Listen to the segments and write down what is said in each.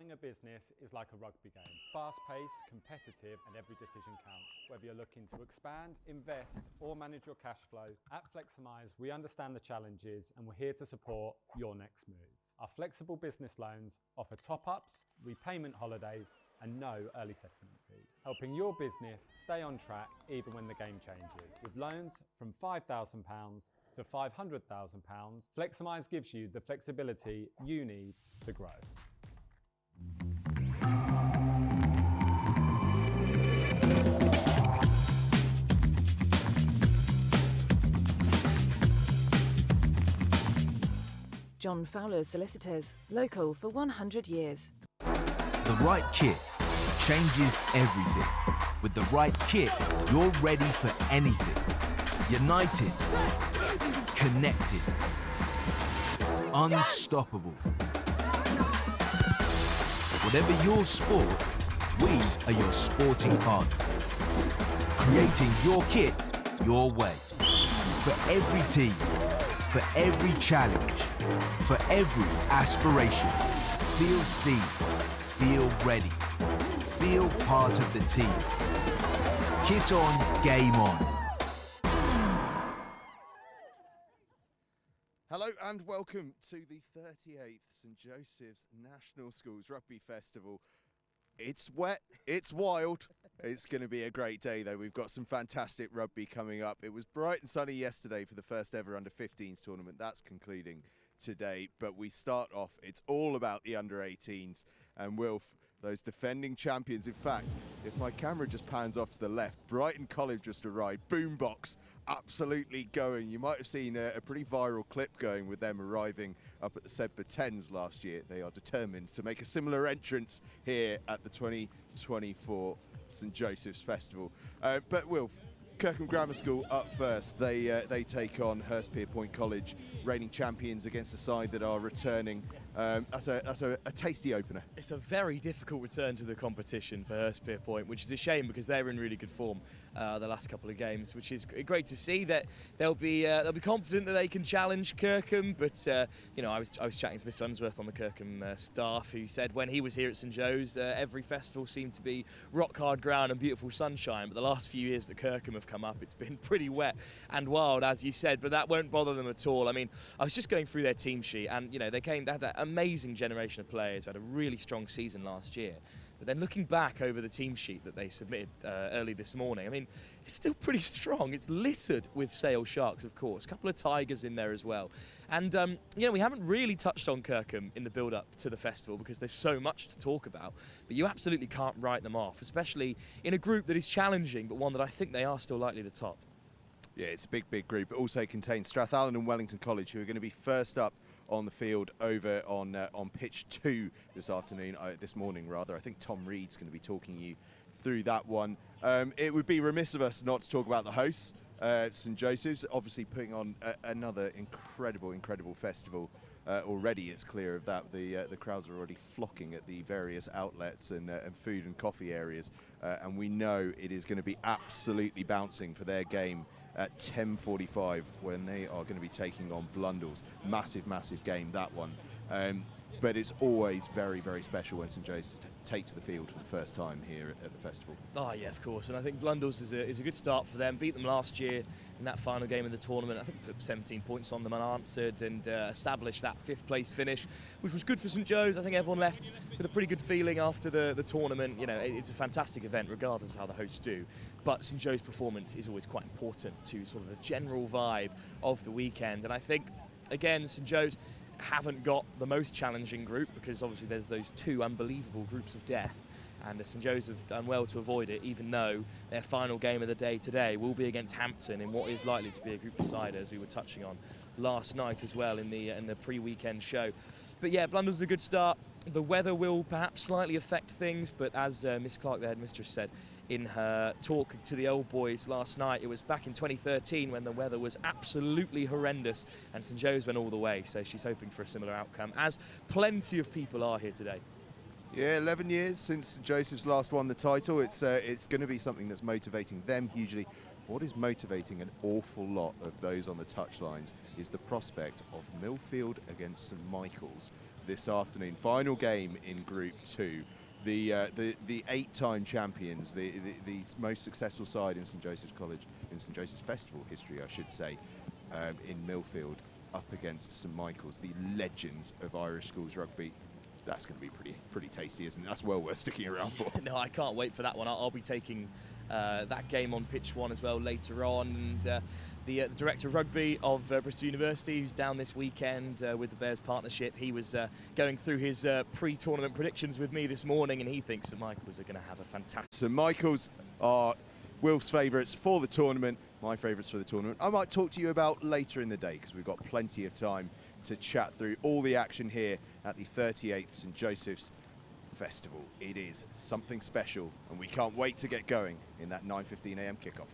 Running a business is like a rugby game. Fast-paced, competitive, and every decision counts. Whether you're looking to expand, invest, or manage your cash flow, at Fleximize, we understand the challenges and we're here to support your next move. Our flexible business loans offer top-ups, repayment holidays, and no early settlement fees, helping your business stay on track even when the game changes. With loans from £5,000 to £500,000, Fleximize gives you the flexibility you need to grow. John Fowler Solicitors, local for 100 years. The right kit changes everything. With the right kit, you're ready for anything. United, connected, unstoppable. Whatever your sport, we are your sporting partner. Creating your kit your way. For every team, for every challenge, for every aspiration. Feel seen, feel ready, feel part of the team. Kit on, game on. Hello and welcome to the 38th St Joseph's National Schools Rugby Festival. It's wet, it's wild, it's going to be a great day though. We've got some fantastic rugby coming up. It was bright and sunny yesterday for the first ever under-15s tournament. That's concluding today, but we start off, it's all about the under-18s and Wilf, those defending champions. In fact, if my camera just pans off to the left, Brighton College just arrived, boombox absolutely going. You might have seen a pretty viral clip going with them arriving up at the Sedbergh 10s last year. They are determined to make a similar entrance here at the 2024 St Joseph's Festival. But Wilf, Kirkham Grammar School up first. They take on Hurstpierpient College, reigning champions, against a side that are returning. That's a tasty opener. It's a very difficult return to the competition for Hurstpierpient, which is a shame because they're in really good form the last couple of games, which is great to see. That they'll be confident that they can challenge Kirkham. But you know, I was chatting to Mr. Unsworth on the Kirkham staff, who said when he was here at St Joe's, every festival seemed to be rock hard ground and beautiful sunshine. But the last few years that Kirkham have come up, it's been pretty wet and wild, as you said. But that won't bother them at all. I mean, I was just going through their team sheet, and you know, they had that amazing generation of players who had a really strong season last year. But then looking back over the team sheet that they submitted early this morning, I mean, it's still pretty strong. It's littered with Sale Sharks, of course. A couple of Tigers in there as well. And, you know, we haven't really touched on Kirkham in the build-up to the festival because there's so much to talk about. But you absolutely can't write them off, especially in a group that is challenging, but one that I think they are still likely to top. Yeah, it's a big group. It also contains Strathallan and Wellington College, who are going to be first up on the field over on pitch 2 this morning. I think Tom Reed's going to be talking you through that one. It would be remiss of us not to talk about the hosts, St Joseph's, obviously putting on another incredible festival. Already it's clear of that. The crowds are already flocking at the various outlets and food and coffee areas, and we know it is going to be absolutely bouncing for their game at 10:45 when they are going to be taking on Blundell's. Massive game, that one. But it's always very special when St Joseph's take to the field for the first time here at the festival. Oh yeah, of course, and I think Blundell's is a good start for them. Beat them last year in that final game of the tournament. I think put 17 points on them unanswered and established that 5th place finish, which was good for St Joe's. I think everyone left with a pretty good feeling after the tournament. You know, it's a fantastic event regardless of how the hosts do, but St Joe's performance is always quite important to sort of the general vibe of the weekend. And I think, again, St Joe's haven't got the most challenging group because obviously there's those 2 unbelievable groups of death, and St Joe's have done well to avoid it, even though their final game of the day today will be against Hampton in what is likely to be a group decider, as we were touching on last night as well in the pre-weekend show. But yeah, Blundell's a good start. The weather will perhaps slightly affect things, but as Miss Clark, the headmistress, said in her talk to the old boys last night, it was back in 2013 when the weather was absolutely horrendous and St Joe's went all the way, so she's hoping for a similar outcome, as plenty of people are here today. Yeah, 11 years since St Joseph's last won the title. It's going to be something that's motivating them hugely. What is motivating an awful lot of those on the touchlines is the prospect of Millfield against St Michael's. this afternoon. Final game in Group 2. The 8-time champions, the most successful side in St Joseph's College, in St Joseph's Festival history, I should say, in Millfield, up against St Michael's, the legends of Irish schools rugby. That's going to be pretty tasty, isn't it? That's well worth sticking around for. No, I can't wait for that one. I'll be taking that game on pitch 1 as well later on. And the director of rugby of Bristol University, who's down this weekend with the Bears partnership, he was going through his pre-tournament predictions with me this morning, and he thinks St Michael's are going to have a fantastic... St Michael's are Will's favourites for the tournament, my favourites for the tournament. I might talk to you about later in the day, because we've got plenty of time to chat through all the action here at the 38th St Joseph's Festival. It is something special, and we can't wait to get going in that 9:15 AM kickoff.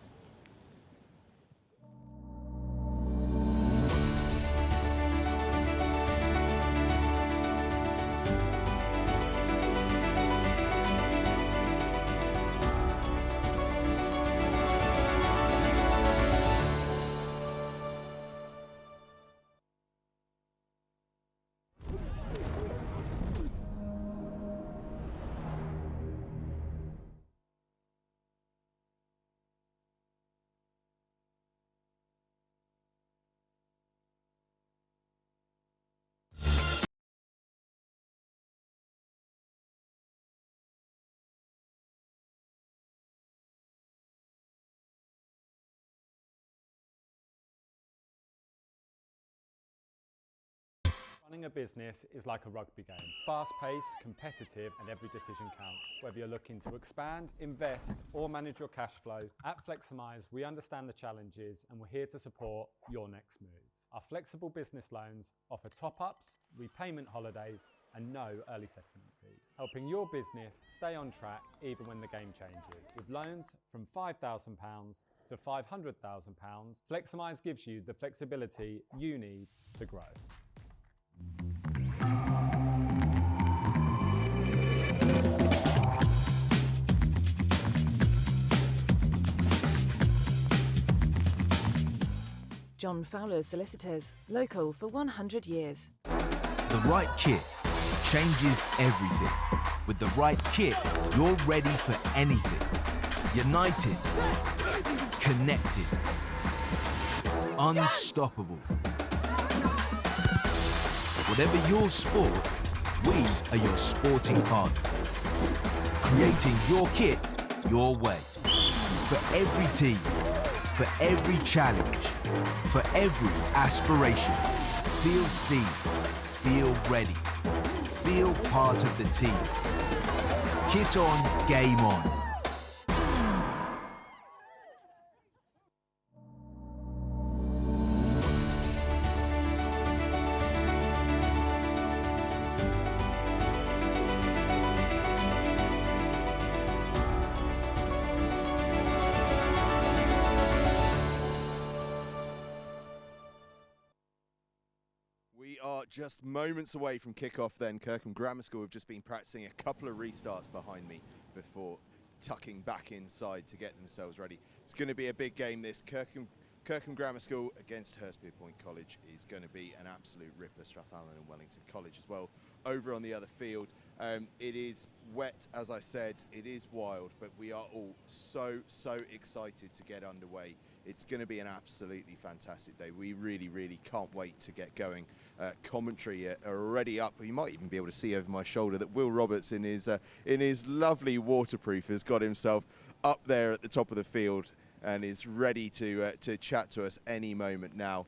Running a business is like a rugby game. Fast-paced, competitive, and every decision counts. Whether you're looking to expand, invest, or manage your cash flow, at Fleximize, we understand the challenges and we're here to support your next move. Our flexible business loans offer top-ups, repayment holidays, and no early settlement fees, helping your business stay on track even when the game changes. With loans from £5,000 to £500,000, Fleximize gives you the flexibility you need to grow. John Fowler Solicitors, local for 100 years. The right kit changes everything. With the right kit, you're ready for anything. United, connected, unstoppable. Whatever your sport, we are your sporting partner. Creating your kit, your way. For every team, for every challenge, for every aspiration. Feel seen, feel ready, feel part of the team. Kit on, game on. Just moments away from kickoff then. Kirkham Grammar School have just been practicing a couple of restarts behind me before tucking back inside to get themselves ready. It's going to be a big game this. Kirkham Grammar School against Hurstpierpient College is going to be an absolute ripper. Strathallan and Wellington College as well over on the other field. It is wet, as I said, it is wild, but we are all so excited to get underway. It's going to be an absolutely fantastic day. We really can't wait to get going. Commentary are already up. You might even be able to see over my shoulder that Will Roberts in his lovely waterproof has got himself up there at the top of the field and is ready to chat to us any moment now.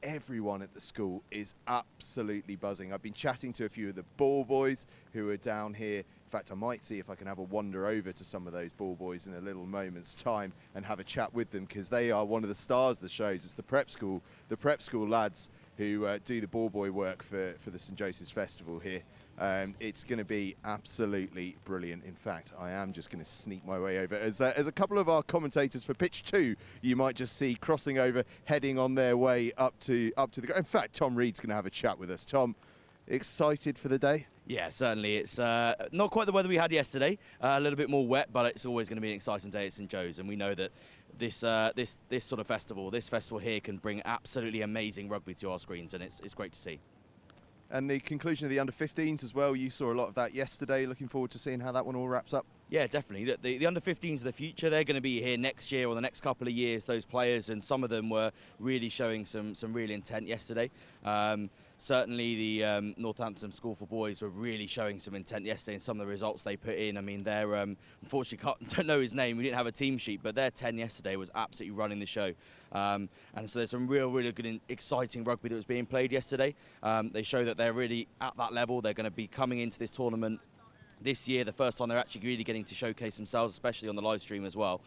Everyone at the school is absolutely buzzing. I've been chatting to a few of the ball boys who are down here. In fact, I might see if I can have a wander over to some of those ball boys in a little moment's time and have a chat with them, because they are one of the stars of the shows. It's the prep school lads who do the ball boy work for the St Joseph's Festival here. It's going to be absolutely brilliant. In fact, I am just going to sneak my way over as a couple of our commentators for pitch 2 you might just see crossing over, heading on their way up to the ground. In fact, Tom Reed's going to have a chat with us. Tom, excited for the day? Yeah, certainly. It's not quite the weather we had yesterday, a little bit more wet, but it's always going to be an exciting day at St Joe's, and we know that this sort of festival, this festival here, can bring absolutely amazing rugby to our screens, and it's great to see. and the conclusion of the under-15s as well. You saw a lot of that yesterday. Looking forward to seeing how that one all wraps up. Yeah, definitely. Look, the under-15s of the future, they're going to be here next year or the next couple of years, those players, and some of them were really showing some real intent yesterday. Certainly the Northampton School for Boys were really showing some intent yesterday, and some of the results they put in. I mean, they're unfortunately don't know his name. We didn't have a team sheet, but their 10 yesterday was absolutely running the show. And so there's some really good and exciting rugby that was being played yesterday. They show that they're really at that level. They're going to be coming into this tournament this year, the first time they're actually really getting to showcase themselves, especially on the live stream as well.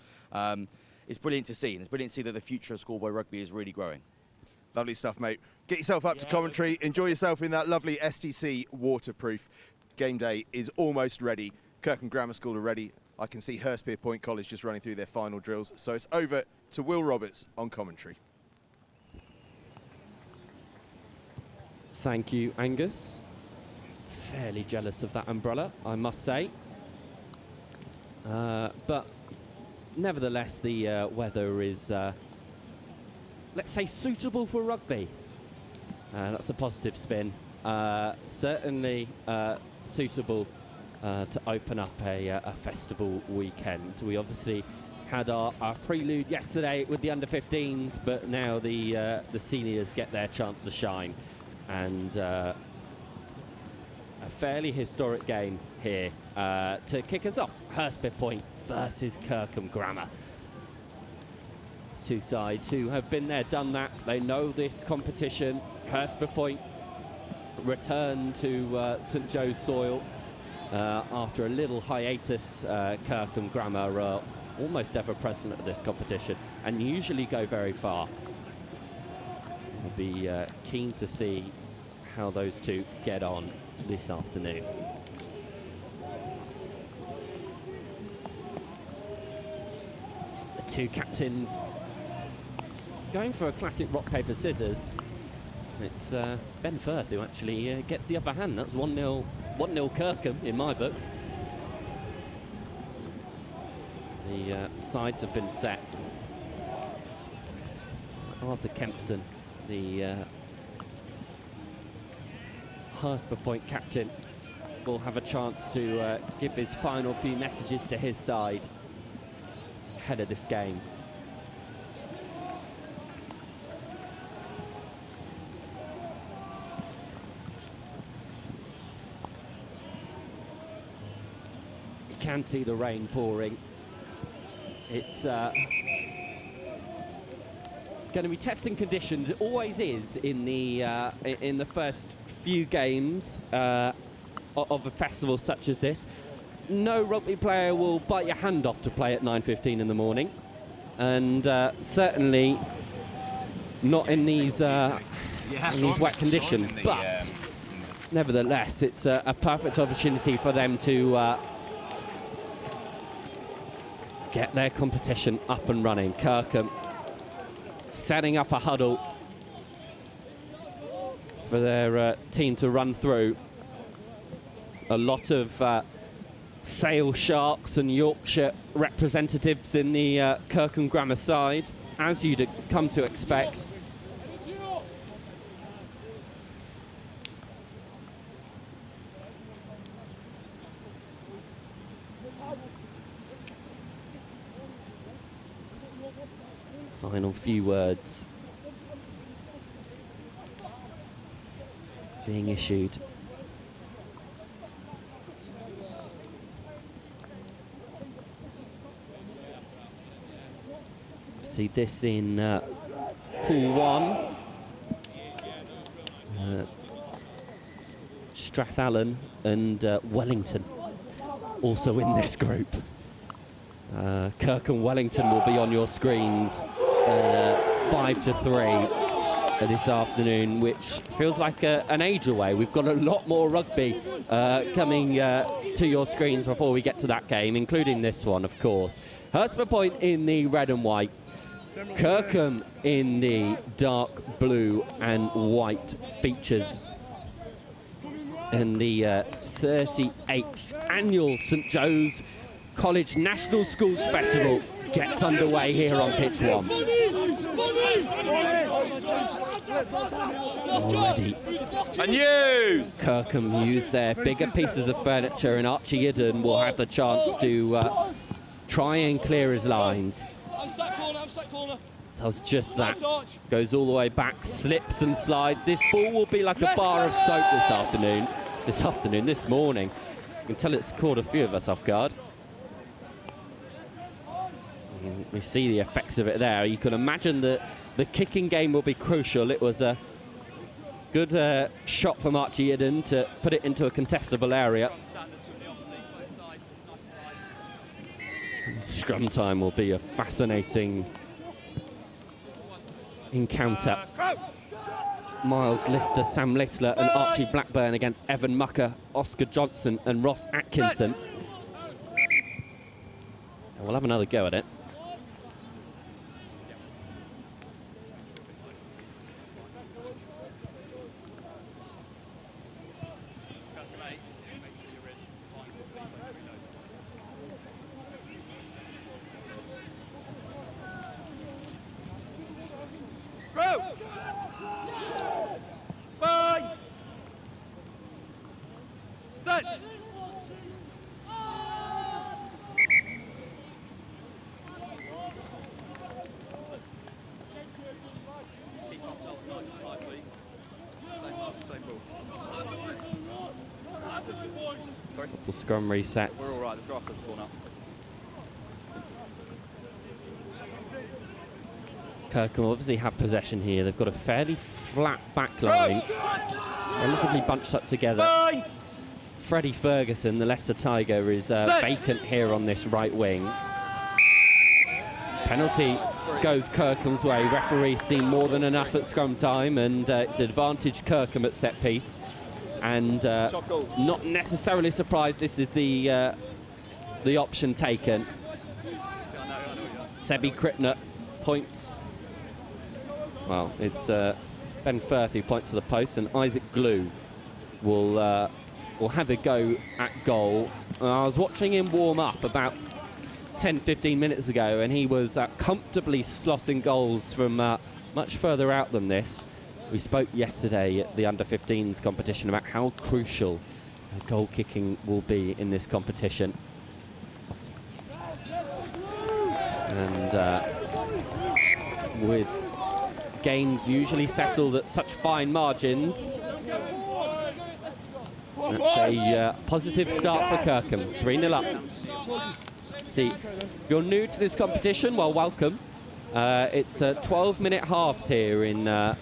It's brilliant to see, and it's brilliant to see that the future of schoolboy rugby is really growing. Lovely stuff, mate. Get yourself up to commentary. Enjoy yourself in that lovely STC waterproof. Game day is almost ready. Kirkham Grammar School are ready. I can see Hurstpierpient College just running through their final drills. So it's over to Will Roberts on commentary. Thank you, Angus. Fairly jealous of that umbrella, I must say. But nevertheless, the weather is, let's say, suitable for rugby. That's a positive spin. Certainly suitable to open up a festival weekend. We obviously had our prelude yesterday with the under-15s, but now the seniors get their chance to shine. And a fairly historic game here to kick us off. Hurstpierpient versus Kirkham Grammar. Two sides who have been there, done that. They know this competition. Hurstpierpient return to St Joe's soil after a little hiatus. Kirkham Grammar are almost ever present at this competition and usually go very far. We'll be keen to see how those two get on this afternoon. The two captains going for a classic rock, paper, scissors. It's Ben Firth who actually gets the upper hand. That's 1-0 Kirkham in my books. The sides have been set. Arthur Kempson, the Hurstpierpient captain, will have a chance to give his final few messages to his side ahead of this game. You can see the rain pouring. It's going to be testing conditions. It always is in the first few games of a festival such as this. No rugby player will bite your hand off to play at 9:15 in the morning, and certainly not in these wet conditions. But nevertheless, it's a perfect opportunity for them to get their competition up and running. Kirkham setting up a huddle for their team to run through. A lot of Sale Sharks and Yorkshire representatives in the Kirkham Grammar side, as you'd come to expect. Final few words being issued. See this in Pool 1. Strathallan and Wellington also in this group. Kirkham Wellington will be on your screens 5-3 this afternoon, which feels like an age away. We've got a lot more rugby coming to your screens before we get to that game, including this one, of course. Hurstpierpient in the red and white, Kirkham in the dark blue and white features. And the 38th annual St Joe's College National Schools Festival gets underway here on pitch 1. Already. And use! Kirkham use their bigger pieces of furniture, and Archie Idden will have the chance to try and clear his lines. Does just that. Goes all the way back, slips and slides. This ball will be like a bar of soap this morning. You can tell it's caught a few of us off guard. And we see the effects of it there. You can imagine that the kicking game will be crucial. It was a good shot from Archie Idden to put it into a contestable area. And scrum time will be a fascinating encounter. Miles Lister, Sam Littler and Archie Blackburn against Evan Mucker, Oscar Johnson and Ross Atkinson. And we'll have another go at it. Scrum resets. We're all right, there's grass at the corner. Kirkham obviously have possession here. They've got a fairly flat back line, relatively bunched up together. Freddie Ferguson, the Leicester Tiger, is vacant here on this right wing. Penalty goes Kirkham's way. Referees see more than enough at scrum time, and it's advantage Kirkham at set piece. And not necessarily surprised this is the option taken. Sebi Krittner points. Well, it's Ben Firth who points to the post, and Isaac Glue will have a go at goal. I was watching him warm up about 10-15 minutes ago, and he was comfortably slotting goals from much further out than this. We spoke yesterday at the under-15s competition about how crucial goal kicking will be in this competition. And with games usually settled at such fine margins, that's a positive start for Kirkham. 3-0 up. See, if you're new to this competition, well, welcome. It's 12-minute halves here in the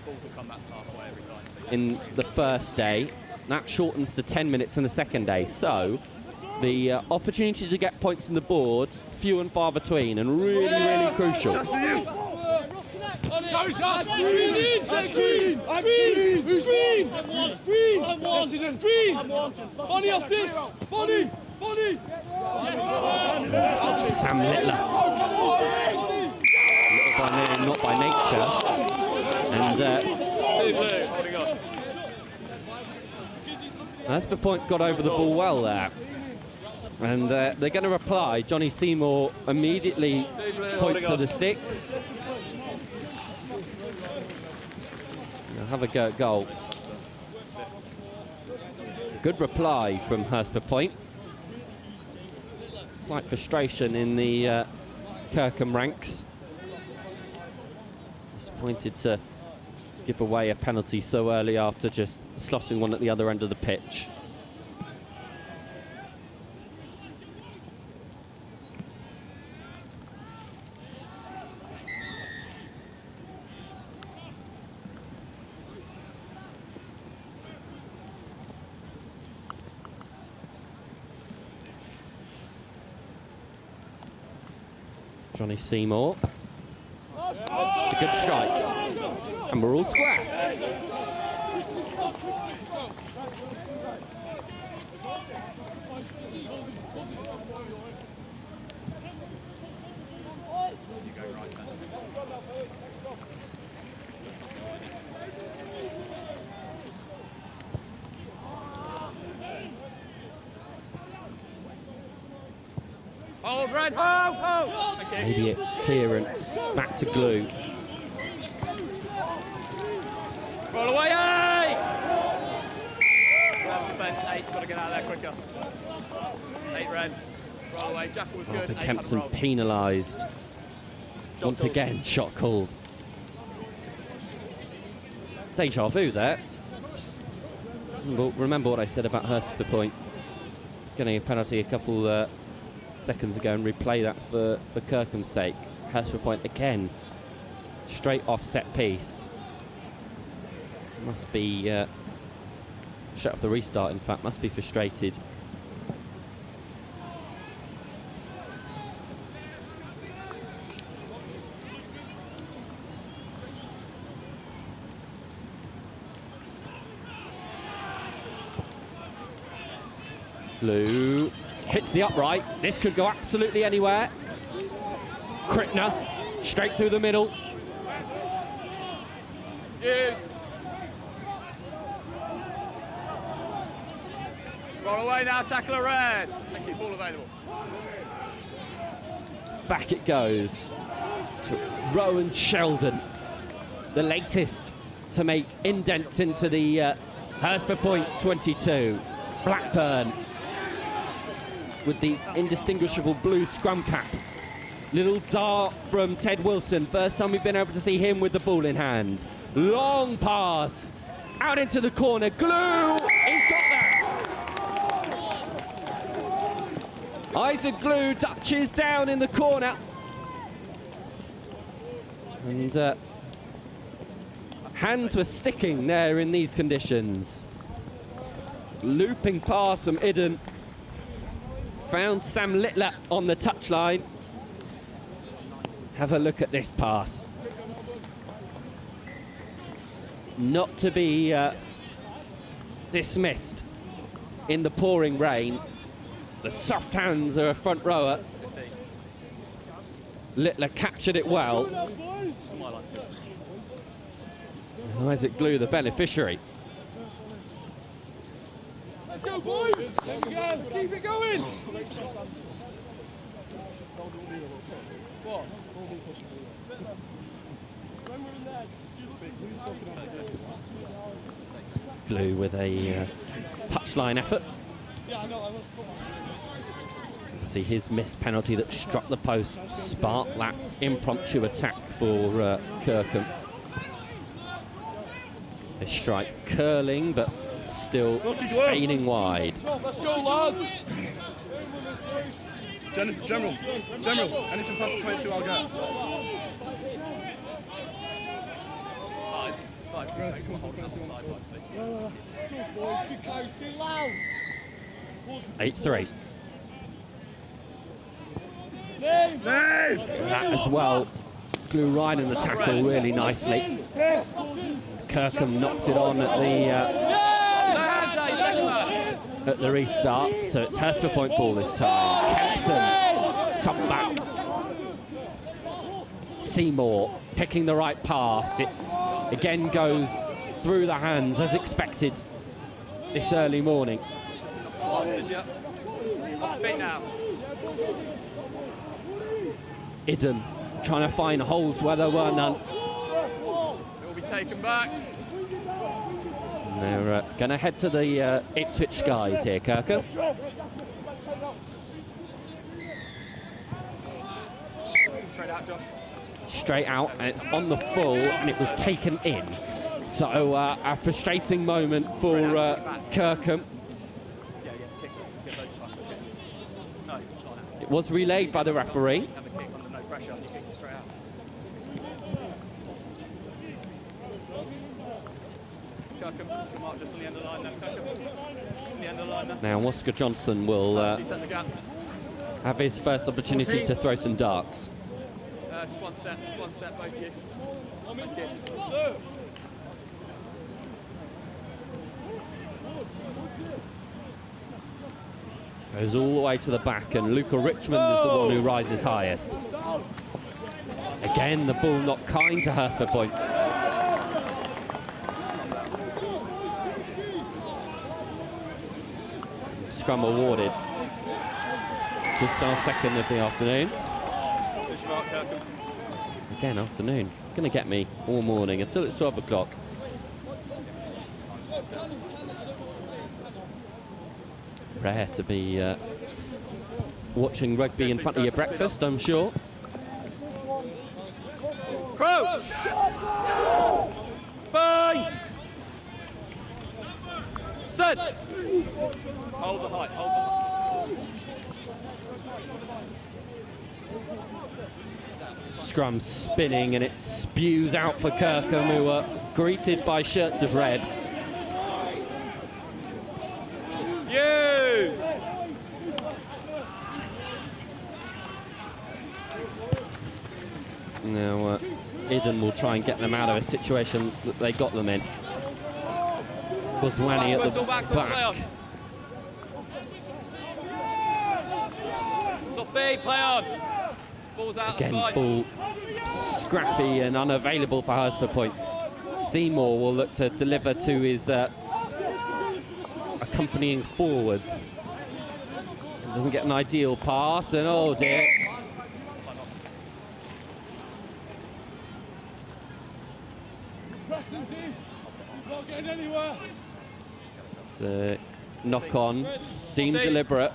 first day. That shortens to 10 minutes in the second day. So the opportunity to get points on the board, few and far between, and really, really crucial. Sam Littler. Little by name, not by nature. And Hurstpierpient got over the ball well there. And they're going to reply. Johnny Seymour immediately points to the sticks. They'll have a go at goal. Good reply from Hurstpierpient. Slight frustration in the Kirkham ranks. Disappointed to give away a penalty so early after just slotting one at the other end of the pitch. Johnny Seymour. It's a good strike. And we're all square. Hold, Red, hold! Immediate clearance, back to Glue. Roll away, 8! That's defend, 8, got to get out of there quicker. 8 red, roll away, Jackal was good. Arthur 8 had Kempson roll. penalised. Once called. again, shot called. Deja vu there. Remember what I said about Hurstpierpient getting a penalty a couple seconds ago and replay that for Kirkham's sake. Hurstpierpient again, straight off set piece. Must be, shut off the restart in fact, must be frustrated. Blue hits the upright. This could go absolutely anywhere. Krittner straight through the middle. Hughes. Roll away now, tackle a red. Thank you, ball available. Back it goes to Rowan Sheldon, the latest to make indents into the Hurstpierpient 22. Blackburn with the indistinguishable blue scrum cap. Little dart from Ted Wilson. First time we've been able to see him with the ball in hand. Long pass out into the corner. Glue! He's got that! Isaac Glue touches down in the corner. And hands were sticking there in these conditions. Looping pass from Idden. Found Sam Littler on the touchline. Have a look at this pass. Not to be dismissed in the pouring rain. The soft hands of a front rower. Littler captured it well. Isaac Glue, the beneficiary. Let's go, boys! There we go, keep it going! What? Glue with a touchline effort. See his missed penalty that struck the post sparked that impromptu attack for Kirkham. A strike curling but still feigning wide. Let's go, lads! General, anything past 22 I'll get. 5, come on, hold that on side, 8-3. That as well. Glue right in the tackle really nicely. Kirkham knocked it on at the restart, so it's Hurstpierpient ball this time. Kempson, top back. Seymour picking the right pass. It again goes through the hands as expected this early morning. Off feet now. Idden trying to find holes where there were none. It will be taken back. And they're going to head to the Ipswich guys here, Kirkham. Straight out, Josh. Straight out, and it's on the full, and it was taken in. So a frustrating moment for Kirkham. Yeah, kick those times. No, It was relayed by the referee. have a kick under no pressure. You kick it straight out. Kirkham, mark just on the end of the line now. Kirkham, on the end of the line now. Now Oscar Johnson will Set the gap. have his first opportunity to throw some darts. Just one step, both of you. Thank you. Goes all the way to the back, and Luca Richmond is the one who rises highest. Again, the ball not kind to Hurstpierpient. Scrum awarded. Just our second of the afternoon. Again, afternoon. It's going to get me all morning until it's 12 o'clock. Rare to be watching rugby in front of your breakfast, I'm sure. Crouch! Bang! Set! Hold the height, hold the height. Scrum spinning and it spews out for Kirkham, who are greeted by shirts of red. Use! Now, Eden will try and get them out of a situation that they got them in. Boswani at the back. Sophie, play on. Ball's out. Again, ball scrappy and unavailable for Hurstpierpient. Seymour will look to deliver to his accompanying forwards. Doesn't get an ideal pass, and oh dear. The knock on, deemed deliberate.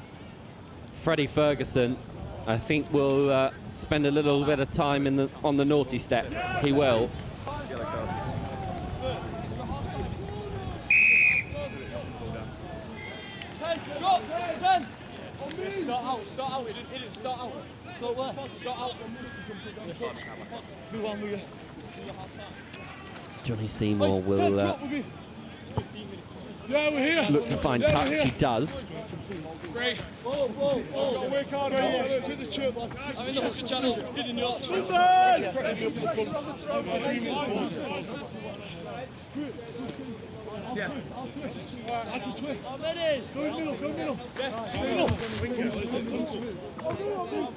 Freddie Ferguson, I think, will spend a little bit of time on the naughty step. He will. Start out. Johnny Seymour will look to find touch. He does. Great. Work hard here. To the chirp. I'm in the hooker channel. Hidden yacht. Yeah. I can twist. I'm ready. Go middle.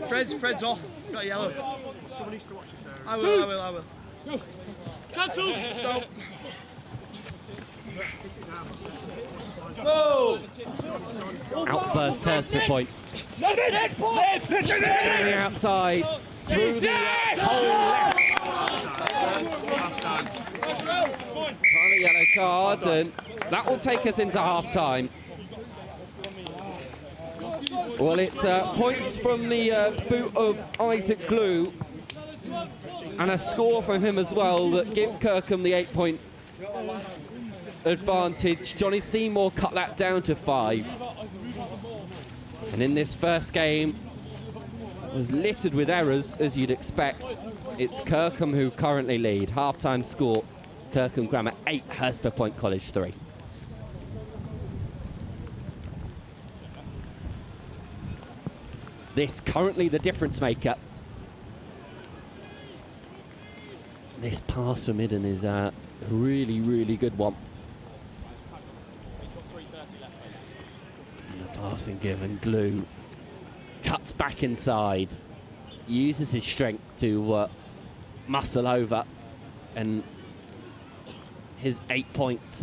Yes. Fred's off. Got yellow. Someone needs to watch this area. I will. Go. Cancel. No. Out first, Hurstpierpient. Going outside through the hole left. Final yellow card, and that will take us into half-time. Well, it's points from the boot of Isaac Glue and a score from him as well that give Kirkham the 8-point advantage. Johnny Seymour cut that down to 5. And in this first game, was littered with errors, as you'd expect. It's Kirkham who currently lead. Half-time score, Kirkham Grammar 8, Hurstpierpient College 3. This currently the difference maker. This pass from Iden is a really, really good one. And the passing given, Glue cuts back inside, uses his strength to muscle over, and his 8 points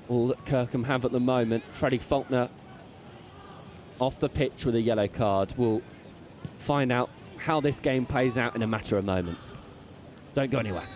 all that Kirkham have at the moment. Freddie Faulkner off the pitch with a yellow card. We'll find out how this game plays out in a matter of moments. Don't go anywhere.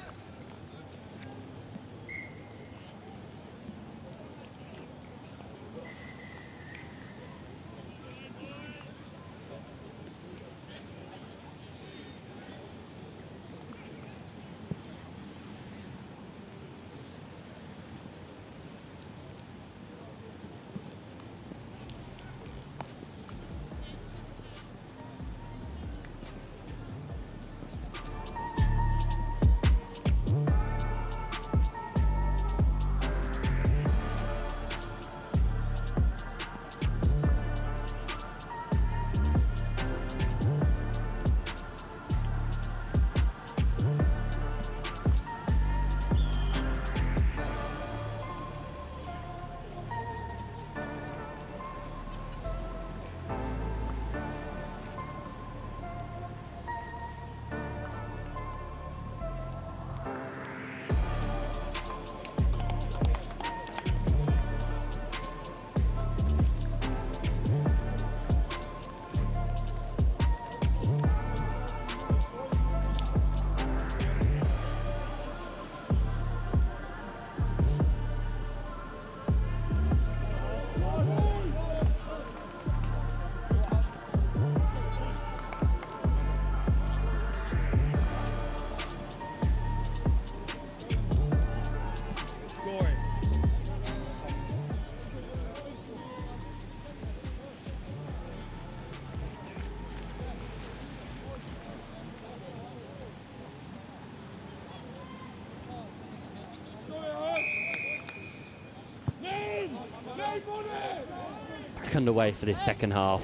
Back underway for this second half.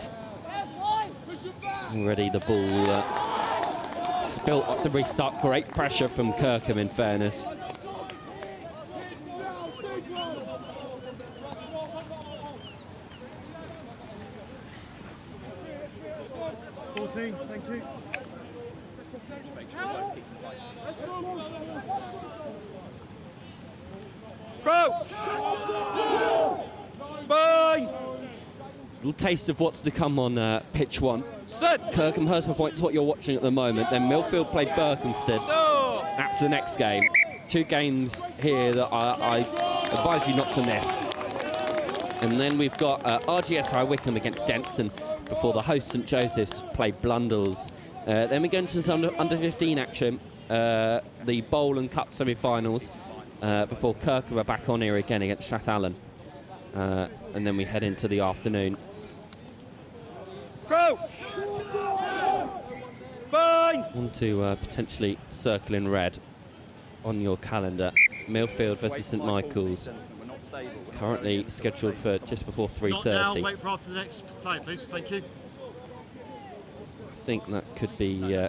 Already the ball spilt off the restart. Great pressure from Kirkham, in fairness. Thank you. Crouch! Bind! Little taste of what's to come on pitch 1. Set! Kirkham Hurstpierpient is what you're watching at the moment. Then Millfield play Berkhamsted. That's the next game. 2 games here that I advise you not to miss. And then we've got RGS High Wycombe against Denstone before the host St Joseph's play Blundell. Then we go into some under-15 action, the Bowl and Cup Semi Finals, before Kirkham are back on here again against Strathallan. And then we head into the afternoon. Crouch! Bind! Want to potentially circle in red on your calendar. Millfield versus St Michael's, currently scheduled for just before 3:30. Not now, wait for after the next play, please. Thank you. I think that could be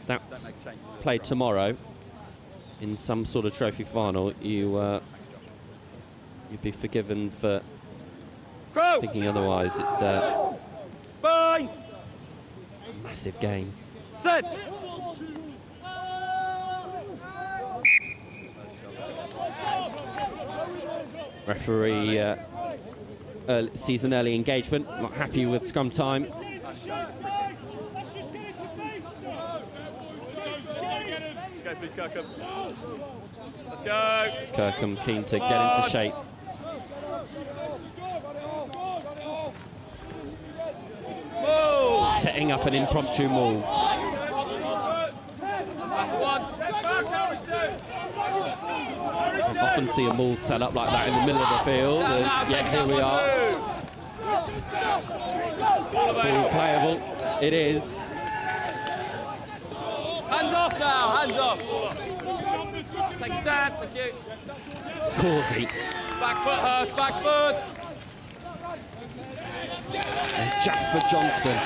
that's played tomorrow in some sort of trophy final. You'd be forgiven for thinking otherwise. It's a massive game. Set! Referee sees an early engagement. Not happy with scrum time. Please, Kirkham. Let's go. Kirkham keen to get into shape. Move. Setting up an impromptu maul. I often see a maul set up like that in the middle of the field, and yet here we are. Fully playable. It is. Hands off now, hands off. Take a stand, thank you. Causey. Back foot, Hurst, back foot. There's Jasper Johnson.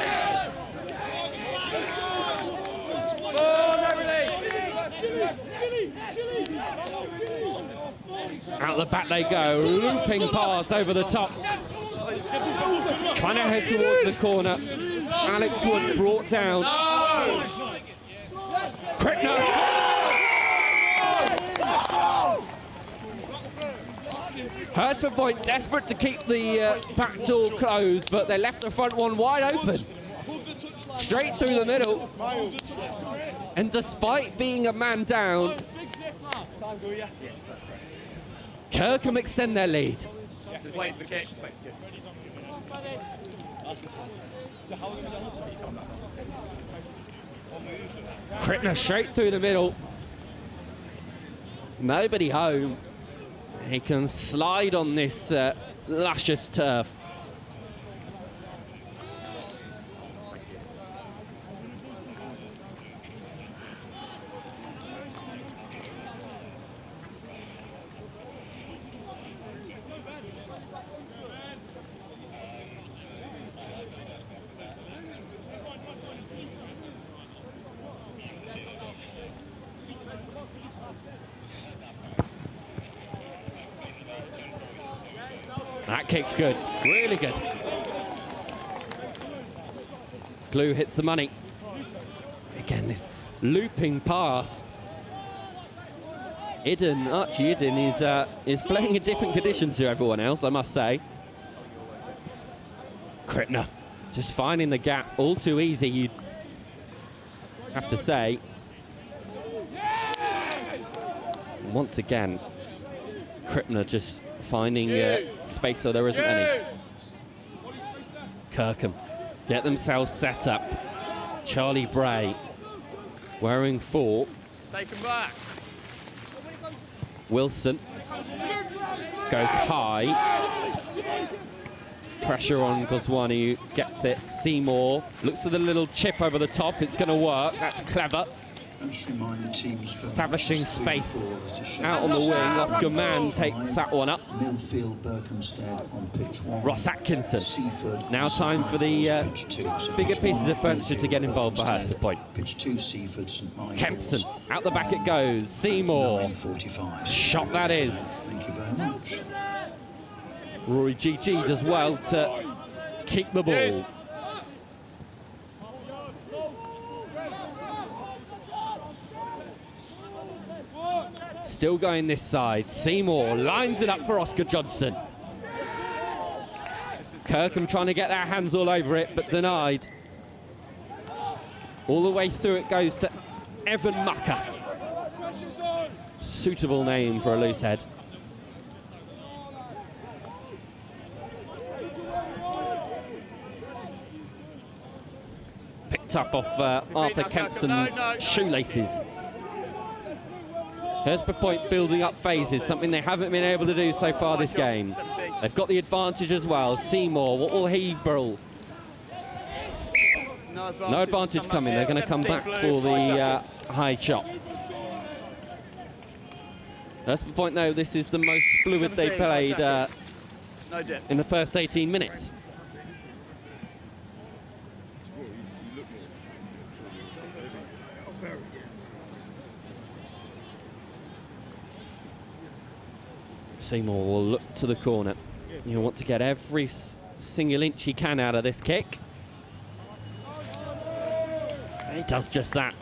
Out the back they go, looping pass over the top. Trying to head towards the corner. Alex Wood brought down. Crickner. Hurstpierpient desperate to keep the back door closed, but they left the front one wide open. Straight through the middle. And despite being a man down, Kirkham extend their lead. Just wait for the kick. Crickner straight through the middle. Nobody home. He can slide on this luscious turf. That kick's good, really good. Glue hits the money. Again, this looping pass. Archie Idden is playing in different conditions to everyone else, I must say. Crickner just finding the gap all too easy, you'd have to say. And once again, Crickner just finding space so there isn't any. Kirkham get themselves set up. Charlie Bray wearing 4. Take him back. Wilson goes high. Pressure on Goswani, who gets it. Seymour looks for the little chip over the top. It's going to work. That's clever. establishing space out on the wing. Oscar Mann takes that one up. Millfield, Berkhamsted on pitch 1. Ross Atkinson. Seaford. Now time for the bigger pieces of furniture to get involved for Hurstpierpient. Pitch 2, Seaford, St Michael's. Kempson, out the back it goes. Seymour. 9:45. Shot that is. Thank you very much. Rory GG does well to keep the ball. Still going this side. Seymour lines it up for Oscar Johnson. Kirkham trying to get their hands all over it, but denied. All the way through it goes to Evan Mucker. Suitable name for a loose head. Picked up off Arthur Kempson's shoelaces. Hurstpierpient building up phases, something they haven't been able to do so far this game. They've got the advantage as well. Seymour, what will he brawl? No advantage coming. They're going to come back for the high shot. Hurstpierpient, though, this is the most fluid they played in the first 18 minutes. Seymour will look to the corner. He'll want to get every single inch he can out of this kick. And he does just that.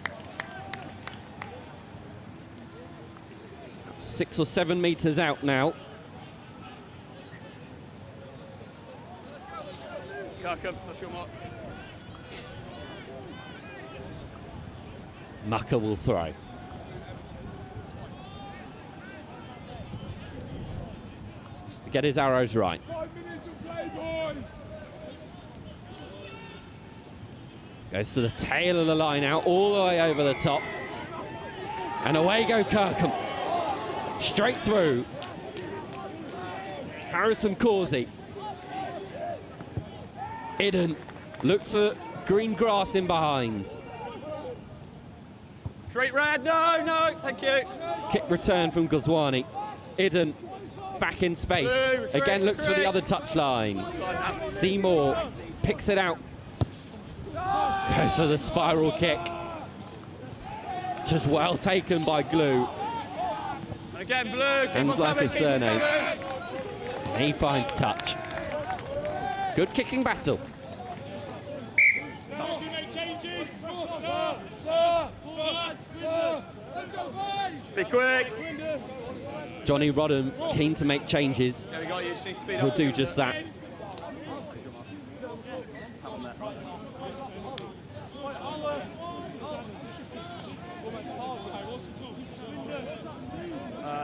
6 or 7 metres out now. Kirkham, that's your mark. Mucker will throw. To get his arrows right. 5 minutes of play, boys. Goes to the tail of the line out, all the way over the top. And away go Kirkham. Straight through. Harrison Causey. Hidden. Looks for green grass in behind. Straight red, no, thank you. Kick return from Goswani. Hidden. Back in space. Again looks for the other touchline. Seymour picks it out. Goes for the spiral kick. Just well taken by Glue. Again, Blue. Hands like his surname. And he finds touch. Good kicking battle. Be quick. Johnny Rodham keen to make changes. He'll do just that.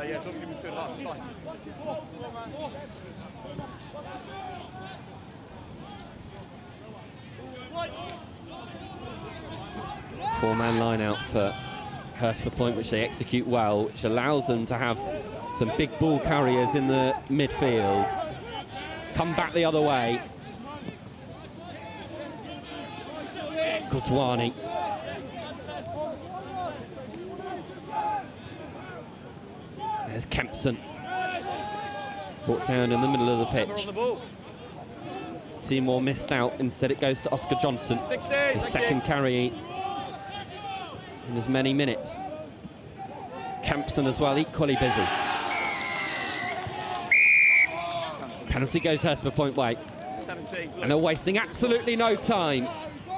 Yeah, don't give me 2.5. Four-man line out for Hurstpierpient, which they execute well, which allows them to have some big ball carriers in the midfield. Come back the other way. Goswani. There's Kempson. Brought down in the middle of the pitch. Seymour missed out. Instead it goes to Oscar Johnson. His second carry in as many minutes. Kempson as well, equally busy. Penalty goes Hurstpierpient way. And they're wasting absolutely no time.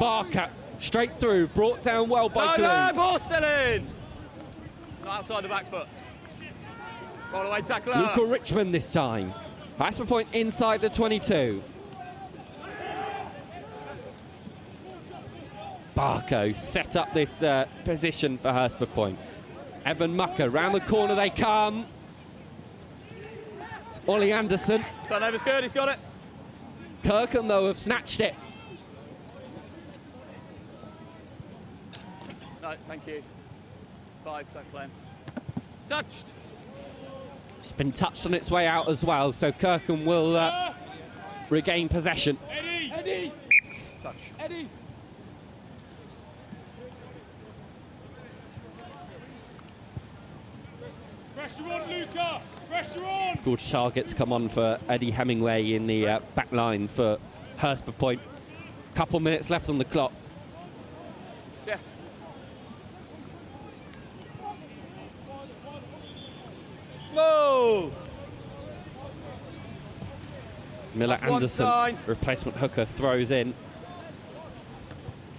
Barker straight through, brought down well by Glue. No, ball still in. Not outside the back foot. Roll away tackler. Luca Richmond this time. Hurstpierpient inside the 22. Barco set up this position for Hurstpierpient. Evan Mucker, round the corner they come. Ollie Anderson. Turnover's good, he's got it. Kirkham, though, have snatched it. No, thank you. 5, don't play him. Touched. It's been touched on its way out as well, so Kirkham will regain possession. Eddie! Touch. Eddie! Pressure on, Luca! Pressure on! George Target's come on for Eddie Hemingway in the back line for Hurstpierpient. Couple minutes left on the clock. Yeah. Whoa! Miller That's one Anderson, time. replacement hooker, throws in.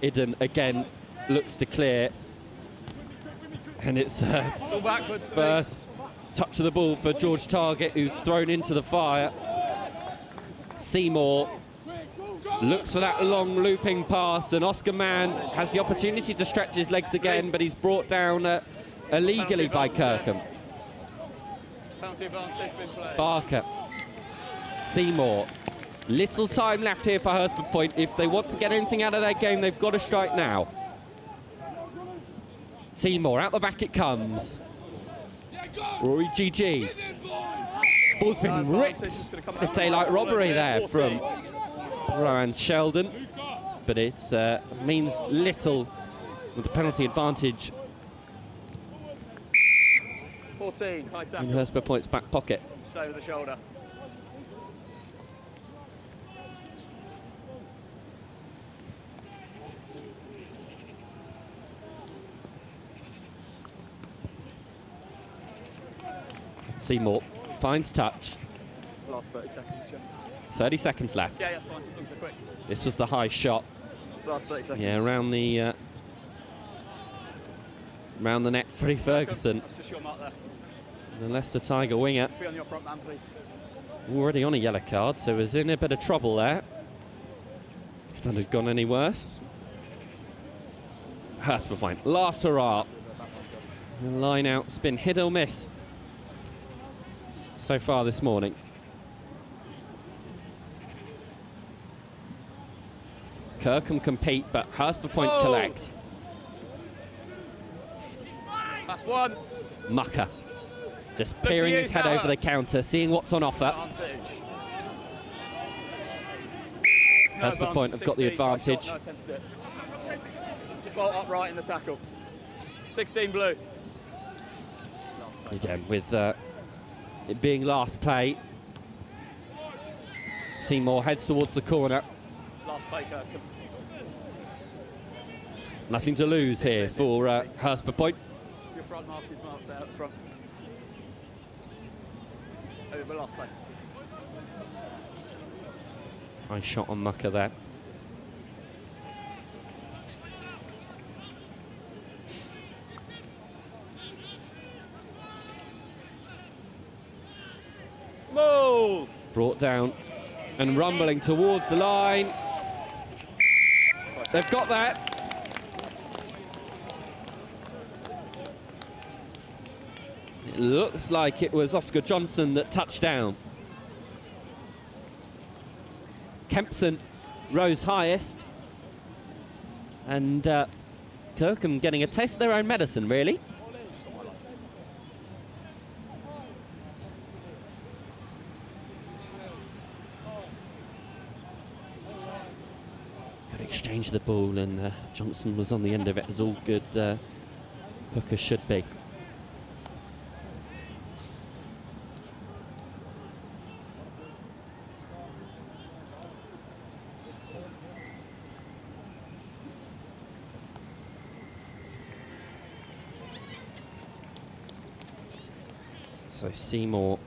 Idden again looks to clear. And it's All backwards. first touch of the ball for George Target, who's thrown into the fire. Seymour looks for that long looping pass, and Oscar Mann has the opportunity to stretch his legs again, but he's brought down illegally by Kirkham. Penalty advantage been played. Barker, Seymour. Little time left here for Hurstpierpient. If they want to get anything out of their game, they've got to strike now. Seymour, out the back it comes. Rory GG. Ball's been ripped. A daylight robbery there from Ryan Sheldon. But it means little with the penalty advantage 14, high in tackle. Hurstpierpoint's back pocket. Stay with the shoulder. Seymour finds touch. Last 30 seconds, yeah. 30 seconds left. Yeah, that's fine. Things are quick. This was the high shot. Last 30 seconds. Yeah, around the net, Freddie Ferguson, That's just your mark there. the Leicester Tiger winger, Be on your front man, please. already on a yellow card, so was in a bit of trouble there. If that had gone any worse. Hurstpierpient, last hurrah. The line out's been hit or miss so far this morning. Kirkham compete, but Hurstpierpient collect. That's one. Mucker just to peering you, his head over the counter, seeing what's on offer. Advantage. Hurstpierpient have got the 16, right advantage. shot, no attempt to do it. Default upright in the tackle. 16 blue. Again, with it being last play, Seymour heads towards the corner. Last play, Kirkham. Nothing to lose here for Hurstpierpient. Your front mark is marked there at the front. Over last play. Nice shot on Mucker there. Move! Brought down and rumbling towards the line. They've got that. It looks like it was Oscar Johnson that touched down. Kempson rose highest. And Kirkham getting a taste of their own medicine, really. Exchange the ball, and Johnson was on the end of it, as all good hookers should be. So Seymour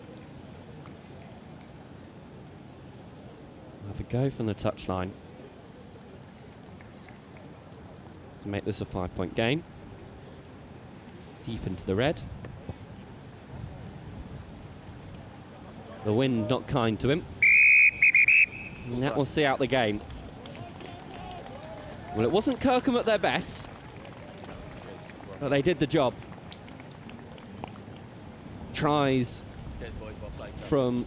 have a go from the touchline to make this a 5-point game. Deep into the red. The wind not kind to him. And that will see out the game. Well, it wasn't Kirkham at their best, but they did the job. Tries from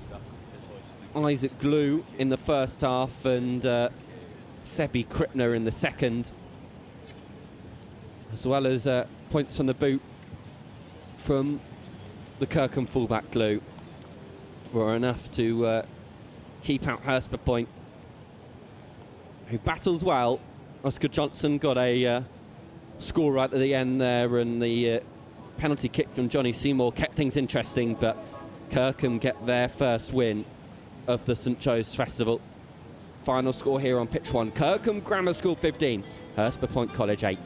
Isaac Glue in the first half and Sebi Krippner in the second, as well as points from the boot from the Kirkham fullback Glue, were enough to keep out Hurstpierpient, who battled well. Oscar Johnson got a score right at the end there, and the penalty kick from Johnny Seymour kept things interesting, but Kirkham get their first win of the St Joe's Festival. Final score here on pitch 1. Kirkham Grammar School 15, Hurstpierpient College 8.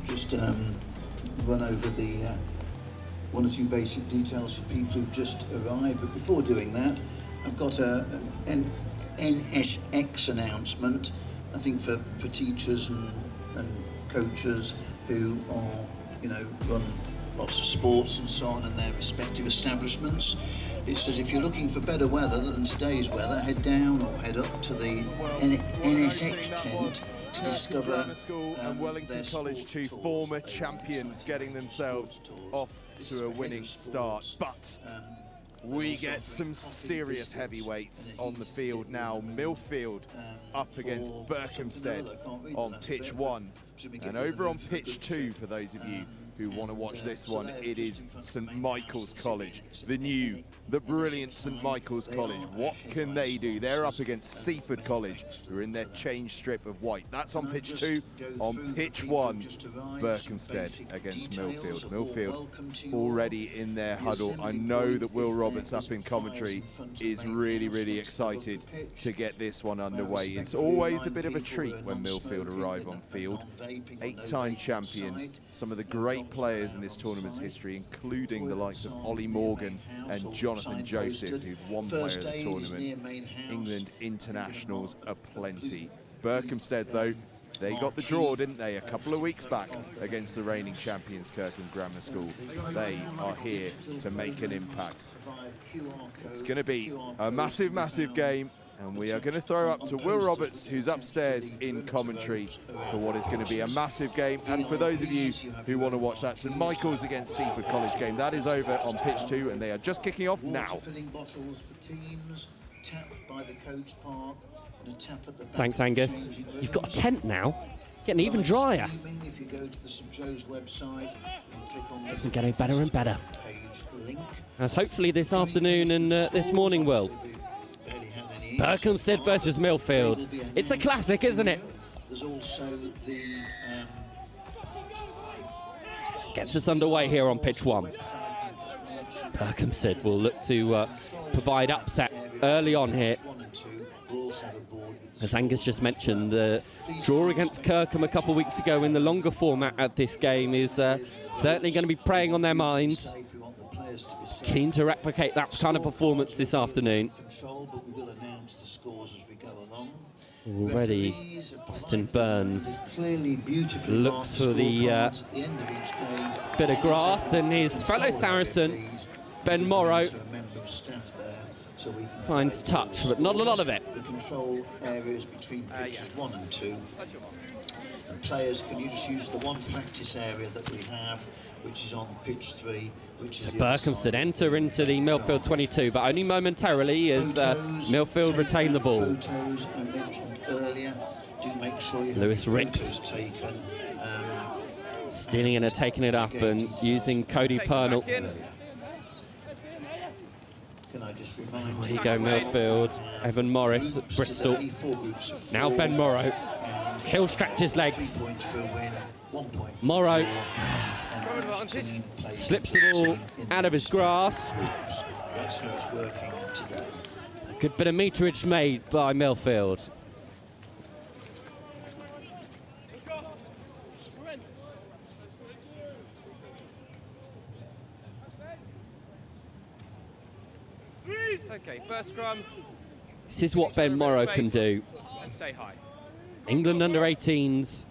Just run over the one or two basic details for people who've just arrived. But before doing that, I've got an NSX announcement, I think for teachers and coaches who are, run lots of sports and so on in their respective establishments. It says if you're looking for better weather than today's weather, head down or head up to the NSX tent to discover School and Wellington College, two former champions, getting themselves off to a winning start. But we get some serious heavyweights on the field now. Millfield up against Berkhamsted on pitch 1. And over on pitch 2, for those of you who want to watch this one, it is St Michael's College, the brilliant St Michael's College. What can they do? They're up against Seaford College, who are in their change strip of white. That's on pitch 2. On pitch 1, Berkhamsted against Millfield. Millfield already in their huddle. I know that Will Roberts up in commentary is really, really excited to get this one underway. It's always a bit of a treat when Millfield arrive on field. 8-time champions, some of the great players in this tournament's history, including the likes of Ollie Morgan and Jonathan Joseph, who've won player of the tournament. England internationals aplenty. Berkhamsted, though, they got the draw, didn't they, a couple of weeks back against the reigning champions, Kirkham Grammar School. They are here to make an impact. It's going to be a massive, massive game, and we are going to throw up to Will Roberts, who's upstairs in commentary, for what is going to be a massive game. And for those of you who want to watch that St Michael's against Seaford College game, that is over on pitch 2, and they are just kicking off now. Thanks, Angus. You've got a tent now. Getting even drier. It's getting better and better. As hopefully this afternoon and this morning will. Berkhamsted versus Millfield. It's a classic, isn't it? Gets us underway here on pitch 1. Berkhamsted will look to provide upset early on here. As Angus just mentioned, the draw against Kirkham a couple of weeks ago in the longer format at this game is certainly going to be preying on their minds. Keen to replicate that kind of performance this afternoon. Already, Austin Burns looks for the bit of grass, and his fellow Saracen, Ben Morrow, finds touch, but not a lot of it. The control areas between pitches 1 and 2. And players, can you just use the one practice area that we have, which is on pitch 3, which is Berkhamsted enter into the Millfield 22, but only momentarily as Millfield retain the ball. Photos I mentioned earlier. Do make sure you Lewis have Rick photos taken. Stealing in and taking it up and using Cody Pernell. Can I just remind Here you go, Millfield. Evan Morris at Bristol. Now Ben Morrow. Hill stretched his legs. Morrow slips the ball out of his grasp. That's how it's working today. A good bit of meterage made by Millfield. Okay, first scrum. This is what Ben Morrow can do. Stay high. England under 18s.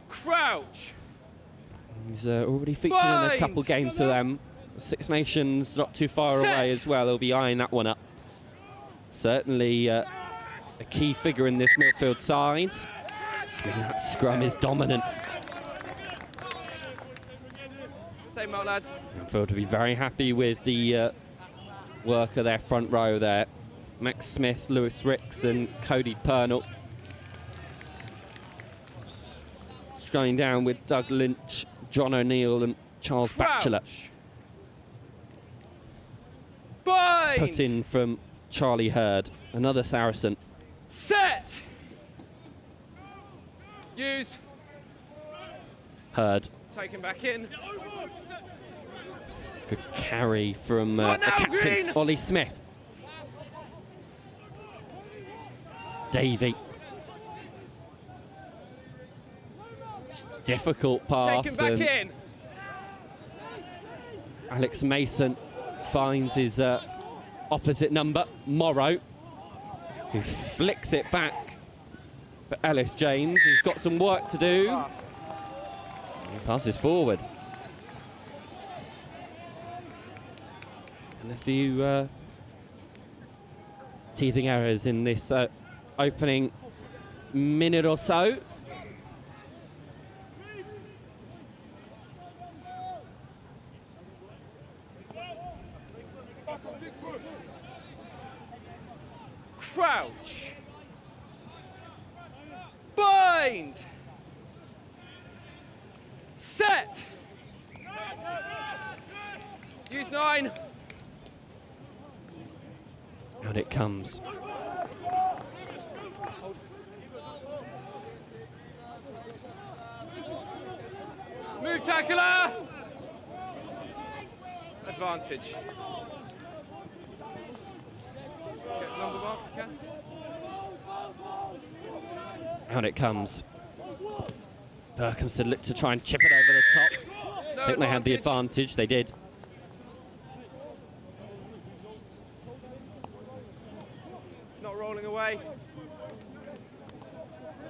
Crouch. He's already featured in a couple games for them. Six Nations not too far away as well. He'll be eyeing that one up. Certainly a key figure in this Millfield side. That scrum is dominant. Same out, lads. Millfield to be very happy with the work of their front row there. Max Smith, Lewis Ricks and Cody Pernell. Going down with Doug Lynch, John O'Neill and Charles Batchelor. Bind! Put in from Charlie Hurd, another Saracen. Set! Use. Hurd. Taken back in. Good carry from the captain, Green. Ollie Smith. Davey. Difficult pass. Taken back in. Alex Mason finds his opposite number, Morrow, who flicks it back for Ellis James, who's got some work to do. He passes forward. And a few teething errors in this opening minute or so. Crouch. Bind. Set. Use 9. Out it comes. Move tackler. Advantage. Get number mark if you can. Out it comes. Berkhamsted looked to try and chip it over the top. No I think they had the advantage, they did. Not rolling away.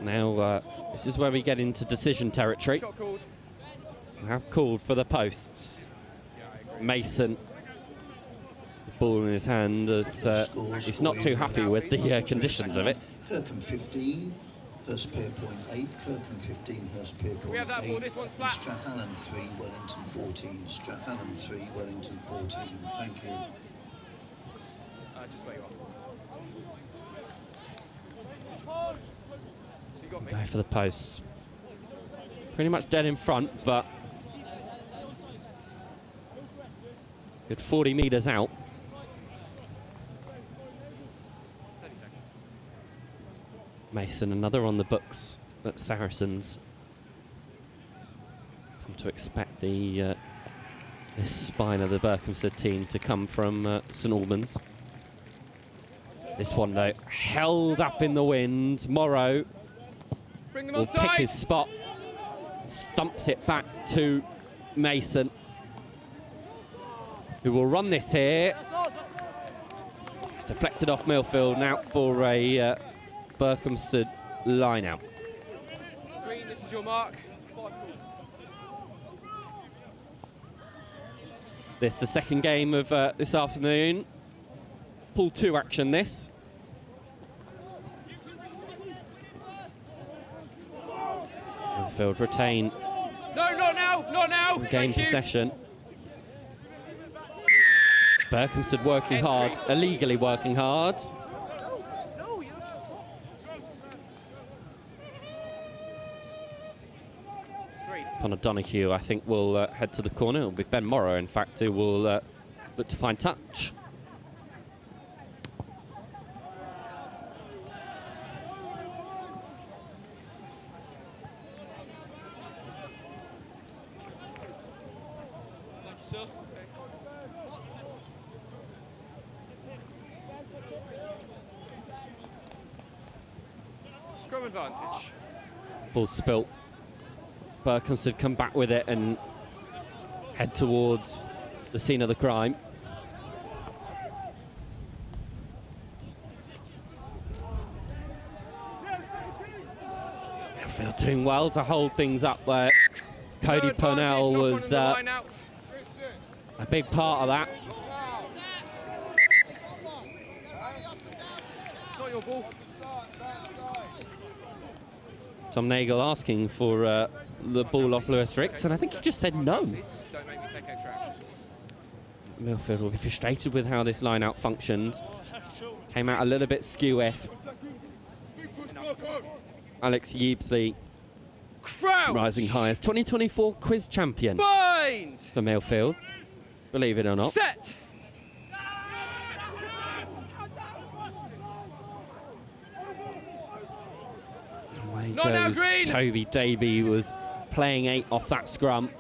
Now, this is where we get into decision territory. Shot called. We have called for the posts. Mason, the ball in his hand, he's not too happy with the conditions of it. Kirkham 15, Hurstpierpient 8, Kirkham 15, Hurstpierpient 8, and Strathallan 3, Wellington 14, Strathallan 3, Wellington 14. Thank you. Just where you are. You got me. Go for the posts. Pretty much dead in front, but good 40 metres out. 30 seconds. Mason, another on the books at Saracens. Come to expect the this spine of the Berkhamsted team to come from St Albans. This one though, held up in the wind. Morrow will pick his spot, thumps it back to Mason, who will run this here. Deflected off Millfield, and out for a Berkhamsted line out. Green, this is your mark. This is the second game of this afternoon. Pool 2 action this. Millfield retain. No, not now, not now. Game possession. Berkhamsted working hard, illegally working hard. Connor Donoghue, I think, will head to the corner. It'll be Ben Morrow, in fact, who will look to find touch. Scrum advantage. Ball spilt. Berkhamsted come back with it and head towards the scene of the crime. Millfield doing well to hold things up there. Cody Purnell was a big part of that. Not your ball. Tom Nagel asking for the ball off Lewis Ricks, and I think he just said no. Don't make me take extra action. Millfield will be frustrated with how this line-out functioned. Came out a little bit skew-iff. Alex Yeebsley rising high as 2024 quiz champion for Millfield, believe it or not. Set! Away Not now, goes Green! Toby Davey, was playing 8 off that scrum.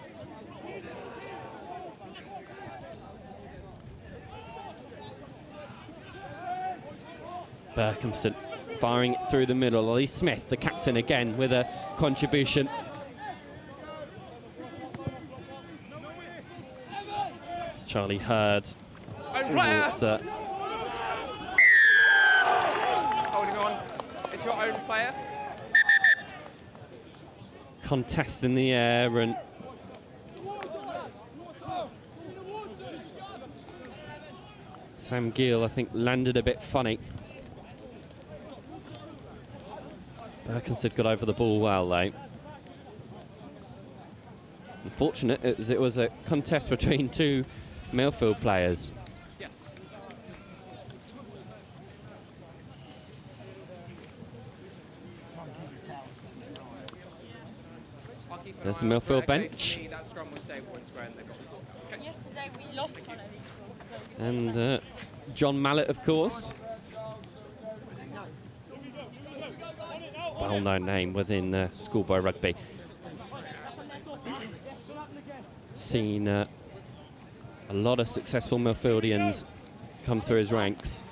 Berkhamsted firing it through the middle. Ollie Smith, the captain, again with a contribution. Charlie Hurd. Own player! towards, Holding on. It's your own player. contest in the air, and Sam Gill, I think, landed a bit funny. Berkhamsted got over the ball well, though. Unfortunate as it was a contest between two Millfield players. Yes. There's the Millfield bench. That scrum was stable and square, and they got Yesterday we lost one of these scores. So And John Mallet, of course. Well-known name within schoolboy rugby. Seen a lot of successful Millfieldians come through his ranks.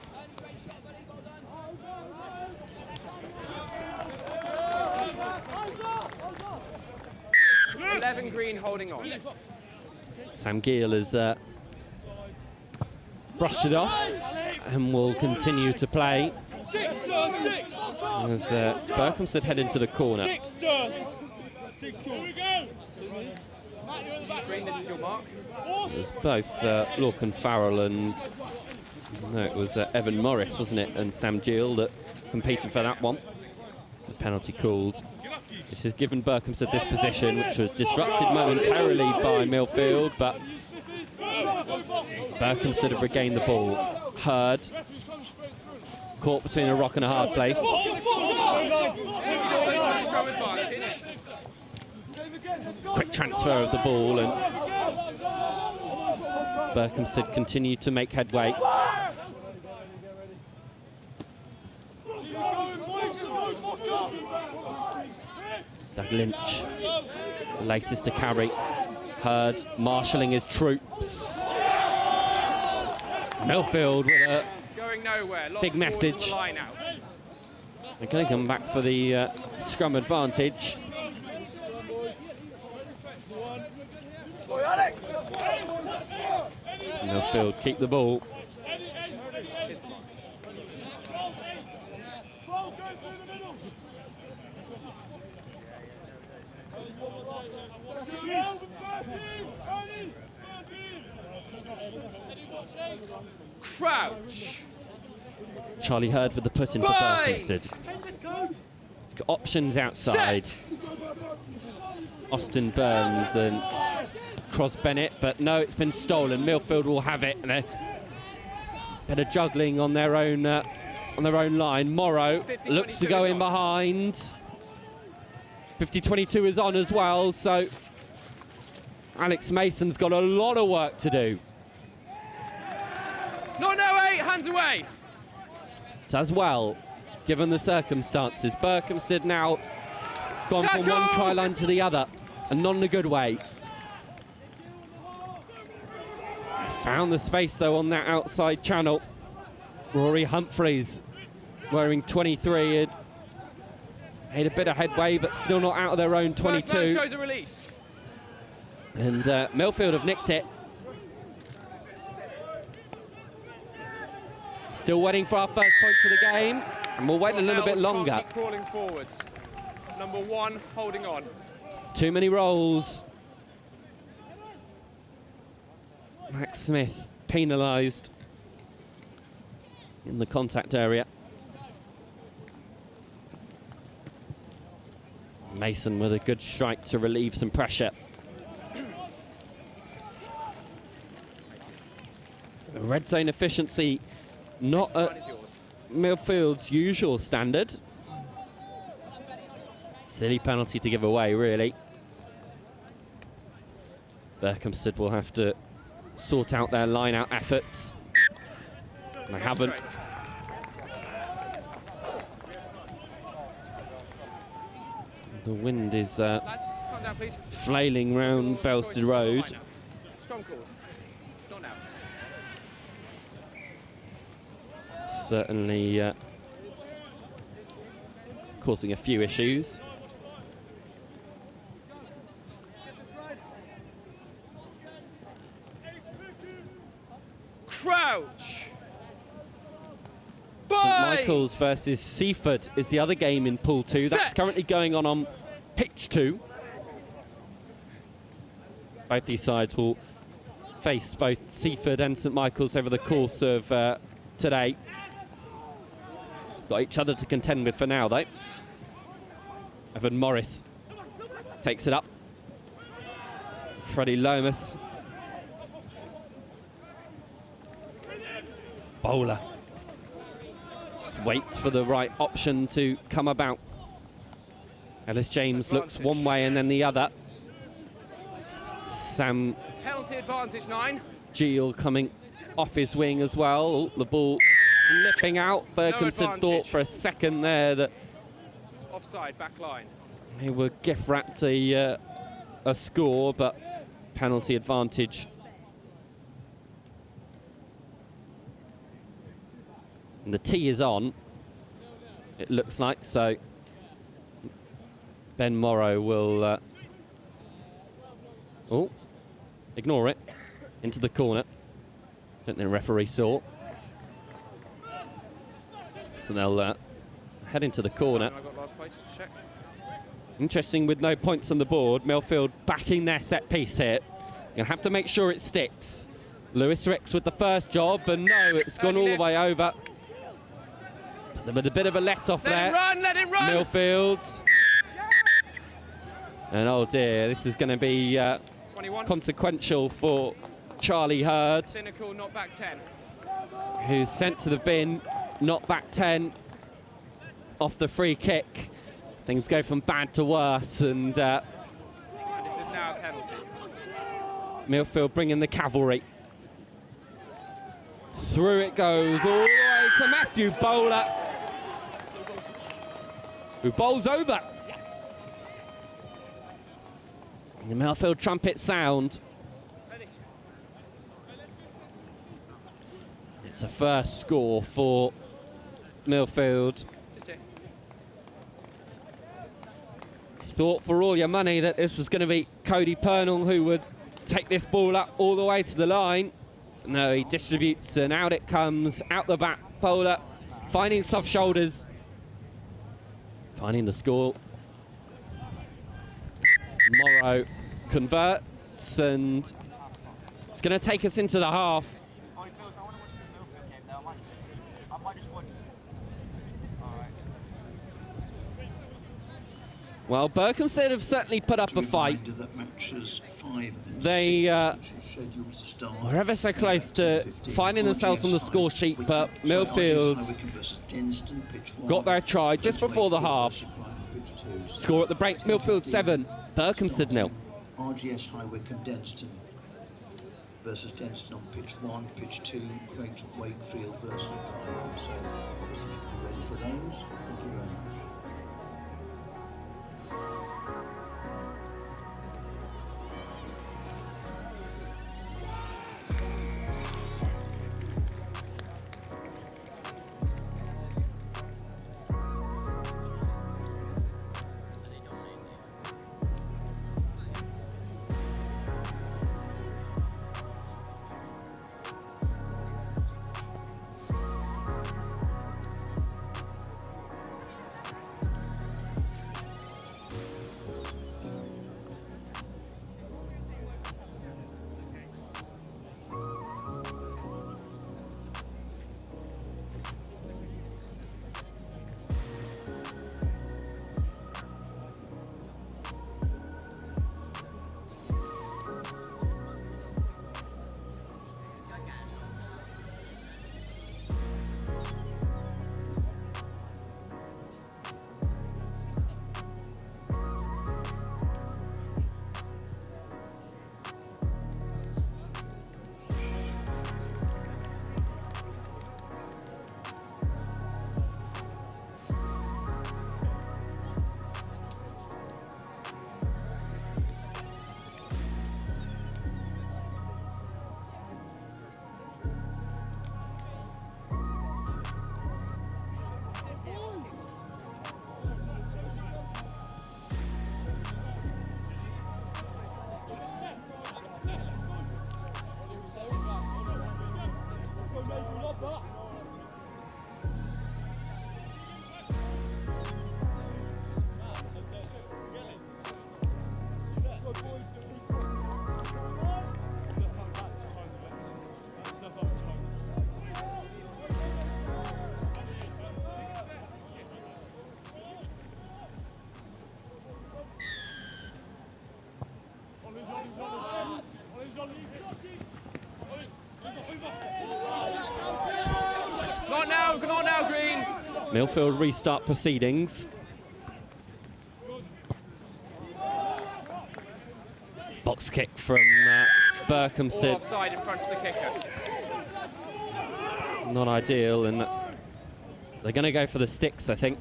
Green holding on. Sam Gill has brushed it off and will continue to play as Berkhamsted head into the corner. Green, this is your mark. It was both Lorcan Farrell and no, it was Evan Morris, wasn't it, and Sam Gill that competed for that one. The penalty called. This has given Berkhamsted this position, which was disrupted momentarily by Millfield, but Berkhamsted have regained the ball. Hurd, caught between a rock and a hard place. Quick transfer of the ball, and Berkhamsted continue to make headway. Doug Lynch, the latest to carry. Hurd marshalling his troops. Millfield with a Going nowhere. Lots big of balls on the message. line out. They're going to come back for the scrum advantage. Millfield keep the ball. Crouch. Charlie Hurd with the put in for Berkhamsted. He's got options outside. Austin Burns and Cross Bennett, but no, it's been stolen. Millfield will have it, and a bit of juggling on their own line. Morrow looks to go in behind. 50-22 is on as well, so Alex Mason's got a lot of work to do. No, 8, hands away. Does well, given the circumstances. Berkhamsted now gone from one try line to the other, and not in a good way. Found the space though on that outside channel. Rory Humphreys, wearing 23, had made a bit of headway, but still not out of their own 22. First man shows a release. And Millfield have nicked it. Still waiting for our first points of the game, and we'll wait a little bit longer. Can't keep crawling forwards. Number 1 holding on. Too many rolls. Max Smith penalised in the contact area. Mason with a good strike to relieve some pressure. Red zone efficiency not at Millfield's usual standard. Silly penalty to give away, really. Berkhamsted will have to sort out their line-out efforts. And they haven't. The wind is flailing round Belstead Road. Certainly causing a few issues. Crouch! St Michael's versus Seaford is the other game in Pool 2. That's currently going on pitch 2. Both these sides will face both Seaford and St Michael's over the course of today. Got each other to contend with for now, though. Evan Morris takes it up. Freddie Lomas. Bowler. Just waits for the right option to come about. Ellis James looks one way and then the other. Sam Penalty advantage 9. Geel coming off his wing as well. Oh, the ball slipping out. Berkhamsted thought for a second there that Offside, back line. he would gift wrapped a score, but penalty advantage. And the tee is on, it looks like, so Ben Morrow will ignore it, into the corner. Don't think the referee saw. So they'll head into the corner. Interesting, with no points on the board, Millfield backing their set piece here. You'll have to make sure it sticks. Lewis Ricks with the first job, and no, it's gone all the way over. But a bit of a let-off there. Let it run! Millfield. And oh dear, this is going to be consequential for Charlie Hurd. Cynical, not back 10. Who's sent to the bin, not back 10 off the free kick. Things go from bad to worse, and And it is now a penalty. Millfield bringing the cavalry. Through it goes, all the way to Matthew Bowler, who bowls over. And the Millfield trumpet sound. It's a first score for Millfield. Thought for all your money that this was going to be Cody Pernell who would take this ball up all the way to the line. No, he distributes and out it comes, out the back. Bowler finding soft shoulders, finding the score. Morrow converts, and it's going to take us into the half. Well, Berkhamsted have certainly put up a fight. They were ever so close to finding themselves on the score sheet, but Millfield got their try just before the half. Score at the break, Millfield 7, Berkhamsted 0. RGS High Wycombe Denstone versus Denstone on pitch 1, pitch 2, QEGS Wakefield versus Brighton. So obviously you're ready for those. Thank you very much. Not now, Green. Millfield restart proceedings. Box kick from All Berkhamsted. offside in front of the kicker. Not ideal, and they're going to go for the sticks, I think.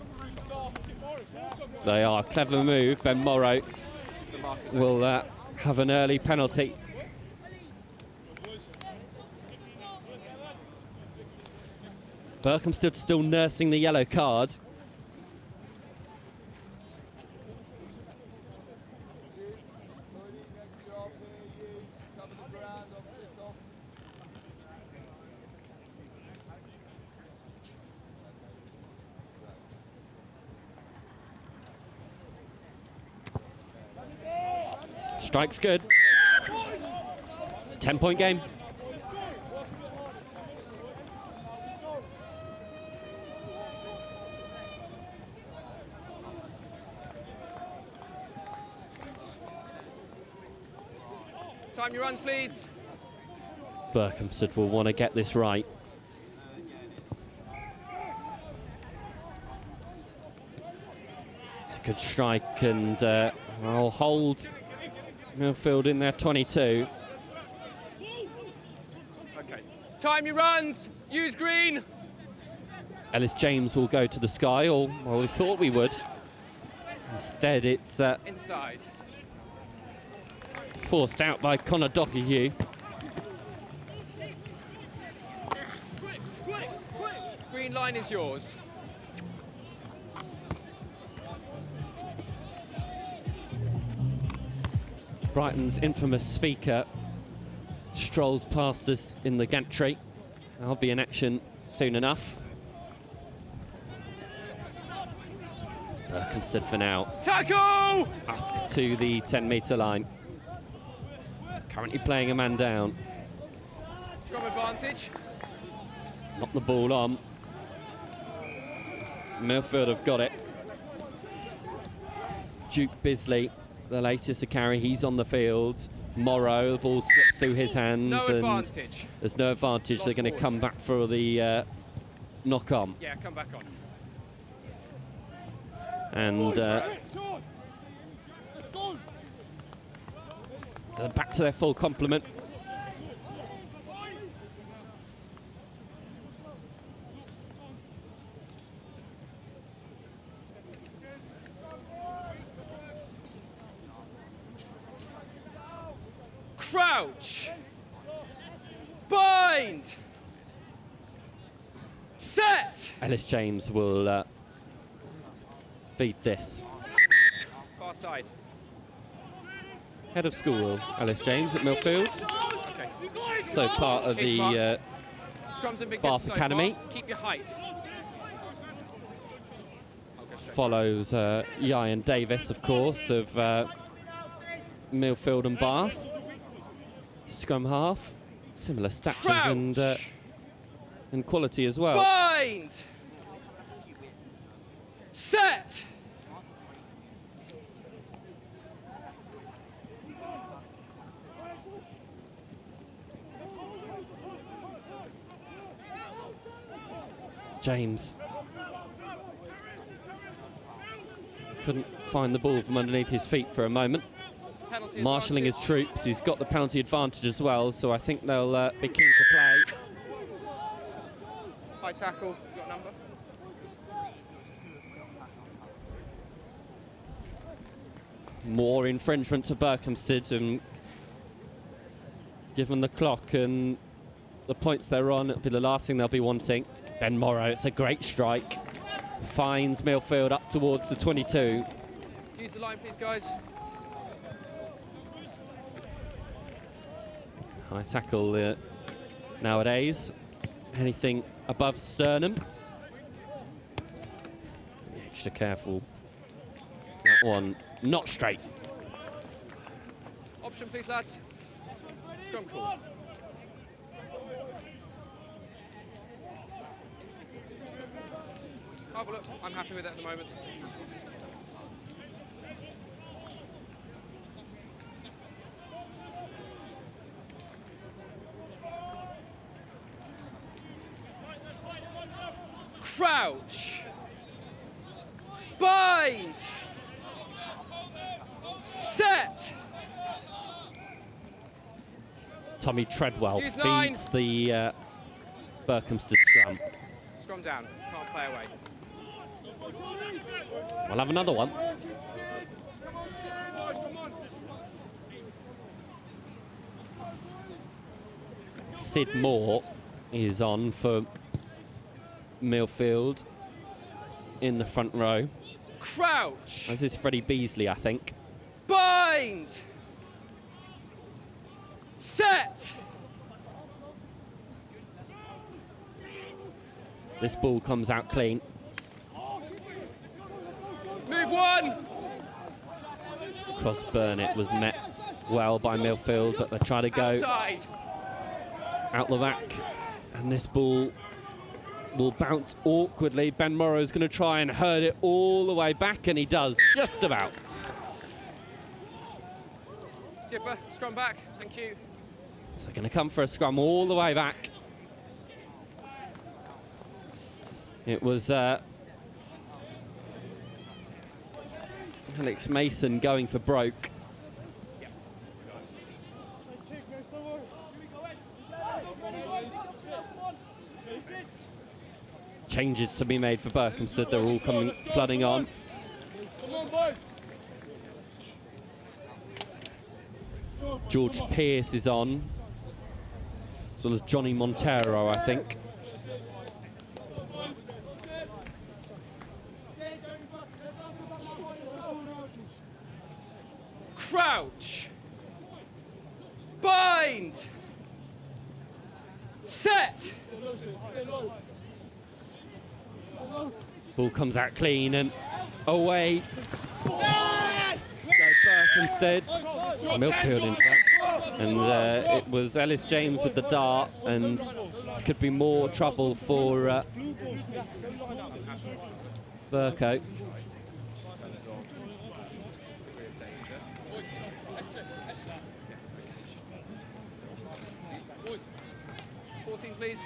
They are. Clever move. Ben Morrow will have an early penalty. Berkhamsted still nursing the yellow card. Strike's good. It's a 10-point game. Time your runs, please. Berkhamsted will want to get this right. It's a good strike, and I'll hold Millfield in their 22. Okay. Time your runs. Use green. Ellis James will go to the sky, or well, we thought we would. Instead, it's Inside. forced out by Connor Doherty. Green line is yours. Brighton's infamous speaker strolls past us in the gantry. I'll be in action soon enough. Berkhamsted for now. Tackle! Up to the 10-metre line. Currently playing a man down. Scrum advantage. Not the ball on. Millfield have got it. Duke Bisley, the latest to carry, he's on the field. Morrow, the ball slips through his hands. No and advantage. There's no advantage. They're going to come back for the knock on. Yeah, come back on. And they're back to their full complement. Crouch. Bind. Set. Ellis James will feed this. Far side. Head of school, Ellis James at Millfield. Okay. So part of the Scrums have been Bath good so Academy. far. Keep your height. Follows Ian Davis, of course, of Millfield and Bath. Scrum half, similar stature and quality as well. Bind. Set. James couldn't find the ball from underneath his feet for a moment. Penalty Marshalling his advantage. troops, he's got the penalty advantage as well, so I think they'll be keen to play. High tackle. You got a number? More infringement to Berkhamsted, and given the clock and the points they're on, it'll be the last thing they'll be wanting. Ben Morrow, it's a great strike. Finds Millfield up towards the 22. Use the line, please, guys. High tackle nowadays. Anything above sternum. Extra careful. That one not straight. Option, please, lads. Scrum call. Have a look. I'm happy with it at the moment. Crouch. Bind. Set. Tommy Treadwell Use 9. feeds the Berkhamsted scrum. Scrum down. Can't play away. We'll have another one. Sid Moore is on for Millfield in the front row. Crouch. This is Freddie Beasley, I think. Bind. Set. This ball comes out clean. Move 1. Cross Burnett was met well by Millfield, but they try to go Outside. out the back, and this ball will bounce awkwardly. Ben Morrow's going to try and herd it all the way back, and he does, just about. Skipper, scrum back. Thank you. So they're going to come for a scrum all the way back. It was Alex Mason going for broke. Changes to be made for Berkhamsted. They're all coming flooding on. George Pearce is on, as well as Johnny Montero, I think. Crouch. Bind. Set. Ball comes out clean and away go Berkhamsted. Millfield, in fact. And it was Ellis James with the dart, and this could be more trouble for Berko. Please.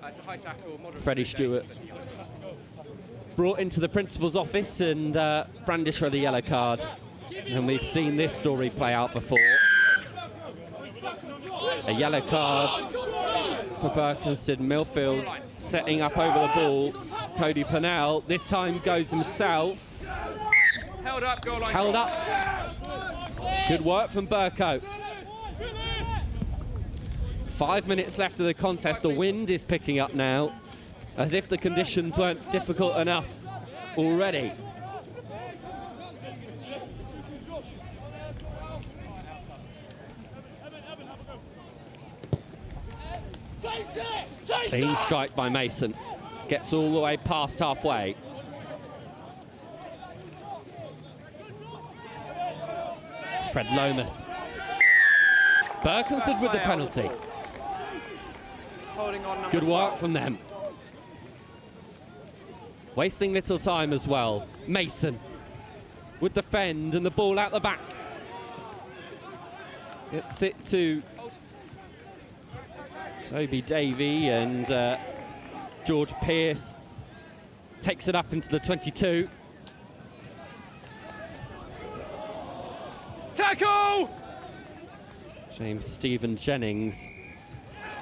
It's a high tackle, moderate. Freddie Stewart brought into the principal's office and brandished for the yellow card. And we've seen this story play out before. A yellow card for Berkhamsted. Millfield setting up over the ball. Cody Purnell this time goes himself. Held up, goal line. Held up. Good work from Berko. 5 minutes left of the contest. The wind is picking up now, as if the conditions weren't difficult enough already. Clean strike by Mason. Gets all the way past halfway. Fred Lomas. Berkhamsted with the penalty. Holding on. Good work from them. Wasting little time as well. Mason with the fend and the ball out the back. Gets it to Toby Davey, and George Pearce takes it up into the 22. Tackle! James Stephen Jennings.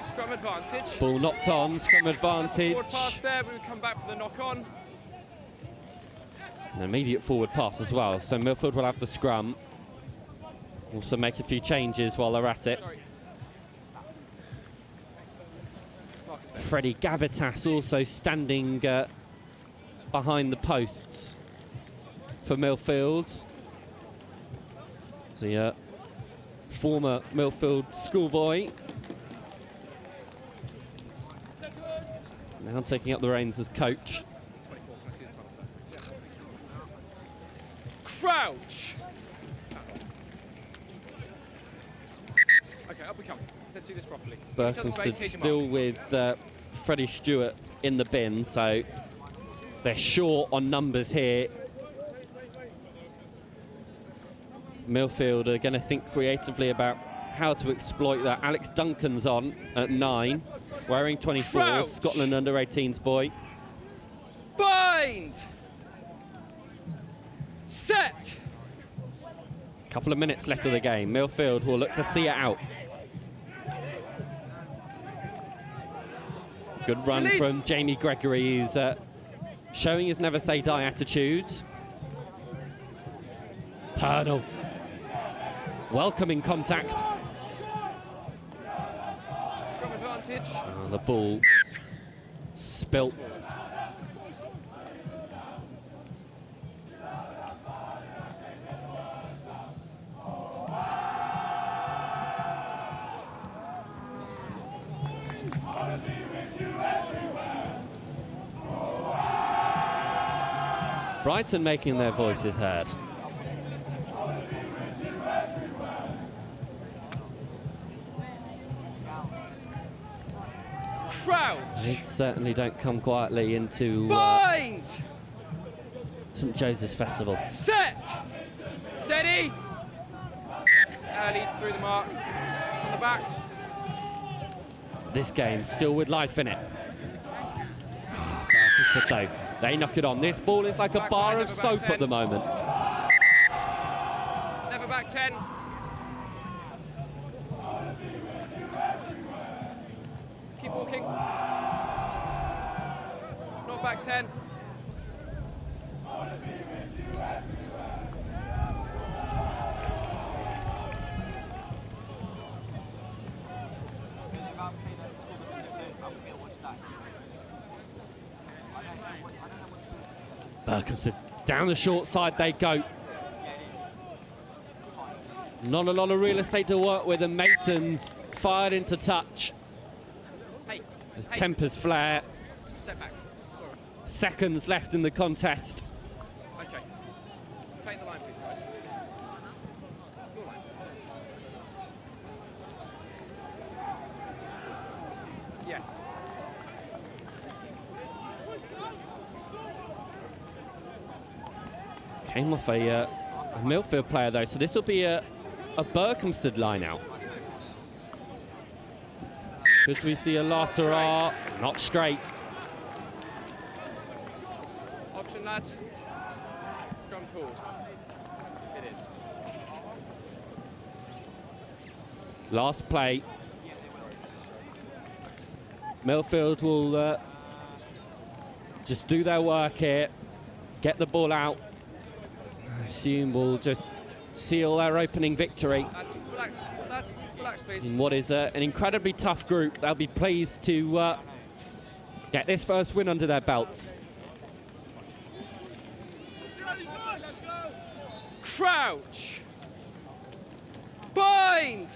Scrum advantage. Ball knocked on, scrum advantage. Forward pass there, we would come back for the knock on. An immediate forward pass as well, so Millfield will have the scrum. Also make a few changes while they're at it. Freddie Gavitas also standing behind the posts for Millfield. The former Millfield schoolboy. Now taking up the reins as coach. Crouch. Okay, up we come. Let's do this properly. Berkhamsted still with Freddie Stewart in the bin, so they're short on numbers here. Millfield are going to think creatively about how to exploit that. Alex Duncan's on at 9, wearing 24, Crouch. Scotland under-18s boy. Bind! Set! Couple of minutes left of the game. Millfield will look to see it out. Good run Release. from Jamie Gregory, who's showing his never say die attitude. Pernell. Welcoming contact. Scrum advantage. Oh, the ball spilt. Brighton making their voices heard. Crouch! They certainly don't come quietly into Bind! St Joseph's Festival. Set! Steady! Early through the mark. On the back. This game still with life in it. So they knock it on. This ball is like a bar of soap at the moment. Never back 10. Keep walking. Not back 10. Berkhamsted down the short side they go. Not a lot of real estate to work with, and Mason's fired into touch. As tempers flare. Step back. Seconds left in the contest. Okay. Take the line, please, guys. Your line. Yes. Came off a Millfield player though, so this will be a Berkhamsted line out. Because we see a Lassera, not straight. Option, lads. Scrum calls. It is. Last play. Millfield will just do their work here, get the ball out. I assume we'll just seal their opening victory. Relax, please. In what is an incredibly tough group. They'll be pleased to get this first win under their belts. Crouch. Bind.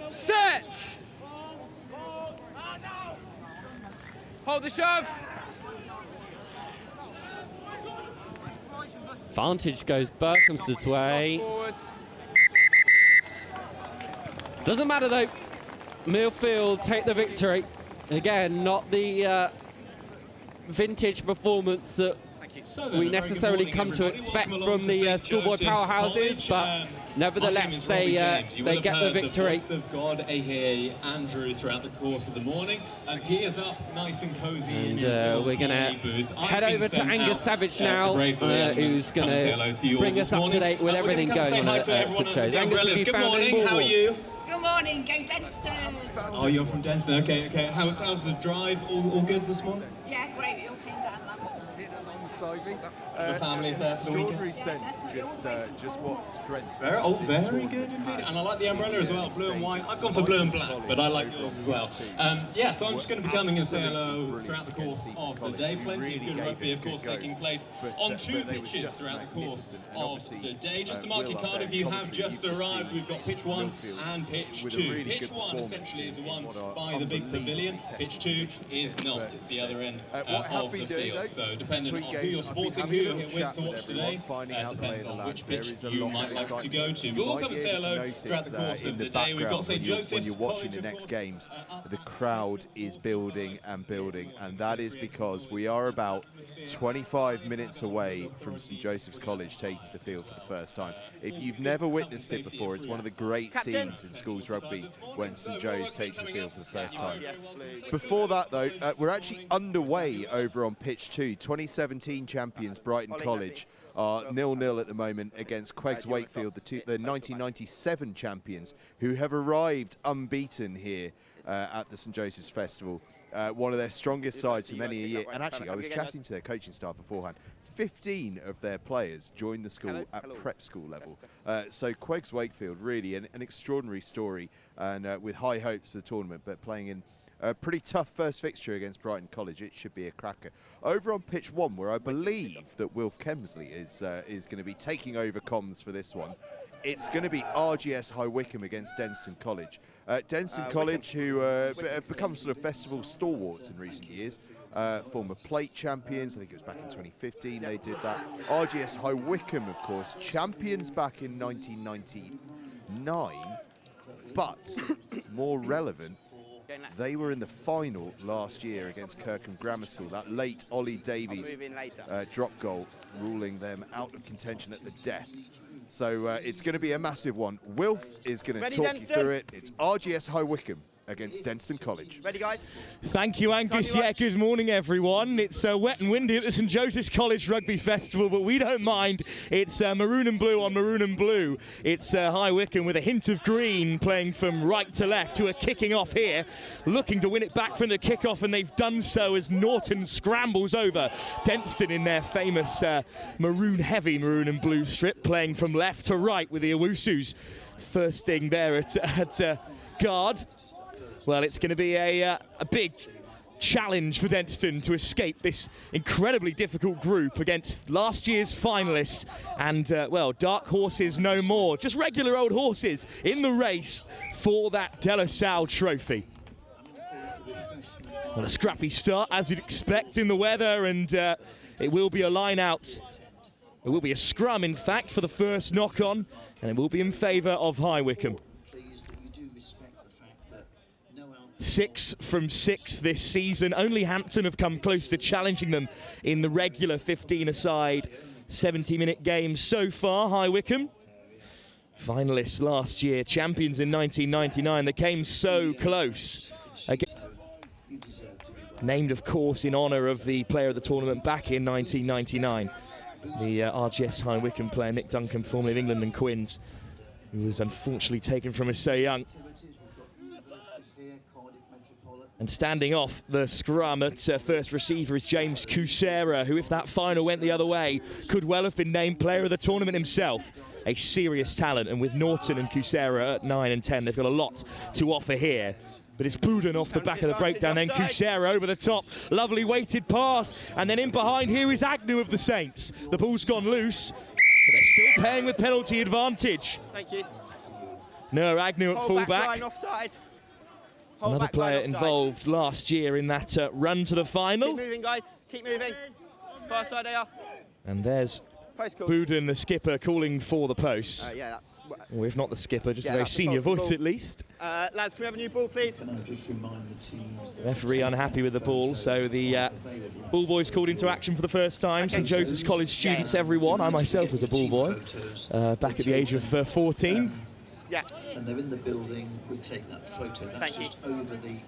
Set. Hold the shove. Advantage goes Berkhamsted's way. Forwards. Doesn't matter though. Millfield take the victory. Again, not the vintage performance that we necessarily come to expect from the schoolboy powerhouses, but nevertheless they get the victory. The voice of God, aka Andrew, throughout the course of the morning. He is up nice and cozy in his little we're going to head over to Angus Savage now, who's going to bring us up to date with everything going on at St Joe's. Angus, good morning, how are you? Good morning, go Denstone. Oh, you're from Denstone, okay. How's the drive? All good this morning? Yeah, great, we all came down last Hitting alongside me. The family affair for the extraordinary weekend. sense, just what strength. Very good indeed, and I like the umbrella as well, blue and white. I've gone for blue and black, but I like yours as well. Yeah, so I'm just going to be coming and say hello throughout the course of the day. Plenty of good rugby, of course, taking place on 2 pitches throughout the course of the day. Just to mark your card, if you have just arrived, we've got pitch 1 and pitch 2. Pitch 1 essentially is the one by the big pavilion. Pitch 2 is not. It's the other end of the field. So depending on who you're supporting, who you're here with to watch today. Depends on which pitch you might like to go to. We'll all come and say hello throughout the course of the day. We've got St. Joseph's when you're watching the next games, the crowd is building and building, and that is because we are about 25 minutes away from St. Joseph's College taking to the field for the first time. If you've never witnessed it before, it's one of the great scenes in schools rugby when St. Joe's takes the field for the first time. Before that, though, we're actually underway over on pitch 2. 2017 champions Brighton College are 0-0 at the moment against QEGS Wakefield, the 1997 champions, who have arrived unbeaten here at the St. Joseph's Festival. One of their strongest sides for many a year. And actually, I was chatting to their coaching staff beforehand. 15 of their players joined the school at prep school level. So QEGS Wakefield, really an extraordinary story, and with high hopes for the tournament, but playing in a pretty tough first fixture against Brighton College. It should be a cracker. Over on pitch 1, where I believe that Wilf Kemsley is going to be taking over comms for this one. It's going to be RGS High Wycombe against Denstone College. Denstone College, who have become sort of festival stalwarts in recent years. Former plate champions, I think it was back in 2015 they did that. RGS High Wycombe, of course, champions back in 1999, but more relevant, they were in the final last year against Kirkham Grammar School. That late Ollie Davies drop goal ruling them out of contention at the death. So it's going to be a massive one. Wilf is going to talk you through it. It's RGS High Wycombe against Denstone College. Ready, guys? Thank you, Angus. Yeah, good morning, everyone. It's wet and windy at the St. Joseph's College Rugby Festival, but we don't mind. It's maroon and blue on maroon and blue. It's High Wycombe with a hint of green, playing from right to left, who are kicking off here, looking to win it back from the kickoff, and they've done so as Norton scrambles over Denstone in their famous maroon-heavy maroon and blue strip, playing from left to right with the Owusus firsting there at guard. Well, it's going to be a big challenge for Denstone to escape this incredibly difficult group against last year's finalists and, well, dark horses no more. Just regular old horses in the race for that De La Salle trophy. Well, a scrappy start, as you'd expect in the weather, and it will be a line out. It will be a scrum, in fact, for the first knock-on, and it will be in favour of High Wycombe. 6 from 6 this season. Only Hampton have come close to challenging them in the regular 15-a-side 70-minute games so far. High Wycombe, finalists last year, champions in 1999. They came so close. Named, of course, in honour of the player of the tournament back in 1999. The RGS High Wycombe player, Nick Duncan, formerly of England and Quins, who was unfortunately taken from us so young. And standing off the scrum at first receiver is James Kusera, who, if that final went the other way, could well have been named player of the tournament himself. A serious talent, and with Norton and Kusera at 9 and 10, they've got a lot to offer here. But it's Buden off the back of the breakdown, then Kusera over the top. Lovely weighted pass, and then in behind here is Agnew of the Saints. The ball's gone loose, but they're still paying with penalty advantage. Thank you. No, Agnew at fullback. Line offside. Another player involved last year in that run to the final. Keep moving, guys. Keep moving. Far side they are. And there's Buden, the skipper, calling for the post. Yeah, that's... Or if not the skipper, just a very senior voice at least. Lads, can we have a new ball, please? Can I just remind the teams that Referee unhappy with the ball, so the ball boys called into action for the first time. St. Joseph's College students, everyone. I myself was a ball boy back at the age of 14. Yeah. And they're in the building. We take that photo. That's just over the.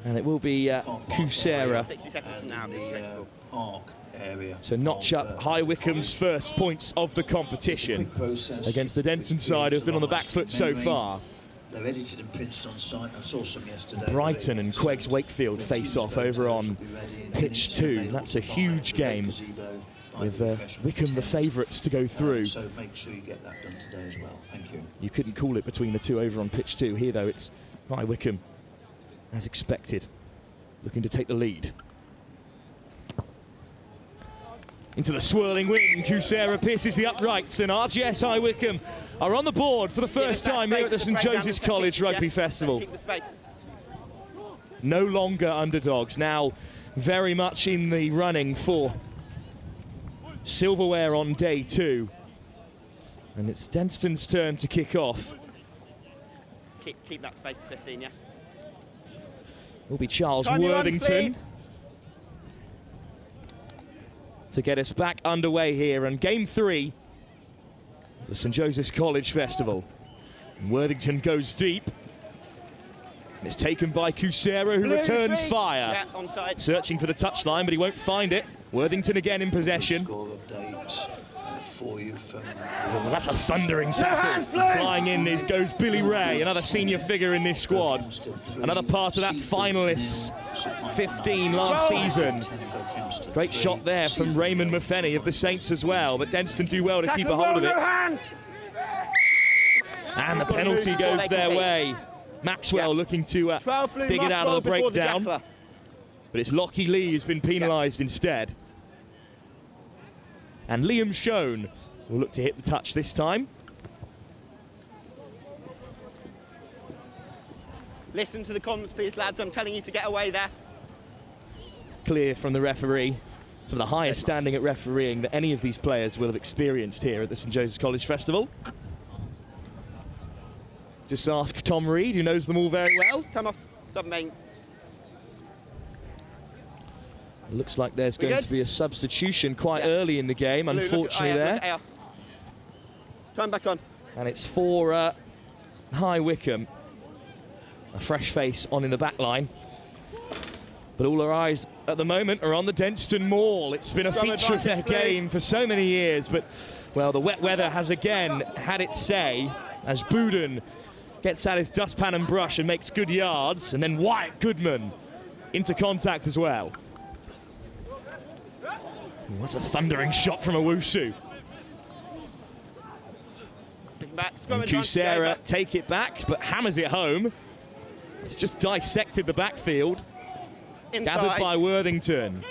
And it will be Kusera. 60 seconds from now. The arc area. So notch up High Wycombe's first points of the competition against the Denstone side, who've been on the back foot so far. They're edited and printed on site. I saw some yesterday. Brighton and QEGS Wakefield face off over on pitch 2. That's a huge game, with Wycombe the favourites to go through. So make sure you get that done today as well. Thank you. You couldn't call it between the two over on pitch 2. Here, though, it's High Wycombe, as expected, looking to take the lead. Into the swirling wind, Kusera pierces the uprights, and RGS High Wycombe are on the board for the first time here at the St. Joseph's College Rugby Festival. No longer underdogs, now very much in the running for silverware on day 2. And it's Denstone's turn to kick off. Keep that space for 15, yeah. Will be Charles Time your runs, Worthington please. to get us back underway here. And game 3, the St Joseph's College Festival. And Worthington goes deep. It's taken by Kusera, who Blue returns retreat. fire. Yeah, onside. Searching for the touchline, but he won't find it. Worthington again in possession. Score updates for you from. Oh, that's a thundering tackle. Flying in goes Billy Ray, another senior figure in this squad. Another part of that finalists 15 last season. Great shot there from Raymond Maffeni of the Saints as well, but Denstone do well to keep a hold of it. And the penalty goes their way. Maxwell looking to dig it out of the breakdown. But it's Lockie Lee who's been penalised instead. And Liam Schoen will look to hit the touch this time. Listen to the comments, please, lads. I'm telling you to get away there. Clear from the referee. Some of the highest standing at refereeing that any of these players will have experienced here at the St Joseph's College Festival. Just ask Tom Reed, who knows them all very well. Time off. Sub main. Looks like there's going to be a substitution quite early in the game, Blue, unfortunately there. Time back on. And it's for High Wycombe. A fresh face on in the back line. But all our eyes at the moment are on the Denstone Maul. It's been a feature of their game for so many years, but, well, the wet weather has again had its say as Bouden gets out his dustpan and brush and makes good yards, and then Wyatt Goodman into contact as well. That's a thundering shot from Owusu. And Kusera take it back, but hammers it home. It's just dissected the backfield. Gathered by Worthington.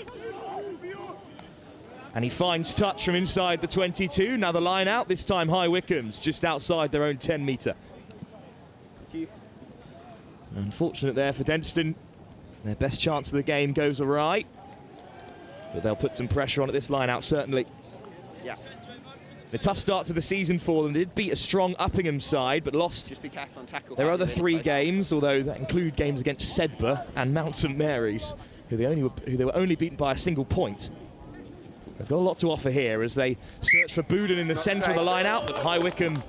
And he finds touch from inside the 22. Now the line out, this time High Wycombe's just outside their own 10 metre. Unfortunate there for Denstone. Their best chance of the game goes awry. But they'll put some pressure on at this line out, certainly. Yeah. A tough start to the season for them. They did beat a strong Uppingham side, but lost Just be careful on tackle. their other 3 games, although that include games against Sedbergh and Mount St Mary's, who they were only beaten by a single point. They've got a lot to offer here as they search for Bouden in the centre of the line out, but High Wycombe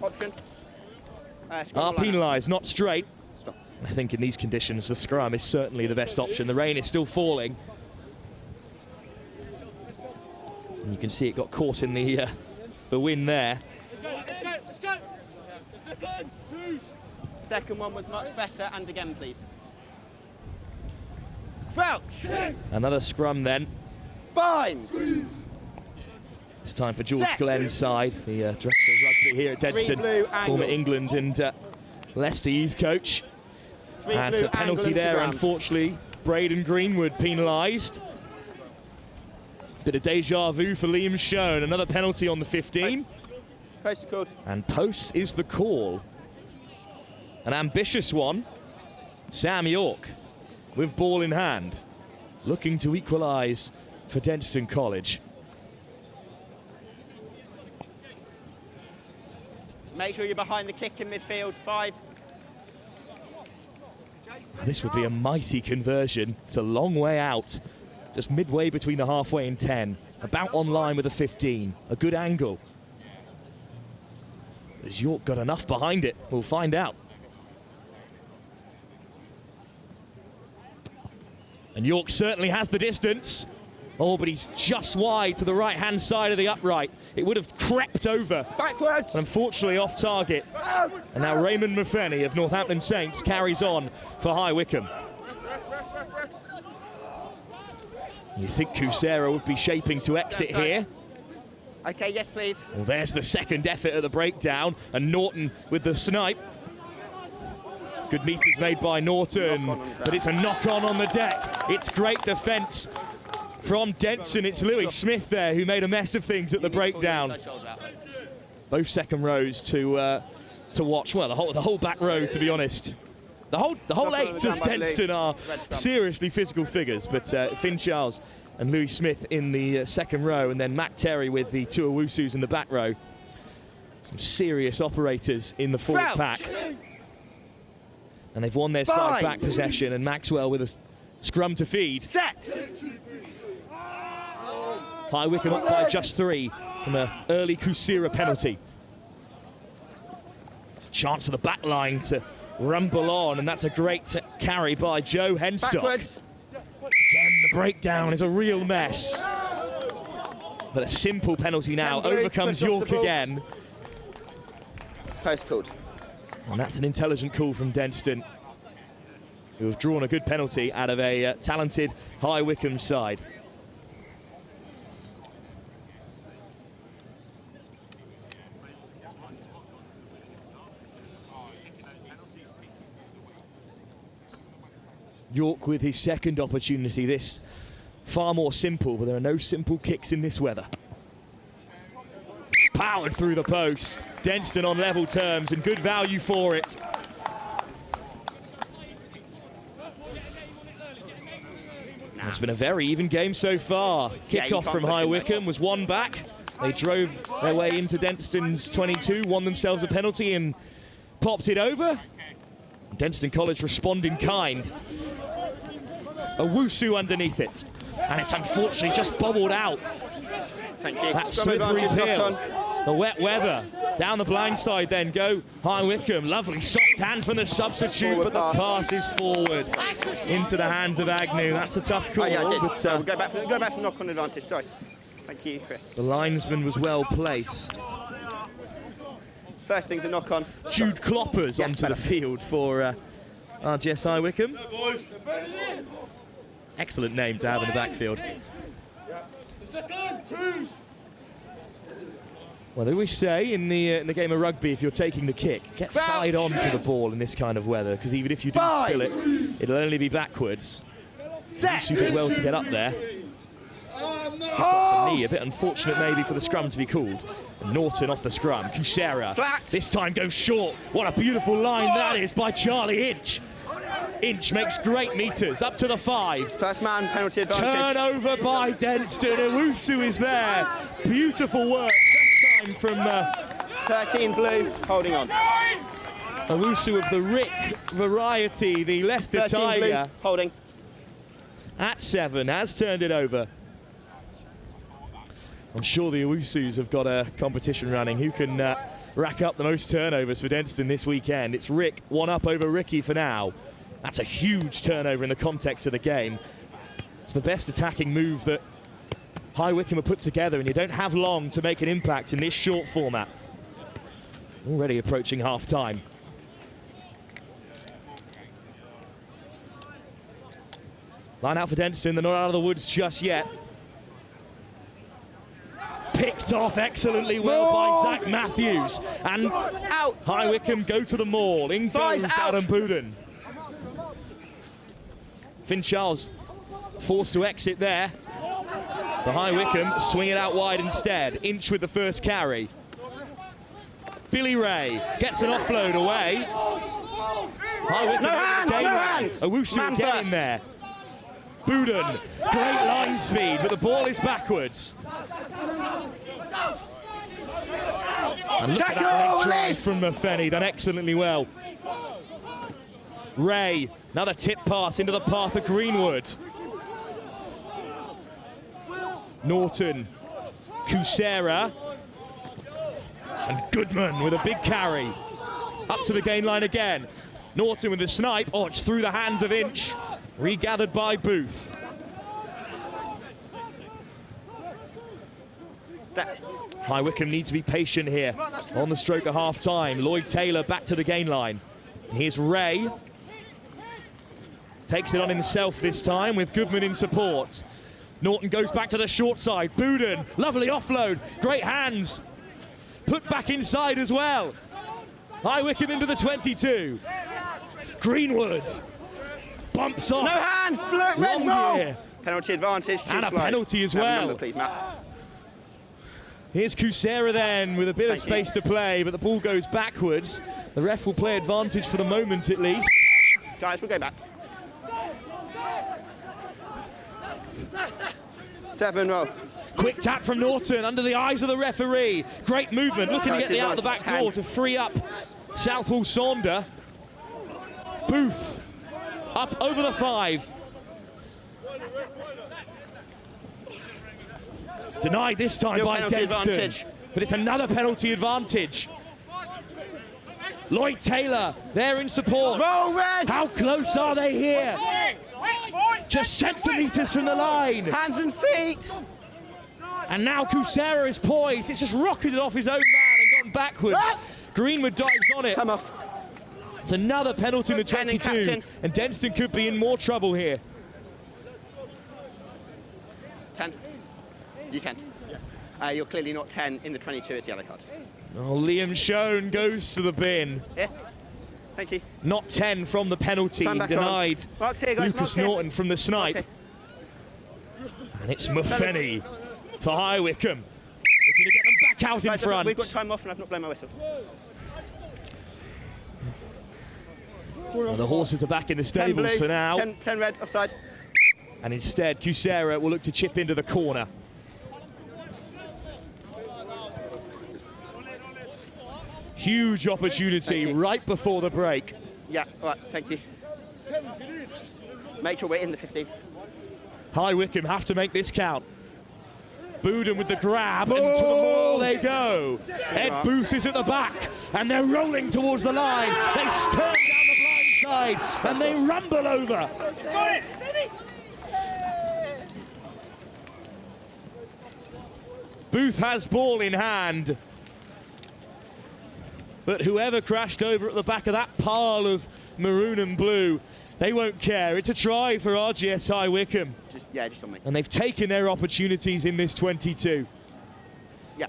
are penalised, not straight. I think in these conditions the scrum is certainly the best option. The rain is still falling. And you can see it got caught in the wind there. Let's go. Second one was much better, and again, please. Crouch. Another scrum then. Bind. It's time for George Glenn's side, the director of rugby here at Denstone, former England and Leicester youth coach. And a penalty there, unfortunately. Braden Greenwood penalised. Bit of deja vu for Liam Schoen. Another penalty on the 15. Post called. And post is the call. An ambitious one. Sam York with ball in hand, looking to equalise for Denstone College. Make sure you're behind the kick in midfield. 5. This would be a mighty conversion. It's a long way out. Just midway between the halfway and 10. About on line with the 15. A good angle. Has York got enough behind it? We'll find out. And York certainly has the distance. Oh, but he's just wide to the right-hand side of the upright. It would have crept over. Backwards. Unfortunately off target. And now Raymond Maffeni of Northampton Saints carries on for High Wycombe. You think Kusera would be shaping to exit here. Okay, yes, please. Well, there's the second effort at the breakdown, and Norton with the snipe. Good meters made by Norton, but it's a knock-on on the deck. It's great defence from Denstone. It's Louis Smith there who made a mess of things at the breakdown. Both second rows to watch. Well, the whole back row, to be honest. The whole 8 of Denstone are seriously physical figures, but Finn Charles and Louis Smith in the second row, and then Mac Terry with the two Owusus in the back row. Some serious operators in the forward pack. And they've won their side back possession, and Maxwell with a scrum to feed. Set! High Wycombe up by just 3 from an early Kusira penalty. It's a chance for the back line to rumble on, and that's a great carry by Joe Henstock. Backwards. Again, the breakdown is a real mess. But a simple penalty now overcomes York again. Post called. And that's an intelligent call from Denstone, who have drawn a good penalty out of a talented High Wycombe side. York with his second opportunity. This far more simple, but there are no simple kicks in this weather. Powered through the post. Denstone on level terms and good value for it. It's been a very even game so far. Kick-off from High Wycombe was 1 back. They drove their way into Denstone's 22, won themselves a penalty and popped it over. Denstone College respond in kind. Owusu underneath it. And it's unfortunately just bobbled out. Thank you. That slippery hill. The wet weather. Down the blind side then go High Wycombe. Lovely soft hand from the substitute, but the pass is forward into the hands of Agnew. That's a tough call. Oh, yeah, I did. But, We'll go back for knock-on advantage, sorry. Thank you, Chris. the linesman was well placed. First thing's a knock-on. Jude Kloppers onto the field for RGS High Wycombe. Excellent name to have in the backfield. Well, they always say in the game of rugby, if you're taking the kick, get side on to the ball in this kind of weather, because even if you do spill it, it'll only be backwards. You did well to get up there. The knee, a bit unfortunate maybe for the scrum to be called. And Norton off the scrum. Kusera this time goes short. What a beautiful line that is by Charlie Inch. Inch makes great meters, up to the 5. First man, penalty advantage. Turnover by Denstone. Owusu is there. Beautiful work. This time from 13 blue, holding on. Owusu of the Rick variety, the Leicester 13 Tiger. blue, holding. At 7, has turned it over. I'm sure the Owusus have got a competition running. Who can rack up the most turnovers for Denstone this weekend? It's Rick, 1 up over Ricky for now. That's a huge turnover in the context of the game. It's the best attacking move that High Wycombe have put together, and you don't have long to make an impact in this short format. Already approaching half-time. Line out for Denstone, they're not out of the woods just yet. Picked off excellently well by Zach Matthews. And High Wycombe go to the maul. In goes Adam Buden. Finn Charles forced to exit there. The High Wycombe swing it out wide instead. Inch with the first carry. Billy Ray gets an offload away. High Wycombe Owusu again in there. Buden, great line speed, but the ball is backwards. And look at that drive from Mafeni, done excellently well. Ray, another tip pass into the path of Greenwood. Norton, Kusera, and Goodman with a big carry. Up to the gain line again. Norton with the snipe. Oh, it's through the hands of Inch. Regathered by Booth. High Wycombe need to be patient here on the stroke of half-time. Lloyd Taylor back to the gain line. Here's Ray. Takes it on himself this time with Goodman in support. Norton goes back to the short side. Buden, lovely offload. Great hands. Put back inside as well. High Wycombe into the 22. Greenwood. Bumps off. No hands, red ball. Penalty advantage. And a penalty as well. Number, please, Matt. Here's Kusera then with a bit of space to play, but the ball goes backwards. The ref will play advantage for the moment at least. Guys, we'll go back. 7 roll. Quick tap from Norton under the eyes of the referee. Great movement, looking to get the out the back door to free up Southall Saunder. Booth up over the 5. Denied this time by Denstone, but it's another penalty advantage. Lloyd Taylor there in support. How close are they here? Just centimetres from the line. Hands and feet. And now Kusera is poised. It's just rocketed off his own man and gone backwards. Greenwood dives on it. Come off. It's another penalty in the 22, and Denstone could be in more trouble here. 10. You 10. You're clearly not 10 in the 22. It's yellow card. Oh, Liam Schoen goes to the bin. Yeah. Thank you. Not 10 from the penalty, denied. Here, guys. Lucas Norton from the snipe. And it's Muffeni for High Wycombe. Looking to get them back out in front. We've got time off and I've not blown my whistle. Well, the horses are back in the stables for now. 10 red, offside. And instead, Kusera will look to chip into the corner. Huge opportunity right before the break. Yeah, all right, thank you. Make sure we're in the 15. High Wycombe have to make this count. Boodham with the grab, and to the maul they go. Ed Booth is at the back, and they're rolling towards the line. They turn down the blind side, and they rumble over. Booth has ball in hand. But whoever crashed over at the back of that pile of maroon and blue, they won't care. It's a try for RGS High Wycombe. Just on me. And they've taken their opportunities in this 22. Yeah.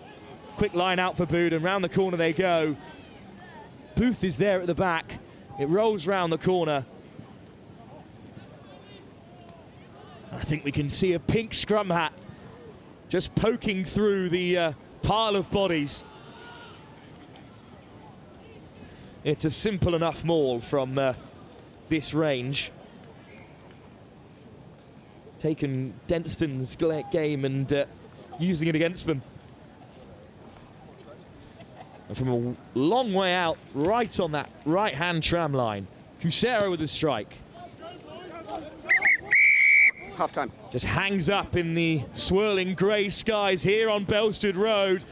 Quick line out for Boodham. Round the corner they go. Booth is there at the back. It rolls round the corner. I think we can see a pink scrum hat just poking through the pile of bodies. It's a simple enough maul from this range. Taken Denstone's game and using it against them. And from a long way out, right on that right-hand tram line, Kusera with the strike. Half time. Just hangs up in the swirling grey skies here on Belstead Road.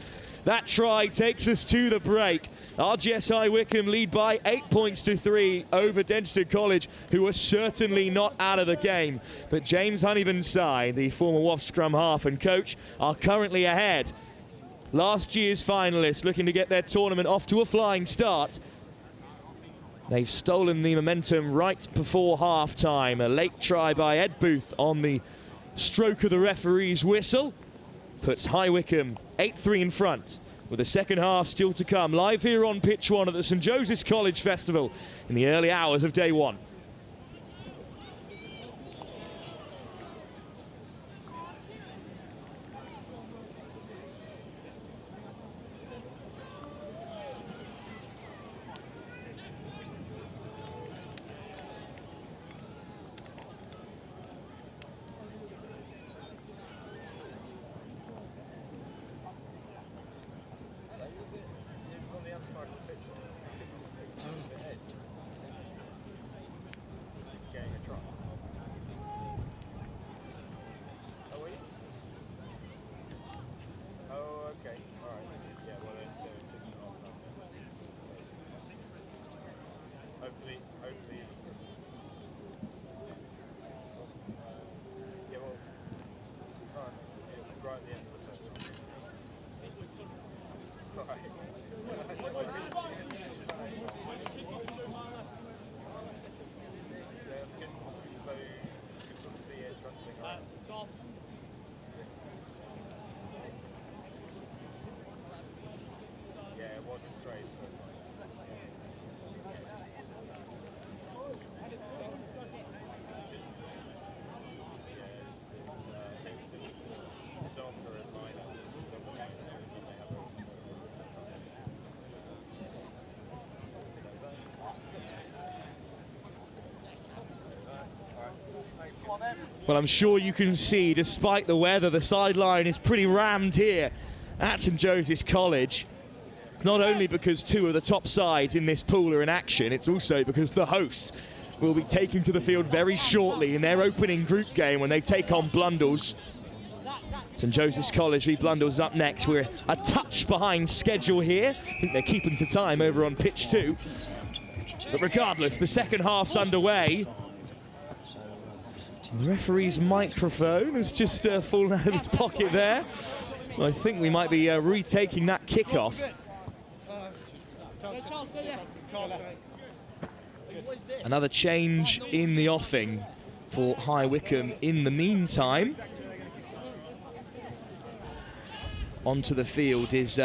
That try takes us to the break. RGS High Wycombe lead by 8 points to 3 over Denstone College, who are certainly not out of the game. But James Honeyburn-Sy, the former WAF scrum half and coach, are currently ahead. Last year's finalists looking to get their tournament off to a flying start. They've stolen the momentum right before half-time. A late try by Ed Booth on the stroke of the referee's whistle puts High Wycombe 8-3 in front, with the second half still to come. Live here on pitch 1 at the St Joseph's College Festival in the early hours of day 1. Come on then. Well, I'm sure you can see, despite the weather, the sideline is pretty rammed here at St Joseph's College. Not only because two of the top sides in this pool are in action, it's also because the hosts will be taking to the field very shortly in their opening group game when they take on Blundell's. St Joseph's College v Blundell's up next. We're a touch behind schedule here. I think they're keeping to time over on pitch 2. But regardless, the second half's underway. The referee's microphone has just fallen out of his pocket there. So I think we might be retaking that kickoff. Another change in the offing for High Wycombe in the meantime. Onto the field is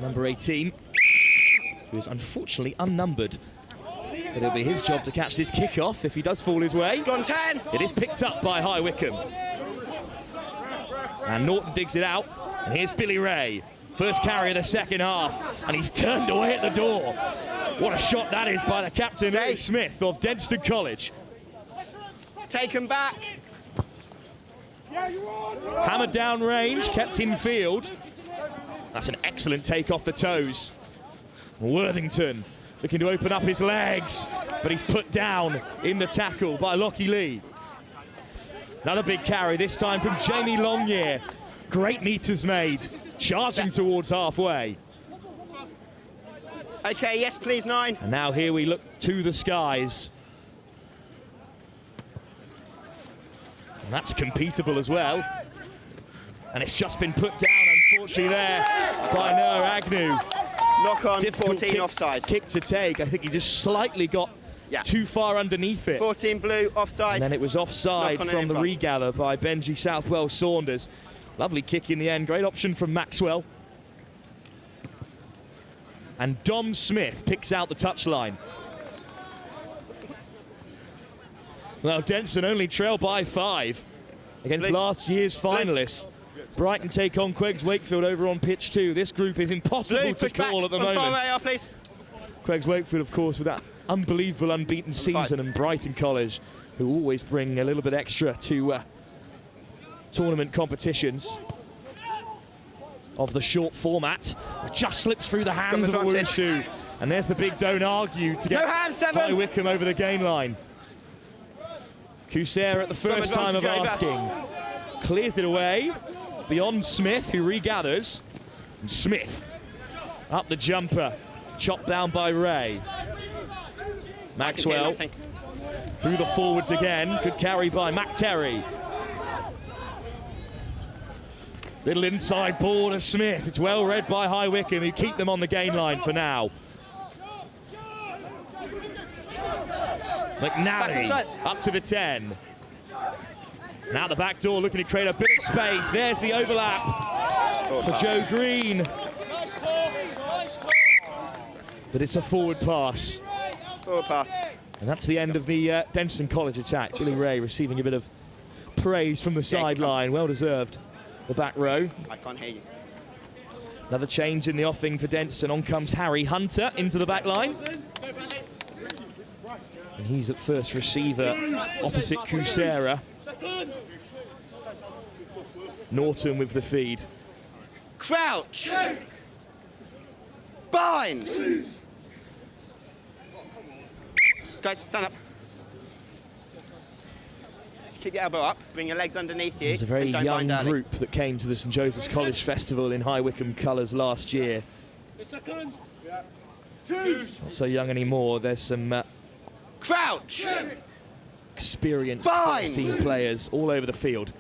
number 18, who is unfortunately unnumbered. But it'll be his job to catch this kickoff if he does fall his way. Gone 10! It is picked up by High Wycombe. And Norton digs it out, and here's Billy Ray. First carry of the second half, and he's turned away at the door. What a shot that is by the captain, Lee Smith of Denstone College. Taken back. Hammered down range, kept in field. That's an excellent take off the toes. Worthington looking to open up his legs, but he's put down in the tackle by Lockie Lee. Another big carry, this time from Jamie Longyear. Great meters made, charging towards halfway. Okay, yes please, 9. And now here we look to the skies. And that's completable as well. And it's just been put down, unfortunately, there by Noah Agnew. Knock on, Difficult 14 offside. Kick to take. I think he just slightly got too far underneath it. 14 blue, offside. And then it was offside from the regather by Benji Southwell Saunders. Lovely kick in the end. Great option from Maxwell. And Dom Smith picks out the touchline. Well, Denstone only trail by 5 against last year's finalists. Brighton take on QEGS Wakefield over on pitch 2. This group is impossible to call at the moment. QEGS Wakefield, of course, with that unbelievable unbeaten season, and Brighton College, who always bring a little bit extra to tournament competitions of the short format. It just slips through the hands of Wushu. And there's the big don't argue to get High Wycombe over the gain line. Kuser at the first time of asking. Clears it away beyond Smith, who regathers. And Smith up the jumper, chopped down by Ray. Maxwell through the forwards again, good carry by Matt Terry. Little inside ball to Smith. It's well read by High Wycombe, who keep them on the gain line for now. McNally up to the 10. Now the back door looking to create a bit of space. There's the overlap for Joe Green. But it's a forward pass. Forward pass. And that's the end of the Denstone College attack. Billy Ray receiving a bit of praise from the sideline. Well deserved. The back row. I can't hear you. Another change in the offing for Denstone. On comes Harry Hunter into the back line. And he's at first receiver opposite Kusera. Norton with the feed. Crouch! Bind! Guys, stand up. Just keep your elbow up, bring your legs underneath you. It was a very young group that came to the St Joseph's College Festival in High Wycombe colours last year. Not so young anymore. There's some crouch! Experienced team players all over the field.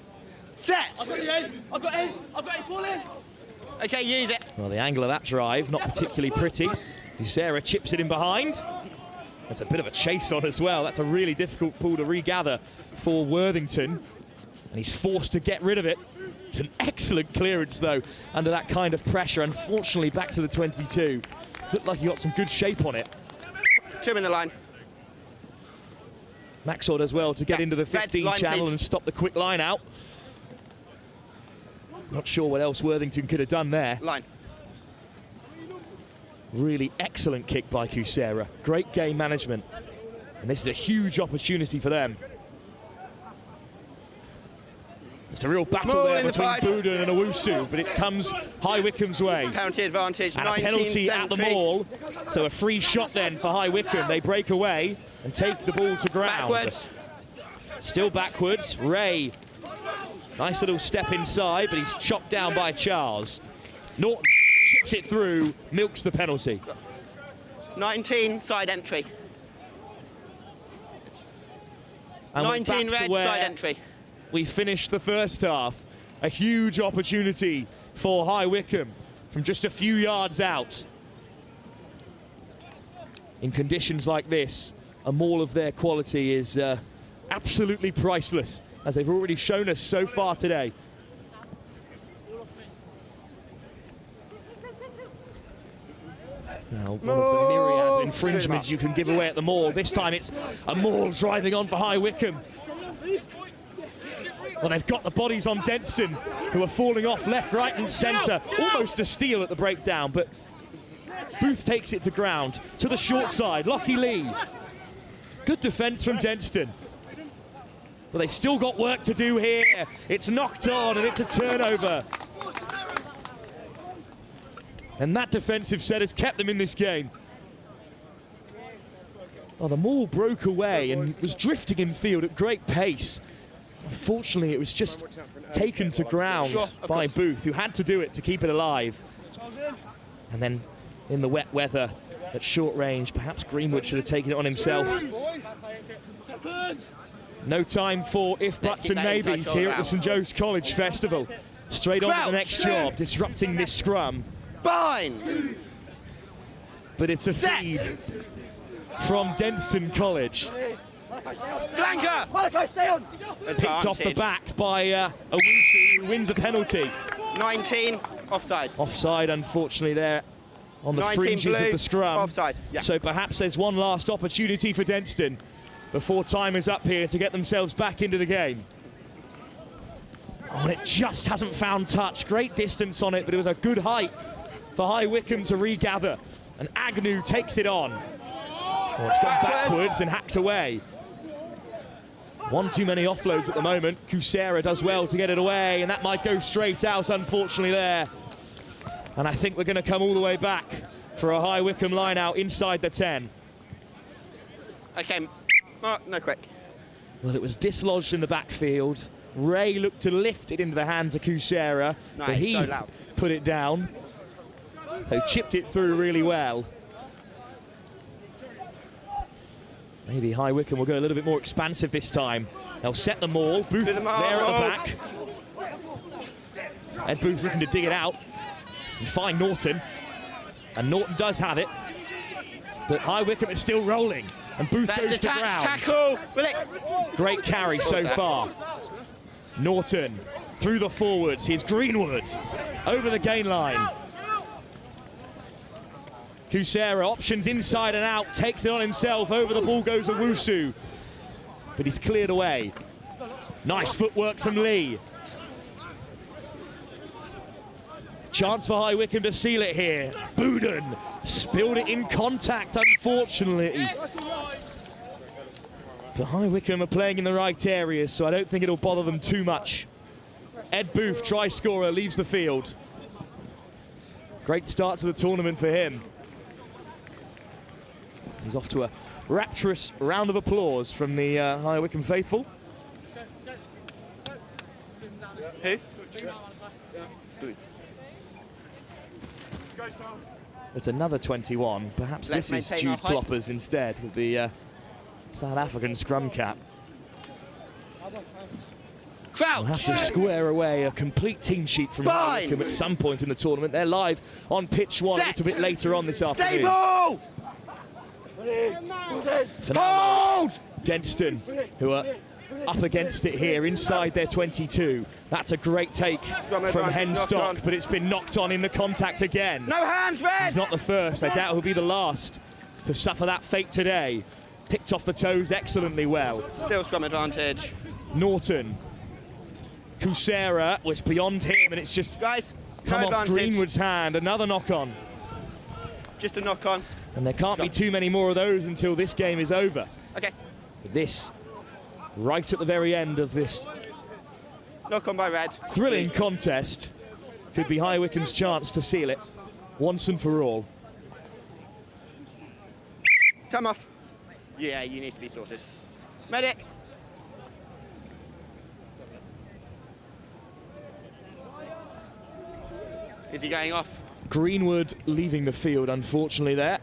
Set! I've got the 8! I've got 8! I've got 8, fall in! Okay, use it. Well, the angle of that drive, not particularly pretty. Sarah chips it in behind. That's a bit of a chase on as well. That's a really difficult pull to regather for Worthington. And he's forced to get rid of it. It's an excellent clearance, though, under that kind of pressure. Unfortunately, back to the 22. Looked like he got some good shape on it. 2 in the line. Maxwell as well to get into the 15 line, channel please. and stop the quick line out. Not sure what else Worthington could have done there. Line. Really excellent kick by Kusera. Great game management. And this is a huge opportunity for them. It's a real battle Maul there in the between fight. Boudin and Owusu, but it comes High Wycombe's way. Penalty advantage, And a 19 penalty at the century. Maul, so a free shot then for High Wycombe. They break away and take the ball to ground. Backwards. Still backwards. Ray, nice little step inside, but he's chopped down by Charles. Norton chips it through, milks the penalty. 19 side entry. And we're 19 back to red where side entry. We finished the first half. A huge opportunity for High Wycombe from just a few yards out. In conditions like this, a maul of their quality is absolutely priceless, as they've already shown us so far today. Now, one of the myriad infringements you can give away at the Maul. This time it's a Maul driving on for High Wycombe. Well, they've got the bodies on Denstone, who are falling off left, right and centre. Almost a steal at the breakdown, but Booth takes it to ground. To the short side, Lockie Lee. Good defence from Denstone. But they've still got work to do here. It's knocked on and it's a turnover. And that defensive set has kept them in this game. Oh, the Maul broke away and was drifting in field at great pace. Unfortunately, it was just taken to ground by Booth, who had to do it to keep it alive. And then in the wet weather at short range, perhaps Greenwood should have taken it on himself. No time for if, buts and maybes here at the St Joe's College Festival. Straight on to the next job, disrupting this scrum. Bind! But it's a feed from Denstone College. Flanker! Picked off the back by Owusu, who wins a penalty. 19, offside. Offside, unfortunately, there on the fringes blue, of the scrum. offside, yeah. So perhaps there's one last opportunity for Denstone before time is up here to get themselves back into the game. Oh, and it just hasn't found touch. Great distance on it, but it was a good height for High Wycombe to regather. And Agnew takes it on. Oh, it's gone backwards and hacked away. One too many offloads at the moment. Kusera does well to get it away, and that might go straight out, unfortunately, there. And I think we're going to come all the way back for a High Wycombe line out inside the 10. Okay, no quick. Well, it was dislodged in the backfield. Ray looked to lift it into the hands of Kusera, but Nice, he so loud. put it down. So chipped it through really well. Maybe High Wycombe will go a little bit more expansive this time. They'll set the Maul. Booth there at the back. Ed Booth looking to dig it out and find Norton. And Norton does have it. But High Wycombe is still rolling. And Booth goes to ground. Tackle! Great carry so far. Norton through the forwards. Here's Greenwood over the gain line. Kusera options inside and out, takes it on himself. Over the ball goes Owusu, but he's cleared away. Nice footwork from Lee. Chance for High Wycombe to seal it here. Boudin spilled it in contact, unfortunately. But High Wycombe are playing in the right areas, so I don't think it'll bother them too much. Ed Booth, try scorer, leaves the field. Great start to the tournament for him. He's off to a rapturous round of applause from the High Wycombe faithful. Who? It's another 21. Perhaps Let's this is maintain our Jude height. Kloppers instead with the South African scrum cap. Crouch! We'll have to square away a complete team sheet from High Wycombe at some point in the tournament. They're live on pitch one a little bit later on this afternoon. Stable! Hold! Denstone, who are up against it here inside their 22. That's a great take from Henstock, but it's been knocked on in the contact again. No hands, Red! He's not the first. I doubt he'll be the last to suffer that fate today. Picked off the toes excellently well. Still scrum advantage. Norton. Kusera was beyond him, and it's just Guys, come no off advantage. Greenwood's hand. Another knock on. Just a knock on. And there can't be too many more of those until this game is over. Okay. But this, right at the very end of this Knock on by red. Thrilling contest. Could be High Wycombe's chance to seal it once and for all. Time off. Yeah, you need to be sorted. Medic. Is he going off? Greenwood leaving the field, unfortunately, there.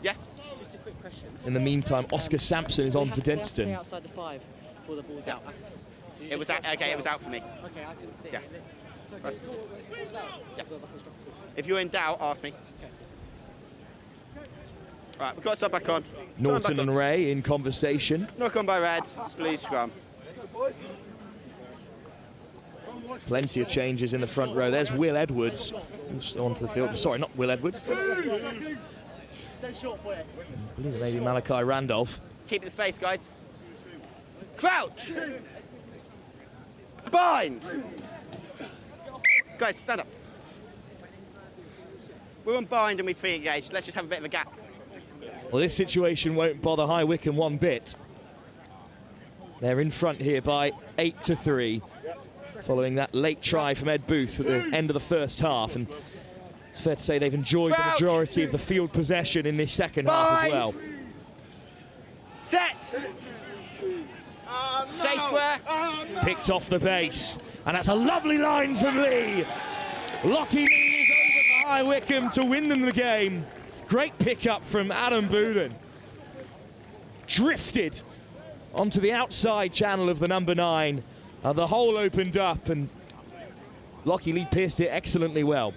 Yeah. Just a quick question. In the meantime, Oscar Sampson is on for Denstone. Stay outside the 5 before the ball's out. It was out, okay. It was out for me. Okay, I can see. Yeah. It's okay. Ball's out. Yeah. If you're in doubt, ask me. Okay. Right, we've got sub back on. Norton and Ray in conversation. Knock on by red. Blue scrum. Plenty of changes in the front row. There's Will Edwards who's onto the field. Sorry, not Will Edwards. Stay short for you. I believe it may be Malachi Randolph. Keep the space, guys. Crouch. Bind. Guys, stand up. We're on bind and we free engaged. Let's just have a bit of a gap. Well, this situation won't bother High Wycombe one bit. They're in front here by 8-3, following that late try from Ed Booth at the end of the first half. And it's fair to say they've enjoyed the majority of the field possession in this second half as well. Set. Stay square. Picked off the base, and that's a lovely line from Lee. Lockie Lee is over for High Wycombe to win them the game. Great pickup from Adam Bouden. Drifted onto the outside channel of the number 9. The hole opened up and Lockie Lee pierced it excellently well.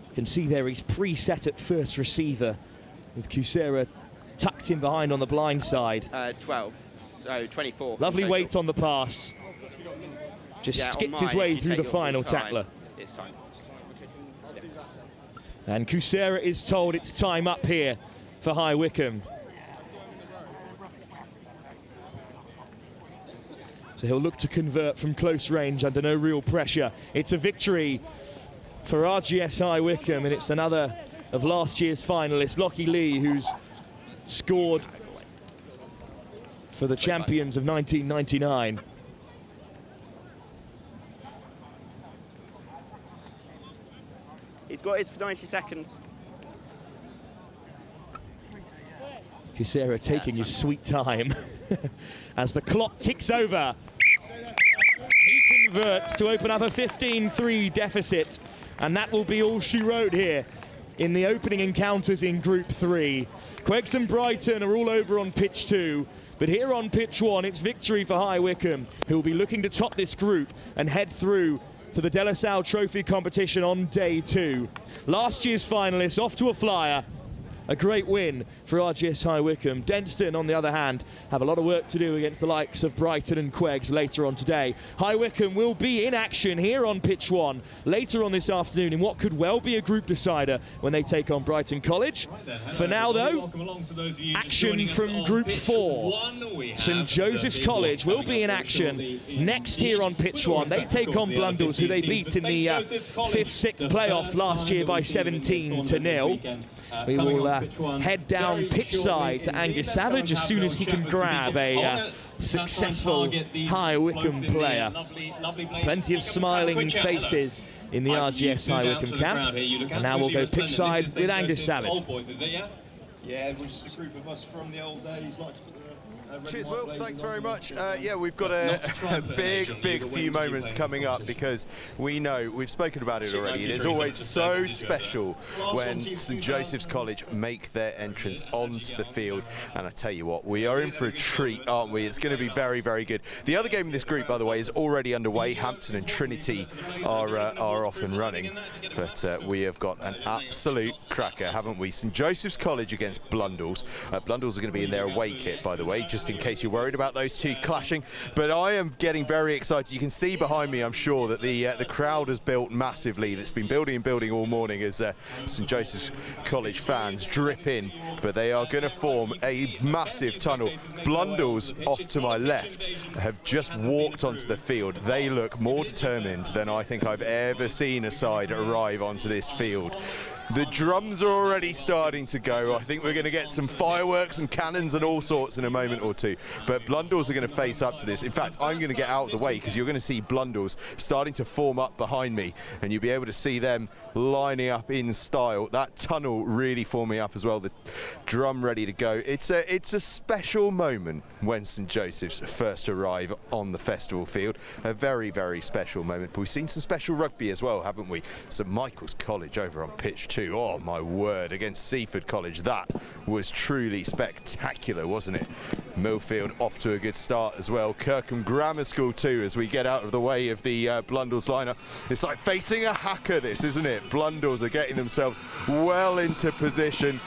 You can see there he's pre-set at first receiver with Kusera tucked in behind on the blind side. 12, so 24. Lovely weight on the pass. Just skipped his way through the final tackler. It's time. And Kusera is told it's time up here for High Wycombe. So he'll look to convert from close range under no real pressure. It's a victory for RGS High Wycombe, and it's another of last year's finalists, Lockie Lee, who's scored for the champions of 1999. He's got his for 90 seconds. Kusera taking his sweet time as the clock ticks over. He converts to open up a 15-3 deficit, and that will be all she wrote here in the opening encounters in Group 3. QEGS and Brighton are all over on pitch 2, but here on pitch 1, it's victory for High Wycombe, who will be looking to top this group and head through to the De La Salle Trophy competition on day 2. Last year's finalists off to a flyer. A great win for RGS High Wycombe. Denstone, on the other hand, have a lot of work to do against the likes of Brighton and QEGS later on today. High Wycombe will be in action here on pitch 1 later on this afternoon in what could well be a group decider when they take on Brighton College. For now, though, action from Group 4. St Joseph's College will be in action next here on pitch 1. They take on Blundell, who they beat in the 5th-6th playoff last year by 17-0. We will head down pitch side to Angus Savage as soon as he can grab a successful High Wycombe player. Plenty of smiling faces in the RGS High Wycombe camp. And now we'll go pitch side with Angus Savage. Yeah, we're just a group of us from the old days. Like to put Cheers, Will. Thanks very much. Yeah, we've got a big few moments coming up because we know, we've spoken about it already, it is always so special when St Joseph's College make their entrance onto the field. And I tell you what, we are in for a treat, aren't we? It's going to be very, very good. The other game in this group, by the way, is already underway. Hampton and Trinity are off and running. But we have got an absolute cracker, haven't we? St Joseph's College against Blundell's. Blundell's are going to be in their away kit, by the way, just in case you're worried about those two clashing. But I am getting very excited. You can see behind me, I'm sure, that the crowd has built massively. That's been building and building all morning as St Joseph's College fans drip in. But they are going to form a massive tunnel. Blundell's off to my left have just walked onto the field. They look more determined than I think I've ever seen a side arrive onto this field. The drums are already starting to go. I think we're going to get some fireworks and cannons and all sorts in a moment or two. But Blundell's are going to face up to this. In fact, I'm going to get out of the way because you're going to see Blundell's starting to form up behind me, and you'll be able to see them lining up in style. That tunnel really forming up as well. The drum ready to go. It's a special moment when St Joseph's first arrive on the festival field. A very, very special moment. But we've seen some special rugby as well, haven't we? St Michael's College over on pitch 2. Oh my word, against Seaford College. That was truly spectacular, wasn't it? Millfield off to a good start as well. Kirkham Grammar School too, as we get out of the way of the Blundell's lineup. It's like facing a hacker, this, isn't it? Blundell's are getting themselves well into position.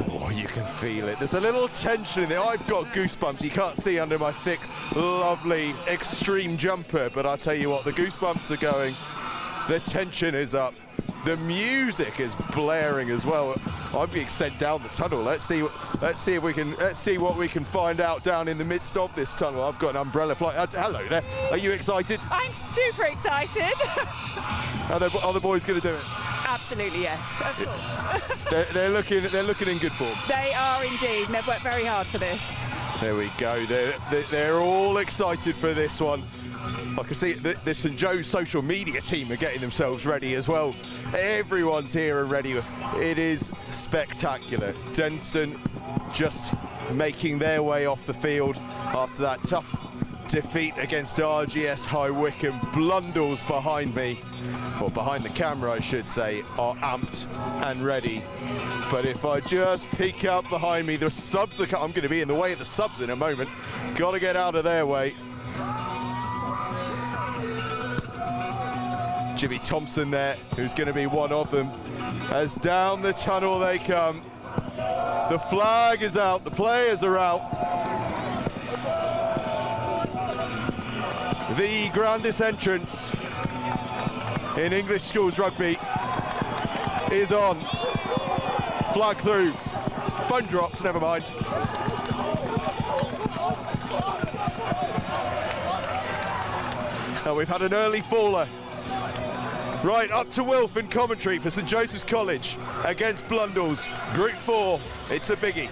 Oh, you can feel it. There's a little tension in there. I've got goosebumps. You can't see under my thick, lovely, extreme jumper, but I'll tell you what, the goosebumps are going. The tension is up. The music is blaring as well. I'm being sent down the tunnel. Let's see what we can find out down in the midst of this tunnel. I've got an umbrella flight. Hello there. Are you excited? I'm super excited. Are the boys going to do it? Absolutely, yes. Of course. They're looking in good form. They are indeed, and they've worked very hard for this. There we go. They're all excited for this one. I can see the St Joe's social media team are getting themselves ready as well. Everyone's here and ready. It is spectacular. Denstone just making their way off the field after that tough defeat against RGS High Wycombe. Blundell's behind me, or behind the camera I should say, are amped and ready. But if I just peek out behind me, the subs are I'm going to be in the way of the subs in a moment. Got to get out of their way. Jimmy Thompson there, who's going to be one of them, as down the tunnel they come. The flag is out, the players are out. The grandest entrance in English schools rugby is on. Flag through, phone drops, never mind. And we've had an early faller. Right, up to Wilf in commentary for St Joseph's College against Blundell's. Group 4, it's a biggie.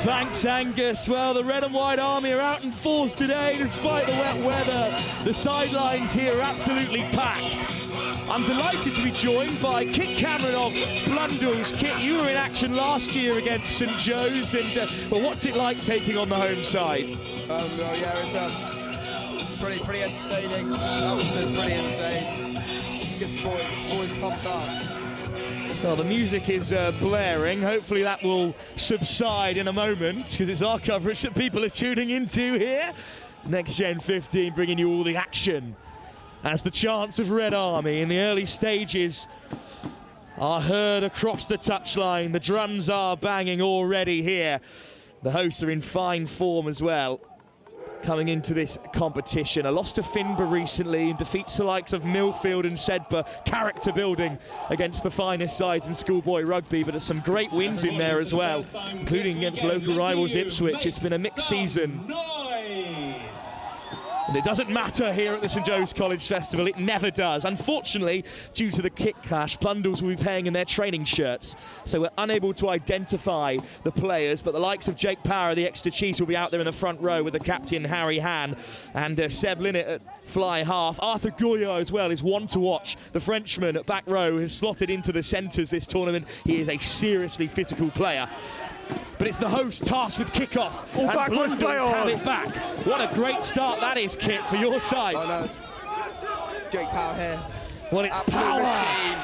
Thanks, Angus. Well, the red and white army are out in force today despite the wet weather. The sidelines here are absolutely packed. I'm delighted to be joined by Kit Cameron of Blundell's. Kit, you were in action last year against St Joe's, and well, what's it like taking on the home side? Well, yeah, it's pretty entertaining. That was pretty entertaining. Get the boys pumped up. Well, the music is blaring. Hopefully that will subside in a moment, because it's our coverage that people are tuning into here. Next Gen 15 bringing you all the action as the chants of Red Army in the early stages are heard across the touchline. The drums are banging already here. The hosts are in fine form as well coming into this competition. A loss to Finbar recently and defeats the likes of Millfield and Sedbergh. Character building against the finest sides in schoolboy rugby, but there's some great wins in there as well, including against local rivals Ipswich. It's been a mixed season. And it doesn't matter here at the St Joe's College Festival, it never does. Unfortunately, due to the kick clash, Blundell's will be playing in their training shirts, so we're unable to identify the players, but the likes of Jake Power, the Exeter Chiefs, will be out there in the front row with the captain Harry Han and Seb Linnett at fly half. Arthur Goyard as well is one to watch. The Frenchman at back row has slotted into the centres this tournament. He is a seriously physical player. But it's the host tasked with kick-off. All backwards play on. Have it back. What a great start that is, Kit, for your side. Oh, no. Jake Power here. Well, it's Absolute Power machine.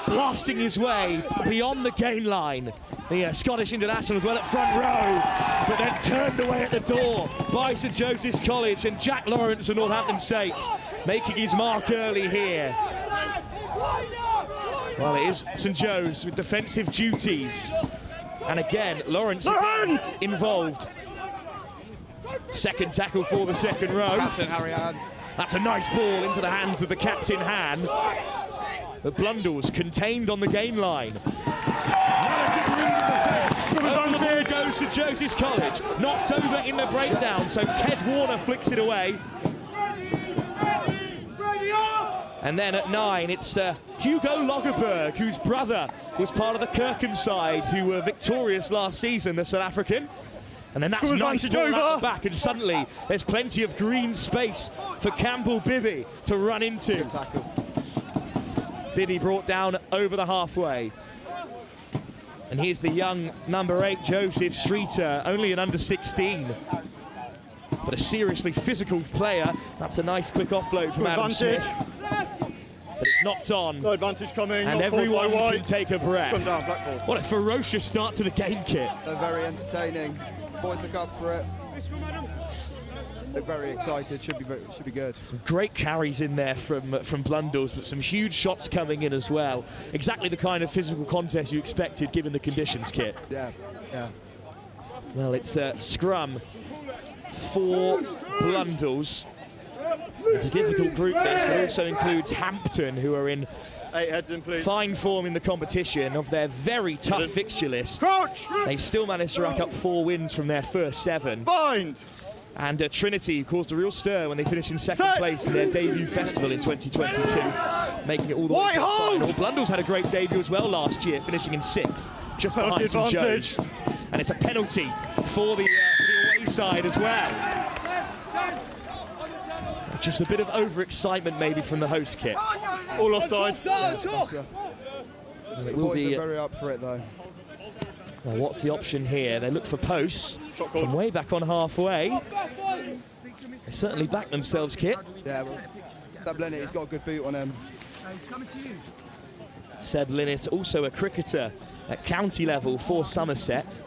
blasting his way beyond the gain line. The Scottish international as well at front row, but then turned away at the door by St Joseph's College, and Jack Lawrence of Northampton Saints making his mark early here. Well, it is St Joe's with defensive duties. And again, Lawrence involved. Second tackle for the second row. Captain Harry Han. That's a nice ball into the hands of the captain Han. But Blundell's contained on the gain line. Over goes to Joseph's College. Knocked over in the breakdown, so Ted Warner flicks it away. Ready up! And then at 9, it's Hugo Lagerberg, whose brother was part of the Kirkham side, who were victorious last season, the South African. And then that's Score nice advantage ball out over. the back, and suddenly there's plenty of green space for Campbell Bibby to run into. Bibby brought down over the halfway. And here's the young number 8, Joseph Streeter, only an under 16. But a seriously physical player. That's a nice quick offload from Adam advantage. Smith. But it's knocked on. No advantage coming. And not everyone forward by can White. take a breath. It's gone down, black ball. What a ferocious start to the game, Kit. They're very entertaining. Boys look up for it. They're very excited. Should be good. Some great carries in there from Blundell's, but some huge shots coming in as well. Exactly the kind of physical contest you expected, given the conditions, Kit. Yeah. Well, it's a scrum for Blundell's. It's a difficult group this. It also includes Hampton, who are in 8 heads in, please. fine form in the competition. Of their very tough fixture list, Crouch! they've still managed to rack up 4 wins from their first 7. Bind! And Trinity caused a real stir when they finished in second place in their debut festival in 2022, making it all the way to the final. Blundell's had a great debut as well last year, finishing in 6th, just Penalty behind St advantage. Joe's. And it's a penalty for the away side as well. Just a bit of overexcitement maybe from the host, Kit. All offside. The It will boys be. are very up for it though. Well, what's the option here? They look for posts from way back on halfway. They certainly back themselves, Kit. Yeah, well, Seb Linnett, he's got a good boot on him. Seb Linnett, also a cricketer at county level for Somerset.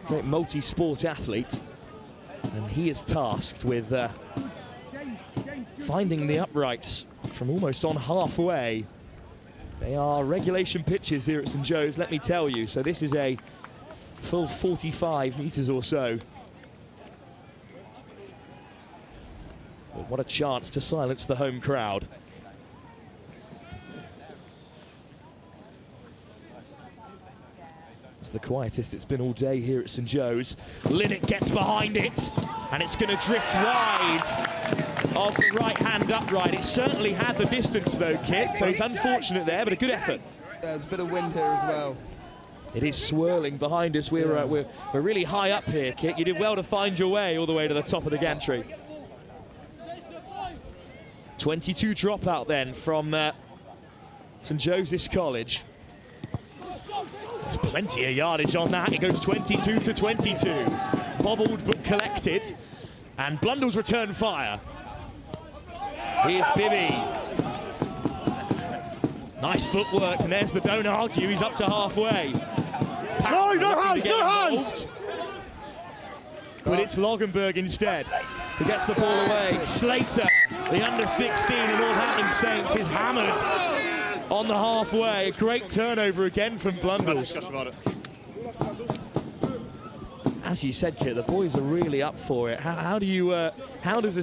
Great multi-sport athlete. And he is tasked with finding the uprights from almost on halfway. They are regulation pitches here at St Joe's, let me tell you. So this is a full 45 metres or so. But what a chance to silence the home crowd. It's the quietest it's been all day here at St Joe's. Linnett gets behind it, and it's going to drift wide of the right-hand upright. It certainly had the distance though, Kit, so it's unfortunate there, but a good effort. There's a bit of wind here as well. It is swirling behind us. We're really high up here, Kit. You did well to find your way all the way to the top of the gantry. 22 dropout then from St Joseph's College. There's plenty of yardage on that. It goes 22 to 22. Bobbled but collected. And Blundell's return fire. Here's Bibby. Nice footwork, and there's the don't argue. He's up to halfway. No hands, no hands! But it's Logenberg instead who gets the ball away. Slater, the under 16 of Northampton Saints, is hammered on the halfway. A great turnover again from Blundell. As you said, Kit, the boys are really up for it. How does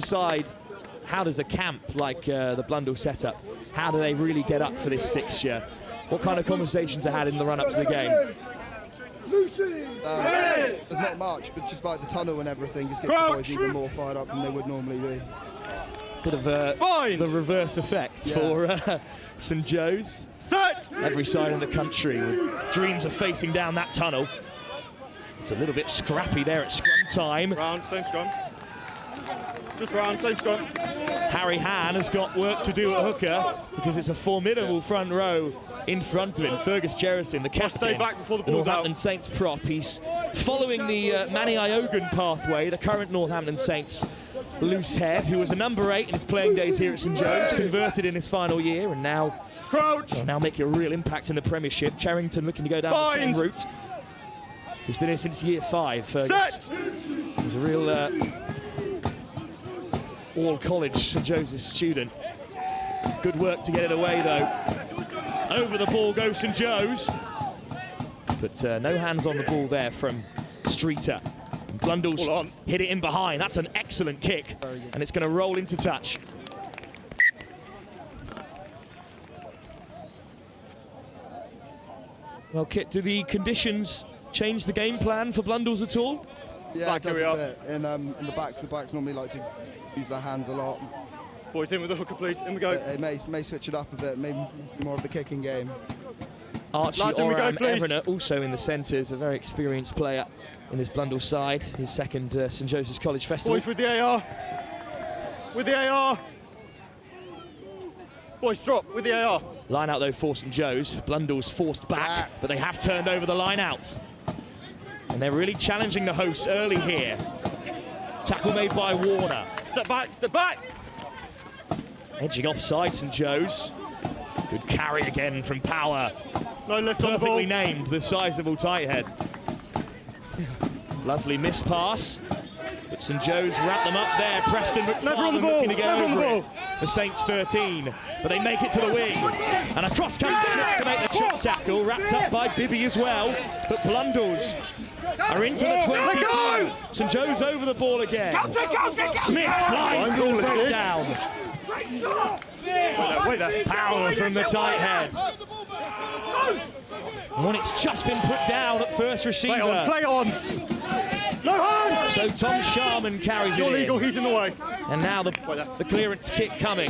a camp like the Blundell setup, how do they really get up for this fixture? What kind of conversations are had in the run-up to the game? There's not much, but just like the tunnel and everything just gets the boys even more fired up than they would normally be. Bit of the reverse effect for St Joe's. Every side in the country with dreams of facing down that tunnel. It's a little bit scrappy there at scrum time. Round, same scrum. Just round, same scrum. Harry Han has got work to do at hooker because it's a formidable front row in front of him. Fergus Jerriton, the captain, stay back before the the ball's Northampton out. Saints prop. He's following the Manny Iogan pathway, the current Northampton Saints loose head, who was a number 8 in his playing days here at St Joe's, converted in his final year, and now making a real impact in the Premiership. Charrington looking to go down the same route. He's been here since year 5. Fergus. He's a real all-college St Joseph's student. Good work to get it away, though. Over the ball goes St Joe's. But no hands on the ball there from Streeter. And Blundell's hit it in behind. That's an excellent kick. And it's going to roll into touch. Well, Kit, do the conditions change the game plan for Blundell's at all? Yeah, it does a bit. In the backs normally like to use their hands a lot. Boys in with the hooker, please. In we go. It may switch it up a bit, maybe more of the kicking game. Archie Lads, in we go, Oran please. Everett, also in the centres, a very experienced player in this Blundell side, his second St Joseph's College Festival. Boys with the AR. With the AR. Boys, drop with the AR. Line out though for St Joe's. Blundell's forced back, but they have turned over the line out. And they're really challenging the hosts early here. Tackle made by Warner. Step back, step back. Edging offside St Joe's. Good carry again from Power. No lift on the ball. Perfectly named, the sizable tight head. Lovely miss pass. But St Joe's wrap them up there. Preston McFarlane looking to get over it for Saints 13. But they make it to the wing. And a cross comes to make the chop tackle, wrapped up by Bibby as well. But Blundell's are into the 22. St Joe's over the ball again. Smith flies the break down. Wait there. Power from the tight head. When it's just been put down at first receiver. Play on. No hands! So Tom Sharman carries it Your in. legal, he's in the way. And now the clearance kick coming.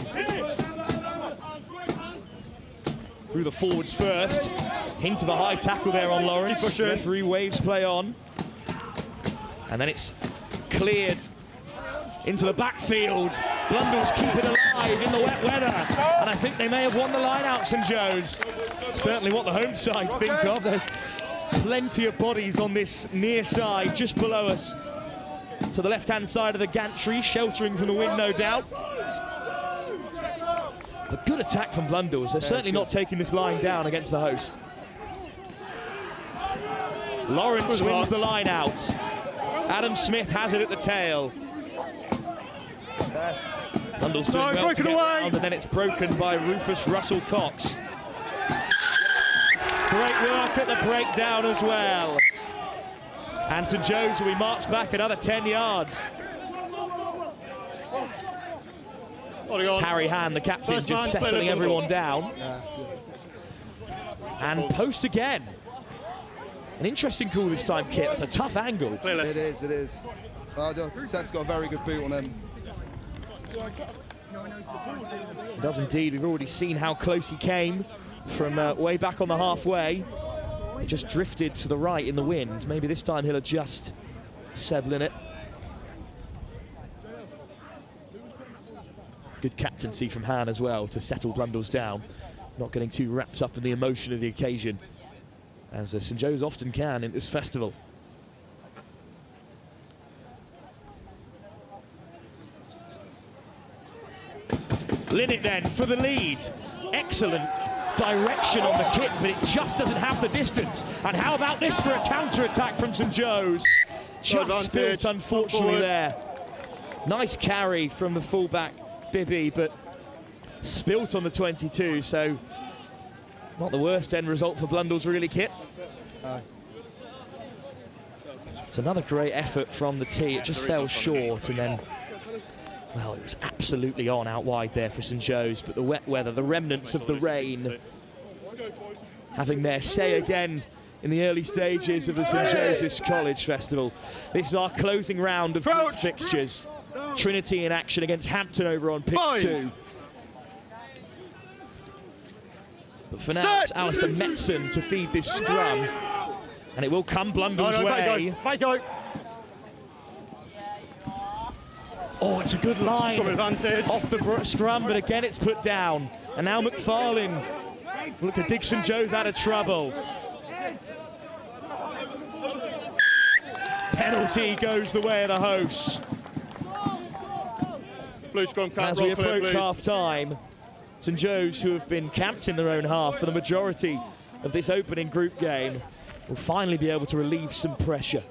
Through the forwards first. Hint of a high tackle there on Lawrence. Referee waves play on. And then it's cleared into the backfield. Blundell's keep it alive in the wet weather. And I think they may have won the line out, St Joe's. Certainly what the home side think of. There's plenty of bodies on this near side, just below us. To the left-hand side of the gantry, sheltering from the wind, no doubt. But good attack from Blundell's. They're certainly not taking this line down against the host. Lawrence wins the line out. Adam Smith has it at the tail. Blundell's doing well to get round, and then it's broken by Rufus Russell Cox. Great work at the breakdown as well. And St Joe's will be marched back another 10 yards. Harry Han, the captain, just settling everyone down. And post again. An interesting call this time, Kit. That's a tough angle. It is. Well, Seb's got a very good boot on him. He does indeed. We've already seen how close he came from way back on the halfway. He just drifted to the right in the wind. Maybe this time he'll adjust Seb Linnett. Good captaincy from Han as well to settle Blundell's down. Not getting too wrapped up in the emotion of the occasion, as St Joe's often can in this festival. Linnett then for the lead. Excellent direction on the kick, but it just doesn't have the distance. And how about this for a counter-attack from St Joe's? Just spilt, unfortunately, there. Nice carry from the fullback, Bibby, but spilt on the 22, so not the worst end result for Blundell's, really, Kit. It's another great effort from the tee. It just fell short, and then, well, it was absolutely on out wide there for St Joe's, but the wet weather, the remnants of the rain, having their say again in the early stages of the St Joseph's College Festival. This is our closing round of group fixtures. Trinity in action against Hampton over on pitch 2. But for now, it's Alistair Metson to feed this scrum, and it will come Blundell's way. Oh, it's a good line off the scrum, but again it's put down. And now McFarlane look to dig St Joe's out of trouble. Penalty goes the way of the hosts. Blue scrum, as we approach half-time, St Joe's, who have been camped in their own half for the majority of this opening group game, will finally be able to relieve some pressure.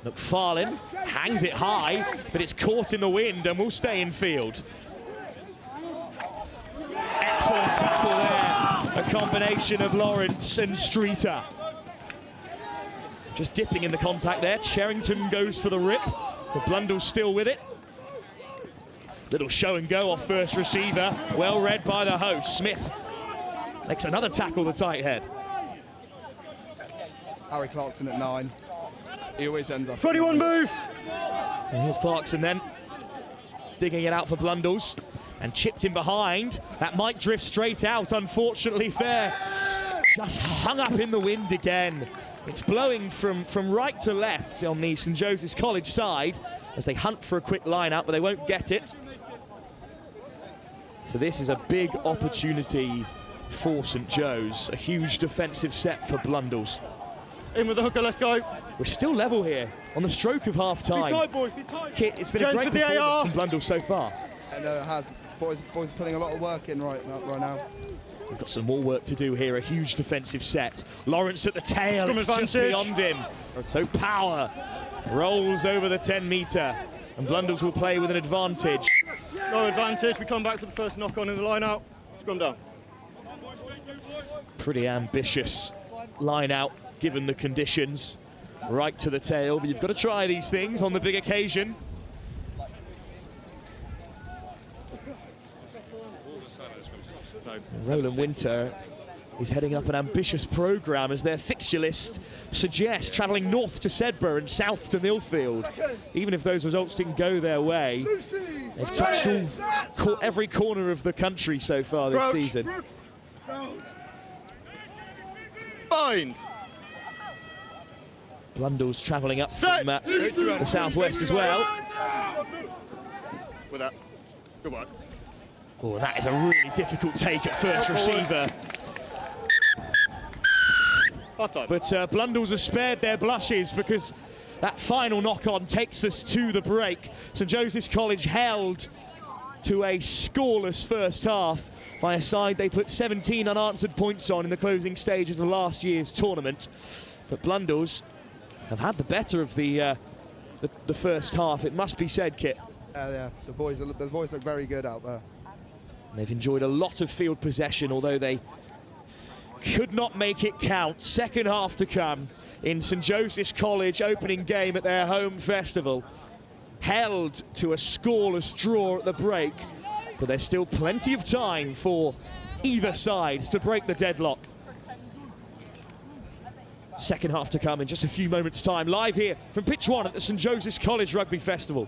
McFarlane hangs it high, but it's caught in the wind and will stay in field. Excellent tackle there. A combination of Lawrence and Streeter. Just dipping in the contact there. Cherrington goes for the rip, but Blundell's still with it. Little show and go off first receiver. Well read by the host. Smith makes another tackle, the tight head. Harry Clarkson at 9. He always ends up. 21 move! And here's Clarkson then. digging it out for Blundell's and chipped in behind. That might drift straight out, unfortunately. Fair just hung up in the wind again. It's blowing from right to left on the St Joseph's College side as they hunt for a quick line out, but they won't get it. So this is a big opportunity for St Joe's. A huge defensive set for Blundell's. In with the hooker, let's go. We're still level here on the stroke of half time. Be tight, boys, be tight. Kit, it's been a great performance from Blundell so far. And it has. Boys putting a lot of work in right now. We've got some more work to do here, a huge defensive set. Lawrence at the tail, Scrum it's just advantage. beyond him. So Power rolls over the 10 metre and Blundell's will play with an advantage. No advantage, we come back for the first knock on in the line out. Scrum down. Pretty ambitious line out given the conditions. Right to the tail, but you've got to try these things on the big occasion. Roland Winter is heading up an ambitious programme as their fixture list suggests, travelling north to Sedbergh and south to Millfield. Even if those results didn't go their way, they've touched every corner of the country so far this season. Bind. Blundell's travelling up from the southwest as well. With that. Good work. Oh, that is a really difficult take at first receiver. But Blundell's have spared their blushes because that final knock-on takes us to the break. St Joseph's College held to a scoreless first half by a side they put 17 unanswered points on in the closing stages of last year's tournament. But Blundell's have had the better of the first half, it must be said, Kit. Yeah, the boys look very good out there. They've enjoyed a lot of field possession, although they could not make it count. Second half to come in St Joseph's College opening game at their home festival. Held to a scoreless draw at the break, but there's still plenty of time for either side to break the deadlock. Second half to come in just a few moments' time. Live here from pitch 1 at the St Joseph's College Rugby Festival.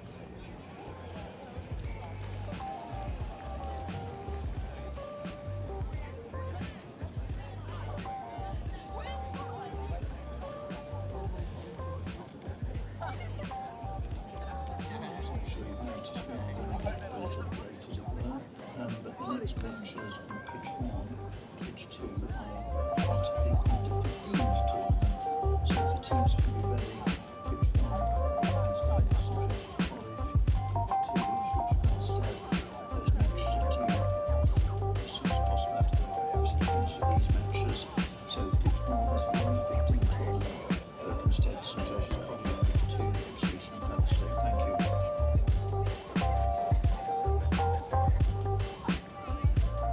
But the next matches on pitch 1, pitch 2 are part of the under-15s tournament. So if the teams can be ready, pitch 1, Berkhamsted, St Joseph's College, pitch 2, Hurstpierpient, those matches are due off as soon as possible after everything finishes of these matches. So pitch 1 is the under-15 tournament, Berkhamsted, St Joseph's College, pitch 2, Ipswich and Hurstpierpient. Thank you.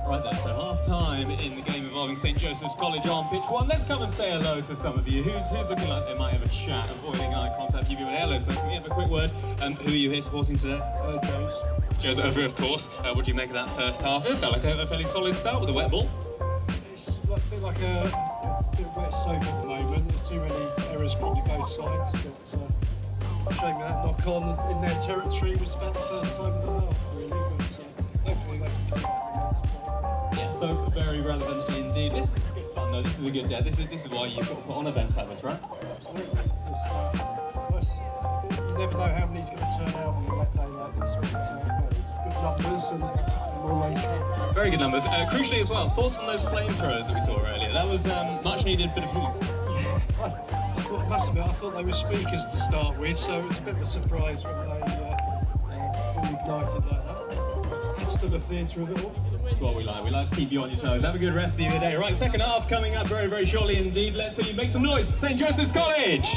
Right then, so half-time in the game involving St Joseph's College on pitch 1. Let's come and say hello to some of you. Who's looking like they might have a chat, avoiding eye contact, keeping with hello. So can we have a quick word? Who are you here supporting today? Joe's over, of course. What do you make of that first half? It felt like a fairly solid start with a wet ball. It's a bit like a bit wet soap at the moment. There's too many errors probably both sides. But shame that knock on in their territory was about the first time in the half, really. But hopefully they can keep Yeah, so very relevant indeed. This is good fun though. This is a good day. This is why you sort of put on events like this, right? Absolutely. You never know how many's going to turn out on a wet day like this. But good numbers and more later. Very good numbers. Crucially as well, thoughts on those flamethrowers that we saw earlier. That was much needed bit of heat. I must admit, I thought they were speakers to start with, so it was a bit of a surprise when they all ignited like that. Adds to the theatre of it all. That's what we like. We like to keep you on your toes. Have a good rest of your day. Right, second half coming up very, very shortly indeed. Let's see you make some noise for St Joseph's College.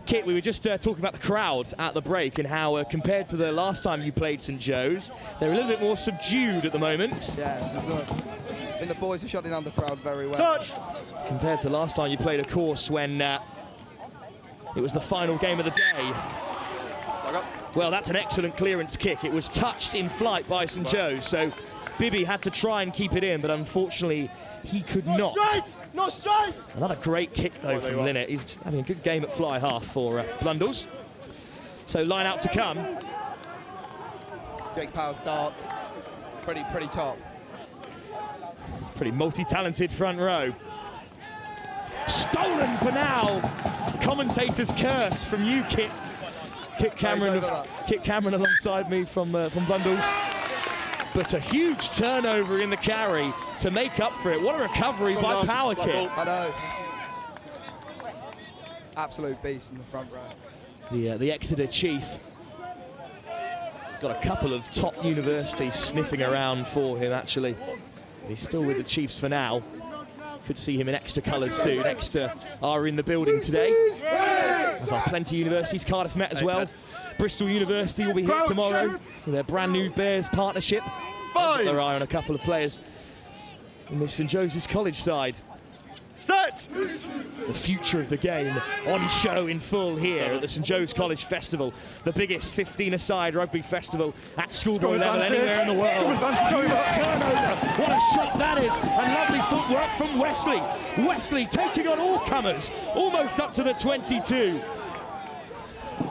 Kit, we were just talking about the crowd at the break and how, compared to the last time you played St Joe's, they're a little bit more subdued at the moment. Yes, I think the boys are shutting down the crowd very well. Touched! Compared to last time you played, of course, when it was the final game of the day. Well, that's an excellent clearance kick. It was touched in flight by St Joe's, so Bibby had to try and keep it in, but unfortunately he could not. Not straight! Another great kick though from Linnett. He's having a good game at fly half for Blundell's. So line out to come. Great power starts. Pretty top. Pretty multi-talented front row. Stolen for now. Commentator's curse from you, Kit Cameron alongside me from Blundell's. But a huge turnover in the carry to make up for it. What a recovery by Power Kit. I know. Absolute beast in the front row. The Exeter chief. Got a couple of top universities sniffing around for him, actually. He's still with the Chiefs for now. Could see him in Exeter colours soon. Exeter are in the building today, as are plenty universities. Cardiff Met as well. Bristol University will be here tomorrow with their brand new Bears partnership. Got their eye on a couple of players in this St Joseph's College side. Set! The future of the game on show in full here at the St Joe's College Festival, the biggest 15-a-side rugby festival at schoolboy level anywhere in the world. Turnover, what a shot that is, and lovely footwork from Wesley. Wesley taking on all comers, almost up to the 22.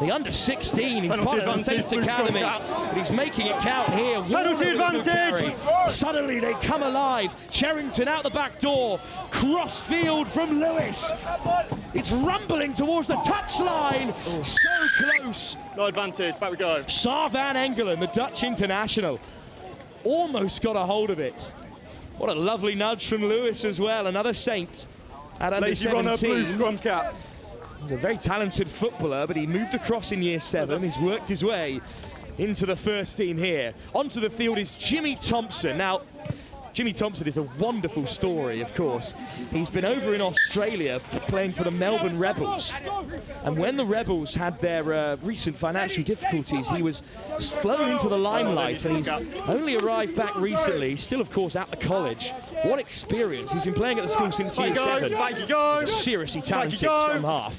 The under-16, he's part of the Saints Academy, but he's making it count here. Penalty advantage! Suddenly they come alive. Cherrington out the back door. Cross field from Lewis. It's rumbling towards the touchline. So close. No advantage, back we go. Saar van Engelen, the Dutch international, almost got a hold of it. What a lovely nudge from Lewis as well. Another Saint at under 17. Lazy runner, blue scrum cap. He's a very talented footballer, but he moved across in year 7. He's worked his way into the first team here. Onto the field is Jimmy Thompson. Now, Jimmy Thompson is a wonderful story, of course. He's been over in Australia playing for the Melbourne Rebels. And when the Rebels had their recent financial difficulties, he was flown into the limelight, and he's only arrived back recently. He's still, of course, at the college. What experience. He's been playing at the school since year 7. He's a seriously talented scrum half.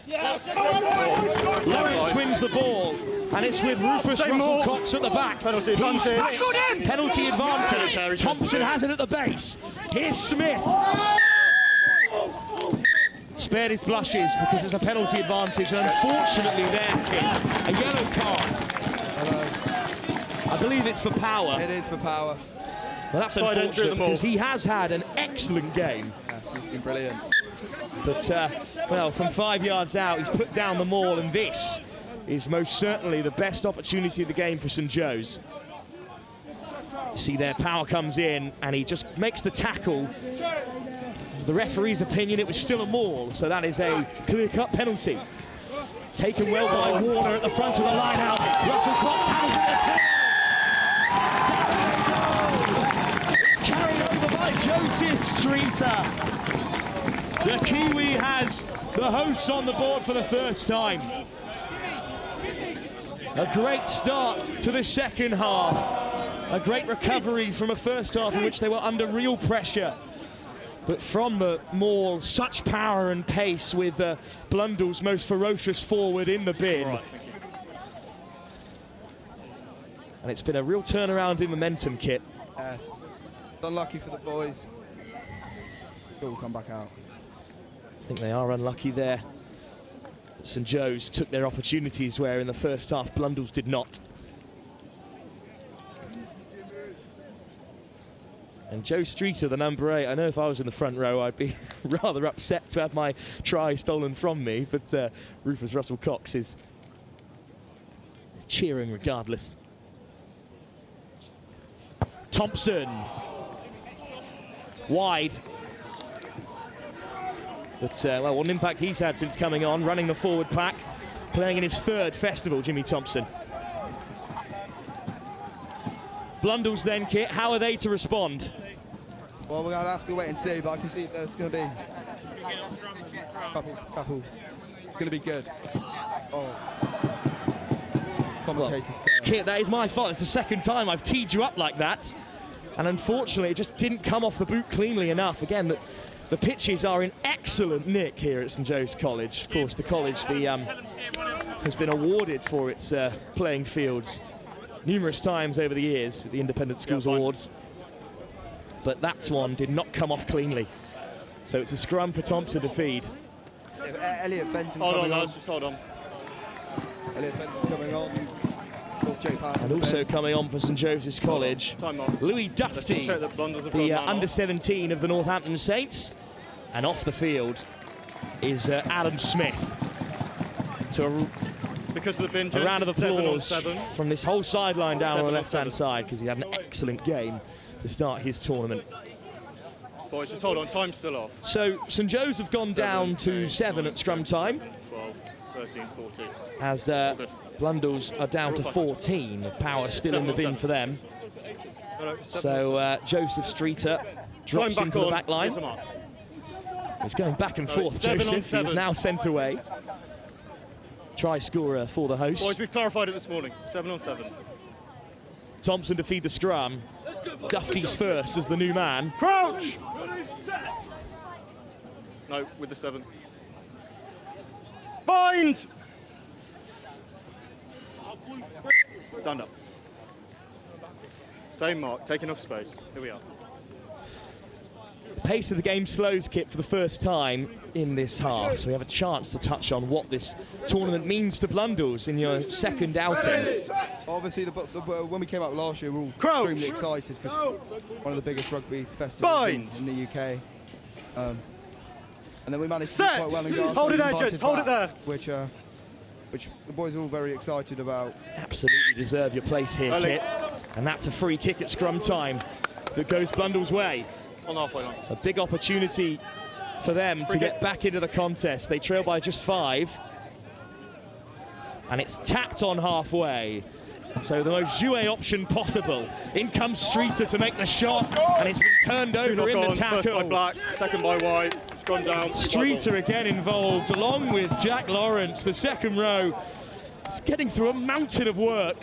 Lewis wins the ball, and it's with Rufus Russell Cox at the back. Penalty advantage. Penalty advantage. Thompson has it at the base. Here's Smith. Spared his blushes because it's a penalty advantage, and unfortunately then, a yellow card. I believe it's for Power. It is for Power. Well, that's unfortunate because he has had an excellent game. Yes, he's been brilliant. But, well, from 5 yards out, he's put down the maul, and this is most certainly the best opportunity of the game for St Joe's. You see there, Power comes in, and he just makes the tackle. The referee's opinion, it was still a maul, so that is a clear-cut penalty. Taken well by Warner at the front of the line-out. Russell Cox has it. Carried over by Joseph Streeter. The Kiwi has the hosts on the board for the first time. A great start to the second half. A great recovery from a first half in which they were under real pressure. But from the maul, such power and pace with Blundell's most ferocious forward in the bin. Right, and it's been a real turnaround in momentum, Kit. Yes. It's unlucky for the boys. Still will come back out. I think they are unlucky there. St Joe's took their opportunities where in the first half Blundell's did not. And Joe Streeter, the number 8, I know if I was in the front row I'd be rather upset to have my try stolen from me, but Rufus Russell Cox is cheering regardless. Thompson, wide. But, well, what an impact he's had since coming on, running the forward pack, playing in his 3rd festival, Jimmy Thompson. Blundell's then, Kit, how are they to respond? Well, we're going to have to wait and see, but I can see there's going to be a couple. It's going to be good. Oh. Complicated. Well, Kit, that is my fault. It's the second time I've teed you up like that. And unfortunately, it just didn't come off the boot cleanly enough. Again, the pitches are in excellent nick here at St Joe's College. Of course, the college, the has been awarded for its playing fields numerous times over the years at the Independent Schools Awards, but that one did not come off cleanly. So it's a scrum for Thompson to feed. Elliot Benton Hold on, coming lads, just hold on. Elliot Benton coming on. And also coming on for St Joseph's College, Louis Dufty, the under-17 of the Northampton Saints. And off the field is Adam Smith. To because of the binges, a round of applause 7-on-7. from this whole sideline down on the left-hand side, because he had an excellent game to start his tournament. Boys, just hold on, time's still off. So St Joe's have gone down to 7 at scrum time. 12, 13, 14. As Blundell's are down to 14. Power still in the bin for them. So Joseph Streeter drops into the back line. He's going back and forth, Joseph. He's now sent away. Try scorer for the host. Boys, we've clarified it this morning. 7-on-7. Thompson to feed the scrum. Dufty's first as the new man. Crouch! No, with the 7. Bind! Stand up. Same mark, taking off space. Here we are. The pace of the game slows, Kit, for the first time in this half. So we have a chance to touch on what this tournament means to Blundell's in your second outing. Obviously, when we came out last year, we were all extremely excited because one of the biggest rugby festivals in the UK. And then we managed to do quite well in Glasgow. Hold it there, gents, hold it there. Which the boys are all very excited about. Absolutely deserve your place here, Kit. And that's a free kick at scrum time that goes Blundell's way. On halfway line. A big opportunity for them to get back into the contest. They trail by just 5. And it's tapped on halfway. So the most jouet option possible. In comes Streeter to make the shot, and it's been turned over in the tackle. First by Black, second by White. It's gone down. Streeter again involved, along with Jack Lawrence. The second row is getting through a mountain of work.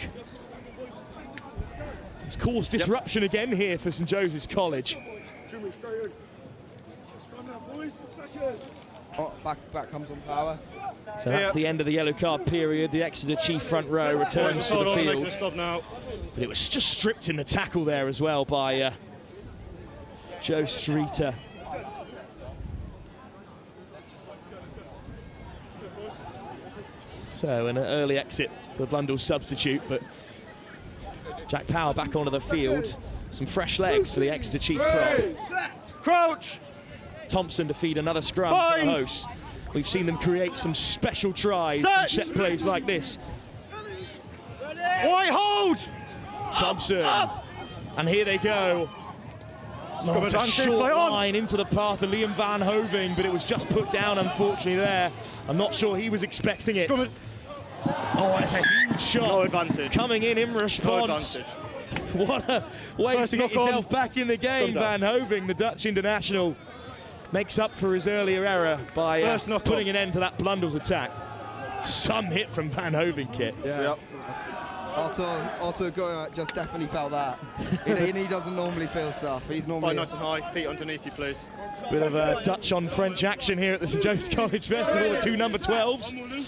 It's caused disruption again here for St Joseph's College. Oh, back comes on power. So that's the end of the yellow card period. The Exeter chief front row returns to the field. But it was just stripped in the tackle there as well by Joe Streeter. So an early exit for Blundell's substitute, but Jack Power back onto the field. Some fresh legs for the Exeter chief prop. Crouch! Thompson to feed another scrum for the hosts. We've seen them create some special tries from set plays like this. White hold! Thompson. And here they go. Not a short line into the path of Liam Van Hoving, but it was just put down, unfortunately, there. I'm not sure he was expecting it. Oh, it's a huge shot. No advantage. Coming in response. No advantage. What a way to get yourself back in the game, Van Hoving, the Dutch international. Makes up for his earlier error by putting an end to that Blundell's attack. Some hit from Van Hoving, Kit. Yeah. Arthur Goya just definitely felt that. he doesn't normally feel stuff. He's normally nice and high, feet underneath you, please. Bit of a Dutch on French action here at the St Joseph's College Festival with 2 number 12s.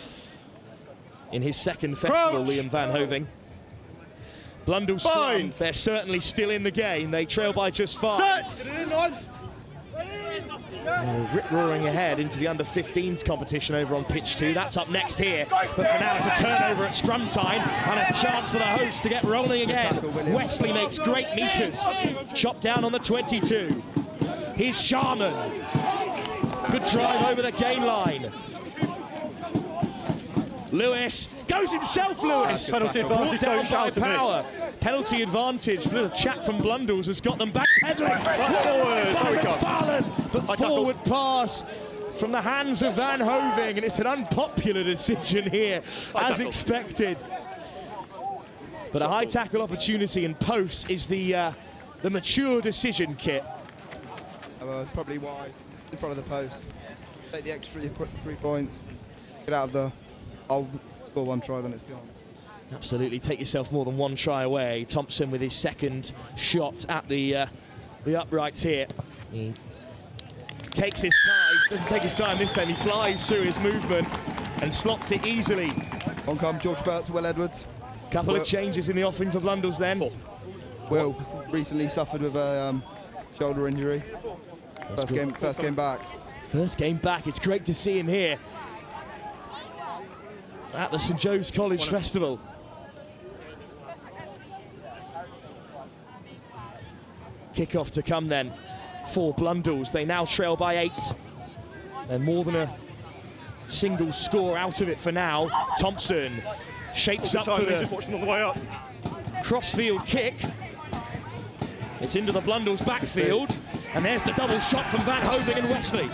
In his second festival, Liam Van Hoving. Blundell's scrum, they're certainly still in the game. They trail by just 5. Rip-roaring ahead into the under-15s competition over on pitch 2. That's up next here. But for now, it's a turnover at scrum time and a chance for the host to get rolling again. Wesley makes great meters. Chopped down on the 22. Here's Sharman. Good drive over the gain line. Lewis goes himself, Lewis. Penalty advantage, don't shout Power. Penalty advantage. The chat from Blundell's has got them back pedaling. But forward pass from the hands of Van Hoving, and it's an unpopular decision here, as expected. But a high tackle opportunity in post is the mature decision, Kit. It's probably wise in front of the post. Take the extra 3 points. Get out of the. I'll score 1 try, then it's gone. Absolutely, take yourself more than 1 try away. Thompson with his second shot at the uprights here. He takes his time, doesn't take his time this time, he flies through his movement and slots it easily On come George Burts, Will Edwards. Couple of changes in the offing for Blundell's then. Will recently suffered with a shoulder injury. First game back. First game back. It's great to see him here at the St Joe's College Festival. Kick-off to come then for Blundell's. They now trail by 8. They're more than a single score out of it for now. Thompson shapes up for the just watch them on the way up. crossfield kick. It's into the Blundell's backfield, and there's the double shot from Van Hoving and Wesley.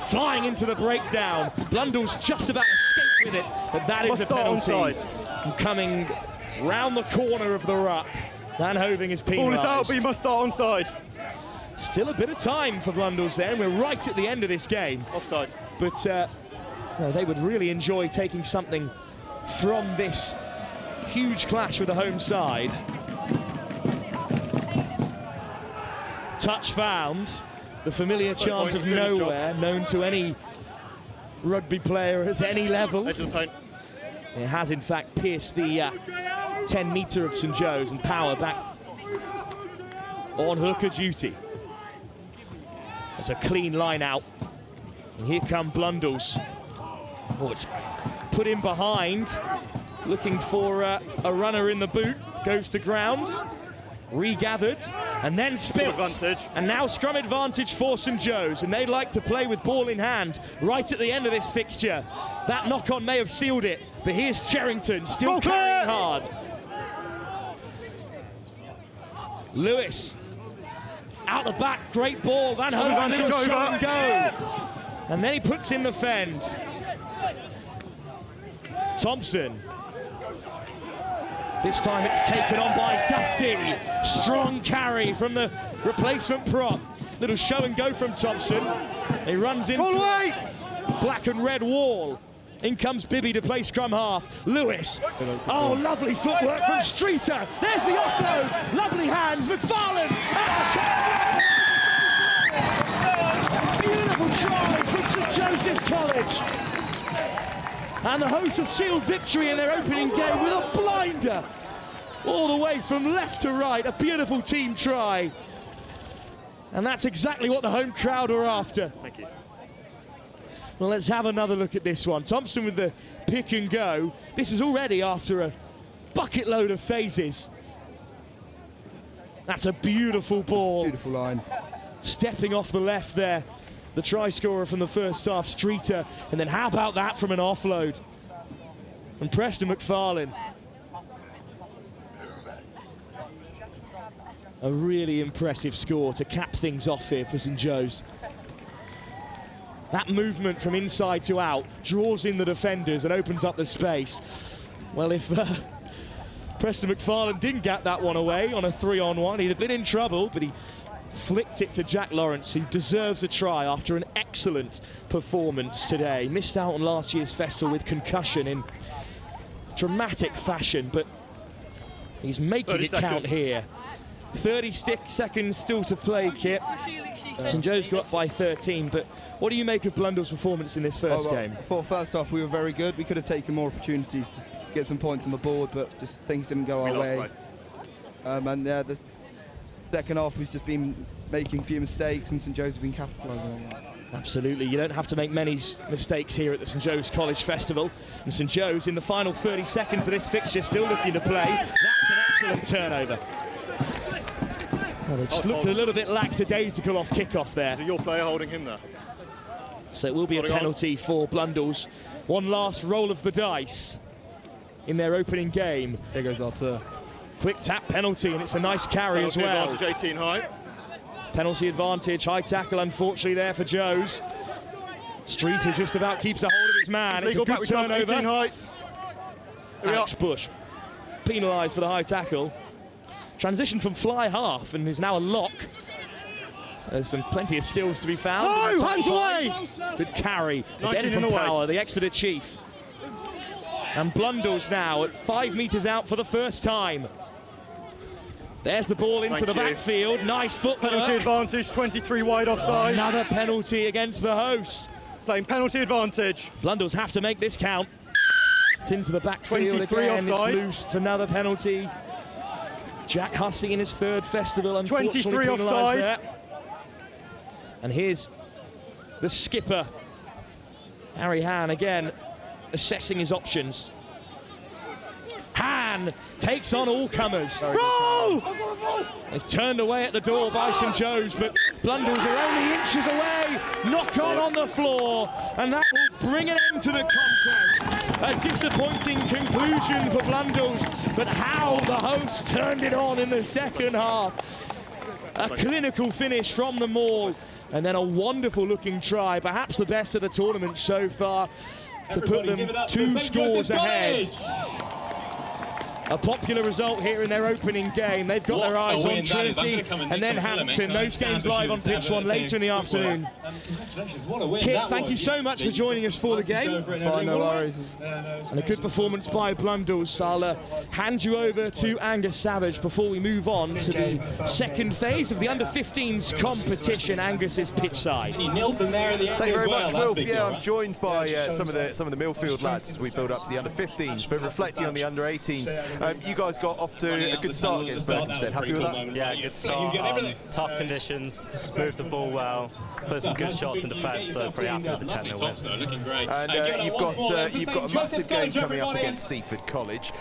Flying into the breakdown. Blundell's just about escaped with it, but that is a penalty. And coming round the corner of the ruck, Van Hoving is penalised. Ball is out, but you must start onside. Still a bit of time for Blundell's there, and we're right at the end of this game. Offside. But they would really enjoy taking something from this huge clash with the home side. Touch found, the familiar chant of nowhere, known to any rugby player at any level. Edge of the paint. It has in fact pierced the 10 metre of St Joe's, and Power back on hooker duty. It's a clean line out, and here come Blundell's. Oh, it's put in behind, looking for a runner in the boot, goes to ground, regathered, and then spills. And now scrum advantage for St Joe's, and they'd like to play with ball in hand right at the end of this fixture. That knock-on may have sealed it, but here's Cherrington still carrying hard. Lewis out the back, great ball. Van Hoving, little shot and go. And then he puts in the fend. Thompson. This time it's taken on by Dufty. Strong carry from the replacement prop. Little show and go from Thompson. He runs into black and red wall. In comes Bibby to play scrum half. Lewis. Oh, lovely footwork from Streeter. There's the offload. Lovely hands. McFarlane. Beautiful try from St Joseph's College. And the hosts have sealed victory in their opening game with a blinder. All the way from left to right. A beautiful team try. And that's exactly what the home crowd are after. Thank you. Well, let's have another look at this one. Thompson with the pick and go. This is already after a bucket load of phases. That's a beautiful ball. Beautiful line. Stepping off the left there. The try scorer from the first half, Streeter. And then how about that from an offload? And Preston McFarlane. A really impressive score to cap things off here for St Joe's. That movement from inside to out draws in the defenders and opens up the space. Well, if Preston McFarlane didn't get that one away on a 3-on-1, he'd have been in trouble, but he flicked it to Jack Lawrence, who deserves a try after an excellent performance today. Missed out on last year's festival with concussion in dramatic fashion, but he's making it count here. 36 seconds still to play, Kip. St Joe's got up by 13, but what do you make of Blundell's performance in this first game? For first off, we were very good. We could have taken more opportunities to get some points on the board, but just things didn't go our way. And the second half, we've just been making a few mistakes, and St Joe's have been capitalising on that. Absolutely, you don't have to make many mistakes here at the St Joe's College Festival. And St Joe's, in the final 30 seconds of this fixture, still looking to play. That's an excellent turnover. Well, it just looked a little bit lackadaisical off kickoff there. So your player holding him there. So it will be a penalty for Blundell's. One last roll of the dice in their opening game. There goes Arthur. Quick tap penalty, and it's a nice carry penalty as well. Advantage 18 high. Penalty advantage, high tackle unfortunately there for Joe's. Streeter just about keeps a hold of his man. It's a good turnover. 18 high. Alex Bush penalised for the high tackle. Transition from fly half and is now a lock. There's plenty of skills to be found. No, hands away! Good carry. 19 Again in from the Power, way. the Exeter chief. And Blundell's now at 5 metres out for the first time. There's the ball into the backfield. Nice footwork. Penalty advantage, 23 wide offside. Another penalty against the host. Playing penalty advantage. Blundell's have to make this count. Knocked into the backfield 23 again. offside. It's loose. It's another penalty. Jack Hussey in his third festival, unfortunately 23 penalised offside. there. And here's the skipper, Harry Han, again assessing his options. Han takes on all comers. Roll! It's turned away at the door by St Joe's, but Blundell's are only inches away. Knock on the floor, and that will bring an end to the contest. A disappointing conclusion for Blundell's, but how the hosts turned it on in the second half. A clinical finish from the maul, and then a wonderful looking try, perhaps the best of the tournament so far, to put them 2 scores ahead. A popular result here in their opening game. They've got their eyes on Trinity and then Hampton. Those games live on Pitch 1 later in the afternoon. Congratulations, what a win. Kit, thank you so much for joining us for the game. No worries. And a good performance by Blundell's. I'll hand you over to Angus Savage before we move on to the second phase of the under-15s competition. Angus is pitch side. He nilled them there in the end. Thank you as very well. much, Will. Big Yeah, deal, I'm right? joined by some of the Millfield lads as we build up to the under-15s, but reflecting on the under-18s, you guys got off to a good start against Berkhamsted. Happy with that? Yeah, good start. Tough conditions, moved the ball well, put some good shots in defence, so pretty happy with the 10-0 win. Looking great. And you've got a massive game coming up against Seaford College.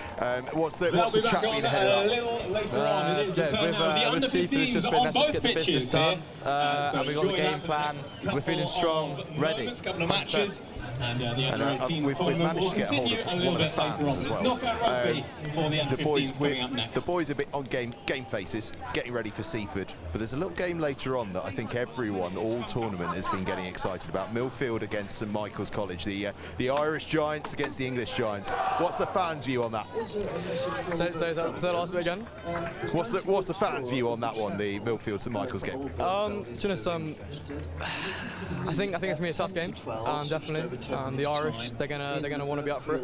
What's the chat been ahead of that? A little later on. It is the turn now of the under-15s on both pitches here. And we've got the game plan. We're feeling strong, ready. Couple of matches. And the under-18s we've tournament managed will to get hold continue of a one little of the bit later fans on. as It's well. knockout rugby for the under-15s coming up next. The boys are a bit on game faces, getting ready for Seaford, but there's a little game later on that I think everyone, all tournament, has been getting excited about. Millfield against St Michael's College, the Irish Giants against the English Giants. What's the fans' view on that? So that last bit again? What's the fans' view on that one, the Millfield St Michael's game? To be honest, I think it's gonna be a tough game. Definitely. The Irish, they're gonna want to be up for it.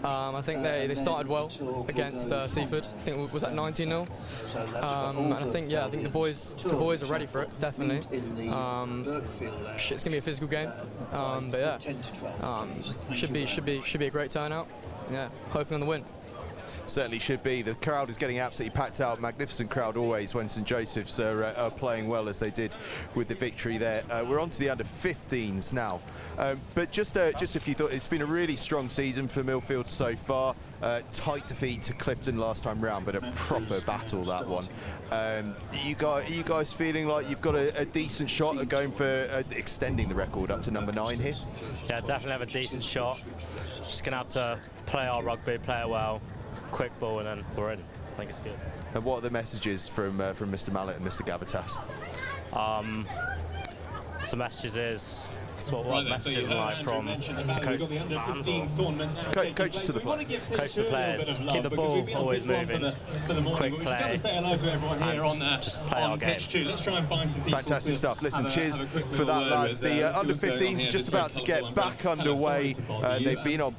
I think they started well against Seaford. I think was that 19-0. And I think the boys are ready for it. Definitely. It's gonna be a physical game. But yeah, should be a great turnout. Yeah, hoping on the win. Certainly should be. The crowd is getting absolutely packed out. Magnificent crowd always when St Joseph's are playing well as they did with the victory there. We're on to the under-15s now. But just if you thought, it's been a really strong season for Millfield so far. Tight defeat to Clifton last time round, but a proper battle that one. Are you guys feeling like you've got a decent shot at going for extending the record up to number 9 here? Yeah, definitely have a decent shot. Just going to have to play our rugby, play it well, quick ball, and then we're in. I think it's good. And what are the messages from Mr. Mallet and Mr. Gabatas? Some messages is What messages like from coach, coaches to the players. Keep the ball always moving. Quick play. We've got to say hello to everyone here on just play our game. pitch 2. Let's try and find some people. Fantastic stuff. Listen, cheers for that, lads. The under-15s just about to get back underway. They've been on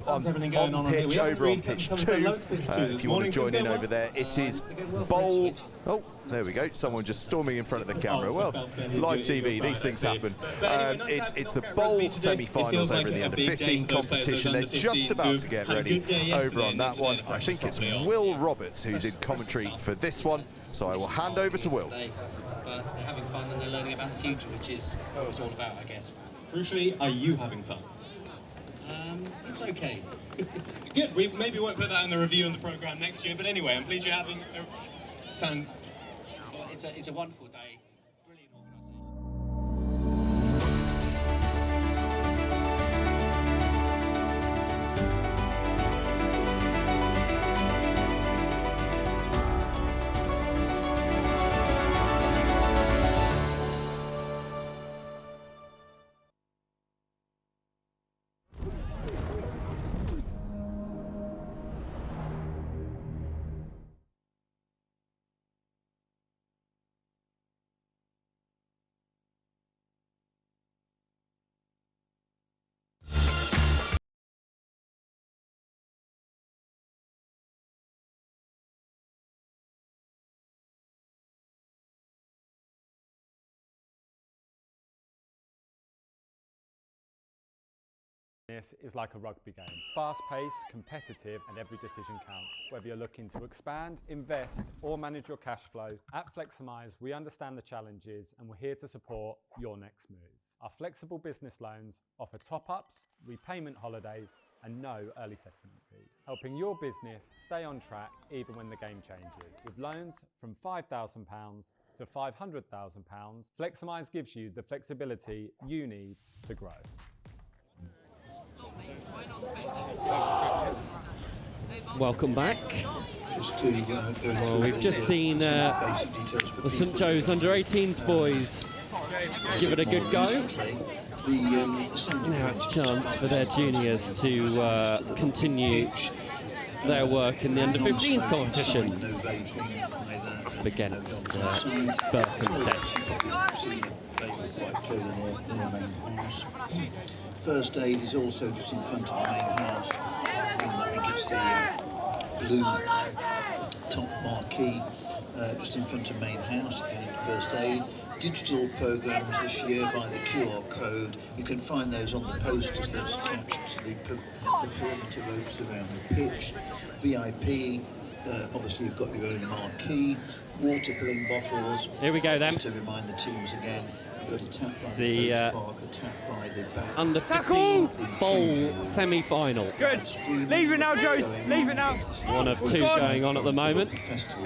pitch, over on pitch 2. If you want to join in over there, it is bowl. Oh, there we go. Someone just storming in front of the camera. Well, live TV, these things happen. It's the bowl semi-finals over in the under-15 competition. They're just about to get ready over on that one. I think it's Will Roberts who's in commentary for this one, so I will hand over to Will. But they're having fun and they're learning about the future, which is what it's all about, I guess. Crucially, are you having fun? It's okay. Good. We maybe won't put that in the review in the programme next year, but anyway, I'm pleased you're having fun. It's a wonderful day. This is like a rugby game. Fast-paced, competitive, and every decision counts. Whether you're looking to expand, invest, or manage your cash flow, at Fleximize, we understand the challenges and we're here to support your next move. Our flexible business loans offer top-ups, repayment holidays, and no early settlement fees, helping your business stay on track even when the game changes. With loans from £5,000 to £500,000, Fleximize gives you the flexibility you need to grow. Welcome back. Well, we've just seen the St Joe's under-18s boys give it a good go. Now it's a chance for their juniors to continue their work in the under-15s competition up against Berkhamsted. First aid is also just in front of the main house. I think it's the blue top marquee just in front of main house if you need first aid. Digital programs this year by the QR code. You can find those on the posters that's attached to the perimeter ropes around the pitch. VIP, obviously you've got your own marquee. Water filling bottles. Here we go then. Just to remind the teams again. Got a tap by the park, a tap by the back. Under 15 bowl semi final. Good. Leave it now, Joe. Leave it now. One of two going on at the moment.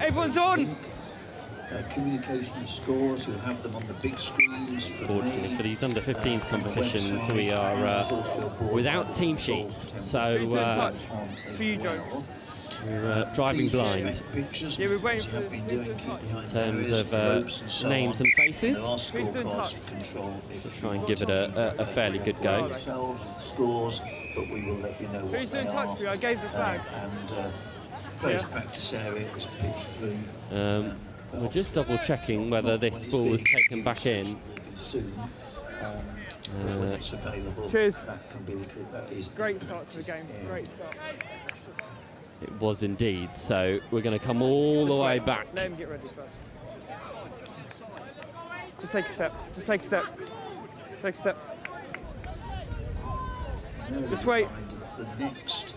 Everyone's on. Communication and scores, you'll have them on the big screens. Fortunately for these under 15s competitions, we are without team sheets, so for you, Joe. We're driving blind yeah, we're waiting for in terms of names and faces. To try and give it a fairly good go. Scores, but we will let you know what Who's doing touch for you? I gave the flag. And players practice area is pitch 3. We're just double checking whether this ball was taken back in. Cheers. Great start to the game. Great start. It was indeed, so we're going to come all the way back. Let him get ready first. Just take a step. Just take a step. Take a step. Just wait. The next.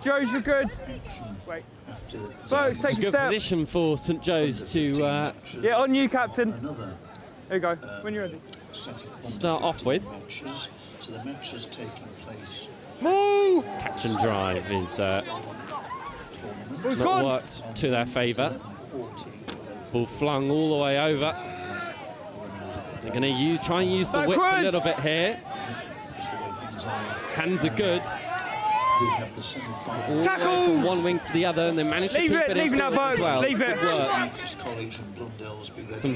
Joe's, you're good. Wait. Folks, take a step. Position for St Joe's to. Yeah, on you, Captain. There you go. When you're ready. Start off with. So the match is taking place. Move! Catch and drive is not worked to their favour. Ball flung all the way over. They're going to try and use the width a little bit here. Hands are good. Tackle! From one wing to the other, and they manage to keep it in. Leave it now, Bugs. Well. Leave it.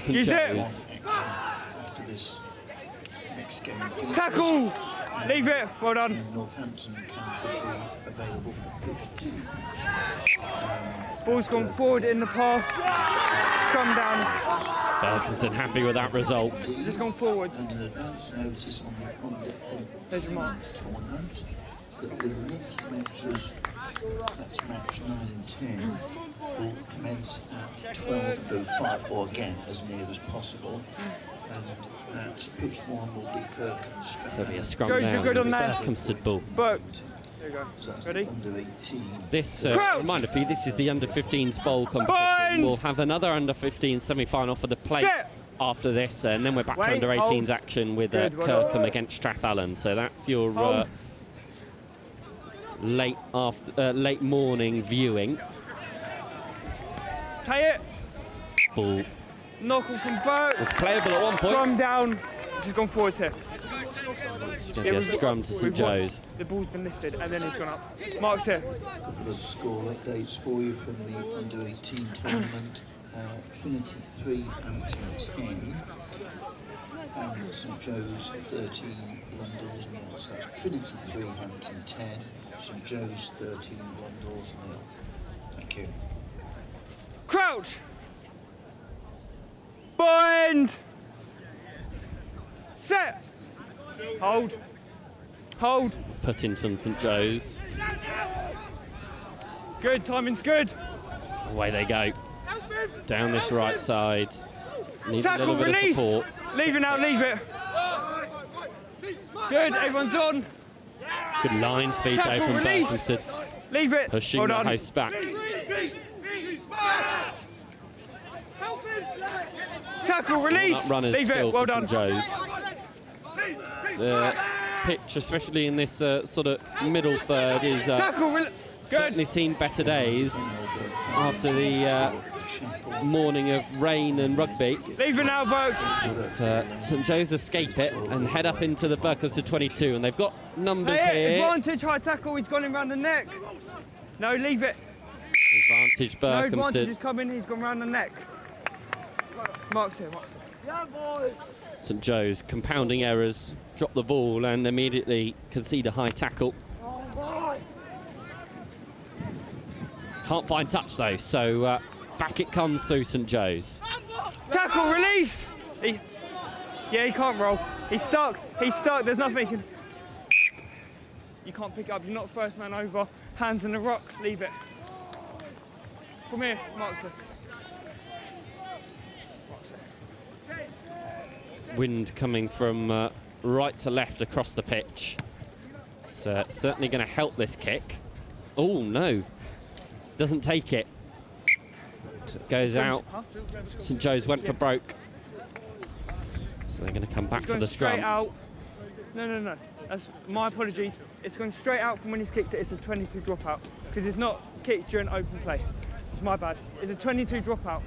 Use it. Tackle! Leave it. Well done. Northampton can be available for pitch 2. Ball's gone forward in the pass. Scrum down. Berkhamsted happy with that result. Just gone forward. And an advance notice on the under-18 tournament that the next matches, that's match 9 and 10, will commence at 12:05, or again as near as possible. And that's pitch 1 will be Kirkham, There'll be a Strathallan. scrum Joe's, down you're good on with there. Berkhamsted ball. Booked. There you go. So that's Ready? under 18. This, reminder for you, this is the under-15s bowl competition. We'll have another under-15s semi-final for the plate Set. after this, and then we're back to Wait, under-18s hold. action with Good, well Kirkham done. against Strathallan. So that's your Hold. late morning viewing. Play it. Ball Knuckle from Burke. was playable at one point. Scrum down. Just gone forward here. It's going to be a scrum to St Joe's. The ball's been lifted and then he's gone up. Mark's here. A couple of score updates for you from the under-18 tournament. Trinity 3, Hampton 10, and St Joe's 13, Blundell's 0. So that's Trinity 3, Hampton 10, St Joe's 13, Blundell's 0. Thank you. Crouch. Bind. Set. Hold. Hold. Put in from St Joe's. Good, timing's good. Away they go. Down this right side. Need Tackle, a little bit release. of support. Leave it now, leave it. Good, everyone's on. Good line speed though from Berkhamsted. Leave it. Pushing Well the done. hosts back. Tackle, release. Runners Leave still it. Well for done. St Joe's. The pitch, especially in this sort of middle third, is Tackle, certainly seen better days after the morning of rain and rugby. Leave it now, Berks. But St Joe's escape it and head up into the Berkhamsted 22, and they've got numbers here. Advantage, high tackle. He's gone in round the neck. No, leave it. Advantage No advantage. Berkhamsted. He's coming. He's gone round the neck. Mark's here. Mark's here. Yeah, boys. St Joe's compounding errors, drop the ball and immediately concede a high tackle. Can't find touch though, so back it comes through St Joe's. Tackle, release. Yeah, he can't roll. He's stuck. He's stuck. There's nothing he can. You can't pick it up. You're not first man over. Hands in the rock. Leave it. From here, Mark's here. Wind coming from right to left across the pitch. So certainly going to help this kick. Oh no, doesn't take it. It goes out. St Joe's went for broke. So they're going to come back for the straight scrum. out. No. That's my apologies. It's going straight out from when he's kicked it. It's a 22 dropout because it's not kicked during open play. It's my bad. It's a 22 dropout.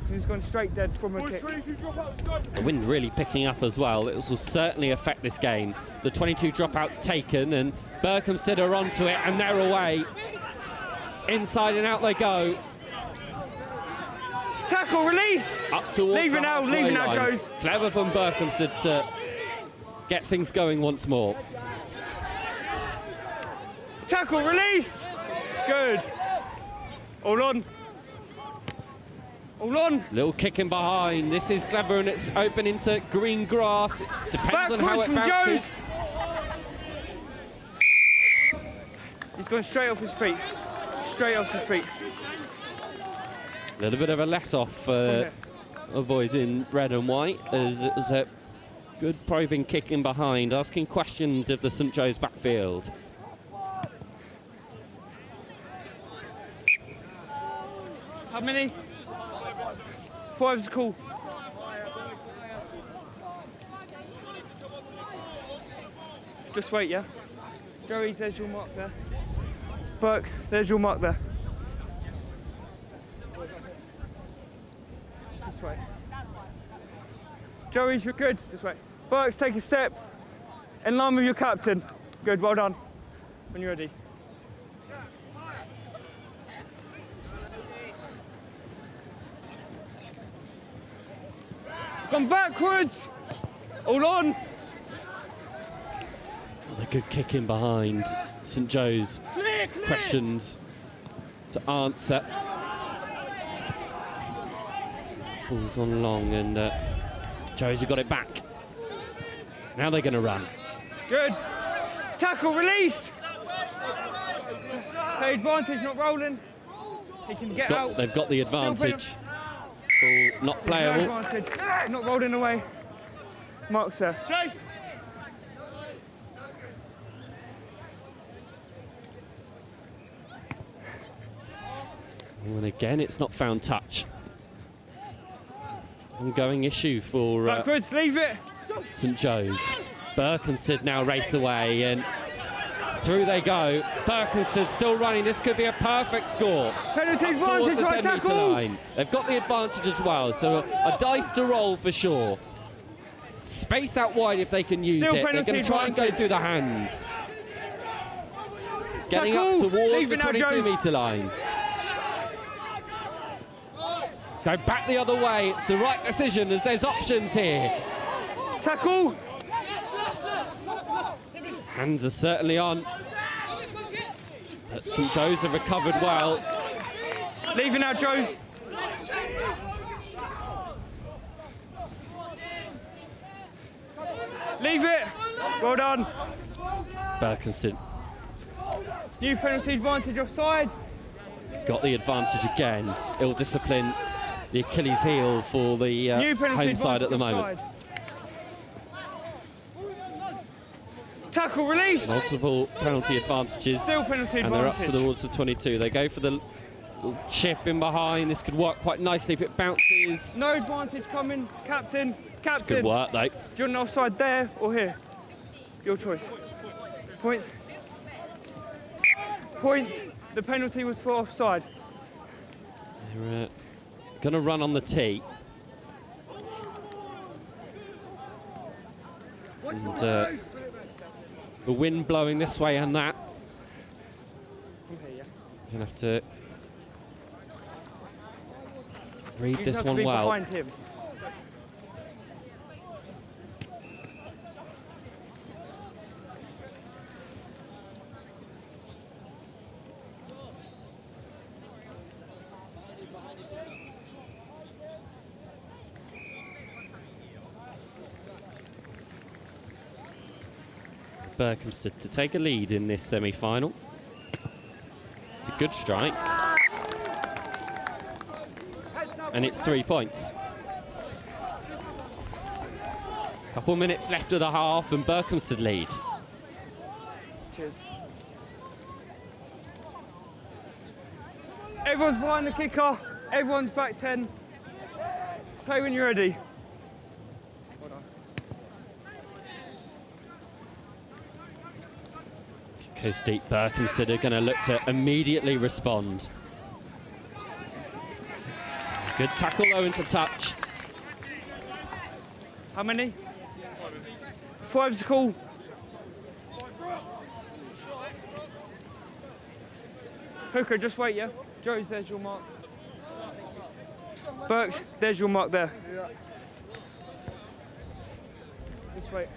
He's gone straight dead from a kick. The wind really picking up as well. It will certainly affect this game. The 22 dropouts taken and Berkhamsted are onto it and they're away. Inside and out they go. Tackle, release! Up towards leave it now, Joes. Clever from Berkhamsted to get things going once more. Tackle, release! Good. All on. All on. Little kick in behind. This is clever and it's open into green grass. It depends on how it from bounces. Joes. He's gone straight off his feet. Straight off his feet. A little bit of a let off for the boys in red and white as it was a good probing kick in behind, asking questions of the St Joe's backfield. How many? 5's cool. Just wait, yeah? Joey, there's your mark there. Burke, there's your mark there. Just wait. Joey, you're good. Just wait. Burks, take a step. In line with your captain. Good, well done. When you're ready. Gone backwards! All on! A good kick in behind. St Joe's questions to answer. Pulls on long and Joe's got it back. Now they're going to run. Good. Tackle, release! Okay, advantage, not rolling. He can get out. They've got the advantage. Ball not playable. No advantage. Not rolling away. Mark, sir. Chase! And again, it's not found touch. Ongoing issue for backwards, leave it. St Joe's. Berkhamsted now race away and through they go. Berkhamsted still running. This could be a perfect score. Penalty advantage, right tackle. Line. They've got the advantage as well, so a dice to roll for sure. Space out wide if they can use still it. They're going to try and go through the hands. Getting up towards the 22-metre line. Go back the other way. It's the right decision as there's options here. Tackle. Hands are certainly on. But St Joe's have recovered well. Leaving now, Joes. Leave it. Well done. Berkhamsted. New penalty advantage offside. Got the advantage again. Ill discipline. The Achilles heel for the home side at the moment. Tackle, release! Multiple penalty advantages. Still penalty and they're up advantage. towards the 22. They go for the little chip in behind. This could work quite nicely if it bounces. No advantage coming, captain. Captain. Good work though. Do you want an offside there or here? Your choice. Points. Points. The penalty was for offside. They're going to run on the tee. And the wind blowing this way and that. You're going to have to read You this have to one be well. behind him. Berkhamsted to take a lead in this semi-final. A good strike. And it's 3 points. Couple minutes left of the half and Berkhamsted lead. Cheers. Everyone's behind the kicker. Everyone's back 10. Play when you're ready. Goes deep. Berkhamsted are going to look to immediately respond. Good tackle though into touch. How many? 5's cool. Hooker, just wait, yeah? Joe's, there's your mark. Burks, there's your mark there. Just wait.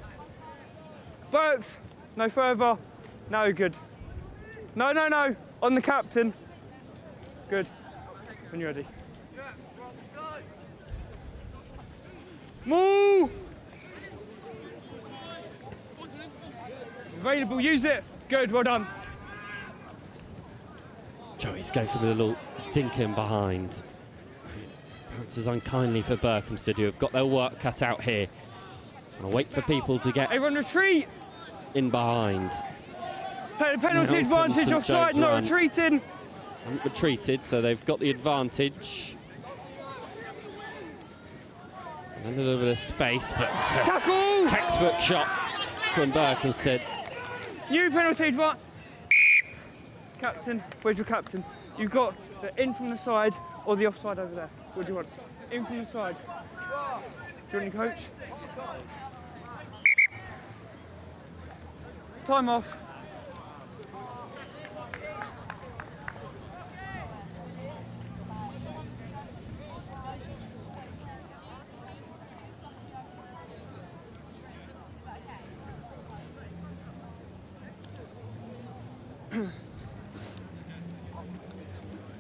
Burks, no further. No, good. No, no, no. On the captain. Good. When you're ready. Move! Available, use it. Good, well done. Joey's going for the little dink in behind. Bounces unkindly for Berkhamsted, who have got their work cut out here. I'll wait for people to get everyone retreat in behind. Penalty advantage offside, not retreating. Haven't retreated, so they've got the advantage. A little bit of space, but tackle! Textbook shot from Berkhamsted. New penalty advantage. Captain, where's your captain? You've got the in from the side or the offside over there. What do you want? In from the side. Do you want your coach? Time off.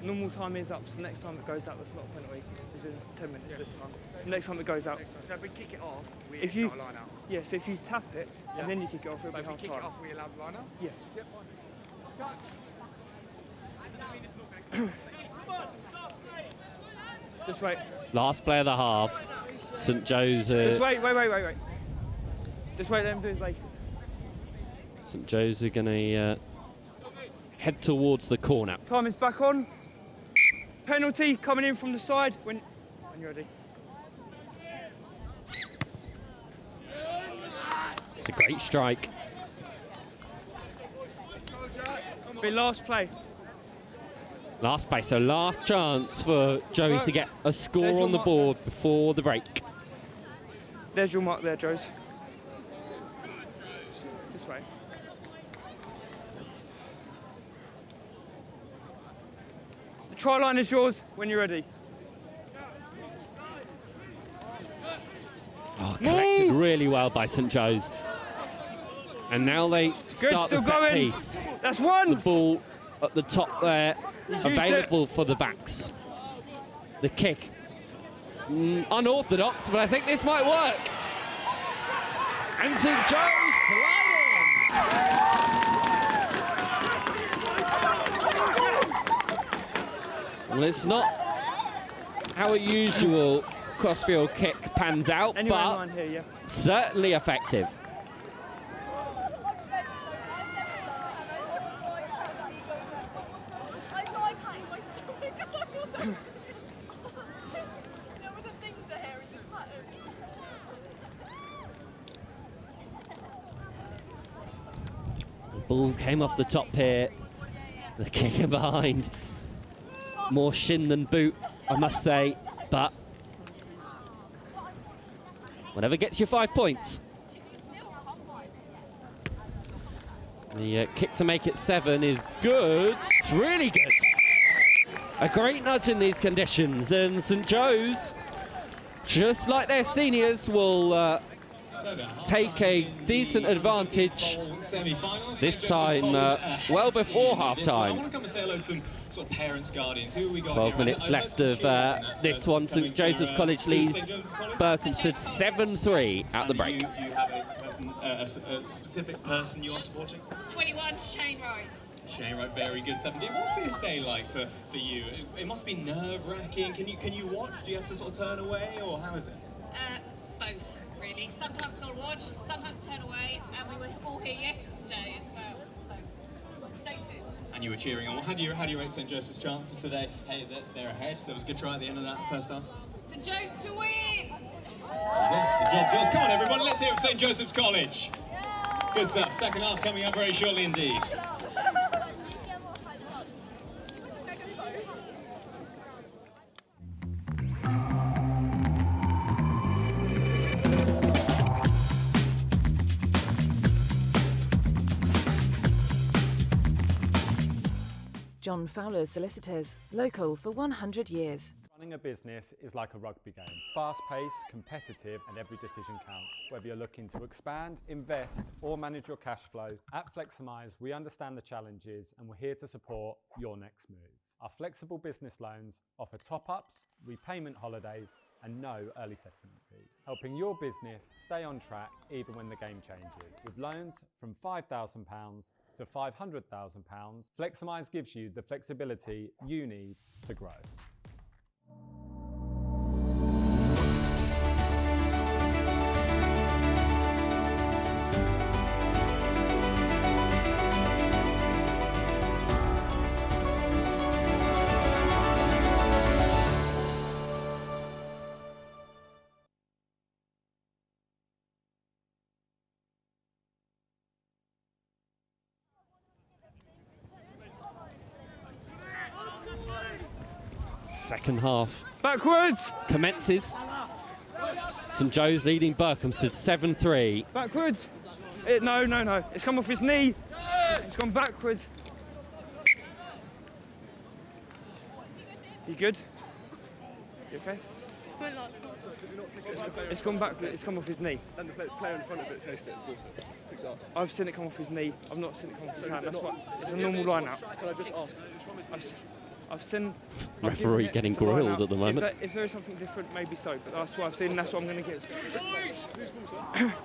Normal time is up, so next time it goes out, that's not a penalty. It's in 10 minutes this time. So next time it goes out. So if we kick it off, we if you, start a line out. Yeah, so if you tap it and then you kick it off, it'll be half time. If we kick it off, we allow the line out? Yeah. Just wait. Last play of the half. St Joe's. Just wait. Just wait, let him do his laces. St Joe's are going to head towards the corner. Time is back on. Penalty coming in from the side when you're ready. It's a great strike. Be last play. Last play, so last chance for Joey to get a score on the board before the break. There's your mark there, Joes. This way. The try line is yours when you're ready. Oh, collected really well by St Joe's. And now they start the set piece. That's one. The ball at the top there, available for the backs. The kick, unorthodox, but I think this might work. And St Joe's sliding. Well, it's not how a usual crossfield kick pans out, but here, yeah. certainly effective. Ball came off the top here. The kicker behind. More shin than boot, I must say, but whatever gets you 5 points. The kick to make it 7 is good. It's really good. A great nudge in these conditions, and St Joe's, just like their seniors, will take a decent advantage this time, well before half-time. I want to come and say hello to some sort of parents, guardians. Who have we got 12 here? minutes left of this one. St Joseph's College leads Berkhamsted 7-3 at the break. Do you have a specific person you are supporting? 21, Shane Wright. Shane Wright, very good. 17. What's this day like for you? It must be nerve-wracking. Can you watch? Do you have to sort of turn away, or how is it? Both, really. Sometimes go and watch, sometimes turn away, and we were all here yesterday as well. So, don't fear. And you were cheering on. How do you rate St Joseph's chances today? Hey, they're ahead. There was a good try at the end of that first half. St Joseph's to win! The job's yours. Come on, everybody. Let's hear it for St Joseph's College. Good stuff. Second half coming up very shortly indeed. John Fowler Solicitors, local for 100 years. Running a business is like a rugby game. Fast-paced, competitive, and every decision counts. Whether you're looking to expand, invest, or manage your cash flow, at Fleximize, we understand the challenges and we're here to support your next move. Our flexible business loans offer top-ups, repayment holidays, and no early settlement fees, helping your business stay on track even when the game changes. With loans from £5,000 to £500,000, Fleximize gives you the flexibility you need to grow. Second half backwards commences. St Joe's leading Berkhamsted 7-3. Backwards. No. It's come off his knee. It's gone backwards. You good? You okay? It's gone backwards. It's come off his knee. And the player in front of it chased it, of course. Picks it up. I've seen it come off his knee. I've not seen it come off his hand. That's what. It's a normal line out. Can I just ask? I've seen... Referee getting grilled at the moment. If there is something different, maybe so, but that's what I've seen and that's what I'm going to get.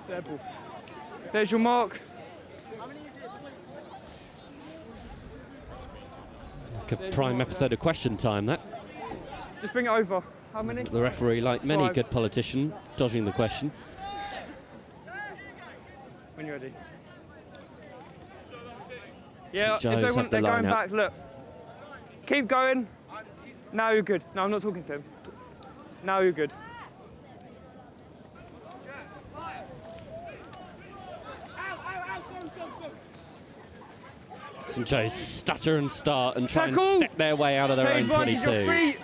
Their ball. There's your mark. Like a prime episode of Question Time, that. Just bring it over. How many? The referee, like many 5. good politician, dodging the question. When you're ready. Yeah, St. if they Joe's want, have the they're going line back, look. Keep going. Now you're good. No, I'm not talking to him. Now you're good. St Joe's stutter and start and try Tackle! and step their way out of their own 22.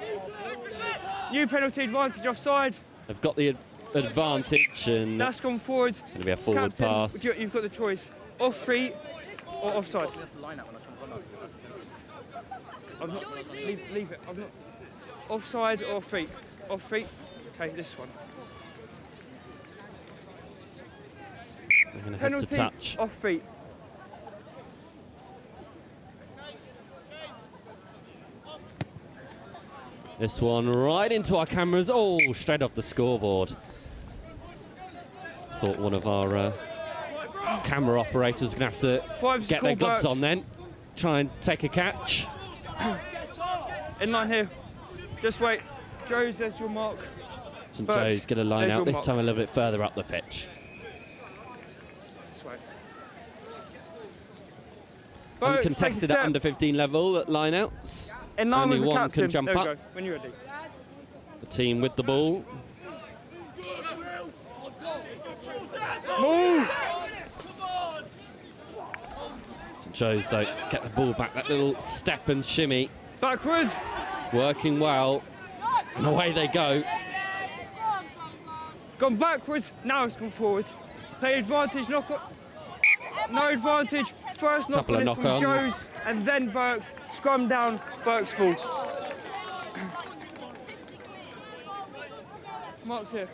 New penalty advantage offside. They've got the advantage and That's gone forward. Going to be a forward Captain, pass. You've got the choice. Off feet or offside. I'm not, leave it. I'm not. Offside or feet? Off feet. Okay, this one. They're going to head to Penalty touch. off feet. This one right into our cameras. Oh, straight off the scoreboard. Thought one of our camera operators was going to have to get their gloves on then. Try and take a catch. In line here. Just wait. Joe's, there's your mark. St Joe's going to line out this mark. time a little bit further up the pitch. This way. Uncontested at under 15 level at line outs. In line Only with the one captain. can jump there we up. go. When you're ready. The team with the ball. Move! Joes, though, get the ball back. That little step and shimmy. Backwards. Working well. And away they go. Gone backwards. Now it's gone forward. Play advantage, knock on. No advantage. First knock on is from Joes, and then Burks. Scrum down, Burks ball. Mark's here.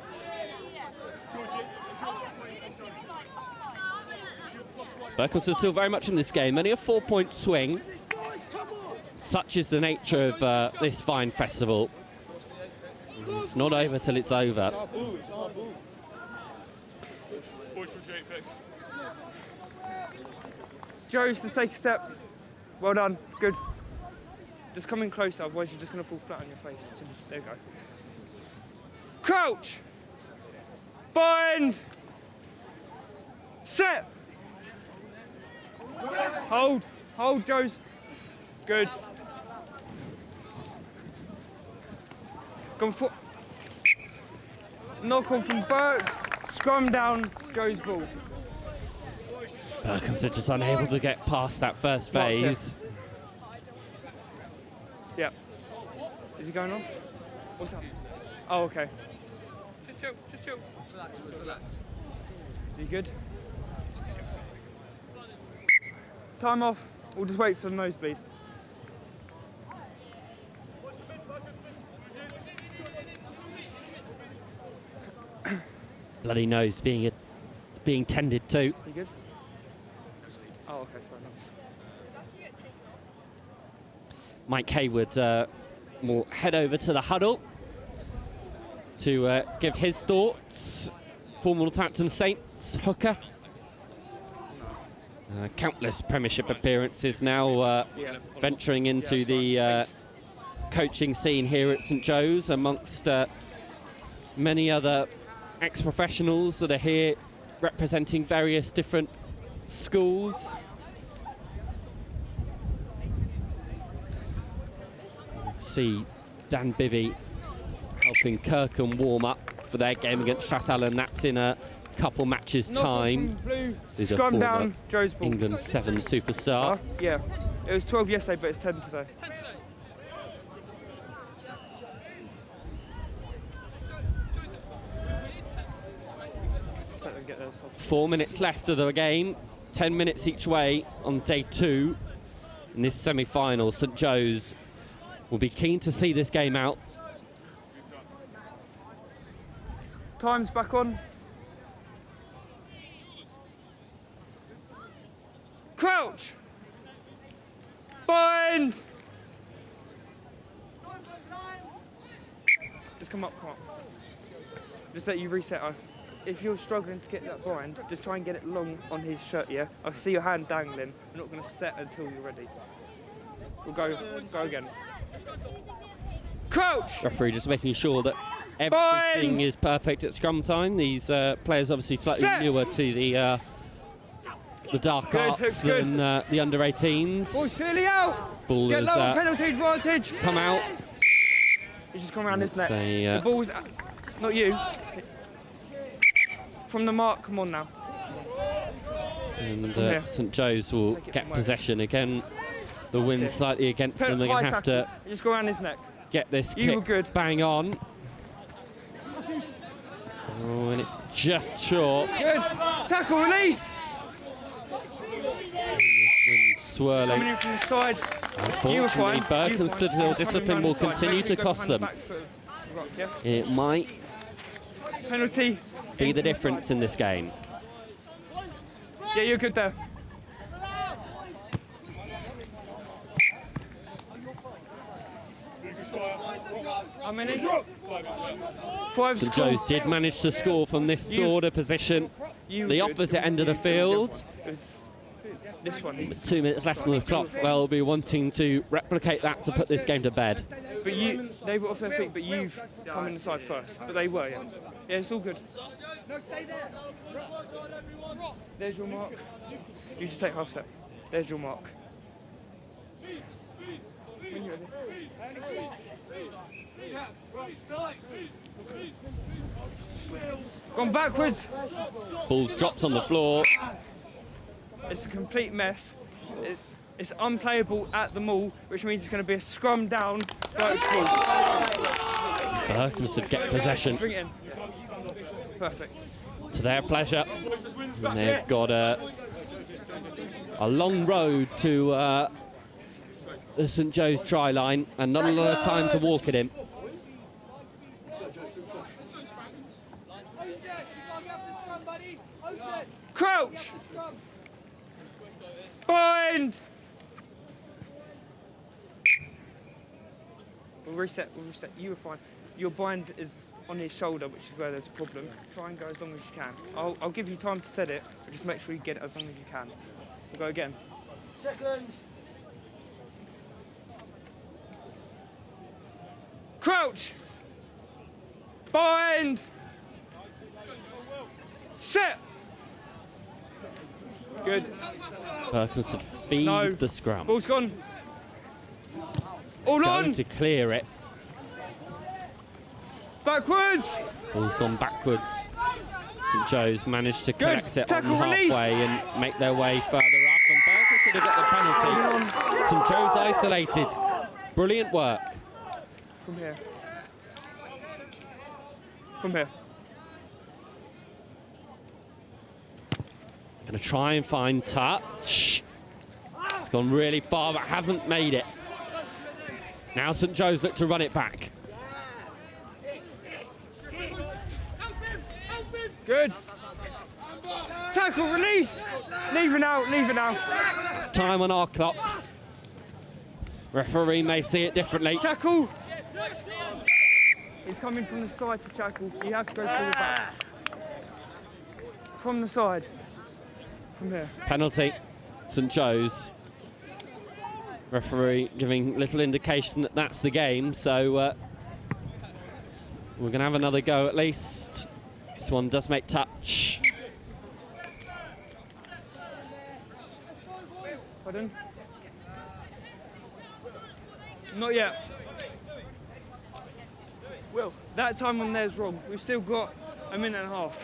Berkhamsted still very much in this game. Only a 4-point swing. Such is the nature of this fine festival. It's not over till it's over. Joes to take a step. Well done. Good. Just come in closer, otherwise you're just going to fall flat on your face. There you go. Crouch. Bind. Set. Hold. Hold, Joes. Good. Come for. Knock on from Burks. Scrum down, Joes ball. Berkhamsted just unable to get past that first phase. Yep. Is he going off? What's up? Oh, okay. Just chill, just chill. Relax. Is he good? Time off. We'll just wait for the nosebleed. Bloody nose being tended to. You good? Oh, okay, fair enough. Mike Hayward will head over to the huddle to give his thoughts. Former Northampton Saints hooker. Countless Premiership appearances now, venturing into the coaching scene here at St Joe's amongst many other ex-professionals that are here representing various different schools. See Dan Bivvy helping Kirkham warm up for their game against Strathallan. That's in a couple matches time. These are Scrum former down, Joes ball. England 7 superstar. Yeah, it was 12 yesterday, but it's 10 today. 4 minutes left of the game, 10 minutes each way on day 2 in this semi-final. St Joe's will be keen to see this game out. Time's back on. Crouch. Bind. Just come up. Just let you reset. If you're struggling to get that bind, just try and get it long on his shirt, yeah? I can see your hand dangling. We're not going to set until you're ready. We'll go again. Crouch! Referee just making sure that everything is perfect at scrum time. These players obviously slightly newer to the dark arts than the under-18s. Ball's clearly out! Ball Get is, low, penalty advantage! Come out. He's just come around his neck. The ball's not you. From the mark, come on now. And St Joe's will get possession again. The wind slightly against them. They're going to have to just go around his neck. Get this kick bang on. Oh, and it's just short. Good. Tackle, release. Wind swirling. Coming in from the side. Unfortunately, Berkhamsted discipline will continue to cost them. It might penalty be the difference in this game. Yeah, you're good there. How many? 5 St Joe's did manage to score from this sort of position. The opposite end of the field. This one. With 2 minutes left on the clock, they'll be wanting to replicate that to put this game to bed. But they were off their feet, but you've come inside first. But they were, yeah. Yeah, it's all good. There's your mark. You just take half step. There's your mark. When you're ready. Gone backwards. Ball's dropped on the floor. It's a complete mess. It's unplayable at the Mall, which means it's going to be a scrum down. Berkhamsted get possession. Bring it in. Perfect. To their pleasure. And they've got a long road to the St Joe's try line and not a lot of time to walk it in. Crouch! Bind! We'll reset. You were fine. Your bind is on his shoulder, which is where there's a problem. Try and go as long as you can. I'll give you time to set it, but just make sure you get it as long as you can. We'll go again. Second. Crouch! Bind! Set! Good. Berkhamsted feed the scrum. Ball's gone. All Going on! to clear it. Backwards! Ball's gone backwards. St Joe's managed to collect it on halfway and make their way further up. And Berkhamsted have got the penalty. St Joe's isolated. Brilliant work. From here. From here. Going to try and find touch. It's gone really far but hasn't made it. Now St Joe's look to run it back. Good. Tackle, release. Leave it out. Time on our clocks. Referee may see it differently. Tackle. He's coming from the side to tackle. You have to go forward back. From the side. From here. Penalty, St Joe's. Referee giving little indication that that's the game, so we're going to have another go at least. This one does make touch. Pardon? Not yet. Will, that time on there's wrong. We've still got a minute and a half.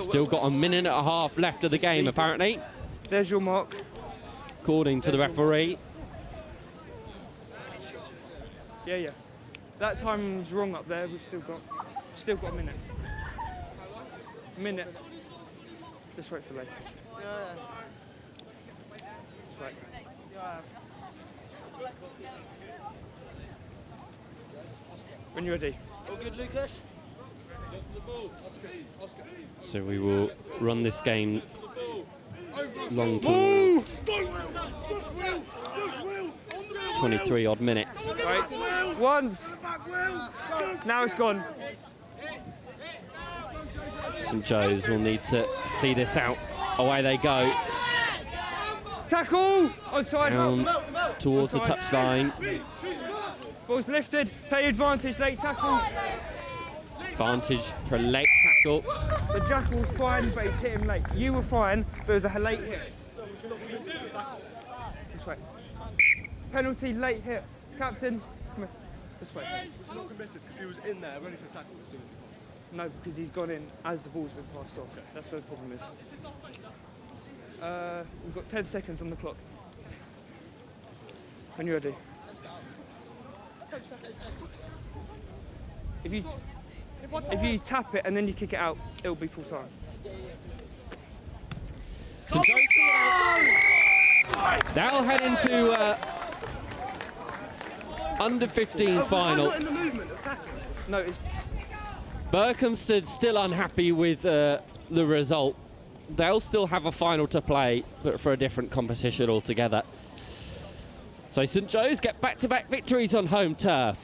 Still got a minute and a half left of the game, apparently. There's your mark. According to the referee. Yeah. That time was wrong up there. We've still got a minute. Just wait for later. Just wait. When you're ready. All good, Lucas? So we will run this game long towards 23 odd minutes. Right. Once. Now it's gone. St Joe's will need to see this out. Away they go. Tackle! Onside. Down towards the touchline. Ball's lifted. Play advantage, late tackle. Advantage for a late tackle. The Jackal's fine, but he's hit him late. You were fine, but it was a late hit. This way. Penalty, late hit. Captain, come here. This way. Was he not committed because he was in there ready for tackle as soon as he passed? No, because he's gone in as the ball's been passed off. That's where the problem is. We've got 10 seconds on the clock. When you're ready. If you tap it and then you kick it out, it'll be full time. They'll head into under 15 final. No, it's Berkhamsted still unhappy with the result. They'll still have a final to play, but for a different competition altogether. So St Joe's get back-to-back victories on home turf.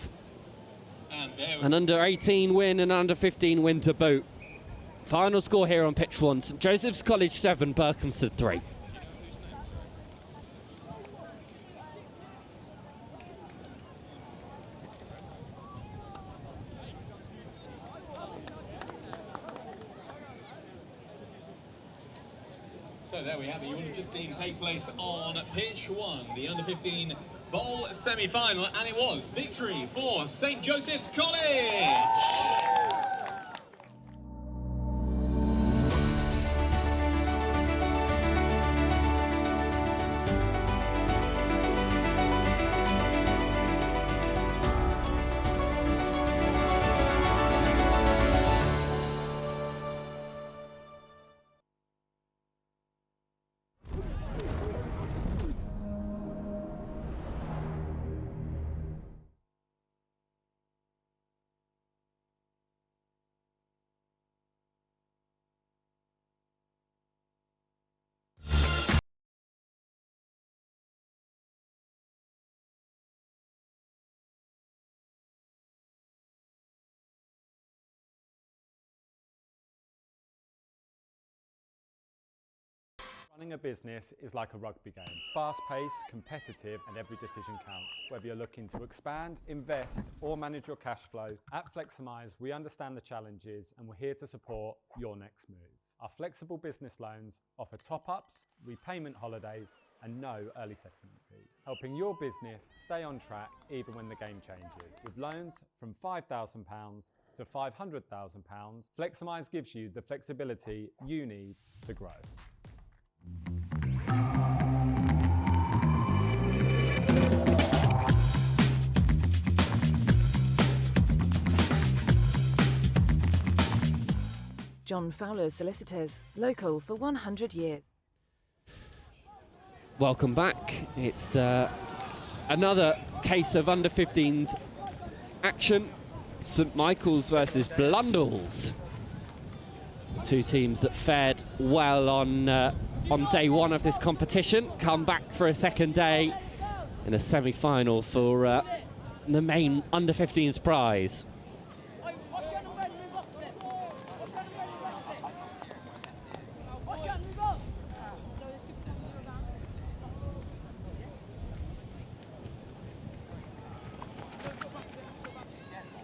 An under 18 win and under 15 win to boot. Final score here on pitch 1, St Joseph's College 7, Berkhamsted 3. So there we have it. You would have just seen take place on pitch 1, the under-15 bowl semi-final, and it was victory for St Joseph's College. Running a business is like a rugby game. Fast-paced, competitive, and every decision counts. Whether you're looking to expand, invest, or manage your cash flow, at Fleximize, we understand the challenges and we're here to support your next move. Our flexible business loans offer top-ups, repayment holidays, and no early settlement fees, helping your business stay on track even when the game changes. With loans from £5,000 to £500,000, Fleximize gives you the flexibility you need to grow. John Fowler Solicitors, local for 100 years. Welcome back. It's another case of under-15s action. St Michael's versus Blundell's. Two teams that fared well on day one of this competition, come back for a second day in a semi-final for the main under-15s prize.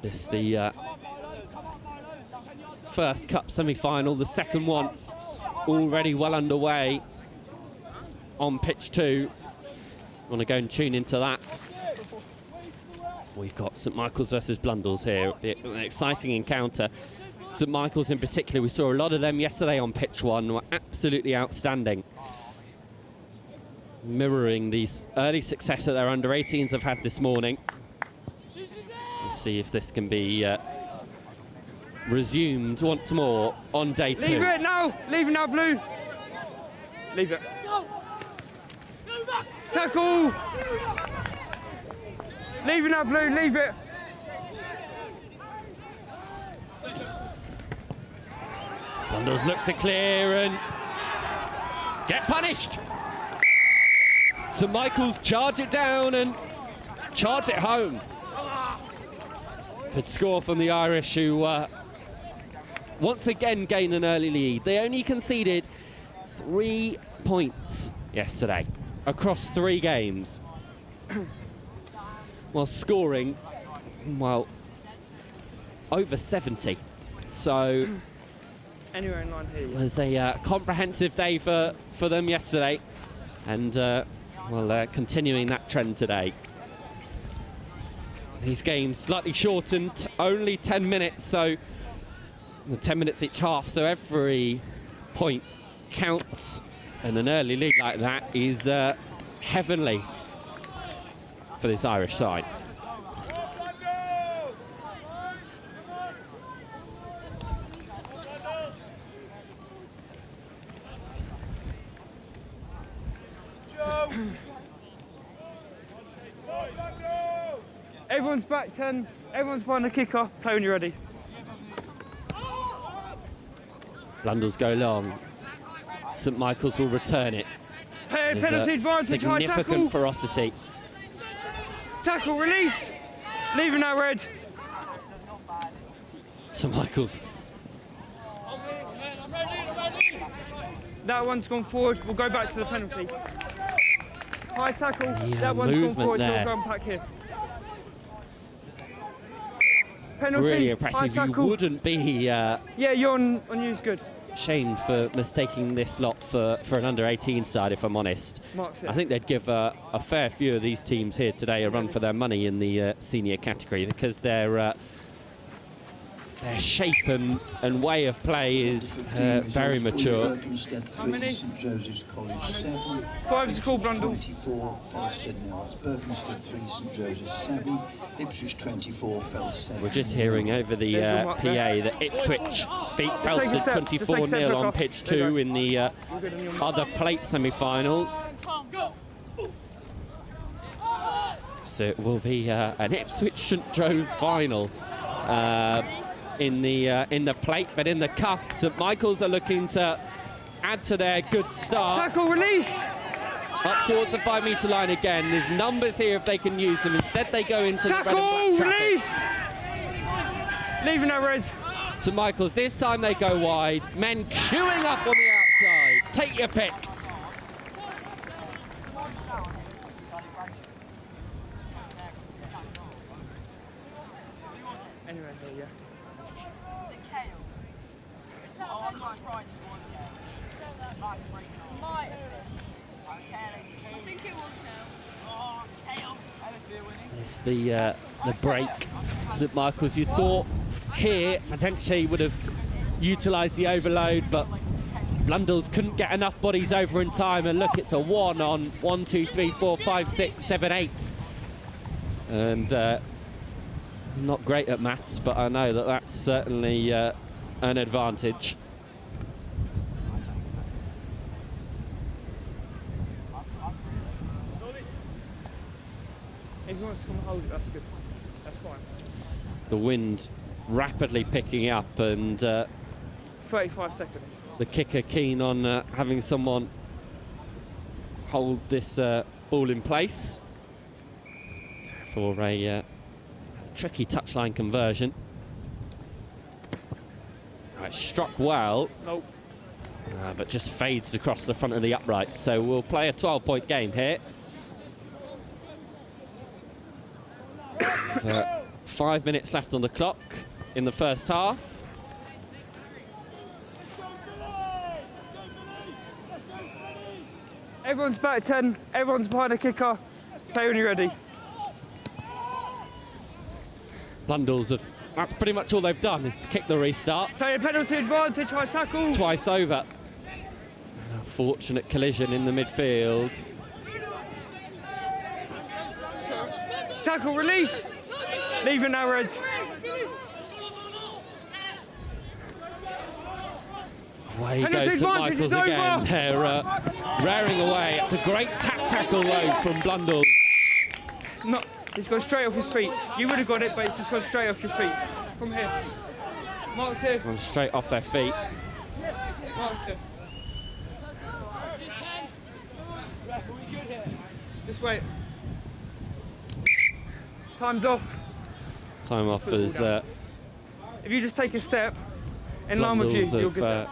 This is the first Cup semi-final, the second one already well underway on pitch 2. Want to go and tune into that. We've got St Michael's versus Blundell's here, an exciting encounter. St Michael's in particular, we saw a lot of them yesterday on pitch 1, were absolutely outstanding. Mirroring the early success that their under-18s have had this morning. We'll see if this can be resumed once more on day 2. Leave it now! Leave it now, Blue! Leave it. Tackle! Leave it now, Blue, leave it! Blundell's look to clear and get punished! St Michael's charge it down and charge it home. Good score from the Irish, who once again gained an early lead. They only conceded 3 points yesterday across 3 games, while scoring, well, over 70. So anywhere in line here. It was a comprehensive day for them yesterday, and well, continuing that trend today. These games slightly shortened, only 10 minutes, so 10 minutes each half, so every point counts, and an early lead like that is heavenly for this Irish side. Everyone's back 10, everyone's behind the kicker, play when you're ready. Blundell's go long. St Michael's will return it. Penalty advantage, high tackle. Significant ferocity. Tackle, release. Leaving that red. St Michael's. That one's gone forward, we'll go back to the penalty. High tackle, that one's gone forward, so we'll go back here. Penalty, really impressive. You wouldn't be yeah, you're on you's good. Shamed for mistaking this lot for an under-18 side, if I'm honest. I think they'd give a fair few of these teams here today a run for their money in the senior category, because their shape and way of play is very mature. How many? St Joseph's College 7. 5 is called Blundell. 24, Felsted now. It's Berkhamsted 3, St Joseph's 7. Ipswich 24, Felsted. We're just hearing over the PA that Ipswich beat Felsted 24-0 on pitch 2 in the other plate semi-finals. So it will be an Ipswich St Joe's final. In the plate, but in the cup, St Michael's are looking to add to their good start. Tackle, release! Up towards the 5-metre line again. There's numbers here if they can use them. Instead they go into tackle, the red and black release! traffic. Leaving that red. St Michael's, this time they go wide. Men queuing up on the outside. Take your pick. Yeah. I think it was It's the break. St Michael's, you thought here potentially would have utilised the overload, but Blundell's couldn't get enough bodies over in time, and look, it's a 1 on 1, 2, 3, 4, 5, 6, 7, 8. And not great at maths, but I know that that's certainly an advantage. If you want to come and hold it, that's good. That's fine. The wind rapidly picking up, and 35 seconds. the kicker keen on having someone hold this ball in place for a tricky touchline conversion. Right, struck well, nope. But just fades across the front of the upright. So we'll play a 12-point game here. 5 minutes left on the clock in the first half. Everyone's back at 10, everyone's behind the kicker. Play when you're ready. Blundell's have, that's pretty much all they've done, is kick the restart. Play a penalty advantage, high tackle. Twice over. Unfortunate collision in the midfield. Tackle, release. Leave it now, Reds. Away goes St Michael's again. They're raring away. It's a great tackle though from Blundell. No, he's gone straight off his feet. You would have got it, but it's just gone straight off your feet. From here. Mark's here. Gone straight off their feet. Mark's here. This way. Time's off. Time off as if you just take a step in line with you, you'll get there.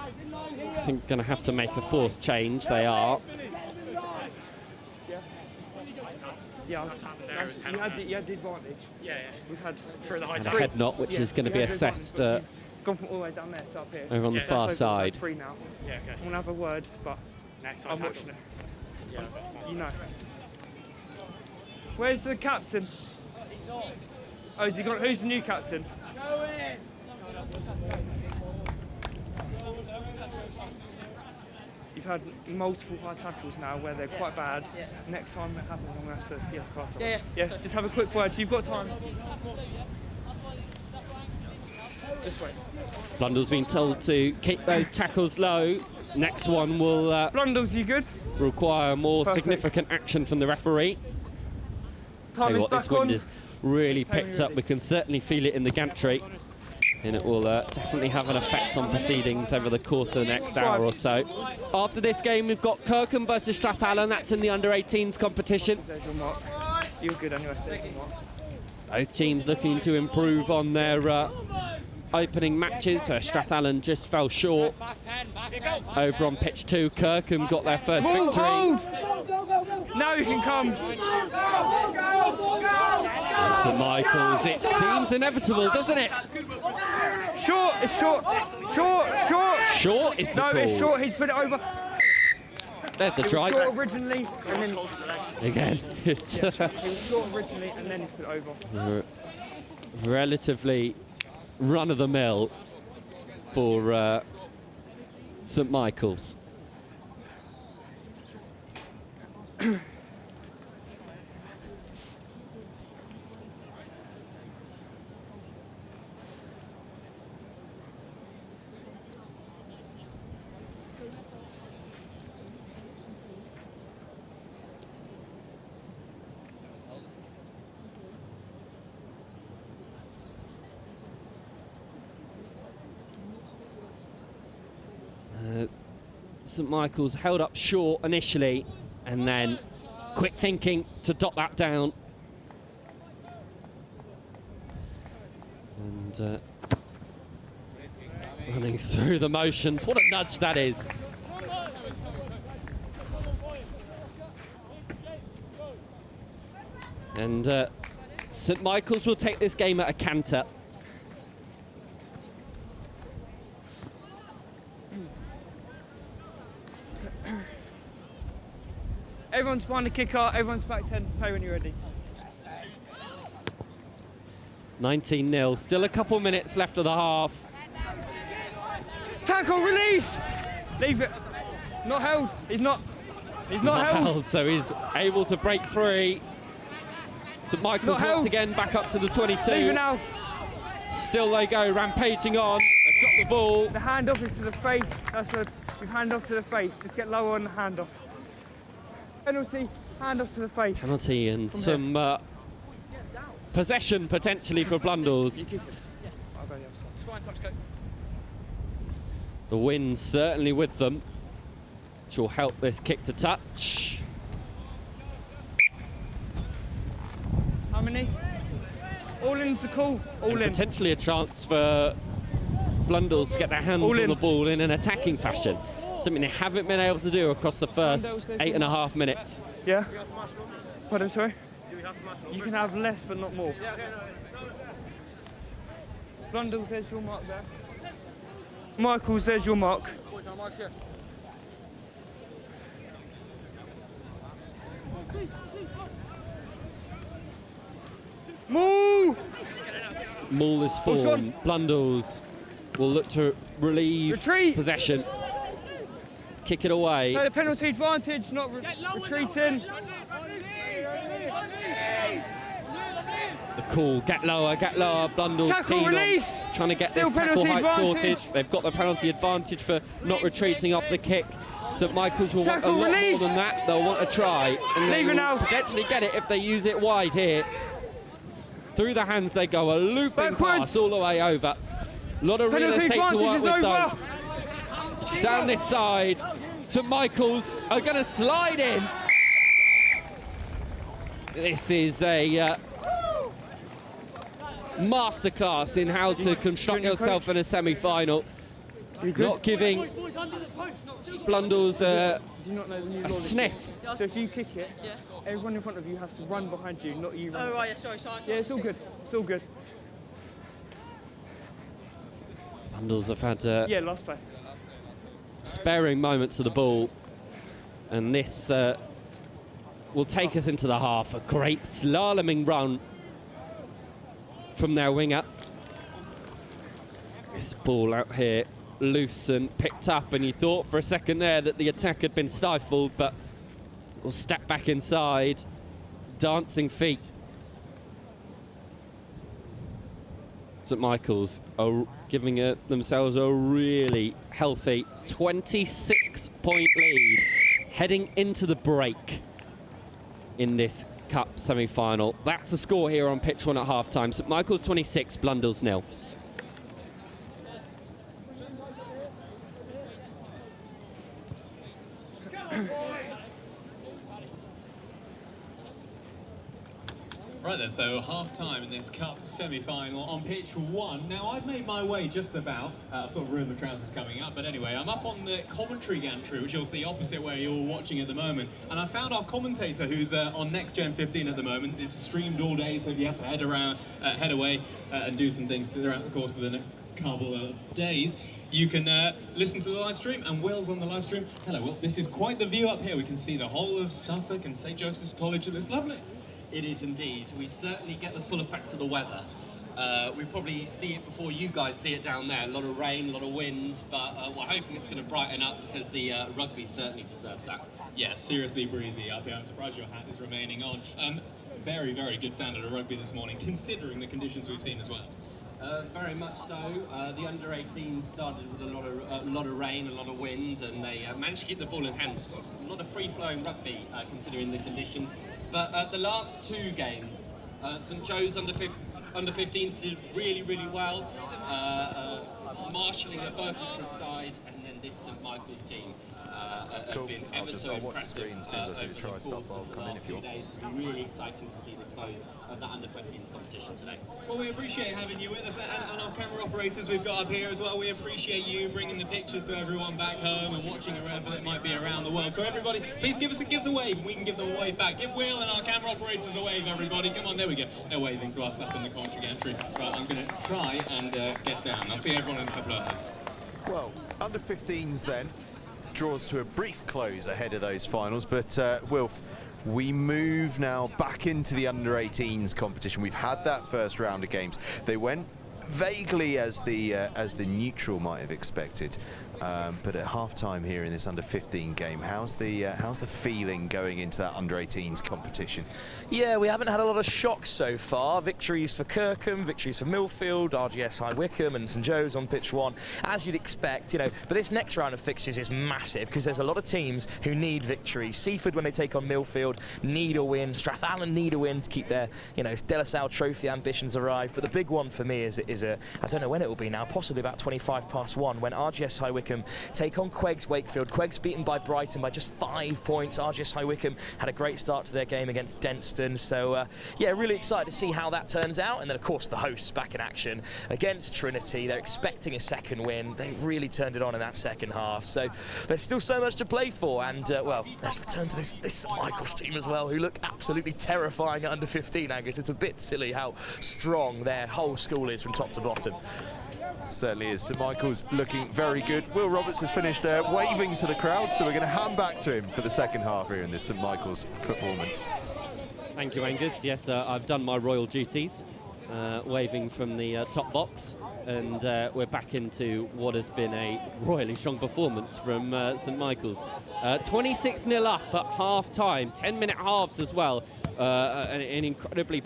I think going to have to make a fourth change. They are. Yeah, you had the advantage. Yeah. We've had for the high And a head knot, which is going to be assessed gone from all the way down there to up here. over on the far side. Free now. Yeah, okay. I'm gonna have a word, but next I'm watching it. Yeah, you know. Where's the captain? Oh, is he got? Who's the new captain? You've had multiple high tackles now where they're quite bad. Yeah. Next time it happens, I'm going to have to Yeah, just have a quick word. You've got time. Just wait. Blundell's been told to keep those tackles low. Next one will Blundell's, you good? require more significant action from the referee. Tell you what, this wind is really picked up. We can certainly feel it in the gantry, and it will definitely have an effect on proceedings over the course of the next hour or so. After this game, we've got Kirkham versus Strathallan. That's in the under-18s competition. You're good anyway. Both teams looking to improve on their opening matches. Strathallan just fell short over on pitch 2. Kirkham got their first victory. Now you can come. St Michael's, it seems inevitable, doesn't it? Short, it's short. Short. Short is the No, call. it's short, he's put it over. There's the try. It was short originally, and then... Again. It was short originally, and then he's put it over. Relatively run-of-the-mill for St Michael's. St Michael's held up short initially, and then quick thinking to dot that down. And running through the motions. What a nudge that is. And St Michael's will take this game at a canter. Everyone's behind the kicker, everyone's back 10, play when you're ready. 19-0, still a couple minutes left of the half. Tackle, release! Leave it. Not held. He's not held. So he's able to break free. St Michael's once again back up to the 22. Leave it now. Still they go, rampaging on. They've got the ball. The handoff is to the face. That's what we hand off to the face. Just get lower on the handoff. Penalty, handoff to the face. Penalty and some possession potentially for Blundell's. The wind certainly with them, which will help this kick to touch. How many? All in's the call. All in. Potentially a chance for Blundell's to get their hands on the ball in an attacking fashion. Something they haven't been able to do across the first 8.5 minutes. Yeah? Pardon, sorry? You can have less but not more. Blundell says your mark there. Michael says your mark. Maul! Maul is formed. Blundell's will look to relieve possession. Kick it away. No, the penalty advantage, not retreating. The call, get lower, Blundell's tackle, release! Trying to get Still this tackle height advantage. sorted. They've got the penalty advantage for not retreating off the kick. St Michael's will Tackle, want a lot release! more than that. They'll want to try. And they Leave it will now. potentially get it if they use it wide here. Through the hands they go, a looping pass all the way over. A lot of real Penalty estate to work advantage with is though. over. Down this side, St Michael's are going to slide in. This is a masterclass in how to construct yourself in a semi-final. Not giving Blundell's a sniff. So if you kick it, everyone in front of you has to run behind you, not you run. Oh, right, yeah, sorry. Yeah, it's all good. It's all good. Blundell's have had last play. sparing moments of the ball, and this will take us into the half. A great slaloming run from their winger. This ball out here loose and picked up, and you thought for a second there that the attack had been stifled, but we'll step back inside. Dancing feet. St Michael's are giving themselves a really healthy 26-point lead heading into the break in this Cup semi-final. That's the score here on pitch 1 at half-time. St Michael's 26, Blundell's 0. Right then, so half-time in this Cup semi-final on pitch 1. Now, I've made my way just about, I've sort of ruined the trousers coming up, but anyway, I'm up on the commentary gantry, which you'll see opposite where you're watching at the moment, and I found our commentator who's on NextGen15 at the moment. It's streamed all day, so if you have to head away and do some things throughout the course of the couple of days, you can listen to the live stream, and Will's on the live stream. Hello, Will. This is quite the view up here. We can see the whole of Suffolk and St Joseph's College. It's lovely. It is indeed. We certainly get the full effects of the weather. We probably see it before you guys see it down there. A lot of rain, a lot of wind, but we're hoping it's going to brighten up because the rugby certainly deserves that. Yeah, seriously breezy up here. I'm surprised your hat is remaining on. Very, very good standard of rugby this morning, considering the conditions we've seen as well. Very much so. The under-18s started with a lot of rain, a lot of wind, and they managed to keep the ball in hand. A lot of free-flowing rugby, considering the conditions. But the last two games, St Joe's under-15s did really, really well, marshalling the Berkhamsted side, and then this St Michael's team have been ever so impressive over the course of the last few days. It's been really exciting to see the close of that under-15s competition today. Well, we appreciate having you with us, and our camera operators we've got up here as well. We appreciate you bringing the pictures to everyone back home and watching wherever it might be around the world. So everybody, please give us a wave, and we can give them a wave back. Give Will and our camera operators a wave, everybody. Come on, there we go. They're waving to us up in the commentary gantry. Right, I'm going to try and get down. I'll see everyone in a couple of hours. Well, under-15s then. draws to a brief close ahead of those finals, but Wilf, we move now back into the under-18s competition. We've had that first round of games. They went vaguely as the neutral might have expected, but at half-time here in this under-15 game, how's the feeling going into that under-18s competition? Yeah, we haven't had a lot of shocks so far. Victories for Kirkham, victories for Millfield, RGS High Wycombe and St Joe's on pitch one, as you'd expect, you know. But this next round of fixtures is massive because there's a lot of teams who need victories. Seaford, when they take on Millfield, need a win. Strathallan need a win to keep their, you know, De La Salle Trophy ambitions alive. But the big one for me is I don't know when it will be now, possibly about 1, when RGS High Wycombe take on QEGS Wakefield. QEGS beaten by Brighton by just 5 points. RGS High Wycombe had a great start to their game against Denstone. So, yeah, really excited to see how that turns out. And then, of course, the hosts back in action against Trinity. They're expecting a second win. They really turned it on in that second half. So there's still so much to play for. And, well, let's return to this St Michael's team as well, who look absolutely terrifying at under 15, Angus. It's a bit silly how strong their whole school is from top to bottom. Certainly is. St Michael's looking very good. Will Roberts has finished waving to the crowd, so we're going to hand back to him for the second half here in this St Michael's performance. Thank you, Angus. Yes, I've done my royal duties, waving from the top box, and we're back into what has been a royally strong performance from St Michael's. 26-0 up at half-time, 10-minute halves as well. An incredibly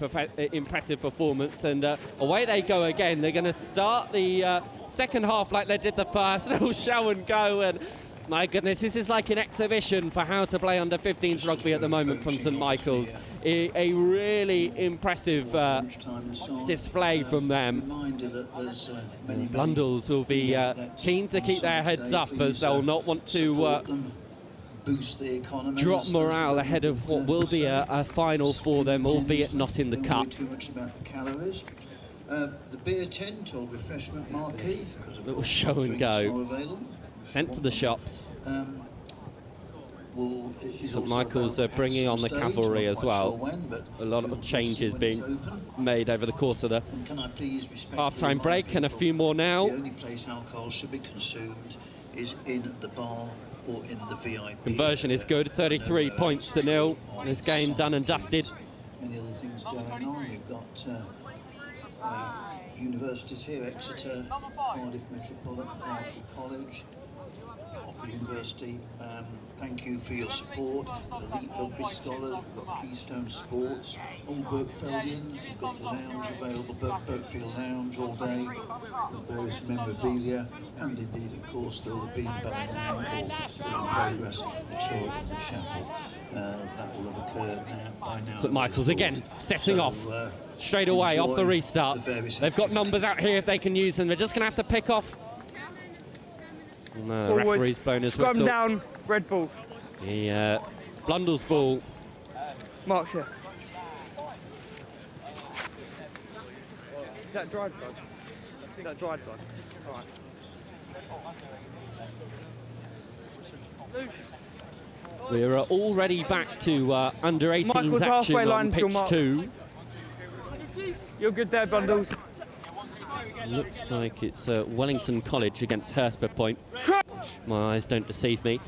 impressive performance, and away they go again. They're going to start the second half like they did the first, little show and go, and my goodness, this is like an exhibition for how to play under 15s rugby at the moment from St Michael's. A really impressive display from them. Blundell's will be keen to keep their heads up, as they'll not want to drop morale ahead of what will be a final for them, albeit not in the cup. Too much about the calories. The beer tent or refreshment marquee, A little show and go. Sent to the shops. St Michael's are bringing on the cavalry as well. A lot of changes being made over the course of the half-time break, and a few more now. The only place alcohol should be consumed is in the bar or in the VIP. Conversion is good, 33 points to 0. This game done and dusted. Many other things going on. We've got universities here, Exeter, Cardiff Metropolitan, Rugby College, Oxford University. Thank you for your support. Elite Rugby Scholars, we've got Keystone Sports, all Berkfieldians, we've got the lounge available, Berkfield Lounge all day, with various memorabilia, and indeed, of course, there will be still in progress, the tour of the chapel. That will have occurred by now. St Michael's again, setting off straight away off the restart. They've got numbers out here if they can use them. They're just going to have to pick off. No, referee's blown his whistle. Scrum down, red ball. The Blundell's ball. Marks it. Is that dried blood? Is that dried blood? All right. We're already back to under 18s Michael's action halfway on line, pitch 2. You're good there, Blundell's. Looks like it's Wellington College against Hurstpierpient. My eyes don't deceive me.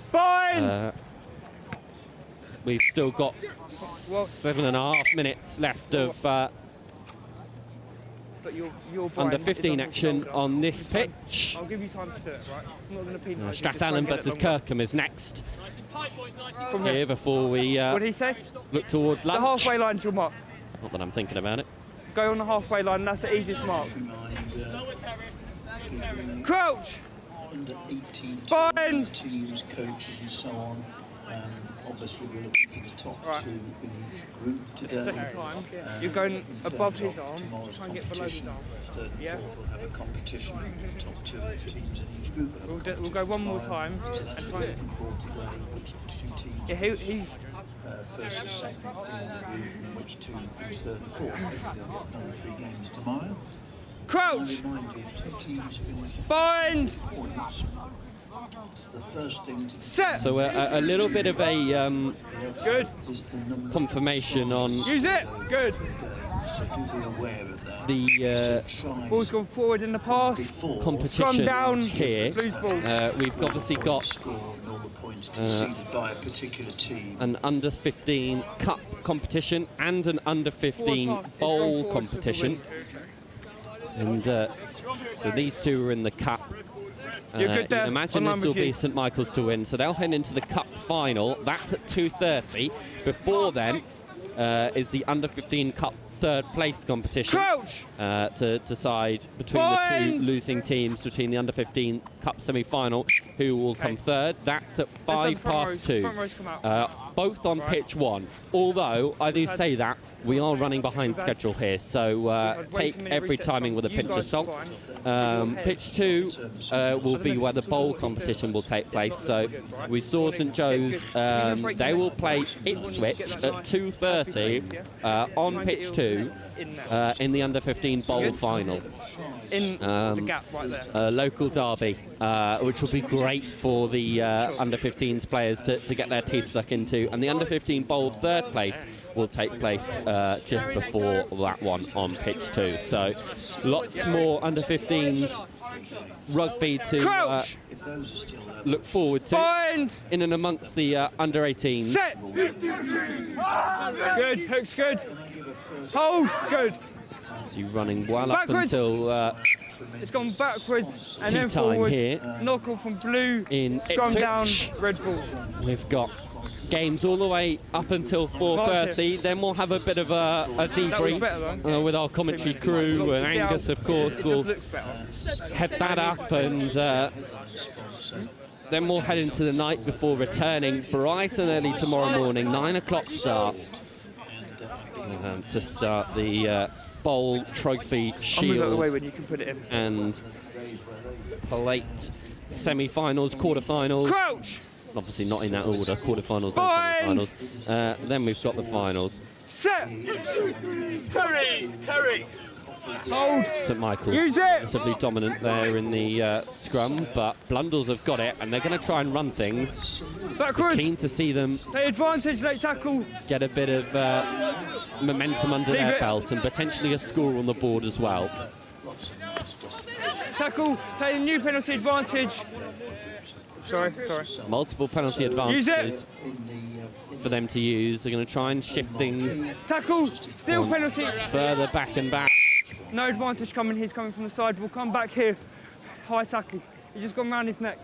We've still got 7.5 minutes left of under 15 action on this pitch. I'll give you time to do it, right? I'm not going to penalise you. Strathallan versus Kirkham is next. From here before we what did he say? Look towards lunch. The halfway line's your mark. Not that I'm thinking about it. Go on the halfway line, that's the easiest mark. Crouch! Under 18 Bind! teams, coaches and so on. Obviously we're looking for the top 2 in each group today. Second time, you're going above his arm, try and get below his arm. Third and fourth will have a competition, top 2 teams in each group. We'll go one more time. So that's what we're looking for today, which 2 teams. Yeah, he's first and second in the group, in which 2 finish third and fourth. We'll get another 3 games tomorrow. Crouch! I remind you, if 2 teams finish bind points, the first thing to so a little bit of a good confirmation on use it good So do be aware of that. The ball's gone forward in the pass. Competition down here. Blues ball. We've obviously got conceded by a particular team. an under-15 cup competition and an under-15 bowl competition. And so these two are in the cup. You're good there. Imagine this will be St Michael's to win, so they'll head into the cup final. That's at 2:30. Before then is the under-15 cup third place competition to decide between the two losing teams between the under-15 cup semi-final who will come third. That's at 2:05. Both on pitch 1. Although I do say that we are running behind schedule here, so take every timing with a pinch of salt. Pitch 2 will be where the bowl competition will take place. So we saw St Joe's, they will play Ipswich at 2:30 on pitch 2 in the under-15 bowl final. In the gap right there. A local derby, which will be great for the under-15s players to get their teeth stuck into. And the under-15 bowl third place will take place just before that one on pitch 2. So lots more under-15s rugby to look forward to in and amongst the under-18s. Set! Good, hook's good. Hold, good. So running well backwards. Up until it's gone backwards and then time forward. Here knock off from blue, in scrum down, red ball. We've got games all the way up until 4:30. Then we'll have a bit of a debrief with our commentary crew, and Angus, of course, will head that up, and then we'll head into the night before returning bright and early tomorrow morning, 9 o'clock start, to start the Bowl Trophy Shield. I'll move out of the way when you can put it in. And plate semi-finals, quarter-finals. Crouch! Obviously not in that order, quarter-finals and semi-finals. Then we've got the finals. Set! Terry! Hold! St Michael's Use it! massively dominant there in the scrum, but Blundell's have got it, and they're going to try and run things. Backwards! Keen to see them take advantage, late tackle. Get a bit of momentum under their belt, and potentially a score on the board as well. Tackle, take a new penalty advantage. Sorry. Multiple penalty advantages for them to use. They're going to try and shift things. Tackle, still penalty. Further back and back. No advantage coming, he's coming from the side. We'll come back here. High tackle. He's just gone round his neck.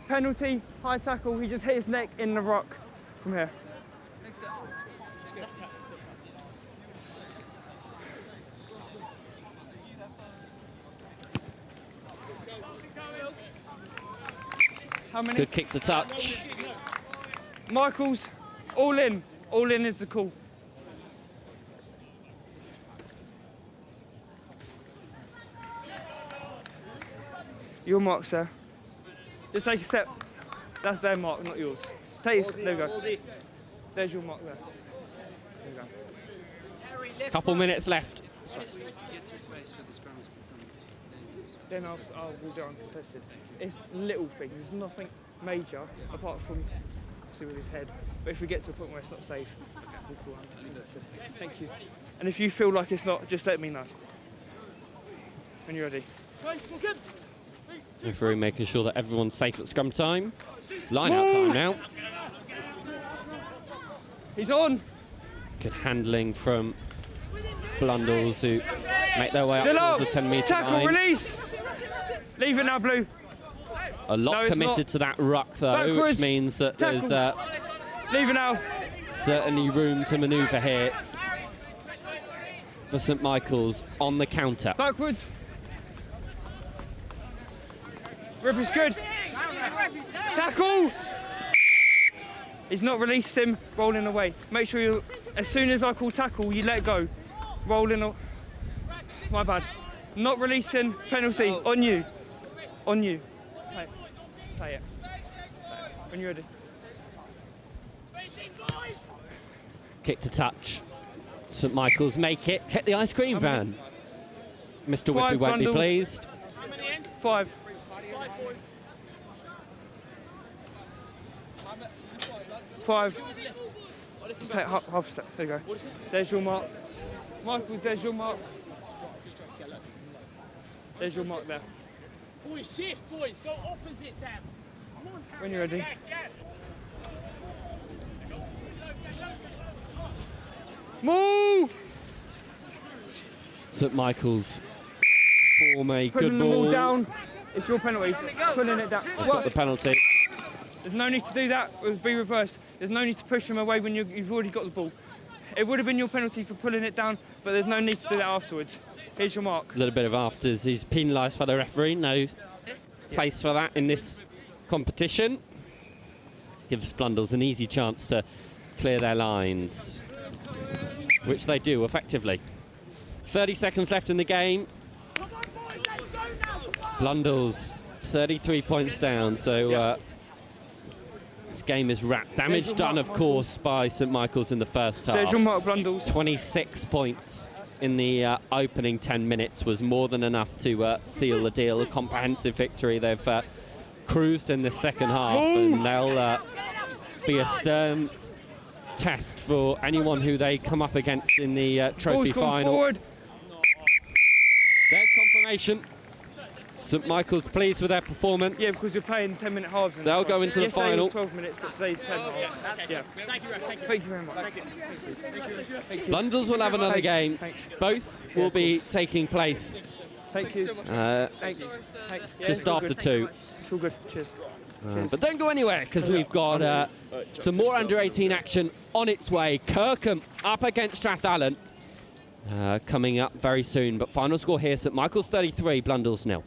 Penalty, high tackle. He just hit his neck in the rock from here. How many? Good kick to touch. Michaels, all in. All in is the call. Your mark, sir. Just take a step. That's their mark, not yours. Take it. There we go. There's your mark there. There we go. Couple minutes left. Then I'll do it uncontested. It's little things. There's nothing major apart from obviously with his head. But if we get to a point where it's not safe, we'll call uncontested. Thank you. And if you feel like it's not, just let me know when you're ready. Referee making sure that everyone's safe at scrum time. It's line-out time now. He's on. Good handling from Blundell to make their way up towards the 10-metre line. Tackle, release. Leave it now, Blue. A lot committed to that ruck, though, backwards. which means that there's leave it now. Certainly room to manoeuvre here for St Michael's on the counter. Backwards. Rip is good. Tackle. He's not released him, rolling away. Make sure you, as soon as I call tackle, you let go. Rolling. My bad. Not releasing, penalty, on you. On you. Play it. When you're ready. Kick to touch. St Michael's make it. Hit the ice cream van. Mr. Whitby won't be pleased. 5. Just take half step. There you go. There's your mark. Michaels, there's your mark. There's your mark there. Boys, shift, boys. Go opposite them. When you're ready. Move! St Michael's form a Putting good them ball. all down. It's your penalty. Pulling it down. They've got the penalty. There's no need to do that. It would be reversed. There's no need to push them away when you've already got the ball. It would have been your penalty for pulling it down, but there's no need to do that afterwards. Here's your mark. A little bit of afters. He's penalised by the referee. No place for that in this competition. Gives Blundell's an easy chance to clear their lines, which they do effectively. 30 seconds left in the game. Blundell's 33 points down, so this game is wrapped. Damage done, of course, by St Michael's in the first half. There's your mark, Blundell's. 26 points in the opening 10 minutes was more than enough to seal the deal. A comprehensive victory. They've cruised in the second half, and they'll be a stern test for anyone who they come up against in the trophy final. Forward. There's confirmation. St Michael's pleased with their performance. Yeah, because you're playing 10-minute halves. They'll go into the final. Yesterday was 12 minutes, but today's 10 halves. Yeah. Thank you very much. Thank you. Blundell's will have another game. Both will be taking place. Thank you. Just after 2. It's all good. Cheers. But don't go anywhere, because we've got some more under-18 action on its way. Kirkham up against Strathallan coming up very soon. But final score here, St Michael's 33, Blundell's 0.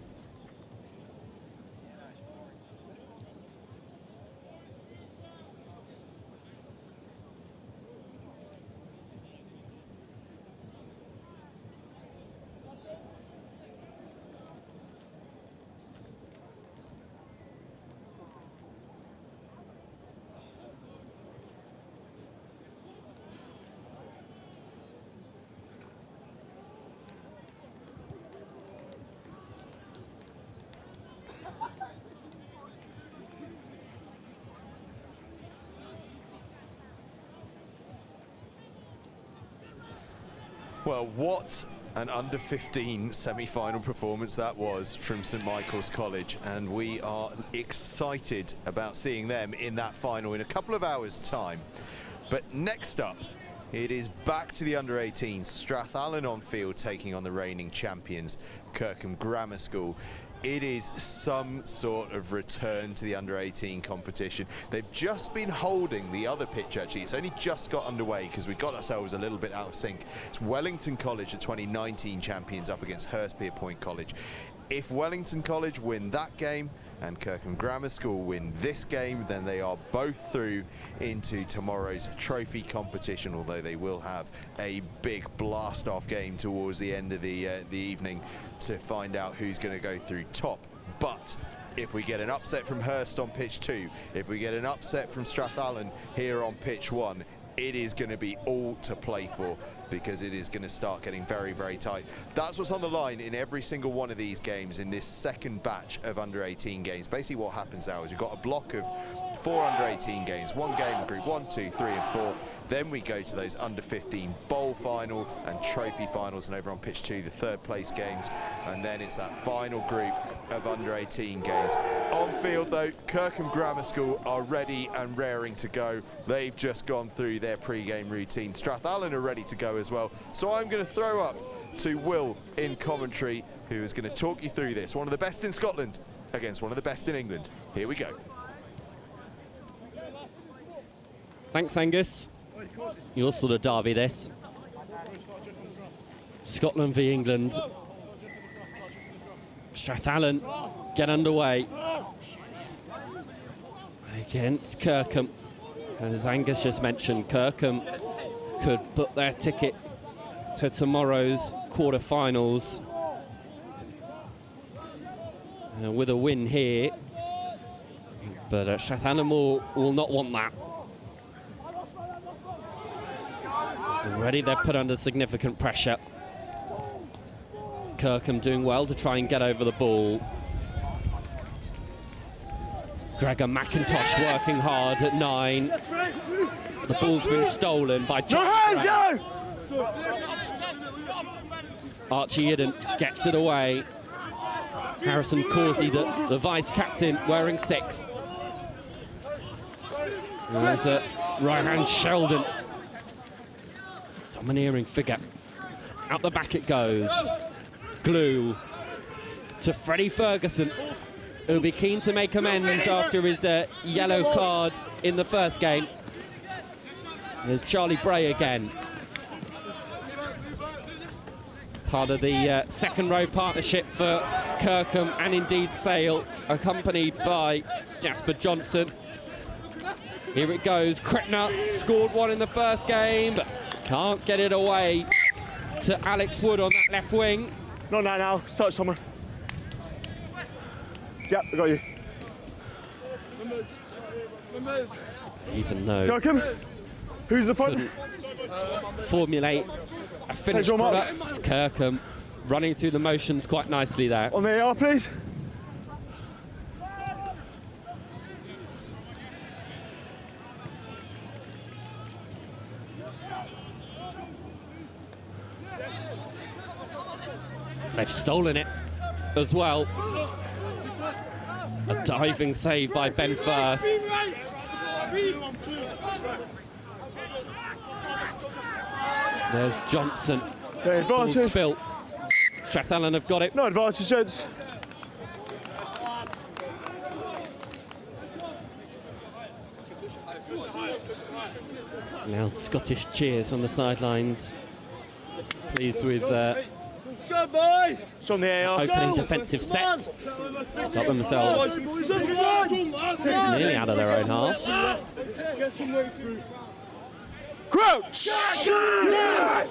Well, what an under-15 semi-final performance that was from St Michael's College, and we are excited about seeing them in that final in a couple of hours' time. But next up, it is back to the under-18s. Strathallan on field taking on the reigning champions, Kirkham Grammar School. It is some sort of return to the under-18 competition. They've just been holding the other pitch, actually. It's only just got underway because we got ourselves a little bit out of sync. It's Wellington College, the 2019 champions, up against Hurstpierpient College. If Wellington College win that game and Kirkham Grammar School win this game, then they are both through into tomorrow's trophy competition, although they will have a big blast-off game towards the end of the evening to find out who's going to go through top. But if we get an upset from Hurst on pitch 2, if we get an upset from Strathallan here on pitch 1, it is going to be all to play for, because it is going to start getting very, very tight. That's what's on the line in every single one of these games in this second batch of under-18 games. Basically what happens now is we've got a block of 4 under-18 games, one game in group 1, 2, 3 and 4. Then we go to those under-15 bowl final and trophy finals, and over on pitch 2 the third place games, and then it's that final group of under-18 games. On field though, Kirkham Grammar School are ready and raring to go. They've just gone through their pre-game routine. Strathallan are ready to go as well. So I'm going to throw up to Will in commentary, who is going to talk you through this. One of the best in Scotland against one of the best in England. Here we go. Thanks, Angus. Your sort of derby, this. Scotland v England. Strathallan get underway against Kirkham. As Angus just mentioned, Kirkham could book their ticket to tomorrow's quarter-finals with a win here. But Strathallan will not want that. Already they're put under significant pressure. Kirkham doing well to try and get over the ball. Gregor McIntosh working hard at 9. The ball's been stolen by Joe! Archie Idden gets it away. Harrison Causey, the vice-captain, wearing 6. There's a right-hand Sheldon. Domineering figure. Out the back it goes. Glue to Freddie Ferguson, who'll be keen to make amends after his yellow card in the first game. There's Charlie Bray again. Part of the second row partnership for Kirkham and indeed Sale, accompanied by Jasper Johnson. Here it goes. Kretner scored 1 in the first game, but can't get it away to Alex Wood on that left wing. Not now. Touch someone. Yep, I got you. Even though Kirkham, who's the front? Formulate a finished product. Kirkham running through the motions quite nicely there. On the AR, please. They've stolen it as well. A diving save by Ben Firth. There's Johnson. No advantage. Phil. Strathallan have got it. No advantage, gents. Loud Scottish cheers on the sidelines. Pleased with Let's go, boys! It's on the AR. opening defensive set. Got themselves nearly out of their own half. Get some way through. Crouch! Yes!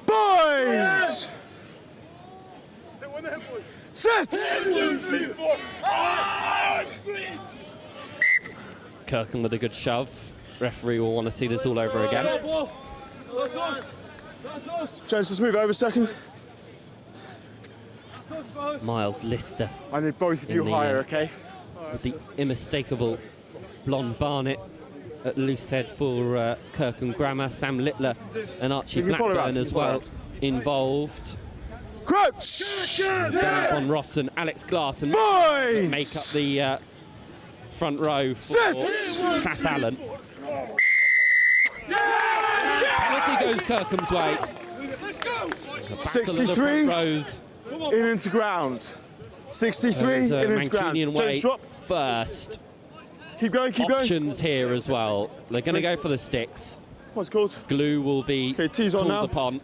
Boys! Set! Kirkham with a good shove. Referee will want to see this all over again. James, let's move it over a second. Miles Lister. I need both of you higher, okay? With the unmistakable blonde barnet at loose head for Kirkham Grammar. Sam Littler and Archie Blackburn as well involved. Crouch! On Ross and Alex Glass and Boys! make up the front row for Strathallan. Penalty goes Kirkham's way. 63 in into ground. 63 in into ground. Way first. Keep going, keep going. Options here as well. They're going to go for the sticks. What's called? Glue will be T's on called now. upon.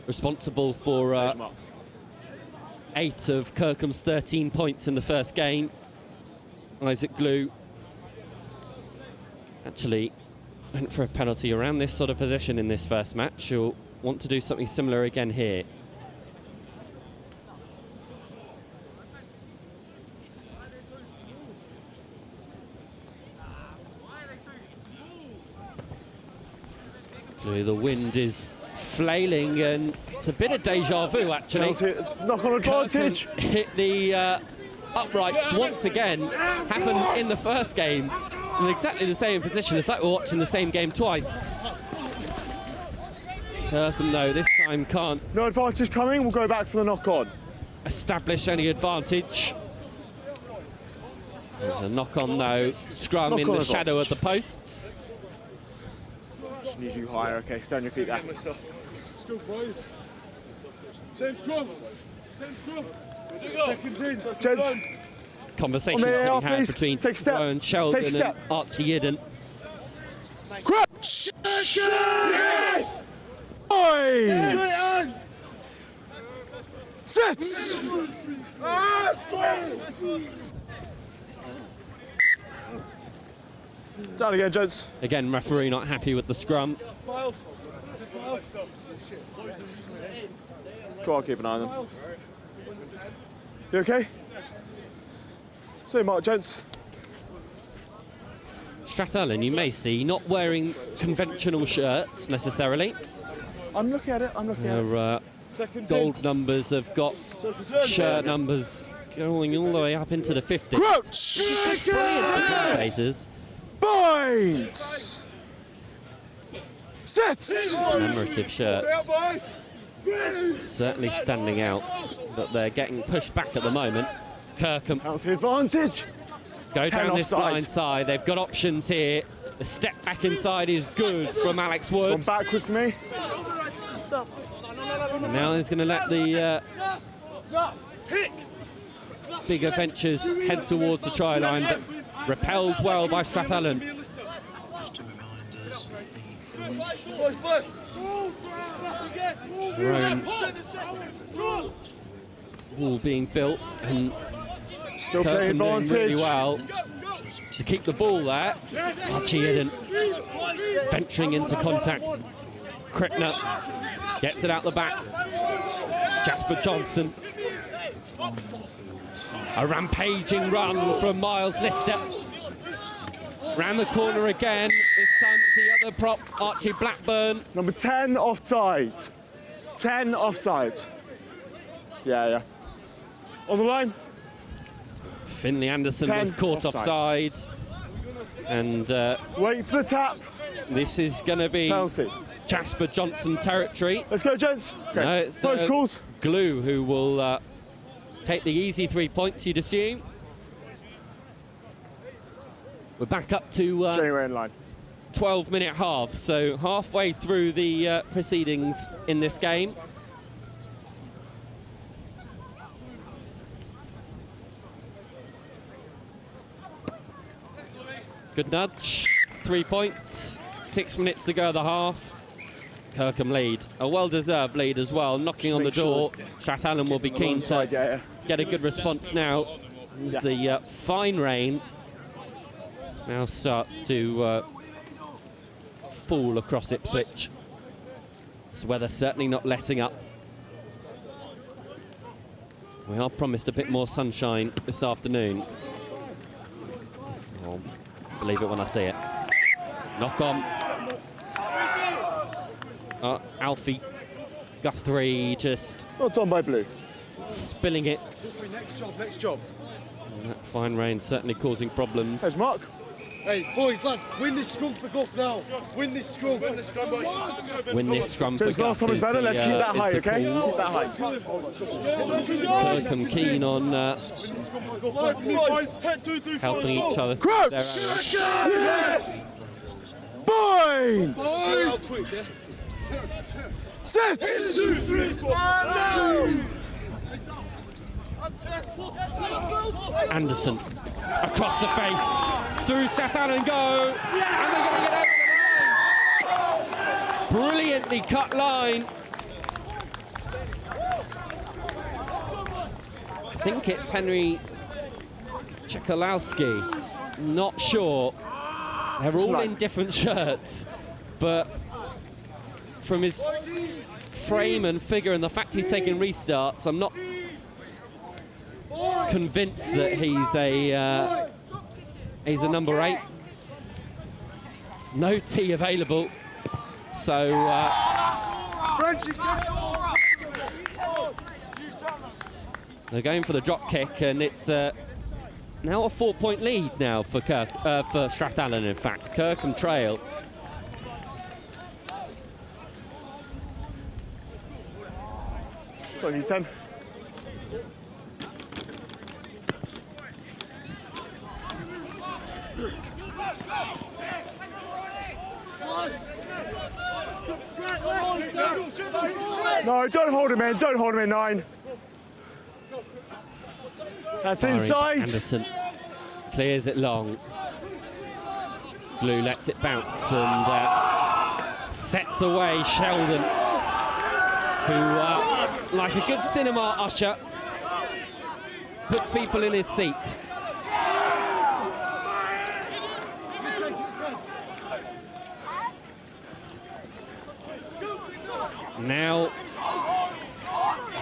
Responsible for 8 of Kirkham's 13 points in the first game. Isaac Glue actually went for a penalty around this sort of position in this first match. He'll want to do something similar again here. Glue, the wind is flailing and it's a bit of deja vu actually. Knock on advantage. Kirkham hit the uprights once again. Happened in the first game in exactly the same position. It's like we're watching the same game twice. Kirkham though this time can't. No advantage coming, we'll go back for the knock on. Establish any advantage. There's a knock on though. Scrum in the shadow of the posts. Just need you higher, okay? Stay on your feet there. Let's go, boys. Same scrum. Same scrum. Seconds in. Gents. Conversation AR, had between Rowan Sheldon and Archie Idden. Crouch! Yes! Boys! Sets! Down again, gents. Again, referee not happy with the scrum. Smiles. Go on, keep an eye on them. You okay? See Mark, gents. Strathallan, you may see, not wearing conventional shirts necessarily. I'm looking at it, I'm looking at it. Their gold numbers have got shirt numbers going all the way up into the 50s. Crouch! Brilliant for commentators. Binds! Sets! Commemorative shirts. Certainly standing out, but they're getting pushed back at the moment. Kirkham. Penalty advantage. Go down this offside. blind side. They've got options here. The step back inside is good from Alex Woods. It's gone backwards for me. And now he's going to let the bigger ventures head towards the try line, but repelled well by Strathallan. Their own wall being built, and still Kirkham playing doing really advantage. well to keep the ball there. Archie Eden venturing into contact. Krippner gets it out the back. Jasper Johnson. A rampaging run from Miles Lister. Round the corner again. This time it's the other prop, Archie Blackburn. Number 10 offside. 10 offside. Yeah. On the line. Finley Anderson 10 was caught offside. And wait for the tap. This is going to be penalty. Jasper Johnson territory. Let's go, gents. Okay. No, it's Close calls. Glue who will take the easy 3 points, you'd assume. We're back up to 12-minute half, so halfway through the proceedings in this game. Good nudge, 3 points, 6 minutes to go the half. Kirkham lead, a well-deserved lead as well, knocking on the door. Strathallan will be keen to get a good response now as the fine rain now starts to fall across Ipswich. This weather certainly not letting up. We are promised a bit more sunshine this afternoon. I'll believe it when I see it. Knock on. Alfie Guthrie just not done by Blue. Spilling it. Next job. And that fine rain certainly causing problems. There's Mark. Hey, boys, lads, win this scrum for Guff now. Win this scrum. Win this scrum, boys. Win this scrum for Since Guff. last time was better, let's keep that high, okay? Keep that high. Kirkham keen on helping each other. Crouch! Bind! Sets! Anderson across the face, through Strathallan go, and they're going to get over the line. Brilliantly cut line. I think it's Henry Czekalowski, not sure. They're all in different shirts, but from his frame and figure and the fact he's taking restarts, I'm not convinced that he's a number 8. No tee available, so they're going for the drop kick, and it's now a 4-point lead now for Strathallan. In fact, Kirkham trail. It's only 10. No, don't hold him in. Don't hold him in 9. That's inside. Anderson clears it long. Blue lets it bounce and sets away Sheldon, who, like a good cinema usher, puts people in his seat. Now,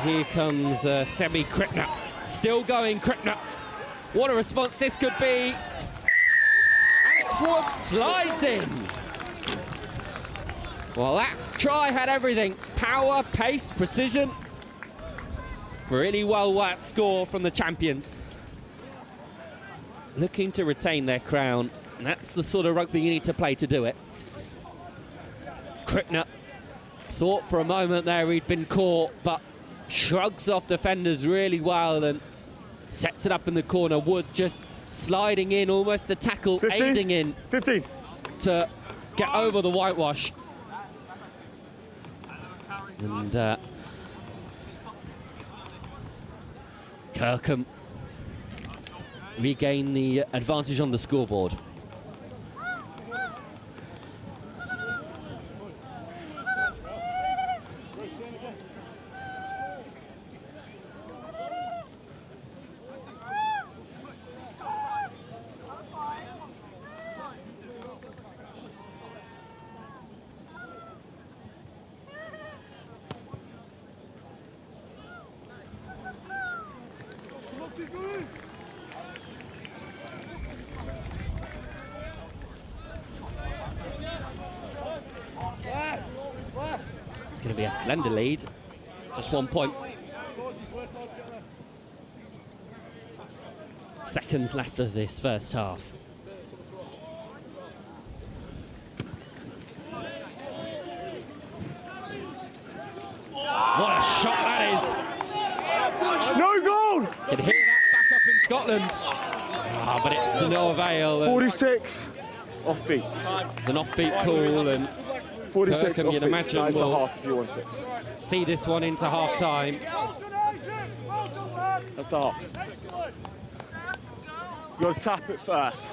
here comes Semi Krippner. Still going, Krippner. What a response this could be. Alex Woods slides in. Well, that try had everything. Power, pace, precision. Really well worked score from the champions. Looking to retain their crown. And that's the sort of rugby you need to play to do it. Crickner thought for a moment there he'd been caught, but shrugs off defenders really well and sets it up in the corner. Wood just sliding in, almost the tackle, 15, aiding in 15 to get over the whitewash. And Kirkham regain the advantage on the scoreboard. It's going to be a slender lead, just 1 point. Seconds left of this first half. What a shot that is! No goal! Can hear that back up in Scotland. Ah, but it's to no avail. 46 off feet. It's an off-beat call, and 46 Kirkham, off you'd feet. imagine, That's the will half if you want it. see this one into half-time. That's the half. You got to tap it first.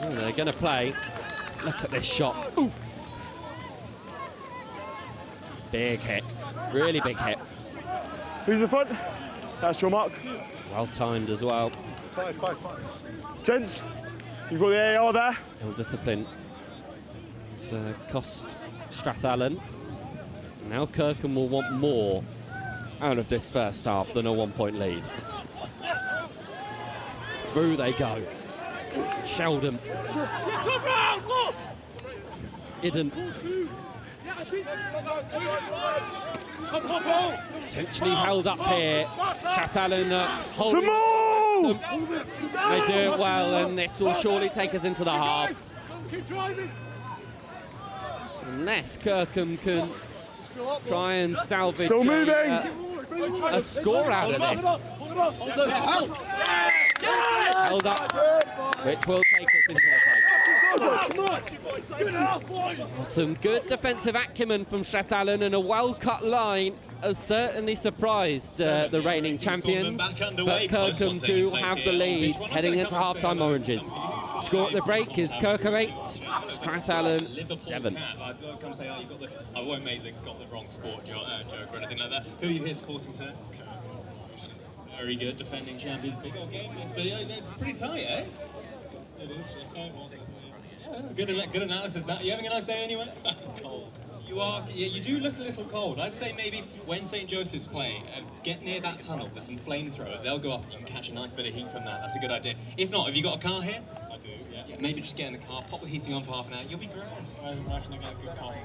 Oh, they're going to play. Look at this shot. Ooh. Big hit. Really big hit. Who's the front? That's your mark. Well timed as well. Five. Gents, you've got the AR there. Ill discipline. Cost Strathallan. Now Kirkham will want more out of this first half than a 1 point lead. Through they go. Sheldon. Idden. Potentially held up here. Strathallan holding them. They do it well, and this will surely take us into the half. Unless Kirkham can try and salvage a score out of this. Held up, which will take us into the break. Some good defensive acumen from Strathallan, and a well-cut line has certainly surprised the reigning champions. But Kirkham do have the lead heading into half-time oranges. Score at the break is Kirkham 8, Strathallan 7. I won't make got the wrong sport joke or anything like that. Who are you here supporting today? Very good, defending champions. Big old game. It's pretty tight, eh? It is. Okay, well, yeah, that's good analysis. Now, you having a nice day anyway? Cold. You are. Yeah, you do look a little cold. I'd say maybe when St. Joseph's play, get near that tunnel. There's some flamethrowers. They'll go up and you can catch a nice bit of heat from that. That's a good idea. If not, have you got a car here? I do. Yeah. Maybe just get in the car, pop the heating on for half an hour. You'll be grand. I reckon I get a good coffee.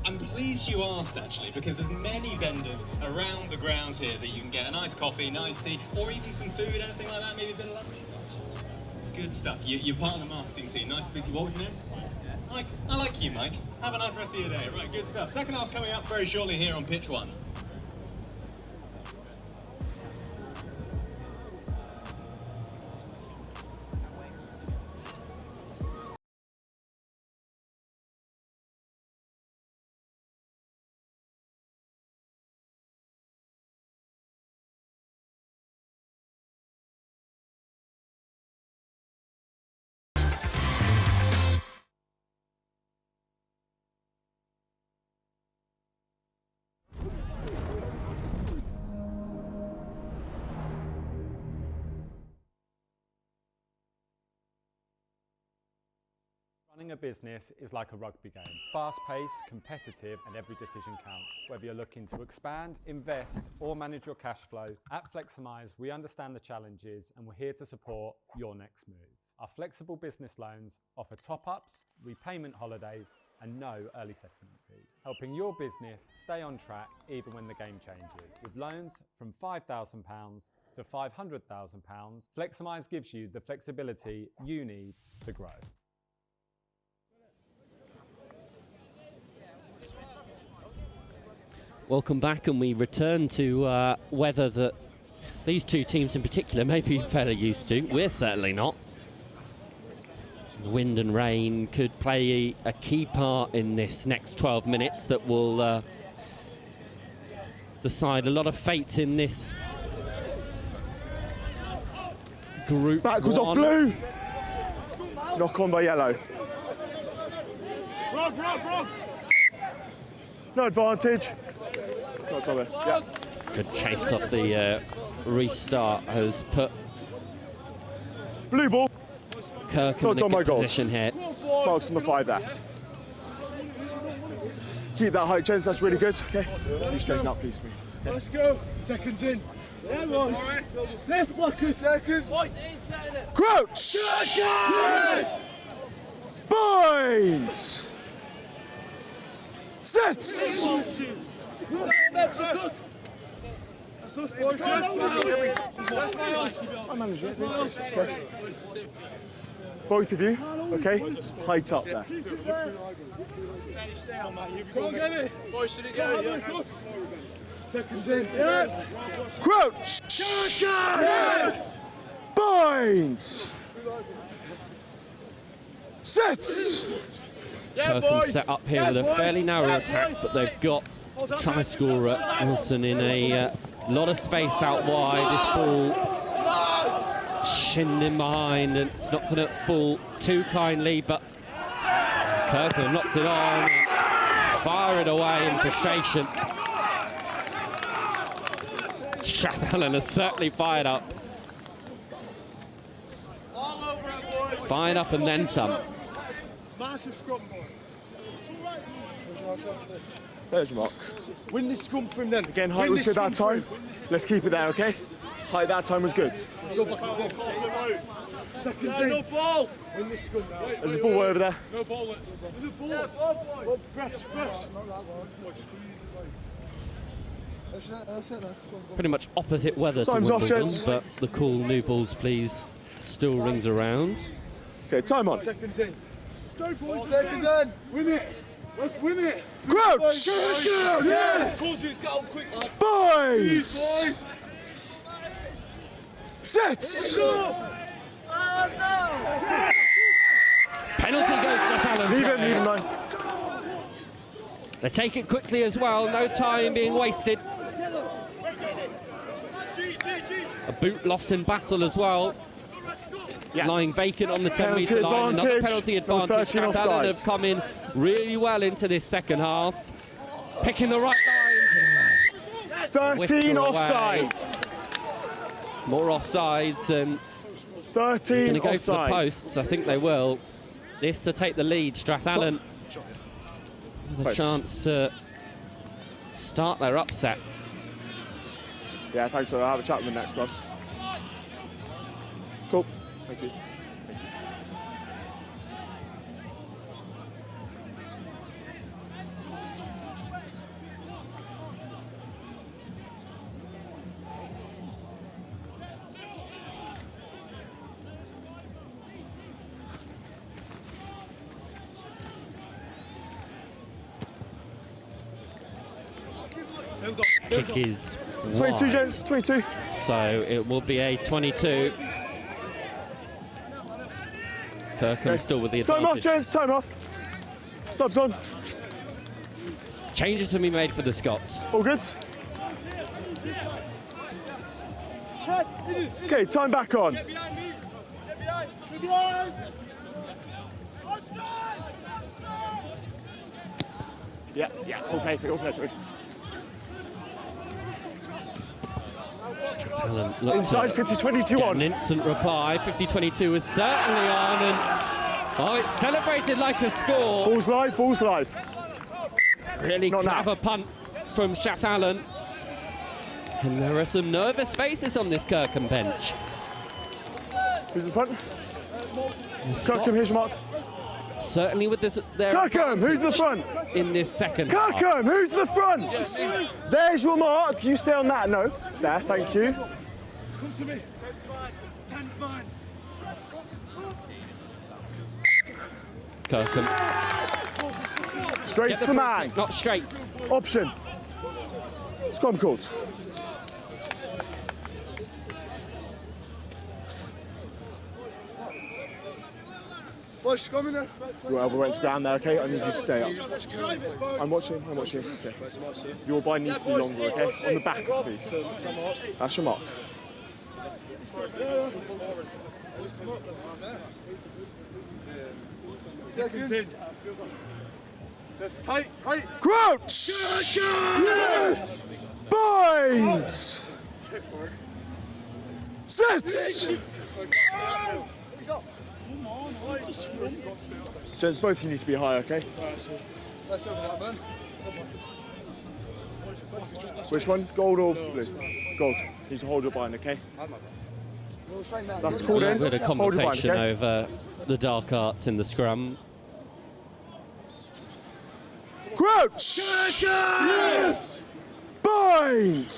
I'm pleased you asked, actually, because there's many vendors around the grounds here that you can get a nice coffee, nice tea, or even some food, anything like that, maybe a bit of lunch. It's good stuff. You're part of the marketing team. Nice to speak to you. What was your name? Mike. I like you, Mike. Have a nice rest of your day. Right, good stuff. Second half coming up very shortly here on Pitch 1. Running a business is like a rugby game. Fast-paced, competitive, and every decision counts. Whether you're looking to expand, invest, or manage your cash flow, at Fleximize, we understand the challenges and we're here to support your next move. Our flexible business loans offer top-ups, repayment holidays, and no early settlement fees, helping your business stay on track even when the game changes. With loans from £5,000 to £500,000, Fleximize gives you the flexibility you need to grow. Welcome back, and we return to weather that these two teams in particular may be fairly used to. We're certainly not. The wind and rain could play a key part in this next 12 minutes that will decide a lot of fate in this group. Backwards off blue. Knock on by yellow. No advantage. Not Tommy. Yeah. Good chase off the restart has put blue ball. Kirkham in a good position here. Marks on the 5 there. Keep that height, gents. That's really good. Okay. You straighten up, please. Okay. Let's go. Seconds in. Yeah, boys. Let's block a second. Crouch. Yes! Bind. Sets. That's us. That's us, boys. I manage it. Okay. Both of you, okay? Height up there. Go on, get it. Boys, should it go? Seconds in. Yeah. Crouch. Yes! Bind. Sets. Kirkham set up here with a fairly narrow attack, but they've got try scorer Wilson in a lot of space out wide. This ball shinned in behind, and it's not going to fall too kindly, but Kirkham knocked it on, fire it away in frustration. Strathallan has certainly fired up. Fired up and then some. Massive scrum, boy. There's your mark. Win this scrum from them. Again, height was good that time. Let's keep it there, okay? Height that time was good. Go back to the seconds in. No ball. Win this scrum now. There's a ball over there. No ball. There's a ball. Yeah, ball, boy. Press. Pretty much opposite weather to Time's off, Wimbledon, gents. but the cool new balls please still rings around. Okay, time on. Seconds in. Let's go, boys. Seconds in. Win it. Let's win it. Crouch. Yes. Of course, it's got quick. Bind. Sets. Penalty goes to Strathallan. Leave him, man. They take it quickly as well, no time being wasted. A boot lost in battle as well. Lying vacant on the 10-metre line. Another penalty advantage. Strathallan have come in really well into this second half. Picking the right line. 13 offside. More offsides, and 13 going to go for the offsides. posts. I think they will. This to take the lead. Strathallan with a chance to start their upset. Yeah, thanks. So I'll have a chat with the next one. Cool. Thank you. Kick is 22, wide. gents, 22. So it will be a 22. Kirkham still with the advantage. Time off, gents, time off. Subs on. Changes to be made for the Scots. All good? Okay, time back on. Get behind me. Get behind. Get behind. Outside. Yeah, all play through, all play through. Inside 50-22 on. An instant reply. 50-22 is certainly on, and it's celebrated like a score. Ball's live, ball's live. Really clever punt from Strathallan. And there are some nervous faces on this Kirkham bench. Who's in front? Kirkham, here's your mark. certainly with this. Kirkham, who's the front? In this second. Kirkham, who's the front? There's your mark. You stay on that. No, there. Thank you. Come to me. 10's mine. Kirkham. Straight to the man. Not straight. Option. Scrum called. Boys, scrum in there. Your elbow went to ground there, okay? I need you to stay up. I'm watching. Okay. Your bind needs to be longer, okay? On the back, please. That's your mark. Seconds in. Tight. Crouch! Yes! Bind! Sit! Gents, both of you need to be high, okay? Which one? Gold or blue? Gold. You need to hold your bind, okay? That's called in. With a Hold your bind, conversation okay? over the dark arts in the scrum. Crouch! Yes! Bind!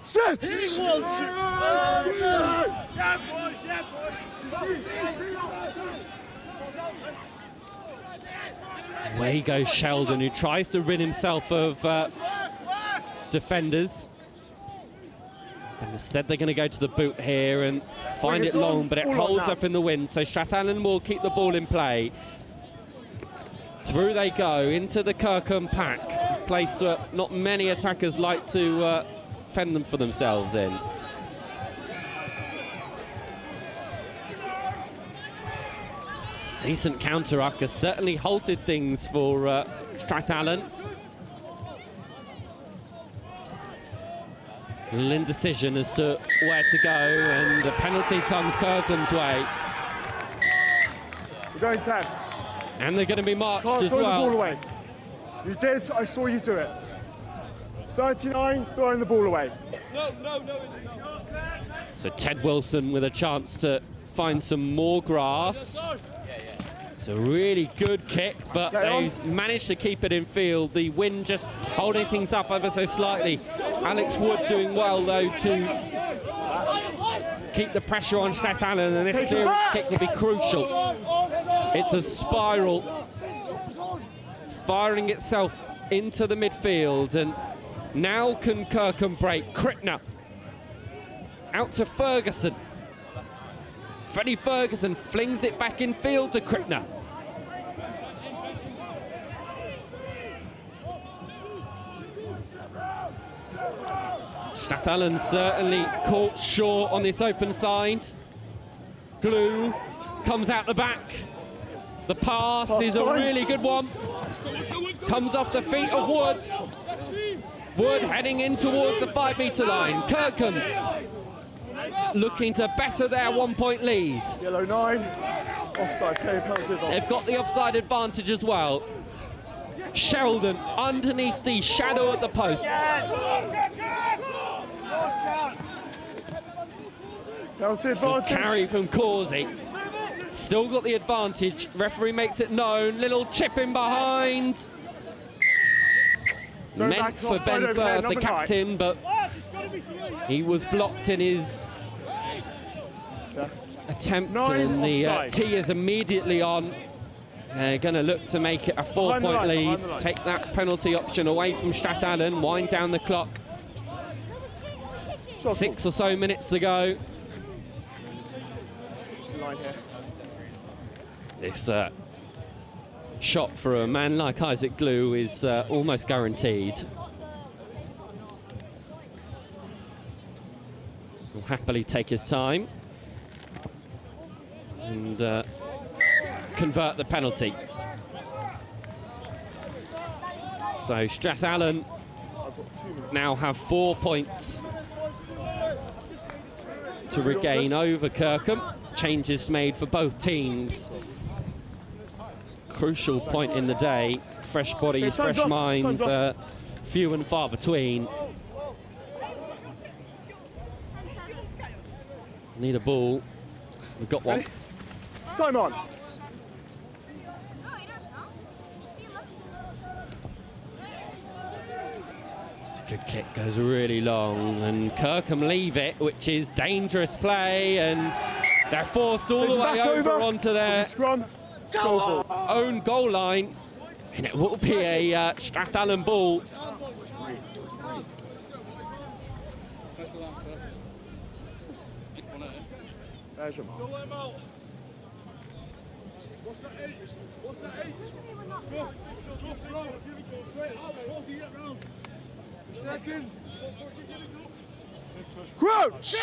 Sit! Away goes Sheldon, who tries to rid himself of defenders. And instead they're going to go to the boot here and find it long, but it holds up in the wind. So Strathallan will keep the ball in play. Through they go into the Kirkham pack, a place that not many attackers like to fend them for themselves in. Decent counter-ruck has certainly halted things for Strathallan. A little indecision as to where to go, and a penalty comes Kirkham's way. We're going 10. And they're going to be marched Can't as throw well. the ball away. You did, I saw you do it. 39, throwing the ball away. No. So Ted Wilson with a chance to find some more grass. It's a really good kick, but they've managed to keep it in field. The wind just holding things up ever so slightly. Alex Wood doing well, though, to keep the pressure on Strathallan, and this clearance kick will be crucial. It's a spiral, firing itself into the midfield, and now can Kirkham break? Krittner out to Ferguson. Freddie Ferguson flings it back in field to Krittner. Strathallan certainly caught short on this open side. Glue comes out the back. The pass is a really good one. Comes off the feet of Wood. Wood heading in towards the 5-metre line. Kirkham looking to better their 1-point lead. Yellow 9, offside, penalty. They've got the offside advantage as well. Sheldon underneath the shadow at the post. Penalty advantage. Carry from Causey. Still got the advantage. Referee makes it known. Little chip in behind. Meant for Ben Firth, the captain, but he was blocked in his attempt, and the tee is immediately on. They're going to look to make it a 4-point lead, take that penalty option away from Strathallan, wind down the clock. 6 or so minutes to go. This shot for a man like Isaac Glue is almost guaranteed. He'll happily take his time and convert the penalty. So Strathallan now have 4 points to regain over Kirkham. Changes made for both teams. Crucial point in the day. Fresh bodies, fresh minds, few and far between. Need a ball. We've got one. Time on. Good kick goes really long, and Kirkham leave it, which is dangerous play, and they're forced all the way over onto their own goal line, and it will be a Strathallan ball. There's your mark. Crouch!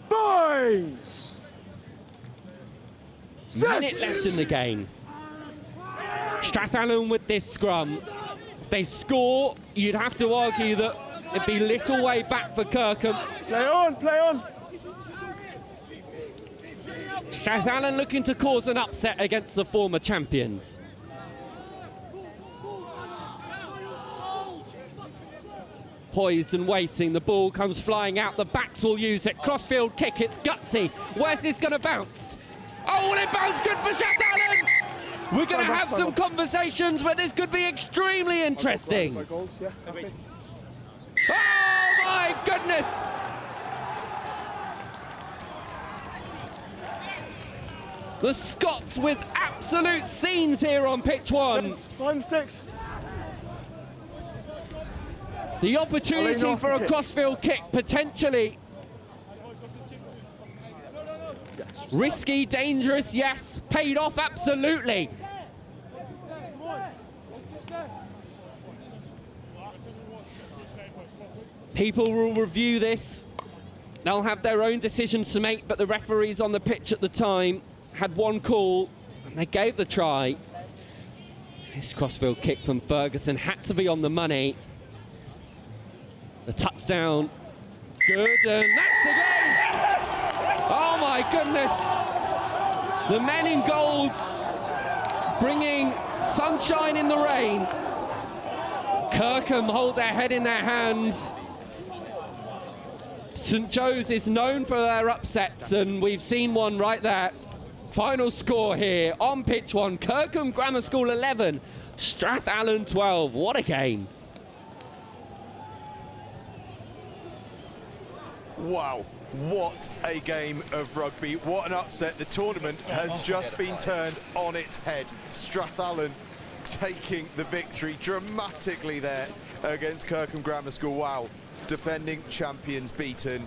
Binds! Minute left in the game. Strathallan with this scrum. If they score, you'd have to argue that it'd be little way back for Kirkham. Play on, play on! Strathallan looking to cause an upset against the former champions. Poised and waiting, the ball comes flying out, the backs will use it, crossfield kick, it's gutsy. Where's this going to bounce? Oh, and it bounced good for Strathallan! We're going to have some conversations where this could be extremely interesting. Oh my goodness! The Scots with absolute scenes here on pitch one. Behind the sticks. The opportunity for a crossfield kick, potentially. Risky, dangerous, yes. Paid off, absolutely. People will review this. They'll have their own decisions to make, but the referees on the pitch at the time had one call, and they gave the try. This crossfield kick from Ferguson had to be on the money. The touchdown, good, and that's the game! Oh my goodness! The men in gold bringing sunshine in the rain. Kirkham hold their head in their hands. St Joe's is known for their upsets, and we've seen one right there. Final score here on pitch one, Kirkham Grammar School 11, Strathallan 12. What a game. Wow, what a game of rugby. What an upset. The tournament has just been turned on its head. Strathallan taking the victory dramatically there against Kirkham Grammar School. Wow, defending champions beaten.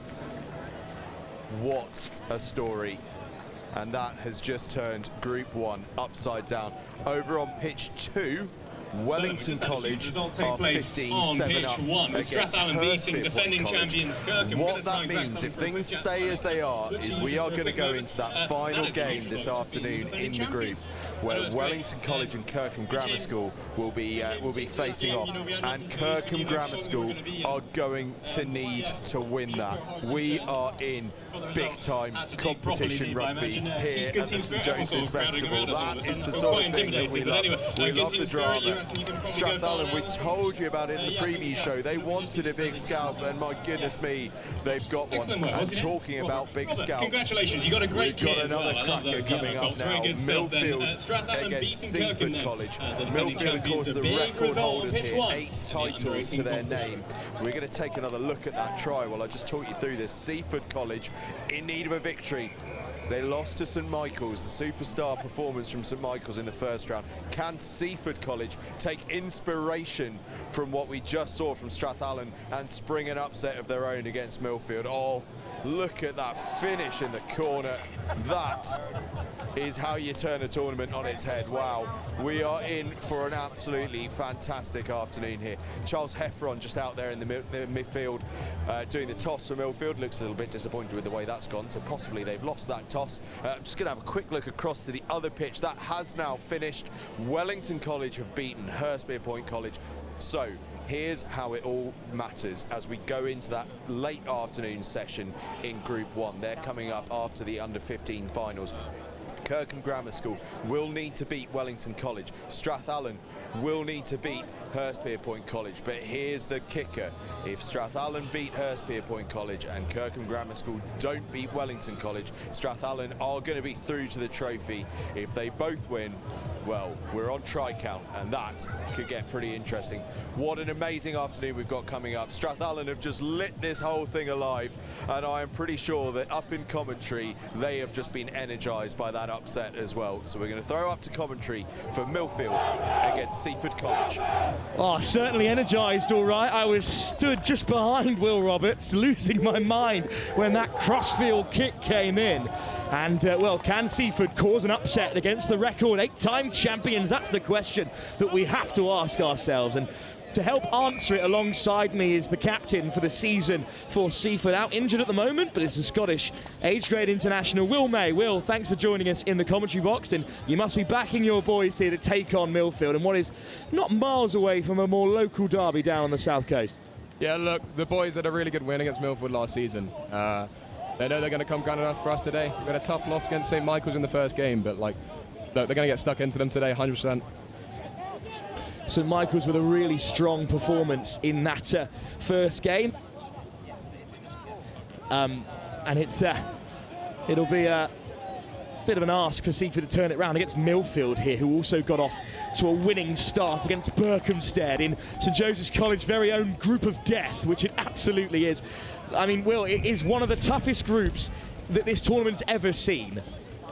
What a story. And that has just turned Group 1 upside down. Over on pitch 2, Wellington College result take place on pitch 1 with Strathallan beating defending champions Kirkham. What that means, if things stay as they are, is we are going to go into that final game this afternoon in the group, where Wellington College and Kirkham Grammar School will be facing off, and Kirkham Grammar School are going to need to win that. We are in big-time competition rugby here at the St Joseph's Festival. That is the sort of thing that we love. We love the drama. Strathallan, we told you about it in the preview show. They wanted a big scalp, and my goodness me, they've got one. And talking about big scalps, congratulations, you got a great we've got another cracker coming up now. Millfield against Seaford College. Millfield, of course, the record holders here, 8 titles to their name. We're going to take another look at that try while I just talk you through this. Seaford College in need of a victory. They lost to St Michael's, the superstar performance from St Michael's in the first round. Can Seaford College take inspiration from what we just saw from Strathallan and spring an upset of their own against Millfield? Oh, look at that finish in the corner. That is how you turn a tournament on its head. Wow, we are in for an absolutely fantastic afternoon here. Charles Heffron just out there in the midfield doing the toss for Millfield. Looks a little bit disappointed with the way that's gone, so possibly they've lost that toss. I'm just going to have a quick look across to the other pitch. That has now finished. Wellington College have beaten Hurstpierpient College. So here's how it all matters as we go into that late afternoon session in Group 1. They're coming up after the under-15 finals. Kirkham Grammar School will need to beat Wellington College. Strathallan will need to beat Hurstpierpient College. But here's the kicker. If Strathallan beat Hurstpierpient College and Kirkham Grammar School don't beat Wellington College, Strathallan are going to be through to the trophy. If they both win, well, we're on tri-count, and that could get pretty interesting. What an amazing afternoon we've got coming up. Strathallan have just lit this whole thing alive, and I am pretty sure that up in commentary, they have just been energised by that upset as well. So we're going to throw up to commentary for Millfield against Seaford College. Oh, certainly energised, all right. I was stood just behind Will Roberts, losing my mind when that crossfield kick came in. And, well, can Seaford cause an upset against the record 8-time champions? That's the question that we have to ask ourselves. And to help answer it alongside me is the captain for the season for Seaford, out injured at the moment, but it's the Scottish age grade international, Will May. Will, thanks for joining us in the commentary box, and you must be backing your boys here to take on Millfield and what is not miles away from a more local derby down on the south coast. Yeah, look, the boys had a really good win against Millfield last season. They know they're going to come good enough for us today. We had a tough loss against St Michael's in the first game, but like, look, they're going to get stuck into them today, 100%. St Michael's with a really strong performance in that first game, and it'll be a bit of an ask for Seaford to turn it round against Millfield here, who also got off to a winning start against Berkhamsted in St Joseph's College's very own group of death, which it absolutely is. I mean, Will, it is one of the toughest groups that this tournament's ever seen.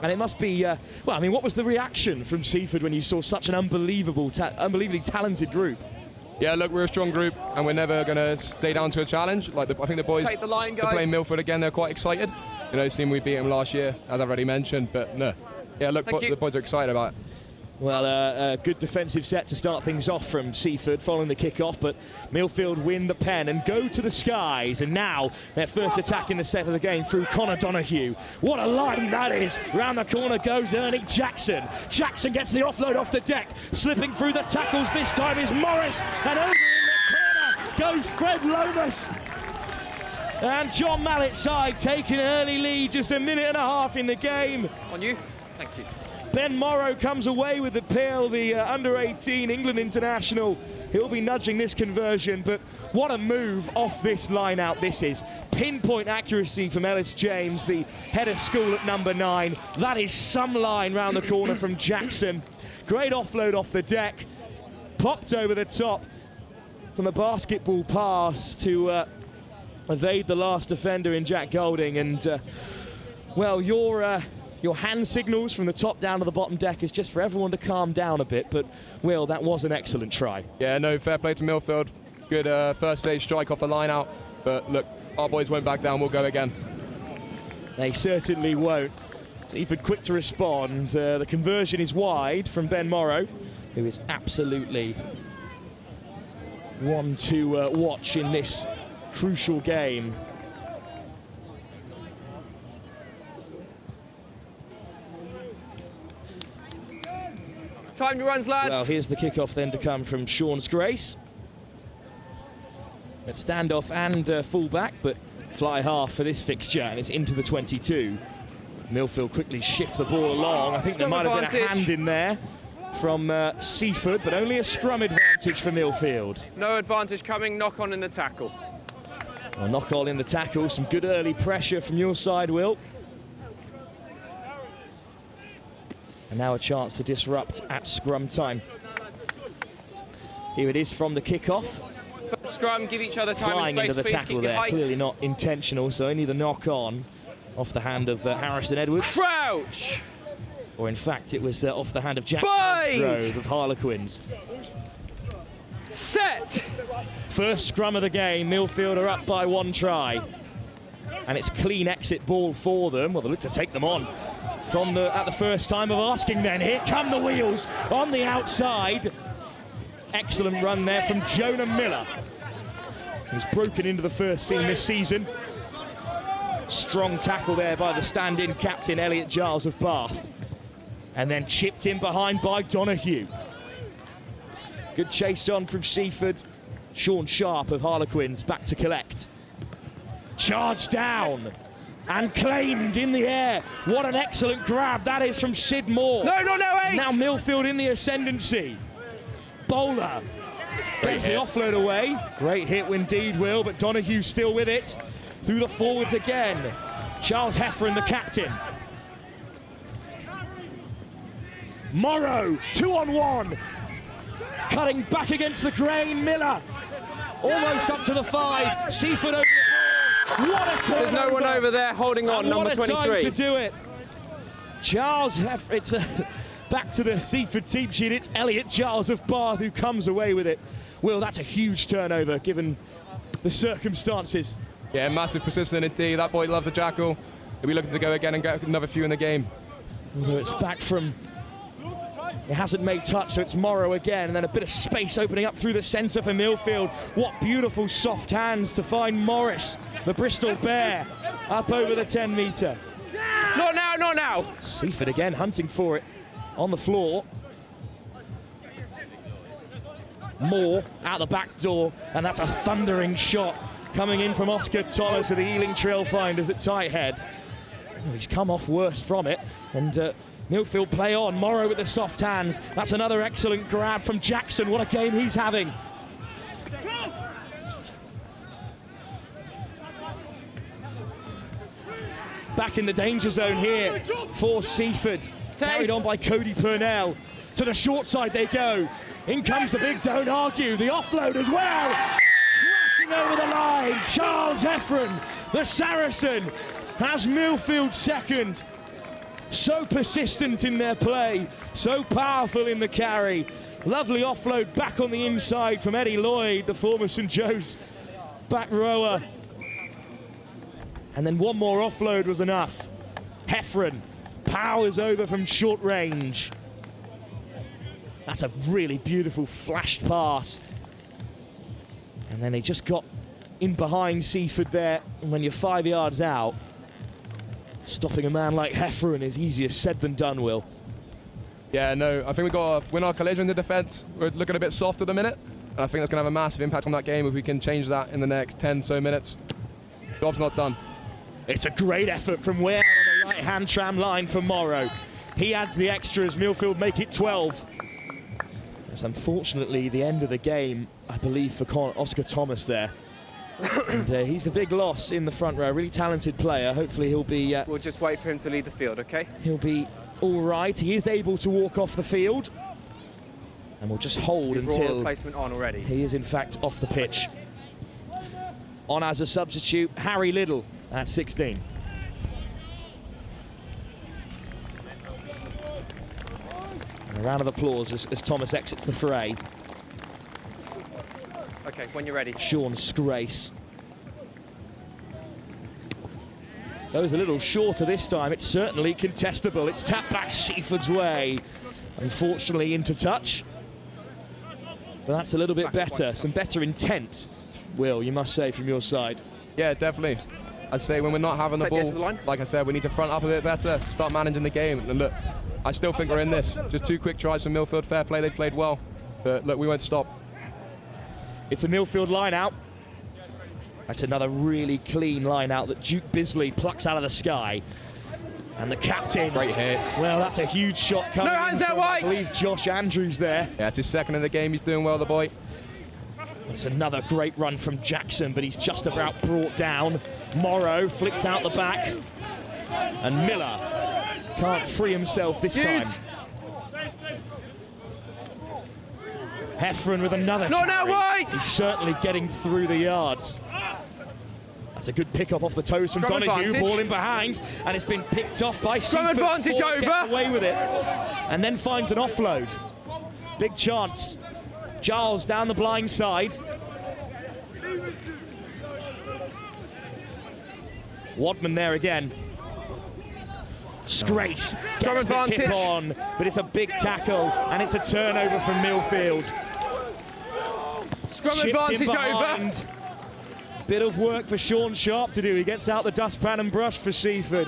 And it must be, well, I mean, what was the reaction from Seaford when you saw such an unbelievably talented group? Yeah, look, we're a strong group, and we're never going to stay down to a challenge. Like, I think the boys, take the line, guys. They're playing Millfield again. They're quite excited. You know, seeing we beat them last year, as I've already mentioned. But no, yeah, look, the boys are excited about it. Well, a good defensive set to start things off from Seaford following the kick-off, but Millfield win the pen and go to the skies. And now their first attack in the set of the game through Connor Donoghue. What a line that is. Round the corner goes Ernie Jackson. Jackson gets the offload off the deck. Slipping through the tackles this time is Morris. And over in the corner goes Fred Lomas. And John Mallett's side taking an early lead, just a minute and a half in the game. On you. Thank you. Ben Morrow comes away with the pill, the under-18 England international. He'll be nudging this conversion, but what a move off this line out this is. Pinpoint accuracy from Ellis James, the head of school at number 9. That is some line round the corner from Jackson. Great offload off the deck. Popped over the top from the basketball pass to evade the last defender in Jack Golding. And, well, your hand signals from the top down to the bottom deck is just for everyone to calm down a bit, but Will, that was an excellent try. Yeah, no, fair play to Millfield. Good first phase strike off the line out, but look, our boys won't back down, we'll go again. They certainly won't. Seaford quick to respond. The conversion is wide from Ben Morrow, who is absolutely one to watch in this crucial game. Time to runs, lads. Well, here's the kickoff then to come from Sean's Grace. At standoff and fullback, but fly half for this fixture, and it's into the 22. Millfield quickly shift the ball along. I think there might have been a hand in there from Seaford, but only a scrum advantage for Millfield. No advantage coming, knock on in the tackle. Well, knock on in the tackle, some good early pressure from your side, Will. And now a chance to disrupt at scrum time. Here it is from the kickoff. Scrum, give each other time flying and space, into the please. tackle there, clearly not intentional, so only the knock on off the hand of Harrison Edwards. Crouch! Or in fact, it was off the hand of Jack Bind! of Harlequins. Set! First scrum of the game, Millfield are up by 1 try. And it's clean exit ball for them. Well, they look to take them on from at the first time of asking then. Here come the wheels on the outside. Excellent run there from Jonah Miller, who's broken into the first team this season. Strong tackle there by the stand-in captain, Elliot Giles of Bath. And then chipped in behind by Donoghue. Good chase on from Seaford. Sean Sharp of Harlequins back to collect. Charged down and claimed in the air. What an excellent grab that is from Sid Moore. No, 8! Now Millfield in the ascendancy. Bowler Gets the offload away. Great hit indeed, Will, but Donahue still with it. Through the forwards again. Charles Heffron, the captain. Morrow, 2-on-1. Cutting back against the grain, Miller. Almost up to the 5. Seaford over the ball. What a turnover. There's no one over there holding on, number 23. What a time to do it. Charles Heffron, it's back to the Seaford team sheet. It's Elliot Giles of Bath who comes away with it. Will, that's a huge turnover given the circumstances. Yeah, massive persistence indeed. That boy loves a jackal. He'll be looking to go again and get another few in the game. Although it's back from... It hasn't made touch, so it's Morrow again, and then a bit of space opening up through the centre for Millfield. What beautiful soft hands to find Morris, the Bristol Bear, up over the 10-metre. Not now, not now. Seaford again hunting for it on the floor. Moore out the back door, and that's a thundering shot coming in from Oscar Thomas of the Ealing Trailfinders at tight head. Oh, he's come off worse from it, and Millfield play on. Morrow with the soft hands. That's another excellent grab from Jackson. What a game he's having. Back in the danger zone here for Seaford. Carried on by Cody Purnell. To the short side they go. In comes the big don't argue. The offload as well. Crashing over the line. Charles Heffron, the Saracen, has Millfield second. So persistent in their play, so powerful in the carry. Lovely offload back on the inside from Eddie Lloyd, the former St Joe's back rower. And then one more offload was enough. Heffron powers over from short range. That's a really beautiful flashed pass. And then they just got in behind Seaford there. And when you're 5 yards out, stopping a man like Heffron is easier said than done, Will. Yeah, no, I think we've got to win our collision in the defence. We're looking a bit soft at the minute. And I think that's going to have a massive impact on that game if we can change that in the next 10 so minutes. Job's not done. It's a great effort from way out on the right-hand tram line for Morrow. He adds the extras. Millfield make it 12. It's unfortunately the end of the game, I believe, for Oscar Thomas there. And he's a big loss in the front row. Really talented player. Hopefully he'll be... We'll just wait for him to leave the field, OK? He'll be all right. He is able to walk off the field. And we'll just hold until... replacement on already. He is, in fact, off the pitch. On as a substitute, Harry Liddle at 16. And a round of applause as Thomas exits the fray. OK, when you're ready. Sean Scrace. Goes a little shorter this time. It's certainly contestable. It's tapped back Seaford's way. Unfortunately into touch. But that's a little bit better. Some better intent, Will, you must say, from your side. Yeah, definitely. I'd say when we're not having the ball, like I said, we need to front up a bit better, start managing the game. And look, I still think we're in this. Just 2 quick tries from Millfield. Fair play, they played well. But look, we won't stop. It's a Millfield line out. That's another really clean line out that Duke Bisley plucks out of the sky. And the captain. Great hit. Well, that's a huge shot coming. No hands there, White! I believe Josh Andrews there. Yeah, it's his second in the game. He's doing well, the boy. It's another great run from Jackson, but he's just about brought down. Morrow flicked out the back. And Miller can't free himself this time. Heffron with another Not now, White! He's certainly getting through the yards. That's a good pick up off the toes from Donahue. Ball in behind, and it's been picked off by Scrum Seaford. advantage over. Gets away with it, and then finds an offload. Big chance. Giles down the blind side. Wadman there again. Scrace Scrum gets the advantage. tip on, but it's a big tackle, and it's a turnover from Millfield. Scrum Chipped advantage in behind. over. Bit of work for Sean Sharp to do. He gets out the dustpan and brush for Seaford.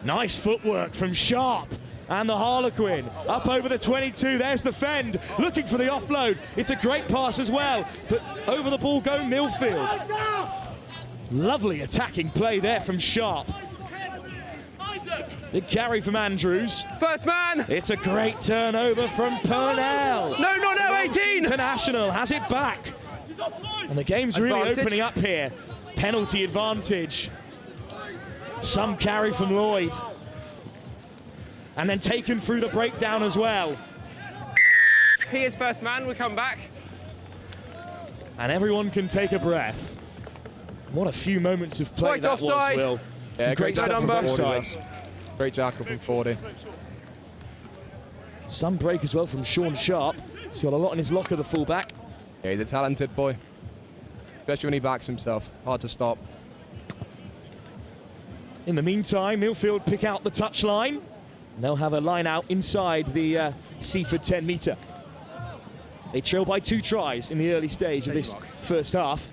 Nice footwork from Sharp and the Harlequin. Up over the 22, there's the fend. Looking for the offload. It's a great pass as well, but over the ball go Millfield. Lovely attacking play there from Sharp. Big carry from Andrews. First man. It's a great turnover from Purnell. No, not now, 18. International has it back. And the game's really opening up here. Penalty advantage. Some carry from Lloyd. And then taken through the breakdown as well. He is first man, we come back. And everyone can take a breath. What a few moments of play White that offside. was, Will. Yeah, great stuff from both sides. Great jackal from 40. Some break as well from Sean Sharp. He's got a lot in his locker, the fullback. Yeah, he's a talented boy. Especially when he backs himself. Hard to stop. In the meantime, Millfield pick out the touchline. They'll have a line out inside the Seaford 10 metre. They trail by 2 tries in the early stage of this first half.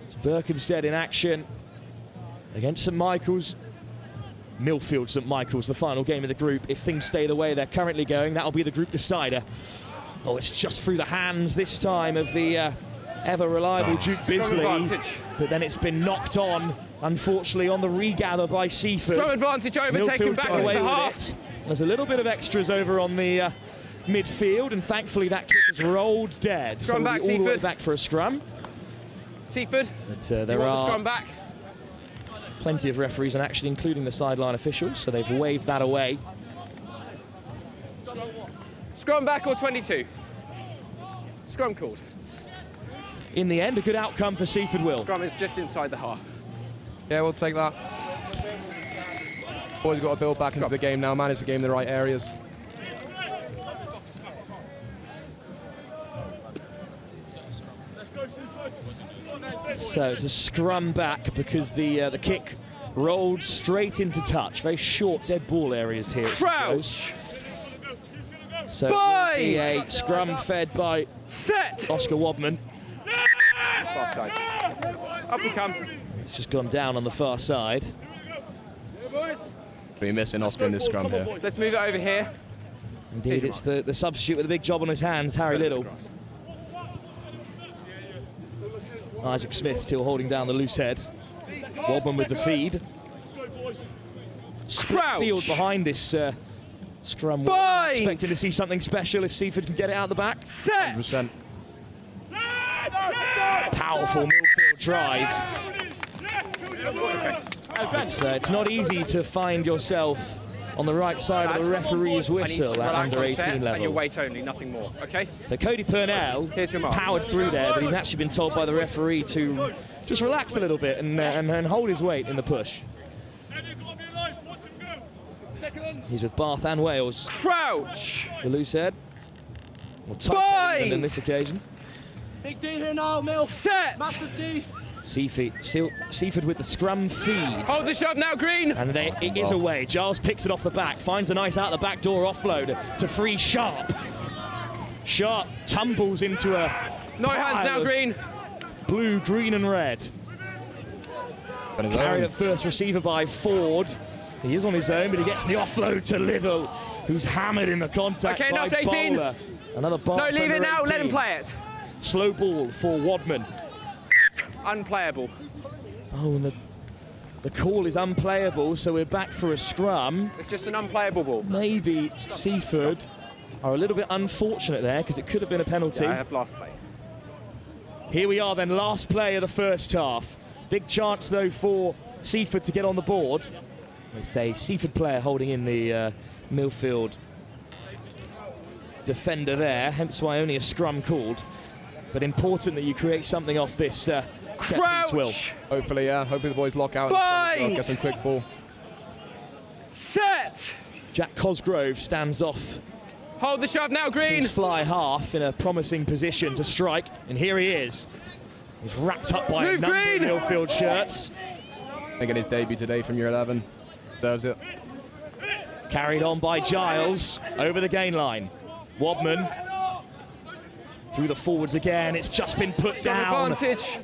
It's Berkhamsted in action against St Michael's. Millfield St Michael's, the final game of the group. If things stay the way they're currently going, that'll be the group decider. Oh, it's just through the hands this time of the ever-reliable Duke Bisley. But then it's been knocked on, unfortunately, on the regather by Seaford. Strong advantage over, taken back into the half. There's a little bit of extras over on the midfield, and thankfully that kick has rolled dead. Scrum back, all the way Seaford. back for a scrum. Seaford, But there are scrum back. plenty of referees in action, including the sideline officials, so they've waved that away. Scrum back or 22? Scrum called. In the end, a good outcome for Seaford, Will. Scrum is just inside the half. Yeah, we'll take that. Boys got to build back into the game now, manage the game in the right areas. So it's a scrum back because the kick rolled straight into touch. Very short dead ball areas here. Crouch. So it will be a scrum fed by Oscar Wadman. Far side. Up we come. It's just gone down on the far side. We're missing Oscar in this scrum here. Let's move it over here. Indeed, it's the substitute with a big job on his hands, Harry Little. Isaac Smith still holding down the loose head. Wadman with the feed. Split field behind this scrum. Expecting to see something special if Seaford can get it out the back. 100%. Powerful Millfield drive. It's not easy to find yourself on the right side of the referee's whistle at under 18 level. And your weight only, nothing more, okay? So Cody Purnell powered through there, but he's actually been told by the referee to just relax a little bit and hold his weight in the push. He's with Bath and Wales. Crouch! The loose head. Well, tight in this occasion. Big D here now, Mill. Set! Massive D. Seaford with the scrum feed. Hold the shot now, Green. And it is away. Giles picks it off the back, finds a nice out the back door offload to free Sharp. Sharp tumbles into a no hands now, Green. Blue, green and red. Carried at first, receiver by Ford. He is on his own, but he gets the offload to Little, who's hammered in the contact by enough, 18. Bowler. Another bar. No, leave it now, let him play it. Slow ball for Wadman. Unplayable. Oh, and the call is unplayable, so we're back for a scrum. It's just an unplayable ball. Maybe Seaford are a little bit unfortunate there, because it could have been a penalty. Yeah, I have last play. Here we are then, last play of the first half. Big chance though for Seaford to get on the board. It's a Seaford player holding in the Millfield defender there, hence why only a scrum called. But important that you create something off this Crouch! Will. Hopefully, yeah. Hopefully the boys lock out and get some quick ball. Set! Jack Cosgrove stands off. Hold the shove now, Green. His fly half in a promising position to strike, and here he is. He's wrapped up by a number of Millfield shirts. Making his debut today from year 11. Deserves it. Carried on by Giles over the gain line. Wadman through the forwards again. It's just been put down. Advantage.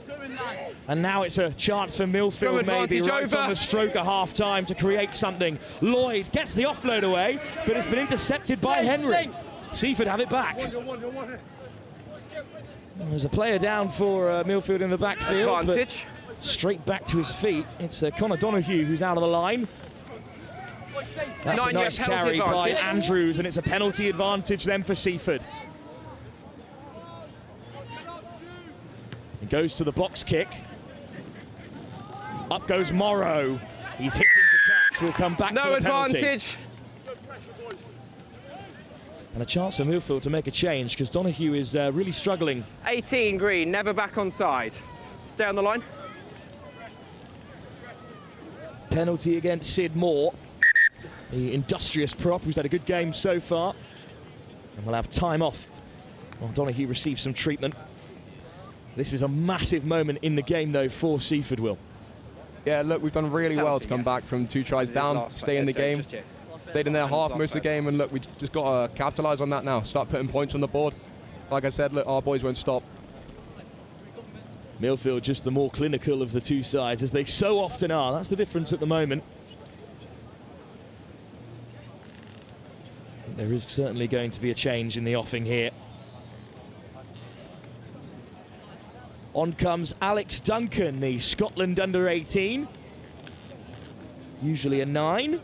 And now it's a chance for Millfield maybe right on the stroke of half-time to create something. Lloyd gets the offload away, but it's been intercepted by Henry. Seaford have it back. There's a player down for Millfield in the backfield. Advantage. straight back to his feet. It's Connor Donoghue who's out of the line. That's a nice carry by Andrews, and it's a penalty advantage then for Seaford. He goes to the box kick. Up goes Morrow. He's hitting the catch. Will come back. No advantage. And a chance for Millfield to make a change because Donoghue is really struggling. 18 green, never back on side. Stay on the line. Penalty against Sid Moore, the industrious prop who's had a good game so far. And we'll have time off while Donoghue receives some treatment. This is a massive moment in the game though for Seaford, Will. Yeah, look, we've done really well to come back from 2 tries down, stay in the game. Stayed in their half most of the game, and look, we just got to capitalise on that now. Start putting points on the board. Like I said, look, our boys won't stop. Millfield just the more clinical of the two sides, as they so often are. That's the difference at the moment. There is certainly going to be a change in the offing here. On comes Alex Duncan, the Scotland under-18. Usually a 9.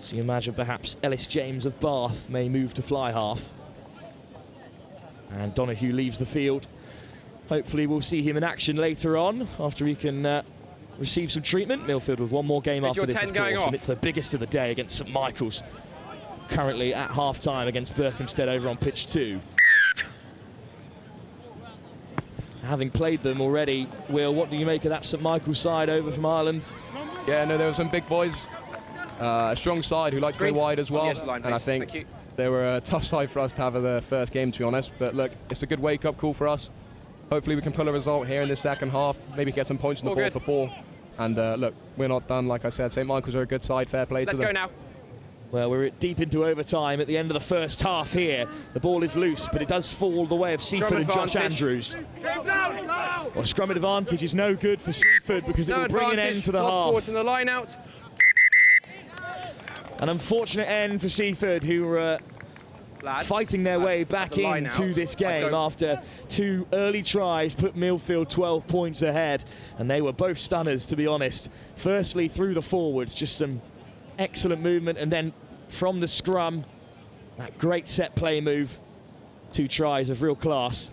So you imagine perhaps Ellis James of Bath may move to fly half. And Donoghue leaves the field. Hopefully we'll see him in action later on after he can receive some treatment. Millfield with one more game after this, of course, and it's the biggest of the day against St Michael's. Currently at half-time against Berkhamsted over on pitch 2. Having played them already, Will, what do you make of that St Michael's side over from Ireland? Yeah, no, there were some big boys. A strong side who like to play wide as well, and I think they were a tough side for us to have at the first game, to be honest. But look, it's a good wake-up call for us. Hopefully we can pull a result here in the second half, maybe get some points on the board before. And look, we're not done, like I said. St Michael's are a good side, fair play to them. Let's go now. Well, we're deep into overtime at the end of the first half here. The ball is loose, but it does fall the way of Seaford and Josh Andrews. Well, scrum advantage is no good for Seaford because it will bring an end to the half. In the line out. An unfortunate end for Seaford, who were fighting their way back into this game after 2 early tries, put Millfield 12 points ahead, and they were both stunners, to be honest. Firstly, through the forwards, just some excellent movement, and then from the scrum, that great set play move. 2 tries of real class.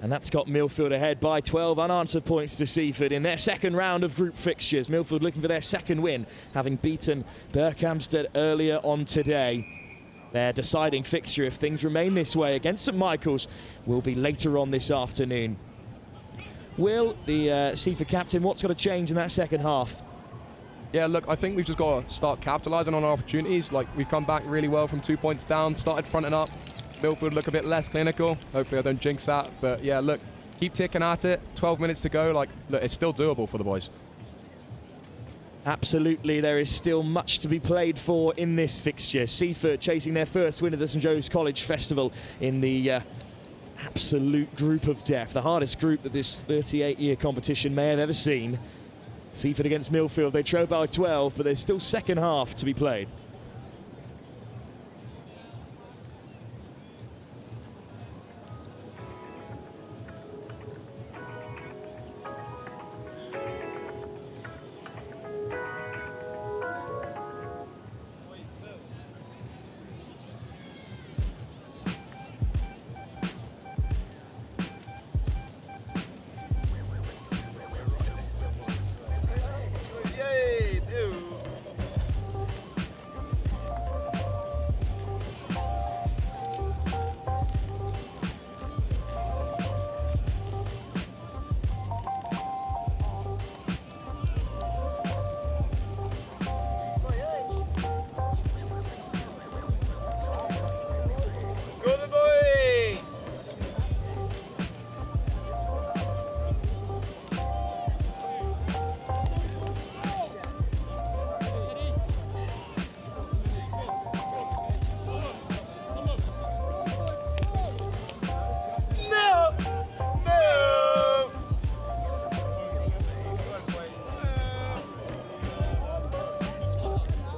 And that's got Millfield ahead by 12 unanswered points to Seaford in their second round of group fixtures. Millfield looking for their second win, having beaten Berkhamsted earlier on today. Their deciding fixture, if things remain this way against St Michael's, will be later on this afternoon. Will, the Seaford captain, what's got to change in that second half? Yeah, look, I think we've just got to start capitalising on our opportunities. Like, we've come back really well from 2 points down, started fronting up. Millfield look a bit less clinical. Hopefully I don't jinx that. But yeah, look, keep ticking at it. 12 minutes to go. Like, look, it's still doable for the boys. Absolutely, there is still much to be played for in this fixture. Seaford chasing their first win at the St Joe's College Festival in the absolute group of death, the hardest group that this 38-year competition may have ever seen. Seaford against Millfield, they trail by 12, but there's still second half to be played.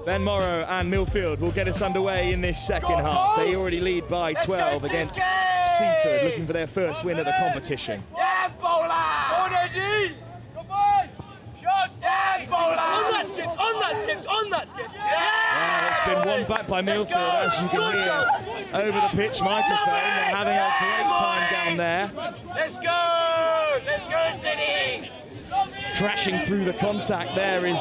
Ben Morrow and Millfield will get us underway in this second half. They already lead by 12 against Seaford, looking for their first win of the competition. Yeah, bowler! Skips on that, Skips. It's been won back by Millfield, as you can hear over the pitch microphone. They're having a great time down there. Let's go, City. Crashing through the contact there is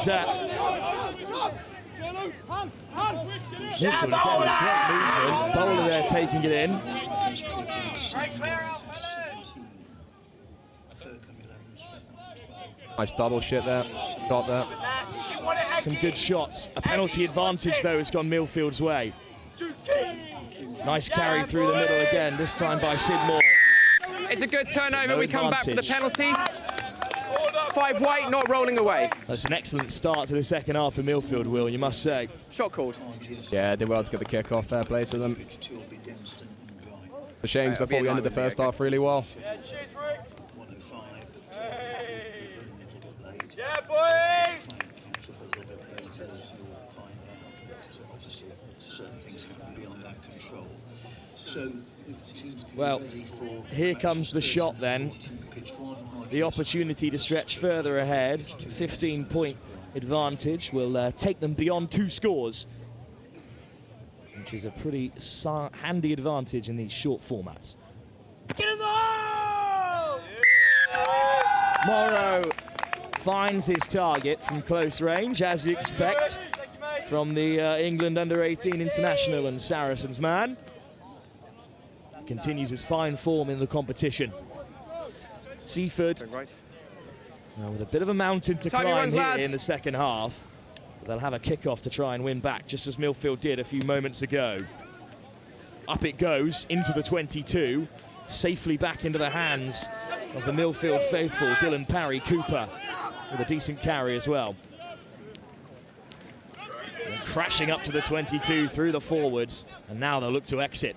Bowler there taking it in. Nice double shit there. Got that. Some good shots. A penalty advantage though has gone Millfield's way. Nice carry through the middle again, this time by Sid Moore. It's a good turnover. No we come back for the advantage. penalty. 5 white, not rolling away. That's an excellent start to the second half for Millfield, Will, you must say. Shot called. Yeah, did well to get the kick off. Fair play to them. The shame, 'cause I thought we ended the first half really well. Yeah, cheers, Ricks. Yeah, boys. Well, here comes the shot then. The opportunity to stretch further ahead. 15-point advantage will take them beyond 2 scores, which is a pretty handy advantage in these short formats. Get in the hole! Morrow finds his target from close range, as you expect from the England under-18 international and Saracens man. Continues his fine form in the competition. Seaford with a bit of a mountain to climb here in the second half. But they'll have a kick-off to try and win back, just as Millfield did a few moments ago. Up it goes into the 22, safely back into the hands of the Millfield faithful, Dylan Parry Cooper, with a decent carry as well. And crashing up to the 22 through the forwards, and now they'll look to exit.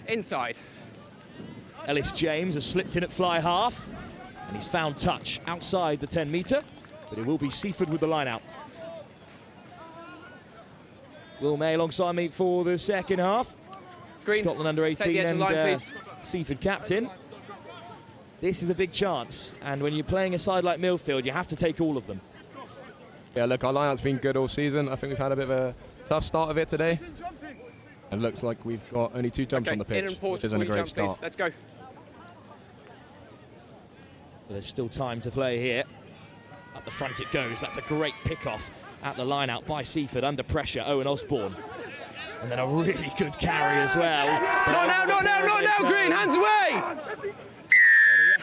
Inside. Ellis James has slipped in at fly half, and he's found touch outside the 10-metre, but it will be Seaford with the line out. Will May alongside me for the second half. Green, Scotland under-18 and line, Seaford captain. This is a big chance, and when you're playing a side like Millfield, you have to take all of them. Yeah, look, our line-out's been good all season. I think we've had a bit of a tough start of it today. It looks like we've got only 2 jumps on the pitch, which isn't a great start. Let's go. But there's still time to play here. Up the front it goes. That's a great pick-off at the line-out by Seaford under pressure. Owen Osborne. And then a really good carry as well. Not now, Green, hands away! The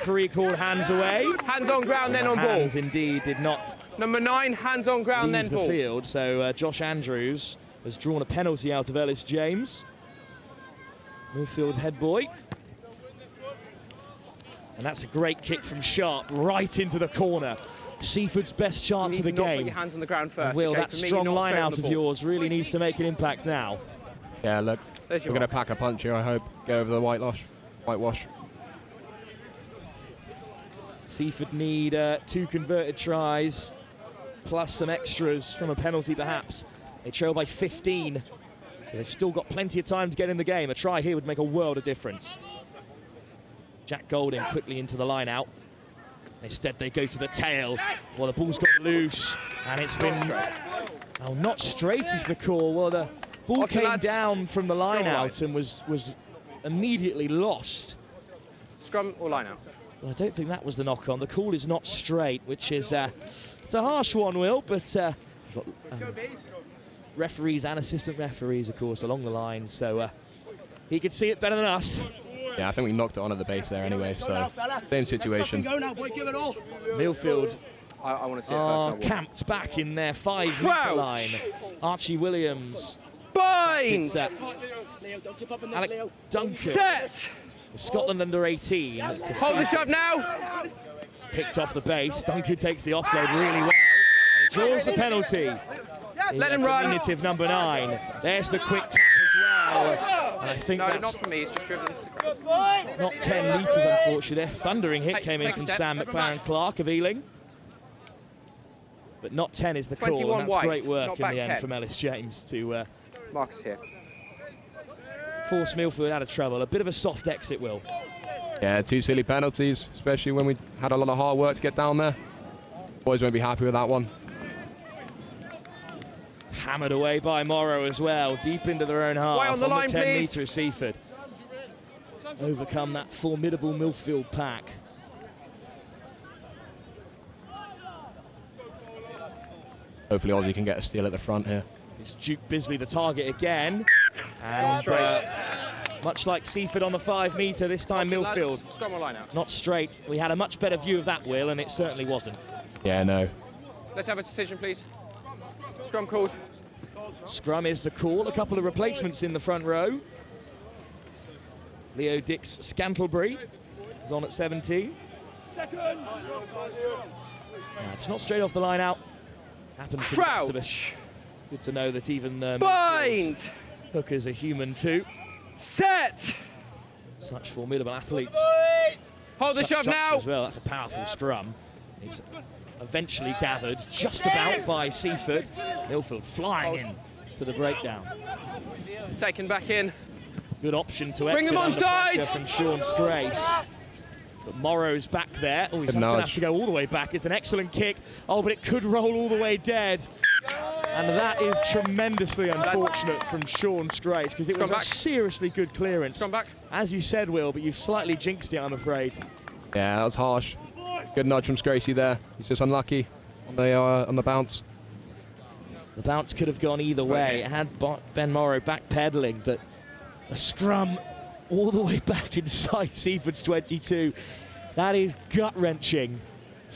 referee called hands away. Hands on ground, then on ball. Hands indeed did not. Number 9, hands on ground, then leave ball. the field. So Josh Andrews has drawn a penalty out of Ellis James. Millfield head boy. And that's a great kick from Sharp right into the corner. Seaford's best chance of the game. Put your hands on the ground first. And Will, okay? that strong line out of yours really needs to make an impact now. Yeah, look, we're going to pack a punch here, I hope. Get over the whitewash. Seaford need 2 converted tries, plus some extras from a penalty perhaps. They trail by 15. They've still got plenty of time to get in the game. A try here would make a world of difference. Jack Golding quickly into the line out. Instead they go to the tail. Well, the ball's got loose, and it's been... Oh, not straight is the call. Well, the ball came down from the line out and was immediately lost. Scrum or line out? Well, I don't think that was the knock-on. The call is not straight, which is it's a harsh one, Will, but referees and assistant referees, of course, along the line, so he could see it better than us. Yeah, I think we knocked it onto the base there anyway, so same situation. Millfield I want to see it first. Camped back in their 5-metre line. Archie Williams. Binds! Alec Duncan. Set! Scotland under-18. Hold the shove now! Picked off the base. Duncan takes the offload really well. Draws the penalty. Let him run. Diminutive number 9. There's the quick tap as well. And I think that's not for me, it's just driven into the ground. not 10 metres, unfortunately. Thundering hit came in from Sam McLaren-Clark of Ealing. But not 10 is the call, and that's great work in the end from Ellis James to Marcus here. Force Millfield out of trouble. A bit of a soft exit, Will. Yeah, 2 silly penalties, especially when we had a lot of hard work to get down there. Boys won't be happy with that one. Hammered away by Morrow as well, deep into their own half. Way on the line, 10 please. metre Seaford. Overcome that formidable Millfield pack. Hopefully Aussie can get a steal at the front here. It's Duke Bisley the target again. And much like Seaford on the 5 metre, this time Millfield. Scrum or line out. Not straight. We had a much better view of that, Will, and it certainly wasn't. Yeah, no. Let's have a decision, please. Scrum called. Scrum is the call. A couple of replacements in the front row. Leo Dix Scantlebury is on at 17. It's not straight off the line out. Happens to the rest of us. Good to know that even Bind. hookers are human too. Set. Such formidable athletes. Hold the shove now. As well. That's a powerful scrum. It's eventually gathered just about by Seaford. Millfield flying in to the breakdown. Taken back in. Good option to Bring exit him on under side. pressure from Sean Strace. But Morrow's back there. Oh, he's going to have to go all the way back. It's an excellent kick. Oh, but it could roll all the way dead. And that is tremendously unfortunate from Sean Strace, because it was a seriously good clearance. Come back. As you said, Will, but you've slightly jinxed it, I'm afraid. Yeah, that was harsh. Good nudge from Scracey there. He's just unlucky on the bounce. The bounce could have gone either way. It had Ben Morrow backpedaling, but a scrum all the way back inside Seaford's 22. That is gut-wrenching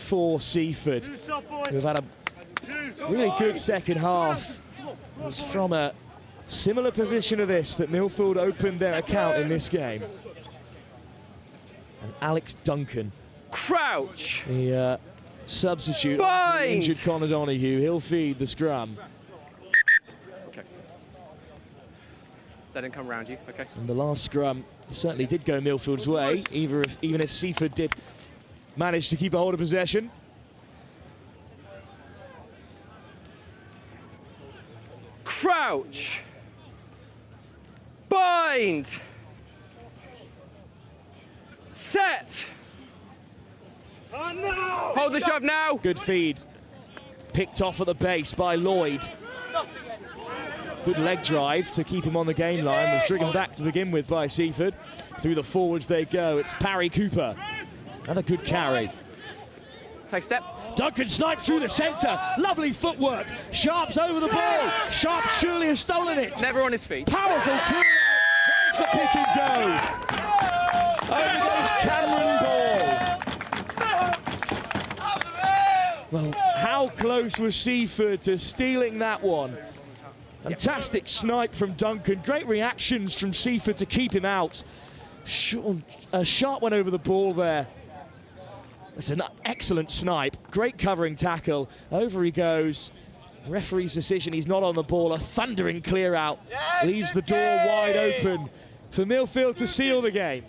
for Seaford, who've had a really good second half. It was from a similar position to this that Millfield opened their account in this game. And Alex Duncan, Crouch. the substitute, injured Conor Donoghue, he'll feed the scrum. Okay. That didn't come around you, okay. And the last scrum certainly did go Millfield's way, even if Seaford did manage to keep a hold of possession. Crouch. Bind. Set. Hold the shove now. Good feed. Picked off at the base by Lloyd. Good leg drive to keep him on the game line. Was driven back to begin with by Seaford. Through the forwards they go. It's Parry Cooper. Another good carry. Take a step. Duncan snipes through the centre. Lovely footwork. Sharp's over the ball. Sharp surely has stolen it. Never on his feet. Powerful clear. There's the pick and go. Over goes Cameron Ball. Well, how close was Seaford to stealing that one? Fantastic snipe from Duncan. Great reactions from Seaford to keep him out. Sharp went over the ball there. It's an excellent snipe. Great covering tackle. Over he goes. Referee's decision, he's not on the ball. A thundering clear out. Leaves the door wide open for Millfield to seal the game.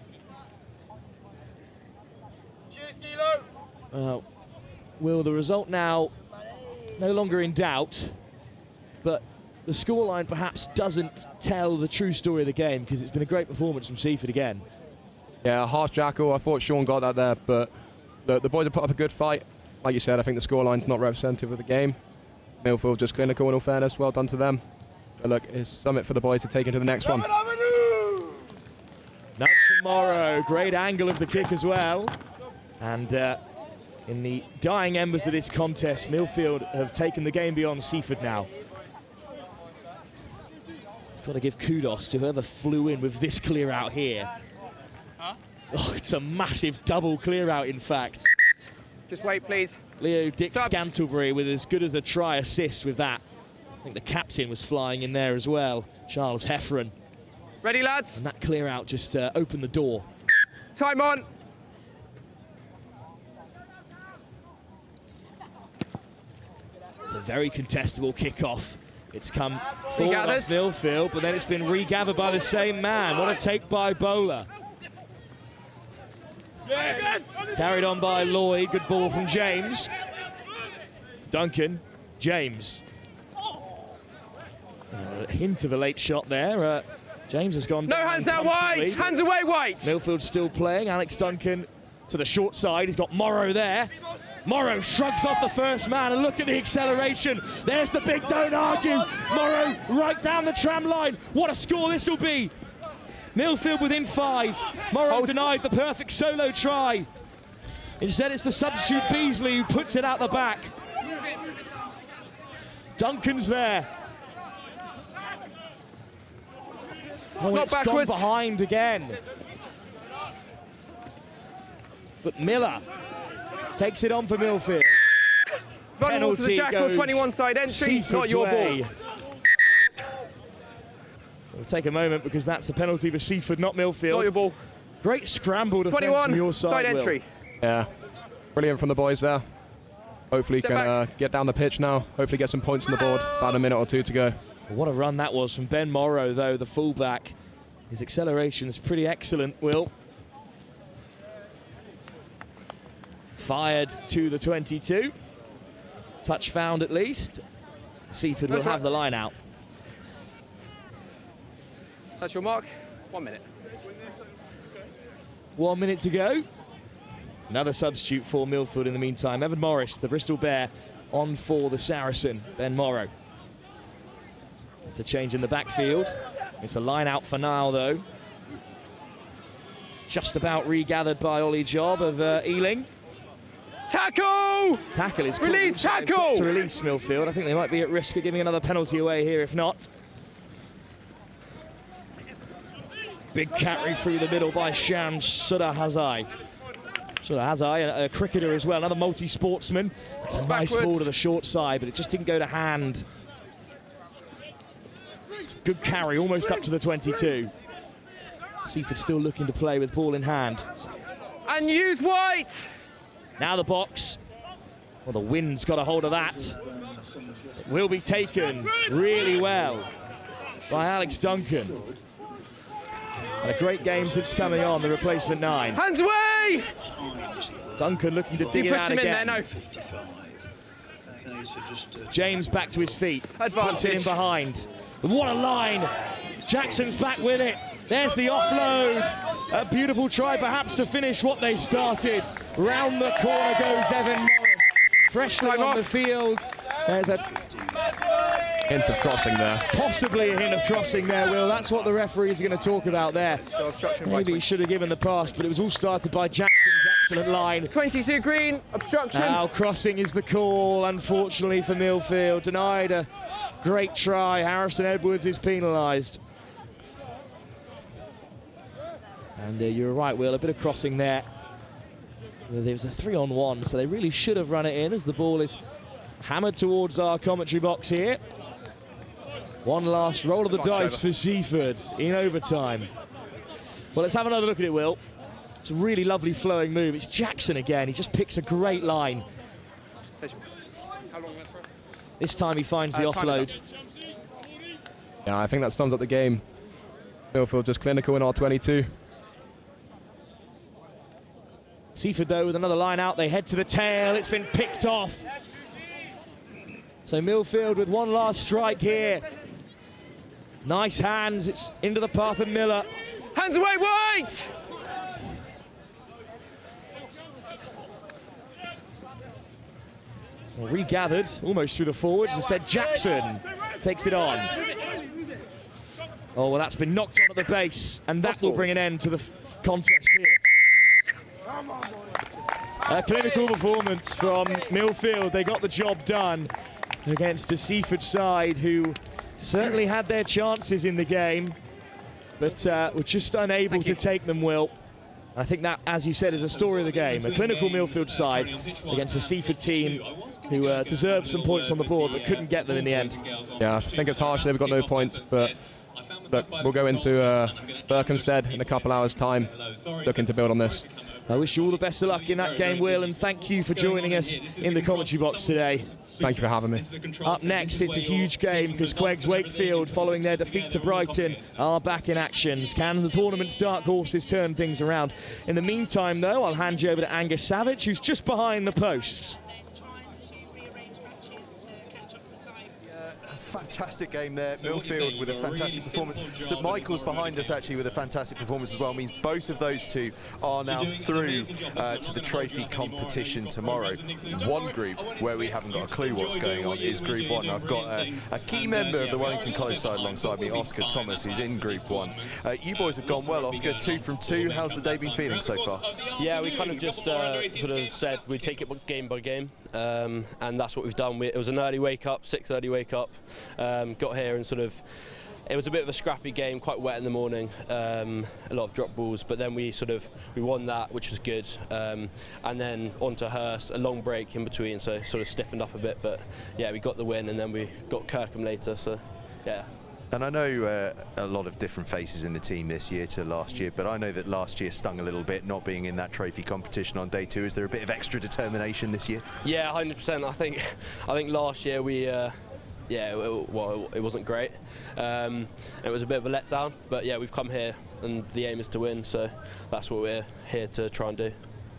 Will, the result now no longer in doubt, but the scoreline perhaps doesn't tell the true story of the game, because it's been a great performance from Seaford again. Yeah, harsh jackal. I thought Sean got that there, but the boys have put up a good fight. Like you said, I think the scoreline's not representative of the game. Millfield just clinical, in all fairness. Well done to them. But look, it's something for the boys to take into the next one. Nudge tomorrow. Great angle of the kick as well. And in the dying embers of this contest, Millfield have taken the game beyond Seaford now. Got to give kudos to whoever flew in with this clear out here. Oh, it's a massive double clear out, in fact. Just wait, please. Leo Dick Scantlebury with as good as a try assist with that. I think the captain was flying in there as well, Charles Heffron. Ready, lads? And that clear out just opened the door. Time on. It's a very contestable kick-off. It's come forward up Millfield, but then it's been regathered by the same man. What a take by Bowler. Carried on by Lloyd. Good ball from James. Duncan. James. A hint of a late shot there. James has gone down. No hands now, White! Hands away, White! Millfield still playing. Alex Duncan To the short side, he's got Morrow there. Morrow shrugs off the first man, and look at the acceleration. There's the big don't argue. Morrow right down the tram line. What a score this will be. Millfield within 5. Morrow denied the perfect solo try. Instead, it's the substitute Beasley who puts it out the back. Duncan's there. Oh, Not it's backwards. gone behind again. But Miller takes it on for Millfield. Vulnerable to the Jackal, 21 side entry, not your ball. We'll take a moment because that's a penalty for Seaford, not Millfield. Not your ball. Great scramble defense 21 from your side, entry. Yeah, brilliant from the boys there. Hopefully can get down the pitch now. Hopefully get some points on the board. About a minute or two to go. What a run that was from Ben Morrow, though, the fullback. His acceleration is pretty excellent, Will. Fired to the 22. Touch found at least. Seaford will have the line out. That's your mark. 1 minute. 1 minute to go. Another substitute for Millfield in the meantime. Evan Morris, the Bristol Bear, on for the Saracen. Ben Morrow. It's a change in the backfield. It's a line out for now, though. Just about regathered by Ollie Job of Ealing. Tackle! Tackle is release. Tackle to release Millfield. I think they might be at risk of giving another penalty away here if not. Big carry through the middle by Shams Sudahazai. Sudahazai, a cricketer as well, another multi-sportsman. It's a nice ball to the short side, but it just didn't go to hand. Good carry, almost up to the 22. Seaford still looking to play with ball in hand. And use White! Now the box. Well, the wind's got a hold of that. It will be taken really well by Alex Duncan. And a great game since coming on, the replacement 9. Hands away! Duncan looking to dig it out again. There, no. James back to his feet. Advantage. Puts it in behind. What a line. Jackson's back with it. There's the offload. A beautiful try perhaps to finish what they started. Round the corner goes Evan Morris. Freshly on the field. There's a hint of crossing there. Possibly a hint of crossing there, Will. That's what the referees are going to talk about there. Maybe he should have given the pass, but it was all started by Jackson's excellent line. 22 green, obstruction. Now crossing is the call, unfortunately for Millfield. Denied a great try. Harrison Edwards is penalised. And you're right, Will, a bit of crossing there. There was a 3-on-1, so they really should have run it in as the ball is hammered towards our commentary box here. One last roll of the dice for Seaford in overtime. Well, let's have another look at it, Will. It's a really lovely flowing move. It's Jackson again. He just picks a great line. This time he finds the offload. Yeah, I think that sums up the game. Millfield just clinical in R22. Seaford, though, with another line out. They head to the tail. It's been picked off. So Millfield with one last strike here. Nice hands. It's into the path of Miller. Hands away, White! Well, regathered almost through the forwards. Instead, Jackson takes it on. Oh, well, that's been knocked on at the base, and that will bring an end to the contest here. A clinical performance from Millfield. They got the job done against a Seaford side who certainly had their chances in the game, but were just unable to take them, Will. I think that, as you said, is a story of the game. A clinical Millfield side against a Seaford team who deserved some points on the board but couldn't get them in the end. Yeah, I think it's harsh they've got no points, but look, we'll go into Berkhamsted in a couple hours' time, looking to build on this. I wish you all the best of luck in that game, Will, and thank you for joining us in the commentary box today. Thank you for having me. Up next, it's a huge game because QEGS Wakefield, following their defeat to Brighton, are back in actions. Can the tournament's dark horses turn things around? In the meantime, though, I'll hand you over to Angus Savage, who's just behind the posts. Fantastic game there. Millfield with a fantastic performance. St Michael's behind us actually with a fantastic performance as well. Means both of those two are now through to the trophy competition tomorrow. One group where we haven't got a clue what's going on is Group 1. I've got a key member of the Wellington College side alongside me, Oscar Thomas, who's in Group 1. You boys have gone well, Oscar, 2 from 2. How's the day been feeling so far? Yeah, we kind of just sort of said we'd take it game by game, and that's what we've done. It was an early wake up, 6:30 wake up. Got here and sort of, it was a bit of a scrappy game, quite wet in the morning, a lot of drop balls, but then we won that, which was good, and then on to Hurst, a long break in between, so sort of stiffened up a bit, but yeah, we got the win, and then we got Kirkham later, so yeah. And I know a lot of different faces in the team this year to last year, but I know that last year stung a little bit, not being in that trophy competition on day 2. Is there a bit of extra determination this year? Yeah, 100%. I think last year we, well, it wasn't great. It was a bit of a letdown, but yeah, we've come here and the aim is to win, so that's what we're here to try and do.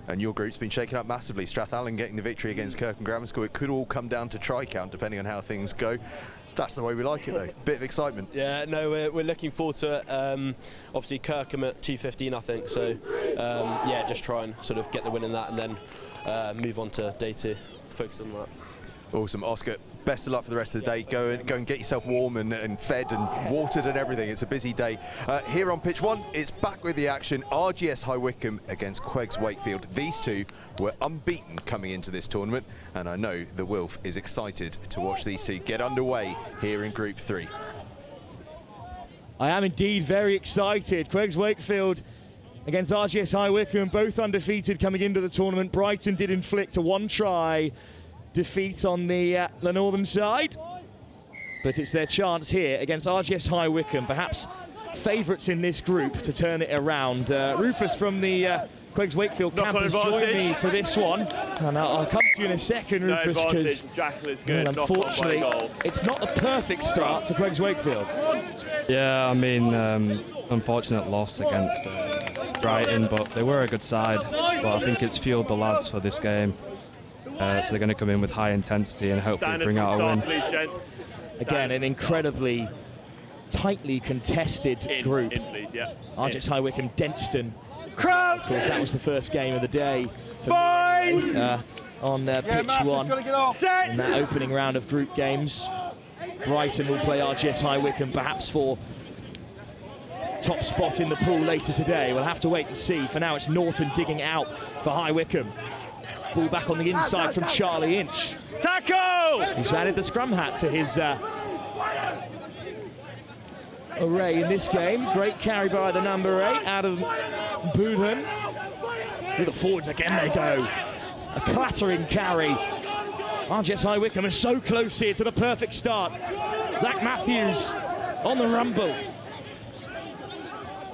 And your group's been shaken up massively. Strathallan getting the victory against Kirkham Grammar School. It could all come down to try count depending on how things go. That's the way we like it, though. Bit of excitement. Yeah, no, we're looking forward to it. Obviously, Kirkham at 2:15, I think. So, yeah, just try and sort of get the win in that, and then move on to day 2. Focus on that. Awesome, Oscar. Best of luck for the rest of the day. Go and get yourself warm and fed and watered and everything. It's a busy day. Here on pitch 1, it's back with the action. RGS High Wycombe against QEGS Wakefield. These two were unbeaten coming into this tournament, and I know the Wilf is excited to watch these two get underway here in Group 3. I am indeed very excited. QEGS Wakefield against RGS High Wycombe, both undefeated coming into the tournament. Brighton did inflict a 1-try defeat on the northern side, but it's their chance here against RGS High Wycombe, perhaps favourites in this group to turn it around. Rufus from the QEGS Wakefield campus joined me for this one, and I'll come to you in a second, Rufus, because Jackal is good. Unfortunately it's not the perfect start for QEGS Wakefield. Yeah, I mean, unfortunate loss against Brighton, but they were a good side, but I think it's fueled the lads for this game. So they're going to come in with high intensity and hopefully bring out a win. Please, gents. Again, an incredibly tightly contested group. Please, yeah. RGS High Wycombe, Denstone. Crouch! Of course, that was the first game of the day. Bind! On pitch 1. Set! In that opening round of group games. Brighton will play RGS High Wycombe, perhaps for top spot in the pool later today. We'll have to wait and see. For now, it's Norton digging out for High Wycombe. Ball back on the inside from Charlie Inch. Tackle! Who's added the scrum hat to his array in this game. Great carry by the number 8, Adam Boodhan. To the forwards again they go. A clattering carry. RGS High Wycombe is so close here to the perfect start. Zach Matthews on the rumble.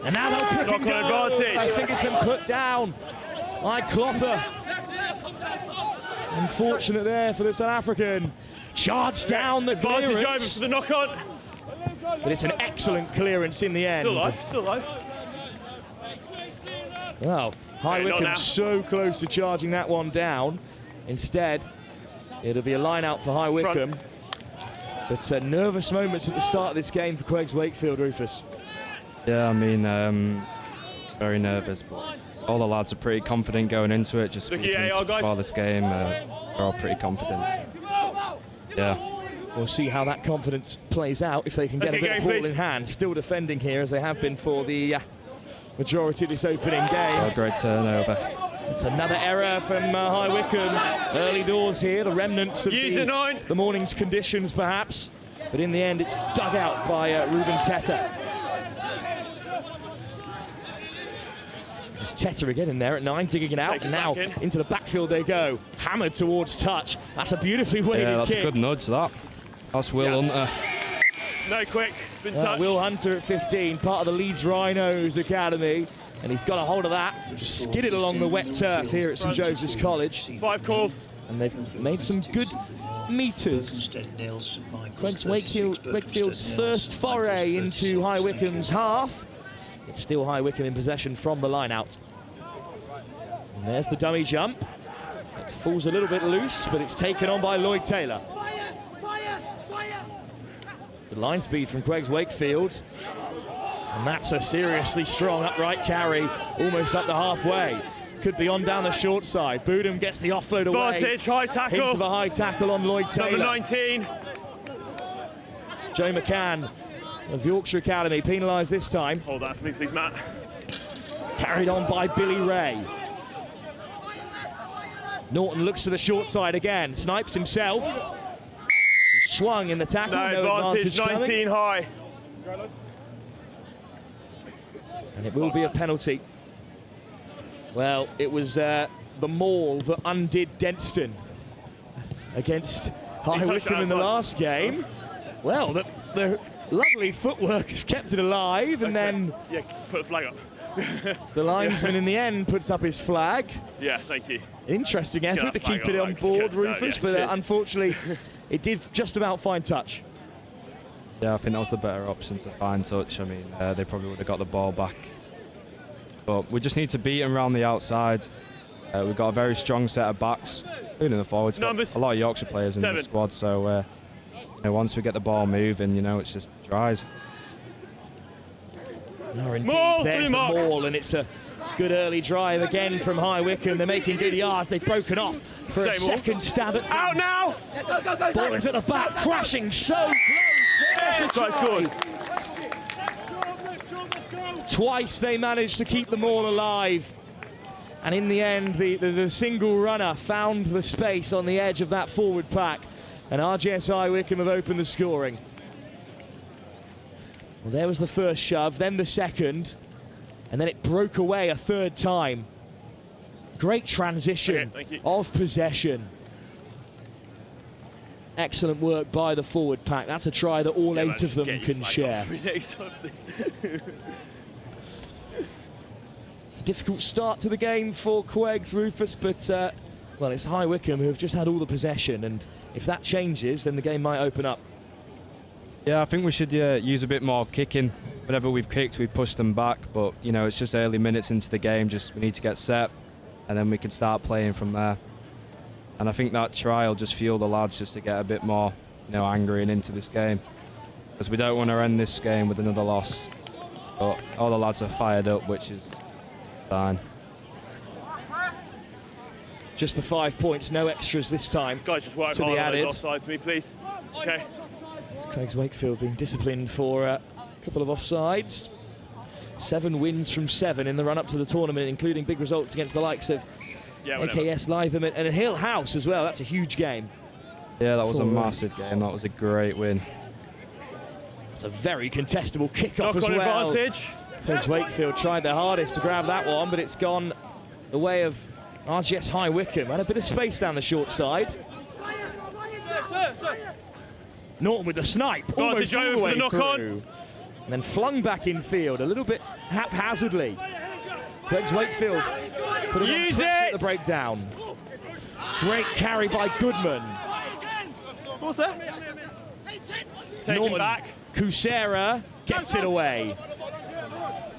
And now they'll pick and go. I think it's been put down by Klopper. Unfortunate there for the South African. Charged down the clearance. Advantage over for the knock-on. But it's an excellent clearance in the end. Still alive, still alive. Well, High Wycombe so close to charging that one down. Instead, it'll be a line out for High Wycombe. But nervous moments at the start of this game for QEGS Wakefield, Rufus. Yeah, I mean, very nervous, but all the lads are pretty confident going into it. Just before this game, they're all pretty confident. Yeah. We'll see how that confidence plays out if they can get a bit of ball in hand. Still defending here as they have been for the majority of this opening game. Oh, great turnover. It's another error from High Wycombe. Early doors here, the remnants of the morning's conditions perhaps. But in the end, it's dug out by Ruben Teta. There's Teta again in there at 9, digging it out, and now into the backfield they go. Hammered towards touch. That's a beautifully weighted kick. Yeah, that's a good nudge, that. That's Will Hunter. No, quick. Been touched. Will Hunter at 15, part of the Leeds Rhinos Academy. And he's got a hold of that. Skidded along the wet turf here at St Joseph's College. 5 call. And they've made some good meters. QEGS Wakefield's first foray into High Wycombe's half. It's still High Wycombe in possession from the line-out. And there's the dummy jump. It falls a little bit loose, but it's taken on by Lloyd Taylor. Good line speed from QEGS Wakefield. And that's a seriously strong upright carry, almost up to halfway. Could be on down the short side. Boodham gets the offload away. Advantage, high tackle. Into the high tackle on Lloyd Taylor. Number 19. Joe McCann of Yorkshire Academy, penalised this time. Hold that for me, please, Matt. Carried on by Billy Ray. Norton looks to the short side again, snipes himself. He's swung in the tackle, No advantage 19 coming. high. And it will be a penalty. Well, it was the maul that undid Denstone against High Wycombe in the last game. Well, the lovely footwork has kept it alive, and then Yeah, put a flag up. the linesman in the end puts up his flag. Yeah, thank you. Interesting Let's get effort to that flag keep it up, on like, board, no, Rufus, yeah, but it is. unfortunately it did just about find touch. Yeah, I think that was the better option to find touch. I mean, they probably would have got the ball back. But we just need to beat them around the outside. We've got a very strong set of backs, including the forwards. Got a lot of Yorkshire players in the squad, so you know, once we get the ball moving, you know, it's just dries. No, indeed, there's the maul, and it's a good early drive again from High Wycombe. They're making good yards. They've broken off for a second stab at out now. Ball is at the back, crashing so close. Guys scored. Twice they managed to keep the maul alive, and in the end the single runner found the space on the edge of that forward pack, and RGS High Wycombe have opened the scoring. Well, there was the first shove, then the second, and then it broke away a third time. Great transition of possession. Excellent work by the forward pack. That's a try that all 8 of them can share. Difficult start to the game for QEGS, Rufus, but well, it's High Wycombe who have just had all the possession, and if that changes, then the game might open up. Yeah, I think we should use a bit more kicking. Whenever we've kicked, we've pushed them back, but you know, it's just early minutes into the game. Just we need to get set, and then we can start playing from there. And I think that try will just fuel the lads just to get a bit more, you know, angry and into this game, because we don't want to end this game with another loss. But all the lads are fired up, which is fine. Just the 5 points, no extras this time. Guys, just work to hard be on added. those offsides for me, please. Okay. It's QEGS Wakefield being disciplined for a couple of offsides. 7 wins from 7 in the run-up to the tournament, including big results against the likes of AKS Lytham and Hill House as well. That's a huge game. Yeah, that was a massive game. That was a great win. It's a very contestable kick-off as Knock-on well. advantage. QEGS Wakefield tried their hardest to grab that one, but it's gone the way of RGS High Wycombe. Had a bit of space down the short side. Norton with the snipe, almost all the way through. And then flung back in field, a little bit haphazardly. QEGS Wakefield put Use it at it! the breakdown. Great carry by Goodman. What's that? Take Norton it back. Kusera gets it away.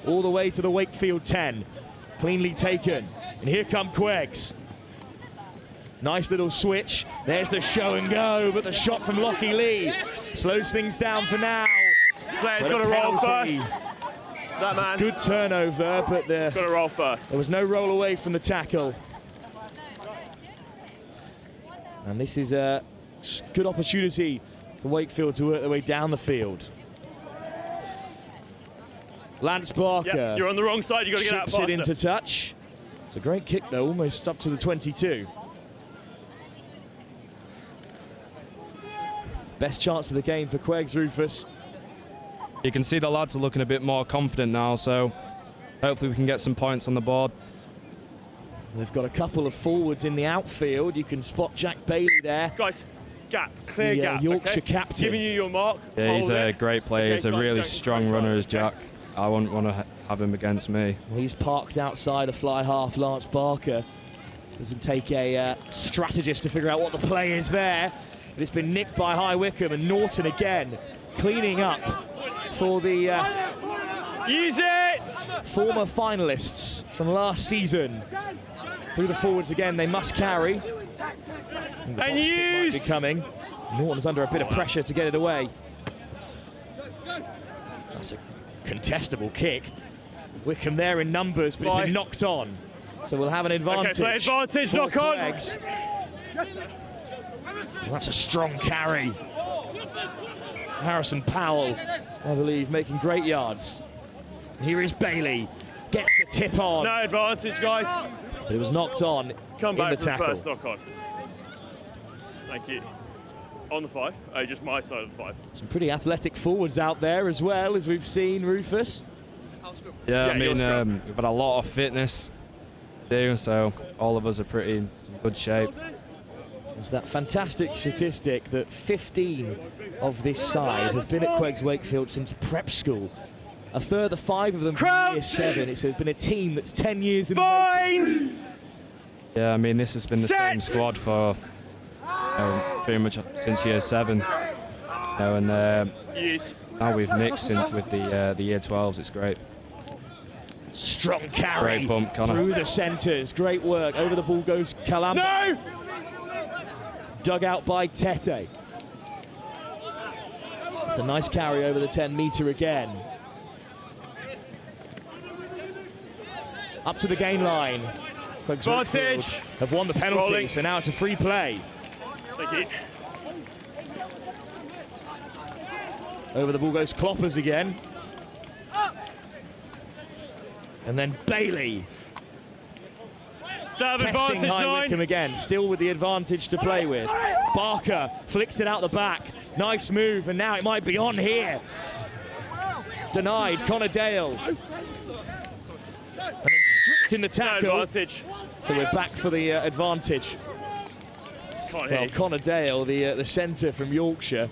All the way to the Wakefield 10. Cleanly taken. And here come QEGS. Nice little switch. There's the show and go, but the shot from Lockie Lee slows things down for now. Player's got to roll first. That man. Good turnover, but got to roll first. There was no roll away from the tackle. And this is a good opportunity for Wakefield to work their way down the field. Lance Barker. Yep, you're on the wrong side. You've got to get out chips faster. it into touch. It's a great kick though, almost up to the 22. Best chance of the game for QEGS, Rufus. You can see the lads are looking a bit more confident now, so hopefully we can get some points on the board. They've got a couple of forwards in the outfield. You can spot Jack Bailey there. Guys, gap, clear gap. Yorkshire okay? captain. Giving you your mark. Yeah, he's Hold a it. great player. Okay, He's a guys, really don't strong runner as Jack. I wouldn't want to have him against me. Well, he's parked outside a fly half. Lance Barker doesn't take a strategist to figure out what the play is there. But it's been nicked by High Wycombe, and Norton again cleaning up for the use it! Former finalists from last season. Through the forwards again, they must carry. And use! Might be coming. Norton's under a bit of pressure to get it away. That's a contestable kick. Wycombe there in numbers, but it's been knocked on. So we'll have an advantage. Okay, play advantage, knock on. Well, that's a strong carry. Harrison Powell, I believe, making great yards. Here is Bailey, gets the tip on. No advantage, guys. But it was knocked on. Come back in the for tackle. the first knock on. Thank you. On the 5. Oh, just my side of the 5. Some pretty athletic forwards out there as well, as we've seen, Rufus. Yeah, I mean, we've got a lot of fitness to do, so all of us are pretty in good shape. There's that fantastic statistic that 15 of this side have been at QEGS Wakefield since prep school. A further 5 of them from year 7. It's been a team that's 10 years in the making. Yeah, I mean, this has been the same squad for pretty much since year 7. And now we've mixed in with the year 12s. It's great. Strong carry. Great bump, Connor. Through the centres. Great work. Over the ball goes Kalamba. No! Dug out by Tete. It's a nice carry over the 10-metre again. Up to the gain line. Advantage. Have won the penalty, Rolling. so now it's a free play. Thank you. Over the ball goes Kloppers again. And then Bailey. Serve Testing advantage, High 9. Wycombe again, still with the advantage to play with. Barker flicks it out the back. Nice move, and now it might be on here. Denied, Connor Dale. And then stripped in the tackle. No advantage. So we're back for the advantage. Can't hear. Well, Connor Dale, the centre from Yorkshire.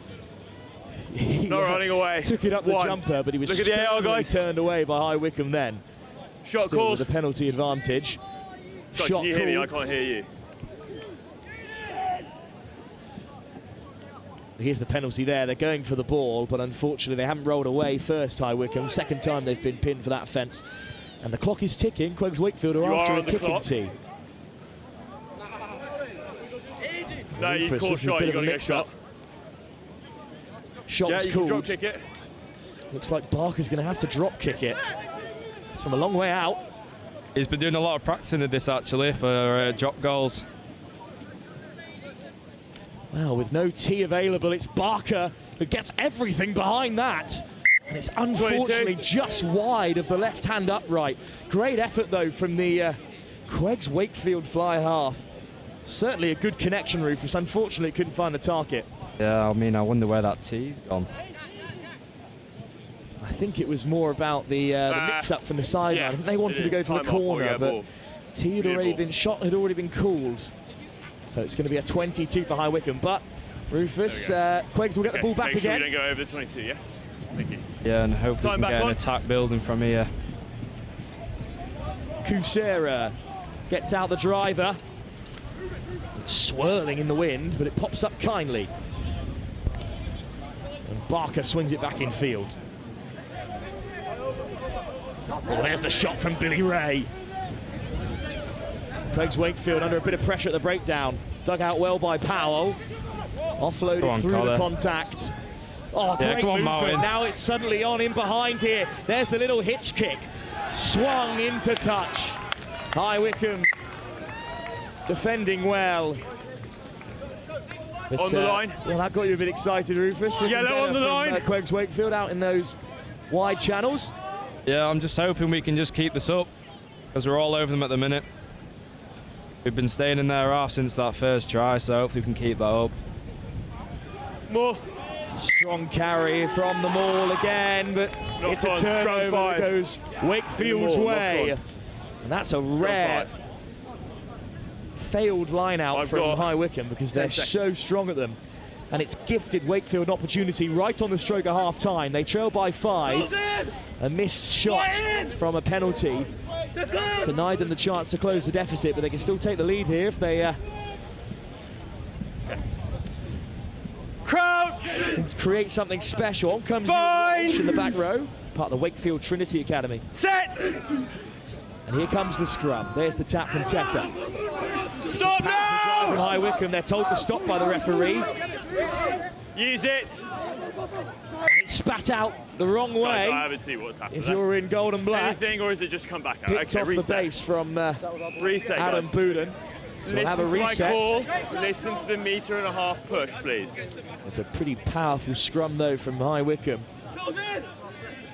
Not running away. Took it up the jumper, but he was Look at the AR, guys. turned away by High Wycombe then. Shot Still called. with a penalty advantage. Guys, Shot can you hear me? I called. can't hear you. Here's the penalty there. They're going for the ball, but unfortunately they haven't rolled away first, High Wycombe. Second time they've been pinned for that offence. And the clock is ticking. QEGS Wakefield are after a kicking tee. No, you call shot, you got to get shot. Shot was you can called. drop kick it. Looks like Barker's going to have to drop kick it. It's from a long way out. He's been doing a lot of practicing of this actually for drop goals. Well, with no tee available, it's Barker who gets everything behind that. And it's unfortunately just wide of the left-hand upright. Great effort, though, from the QEGS Wakefield fly half. Certainly a good connection, Rufus. Unfortunately, it couldn't find the target. Yeah, I mean, I wonder where that tee's gone. I think it was more about the mix-up from the sideline. Yeah, I think they wanted to go to the corner, but tee had already been shot, had already been called. So it's going to be a 22 for High Wycombe. But Rufus, QEGS will get the ball back Make sure again. you don't go over the 22, yes? Thank you. Yeah, and hopefully we can get an attack building from here. Kusera gets out the driver. It's swirling in the wind, but it pops up kindly. And Barker swings it back in field. Well, there's the shot from Billy Ray. QEGS Wakefield under a bit of pressure at the breakdown. Dug out well by Powell. Offloaded through the contact. Oh, Yeah, great come on, movement. Martin. Now it's suddenly on in behind here. There's the little hitch kick. Swung into touch. High Wycombe defending well. But, On the line. Well, that got you a bit excited, Rufus. Looking Yellow on better the from, line. QEGS Wakefield out in those wide channels. Yeah, I'm just hoping we can just keep this up because we're all over them at the minute. We've been staying in their half since that first try, so hopefully we can keep that up. More. Strong carry from the maul again, but Knock it's a on, scrum turnover that 5. goes Wakefield's More, knock way. on. And that's a rare 5. failed line out I've from got High Wycombe because they're 10 seconds. so strong at them. And it's gifted Wakefield an opportunity right on the stroke of half time. They trail by 5. A missed shot from a penalty denied them the chance to close the deficit, but they can still take the lead here if they crouch, create something special. On comes Walsh in the back row, part of the Wakefield Trinity Academy. Set! And here comes the scrum. There's the tap from Teta. Stop now! From High Wycombe, they're told to stop by the referee. Use it. And spat out the wrong way. Guys, I haven't seen what's happened If there. you're in gold and black. Anything, or is it just come back out? Picked Okay, off reset. the base from Reset, Adam guys. Bouden. So we'll have a Listen to reset. my call. Listen to the metre-and-a-half push, please. It's a pretty powerful scrum though from High Wycombe.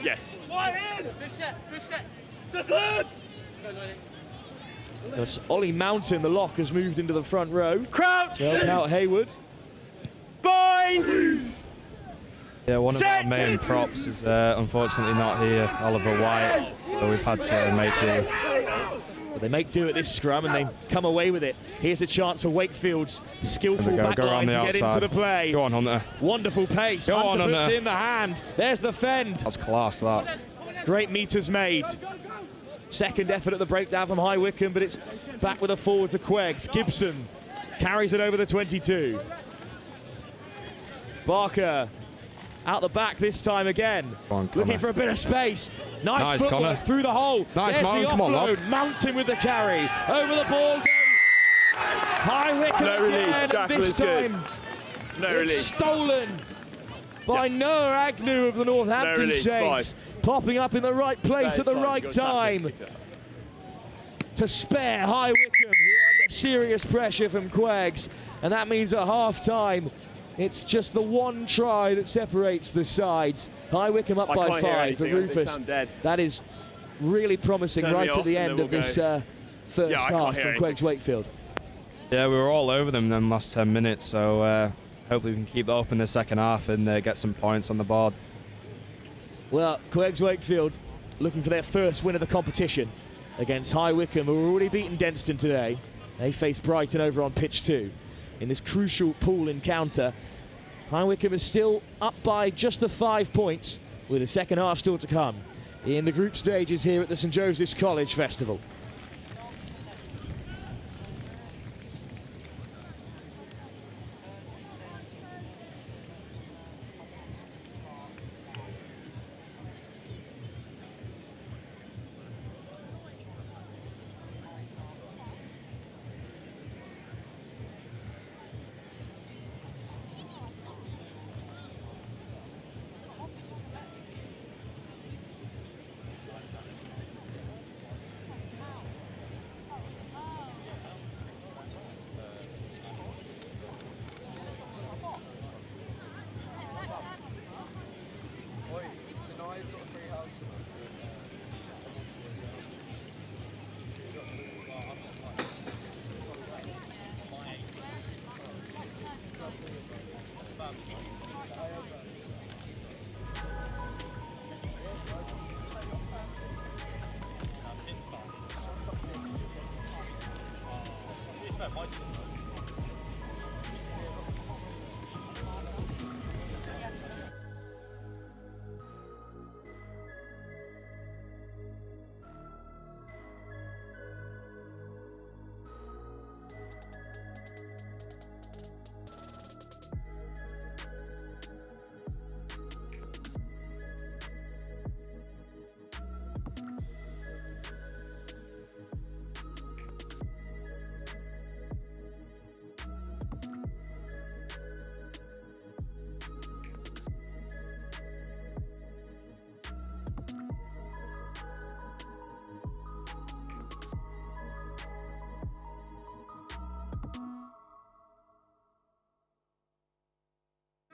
Yes. It's Ollie Mountain, the lock, has moved into the front row. Crouch! Helping out Hayward. Bind! Yeah, one of our main props is unfortunately not here, Oliver White, so we've had to make do. But they make do at this scrum and they come away with it. Here's a chance for Wakefield's skillful backline to get into the play. Go on, Hunter. Wonderful pace. Go on, Hunter puts Hunter. in the hand. There's the fend. That's class, that. Great meters made. Second effort at the breakdown from High Wycombe, but it's back with a forward to QEGS. Gibson carries it over the 22. Barker out the back this time again. On, looking for a bit of space. Nice footwork Connor. through the hole. Nice, There's Mount. the Come on, offload. love. Mountain with the carry. Over the ball goes. High Wycombe No release. again, Jack this was good. time No it's release. stolen by Noah Agnew of the Northampton release, Saints. Popping up in the right place That at the is right Go tap it, time kick that. to spare High Wycombe, who are under serious pressure from QEGS, and that means at half-time it's just the one try that separates the sides. High Wycombe up I by can't hear 5 for anything. They Rufus. sound dead. That is really promising Turn me right off at the and end then of we'll this go. first Yeah, I can't half hear from anything. QEGS Wakefield. Yeah, we were all over them in them last 10 minutes, so hopefully we can keep that up in the second half and get some points on the board. Well, QEGS Wakefield looking for their first win of the competition against High Wycombe, who have already beaten Denstone today. They face Brighton over on pitch 2 in this crucial pool encounter. High Wycombe is still up by just the 5 points, with the second half still to come in the group stages here at the St Joseph's College Festival.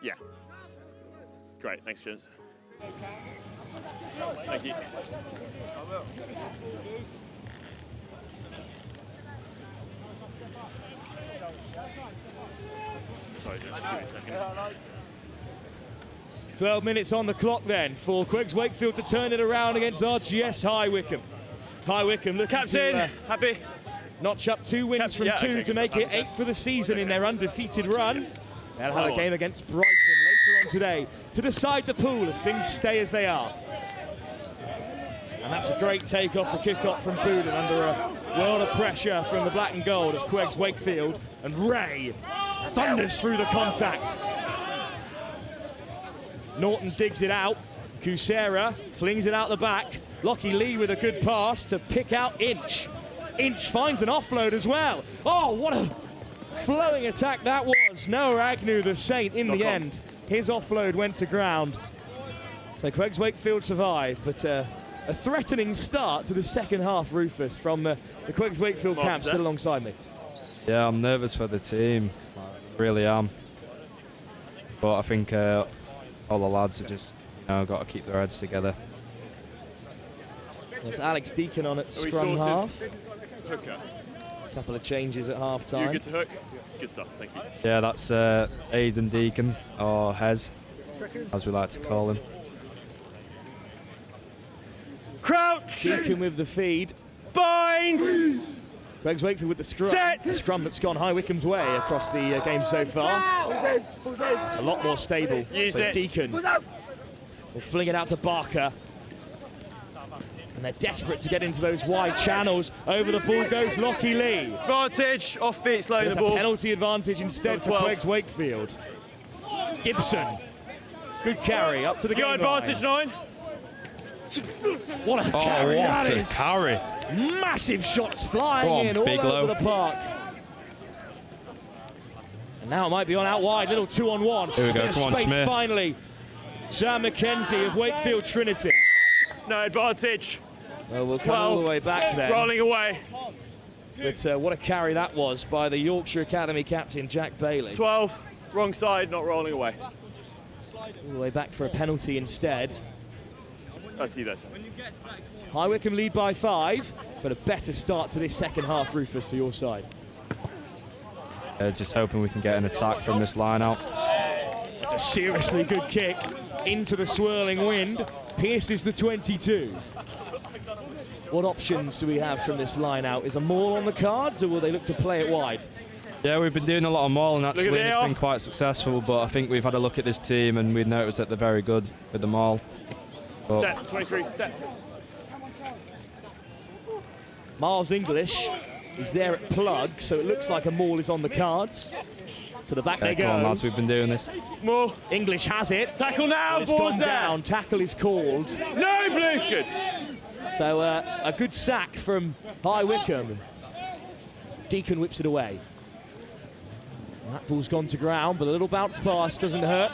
Yeah. Great, thanks, James. Thank you. Sorry, just give me a second. 12 minutes on the clock then for QEGS Wakefield to turn it around against RGS High Wycombe. High Wycombe looking Captain, to happy. notch up 2 wins from 2 to make it 8 for the season in their undefeated run. They'll have a game against Brighton later on today to decide the pool if things stay as they are. And that's a great take-off the kick-off from Bouden under a world of pressure from the black and gold of QEGS Wakefield. And Ray thunders through the contact. Norton digs it out. Kusera flings it out the back. Lockie Lee with a good pass to pick out Inch. Inch finds an offload as well. Oh, what a flowing attack that was. Noah Agnew, the Saint, in the end. His offload went to ground. So QEGS Wakefield survived, but a threatening start to the second half, Rufus, from the QEGS Wakefield camp still alongside me. Yeah, I'm nervous for the team. I really am. But I think all the lads are just, got to keep their heads together. There's Alex Deacon on at scrum half. Hooker. A couple of changes at half time. You good to hook? Good stuff, thank you. Yeah, that's Aidan Deacon, or Hez, as we like to call him. Crouch! Deacon with the feed. Bind! QEGS Wakefield with the scrum. Set! The scrum that's gone High Wycombe's way across the game so far. It's a lot more stable. Use so it. Deacon will fling it out to Barker. And they're desperate to get into those wide channels. Over the ball goes Lockie Lee. Advantage, off feet, slow the ball. A penalty advantage instead for QEGS Wakefield. Gibson. Good carry up to the goal line. Advantage 9. What a carry what that a is. carry. Massive shots flying in all big over low. the park. And now it might be on out wide, little 2-on-1. Here we go, come on, space Schmidt. finally. Sam McKenzie of Wakefield Trinity. No advantage. Well, we'll come all the way back then. Rolling away. But what a carry that was by the Yorkshire Academy captain, Jack Bailey. 12, wrong side, not rolling away. All the way back for a penalty instead. I see that. High Wycombe lead by 5, but a better start to this second half, Rufus, for your side. Just hoping we can get an attack from this line out. It's a seriously good kick into the swirling wind. Pierces the 22. What options do we have from this line out? Is a maul on the cards, or will they look to play it wide? Yeah, we've been doing a lot of mauling actually, and it's AR. been quite successful, but I think we've had a look at this team and we've noticed that they're very good with the maul. But Step, 23, step. Miles English is there at plug, so it looks like a maul is on the cards. To the back they go. come on lads, we've been doing this. More. English has it. Tackle now, It's boys gone there. down. Tackle is called. No, blue. Good. So a good sack from High Wycombe. Deacon whips it away. That ball's gone to ground, but a little bounce pass doesn't hurt.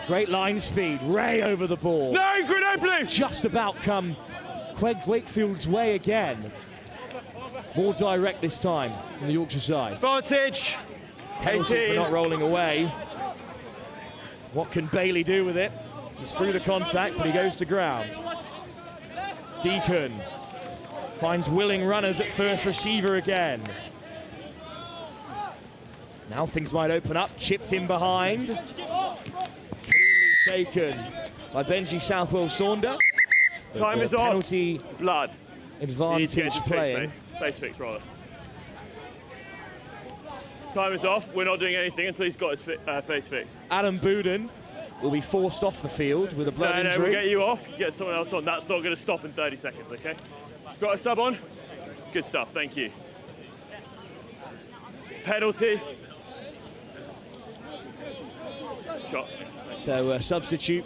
Great line speed. Ray over the ball. No, grenade blue. Just about come QEGS Wakefield's way again. More direct this time from the Yorkshire side. Advantage. Penalty 18. for not rolling away. What can Bailey do with it? He's through the contact, but he goes to ground. Deacon finds willing runners at first receiver again. Now things might open up. Chipped in behind. Cleanly taken by Benji Southwell-Saunder. Time is off. Penalty blood. Advantage You need to get playing. face fix rather. Time is off. We're not doing anything until he's got his face fixed. Adam Bouden will be forced off the field with a blood No, injury. we'll get you off. You get someone else on. That's not going to stop in 30 seconds, okay? Got a sub on? Good stuff, thank you. Penalty. Shot. So a substitute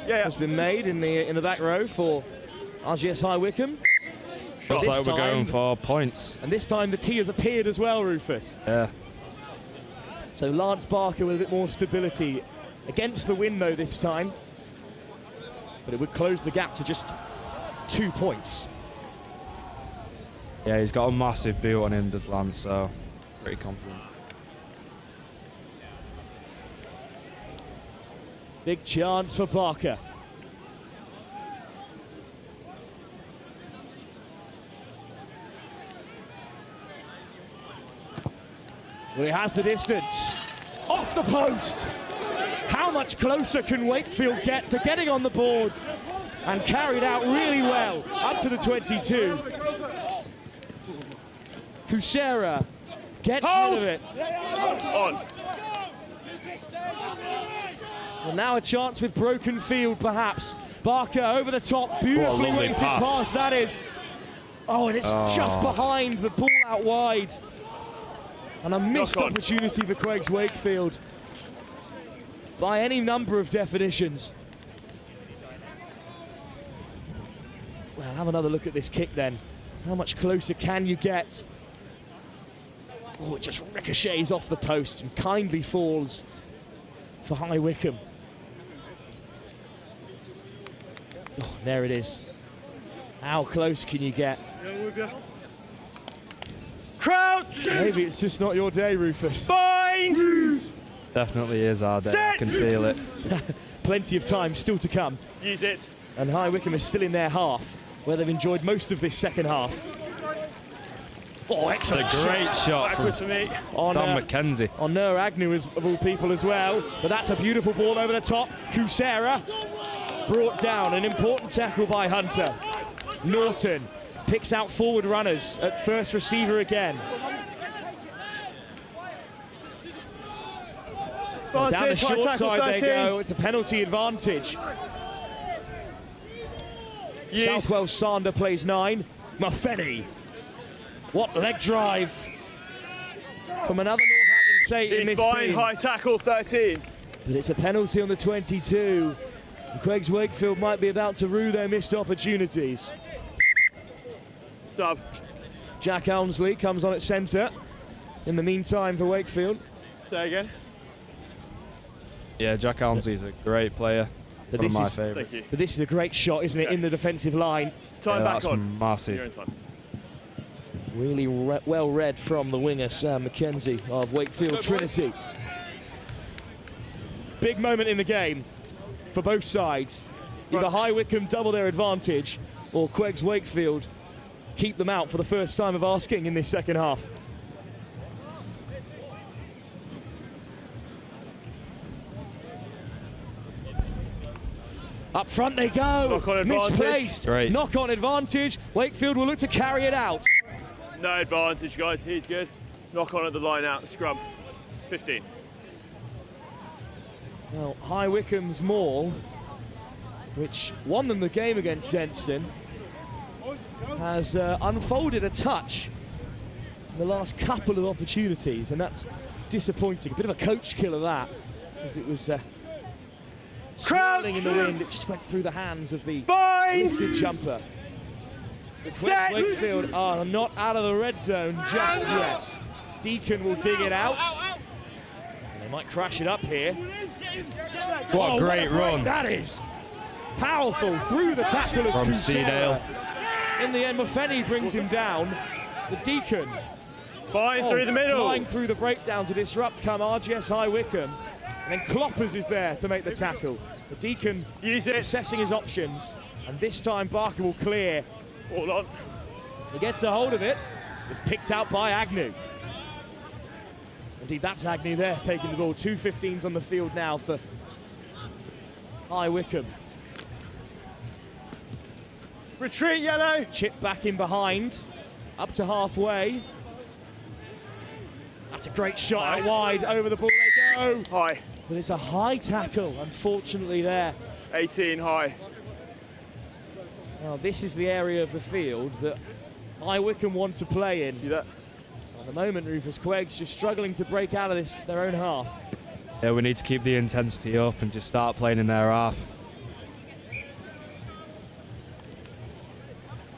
has been made in the back row for RGS High Wycombe. Looks like we're going for points. And this time the T has appeared as well, Rufus. Yeah. So Lance Barker with a bit more stability against the wind though this time. But it would close the gap to just 2 points. Yeah, he's got a massive boot on him, does Lance, so pretty confident. Big chance for Barker. Well, he has the distance. Off the post. How much closer can Wakefield get to getting on the board? And carried out really well up to the 22. Kuchera gets rid of it. On. Well, now a chance with broken field, perhaps. Barker over the top, beautifully lovely weighted pass. pass, that is. Oh, and it's just behind the ball out wide. And a missed opportunity for QEGS Wakefield by any number of definitions. Well, have another look at this kick then. How much closer can you get? Oh, it just ricochets off the post and kindly falls for High Wycombe. There it is. How close can you get? Crouch! Maybe it's just not your day, Rufus. Bind! Definitely is our day. I can feel it. Plenty of time still to come. Use it. And High Wycombe is still in their half, where they've enjoyed most of this second half. Oh, excellent. A great shot from on Tom McKenzie. On Noah Agnew, of all people, as well. But that's a beautiful ball over the top. Kusera brought down. An important tackle by Hunter. Norton picks out forward runners at first receiver again. Down the short side they go. It's a penalty advantage. Southwell Sander plays 9. Muffeni. What leg drive from another Northampton State in this team. High tackle, 13. But it's a penalty on the 22. And QEGS Wakefield might be about to rue their missed opportunities. Sub. Jack Elmsley comes on at centre. In the meantime for Wakefield. Say again. Yeah, Jack Elmsley's a great player. One of my favourites. But this is a great shot, isn't it, in the defensive line? Time back that's on. Massive. You're in time. Really well read from the winger, Sam McKenzie of Wakefield Trinity. Big moment in the game for both sides. Either High Wycombe double their advantage, or QEGS Wakefield keep them out for the first time of asking in this second half. Up front they go. Knock-on advantage. Misplaced. Great. Knock-on advantage. Wakefield will look to carry it out. No advantage, guys. He's good. Knock on at the line out. Scrum. 15. Well, High Wycombe's maul, which won them the game against Denstone, has unfolded a touch in the last couple of opportunities, and that's disappointing. A bit of a coach killer that, as it was swirling in the wind. It just went through the hands of the lifted jumper. Set. Wakefield are not out of the red zone just yet. Deacon will dig it out. And they might crash it up here. What a great what a run. That is powerful through the tackle of From Kusera. In the end, Muffeni brings him down. The Deacon flying through the middle. Flying through the breakdown to disrupt come RGS High Wycombe. And then Kloppers is there to make the tackle. The Deacon assessing his options. And this time Barker will clear. Hold on. He gets a hold of it. It's picked out by Agnew. Indeed, that's Agnew there taking the ball. 2:15s on the field now for High Wycombe. Retreat, yellow. Chip back in behind. Up to halfway. That's a great shot out wide. Over the ball they go. High. But it's a high tackle, unfortunately, there. 18 high. Now, this is the area of the field that High Wycombe want to play in. See that? At the moment, Rufus, QEGS just struggling to break out of this their own half. Yeah, we need to keep the intensity up and just start playing in their half.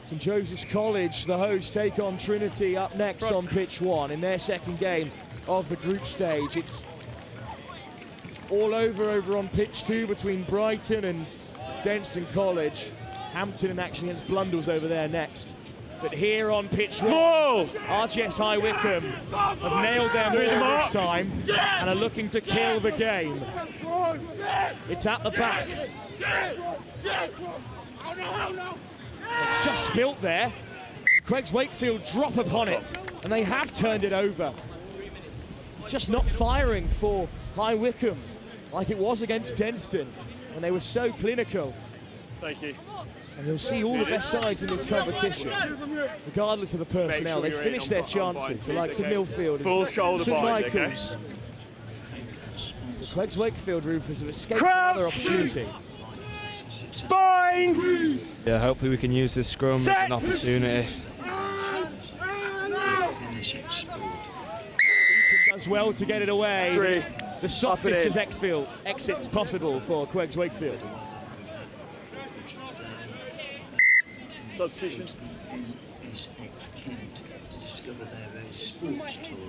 St Joseph's College, the host, take on Trinity up next on pitch 1 in their second game of the group stage. It's all over on pitch 2 between Brighton and Denstone College. Hampton in action against Blundell's over there next. But here on pitch 1, RGS High Wycombe have nailed their maul this time and are looking to kill the game. It's at the back. It's just spilt there. QEGS Wakefield drop upon it, and they have turned it over. It's just not firing for High Wycombe like it was against Denstone, and they were so clinical. Thank you. And you'll see all the best sides in this competition, regardless of the personnel. They finished their chances, the likes of Millfield Full and shoulder St bind, Michael's. The QEGS Wakefield, Rufus, have escaped another opportunity. Bind! Yeah, hopefully we can use this scrum as an opportunity. Does well to get it away. Great. The softest of exits possible for QEGS Wakefield. Substitution.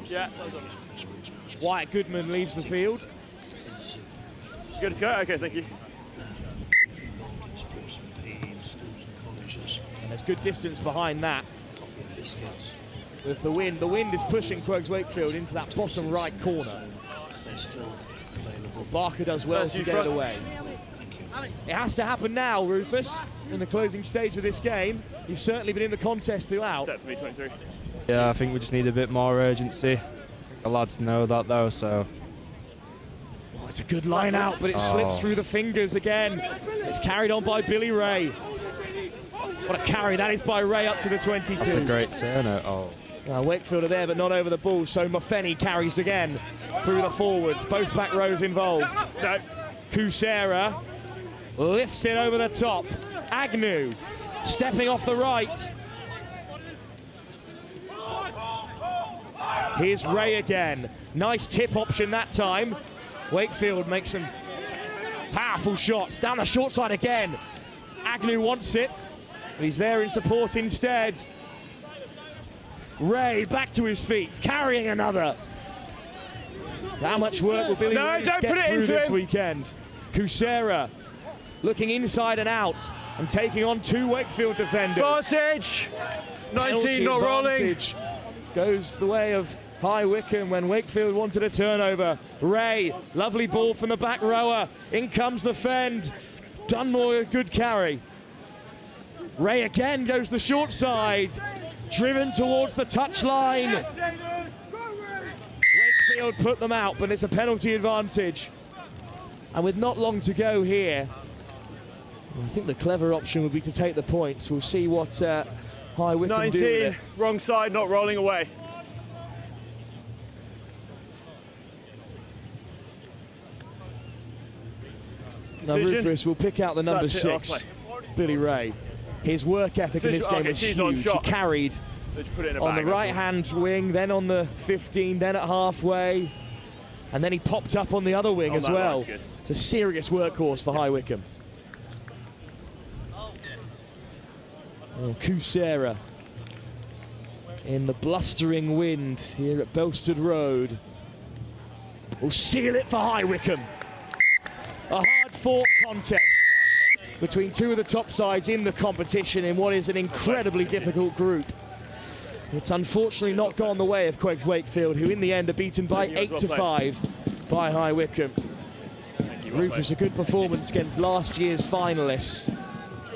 Yeah. Wyatt Goodman leaves the field. Good to go? Okay, thank you. there's good distance behind that. With the wind is pushing QEGS Wakefield into that bottom right corner. Barker does well to get it away. It has to happen now, Rufus, in the closing stage of this game. You've certainly been in the contest throughout. Step for me, 23. Yeah, I think we just need a bit more urgency. The lads know that though, so. Oh, it's a good line out, but it slips through the fingers again. It's carried on by Billy Ray. What a carry that is by Ray up to the 22. That's a great turnout. Wakefield are there, but not over the ball, so Muffeni carries again through the forwards. Both back rows involved. No. Kusera lifts it over the top. Agnew stepping off the right. Here's Ray again. Nice tip option that time. Wakefield makes some powerful shots. Down the short side again. Agnew wants it, but he's there in support instead. Ray back to his feet, carrying another. How much work will Billy Ray get through this weekend? Kusera looking inside and out and taking on two Wakefield defenders. Advantage! 19 not rolling. Goes the way of High Wycombe when Wakefield wanted a turnover. Ray, lovely ball from the back rower. In comes the fend. Dunmore, a good carry. Ray again goes the short side. Driven towards the touchline. Wakefield put them out, but it's a penalty advantage. And with not long to go here, I think the clever option would be to take the points. We'll see what High Wycombe do with it. Wrong side, not rolling away. Now Rufus will pick out the number 6, Billy Ray. His work ethic in this game is huge. He carried on the right-hand wing, then on the 15, then at halfway, and then he popped up on the other wing as well. It's a serious workhorse for High Wycombe. Kusera in the blustering wind here at Belstead Road will seal it for High Wycombe. A hard-fought contest between two of the top sides in the competition in what is an incredibly difficult group. It's unfortunately not gone the way of QEGS Wakefield, who in the end are beaten by 8-5 by High Wycombe. Rufus, a good performance against last year's finalists,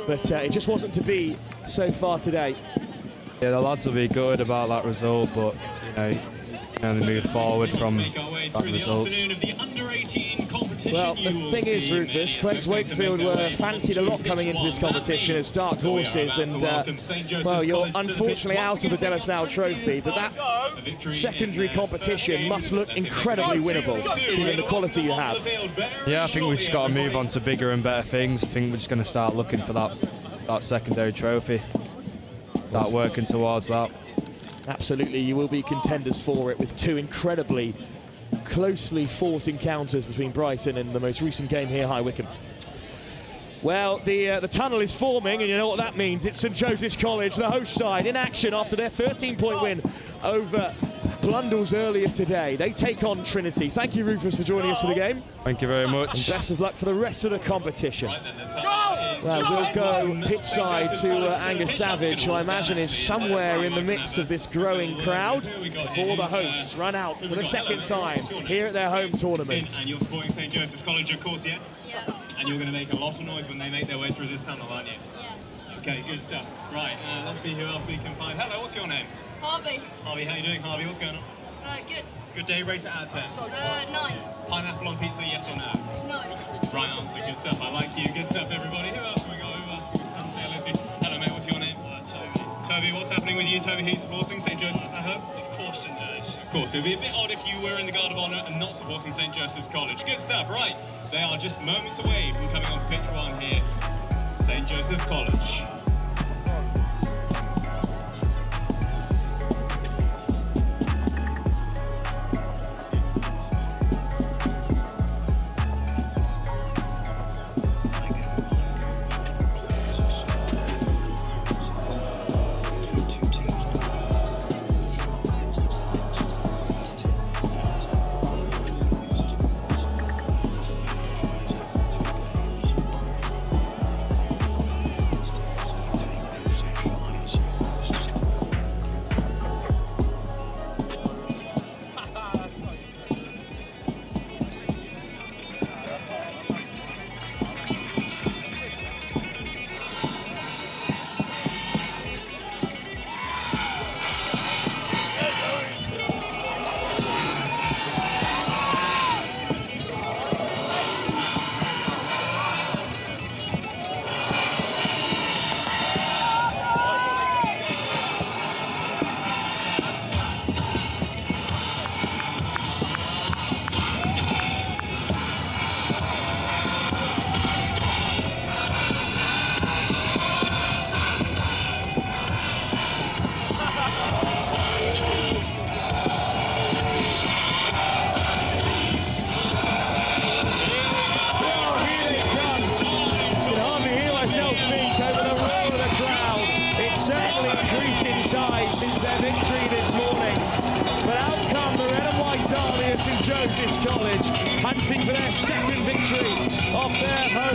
but it just wasn't to be so far today. Yeah, the lads will be good about that result, but you know, you can only move forward from that result. Well, the thing is, Rufus, QEGS Wakefield were fancied a lot coming into this competition as dark horses, and well, you're unfortunately out of the De La Salle Trophy, but that secondary competition must look incredibly winnable, given the quality you have. Yeah, I think we've just got to move on to bigger and better things. I think we're just going to start looking for that secondary trophy, start working towards that. Absolutely, you will be contenders for it with two incredibly closely fought encounters between Brighton and the most recent game here, High Wycombe. Well, the tunnel is forming, and you know what that means. It's St Joseph's College, the host side, in action after their 13-point win over Blundell earlier today. They take on Trinity. Thank you, Rufus, for joining us for the game. Thank you very much. And best of luck for the rest of the competition. Well, we'll go pitch side to Angus Savage, who I imagine is somewhere in the midst of this growing crowd, before the hosts run out for the second time here at their home tournament. And you're supporting St Joseph's College, of course, yeah? Yeah. And you're going to make a lot of noise when they make their way through this tunnel, aren't you? Yeah. Okay, good stuff. Right, let's see who else we can find. Hello, what's your name? Harvey. Harvey, how you doing, Harvey? What's going on? Good. Good day, rate it out of 10. 9. Pineapple on pizza, yes or no? No. Right answer, good stuff. I like you. Good stuff, everybody. Who else have we got? Who else can we come say hello to? Hello, mate, what's your name? Toby. Toby, what's happening with you, Toby? Who are you supporting? St Joseph's, I hope? Of course, St Joseph's. Of course, it would be a bit odd if you were in the Guard of Honour and not supporting St Joseph's College. Good stuff, right. They are just moments away from coming on to pitch 1 here. St Joseph's College.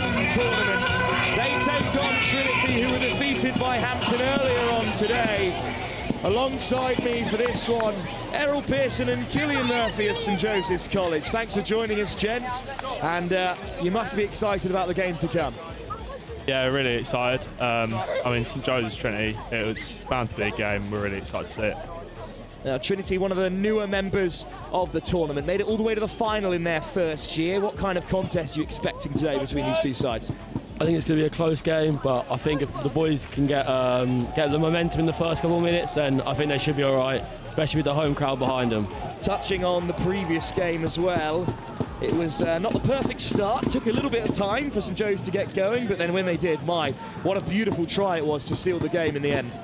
home tournament. They take on Trinity, who were defeated by Hampton earlier on today. Alongside me for this one, Errol Pearson and Gillian Murphy of St Joseph's College. Thanks for joining us, gents. And you must be excited about the game to come. Yeah, really excited. I mean, St Joseph's Trinity, it was bound to be a game. We're really excited to see it. Now, Trinity, one of the newer members of the tournament, made it all the way to the final in their first year. What kind of contest are you expecting today between these two sides? I think it's going to be a close game, but I think if the boys can get the momentum in the first couple of minutes, then I think they should be all right, especially with the home crowd behind them. Touching on the previous game as well, it was not the perfect start. Took a little bit of time for St Joe's to get going, but then when they did, what a beautiful try it was to seal the game in the end.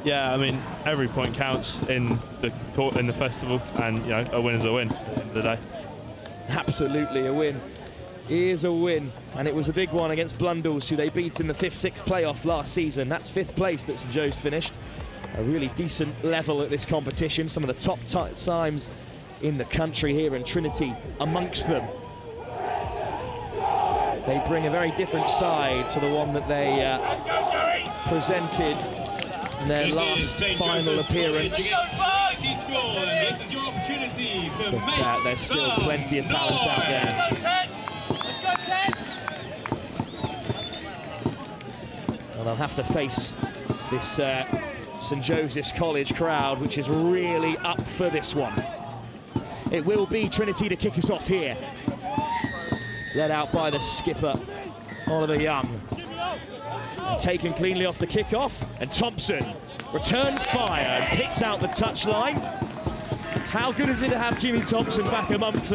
Yeah, I mean, every point counts in the festival, and a win is a win at the end of the day. Absolutely, a win is a win, and it was a big one against Blundell, who they beat in the 5th-6th playoff last season. That's 5th place that St Joe's finished. A really decent level at this competition. Some of the top times in the country here, and Trinity amongst them. They bring a very different side to the one that they presented in their last final appearance. This is your opportunity to But there's still plenty of talent out there. And they'll have to face this St Joseph's College crowd, which is really up for this one. It will be Trinity to kick us off here. Led out by the skipper, Oliver Young. And taken cleanly off the kickoff, and Thompson returns fire and picks out the touchline. How good is it to have Jimmy Thompson back amongst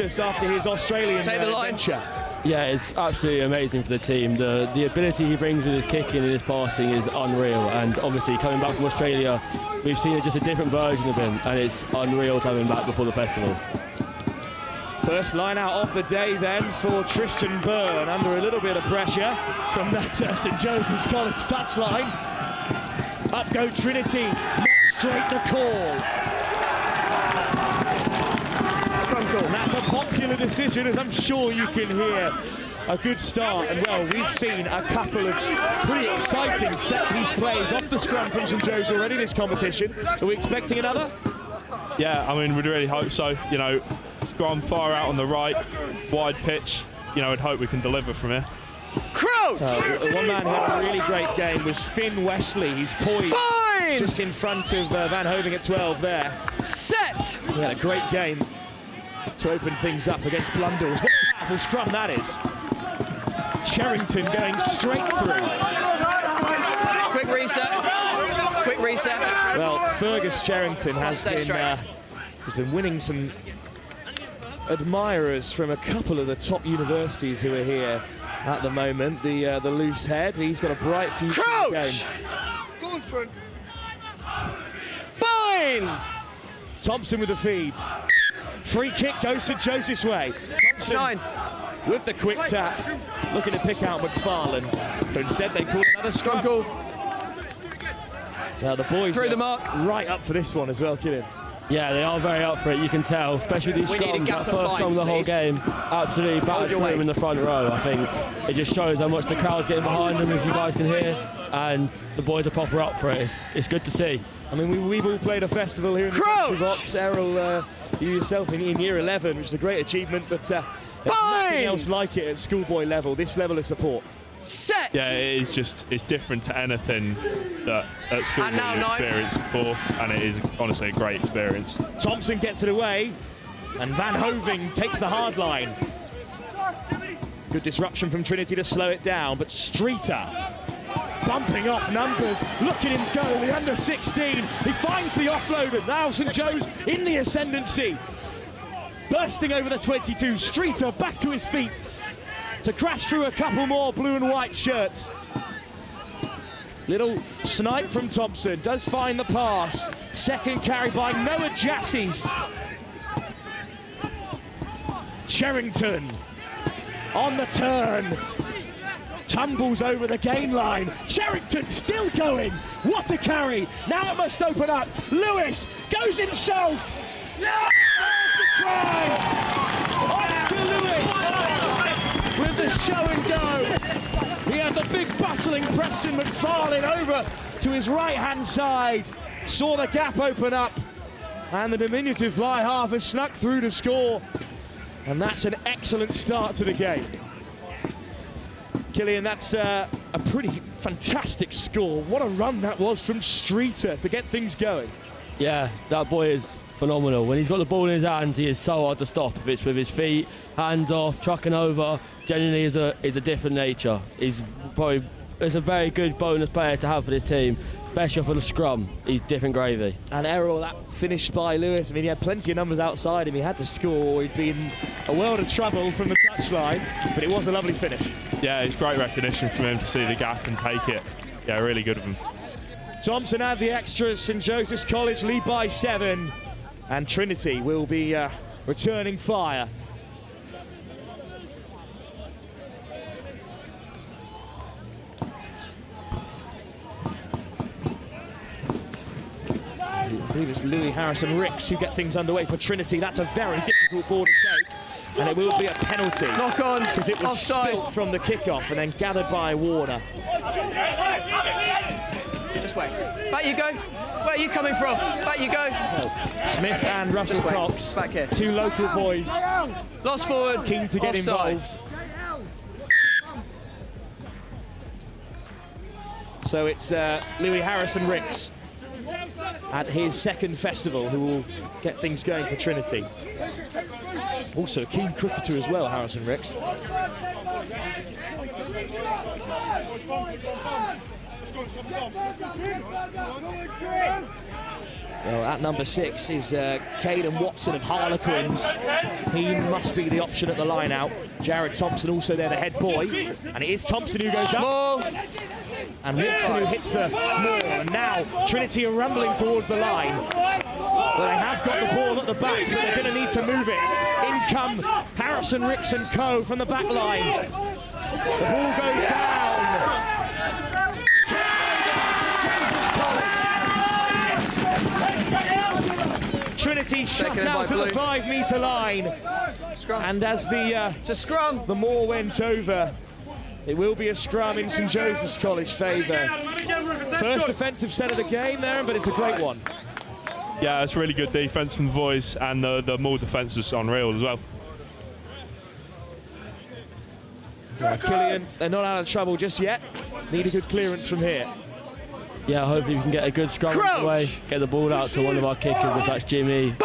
us after his Australian adventure? Yeah, it's absolutely amazing for the team. The ability he brings with his kicking and his passing is unreal, and obviously coming back from Australia, we've seen just a different version of him, and it's unreal to have him back before the festival. First line out of the day then for Tristan Byrne, under a little bit of pressure from that St Joseph's College touchline. Up go Trinity, not straight to call. Scrum call. That's a popular decision, as I'm sure you can hear. A good start, and well, we've seen a couple of pretty exciting set-piece plays off the scrum from St Joe's already this competition. Are we expecting another? Yeah, I mean, we'd really hope so. Scrum far out on the right, wide pitch. I'd hope we can deliver from here. Crouch! One man who had a really great game was Finn Wesley. He's poised just in front of Van Hoving at 12 there. Set! He had a great game to open things up against Blundell. What a powerful scrum that is. Cherrington going straight through. Quick reset. Quick reset. Well, Fergus Cherrington has been winning some admirers from a couple of the top universities who are here at the moment. The loose head, he's got a bright future in the game. Go in front. Bind! Thompson with the feed. Free kick goes St Joseph's way. Thompson with the quick tap, looking to pick out McFarlane. So instead they call another scrum. Now the boys through the mark, right up for this one as well, Killian. Yeah, they are very up for it, you can tell, especially these scrums, that first scrum of the whole game, absolutely battered through them in the front row. I think it just shows how much the crowd's getting behind them, if you guys can hear, and the boys are proper up for it. It's good to see. I mean, we've all played a festival here in the Country Box. Errol, you yourself in year 11, which is a great achievement, but there's nothing else like it at schoolboy level, this level of support. Set! Yeah, it's different to anything that at school you've experienced before, and it is honestly a great experience. Thompson gets it away, and Van Hoving takes the hard line. Good disruption from Trinity to slow it down, but Streeter bumping off numbers. Look at him go, the under-16. He finds the offload, and now St Joe's in the ascendancy. Bursting over the 22, Streeter back to his feet to crash through a couple more blue and white shirts. Little snipe from Thompson, does find the pass. Second carry by Noah Jassies. Cherrington on the turn. Tumbles over the gain line. Cherrington still going. What a carry. Now it must open up. Lewis goes himself. Yeah! There's the try. Oscar Lewis with the a show and go. He had the big bustling Preston McFarlane over to his right-hand side. Saw the gap open up. And the diminutive fly half has snuck through to score. And that's an excellent start to the game. Killian, that's a pretty fantastic score. What a run that was from Streeter to get things going. Yeah, that boy is phenomenal. When he's got the ball in his hand, he is so hard to stop. If it's with his feet, hands off, trucking over, genuinely is a different nature. He's a very good bonus player to have for this team, especially for the scrum. He's different gravy. And Errol, that finished by Lewis. I mean, he had plenty of numbers outside him. He had to score. He'd been a world of trouble from the touchline, but it was a lovely finish. Yeah, it's great recognition from him to see the gap and take it. Yeah, really good of him. Thompson had the extras. St Joseph's College lead by 7. And Trinity will be returning fire. I believe it's Louis Harrison Ricks who get things underway for Trinity. That's a very difficult ball to take. And it will be a penalty. Knock on, because it was offside. spilt from the kickoff and then gathered by Warner. Just wait. Back you go. Where are you coming from? Back you go. Smith and Russell Cox, back here. 2 local boys. Lost forward. Keen to get Offside. involved. So it's Louis Harrison Ricks at his second festival who will get things going for Trinity. Also a keen cricketer as well, Harrison Ricks. Well, at number 6 is Caden Watson of Harlequins. He must be the option at the line out. Jared Thompson also there, the head boy. And it is Thompson who goes up. And Watson who hits the maul. And now Trinity are rumbling towards the line. But they have got the ball at the back, but they're going to need to move it. In come Harrison Ricks and co from the back line. The ball goes down. Trinity shut out to the 5-metre line. And as the maul went over, it will be a scrum in St Joseph's College favour. First defensive set of the game there, but it's a great one. Yeah, it's really good defence from the boys, and the maul defence was unreal as well. Yeah, Killian, they're not out of trouble just yet. Need a good clearance from here. Yeah, hopefully we can get a good scrum away, get the ball out to one of our kickers, if that's Jimmy,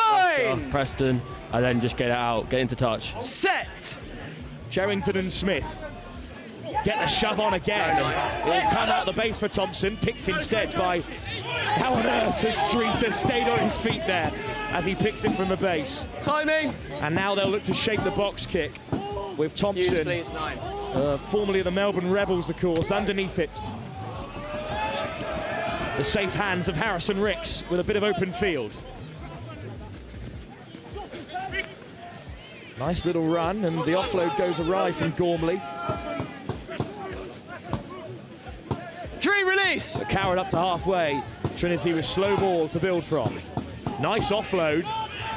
Preston, and then just get it out, get into touch. Set! Jerrington and Smith get the shove on again. It'll come out the base for Thompson, picked instead by, how on earth the Streeter stayed on his feet there as he picks it from the base. Timing! And now they'll look to shape the box kick with Thompson, Use, please, 9. Formerly the Melbourne Rebels, of course, underneath it. The safe hands of Harrison Ricks with a bit of open field. Nice little run, and the offload goes awry from Gormley. 3 release! The Coward up to halfway. Trinity with slow ball to build from. Nice offload.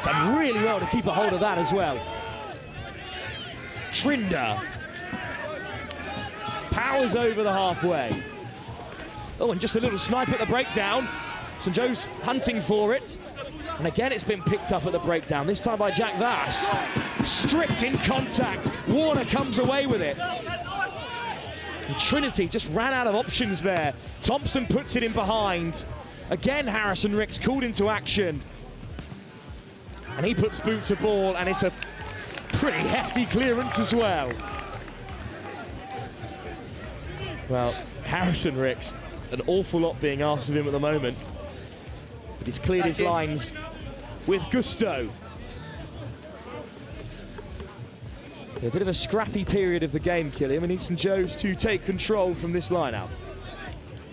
Done really well to keep a hold of that as well. Trinder. Powers over the halfway. Oh, and just a little snipe at the breakdown. St Joe's hunting for it. And again, it's been picked up at the breakdown, this time by Jack Vass. Stripped in contact. Warner comes away with it. And Trinity just ran out of options there. Thompson puts it in behind. Again, Harrison Ricks called into action. And he puts boot to ball, and it's a pretty hefty clearance as well. Well, Harrison Ricks, an awful lot being asked of him at the moment. But he's cleared his lines with gusto. A bit of a scrappy period of the game, Killian. We need St Joe's to take control from this line-out.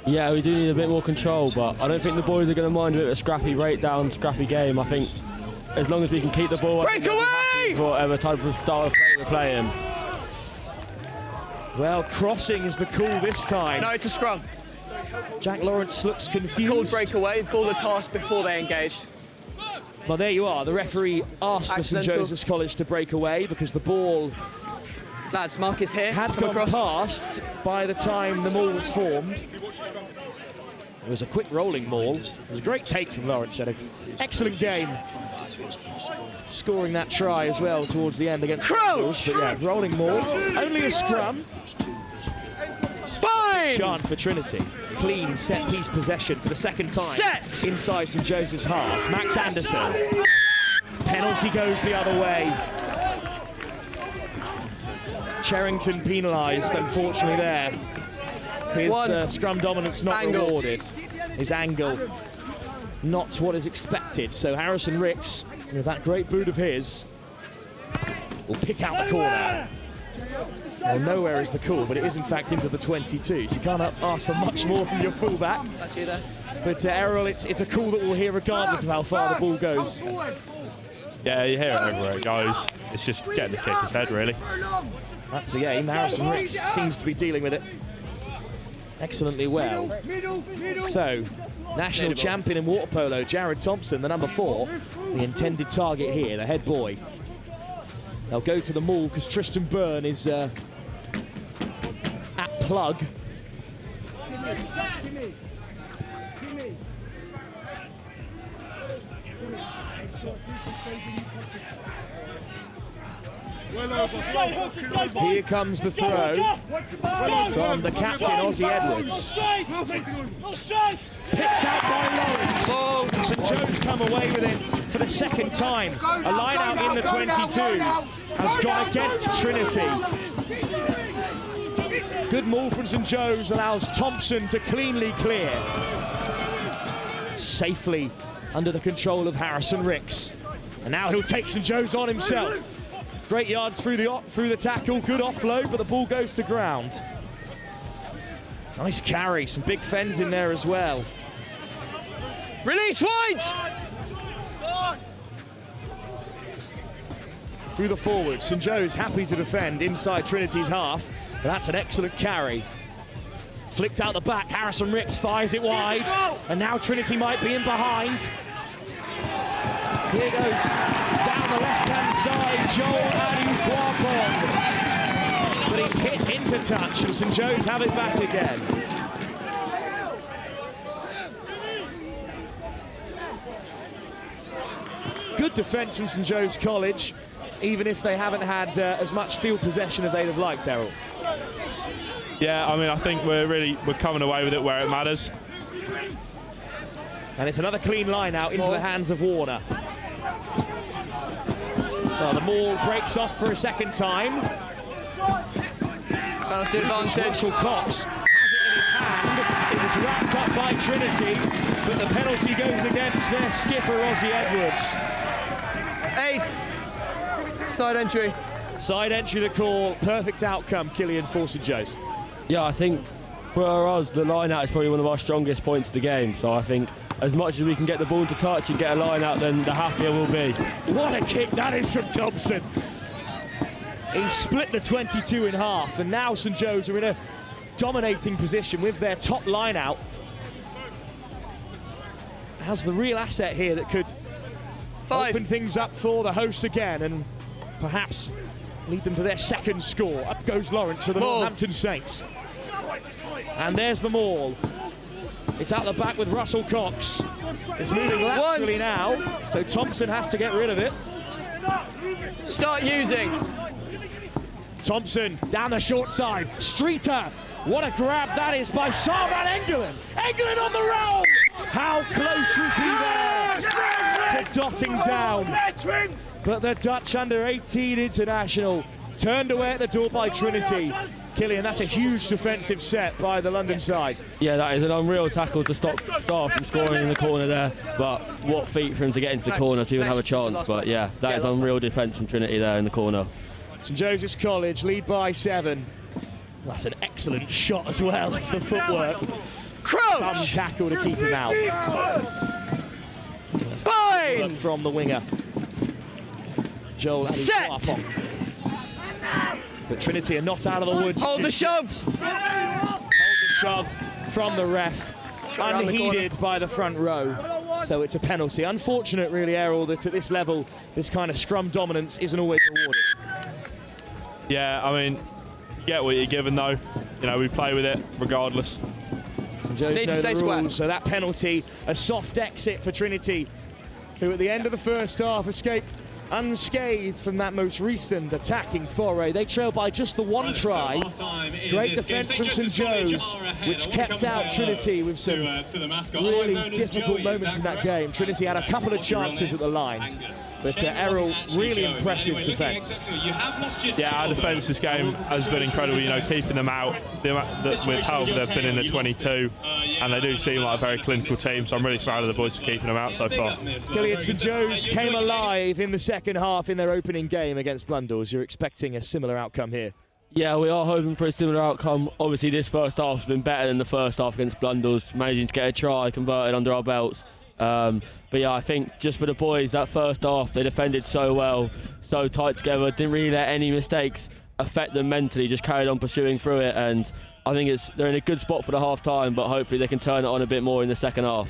Yeah, we do need a bit more control, but I don't think the boys are going to mind a bit of a scrappy breakdown, scrappy game. I think as long as we can keep the ball, break away! For whatever type of style of play we're playing. Well, crossing is the call this time. No, it's a scrum. Jack Lawrence looks confused. Called breakaway, ball the pass before they engaged. Well, there you are. The referee asked for St Joseph's College to break away because the ball Lads, Mark is here. Had gone past by the time the maul was formed. It was a quick rolling maul. It was a great take from Lawrence. Had an excellent game. Scoring that try as well towards the end against Crouch. But yeah, rolling maul. Only a scrum. Fine! Chance for Trinity. Clean set-piece possession for the second time. Set! Inside St Joseph's half. Max Anderson. Penalty goes the other way. Cherrington penalised, unfortunately, there. His scrum dominance not rewarded. His angle not what is expected. So Harrison Ricks, with that great boot of his, will pick out the corner. Well, nowhere is the call, but it is in fact into the 22. You can't ask for much more from your fullback. That's you there. But Errol, it's a call that we'll hear regardless of how far the ball goes. Yeah, you hear it everywhere it goes. It's just getting the kicker's head, really. That's the aim. Harrison Ricks seems to be dealing with it excellently well. So, national champion in water polo, Jared Thompson, the number 4, the intended target here, the head boy. They'll go to the maul because Tristan Byrne is at plug. Here comes the throw from the captain, Ozzy Edwards. Picked out by Lawrence. St Joe's come away with it for the second time. A line out in the 22 has gone against Trinity. Good move from St Joe's allows Thompson to cleanly clear. Safely under the control of Harrison Ricks. And now he'll take St Joe's on himself. Great yards through the tackle, good offload, but the ball goes to ground. Nice carry, some big fens in there as well. Release wide! Through the forward, St Joe's happy to defend inside Trinity's half, but that's an excellent carry. Flicked out the back, Harrison Ricks fires it wide, and now Trinity might be in behind. Here goes, down the left-hand side, Joel Anukwapon. But he's hit into touch, and St Joe's have it back again. Good defence from St Joe's College, even if they haven't had as much field possession as they'd have liked, Errol. Yeah, I mean, I think we're coming away with it where it matters. And it's another clean line out into the hands of Warner. Well, the maul breaks off for a second time. Penalty advantage. Russell Cox has it in his hand. It was wrapped up by Trinity, but the penalty goes against their skipper, Ozzy Edwards. 8. Side entry. Side entry the call. Perfect outcome, Killian, for St Joe's. Yeah, I think for us, the line out is probably one of our strongest points of the game. So I think as much as we can get the ball to touch and get a line out, then the happier we'll be. What a kick that is from Thompson. He's split the 22 in half, and now St Joe's are in a dominating position with their top line out. Has the real asset here that could open things up for the hosts again and perhaps lead them to their second score. Up goes Lawrence to the Northampton Saints. And there's the maul. It's out the back with Russell Cox. It's moving laterally now, so Thompson has to get rid of it. Start using. Thompson down the short side. Streeter. What a grab that is by Sarvan Engelen. Engelen on the roll. How close was he there to dotting down? But the Dutch under-18 international turned away at the door by Trinity. Killian, that's a huge defensive set by the London side. Yeah, that is an unreal tackle to stop from scoring in the corner there. But what feat for him to get into the corner to even have a chance. But yeah, that is unreal defence from Trinity there in the corner. St Joseph's College lead by 7. That's an excellent shot as well for footwork. Crouch! Some tackle to keep him out. Fine! From the winger. Joel Anukwapon. But Trinity are not out of the woods. Hold the shove! Hold the shove from the ref. Unheeded by the front row. So it's a penalty. Unfortunate, really, Errol, that at this level, this kind of scrum dominance isn't always rewarded. Yeah, I mean, you get what you're given though. You know, we play with it regardless. Jones know the rules, so that penalty, a soft exit for Trinity, who at the end of the first half escaped unscathed from that most recent attacking foray. They trail by just the one try. Great defence from St Joe's, which kept out Trinity with some really difficult moments in that game. Trinity had a couple of chances at the line, but Errol, really impressive defence. Yeah, our defence this game has been incredible, you know, keeping them out with how they've been in the 22, and they do seem like a very clinical team, so I'm really proud of the boys for keeping them out so far. Killian, St Joe's came alive in the second half in their opening game against Blundell. You're expecting a similar outcome here? Yeah, we are hoping for a similar outcome. Obviously, this first half has been better than the first half against Blundell's, managing to get a try converted under our belts. But yeah, I think just for the boys, that first half, they defended so well, so tight together, didn't really let any mistakes affect them mentally, just carried on pursuing through it, and I think they're in a good spot for the half time, but hopefully they can turn it on a bit more in the second half.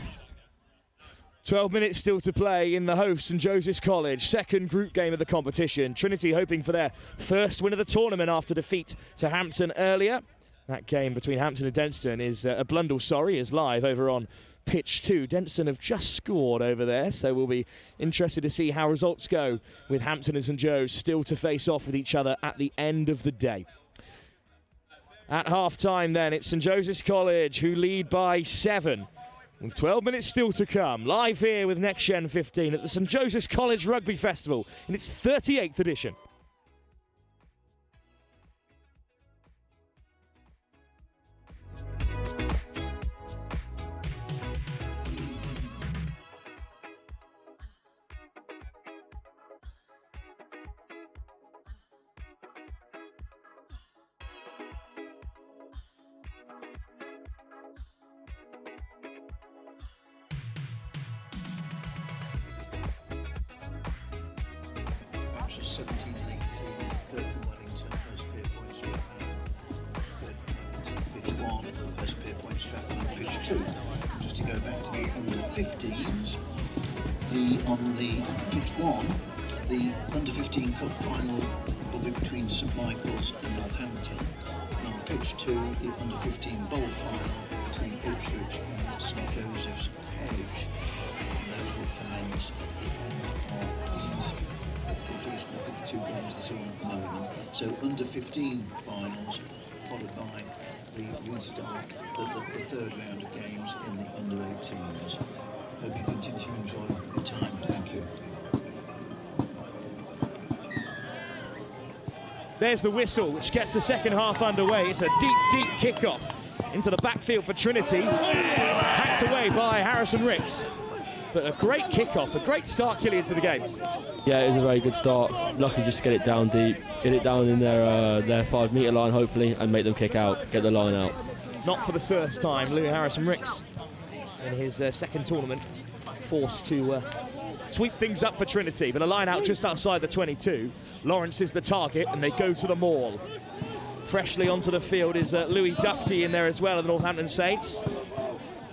12 minutes still to play in the host St Joseph's College, second group game of the competition. Trinity hoping for their first win of the tournament after defeat to Hampton earlier. That game between Hampton and Denstone is Blundell, is live over on pitch 2. Denstone have just scored over there, so we'll be interested to see how results go with Hampton and St Joe's still to face off with each other at the end of the day. At half-time then, it's St Joseph's College who lead by 7. With 12 minutes still to come, live here with NextGen15 at the St Joseph's College Rugby Festival in its 38th edition. Matches 17 and 18, Kirkham, Wellington, Hurstpierpient, Strathallan, Kirkham, Wellington, pitch 1, Hurstpierpient, Strathallan, pitch 2. Just to go back to the under-15s, on the pitch 1, the under-15 Cup Final will be between St Michael's and Northampton, and on pitch 2, the under-15 Bowl Final between Ipswich and St Joseph's College. And those will commence at the end of these the 2 games that's on at the moment. So under 15 finals, followed by the restart, the third round of games in the under 18s. Hope you continue to enjoy your time. Thank you. There's the whistle, which gets the second half underway. It's a deep kickoff into the backfield for Trinity. Hacked away by Harrison Ricks. But a great kickoff, a great start, Killian, to the game. Yeah, it was a very good start. Lucky just to get it down deep, get it down in their 5 metre line, hopefully, and make them kick out, get the line out. Not for the first time, Louis Harrison Ricks, in his second tournament, forced to sweep things up for Trinity, but a line out just outside the 22. Lawrence is the target, and they go to the maul. Freshly onto the field is Louis Dufty in there as well of the Northampton Saints.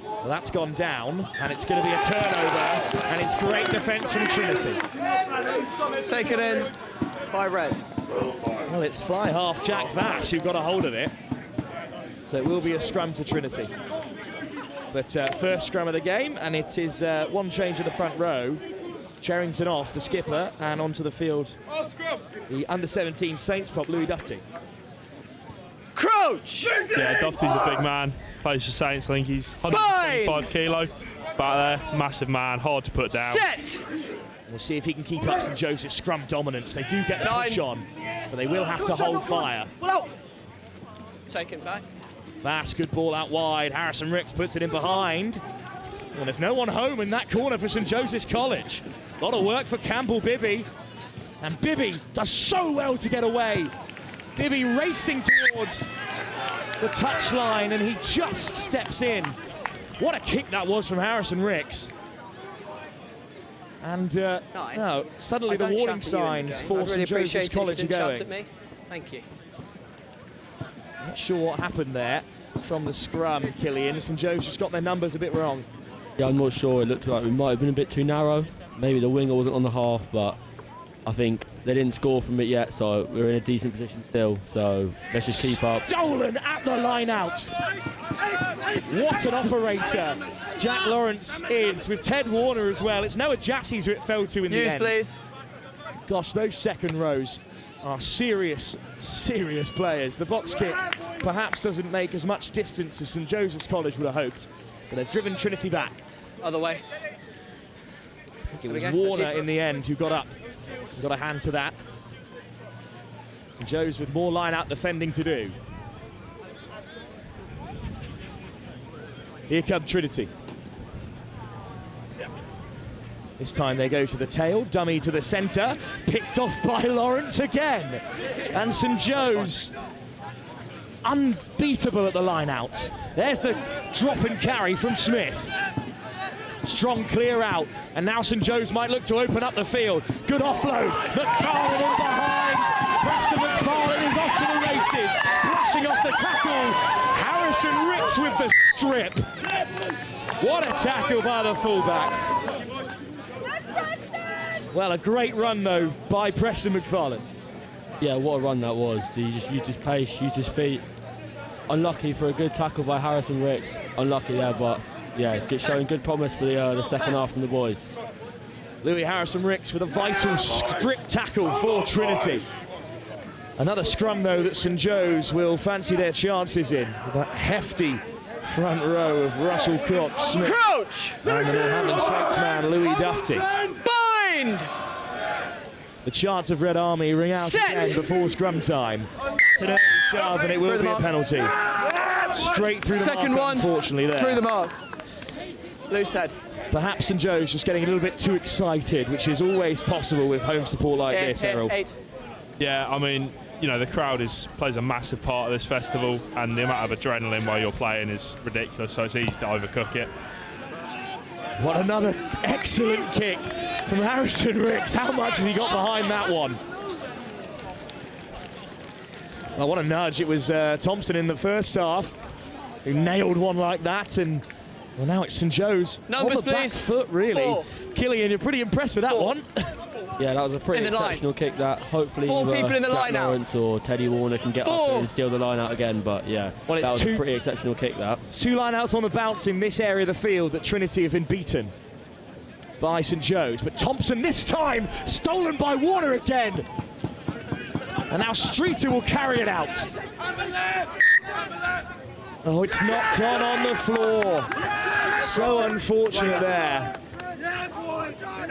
Well, that's gone down, and it's going to be a turnover, and it's great defence from Trinity. Taken in by Red. Well, it's fly half Jack Vass who got a hold of it. So it will be a scrum to Trinity. But first scrum of the game, and it is one change in the front row. Cherrington off, the skipper, and onto the field, the under-17 Saints prop, Louis Dufty. Crouch! Yeah, Dufty's a big man. Plays for Saints, I think he's 125 kilo. Back there, massive man, hard to put down. Set! We'll see if he can keep up St Joseph's scrum dominance. They do get the push on, but they will have to hold fire. Taken back. Vass, good ball out wide. Harrison Ricks puts it in behind. Well, there's no one home in that corner for St Joseph's College. A lot of work for Campbell Bibby. And Bibby does so well to get away. Bibby racing towards the touchline, and he just steps in. What a kick that was from Harrison Ricks. And no, suddenly the warning signs for St Joseph's College are going. At me. Thank you. Not sure what happened there from the scrum, Killian. St Joseph's got their numbers a bit wrong. Yeah, I'm not sure. It looked like we might have been a bit too narrow. Maybe the winger wasn't on the half, but I think they didn't score from it yet, so we're in a decent position still. So let's just keep up. Stolen at the line out. What an operator Jack Lawrence is, with Ted Warner as well. It's Noah Jassies who it fell to in the end. Please. Gosh, those second rows are serious, serious players. The box kick perhaps doesn't make as much distance as St Joseph's College would have hoped, but they've driven Trinity back. Other way. I think it was Warner in the end who got up. He's got a hand to that. St Joe's with more line-out defending to do. Here come Trinity. This time they go to the tail, dummy to the centre, picked off by Lawrence again. And St Joe's unbeatable at the line-out. There's the drop and carry from Smith. Strong clear out, and now St Joe's might look to open up the field. Good offload, McFarlane in behind. Preston McFarlane is off to the races, brushing off the tackle. Harrison Ricks with the strip. What a tackle by the fullback. Well, a great run though by Preston McFarlane. Yeah, what a run that was. You just use his pace, use his feet. Unlucky for a good tackle by Harrison Ricks. Unlucky there, but yeah, it's showing good promise for the second half from the boys. Louis Harrison Ricks with a vital strip tackle for Trinity. Another scrum though that St Joe's will fancy their chances in, with that hefty front row of Russell Cox, Smith, Crouch! and the Northampton Saints man Louis Dufty. Bind! The chants of Red Army ring out again before scrum time. Today shove, and it will be a penalty. Straight through the mark, unfortunately, there. Through the mark. Loose head. Perhaps St Joe's just getting a little bit too excited, which is always possible with home support like this, Errol. Yeah, I mean, you know, the crowd plays a massive part of this festival, and the amount of adrenaline while you're playing is ridiculous, so it's easy to overcook it. What another excellent kick from Harrison Ricks. How much has he got behind that one? Well, what a nudge. It was Thompson in the first half who nailed one like that, and well, now it's St Joe's. Numbers, on the please. Back foot, really. 4. Killian, you're pretty impressed with that one. Yeah, that was a pretty exceptional kick that hopefully 4 people in the Jack line out. Lawrence or Teddy Warner can get up and steal the line out again, but yeah, well, that was a pretty exceptional kick that. 2 line-outs on the bounce in this area of the field that Trinity have been beaten by St Joe's, but Thompson this time stolen by Warner again. And now Streeter will carry it out. Oh, it's knocked on the floor. So unfortunate there.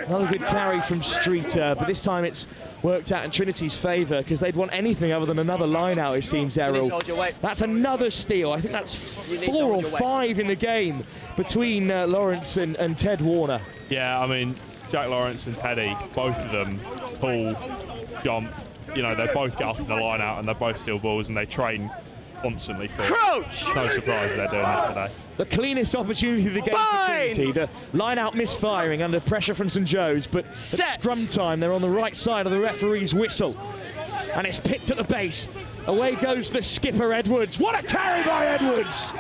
Another good carry from Streeter, but this time it's worked out in Trinity's favour because they'd want anything other than another line out, it seems, Errol. That's another steal. I think that's 4 or 5 in the game between Lawrence and Ted Warner. Yeah, I mean, Jack Lawrence and Teddy, both of them pull, jump. You know, they both get up in the line out and they both steal balls and they train constantly for Crouch! No surprise they're doing this today. The cleanest opportunity of the game for Trinity. The line-out misfiring under pressure from St Joe's, but at scrum time they're on the right side of the referee's whistle. And it's picked at the base. Away goes the skipper, Edwards. What a carry by Edwards!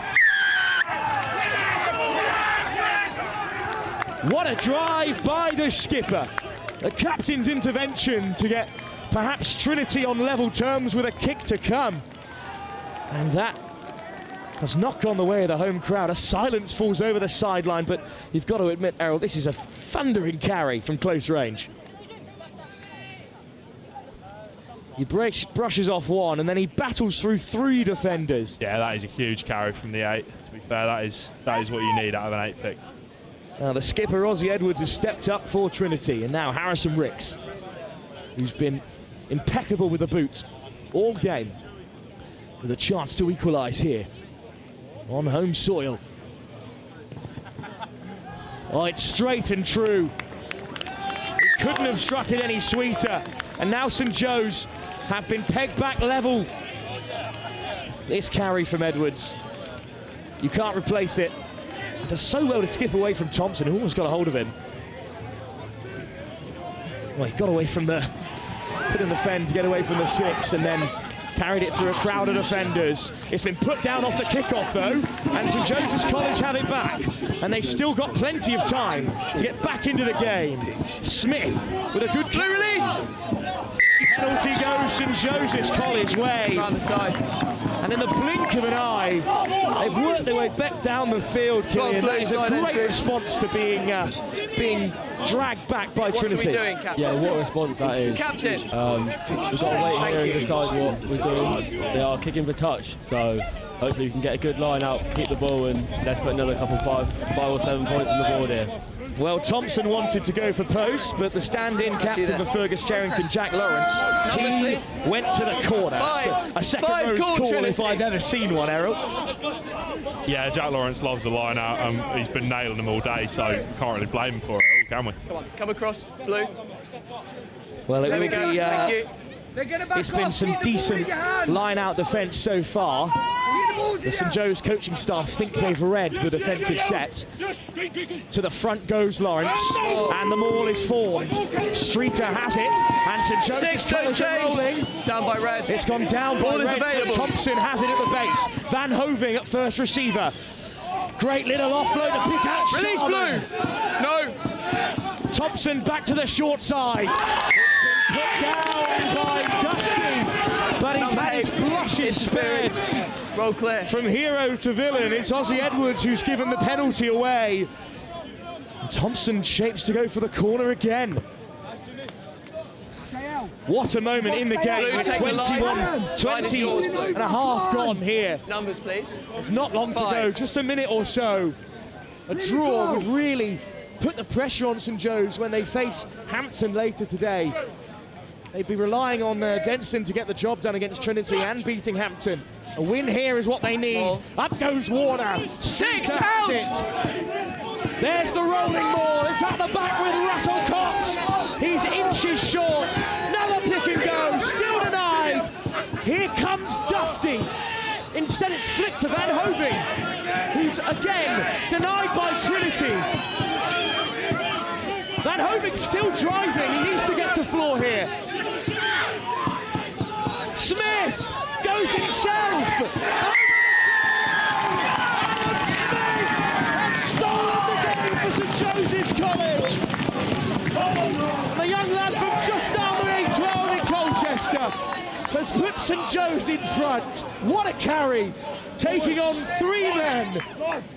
What a drive by the skipper. The captain's intervention to get perhaps Trinity on level terms with a kick to come. And that has not gone the way of the home crowd. A silence falls over the sideline, but you've got to admit, Errol, this is a thundering carry from close range. He brushes off one, and then he battles through 3 defenders. Yeah, that is a huge carry from the 8. To be fair, that is what you need out of an 8 pick. Now the skipper, Ozzy Edwards, has stepped up for Trinity, and now Harrison Ricks, who's been impeccable with the boots all game, with a chance to equalise here on home soil. Oh, it's straight and true. He couldn't have struck it any sweeter. And now St Joe's have been pegged back level. This carry from Edwards, you can't replace it. It does so well to skip away from Thompson, who almost got a hold of him. Well, he got away from the, put in the fend to get away from the 6, and then carried it through a crowd of defenders. It's been put down off the kickoff though, and St Joseph's College had it back, and they've still got plenty of time to get back into the game. Smith with a good blue release. Penalty goes St Joseph's College way. Around the side. And in the blink of an eye, they've worked their way back down the field, Killian. That is a great response to being dragged back by Trinity. What are we doing, Captain? Yeah, what a response that is. Captain! We've got to wait here and decide what we're doing. They are kicking for touch, so hopefully we can get a good line out, keep the ball, and let's put another couple, five or 7 points on the board here. Well, Thompson wanted to go for post, but the stand-in captain for Fergus Cherrington, Jack Lawrence, he went to the corner. A second row call if I've ever seen one, Errol. Yeah, Jack Lawrence loves the line out. He's been nailing them all day, so can't really blame him for it, can we? Come on, come across, Blue. Well, it There we will go. be. Thank you. It's been some decent line-out defence so far. The St Joe's coaching staff think they've read the defensive set. To the front goes Lawrence, and the maul is formed. Streeter has it, and St Joe's colours are rolling. Down by Red. It's gone down by Red. Available. Thompson has it at the base. Van Hoving at first receiver. Great little offload to pick out. Release Blue. No. Thompson back to the short side. Put down by Dusty, but he's had his blushes spared. Roll clear. From hero to villain, it's Ozzy Edwards who's given the penalty away. And Thompson shapes to go for the corner again. What a moment in the game. 21-20 and a half gone here. Numbers, please. It's not long to go, just a minute or so. A draw would really put the pressure on St Joe's when they face Hampton later today. They'd be relying on Denstone to get the job done against Trinity and beating Hampton. A win here is what they need. Up goes Warner. 6 out! There's the rolling ball. It's at the back with Russell Cox. He's inches short. Another pick and go. Still denied. Here comes Dufty. Instead it's flicked to Van Hoving, who's again denied by Trinity. Van Hoving's still driving. He needs to get to floor here. Smith goes himself. Smith has stolen the game for St Joseph's College. The young lad from just down the A12 in Colchester has put St Joe's in front. What a carry. Taking on 3 men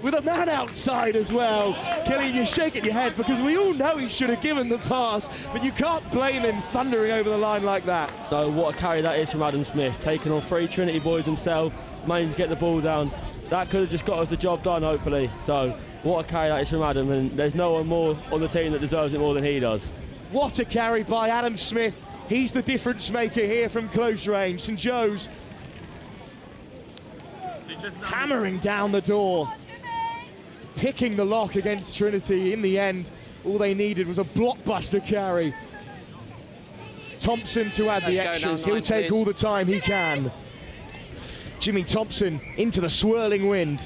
with a man outside as well. Kelly, you're shaking your head because we all know he should have given the pass, but you can't blame him thundering over the line like that. So what a carry that is from Adam Smith, taking on 3 Trinity boys himself, managed to get the ball down. That could have just got us the job done, hopefully. So what a carry that is from Adam, and there's no one more on the team that deserves it more than he does. What a carry by Adam Smith. He's the difference maker here from close range. St Joe's hammering down the door, picking the lock against Trinity. In the end, all they needed was a blockbuster carry. Thompson to add the extras. He'll take all the time he can. Jimmy Thompson into the swirling wind.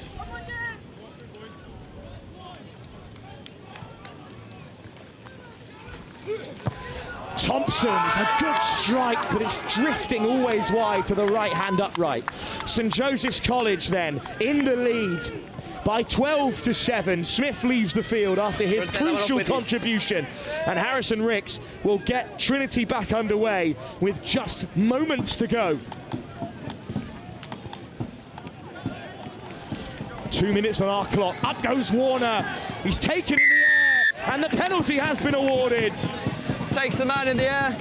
Thompson's a good strike, but it's drifting always wide to the right-hand upright. St Joseph's College then in the lead by 12-7. Smith leaves the field after his crucial contribution, and Harrison Ricks will get Trinity back underway with just moments to go. 2 minutes on our clock. Up goes Warner. He's taken in the air, and the penalty has been awarded. Takes the man in the air.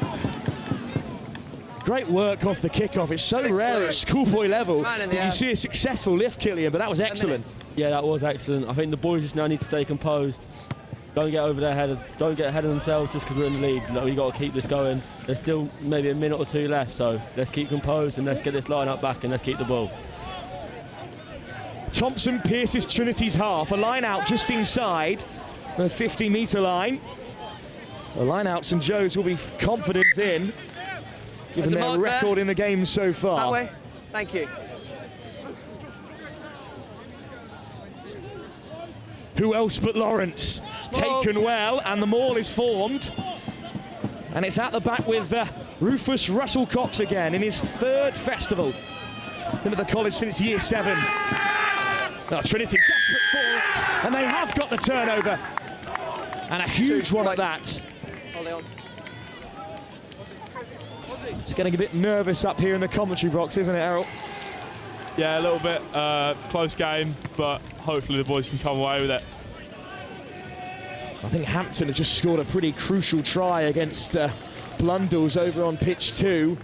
Great work off the kickoff. It's so rare at schoolboy level that you see a successful lift, Killian, but that was excellent. Yeah, that was excellent. I think the boys just now need to stay composed. Don't get over their head. Don't get ahead of themselves just because we're in the lead. We've got to keep this going. There's still maybe a minute or 2 left, so let's keep composed and let's get this line up back and let's keep the ball. Thompson pierces Trinity's half. A line out just inside the 50-metre line. The line out St Joe's will be confident in, given their record in the game so far. That way. Thank you. Who else but Lawrence? Taken well, and the maul is formed. And it's at the back with Rufus Russell Cox again in his 3rd festival. Been at the college since year 7. Now Trinity desperate for it, and they have got the turnover. And a huge one at that. It's getting a bit nervous up here in the commentary box, isn't it, Errol? Yeah, a little bit. Close game, but hopefully the boys can come away with it. I think Hampton have just scored a pretty crucial try against Blundell's over on pitch 2.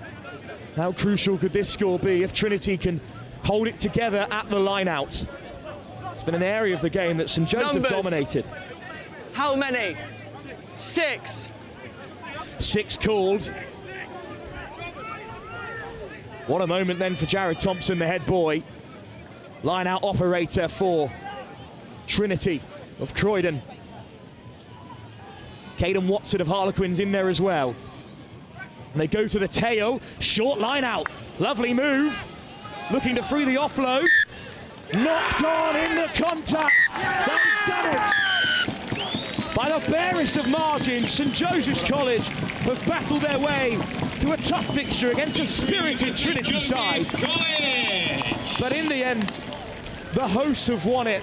How crucial could this score be if Trinity can hold it together at the line-out? It's been an area of the game that St Joseph dominated. How many? 6. 6 called. What a moment then for Jared Thompson, the head boy. Line-out operator for Trinity of Croydon. Caden Watson of Harlequins in there as well. And they go to the tail, short line-out. Lovely move. Looking to free the offload. Knocked on in the contact. They've done it. By the barest of margins, St Joseph's College have battled their way through a tough fixture against a spirited Trinity side. But in the end, the hosts have won it.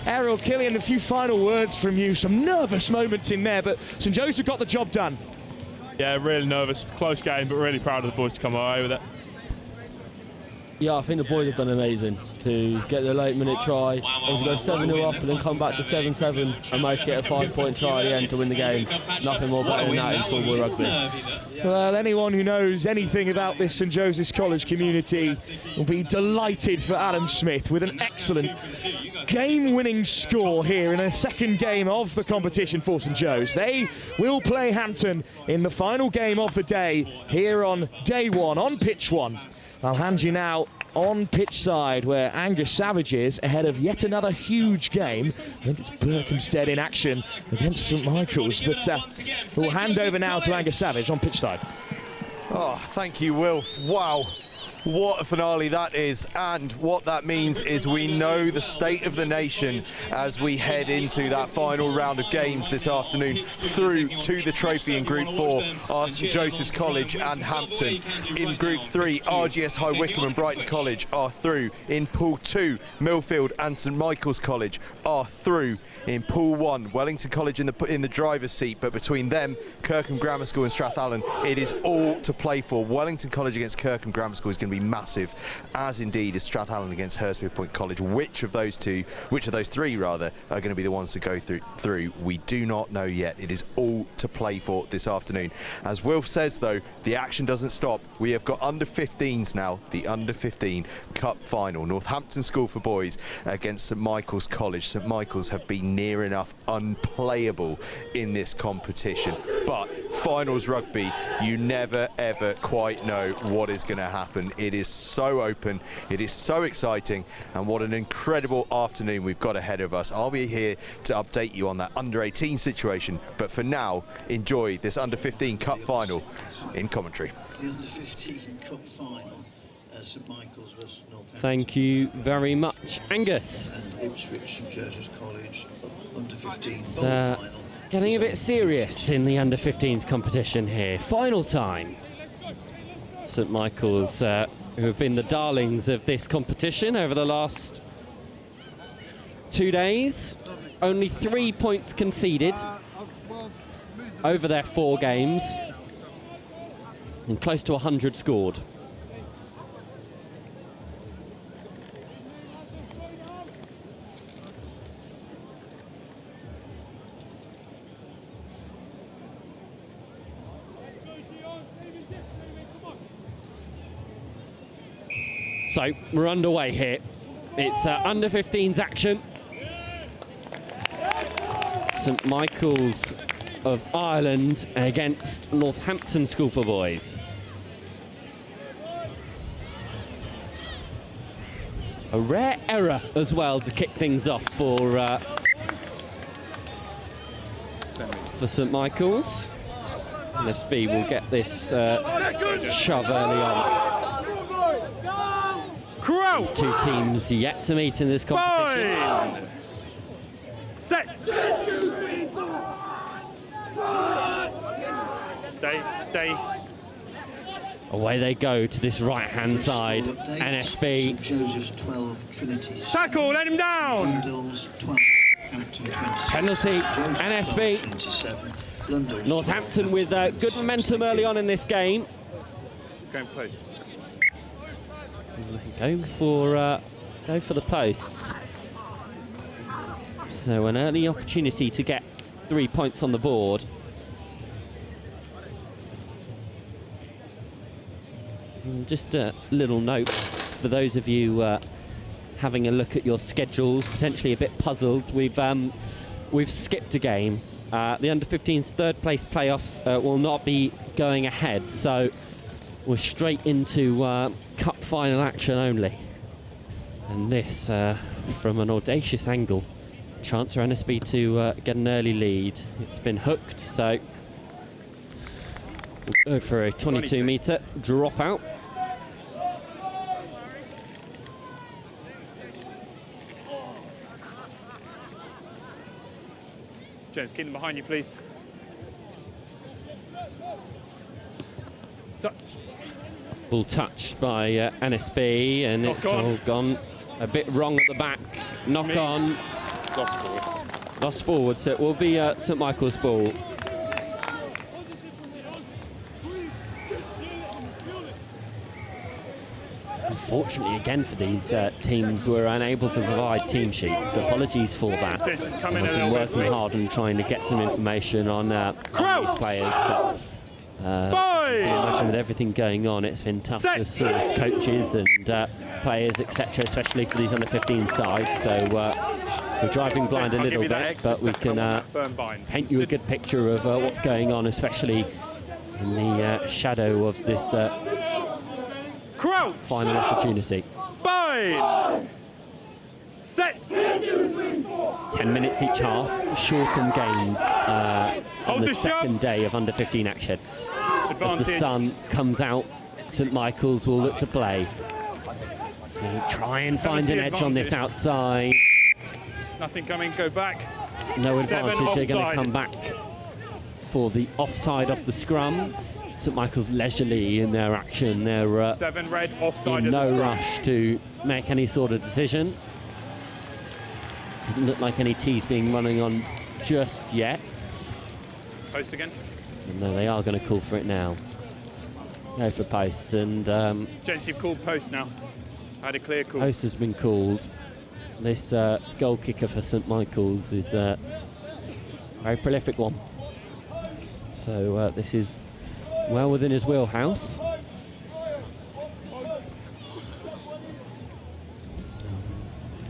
Errol, Killian, a few final words from you. Some nervous moments in there, but St Joseph got the job done. Yeah, really nervous. Close game, but really proud of the boys to come away with it. Yeah, I think the boys have done amazing to get the late minute try, obviously go 7-0 up and then come back to 7-7 and manage to get a 5-point try at the end to win the game. Nothing more better than that in schoolboy rugby. Well, anyone who knows anything about this St Joseph's College community will be delighted for Adam Smith with an excellent game-winning score here in a second game of the competition for St Joe's. They will play Hampton in the final game of the day here on day 1, on pitch 1. I'll hand you now on pitch side where Angus Savage is ahead of yet another huge game. I think it's Berkhamsted in action against St Michael's, but we'll hand over now to Angus Savage on pitch side. Oh, thank you, Wilf. Wow. What a finale that is, and what that means is we know the state of the nation as we head into that final round of games this afternoon through to the trophy in Group 4 are St Joseph's College and Hampton. In Group 3, RGS High Wycombe and Brighton College are through. In Pool 2, Millfield and St Michael's College are through. In Pool 1, Wellington College in the driver's seat, but between them, Kirkham Grammar School and Strathallan, it is all to play for. Wellington College against Kirkham Grammar School is going to be massive, as indeed is Strathallan against Hurstpierpient College. Which of those three rather, are going to be the ones to go through? We do not know yet. It is all to play for this afternoon. As Wilf says though, the action doesn't stop. We have got under 15s now, the under 15 Cup Final. Northampton School for boys against St Michael's College. St Michael's have been near enough unplayable in this competition, but finals rugby, you never ever quite know what is going to happen. It is so open, it is so exciting, and what an incredible afternoon we've got ahead of us. I'll be here to update you on that under 18 situation, but for now, enjoy this under 15 Cup Final in commentary. The under 15 Cup Final, St Michael's vs Northampton. Thank you very much, Angus. And Ipswich St Joseph's College under 15 final. Getting a bit serious in the under 15s competition here. Final time. St Michael's, who have been the darlings of this competition over the last 2 days. Only 3 points conceded over their 4 games. And close to 100 scored. So we're underway here. It's under 15s action. St Michael's of Ireland against Northampton School for Boys. A rare error as well to kick things off for St Michael's. NSB will get this shove early on. Crouch. Two teams yet to meet in this competition. Bind. Set. Stay. Away they go to this right-hand side. NSB. St Joseph's 12, Trinity. Tackle, let him down. Blundell's 12, Hampton 27. Penalty, NSB. 27. Blundell's Northampton with good momentum early on in this game. going posts. Go for the posts. So an early opportunity to get 3 points on the board. And just a little note for those of you having a look at your schedules, potentially a bit puzzled. We've skipped a game. The under-15s third place playoffs will not be going ahead, so we're straight into cup final action only. And this from an audacious angle. Chance for NSB to get an early lead. It's been hooked, so we'll go for a 22-metre drop out. James, keep them behind you, please. Touch. Ball touched by NSB, and Knock it's on. all gone a bit wrong at the back. Knock on. Lost forward. Lost forward, so it will be St Michael's ball. Unfortunately, again for these teams, we're unable to provide team sheets. Apologies for that. This is coming I've a been little bit working free. hard and trying to get some information on these players. But, you can imagine with everything going on, it's been tough to source coaches and players, etc., especially for these under-15 sides. So we're driving blind a little bit, but we can paint you a good picture of what's going on, especially in the shadow of this final opportunity. Bind! Set! 10 minutes each half, shortened games on the second day of under-15 action. As the sun comes out, St Michael's will look to play. Try and find an edge on this outside. Nothing coming, go back. No Seven advantage, they're going to offside. come back for the offside of the scrum. St Michael's leisurely in their action. They're 7 red, offside in of no the scrum. rush to make any sort of decision. Doesn't look like any tees being running on just yet. Post again. No, they are going to call for it now. Go for posts, and Gents, you've called post now. I had a clear call. post has been called. This goal kicker for St Michael's is a very prolific one. So this is well within his wheelhouse.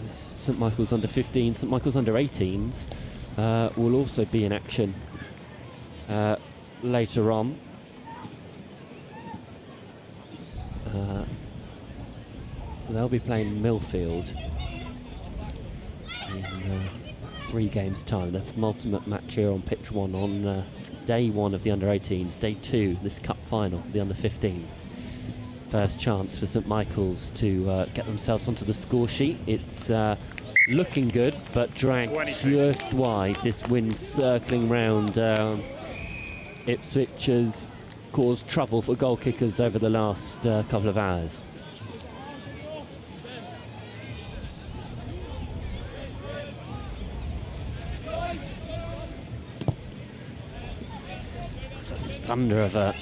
St Michael's under 15, St Michael's under 18s will also be in action later on. So they'll be playing Millfield in 3 games' time. The penultimate match here on pitch 1 on day 1 of the under-18s, day 2, this cup final, the under-15s. First chance for St Michael's to get themselves onto the score sheet. It's looking good, but dragged 22. just wide. This wind circling round Ipswich has caused trouble for goal kickers over the last couple of hours. It's a thunder of a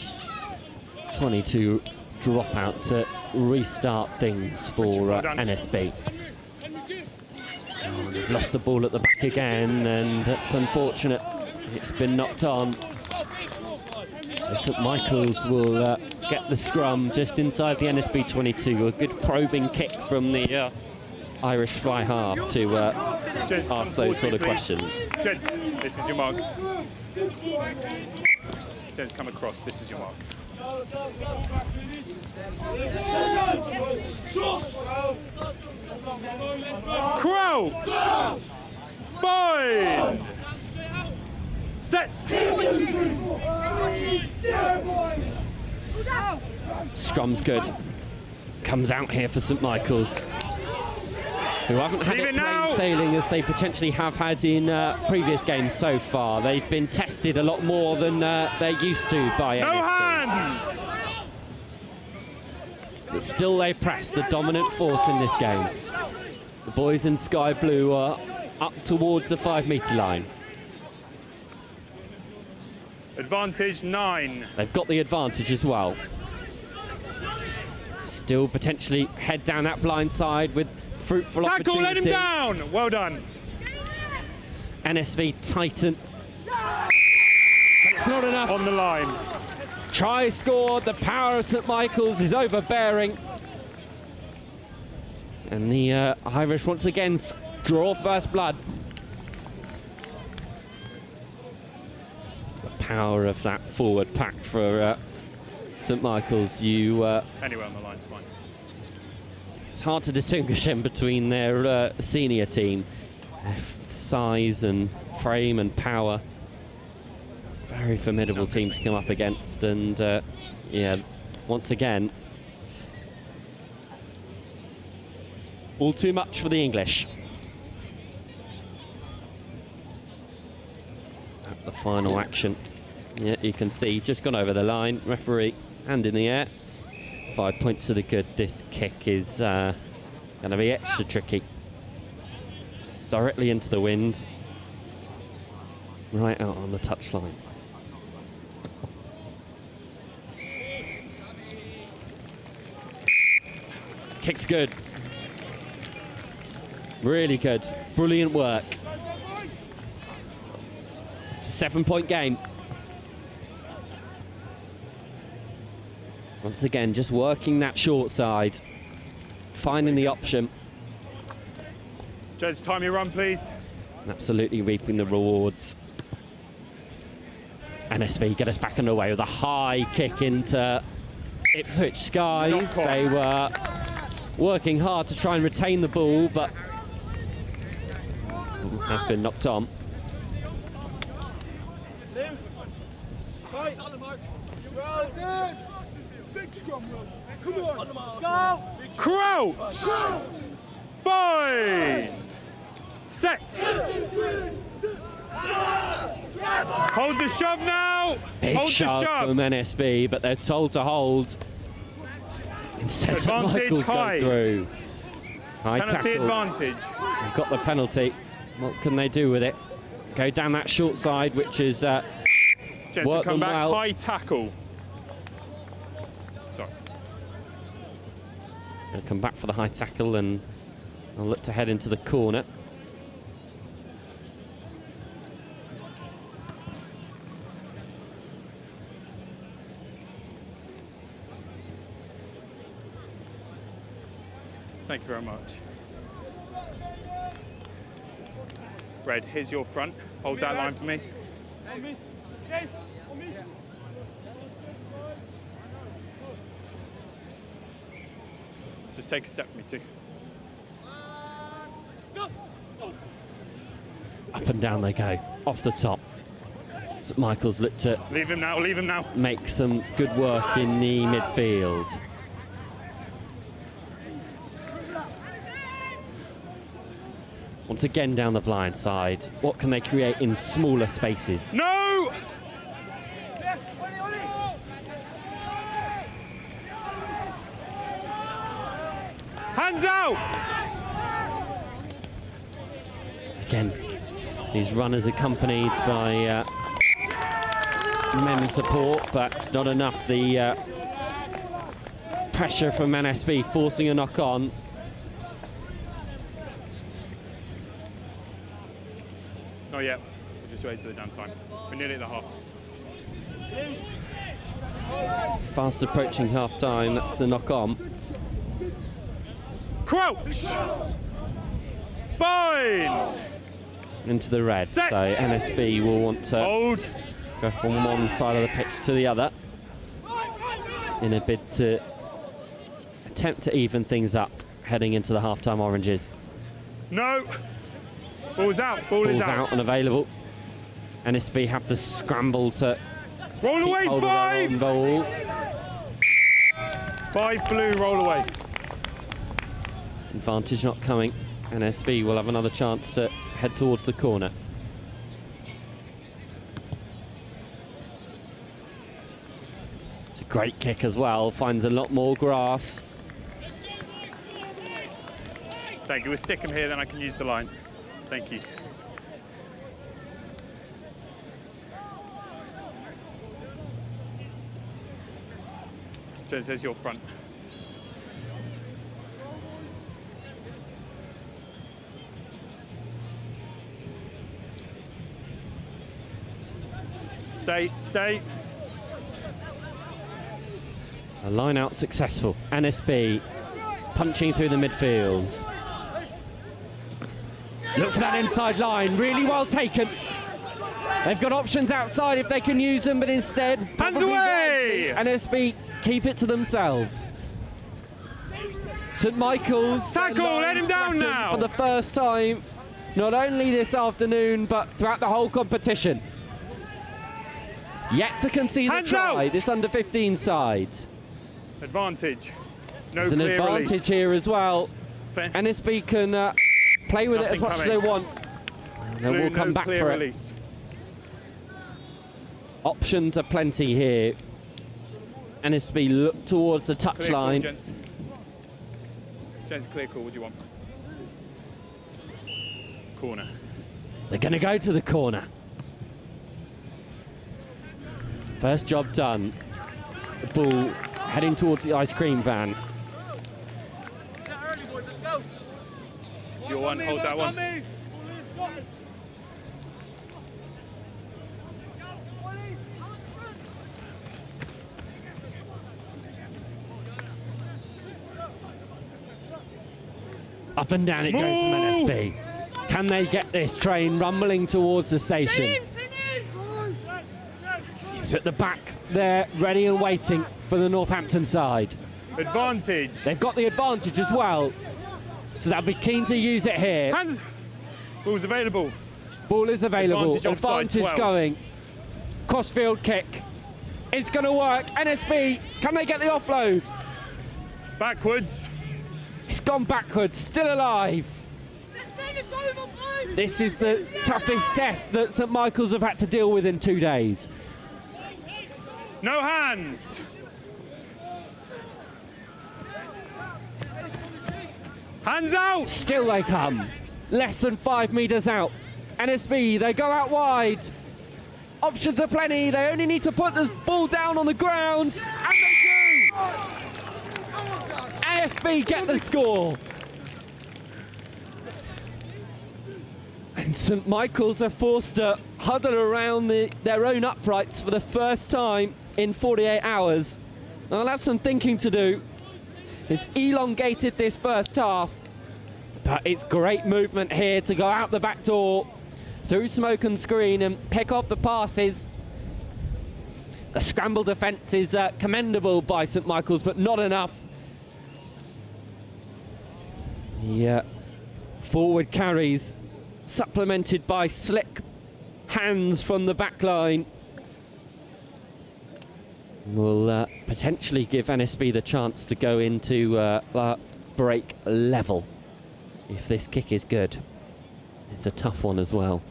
22 dropout to restart things for NSB. Oh, they've lost the ball at the back again, and that's unfortunate. It's been knocked on. So St Michael's will get the scrum just inside the NSB 22. A good probing kick from the Irish fly half to ask those sort of questions. Gents, this is your mark. Gents, come across. This is your mark. Crouch! Bind! Set! Scrum's good. Comes out here for St Michael's, who haven't had it plain sailing as they potentially have had in previous games so far. They've been tested a lot more than they're used to by No NSB. hands! But still they press, the dominant force in this game. The boys in sky blue are up towards the 5-metre line. Advantage 9. They've got the advantage as well. still potentially head down that blind side with fruitful Tackle, let opportunity. him down! Well done. NSV tighten. But it's not enough. On the line. Try scored. The power of St Michael's is overbearing. And the Irish once again draw first blood. The power of that forward pack for St Michael's. Anywhere on the line's fine. It's hard to distinguish them between their senior team. Size and frame and power. Very formidable team to come up against, and yeah, once again, all too much for the English. At the final action, yeah, you can see just gone over the line. Referee hand in the air. 5 points to the good. This kick is going to be extra tricky. Directly into the wind, right out on the touchline. Kick's good. Really good. Brilliant work. It's a 7-point game. Once again, just working that short side, finding the option. Jez, time your run, please. Absolutely reaping the rewards. NSV get us back underway with a high kick into Ipswich skies. They were working hard to try and retain the ball, but has been knocked on. Crouch! Bind! Set! Hold the shove now! Big Hold shove the shove! from NSB, but they're told to hold. Instead, St Michael's high. go through. High Penalty tackle. advantage. They've got the penalty. What can they do with it? Go down that short side, which is Jensen, come back, well. high tackle. Sorry. They'll come back for the high tackle, and they'll look to head into the corner. Thank you very much. Red, here's your front. Hold that line for me. Just take a step for me too. Up and down they go, off the top. St Michael's looked to leave him now, leave him now. Make some good work in the midfield. Once again down the blind side. What can they create in smaller spaces? No! Hands out! Again, these runners accompanied by men support, but it's not enough. The pressure from NSB forcing a knock on. Not yet. We'll just wait till the damn time. We're nearly at the half. Fast approaching half time. That's the knock on. Crouch! Bind! Into the red. Set. So NSB will want to hold. Go from one side of the pitch to the other in a bid to attempt to even things up heading into the half-time oranges. No! Ball's out, ball is out. And available. NSB have to scramble to roll away, hold of their own ball. 5 blue, roll away. Advantage not coming. NSB will have another chance to head towards the corner. It's a great kick as well, finds a lot more grass. Thank you, we'll stick him here, then I can use the line. Thank you. Jones, there's your front. Stay. A line out successful. NSB punching through the midfield. Look for that inside line, really well taken. They've got options outside if they can use them, but instead... Hands away! NSB keep it to themselves. St Michael's... Tackle, let him down now! For the first time, not only this afternoon, but throughout the whole competition. Yet to concede a try, this under-15 side. Advantage. No There's an clear advantage release. here as well. NSB can play with it as much as they want. They will come back for it. Options are plenty here. NSB look towards the touchline. Gents, clear call. What do you want? Corner. They're going to go to the corner. First job done. The ball heading towards the ice cream van. It's your one. Hold that one. Up and down it goes from NSB. Can they get this train rumbling towards the station? It's at the back there, ready and waiting for the Northampton side. Advantage. They've got the advantage as well, so they'll be keen to use it here. Hands. Ball's available. Ball is available. Advantage going. Crossfield kick. It's going to work. NSB, can they get the offload? Backwards. It's gone backwards, still alive. This is the toughest test that St Michael's have had to deal with in 2 days. No hands. Hands out. Still they come. Less than 5 metres out. NSB, they go out wide. Options are plenty. They only need to put the ball down on the ground. And they do. NSB get the score. And St Michael's are forced to huddle around their own uprights for the first time in 48 hours. They'll have some thinking to do. It's elongated this first half, but it's great movement here to go out the back door, through smoke and screen and pick up the passes. The scramble defence is commendable by St Michael's, but not enough. Yeah, forward carries supplemented by slick hands from the back line will potentially give NSB the chance to go into break level if this kick is good. It's a tough one as well,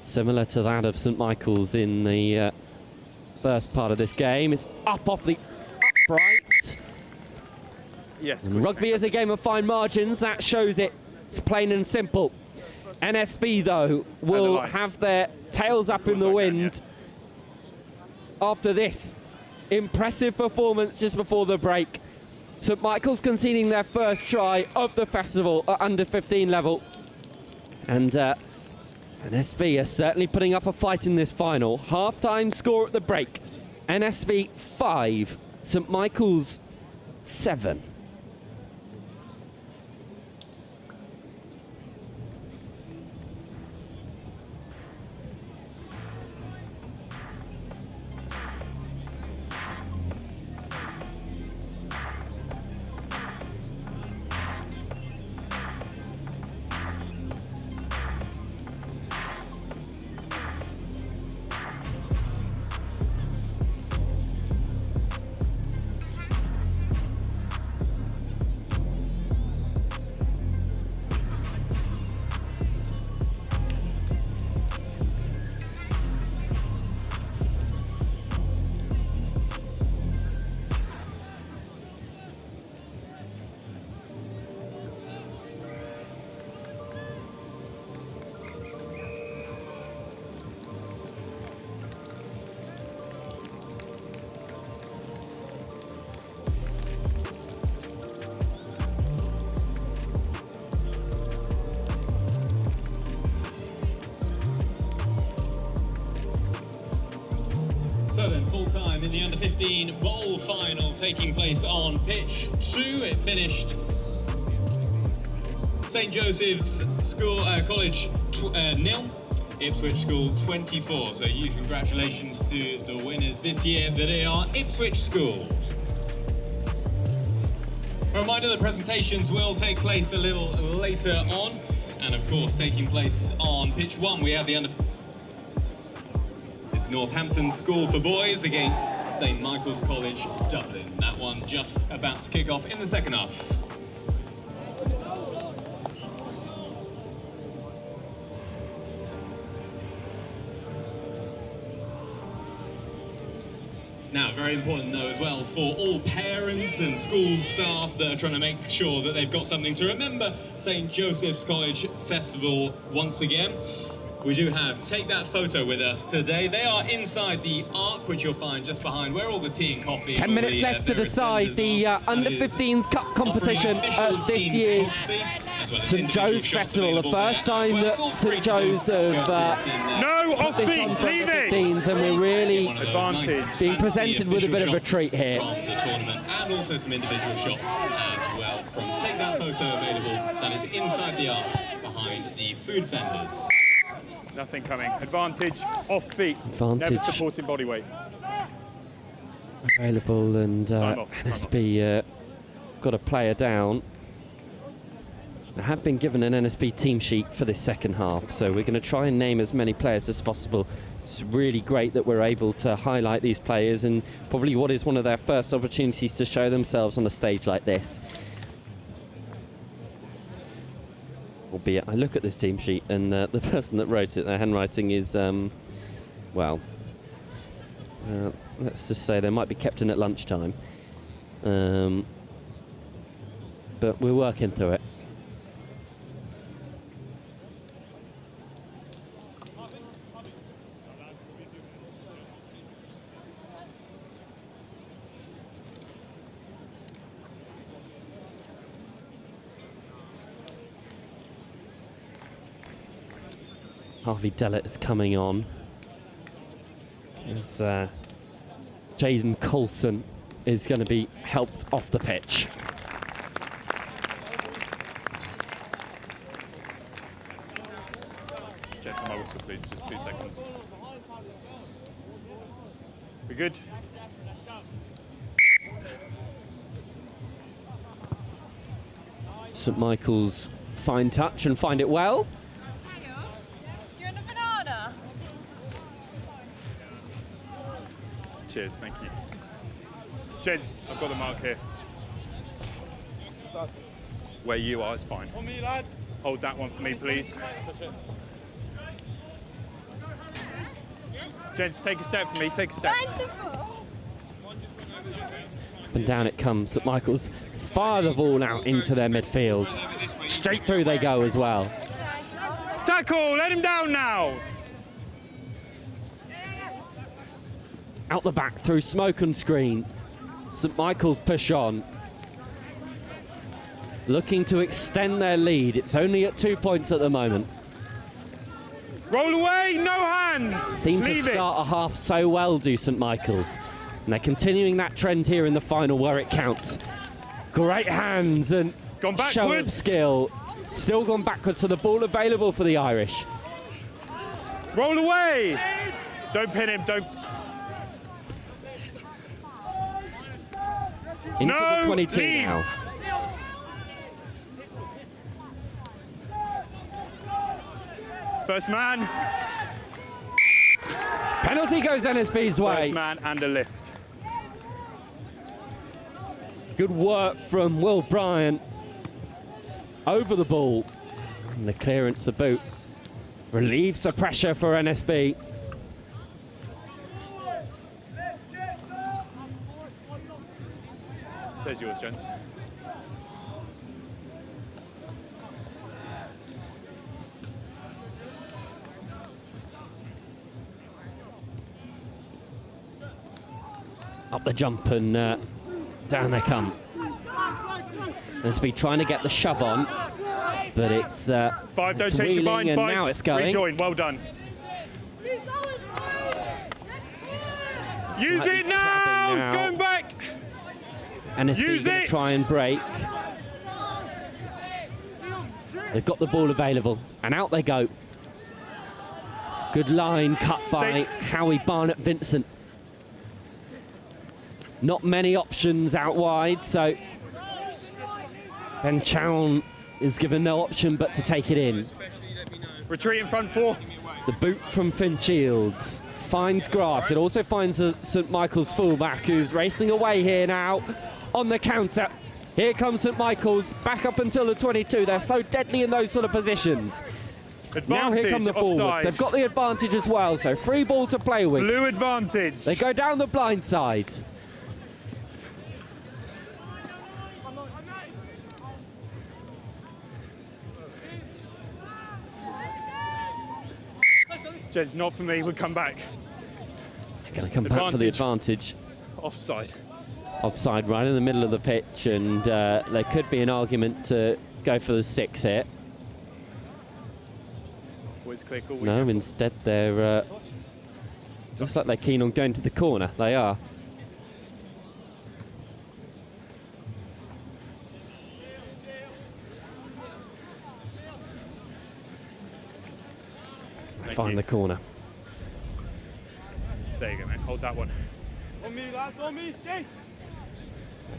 similar to that of St Michael's in the first part of this game. It's up off the upright. Yes. Rugby is a game of fine margins, that shows it. It's plain and simple. NSB though will have their tails up in the wind after this impressive performance just before the break. St Michael's conceding their first try of the festival at under 15 level, and NSB are certainly putting up a fight in this final. Half-time score at the break: NSB 5, St Michael's 7. So then, full time in the under-15 bowl final taking place on pitch 2. It finished St Joseph's School College 0, Ipswich School 24. So huge congratulations to the winners this year. They are Ipswich School. A reminder that presentations will take place a little later on, and of course taking place on pitch 1 we have the under. It's Northampton School for boys against St Michael's College Dublin. That one just about to kick off in the second half. Now, very important though as well for all parents and school staff that are trying to make sure that they've got something to remember St Joseph's College Festival once again. We do have Take That Photo with us today. They are inside the Arc, which you'll find just behind where all the tea and coffee. 10 minutes left to decide the under-15s Cup competition at this year's St Joe's Festival. The first time that St Joe's have no off feet, leave it. And we're really being presented with a bit of a treat here. From the tournament, and also some individual shots as well from Take That Photo available. That is inside the Arc behind the food vendors. Nothing coming. Advantage, off feet. Advantage. Never supporting body weight. Available, and NSB got a player down. I have been given an NSB team sheet for this second half, so we're going to try and name as many players as possible. It's really great that we're able to highlight these players, and probably what is one of their first opportunities to show themselves on a stage like this. Albeit, I look at this team sheet and the person that wrote it, their handwriting is, well, let's just say they might be kept in at lunchtime. But we're working through it. Harvey Dellett is coming on as Jaden Coulson is going to be helped off the pitch. Jets on my whistle, please. Just 2 seconds. We good? St Michael's fine touch and find it well. Cheers, thank you. Jeds, I've got the mark here. Where you are is fine. On me, lad. Hold that one for me, please. Jeds, take a step for me, take a step. And down it comes. St Michael's fire the ball out into their midfield. Straight through they go as well. Tackle, let him down now. Out the back through smoke and screen. St Michael's push on. Looking to extend their lead. It's only at 2 points at the moment. Roll away, no hands. Seem to start a half so well, do St Michael's. And they're continuing that trend here in the final where it counts. Great hands and show of skill. Still gone backwards, so the ball available for the Irish. Roll away. Don't pin him, don't. Into the 22 leave. now. First man. Penalty goes NSB's way. First man and a lift. Good work from Will Bryant. Over the ball. And the clearance, the boot, relieves the pressure for NSB. There's yours, gents. Up the jump and down they come. NSB trying to get the shove on, but it's 5, don't it's change your mind. and 5, now it's going. rejoin, well done. Use it now! It's going back! NSB going to try and break. They've got the ball available, and out they go. Good line cut by Howie Barnett-Vincent. Not many options out wide, so Ben Chown is given no option but to take it in. Retreat in front 4. The boot from Finn Shields finds grass. It also finds a St Michael's fullback who's racing away here now on the counter. Here comes St Michael's back up until the 22. They're so deadly in those sort of positions. Advantage, now here come the forwards. offside. They've got the advantage as well, so free ball to play with. Blue advantage. They go down the blind side. Jed's not for me, we'll come back. They're going to come back for the advantage. Offside. Offside right in the middle of the pitch, and there could be an argument to go for the 6 here. No, instead they're looks like they're keen on going to the corner. They are. Find the corner. There you go, mate. Hold that one. On me, lads, on me, Jay.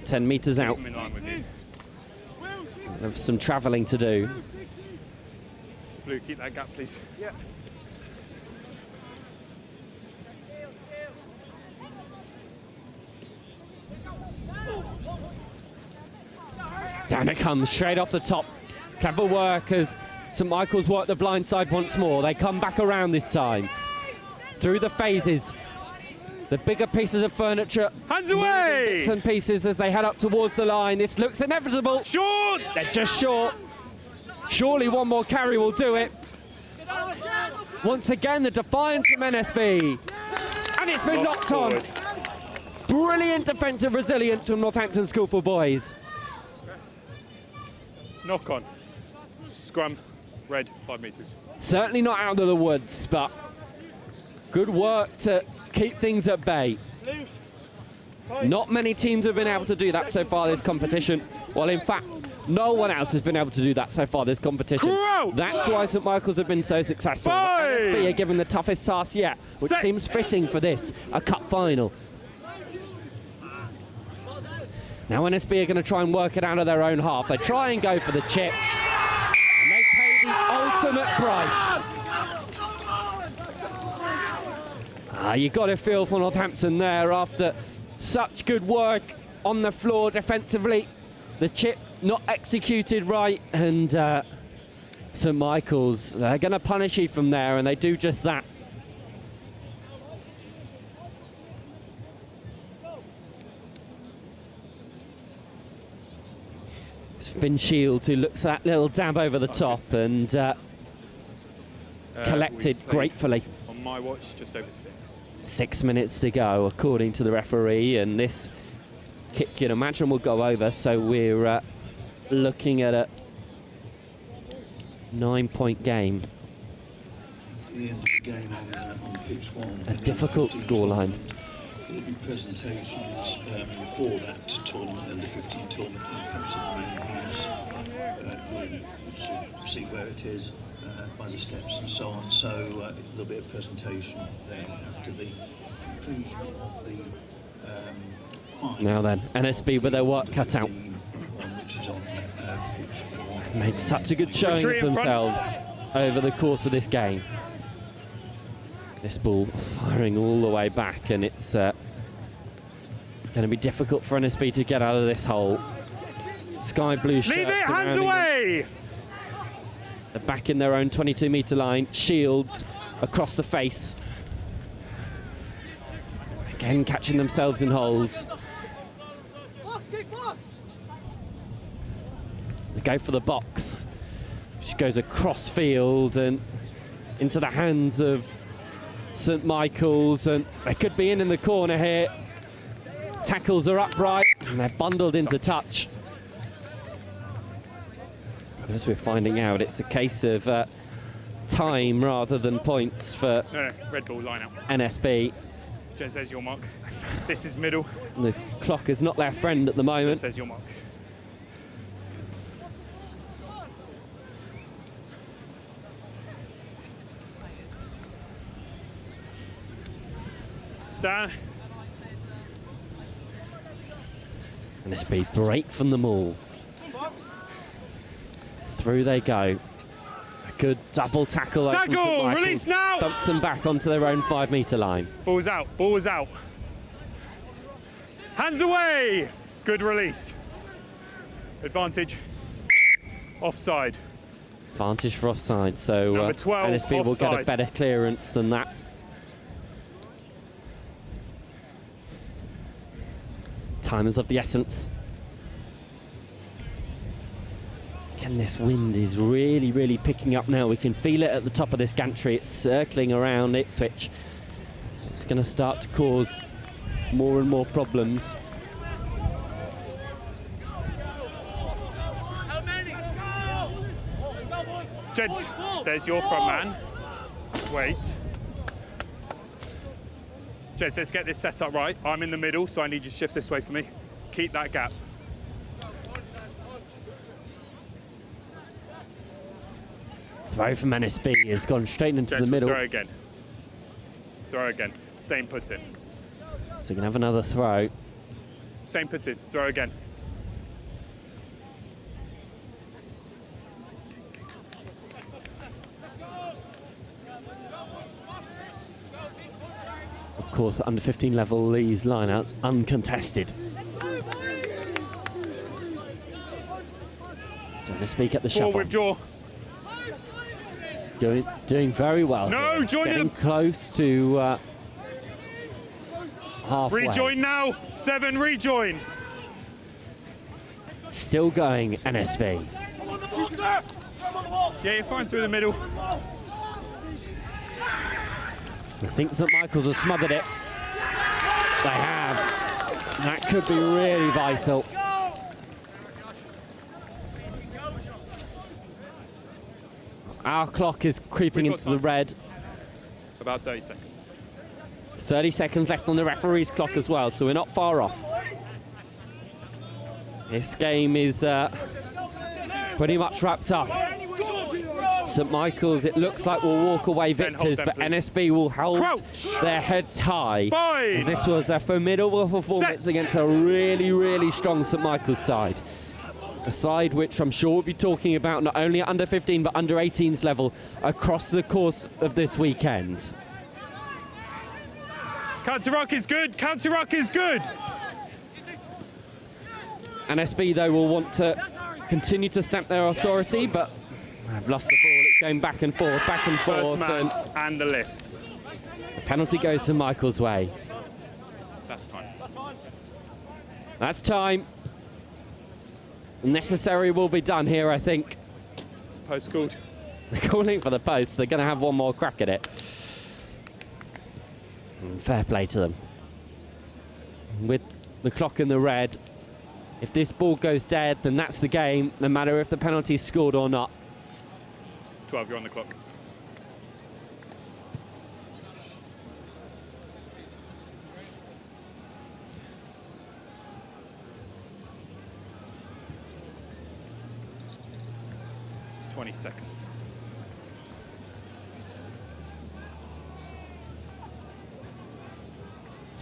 10 metres out. Keep them in line with you. Have some travelling to do. Blue, keep that gap, please. Yeah. Down it comes, straight off the top. Clever work as St Michael's work the blind side once more. They come back around this time. Through the phases. The bigger pieces of furniture. Hands away! Bits and pieces as they head up towards the line. This looks inevitable. Short! They're just short. Surely one more carry will do it. Once again, the defiance from NSB. And it's been knocked on. Brilliant defensive resilience from Northampton School for Boys. Knock on. Scrum. Red, 5 metres. Certainly not out of the woods, but good work to keep things at bay. Not many teams have been able to do that so far this competition. Well, in fact, no one else has been able to do that so far this competition. Crouch! That's why St Michael's have been so successful. NSB are given the toughest task yet, which seems fitting for this, a cup final. Now NSB are going to try and work it out of their own half. They try and go for the chip. And they pay the ultimate price. You got a feel for Northampton there after such good work on the floor defensively. The chip not executed right, and St Michael's, they're going to punish you from there, and they do just that. It's Finn Shields who looks at that little dab over the top and collected gratefully. On my watch, just over 6. 6 minutes to go, according to the referee, and this kick, you'd imagine, will go over, so we're looking at a 9-point game. The end of the game on pitch 1. A difficult scoreline. There'll be presentations for that tournament, the U15 tournament, in front of the main house. You'll see where it is by the steps and so on. So there'll be a presentation then after the conclusion of the final. Now then, NSB with their work cut out. Made such a good showing of themselves over the course of this game. This ball firing all the way back, and it's going to be difficult for NSB to get out of this hole. Sky blue shirt. Leave it, hands away! They're back in their own 22-metre line. Shields across the face. Again, catching themselves in holes. They go for the box, which goes across field and into the hands of St Michael's, and they could be in the corner here. Tackles are upright and they're bundled into touch. But as we're finding out, it's a case of time rather than points for No, red ball, line out. NSB. Jen says your mark. This is middle. The clock is not their friend at the Jen moment. says your mark. Stand. And this be break from them all. Through they go. A good double tackle. Tackle! Release now! Dumps them back onto their own 5 metre line. Ball's out. Ball is out. Hands away! Good release. Advantage. Offside. Advantage for offside. So Number 12, NSB will get a offside. better clearance than that. Time is of the essence. Again, this wind is really, really picking up now. We can feel it at the top of this gantry. It's circling around Ipswich. It's going to start to cause more and more problems. Gents, there's your front man. Wait. Gents, let's get this set up right. I'm in the middle, so I need you to shift this way for me. Keep that gap. Throw from NSB has gone straight into Gents, the middle. throw again. Throw again. Same puts in. So we can have another throw. Same puts in. Throw again. Of course, at under 15 level, these lineouts uncontested. So NSB get the Ball shuffle. withdraw. Doing very well. No, here. join Getting him. close to halfway. Rejoin now. 7, rejoin. Still going, NSB. Yeah, you're fine through the middle. I think St Michael's have smothered it. They have. That could be really vital. Our clock is creeping into the red. About 30 seconds. 30 seconds left on the referee's clock as well, so we're not far off. This game is pretty much wrapped up. St Michael's, it looks like, will walk away victors, but NSB will hold their heads high. As this was a formidable performance against a really, really strong St Michael's side. A side which I'm sure we'll be talking about not only at under 15 but under 18s level across the course of this weekend. Counter-rock is good. Counter-rock is good. NSB, though, will want to continue to stamp their authority, but I've lost the ball. It's going back and forth, back and forth. First man and the lift. The penalty goes to Michael's way. That's time. That's time. Necessary will be done here, I think. Post called. They're calling for the post. They're going to have one more crack at it. And fair play to them. With the clock in the red, if this ball goes dead, then that's the game, no matter if the penalty's scored or not. 12, you're on the clock. It's 20 seconds.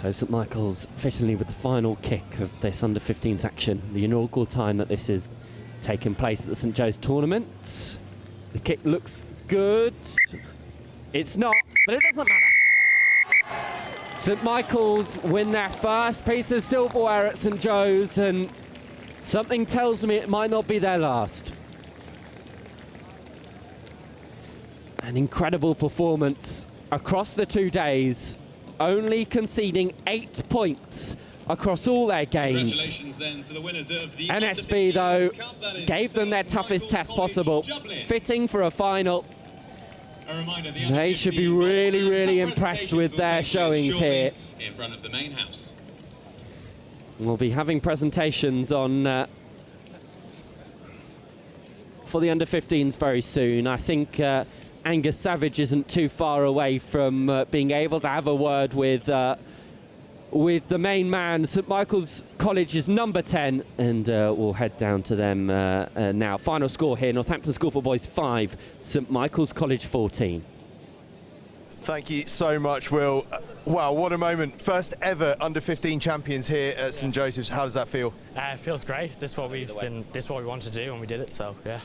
So St Michael's fittingly with the final kick of this under-15s action, the inaugural time that this is taking place at the St Joe's tournament. The kick looks good. It's not, but it doesn't matter. St Michael's win their first piece of silverware at St Joe's, and something tells me it might not be their last. An incredible performance across the 2 days, only conceding 8 points across all their games. Congratulations then to the winners of the NSB, though, gave them their toughest test possible, fitting for a final. They should be really, really impressed with their showings here. In front of the main house. We'll be having presentations on for the under-15s very soon. I think Angus Savage isn't too far away from being able to have a word with with the main man, St Michael's College's number 10, and we'll head down to them now. Final score here, Northampton School for Boys 5, St Michael's College 14. Thank you so much, Will. Wow, what a moment. First ever under-15 champions here at St Joseph's. How does that feel? It feels great. This is what we wanted to do, and we did it, so yeah.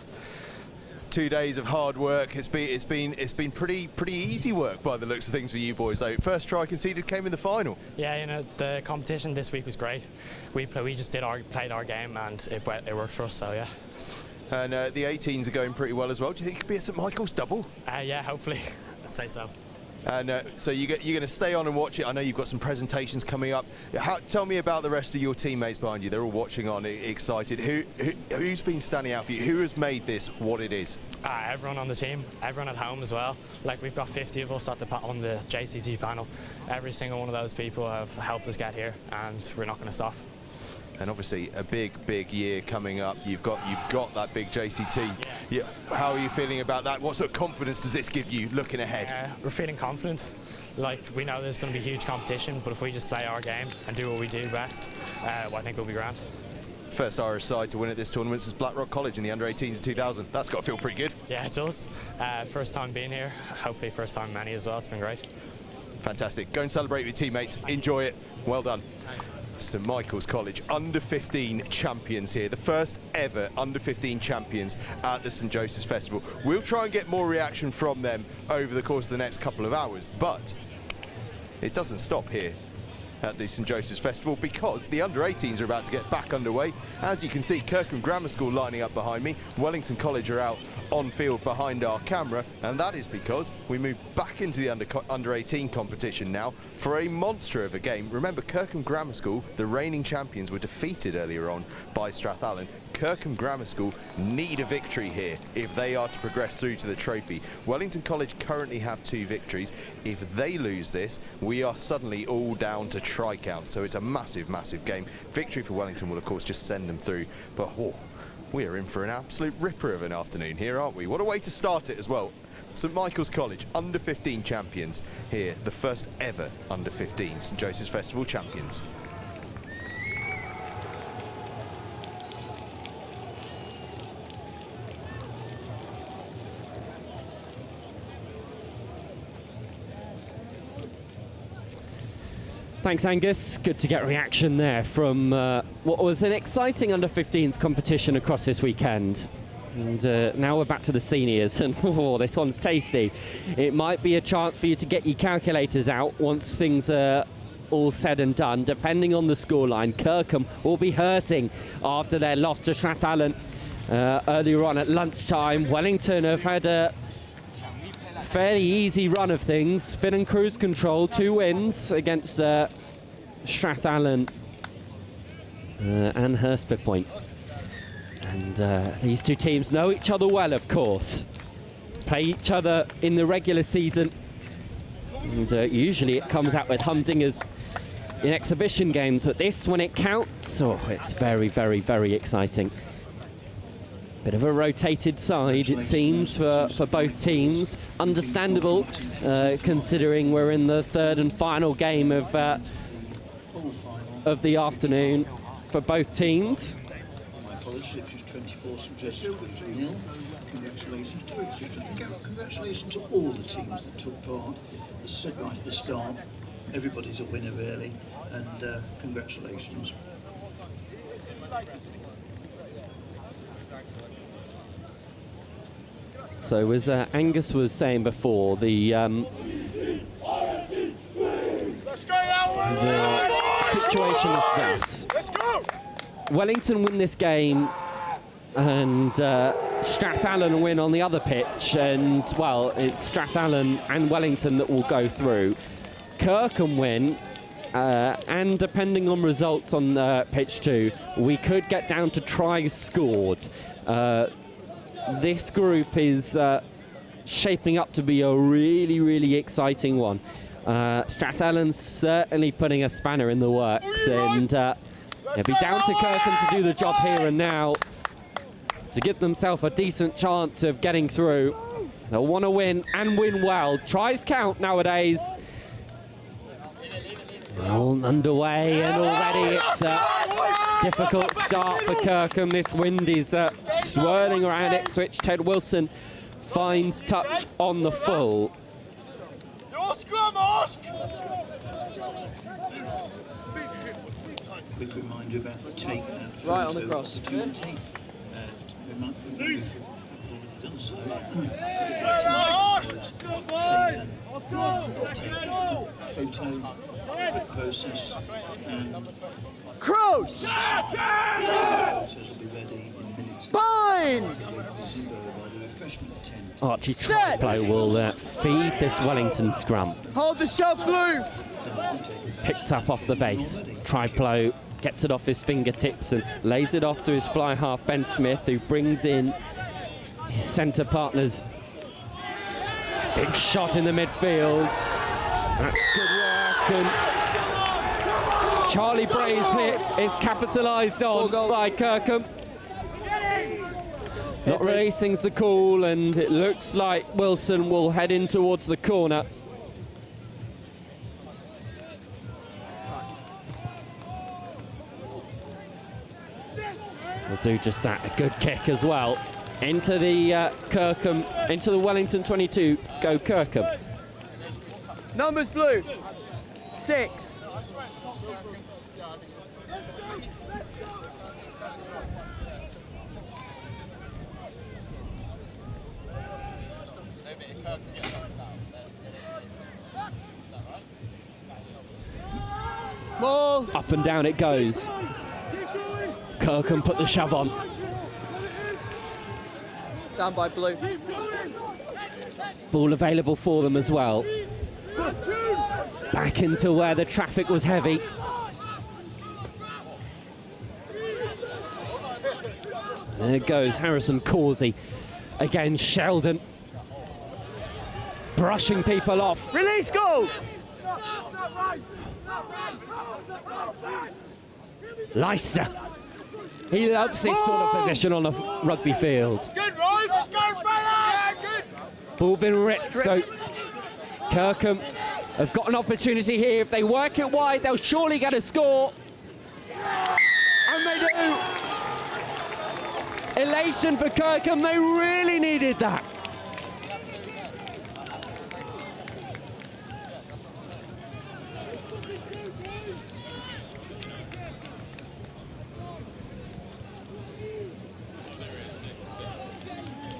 2 days of hard work. It's been pretty easy work by the looks of things for you boys. though. First try conceded came in the final. Yeah, you know, the competition this week was great. We just played our game, and it worked for us. So yeah. And the 18s are going pretty well as well. Do you think it could be a St Michael's double? Yeah, hopefully. I'd say so. And so you're going to stay on and watch it. I know you've got some presentations coming up. Tell me about the rest of your teammates behind you. They're all watching on, excited. Who's been standing out for you? Who has made this what it is? Everyone on the team, everyone at home as well. Like, we've got 50 of us on the JCT panel. Every single one of those people have helped us get here, and we're not going to stop. And obviously a big year coming up. You've got that big JCT. Yeah. How are you feeling about that? What sort of confidence does this give you looking ahead? We're feeling confident. Like, we know there's going to be huge competition, but if we just play our game and do what we do best, I think we'll be grand. First Irish side to win at this tournament is Blackrock College in the under-18s in 2000. That's got to feel pretty good. Yeah, it does. First time being here. Hopefully first time many as well. It's been great. Fantastic. Go and celebrate with your teammates. Enjoy it. Well done. St Michael's College under-15 champions here, the first ever under-15 champions at the St Joseph's Festival. We'll try and get more reaction from them over the course of the next couple of hours, but it doesn't stop here at the St Joseph's Festival, because the under-18s are about to get back underway. As you can see, Kirkham Grammar School lining up behind me. Wellington College are out on field behind our camera, and that is because we move back into the under-18 competition now for a monster of a game. Remember, Kirkham Grammar School, the reigning champions, were defeated earlier on by Strathallan. Kirkham Grammar School need a victory here if they are to progress through to the trophy. Wellington College currently have 2 victories. If they lose this, we are suddenly all down to try count, so it's a massive game. Victory for Wellington will of course just send them through, but we are in for an absolute ripper of an afternoon here, aren't we? What a way to start it as well. St Michael's College under-15 champions here, the first ever under-15 St Joseph's Festival champions. Thanks, Angus. Good to get reaction there from what was an exciting under-15s competition across this weekend. And now we're back to the seniors, and this one's tasty. It might be a chance for you to get your calculators out once things are all said and done. Depending on the scoreline, Kirkham will be hurting after their loss to Strathallan earlier on at lunchtime. Wellington have had a fairly easy run of things. Been in cruise control, 2 wins against Strathallan and Hurstpierpient. And these two teams know each other well, of course. Play each other in the regular season. And usually it comes out with humdingers in exhibition games, but this, when it counts, it's very exciting. Bit of a rotated side, it seems, for both teams. Understandable, considering we're in the 3rd and final game of the afternoon for both teams. My college, Ipswich 24, St Joseph's 0. Congratulations to Ipswich. Congratulations to all the teams that took part. As I said right at the start, everybody's a winner really, and congratulations. So as Angus was saying before, the situation is this. Wellington win this game and Strathallan win on the other pitch, and well, it's Strathallan and Wellington that will go through. Kirkham win, and depending on results on pitch 2, we could get down to tries scored. This group is shaping up to be a really exciting one. Strathallan's certainly putting a spanner in the works, and it'll be down to Kirkham to do the job here and now to give themselves a decent chance of getting through. They'll want to win and win well. Tries count nowadays. All underway, and already it's a difficult start for Kirkham. This wind is swirling around Ipswich. Ted Wilson finds touch on the full. Quick reminder about the take that right on the cross. Opportunity. Process and Crouch! will be ready in minutes. Bind! Archie Set! Carplow will feed this Wellington scrum. Hold the shove, Blue! Picked up off the base. Triplo gets it off his fingertips and lays it off to his fly half Ben Smith, who brings in his centre partners. Big shot in the midfield. That's good work, and Charlie Bray's hit is capitalised on by Kirkham. Not releasing the call, and it looks like Wilson will head in towards the corner. Will do just that. A good kick as well into the Kirkham, into the Wellington 22. Go Kirkham. Numbers, Blue. 6. Ball. Up and down it goes. Kirkham put the shove on. Down by Blue. Ball available for them as well. Back into where the traffic was heavy. There goes Harrison Causey. Again, Sheldon. Brushing people off. Release goal! Leicester. He loves this sort of position on a rugby field. Good, Royce. Let's go, fella. Good. Ball been ripped, so Kirkham have got an opportunity here. If they work it wide, they'll surely get a score. And they do. Elation for Kirkham. They really needed that.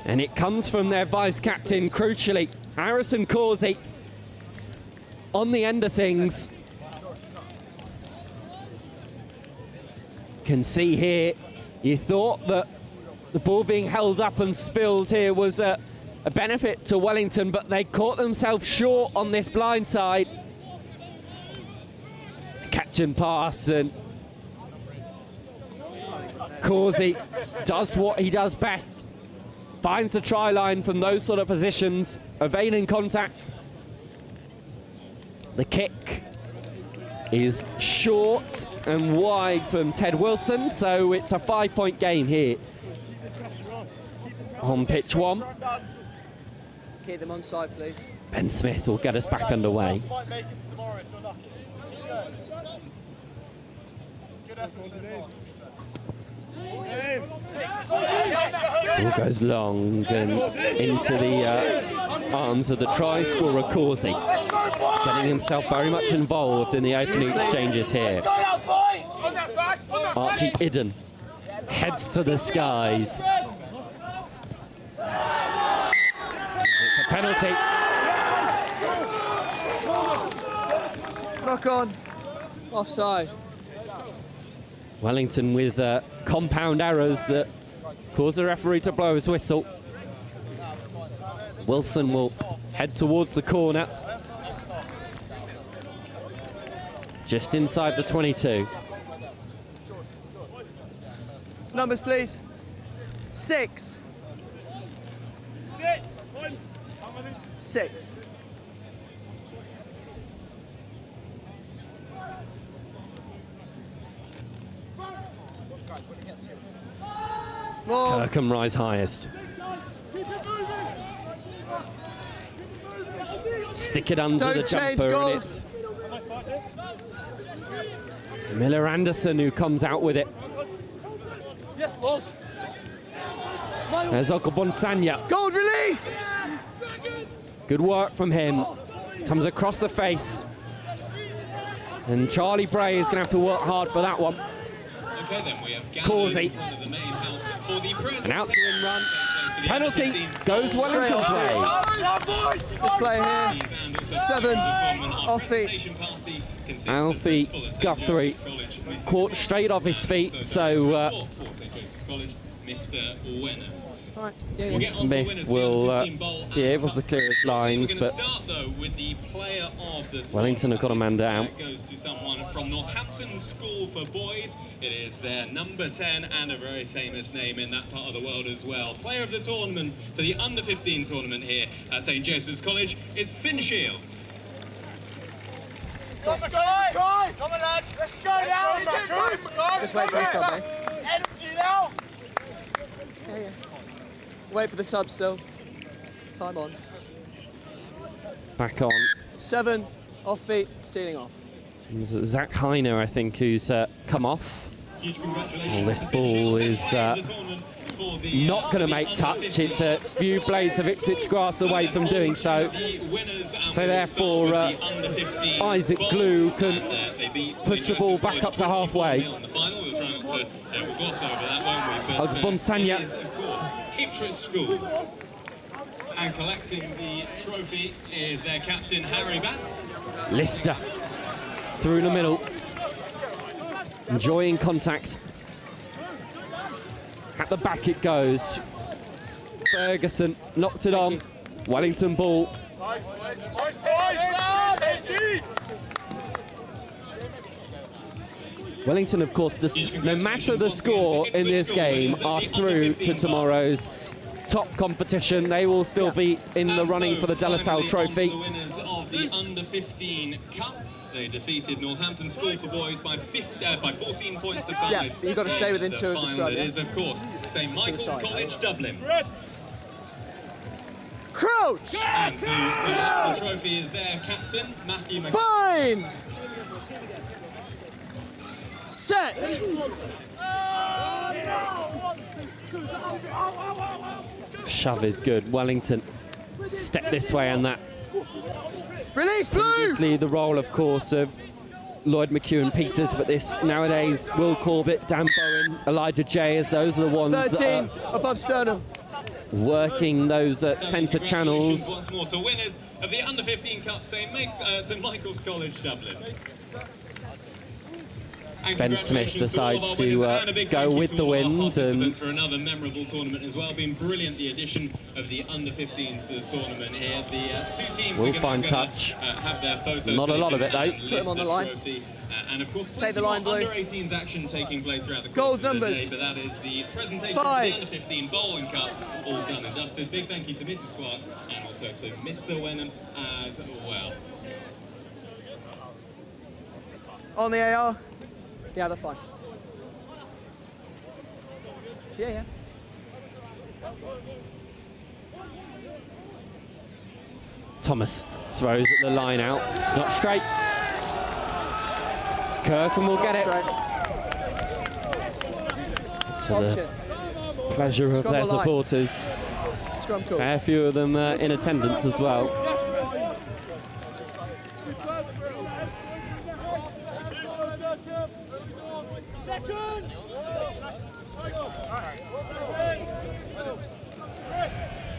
And it comes from their vice-captain, crucially, Harrison Causey, on the end of things. Can see here, you thought that the ball being held up and spilled here was a benefit to Wellington, but they caught themselves short on this blind side. Catch and pass, and Causey does what he does best. Finds the try line from those sort of positions, evading contact. The kick is short and wide from Ted Wilson, so it's a 5-point game here on pitch 1. Keep them on side, please. Ben Smith will get us back underway. Ball goes long and into the arms of the try scorer Causey, getting himself very much involved in the opening exchanges here. Archie Idden heads to the skies. It's a penalty. Knock on. Offside. Wellington with compound errors that cause the referee to blow his whistle. Wilson will head towards the corner. Just inside the 22. Numbers, please. 6. 6. Kirkham rise highest. Stick it under the jumper, and it's Miller Anderson who comes out with it. Yes, lost. There's Okobonsanya. Gold release! Good work from him. Comes across the face. And Charlie Bray is going to have to work hard for that one. Okay, then we have Causey. the main house for the An out to in run. Penalty goes Wellington's way. This player here, 7 off feet. Alfie Guthrie caught straight off his feet, so Mr. Wenham. Right. Smith will be able to clear his lines, but Start though with the player of the Wellington have got a man down. That goes to someone from Northampton School for Boys. It is their number 10 and a very famous name in that part of the world as well. Player of the tournament for the under-15 tournament here at St Joseph's College is Finn Shields. Let's go! Come on, lad! Let's go now! Just wait for the sub, eh? Energy now! Yeah. Wait for the sub still. Time on. Back on. 7 off feet, stealing off. There's Zach Heiner, I think, who's come off. Well, this ball is not going to make touch. It's a few blades of Ipswich grass away from doing so. So therefore, Isaac Glue can push the ball back up to halfway. Bonsanya. Ipswich School. And collecting the trophy is their captain, Harry Batts. Lister through the middle. Enjoying contact. At the back it goes. Ferguson knocked it on. Wellington ball. Wellington, of course, no matter the score in this game, are through to tomorrow's top competition. They will still be in the running for the De La Salle Trophy. The winners of the Under-15 Cup. They defeated Northampton School for Boys by 14 points to 5. Yeah, but you've got to stay within 2 of the scrum. It is, of course, St Michael's College, Dublin. Crouch! And the trophy is their captain, Matthew McCann. Bind! Set! Shove is good. Wellington step this way and that. Release blue! Obviously the role, of course, of Lloyd McEwen-Peters, but this nowadays, Will Corbett, Dan Bowen, Elijah Jayers, those are the ones 13 that are above sternum. Working those centre channels. Once more to winners of the Under-15 Cup, St Michael's College, Dublin. Ben Smith decides to go with the wind and for another memorable tournament as well. Been brilliant, the addition of the under-15s to the tournament here. The 2 teams will are find touch. Have their photos. Not a lot of it though. Put them on the line. And of course, take the line blue. Under-18s action taking place throughout the course Gold of the numbers. day, but that is the presentation 5. of the Under-15 Bowling Cup, all done and dusted. Big thank you to Mrs. Clark and also to Mr. Wenham as well. On the AR. Yeah, they're fine. Yeah. Thomas throws at the line out. It's not straight. Kirkham will get it. To the pleasure of their supporters. Scrum call. Fair few of them in attendance as well.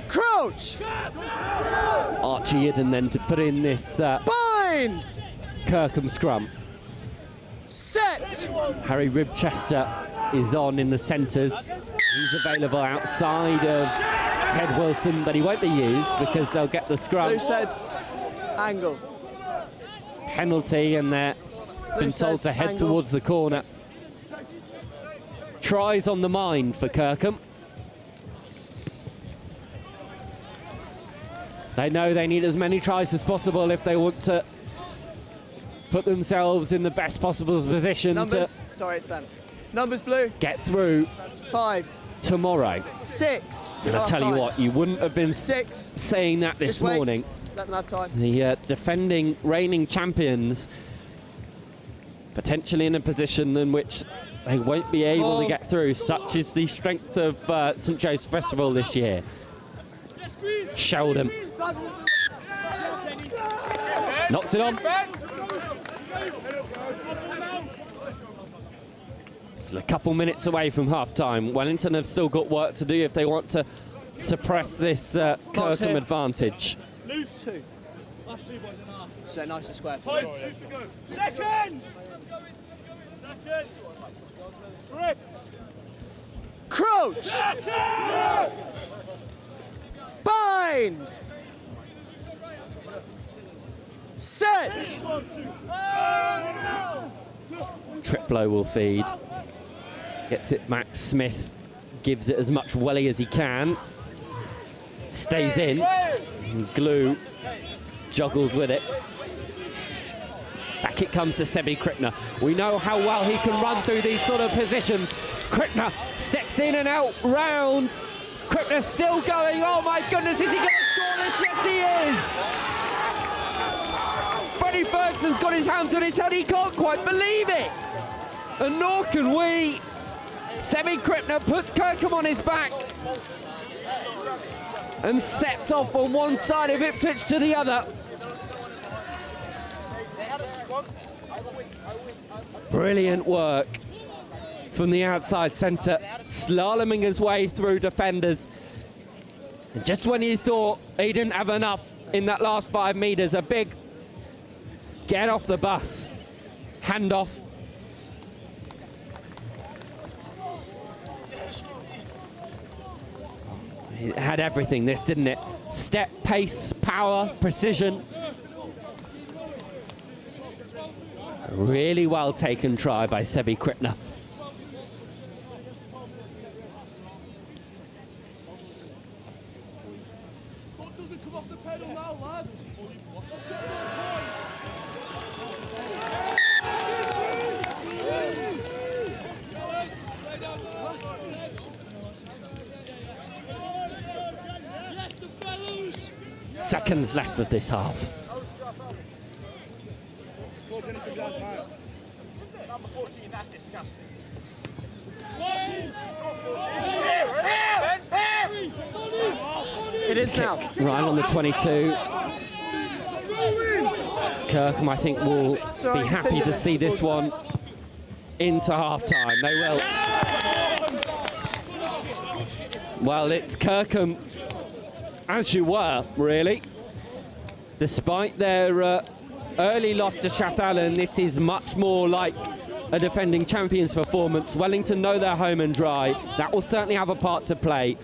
Crouch! Archie Idden then to put in this Bind! Kirkham scrum. Set! Harry Ribchester is on in the centres. He's available outside of Ted Wilson, but he won't be used because they'll get the scrum. Blue said angle. Penalty, and they're been told to head angle. towards the corner. Tries on the mind for Kirkham. They know they need as many tries as possible if they want to put themselves in the best possible position Numbers. to Sorry, it's them. Numbers blue. get through 5. tomorrow. 6. And I tell you what, you wouldn't have been 6. saying that this Just wait. morning. Let them have time. The defending reigning champions potentially in a position in which they won't be able to get through. Such is the strength of St Joe's Festival this year. Sheldon. Knocked it on. Still a couple minutes away from half-time. Wellington have still got work to do if they want to suppress this Kirkham advantage. Two. So nice and square. Second! Crouch! Bind! Set! Triplo will feed. Gets it Max Smith. Gives it as much welly as he can. Stays in. And Glue juggles with it. Back it comes to Sebi Krippner. We know how well he can run through these sort of positions. Krippner steps in and out, round. Krippner still going. Oh my goodness, is he going to score this? Yes, he is. Freddie Ferguson's got his hands on his head. He can't quite believe it. And nor can we. Sebi Krippner puts Kirkham on his back and sets off on one side of Ipswich to the other. Brilliant work from the outside centre, slaloming his way through defenders. And just when you thought he didn't have enough in that last 5 metres, a big get off the bus, hand off. It had everything, this, didn't it? Step, pace, power, precision. A really well taken try by Sebi Krippner. Seconds left of this half. Number 14, that's disgusting. It is now. Right on the 22. Kirkham, I think, will be happy to see this one into half-time. They will. Well, it's Kirkham, as you were, really. Despite their early loss to Strathallan, this is much more like a defending champions performance. Wellington know they're home and dry. That will certainly have a part to play.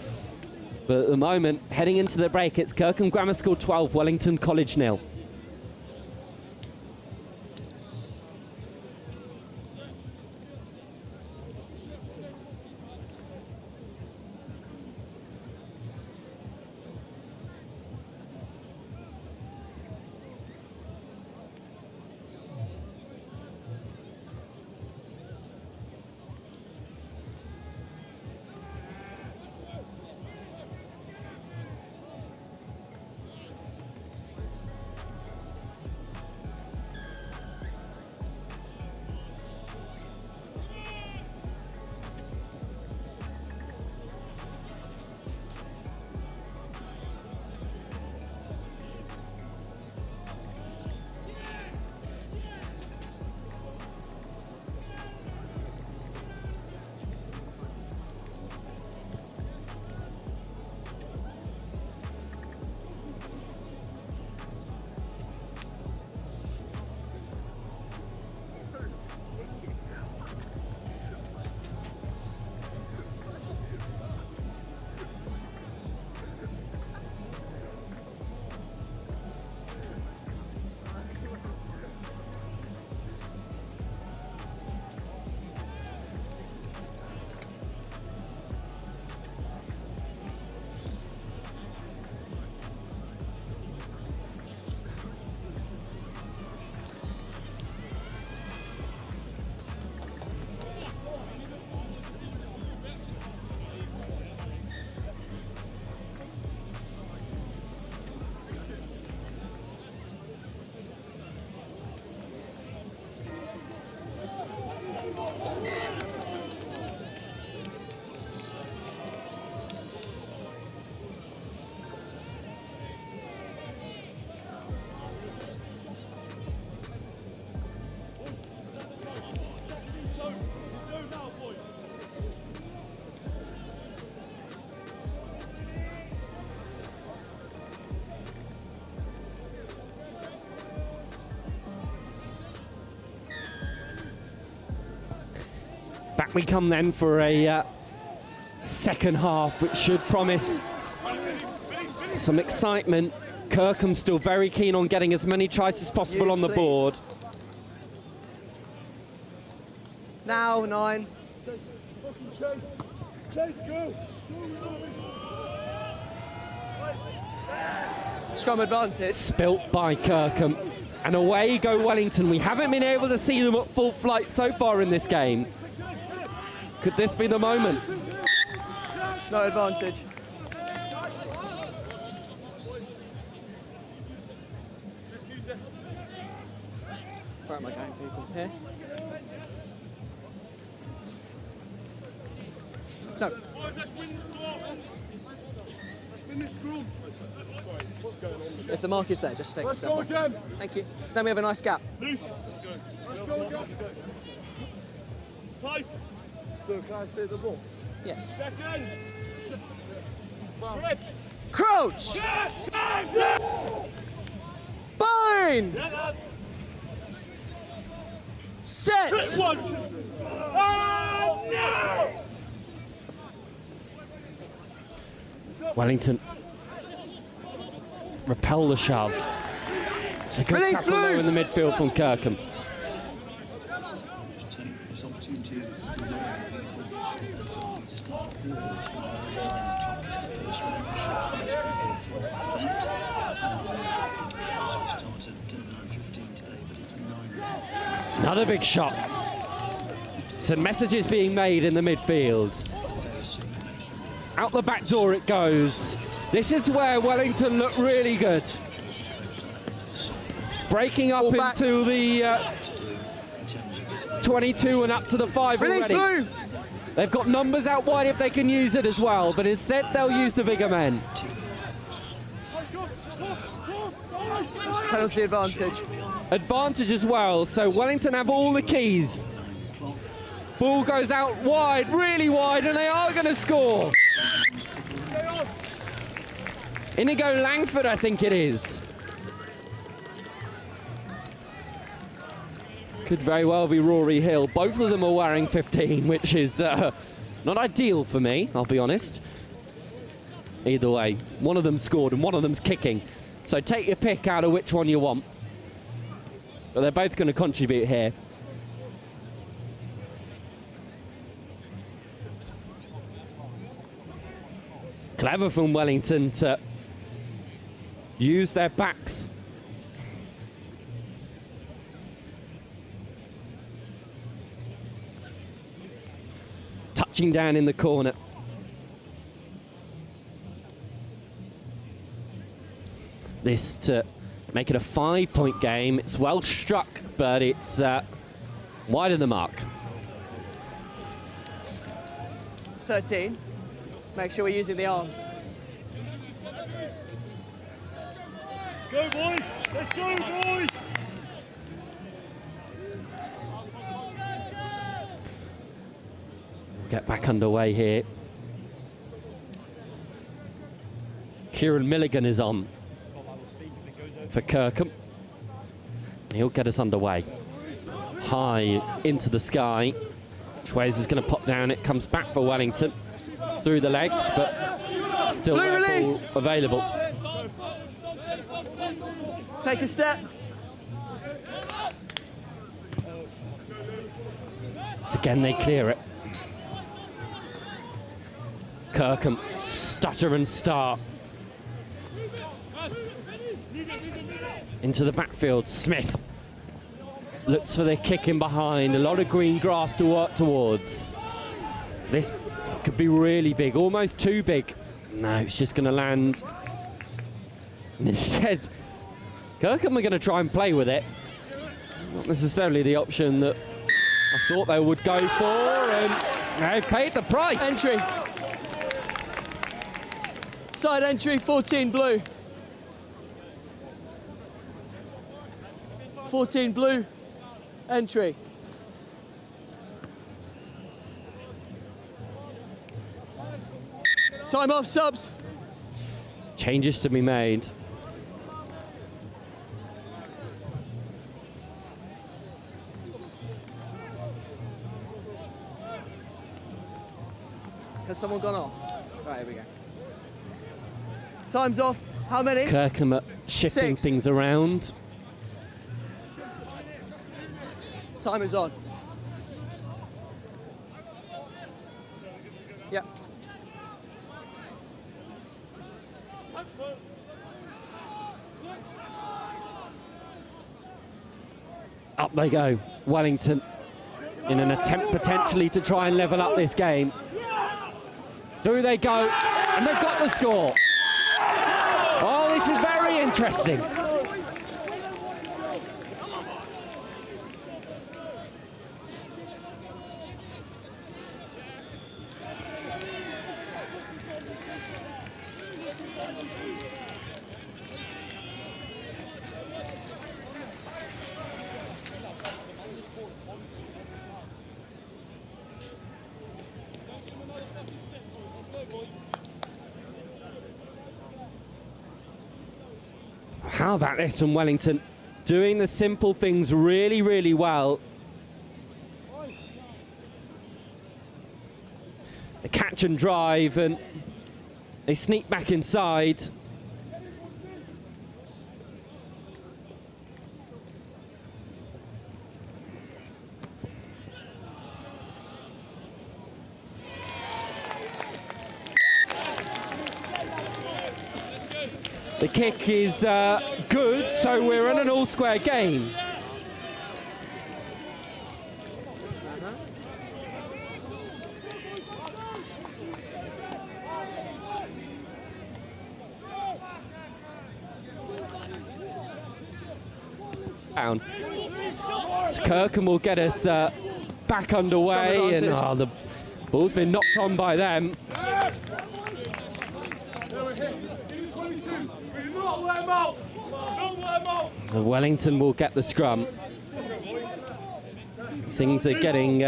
But at the moment, heading into the break, it's Kirkham Grammar School 12, Wellington College 0. Back we come then for a second half, which should promise some excitement. Kirkham still very keen on getting as many tries as possible on the board. Now, 9. Chase, fucking chase. Chase, go. Scrum advantage. Spilt by Kirkham. And away go Wellington. We haven't been able to see them at full flight so far in this game. Could this be the moment? No advantage. Where am I going, people? Here? No. Let's win this scrum. If the mark is there, just take a step Let's go back. again. Thank you. Then we have a nice gap. Let's go again. Tight. So can I stay the ball? Yes. Second. Crouch! Bind! Set! Oh, no! Wellington repel the shove. It's a good Release tackle there in the midfield from Kirkham. Another big shot. Some messages being made in the midfield. Out the back door it goes. This is where Wellington look really good. Breaking up into the 22 and up to the 5 Release already. blue! They've got numbers out wide if they can use it as well, but instead they'll use the bigger men. Penalty advantage. Advantage as well, so Wellington have all the keys. Ball goes out wide, really wide, and they are going to score. Inigo Langford, I think it is. Could very well be Rory Hill. Both of them are wearing 15, which is not ideal for me, I'll be honest. Either way, one of them scored and one of them's kicking. So take your pick out of which one you want. But they're both going to contribute here. Clever from Wellington to use their backs. Touching down in the corner. This to make it a 5-point game. It's well struck, but it's wide of the mark. 13. Make sure we're using the arms. Let's go, boys! Let's go, boys! Get back underway here. Kieran Milligan is on for Kirkham. He'll get us underway. High into the sky. Schweiz is going to pop down. It comes back for Wellington. Through the legs, but still release. Available. Take a step. So again, they clear it. Kirkham stutter and start. Into the backfield, Smith looks for their kick in behind. A lot of green grass to work towards. This could be really big, almost too big. No, it's just going to land. And instead, Kirkham are going to try and play with it. Not necessarily the option that I thought they would go for, and they paid the price. Entry. Side entry, 14 blue. 14 blue. Entry. Time off, subs. Changes to be made. Has someone gone off? Right, here we go. Time's off. How many? Kirkham are shifting 6. things around. Time is on. Yep. Up they go. Wellington in an attempt potentially to try and level up this game. Do they go? And they've got the score. Oh, this is very interesting. How about this from Wellington? Doing the simple things really, really well. They catch and drive and they sneak back inside. The kick is good, so we're in an all-square game. Down. So Kirkham will get us back underway, and the ball's been knocked on by them. And Wellington will get the scrum. Things are getting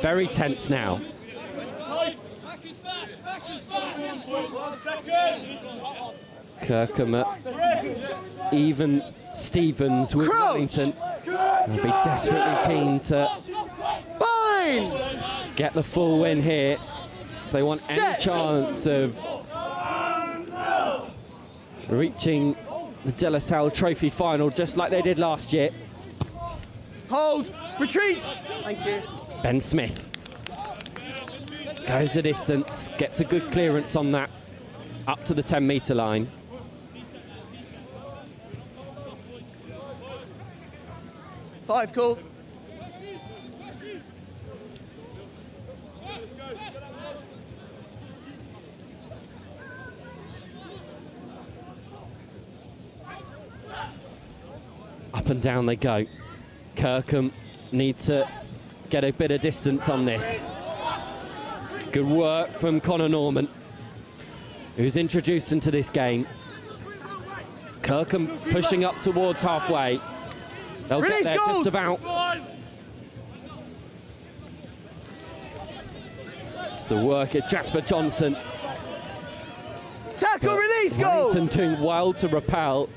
very tense now. Kirkham, even Stevens with Wellington. They'll be desperately keen to get the full win here if they want any chance of reaching the De La Salle Trophy final just like they did last year. Hold! Retreat! Thank you. Ben Smith goes the distance, gets a good clearance on that, up to the 10-metre line. Five called. Up and down they go. Kirkham need to get a bit of distance on this. Good work from Connor Norman, who's introduced into this game. Kirkham pushing up towards halfway. They'll get there just about. It's the work of Jasper Johnson. Tackle, release, goal! Wellington doing well to repel.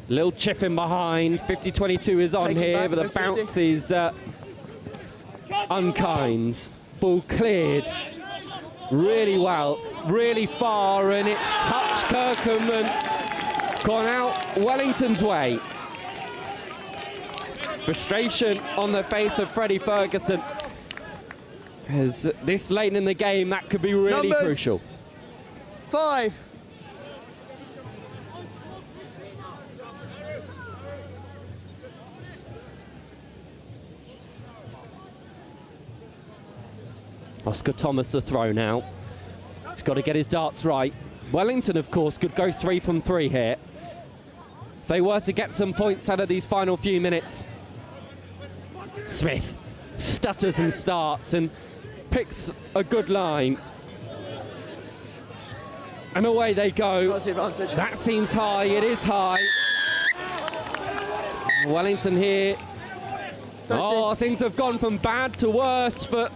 Little chip in behind. 50-22 is on here, but the bounce is unkind. Ball cleared really well, really far, and it's touched Kirkham and gone out Wellington's way. Frustration on the face of Freddie Ferguson. As this late in the game, that could be really crucial. 5. Oscar Thomas the throw now. He's got to get his darts right. Wellington, of course, could go 3 from 3 here. If they were to get some points out of these final few minutes. Smith stutters and starts and picks a good line. And away they go. That seems high, it is high. Wellington here. 13. Oh, things have gone from bad to worse for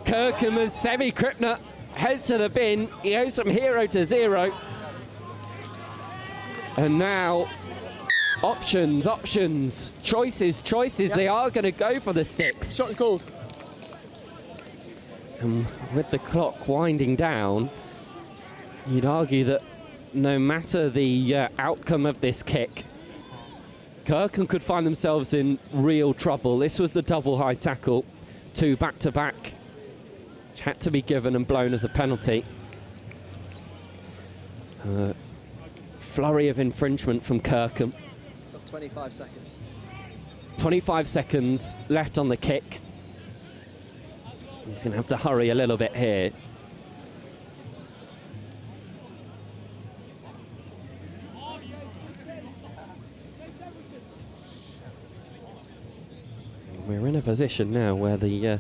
Kirkham as Semi Krippner heads to the bin. He goes from 0 to 0. And now, options, choices. Yep. They are going to go for the 6. Shot called. With the clock winding down, you'd argue that no matter the outcome of this kick, Kirkham could find themselves in real trouble. This was the double high tackle, 2 back-to-back, which had to be given and blown as a penalty. Flurry of infringement from Kirkham. Got 25 seconds. 25 seconds left on the kick. He's going to have to hurry a little bit here. We're in a position now where the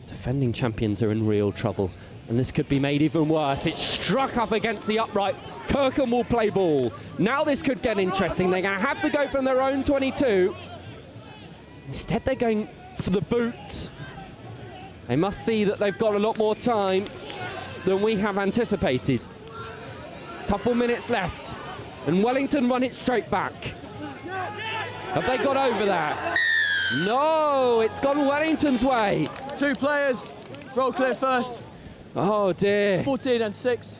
defending champions are in real trouble, and this could be made even worse. It's struck up against the upright. Kirkham will play ball. Now this could get interesting. They're going to have to go from their own 22. Instead, they're going for the boot. They must see that they've got a lot more time than we have anticipated. Couple minutes left, and Wellington run it straight back. Have they got over that? No, it's gone Wellington's way. 2 players, roll clear first. Oh dear. 14 and 6.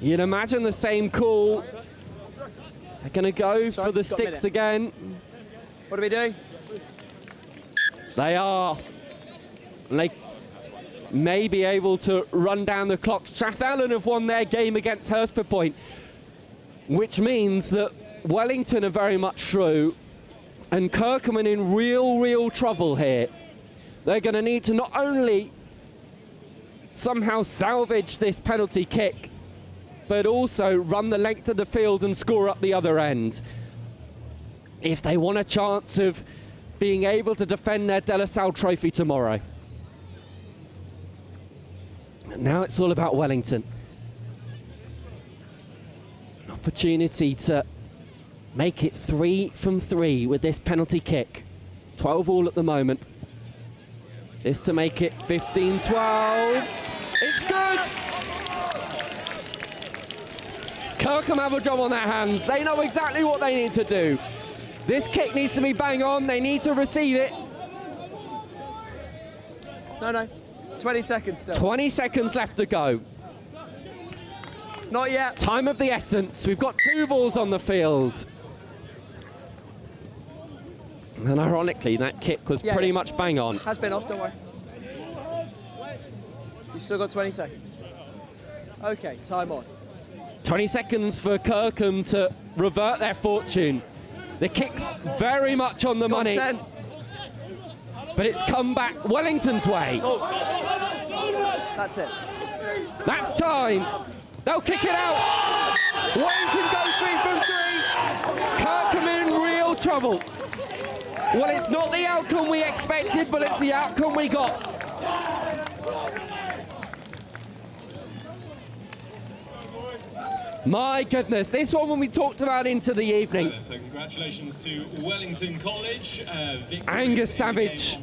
You'd imagine the same call. They're going to go for the sticks again. What are we doing? They are. And they may be able to run down the clock. Strathallan have won their game against Hurstpierpient, which means that Wellington are very much through. And Kirkham are in real trouble here. They're going to need to not only somehow salvage this penalty kick, but also run the length of the field and score up the other end, if they want a chance of being able to defend their De La Salle trophy tomorrow. And now it's all about Wellington. An opportunity to make it 3 from 3 with this penalty kick. 12 all at the moment. This to make it 15-12. It's good! Kirkham have a job on their hands. They know exactly what they need to do. This kick needs to be bang on. They need to receive it. No. 20 seconds still. 20 seconds left to go. Not yet. Time of the essence. We've got 2 balls on the field. And ironically, that kick was pretty much bang on. Has been off, don't worry. You still got 20 seconds. Okay, time on. 20 seconds for Kirkham to revert their fortune. The kick's very much on the money. 10. But it's come back Wellington's way. That's it. That's time. They'll kick it out. Wellington goes 3 from 3. Kirkham in real trouble. Well, it's not the outcome we expected, but it's the outcome we got. My goodness, this one when we talked about into the evening. So congratulations to Wellington College. Angus Savage.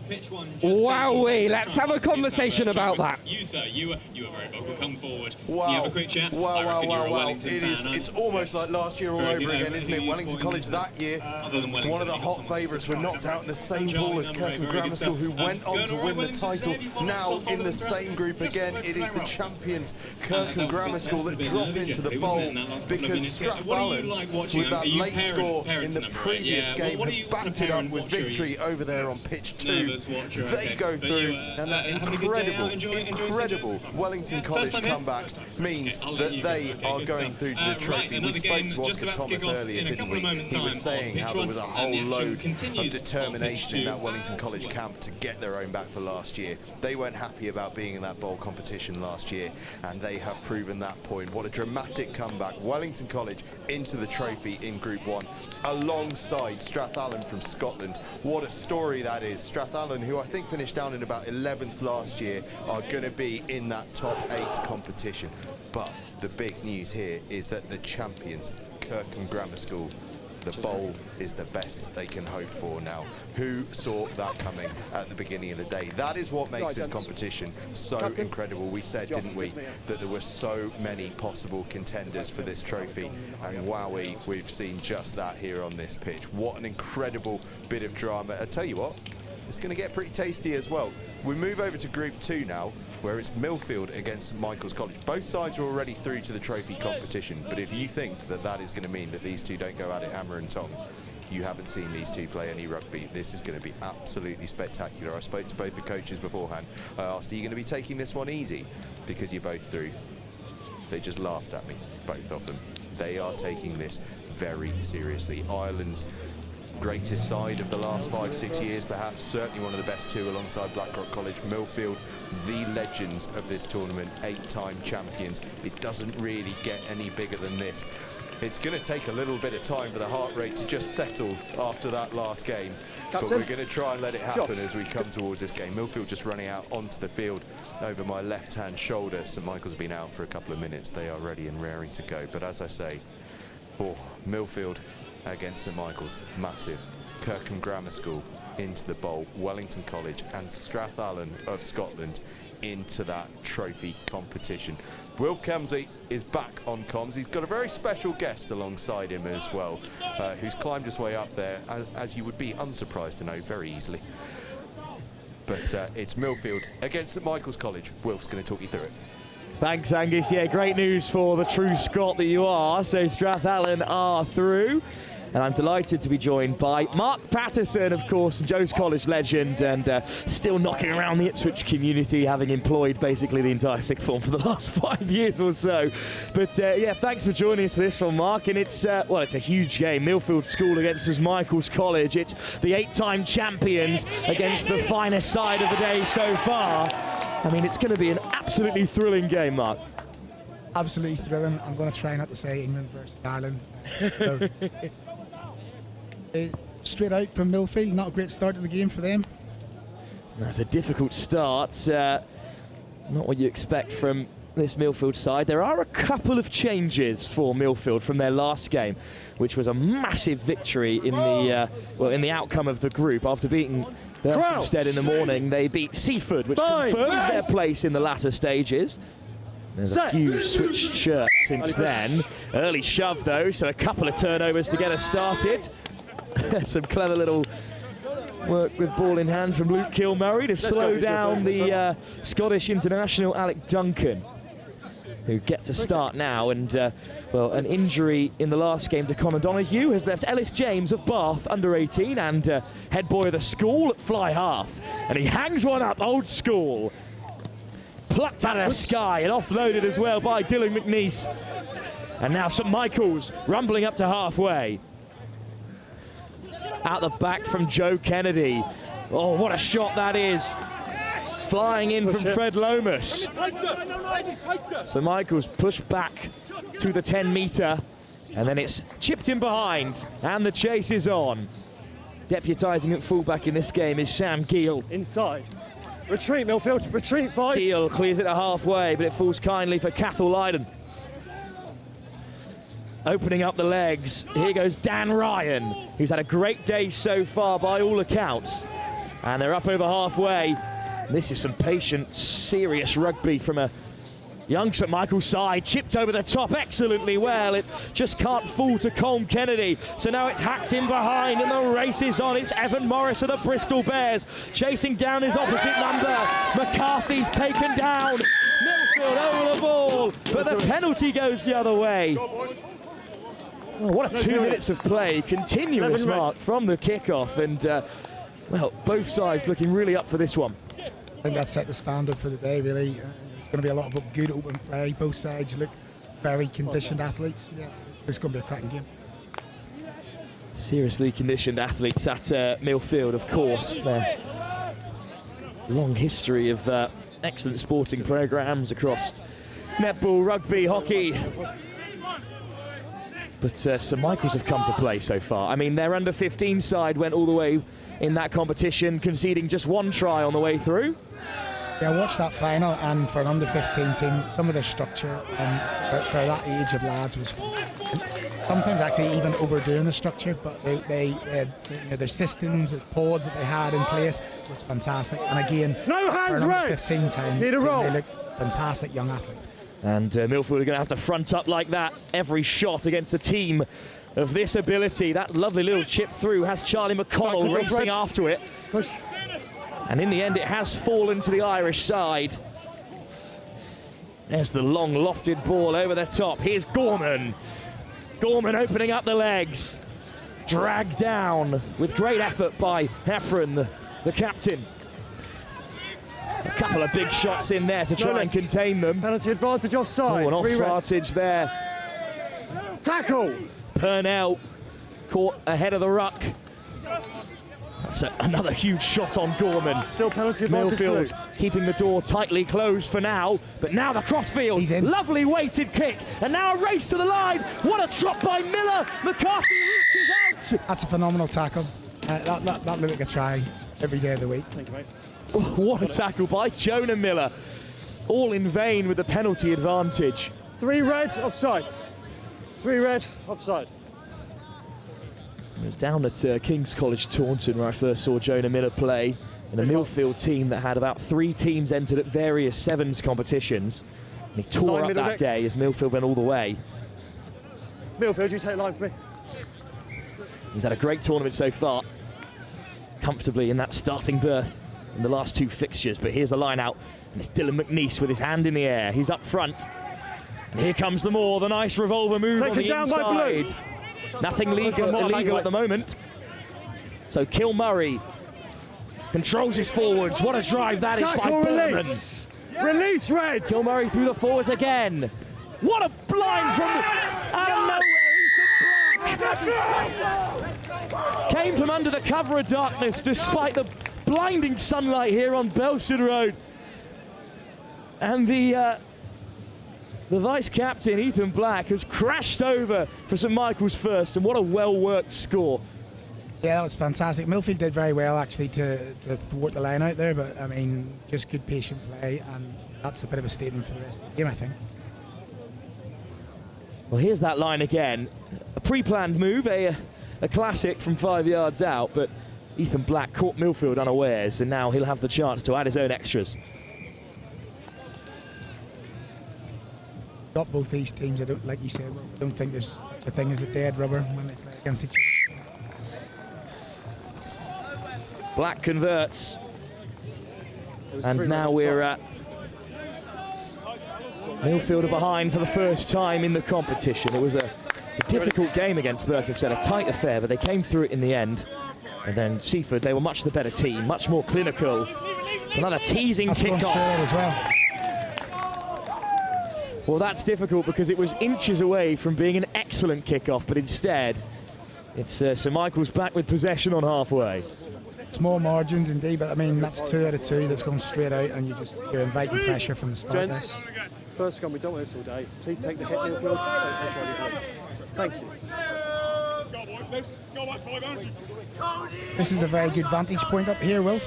Wowee, let's have a conversation about that. You, sir, you were very vocal. Come forward. Wow. You have a quick chat. Wow. It's almost like last year all over again, isn't it? Wellington College that year, one of the hot favourites, were knocked out in the same pool as Kirkham Grammar School, who went on to win the title. Now in the same group again, it is the champions Kirkham Grammar School that drop into the bowl, because Strathallan, with that late score in the previous game, have backed it up with victory over there on pitch 2. They go through, and that incredible Wellington College comeback means that they are going through to the trophy. We spoke to Oscar Thomas earlier, didn't we? He was saying how there was a whole load of determination in that Wellington College camp to get their own back for last year. They weren't happy about being in that bowl competition last year, and they have proven that point. What a dramatic comeback. Wellington College into the trophy in Group 1 alongside Strathallan from Scotland. What a story that is. Strathallan, who I think finished down in about 11th last year, are going to be in that top 8 competition. But the big news here is that the champions, Kirkham Grammar School, the bowl is the best they can hope for now. Who saw that coming at the beginning of the day? That is what makes this competition so incredible. We said, didn't we, that there were so many possible contenders for this trophy, and wowee, we've seen just that here on this pitch. What an incredible bit of drama. I tell you what, It's going to get pretty tasty as well. We move over to Group 2 now, where it's Millfield against St Michael's College. Both sides are already through to the trophy competition, but if you think that that is going to mean that these two don't go at it hammer and tong, you haven't seen these two play any rugby. This is going to be absolutely spectacular. I spoke to both the coaches beforehand. I asked, are you going to be taking this one easy? Because you're both through. They just laughed at me, both of them. They are taking this very seriously. Ireland's greatest side of the last 5-6 years, perhaps, certainly one of the best two alongside Blackrock College. Millfield, the legends of this tournament, 8-time champions. It doesn't really get any bigger than this. It's going to take a little bit of time for the heart rate to just settle after that last game. Captain. But we're going to try and let it happen as we come towards this game. Millfield just running out onto the field over my left-hand shoulder. St Michael's been out for a couple of minutes. They are ready and raring to go. But as I say, Millfield against St Michael's, massive. Kirkham Grammar School into the bowl, Wellington College and Strathallan of Scotland into that trophy competition. Wilf Kemsey is back on comms. He's got a very special guest alongside him as well, who's climbed his way up there, as you would be unsurprised to know, very easily. But it's Millfield against St Michael's College. Wilf's going to talk you through it. Thanks, Angus. Yeah, great news for the true Scot that you are. So Strathallan are through. And I'm delighted to be joined by Mark Patterson, of course, Joe's College legend, and still knocking around the Ipswich community, having employed basically the entire sixth form for the last 5 years or so. But yeah, thanks for joining us for this one, Mark. And it's, well, it's a huge game. Millfield School against St Michael's College. It's the 8-time champions against the finest side of the day so far. I mean, it's going to be an absolutely thrilling game, Mark. Absolutely thrilling. I'm going to try not to say England versus Ireland. Straight out from Millfield, not a great start to the game for them. That's a difficult start. Not what you expect from this Millfield side. There are a couple of changes for Millfield from their last game, which was a massive victory in the well, in the outcome of the group. After beating Berkhamsted in the morning, they beat Seaford, which confirmed their place in the latter stages. There's a few switched shirts since then. Early shove though, so a couple of turnovers to get us started. Some clever little work with ball in hand from Luke Kilmurray to slow down the Scottish international Alec Duncan, who gets a start now. And well, an injury in the last game to Conor Donoghue has left Ellis James of Bath under 18 and head boy of the school at fly half, and he hangs one up old school, plucked out of the sky and offloaded as well by Dylan McNeese. And now St Michael's rumbling up to halfway. Out the back from Joe Kennedy. Oh, what a shot that is. Flying in from Fred Lomas. So Michael's pushed back to the 10-metre, and then it's chipped in behind, and the chase is on. Deputising at fullback in this game is Sam Gill. Inside. Retreat, Millfield. Retreat, 5. Gill clears it at halfway, but it falls kindly for Cathal Lydon. Opening up the legs, here goes Dan Ryan, who's had a great day so far by all accounts. And they're up over halfway. This is some patient, serious rugby from a young St Michael's side. Chipped over the top excellently well. It just can't fall to Colm Kennedy. So now it's hacked in behind and the race is on. It's Evan Morris of the Bristol Bears chasing down his opposite number. McCarthy's taken down. Millfield over the ball, but the penalty goes the other way. Oh, what a 2 minutes of play, continuous mark from the kickoff, and well, both sides looking really up for this one. I think that set the standard for the day, really. There's going to be a lot of good open play. Both sides look very conditioned athletes. Yeah, it's going to be a cracking game. Seriously conditioned athletes at Millfield, of course. Their long history of excellent sporting programmes across netball, rugby, hockey. But St Michael's have come to play so far. I mean, their under-15 side went all the way in that competition, conceding just one try on the way through. Yeah, I watched that final, and for an under-15 team, some of their structure for that age of lads was sometimes actually even overdoing the structure, but they you know, their systems, the pods that they had in place was fantastic. And again, no hands, for an under-15 team, need a roll. They look fantastic young athletes. And Millfield are going to have to front up like that every shot against a team of this ability. That lovely little chip through has Charlie McConnell racing after it. Push. And in the end, it has fallen to the Irish side. There's the long lofted ball over the top. Here's Gorman. Gorman opening up the legs. Dragged down with great effort by Heffron, the captain. A couple of big shots in there to try and contain them. Penalty advantage offside. Oh, an offside there. Tackle! Purnell caught ahead of the ruck. That's another huge shot on Gorman. Still penalty advantage. Millfield keeping the door tightly closed for now, but now the crossfield. Lovely weighted kick, and now a race to the line. What a trot by Miller. McCarthy reaches out. That's a phenomenal tackle. That looked like a try every day of the week. Thank you, mate. What a tackle by Jonah Miller. All in vain with the penalty advantage. 3 red, offside. 3 red, offside. It was down at King's College Taunton where I first saw Jonah Miller play in a Millfield team that had about 3 teams entered at various sevens competitions. And he tore up that day as Millfield went all the way. Millfield, you take line for me. He's had a great tournament so far. Comfortably in that starting berth in the last 2 fixtures, but here's the line out, and it's Dylan McNeice with his hand in the air. He's up front, and here comes the Moor, the nice revolver move on the inside. Nothing illegal at the moment. So Kilmurray controls his forwards. What a drive that is by Berman. Release red. Kilmurray through the forwards again. What a blind from out of nowhere. Came from under the cover of darkness despite the blinding sunlight here on Belshire Road. And the vice-captain, Ethan Black, has crashed over for St Michael's first, and what a well-worked score. Yeah, that was fantastic. Millfield did very well, actually, to thwart the line out there, but, I mean, just good patient play, and that's a bit of a statement for the rest of the game, I think. Well, here's that line again. A pre-planned move, a classic from 5 yards out, but Ethan Black caught Millfield unawares, and now he'll have the chance to add his own extras. Got both these teams, I don't, like you said, I don't think there's such a thing as a dead rubber when they play against each other. Black converts, and now we're at Millfield are behind for the first time in the competition. It was a difficult game against Berkhamsted, a tight affair, but they came through it in the end. And then Seaford, they were much the better team, much more clinical. Another teasing kick-off as well. Well, that's difficult because it was inches away from being an excellent kick-off, but instead, it's St Michael's back with possession on halfway. Small margins indeed, but I mean, that's 2 out of 2 that's gone straight out, and you're inviting pressure from the start. Gents, first gun, we don't want this all day. Please take the hit, Millfield. Don't push anything. Thank you. This is a very good vantage point up here, Wilf.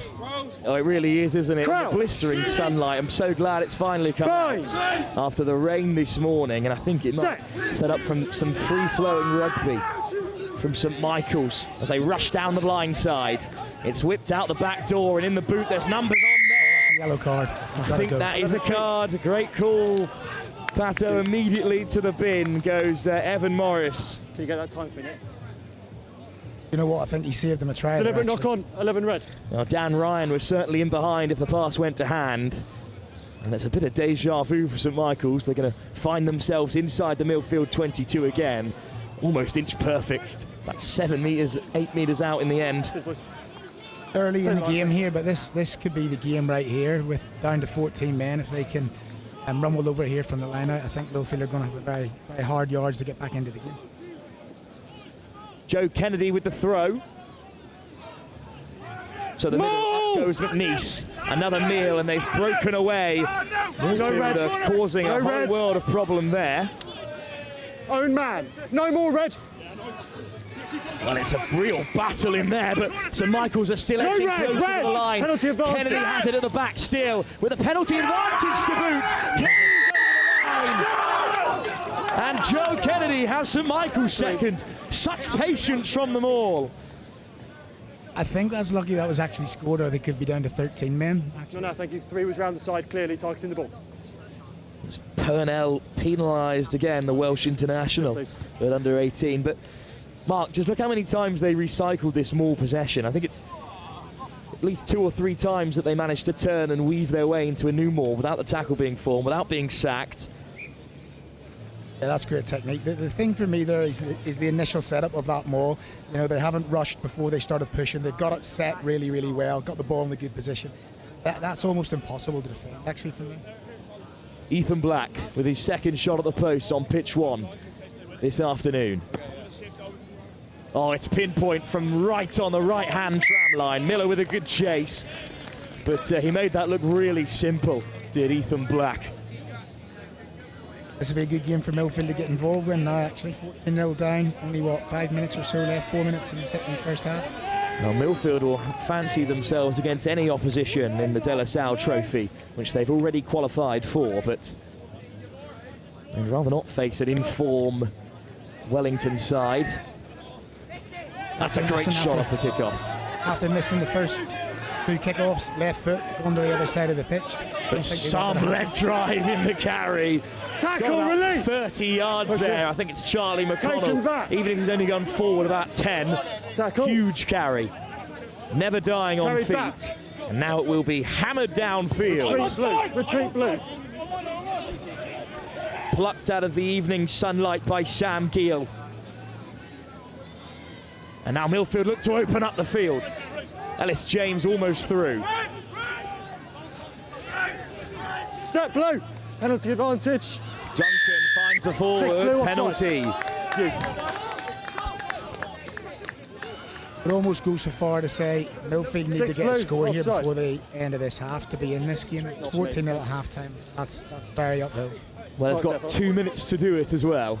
Oh, it really is, isn't it? The blistering sunlight. I'm so glad it's finally come out after the rain this morning, and I think it might set up from some free-flowing rugby from St Michael's as they rush down the blind side. It's whipped out the back door, and in the boot there's numbers on there. That's a yellow card. I think that is a card. Great call. Pato immediately to the bin goes Evan Morris. Can you get that time for me, Nick? You know what, I think he saved them a try. Deliberate knock on, 11 red. Now Dan Ryan was certainly in behind if the pass went to hand. And there's a bit of deja vu for St Michael's. They're going to find themselves inside the Millfield 22 again. Almost inch perfect. About 7 metres, 8 metres out in the end. Early in the game here, but this could be the game right here with down to 14 men. If they can rumble over here from the line out, I think Millfield are going to have a very, very hard yards to get back into the game. Joe Kennedy with the throw. So the middle goes McNeice. Another meal, and they've broken away. Millfield causing a whole world of problem there. Own man. No more red. Well, it's a real battle in there, but St Michael's are still edging close to the line. Penalty advantage. Kennedy has it at the back still, with a penalty advantage to boot. And Joe Kennedy has St Michael's second. Such patience from them all. I think that's lucky that was actually scored, or they could be down to 13 men. Actually. No, thank you. 3 was round the side, clearly targeting the ball. It's Purnell penalised again, the Welsh international at under 18. But Mark, just look how many times they recycled this Maul possession. I think it's at least 2 or 3 times that they managed to turn and weave their way into a new maul without the tackle being formed, without being sacked. Yeah, that's great technique. The thing for me there is the initial setup of that maul. You know, they haven't rushed before they started pushing. They've got it set really, really well, got the ball in a good position. That's almost impossible to defend, actually, for me. Ethan Black with his second shot at the post on pitch 1 this afternoon. Oh, it's pinpoint from right on the right-hand tram line. Miller with a good chase, but he made that look really simple, did Ethan Black. This will be a good game for Millfield to get involved in now, actually. 14-0 down, only, 5 minutes or so left, 4 minutes in the first half. Now, Millfield will fancy themselves against any opposition in the De La Salle Trophy, which they've already qualified for, but they'd rather not face an in-form Wellington side. That's a great shot off the kickoff. After missing the first 2 kickoffs, left foot on the other side of the pitch. But some leg drive in the carry. Tackle, release! 30 yards there. I think it's Charlie McConnell. Even if he's only gone forward about 10. Tackle. Huge carry. Never dying on feet. Back. And now it will be hammered downfield. Retreat blue. Retreat blue. Plucked out of the evening sunlight by Sam Gill. And now Millfield look to open up the field. Ellis James almost through. Step blue. Penalty advantage. Duncan finds the forward. Penalty. It almost goes so far to say Millfield need to get a score here before the end of this half to be in this game. It's 14-0 at half-time. That's very uphill. Well, they've got 2 minutes to do it as well.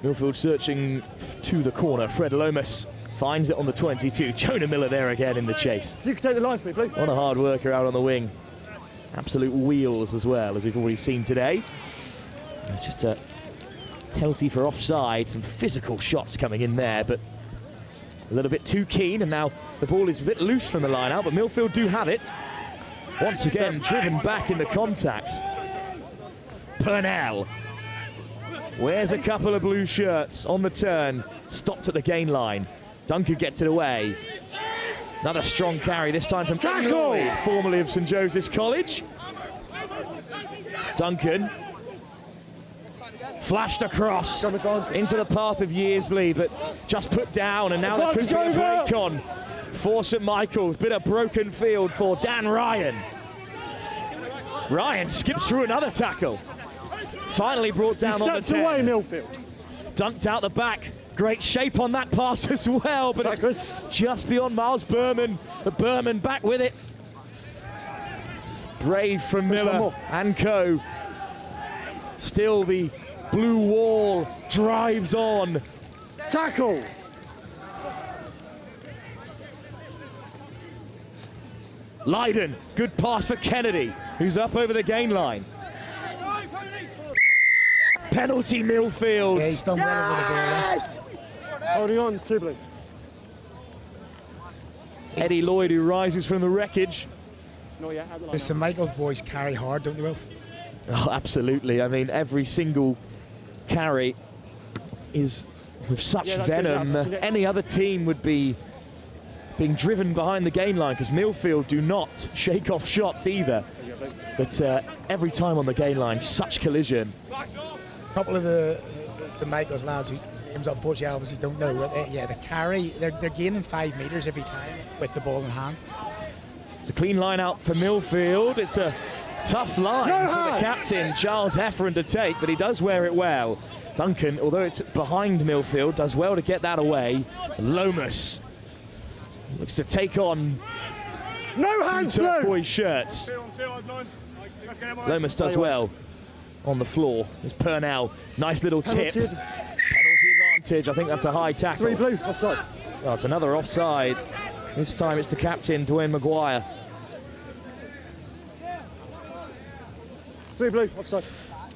Millfield searching to the corner. Fred Lomas finds it on the 22. Jonah Miller there again in the chase. You can take the line for me, please. What a hard worker out on the wing. Absolute wheels as well, as we've already seen today. It's just a penalty for offside. Some physical shots coming in there, but a little bit too keen. And now the ball is a bit loose from the line out, but Millfield do have it. Once again, driven back in the contact. Purnell. Wears a couple of blue shirts on the turn. Stopped at the gain line. Duncan gets it away. Another strong carry, this time from Lloyd, formerly of St Joseph's College. Duncan flashed across into the path of Yearsley, but just put down, and now there could be a break on for St Michael's. Bit of broken field for Dan Ryan. Ryan skips through another tackle. Finally brought down on the 10. Stepped away, Millfield. Dunked out the back. Great shape on that pass as well, but it's just beyond Miles Berman. But Berman back with it. Brave from Miller and co. Still the blue wall drives on. Tackle. Lydon, good pass for Kennedy, who's up over the gain line. Penalty Millfield. Yeah, he's done well with the ball. Holding on, Sibley. Eddie Lloyd, who rises from the wreckage. The St Michael's boys carry hard, don't they, Will? Oh, absolutely. I mean, every single carry is with such venom. Any other team would be being driven behind the gain line, because Millfield do not shake off shots either. But every time on the gain line, such collision. A couple of the St Michael's lads who names unfortunately obviously don't know, yeah, the carry, they're gaining 5 metres every time with the ball in hand. It's a clean line out for Millfield. It's a tough line for the captain, Charles Heffron, to take, but he does wear it well. Duncan, although it's behind Millfield, does well to get that away. Lomas looks to take on turquoise shirts. Lomas does well on the floor. There's Purnell, nice little tip. Penalty advantage, I think that's a high tackle. 3 blue, offside. Oh, it's another offside. This time it's the captain, Dwayne Maguire. 3 blue, offside.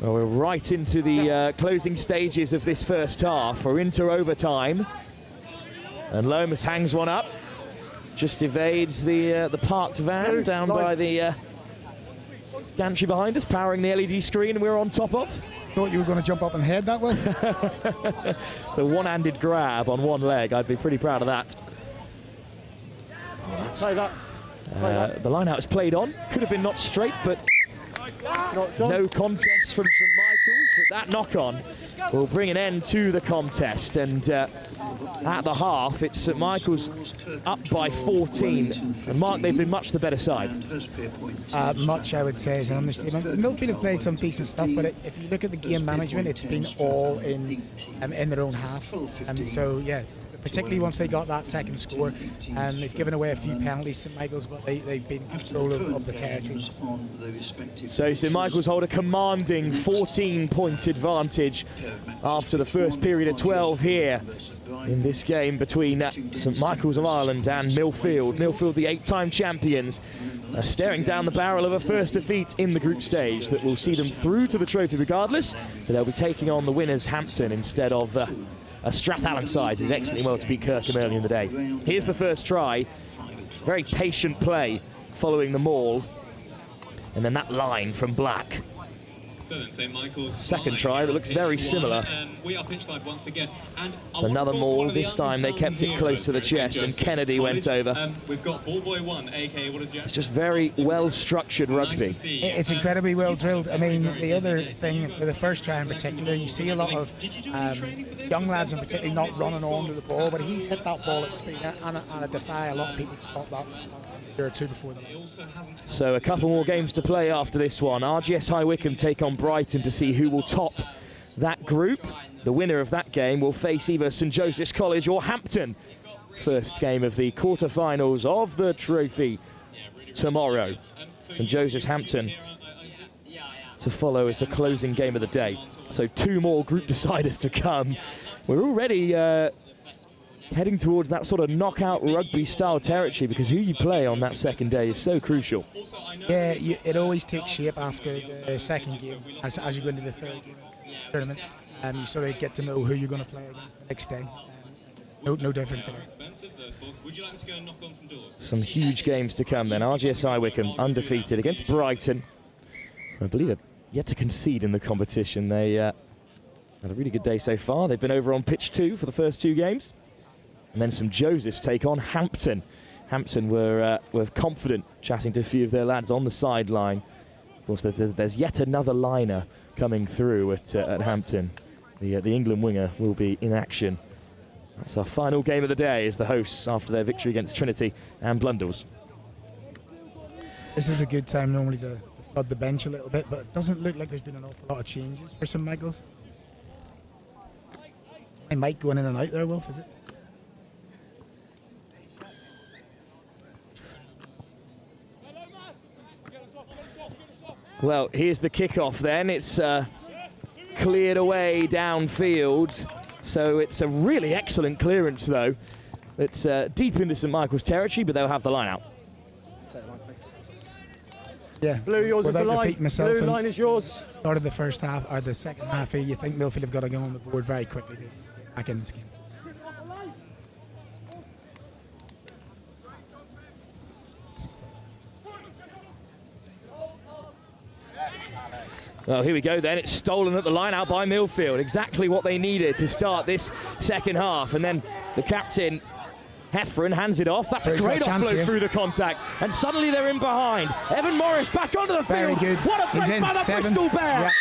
Well, we're right into the closing stages of this first half. We're into overtime. And Lomas hangs one up. Just evades the parked van down by the gantry behind us, powering the LED screen we're on top of. Thought you were going to jump up and head that way. So one-handed grab on one leg. I'd be pretty proud of that. Play that. The line-out is played on. Could have been knocked straight, but no contest from St Michael's. But that knock-on will bring an end to the contest. And at the half, it's St Michael's up by 14. And Mark, they've been much the better side. Much, I would say, is an understatement. Millfield have played some decent stuff, but if you look at the game management, it's been all in their own half. So, yeah, particularly once they got that second score. They've given away a few penalties, St Michael's, but they've been in control of the territory. So St Michael's hold a commanding 14-point advantage after the first period of 12 here in this game between St Michael's of Ireland and Millfield. Millfield, the 8-time champions, staring down the barrel of a first defeat in the group stage that will see them through to the trophy regardless, but they'll be taking on the winners Hampton instead of a Strathallan side who did excellently well to beat Kirkham early in the day. Here's the first try. Very patient play following the maul. And then that line from Black. So then St Michael's second try that looks very similar. We are pitch side once again. And so another maul. This time they kept it close to the chest and Kennedy went over. We've got Ball Boy 1, aka what is it? It's just very well structured rugby. It's incredibly well drilled. I mean, the other thing for the first try in particular, you see a lot of young lads in particular not running onto the ball, but he's hit that ball at speed and I defy a lot of people to stop that. There are two before them. So a couple more games to play after this one. RGS High Wycombe take on Brighton to see who will top that group. The winner of that game will face either St Joseph's College or Hampton. First game of the quarter-finals of the trophy tomorrow. St Joseph's Hampton to follow as the closing game of the day. So two more group deciders to come. We're already heading towards that sort of knockout rugby style territory because who you play on that second day is so crucial. Yeah, it always takes shape after the second game as you go into the third game tournament. You sort of get to know who you're going to play against the next day. No different today. Some huge games to come then. RGS Wycombe undefeated against Brighton. I believe they're yet to concede in the competition. They had a really good day so far. They've been over on pitch 2 for the first 2 games. And then St Joseph's take on Hampton. Hampton were confident, chatting to a few of their lads on the sideline. Of course, there's yet another liner coming through at Hampton. The England winger will be in action. That's our final game of the day as the hosts after their victory against Trinity and Blundell's. This is a good time normally to flood the bench a little bit, but it doesn't look like there's been an awful lot of changes for St Michael's. I might go in and out there, Wolf, is it? Well, here's the kickoff then. It's cleared away downfield. So it's a really excellent clearance, though. It's deep into St Michael's territory, but they'll have the line out. Yeah. Blue, yours is the line. Blue line is yours. Started the first half, or the second half here. You think Millfield have got to go on the board very quickly to back in this game. Well, here we go then. It's stolen at the line out by Millfield. Exactly what they needed to start this second half. And then the captain, Heffron, hands it off. That's a great offload through the contact. And suddenly they're in behind. Evan Morris back onto the field. Very good. What a break by the Bristol Bear.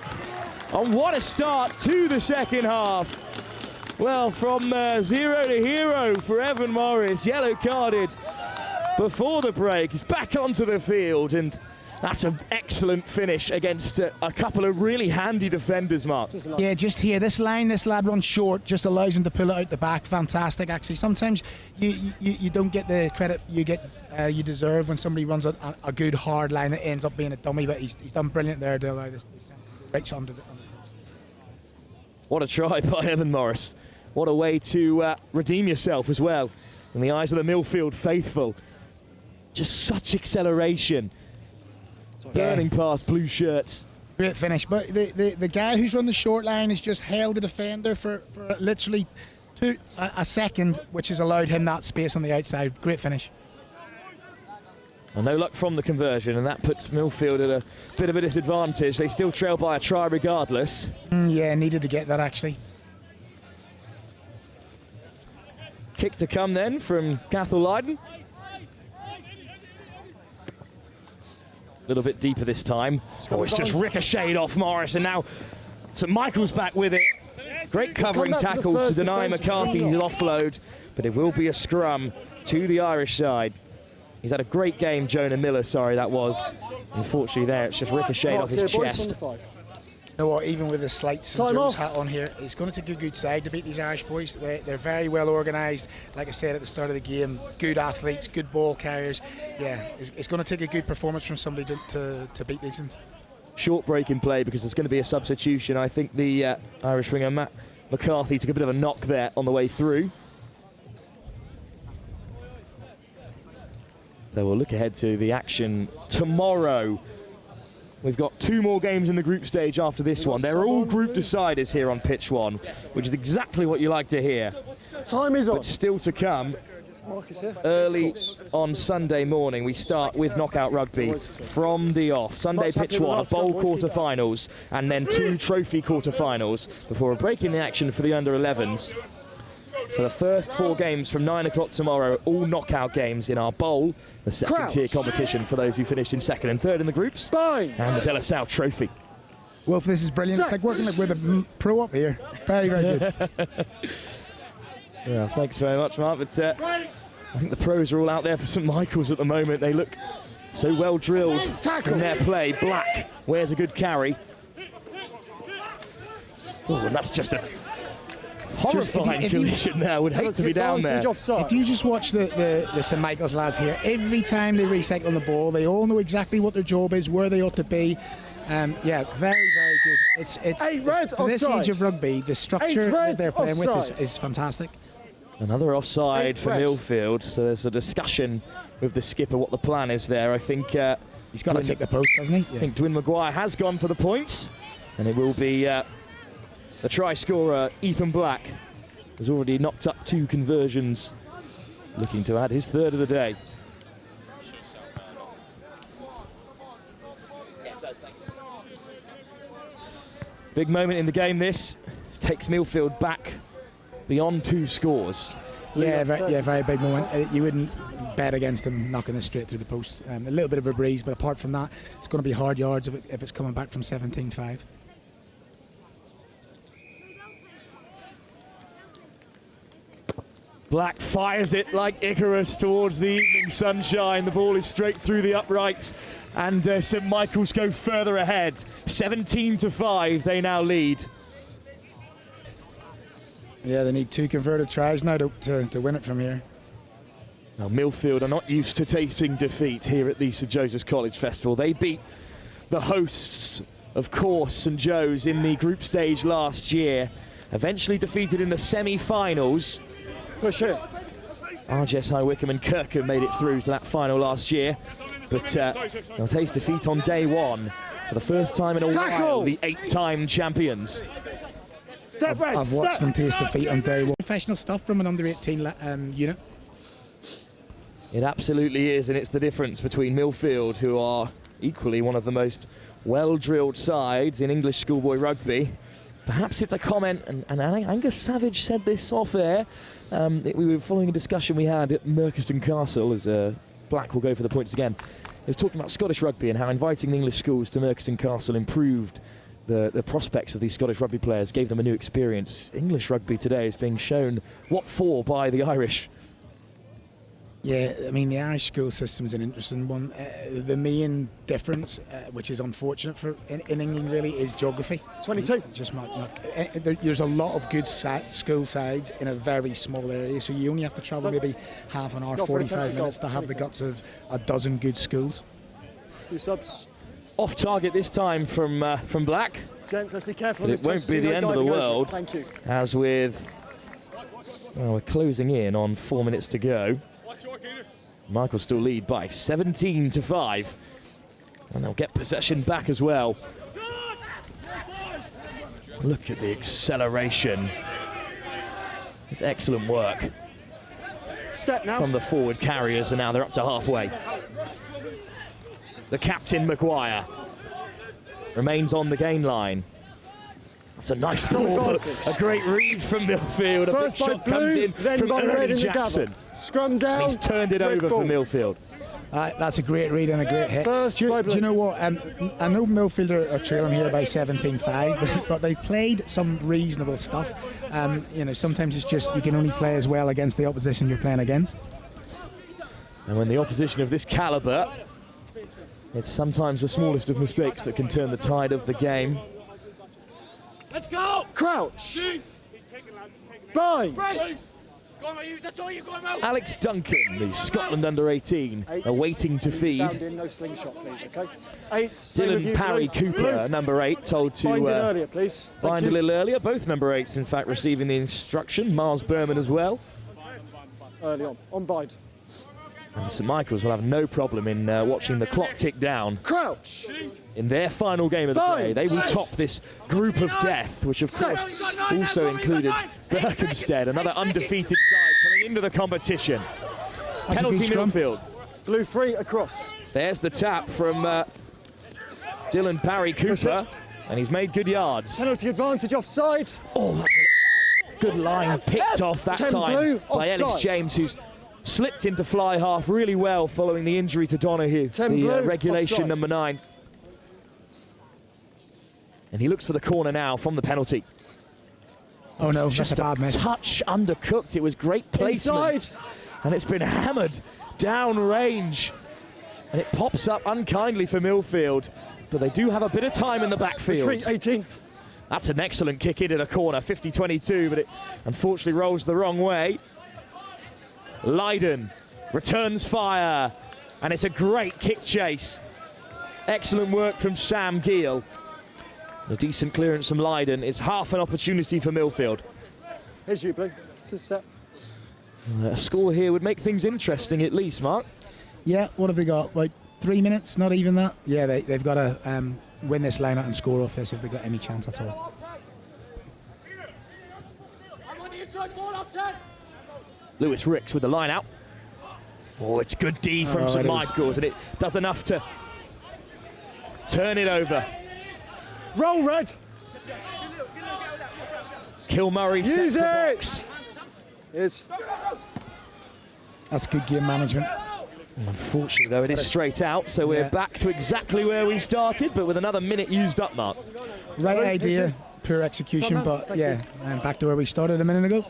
Yeah. And what a start to the second half. Well, from 0 to hero for Evan Morris. Yellow carded before the break. He's back onto the field, and that's an excellent finish against a couple of really handy defenders, Mark. Yeah, just here, this lad runs short, just allows him to pull it out the back. Fantastic, actually. Sometimes you don't get the credit you deserve when somebody runs a good hard line that ends up being a dummy, but he's done brilliant there to allow this right under the. What a try by Evan Morris. What a way to redeem yourself as well in the eyes of the Millfield faithful. Just such acceleration. Burning past blue shirts. Great finish, but the guy who's run the short line has just held the defender for literally a second, which has allowed him that space on the outside. Great finish. And no luck from the conversion, and that puts Millfield at a bit of a disadvantage. They still trail by a try regardless. Yeah, needed to get that actually. Kick to come then from Strathallan. A little bit deeper this time. Oh, it's just ricocheted off Morris, and now St Michael's back with it. Great covering tackle to deny McCarthy his offload, but it will be a scrum to the Irish side. He's had a great game, Jonah Miller, sorry, that was. Unfortunately there, it's just ricocheted off his chest. You know what, even with a slight St John's hat on here, it's going to take a good side to beat these Irish boys. They're very well organised. Like I said at the start of the game, good athletes, good ball carriers. Yeah, it's going to take a good performance from somebody to beat these ones. Short break in play because there's going to be a substitution. I think the Irish winger, Matt McCarthy, took a bit of a knock there on the way through. So we'll look ahead to the action tomorrow. We've got 2 more games in the group stage after this one. They're all group deciders here on pitch 1, which is exactly what you like to hear. Time is up. But still to come, early on Sunday morning, we start with knockout rugby from the off. Sunday pitch 1, a bowl quarter-finals, and then 2 trophy quarter-finals before a break in the action for the under-11s. So the first 4 games from 9 o'clock tomorrow, all knockout games in our bowl, the second-tier competition for those who finished in 2nd and 3rd in the groups, and the De La Salle Trophy. Wolf, this is brilliant. It's like working with a pro up here. Very, very good. Yeah, thanks very much, Mark. But I think the pros are all out there for St Michael's at the moment. They look so well drilled in their play. Black wears a good carry. Oh, and that's just a horrifying collision there. Would hate to be down there. If you just watch the St Michael's lads here, every time they recycle the ball, they all know exactly what their job is, where they ought to be. Yeah, very, very good. It's for this age of rugby, the structure that they're playing with is fantastic. Another offside for Millfield. So there's a discussion with the skipper what the plan is there. I think he's got to take the post, hasn't he? I think Dwyn Maguire has gone for the points, and it will be the try scorer Ethan Black has already knocked up 2 conversions, looking to add his 3rd of the day. Big moment in the game. This takes Millfield back beyond 2 scores. Yeah, very big moment. You wouldn't bet against him knocking this straight through the post. A little bit of a breeze, but apart from that, it's going to be hard yards if it's coming back from 17-5. Black fires it like Icarus towards the evening sunshine. The ball is straight through the uprights, and St Michael's go further ahead. 17-5, they now lead. Yeah, they need 2 converted tries now to win it from here. Now, Millfield are not used to tasting defeat here at the St Joseph's College Festival. They beat the hosts, of course, St Joe's in the group stage last year. Eventually defeated in the semi-finals. Push it. RGSI Wycombe and Kirkham made it through to that final last year. But they'll taste defeat on day 1 for the first time in a while, the 8-time champions. I've watched them taste defeat on day 1. Professional stuff from an under-18 unit. It absolutely is, and it's the difference between Millfield, who are equally one of the most well-drilled sides in English schoolboy rugby. Perhaps it's a comment, and Angus Savage said this off air. We were following a discussion we had at Merchiston Castle, as Black will go for the points again. He was talking about Scottish rugby and how inviting the English schools to Merchiston Castle improved the prospects of these Scottish rugby players, gave them a new experience. English rugby today is being shown what for by the Irish. Yeah, I mean, the Irish school system is an interesting one. The main difference, which is unfortunate in England really, is geography. 22. There's a lot of good school sides in a very small area, so you only have to travel maybe half an hour, 45 minutes to have the guts of a dozen good schools. 2 subs. Off target this time from Black. Gents, let's be careful. But it won't be the end of the world. Thank you. As with, well, we're closing in on 4 minutes to go. Michael still lead by 17-5, and they'll get possession back as well. Look at the acceleration. It's excellent work Step now from the forward carriers, and now they're up to halfway. The captain, Maguire, remains on the gain line. That's a nice ball, but a great read from Millfield. First a by big shot comes in then from by red Ernie in the Jackson. gather. Scrum down. And he's turned it over for Millfield. That's a great read and a great hit. Do you know what? I know Millfield are trailing here by 17-5, but they've played some reasonable stuff. You know, sometimes it's just you can only play as well against the opposition you're playing against. And when the opposition of this calibre, it's sometimes the smallest of mistakes that can turn the tide of the game. Let's go! Crouch! Bind! Alex Duncan, the Scotland under-18, are waiting to feed. No slingshot, please, okay? 8. Dylan Parry Cooper, number 8, told to bind in earlier, please. Bind a little earlier. Both number 8s, in fact, receiving the instruction. Miles Berman as well. Early on bind. And St Michael's will have no problem in watching the clock tick down. Crouch! In their final game of the day, they will top this group of death, which of course also included Berkhamsted, another undefeated side coming into the competition. Penalty Millfield. Blue 3 across. There's the tap from Dylan Parry Cooper, and he's made good yards. Penalty advantage offside. Oh, that's a good line picked off that time by Ellis James, who's slipped into fly half really well following the injury to Donahue, the regulation offside. Number 9. And he looks for the corner now from the penalty. Oh no, just that's a bad miss. Touch undercooked. It was great placement. Inside. And it's been hammered down range. And it pops up unkindly for Millfield. But they do have a bit of time in the backfield. Retreat 18. That's an excellent kick into the corner, 50-22, but it unfortunately rolls the wrong way. Lydon returns fire. And it's a great kick chase. Excellent work from Sam Gill. A decent clearance from Lydon. It's half an opportunity for Millfield. Here's you, Blue. It's a set. A score here would make things interesting at least, Mark. Yeah, what have they got? Like 3 minutes? Not even that? Yeah, they've got to win this line out and score off this if they've got any chance at all. Lewis Ricks with the line out. Oh, it's good D from St Michael's, and it does enough to turn it over. Roll red. Kilmurray Use sets the box. Is. That's good game management. Unfortunately, though, it is straight out, so we're back to exactly where we started, but with another minute used up, Mark. Right idea, poor execution, but yeah, back to where we started a minute ago.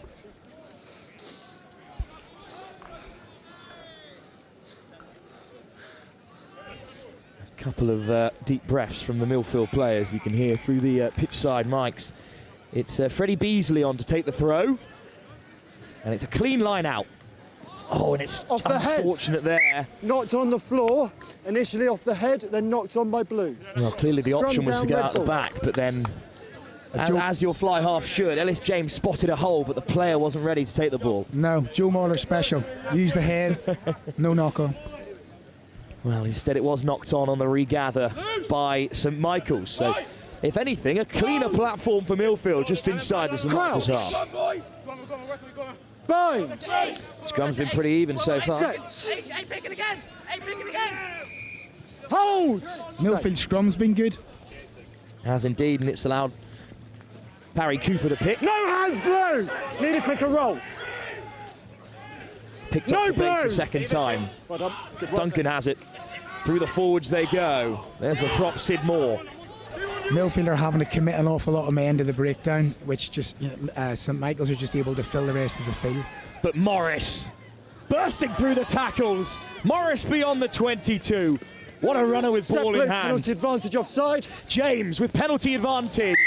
Couple of deep breaths from the Millfield players you can hear through the pitch side mics. It's Freddie Beasley on to take the throw, and it's a clean line out. Oh, and it's off the unfortunate head. There. Knocked on the floor, initially off the head, then knocked on by Blue. Well, clearly the option was to get out the back, but then, as your fly half should, Ellis James spotted a hole, but the player wasn't ready to take the ball. No, Joe Marler special. Use the head, no knock on. Well, instead it was knocked on the regather by St Michael's. So, if anything, a cleaner platform for Millfield just inside the St Michael's half. Bind. Scrum's been pretty even so far. Set. Hold. Millfield scrum's been good. Has indeed, and it's allowed Parry Cooper to pick. No hands, Blue. Need a quicker roll. Picked up the pace the second time. Well done. Duncan has it. Through the forwards they go. There's the prop, Sid Moore. Millfield are having to commit an awful lot of men to the breakdown, which just St Michael's are just able to fill the rest of the field. But Morris bursting through the tackles. Morris beyond the 22. What a runner with ball in hand. Penalty advantage offside. James with penalty advantage.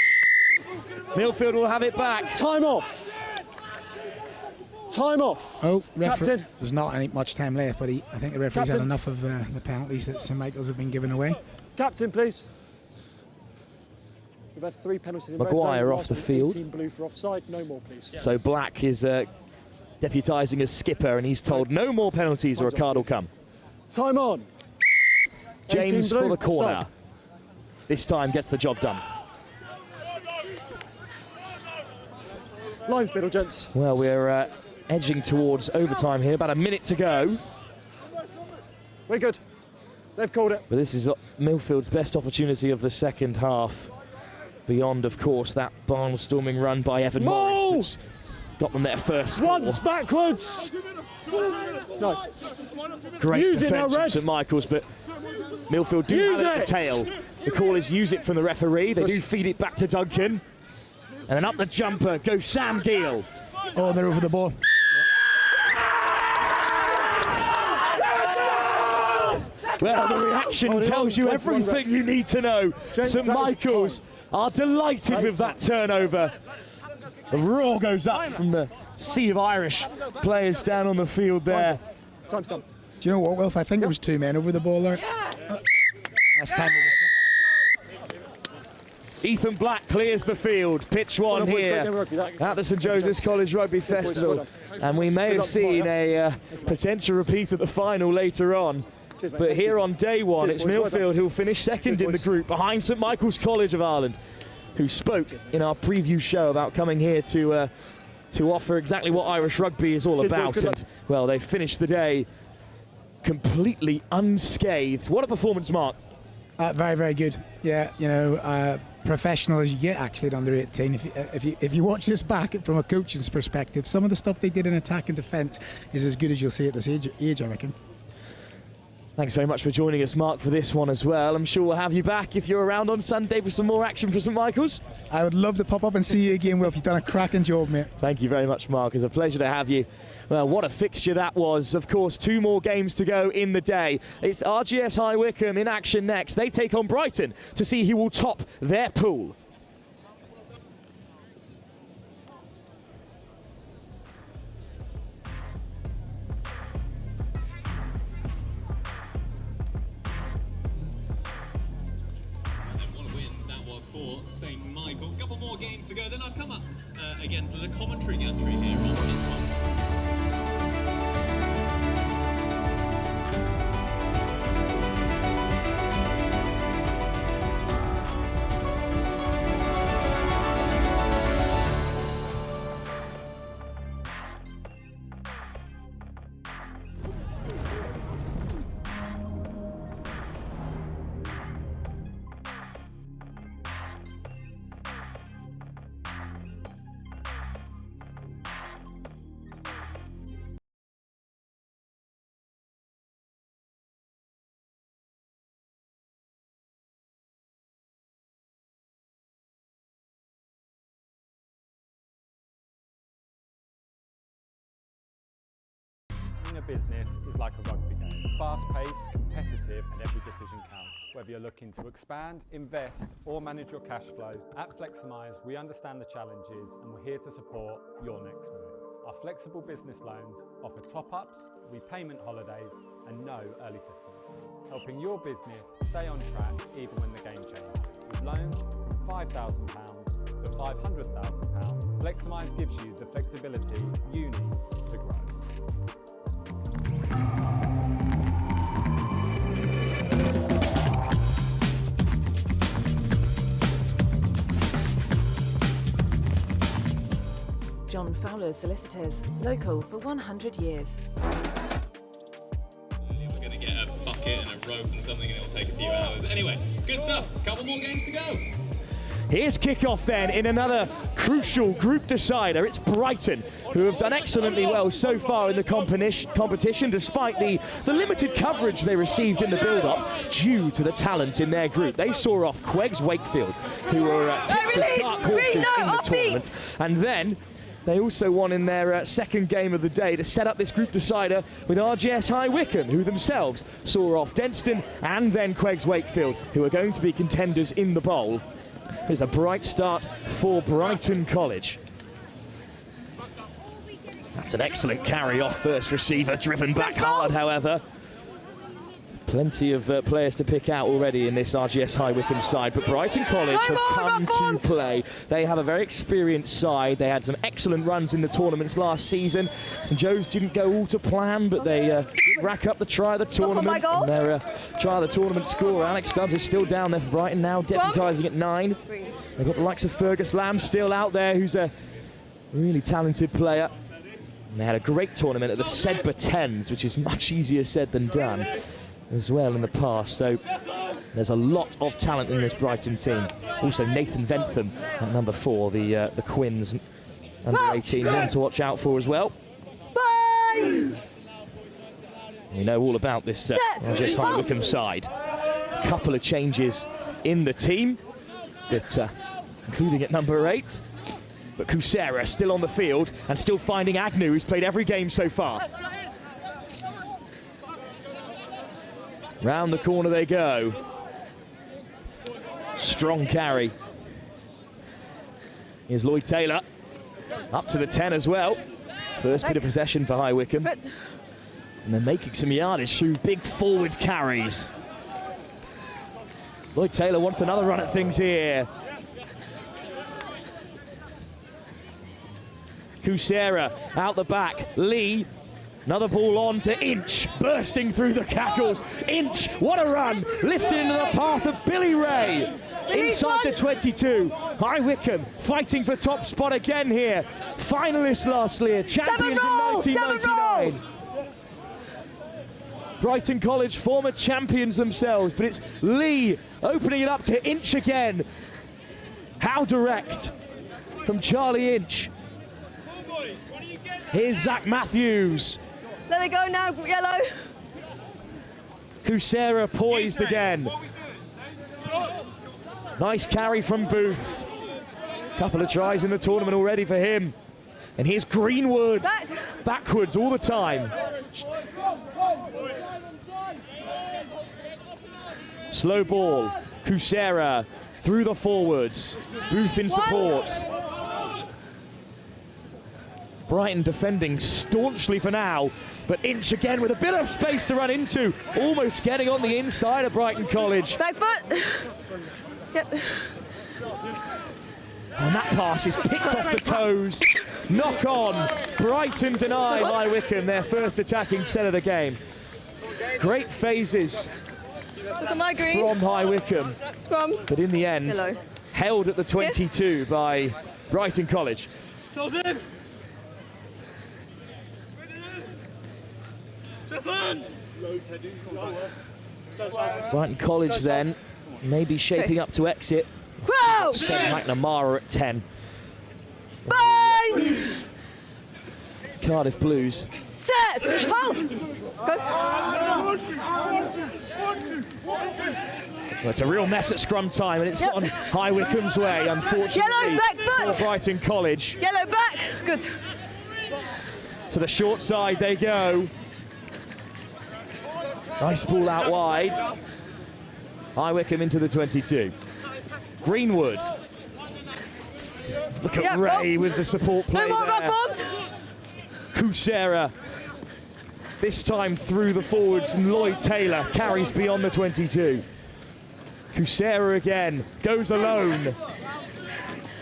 Millfield will have it back. Time off. Time off. Oh, Captain. There's not much time left, but I think the referee's had enough of the penalties that St Michael's have been giving away. Captain, please. We've had 3 penalties in Maguire off the field. 18 blue for offside. No more, please. So Black is deputising as skipper, and he's told no more penalties or a card will come. Time on. James blue, for the corner. offside. This time gets the job done. Lines middle, gents. Well, we're edging towards overtime here. About a minute to go. We're good. They've called it. But this is Millfield's best opportunity of the second half. Beyond, of course, that barnstorming run by Evan Morris. Got them their first score. Once backwards. No. Great Use it now, defence from Red. St Michael's, but Millfield do have it at the tail. The call is use it from the referee. They do feed it back to Duncan. And then up the jumper goes Sam Gill. Oh, they're over the ball. Well, the reaction tells you everything you need to know. St Michael's are delighted with that turnover. The roar goes up from the sea of Irish players down on the field there. Time. Do you know what, Wilf? I think there was 2 men over the ball there. Last time. Ethan Black clears the field. Pitch one here at the St Joseph's College Rugby Festival. And we may have seen a potential repeat of the final later on. But here on day one, it's Millfield who'll finish second in the group behind St Michael's College of Ireland, who spoke in our preview show about coming here to offer exactly what Irish rugby is all about. And, well, they finished the day completely unscathed. What a performance, Mark. Very, very good. Yeah, you know, professional as you get actually at under 18. If you watch this back from a coaching's perspective, some of the stuff they did in attack and defence is as good as you'll see at this age, I reckon. Thanks very much for joining us, Mark, for this one as well. I'm sure we'll have you back if you're around on Sunday for some more action for St Michael's. I would love to pop up and see you again, Wilf. You've done a cracking job, mate. Thank you very much, Mark. It's a pleasure to have you. Well, what a fixture that was. Of course, 2 more games to go in the day. It's RGS High Wycombe in action next. They take on Brighton to see who will top their pool. For St Michael's. A couple more games to go, then I've come up again for the commentary gantry here on this one. A business is like a rugby game. Fast-paced, competitive, and every decision counts. Whether you're looking to expand, invest, or manage your cash flow, at Fleximize we understand the challenges and we're here to support your next move. Our flexible business loans offer top-ups, repayment holidays, and no early settlement fees, helping your business stay on track even when the game changes. With loans from £5,000 to £500,000, Fleximize gives you the flexibility you need to grow. John Fowler Solicitors, local for 100 years. We're going to get a bucket and a rope and something, and it'll take a few hours. Anyway, good stuff. Couple more games to go. Here's kickoff then in another crucial group decider. It's Brighton, who have done excellently well so far in the competition, despite the limited coverage they received in the build-up due to the talent in their group. They saw off QEGS Wakefield, who were tipped as dark horses in the tournament. And then they also won in their second game of the day to set up this group decider with RGS High Wycombe, who themselves saw off Denstone and then QEGS Wakefield, who are going to be contenders in the bowl. There's a bright start for Brighton College. That's an excellent carry off first receiver, driven back hard, however. Plenty of players to pick out already in this RGS High Wycombe side, but Brighton College have come to play. They have a very experienced side. They had some excellent runs in the tournaments last season. St Joe's didn't go all to plan, but they rack up the try of the tournament. And their try of the tournament score, Alex Stubbs, is still down there for Brighton now, deputising at 9. They've got the likes of Fergus Lamb still out there, who's a really talented player. And they had a great tournament at the Sedberg 10s, which is much easier said than done. as well in the past. So there's a lot of talent in this Brighton team. Also Nathan Ventham at number 4, the Quins under 18, one to watch out for as well. We know all about this just High Wycombe side. Couple of changes in the team, but including at number 8. But Kusera still on the field and still finding Agnew, who's played every game so far. Round the corner they go. Strong carry. Here's Lloyd Taylor. Up to the 10 as well. First bit of possession for High Wycombe. And they're making some yardage through big forward carries. Lloyd Taylor wants another run at things here. Kusera out the back. Lee, another ball on to Inch, bursting through the cackles. Inch, what a run! Lifted into the path of Billy Ray. Inside the 22. High Wycombe fighting for top spot again here. Finalists last year, champions in 1999. Brighton College, former champions themselves, but it's Lee opening it up to Inch again. How direct from Charlie Inch. Here's Zach Matthews. Let it go now, yellow. Kusera poised again. Nice carry from Booth. Couple of tries in the tournament already for him. And here's Greenwood. Backwards all the time. Slow ball. Kusera through the forwards. Booth in support. Brighton defending staunchly for now, but Inch again with a bit of space to run into, almost getting on the inside of Brighton College. Back foot. Yep. And that pass is picked off the toes. Knock on. Brighton deny High Wycombe their first attacking set of the game. Great phases Look at my green. from High Wycombe. Scrum. But in the end, Yellow. held at the 22 by Brighton College. Brighton College then, maybe shaping up to exit. McNamara at 10. Bind! Cardiff Blues. Set! Hold! Go! Well, it's a real mess at scrum time, and it's gone High Wycombe's way, unfortunately. Yellow back foot! For Brighton College. Yellow back! Good. To the short side they go. Nice ball out wide. High Wycombe into the 22. Greenwood. Look at Ray with the support play No more there. Kusera. This time through the forwards, and Lloyd Taylor carries beyond the 22. Kusera again, goes alone.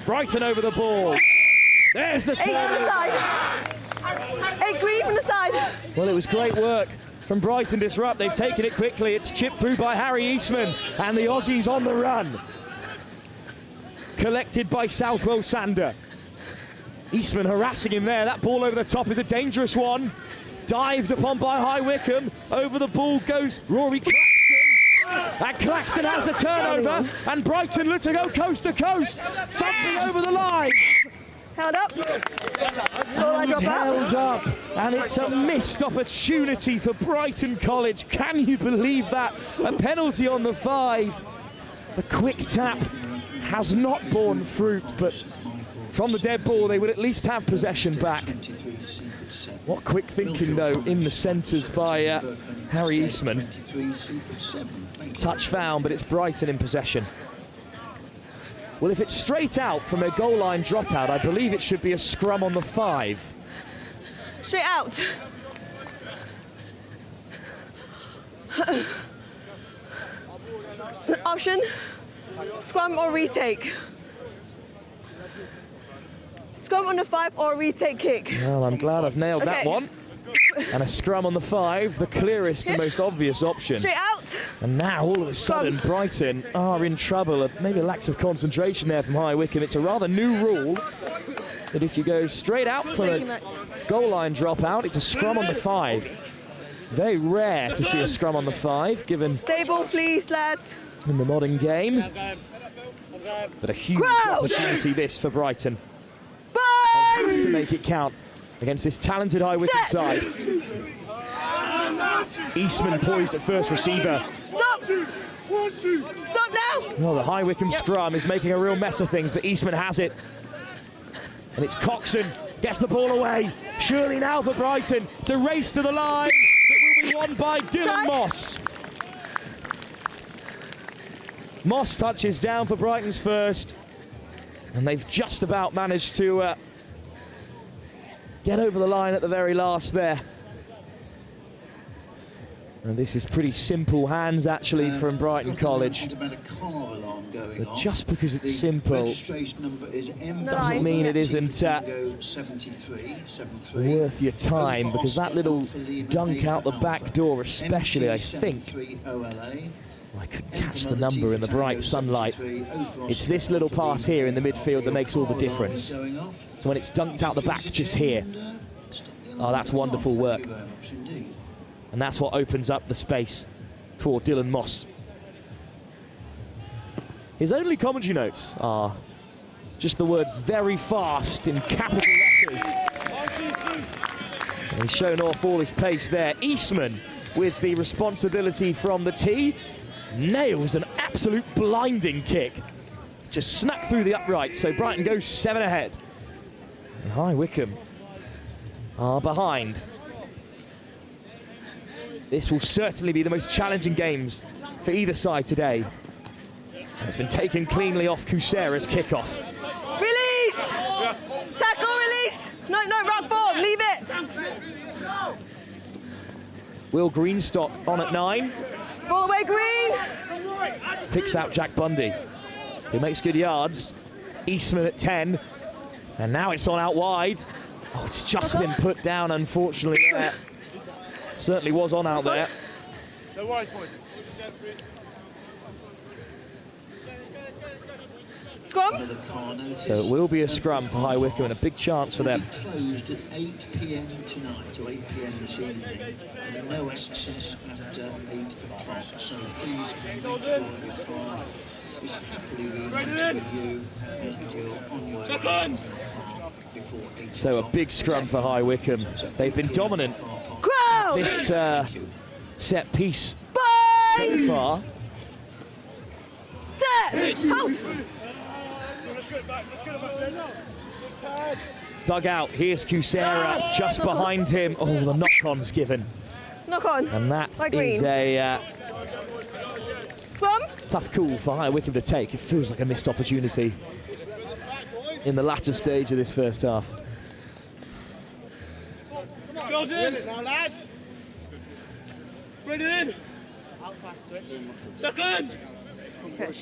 Brighton over the ball. There's the turn. 8 from the side. 8 green from the side. Well, it was great work from Brighton Disrupt. They've taken it quickly. It's chipped through by Harry Eastman, and the Aussies on the run. Collected by Southwell Sander. Eastman harassing him there. That ball over the top is a dangerous one. Dived upon by High Wycombe. Over the ball goes Rory Claxton. And Claxton has the turnover. And Brighton look to go coast to coast. Something over the line. Held up. Ball drop held up. And it's a missed opportunity for Brighton College. Can you believe that? A penalty on the 5. The quick tap has not borne fruit, but from the dead ball they would at least have possession back. What quick thinking though in the centres by Harry Eastman. Touch found, but it's Brighton in possession. Well, if it's straight out from a goal line dropout, I believe it should be a scrum on the 5. Straight out. Option, scrum or retake. Scrum on the 5 or retake kick. Well, I'm glad I've nailed that one. And a scrum on the 5, the clearest and most obvious option. Straight out. And now, all of a sudden, Brighton are in trouble. Maybe a lack of concentration there from High Wycombe. It's a rather new rule that if you go straight out for a goal line dropout, it's a scrum on the 5. Very rare to see a scrum on the 5, given Stable, please, lads. in the modern game. But a huge opportunity this for Brighton. To make it count against this talented High Wycombe side. Eastman poised at first receiver. Stop! Stop now! Well, the High Wycombe scrum is making a real mess of things, but Eastman has it. And it's Coxon, gets the ball away. Surely now for Brighton. It's a race to the line that will be won by Dylan Moss. Moss touches down for Brighton's first. And they've just about managed to get over the line at the very last there. And this is pretty simple hands actually from Brighton College. But just because it's simple doesn't mean it isn't worth your time, because that little dunk out the back door especially, I think, I couldn't catch the number in the bright sunlight. It's this little pass here in the midfield that makes all the difference. So when it's dunked out the back just here, oh, that's wonderful work. And that's what opens up the space for Dylan Moss. His only commentary notes are just the words "very fast" in capital letters. And he's shown off all his pace there. Eastman with the responsibility from the tee. Nails an absolute blinding kick. Just snuck through the upright, so Brighton goes 7 ahead. And High Wycombe are behind. This will certainly be the most challenging games for either side today. And it's been taken cleanly off Kusera's kickoff. Release! Tackle, release! No, rug form, leave it! Will Greenstock on at 9. Ball away, Green! Picks out Jack Bundy, who makes good yards. Eastman at 10. And now it's on out wide. Oh, it's just been put down, unfortunately, there. Certainly was on out there. Scrum. So it will be a scrum for High Wycombe and a big chance for them. Closed at 8 p.m. tonight, or 8 p.m. this evening, and no access after 8 o'clock. So please make sure your car is happily reunited with you and you're on your way before 8 So a big scrum for High Wycombe. They've been dominant this set piece so far. Set! Halt! Dug out, here's Kusera just behind him. Oh, the knock-on's given. Knock on. And that By is Green. a Swum. tough call for High Wycombe to take. It feels like a missed opportunity in the latter stage of this first half. Goes in. Now, lads. Bring it in. Second. Okay.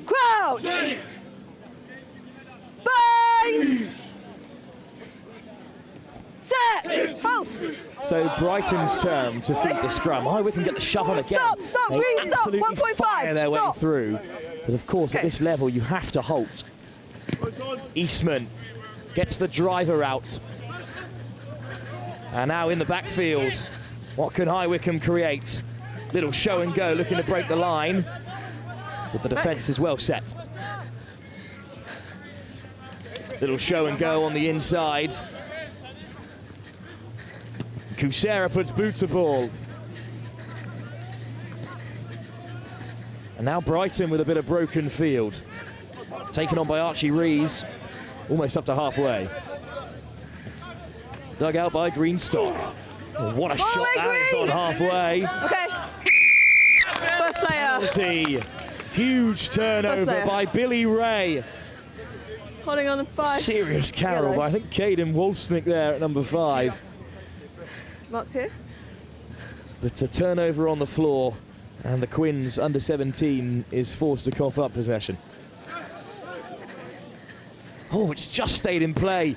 Crouch. Bind. Set. Halt. So Brighton's turn to feed the scrum. High Wycombe get the shove on again. Stop, They Green, stop. absolutely 1.5. fire their way Stop. through. But of course, at this level, you have to halt. Eastman gets the driver out. And now in the backfield, what can High Wycombe create? Little show and go, looking to break the line. But the defence is well set. Little show and go on the inside. Kusera puts boot to ball. And now Brighton with a bit of broken field. Taken on by Archie Rees, almost up to halfway. Dug out by Greenstock. Oh, what a shot that is on halfway. Okay. First player. Penalty. Huge turnover by Billy Ray. Holding on to 5. Serious carol by, I think, Caden Wolfsnick there at number 5. Mark's here. But a turnover on the floor, and the Quins under 17 is forced to cough up possession. Oh, it's just stayed in play.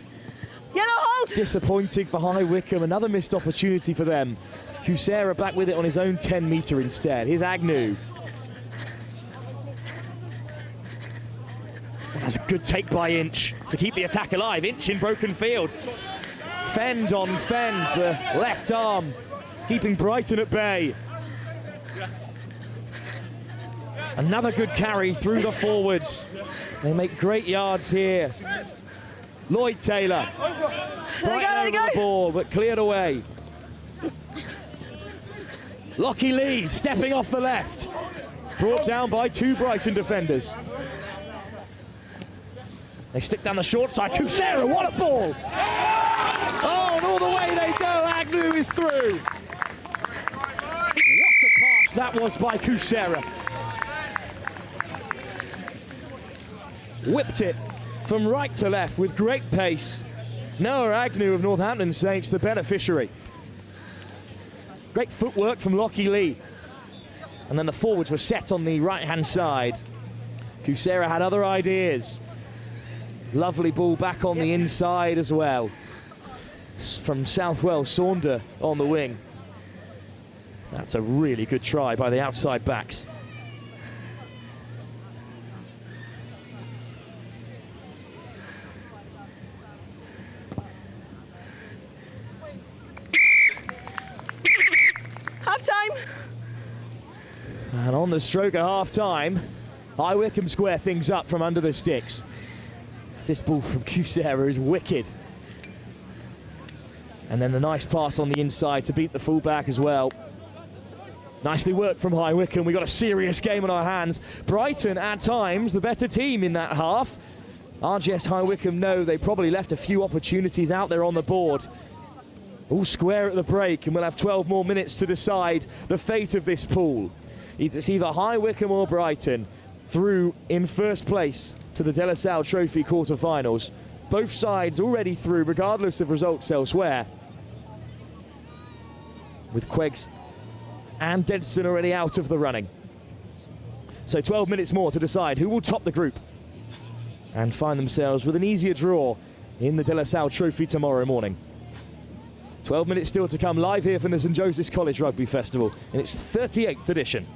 Yellow hold. Disappointing for High Wycombe, another missed opportunity for them. Kusera back with it on his own 10-metre instead. Here's Agnew. That's a good take by Inch to keep the attack alive. Inch in broken field. Fend on Fend, the left arm, keeping Brighton at bay. Another good carry through the forwards. They make great yards here. Lloyd Taylor. Brighton over the ball, but cleared away. Lockie Lee stepping off the left. Brought down by 2 Brighton defenders. They stick down the short side. Kusera, what a ball! Oh, and all the way they go. Agnew is through. What a pass that was by Kusera. Whipped it from right to left with great pace. Noah Agnew of Northampton Saints, the beneficiary. Great footwork from Lockie Lee. And then the forwards were set on the right-hand side. Kusera had other ideas. Lovely ball back on the inside as well. From Southwell, Saunder on the wing. That's a really good try by the outside backs. Half-time. And on the stroke at half-time, High Wycombe square things up from under the sticks. This ball from Kusera is wicked. And then the nice pass on the inside to beat the fullback as well. Nicely worked from High Wycombe. We've got a serious game on our hands. Brighton, at times, the better team in that half. RGS High Wycombe know they probably left a few opportunities out there on the board. All square at the break, and we'll have 12 more minutes to decide the fate of this pool. It's either High Wycombe or Brighton through in first place to the De La Salle Trophy quarter-finals. Both sides already through, regardless of results elsewhere. With QEGS and Denstone already out of the running. So 12 minutes more to decide who will top the group and find themselves with an easier draw in the De La Salle Trophy tomorrow morning. 12 minutes still to come, live here from the St Joseph's College Rugby Festival in its 38th edition.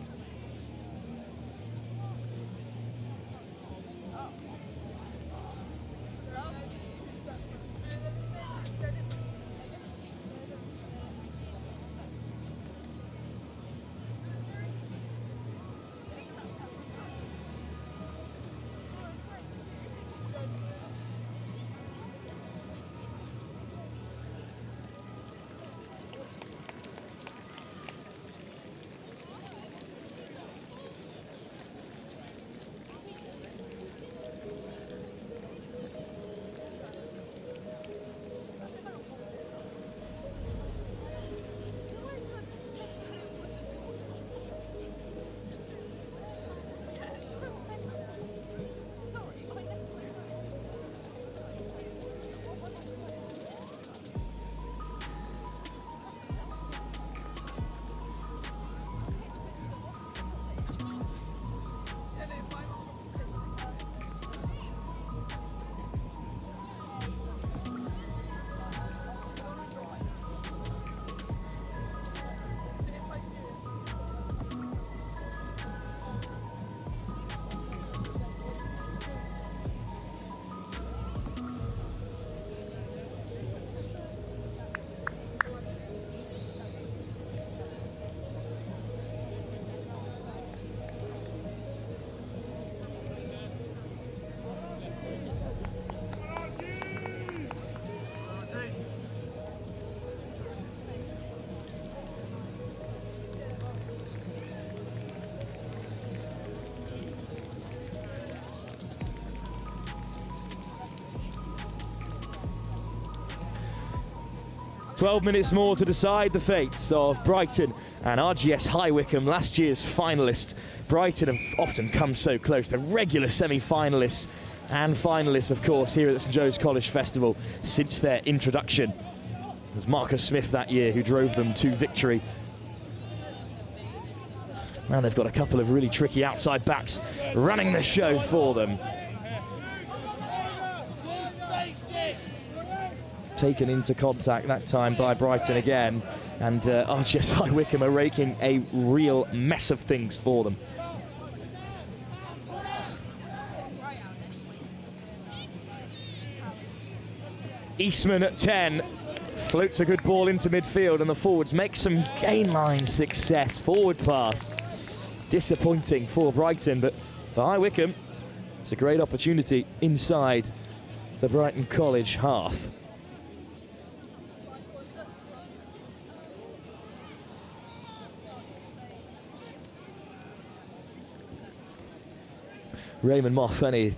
Twelve minutes more to decide the fates of Brighton and RGS High Wycombe, last year's finalists. Brighton have often come so close. They're regular semi-finalists and finalists, of course, here at the St Joe's College Festival since their introduction. It was Marcus Smith that year who drove them to victory. Now they've got a couple of really tricky outside backs running the show for them. Taken into contact that time by Brighton again, and RGS High Wycombe are raking a real mess of things for them. Eastman at 10. Floats a good ball into midfield, and the forwards make some gain line success. Forward pass. Disappointing for Brighton, but for High Wycombe, it's a great opportunity inside the Brighton College half. Raymond Morfenny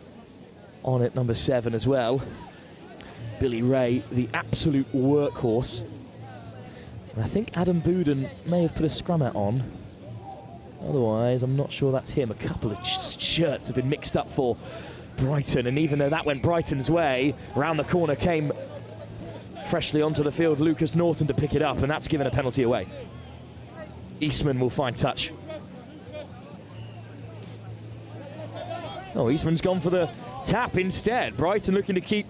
on at number 7 as well. Billy Ray, the absolute workhorse. And I think Adam Bouden may have put a scrum hat on. Otherwise, I'm not sure that's him. A couple of shirts have been mixed up for Brighton, and even though that went Brighton's way, round the corner came freshly onto the field Lucas Norton to pick it up, and that's given a penalty away. Eastman will find touch. Oh, Eastman's gone for the tap instead. Brighton looking to keep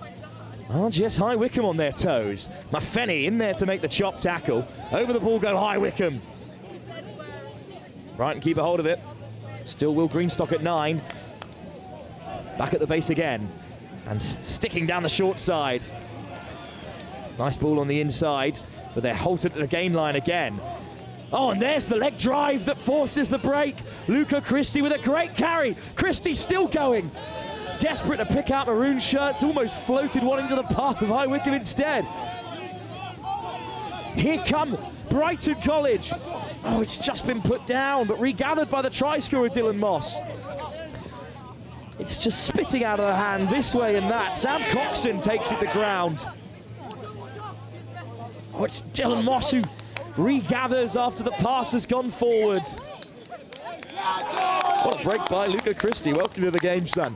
RGS High Wycombe on their toes. Morfenny in there to make the chop tackle. Over the ball go High Wycombe. Brighton keep a hold of it. Still Will Greenstock at 9. Back at the base again. And sticking down the short side. Nice ball on the inside, but they're halted at the gain line again. Oh, and there's the leg drive that forces the break. Luca Christie with a great carry. Christie still going. Desperate to pick out maroon shirts, almost floated one into the path of High Wycombe instead. Here come Brighton College. Oh, it's just been put down, but regathered by the try scorer Dylan Moss. It's just spitting out of the hand this way and that. Sam Coxon takes it to ground. Oh, it's Dylan Moss who regathers after the pass has gone forward. What a break by Luca Christie. Welcome to the game, son.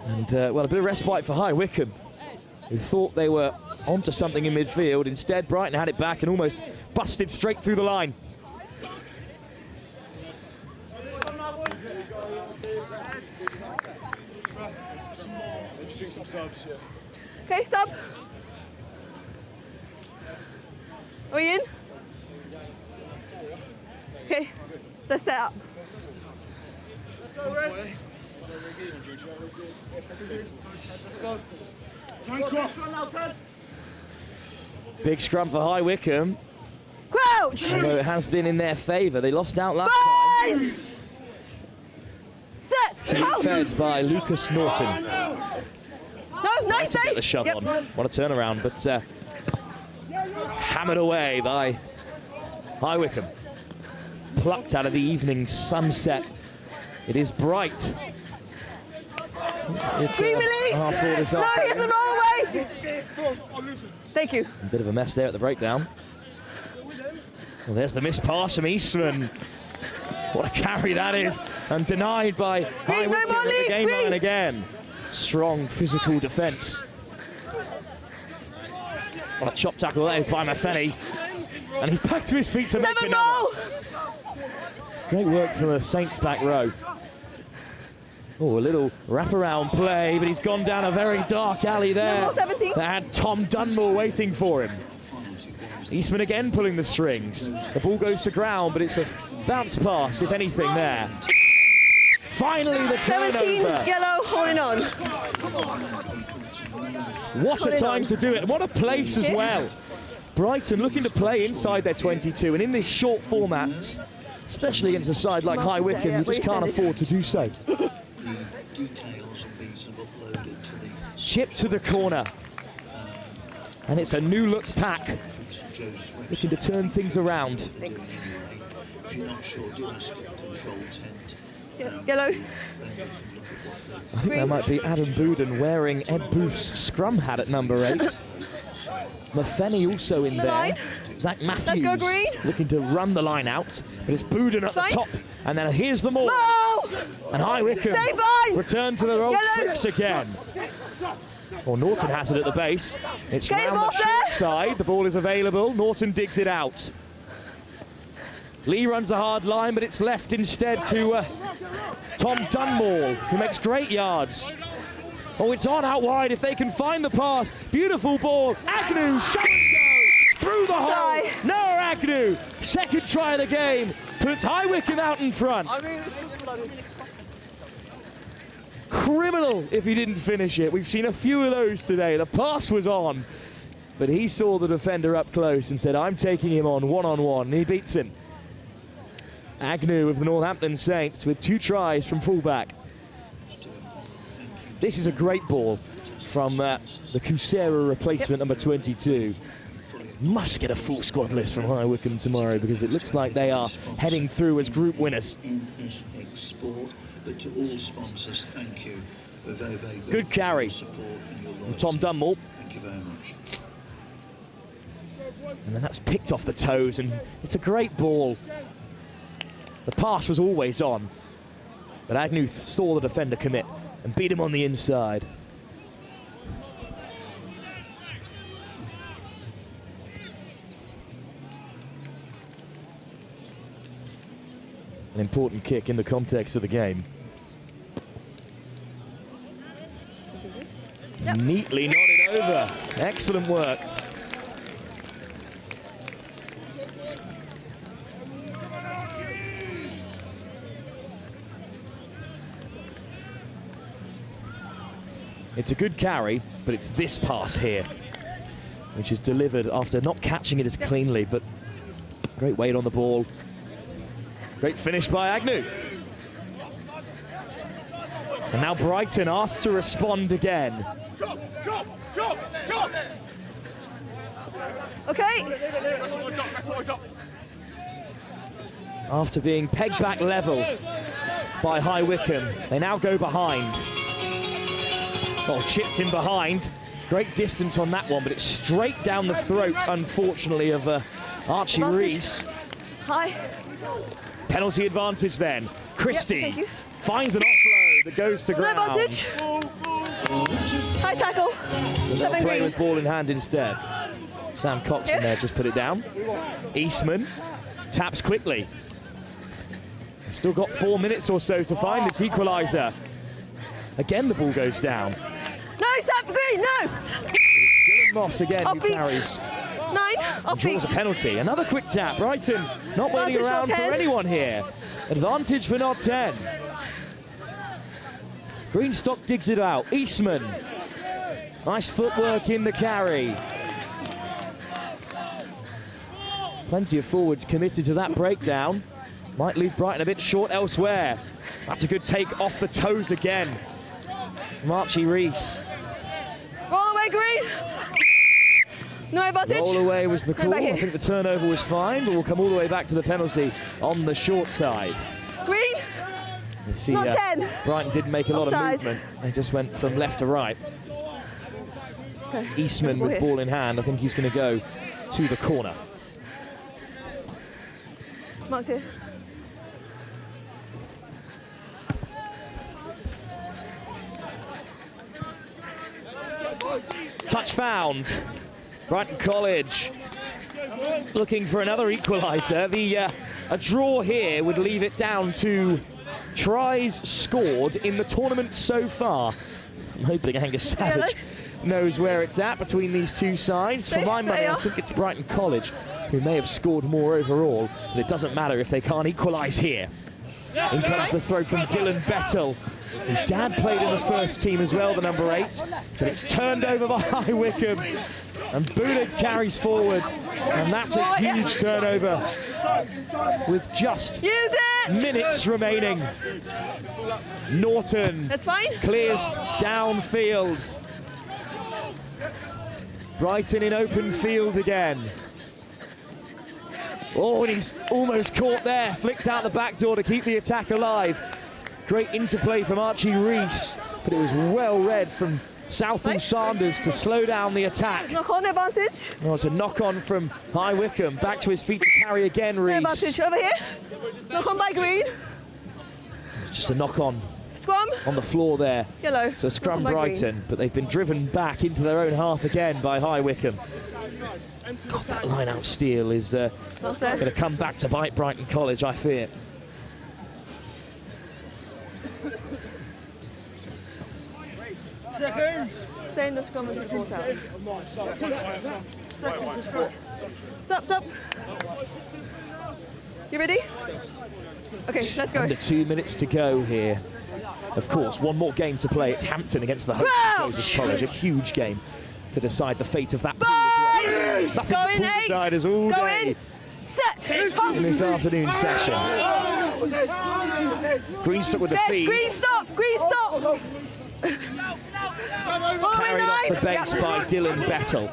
And, well, a bit of respite for High Wycombe, who thought they were onto something in midfield. Instead, Brighton had it back and almost busted straight through the line. Okay, sub. Are we in? Okay, let's set up. Big scrum for High Wycombe. Crouch! Although it has been in their favour. They lost out last time. Set! Fed by Lucas Norton. No, nice to get the shove on. What a turnaround, but hammered away by High Wycombe. Plucked out of the evening sunset. It is bright. Green release! No, it's the wrong way! Thank you. A bit of a mess there at the breakdown. Well, there's the missed pass from Eastman. What a carry that is. And denied by High Wycombe at the game line again. Strong physical defence. What a chop tackle that is by Morfenny. And he's back to his feet to make another. Great work from the Saints back row. Oh, a little wraparound play, but he's gone down a very dark alley there. That had Tom Dunmore waiting for him. Eastman again pulling the strings. The ball goes to ground, but it's a bounce pass, if anything, there. Finally, the turnover. 17 yellow, holding on. What a time to do it. What a place as well. Brighton looking to play inside their 22, and in this short formats, especially against a side like High Wycombe, you just can't afford to do so. Chip to the corner. And it's a new look pack. Looking to turn things around. Thanks. Yellow. I think that might be Adam Bouden wearing Ed Booth's scrum hat at number 8. Morfenny also in there. Zach Matthews Let's go green. Looking to run the line out. But it's Bouden at the top. And then here's the maul. And High Wycombe return to their old tricks again. Well, Norton has it at the base. It's round the short side. The ball is available. Norton digs it out. Lee runs a hard line, but it's left instead to Tom Dunmore, who makes great yards. Oh, it's on out wide if they can find the pass. Beautiful ball. Agnew, shot and go through the hole. Noah Agnew, second try of the game, puts High Wycombe out in front. criminal if he didn't finish it. We've seen a few of those today. The pass was on, but he saw the defender up close and said, I'm taking him on one-on-one, and he beats him. Agnew of the Northampton Saints with 2 tries from fullback. This is a great ball from the Kusera replacement, number 22. Must get a full squad list from High Wycombe tomorrow, because it looks like they are heading through as group winners. NSX Sport, but to all sponsors, thank you. We're very, very good carry from Tom Dunmore. Thank you very much. And then that's picked off the toes, and it's a great ball. The pass was always on, but Agnew saw the defender commit and beat him on the inside. An important kick in the context of the game. Yep. Neatly nodded over. Excellent work. It's a good carry, but it's this pass here, which is delivered after not catching it as cleanly, but great weight on the ball. Great finish by Agnew. And now Brighton asked to respond again. Okay. After being pegged back level by High Wycombe, they now go behind. Oh, chipped in behind. Great distance on that one, but it's straight down the throat, unfortunately, of Archie Rees. Hi. Penalty advantage then. Christie yep, finds an offload that goes to ground. No advantage. High tackle. So they'll play with ball in hand instead. Sam Cox in there just put it down. Eastman taps quickly. Still got 4 minutes or so to find this equaliser. Again, the ball goes down. No, Sam Green, no! Dylan Moss again, who carries. 9, off draws a penalty. Another quick tap. Brighton not waiting around for anyone here. Advantage for not 10. Greenstock digs it out. Eastman. Nice footwork in the carry. Plenty of forwards committed to that breakdown. Might leave Brighton a bit short elsewhere. That's a good take off the toes again from Archie Rees. Roll away, Green. No advantage. Roll away was the call. I think the turnover was fine, but we'll come all the way back to the penalty on the short side. Green. You see, not 10. Brighton didn't make a lot of movement. They just went from left to right. Okay. Eastman with ball in hand. I think he's going to go to the corner. Mark's here. Touch found. Brighton College looking for another equaliser. A draw here would leave it down to tries scored in the tournament so far. I'm hoping Angus Savage knows where it's at between these two sides. For my money, I think it's Brighton College who may have scored more overall, but it doesn't matter if they can't equalise here. In comes the throw from Dylan Bettel. His dad played in the first team as well, the number 8, but it's turned over by High Wycombe, and Buda carries forward, and that's a huge turnover with just minutes remaining. Norton clears downfield. Brighton in open field again. Oh, and he's almost caught there, flicked out the back door to keep the attack alive. Great interplay from Archie Rees, but it was well read from Southall Sanders to slow down the attack. Knock-on advantage. Oh, it's a knock-on from High Wycombe. Back to his feet to carry again, Rees. No advantage over here. Knock-on by Green. It's just a knock-on. Scrum. On the floor there. Yellow. So scrum Brighton, but they've been driven back into their own half again by High Wycombe. God, that line-out steal is going to come back to bite Brighton College, I fear. Stay in the scrum and balls out. Stop. You ready? Okay, let's go. Under 2 minutes to go here. Of course, one more game to play. It's Hampton against the host Joseph College. A huge game to decide the fate of that pool as well. Nothing Go in, but pool 8. deciders all Go day in. Set. Halt. in this afternoon session. Greenstock with the feed. Green stop. Green stop. Carried off the base by Dylan Bettel.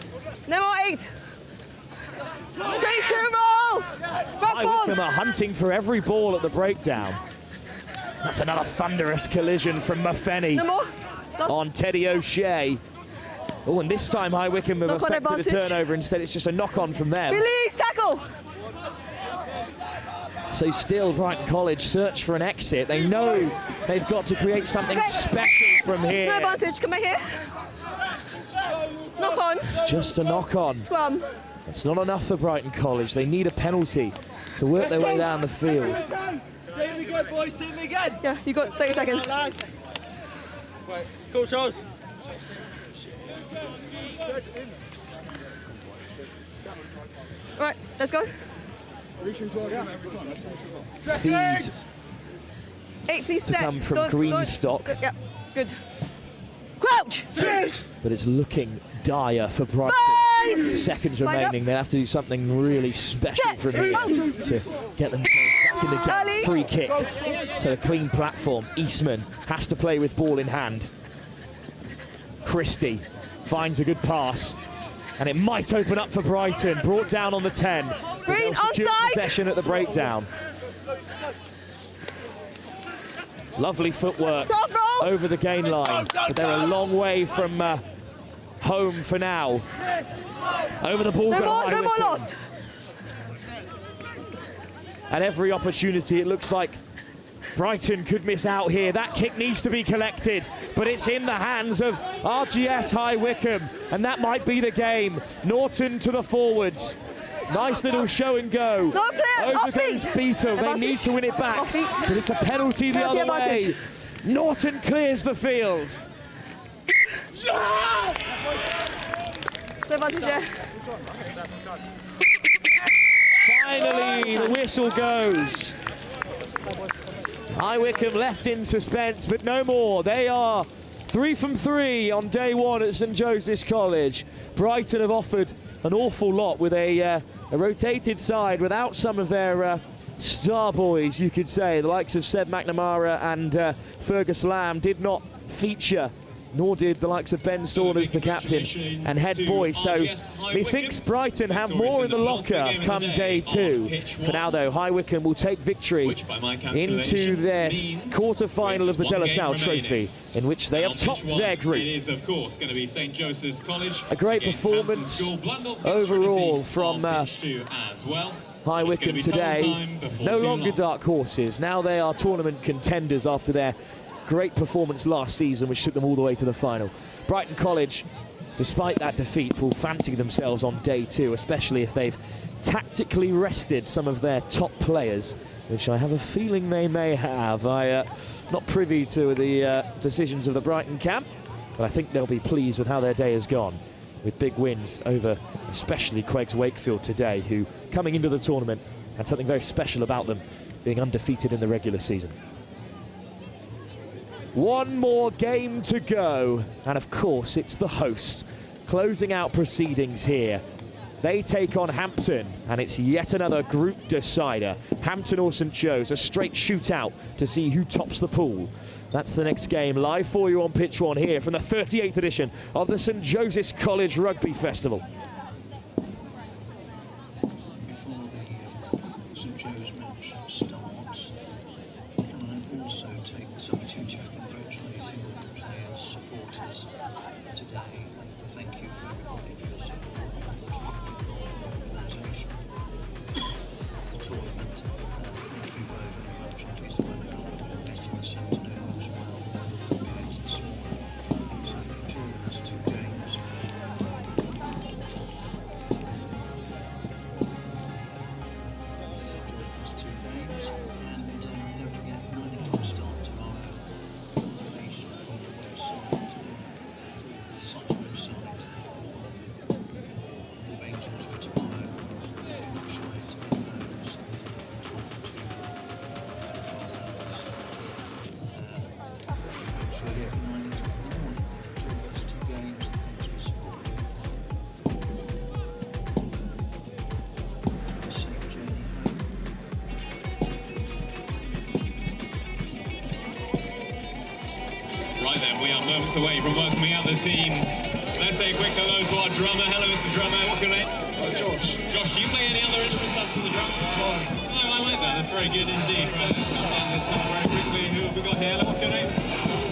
No more 8. 22 roll. Wycombe are hunting for every ball at the breakdown. That's another thunderous collision from Muffeni on Teddy O'Shea. Oh, and this time Wycombe have affected a turnover. Instead, it's just a knock-on from them. Release, tackle. So still Brighton College search for an exit. They know they've got to create something special from here. No advantage. Come back here. Knock on. It's just a knock-on. Scrum. It's not enough for Brighton College. They need a penalty to work their way down the field. See me again, boys. See me again. Yeah, you got 30 seconds. Cool, Charles. Right, let's go. Feed 8, please to set. come from Greenstock. Yeah, good. Crouch. But it's looking dire for Brighton. Seconds remaining. They have to do something really special from here to get them back in the game. Free kick. So a clean platform. Eastman has to play with ball in hand. Christie finds a good pass. And it might open up for Brighton. Brought down on the 10. Green onside. Possession at the breakdown. Lovely footwork over the gain line. But they're a long way from home for now. Over the ball. No more lost. At every opportunity, it looks like Brighton could miss out here. That kick needs to be collected, but it's in the hands of RGS Wycombe, and that might be the game. Norton to the forwards. Nice little show and go. No player. Over goes Beetle. They need to win it back, but it's a penalty the other way. Norton clears the field. Finally, the whistle goes. Wycombe left in suspense, but no more. They are 3 from 3 on day 1 at St Joseph's College. Brighton have offered an awful lot with a rotated side without some of their star boys, you could say. The likes of Seb McNamara and Fergus Lamb did not feature, nor did the likes of Ben Saunders, the captain and head boy. So methinks Brighton have more in the locker come day 2. For now, though, Wycombe will take victory into their quarter-final of the De La Salle Trophy, in which they have topped their group. It is, of course, going to be St Joseph's College. A great performance overall from Wycombe today. No longer dark horses. Now they are tournament contenders after their great performance last season, which took them all the way to the final. Brighton College, despite that defeat, will fancy themselves on day 2, especially if they've tactically rested some of their top players, which I have a feeling they may have. I'm not privy to the decisions of the Brighton camp, but I think they'll be pleased with how their day has gone, with big wins over especially QEGS Wakefield today, who, coming into the tournament, had something very special about them, being undefeated in the regular season. One more game to go, and of course it's the host closing out proceedings here. They take on Hampton, and it's yet another group decider. Hampton or St Joe's, a straight shootout to see who tops the pool. That's the next game, live for you on Pitch 1 here from the 38th edition of the St Joseph's College Rugby Festival. St Joe's match starts, can I also take this opportunity to congratulate all the players, supporters today, and thank you for everybody for your support in the organisation of the tournament. Thank you very, very much. I do think the weather got a bit better this afternoon as well compared to this morning, so enjoy the next 2 games. And don't forget, 9 o'clock start tomorrow. Information on the website, the Such website. Right then, we are moments away from welcoming out the team. Let's say a quick hello to our drummer. Hello, Mr. Drummer. What's your name? Josh. Josh, do you play any other instruments other than the drums? Oh, I like that. That's very good indeed. Right, let's just end this time very quickly. Who have we got here? What's your name?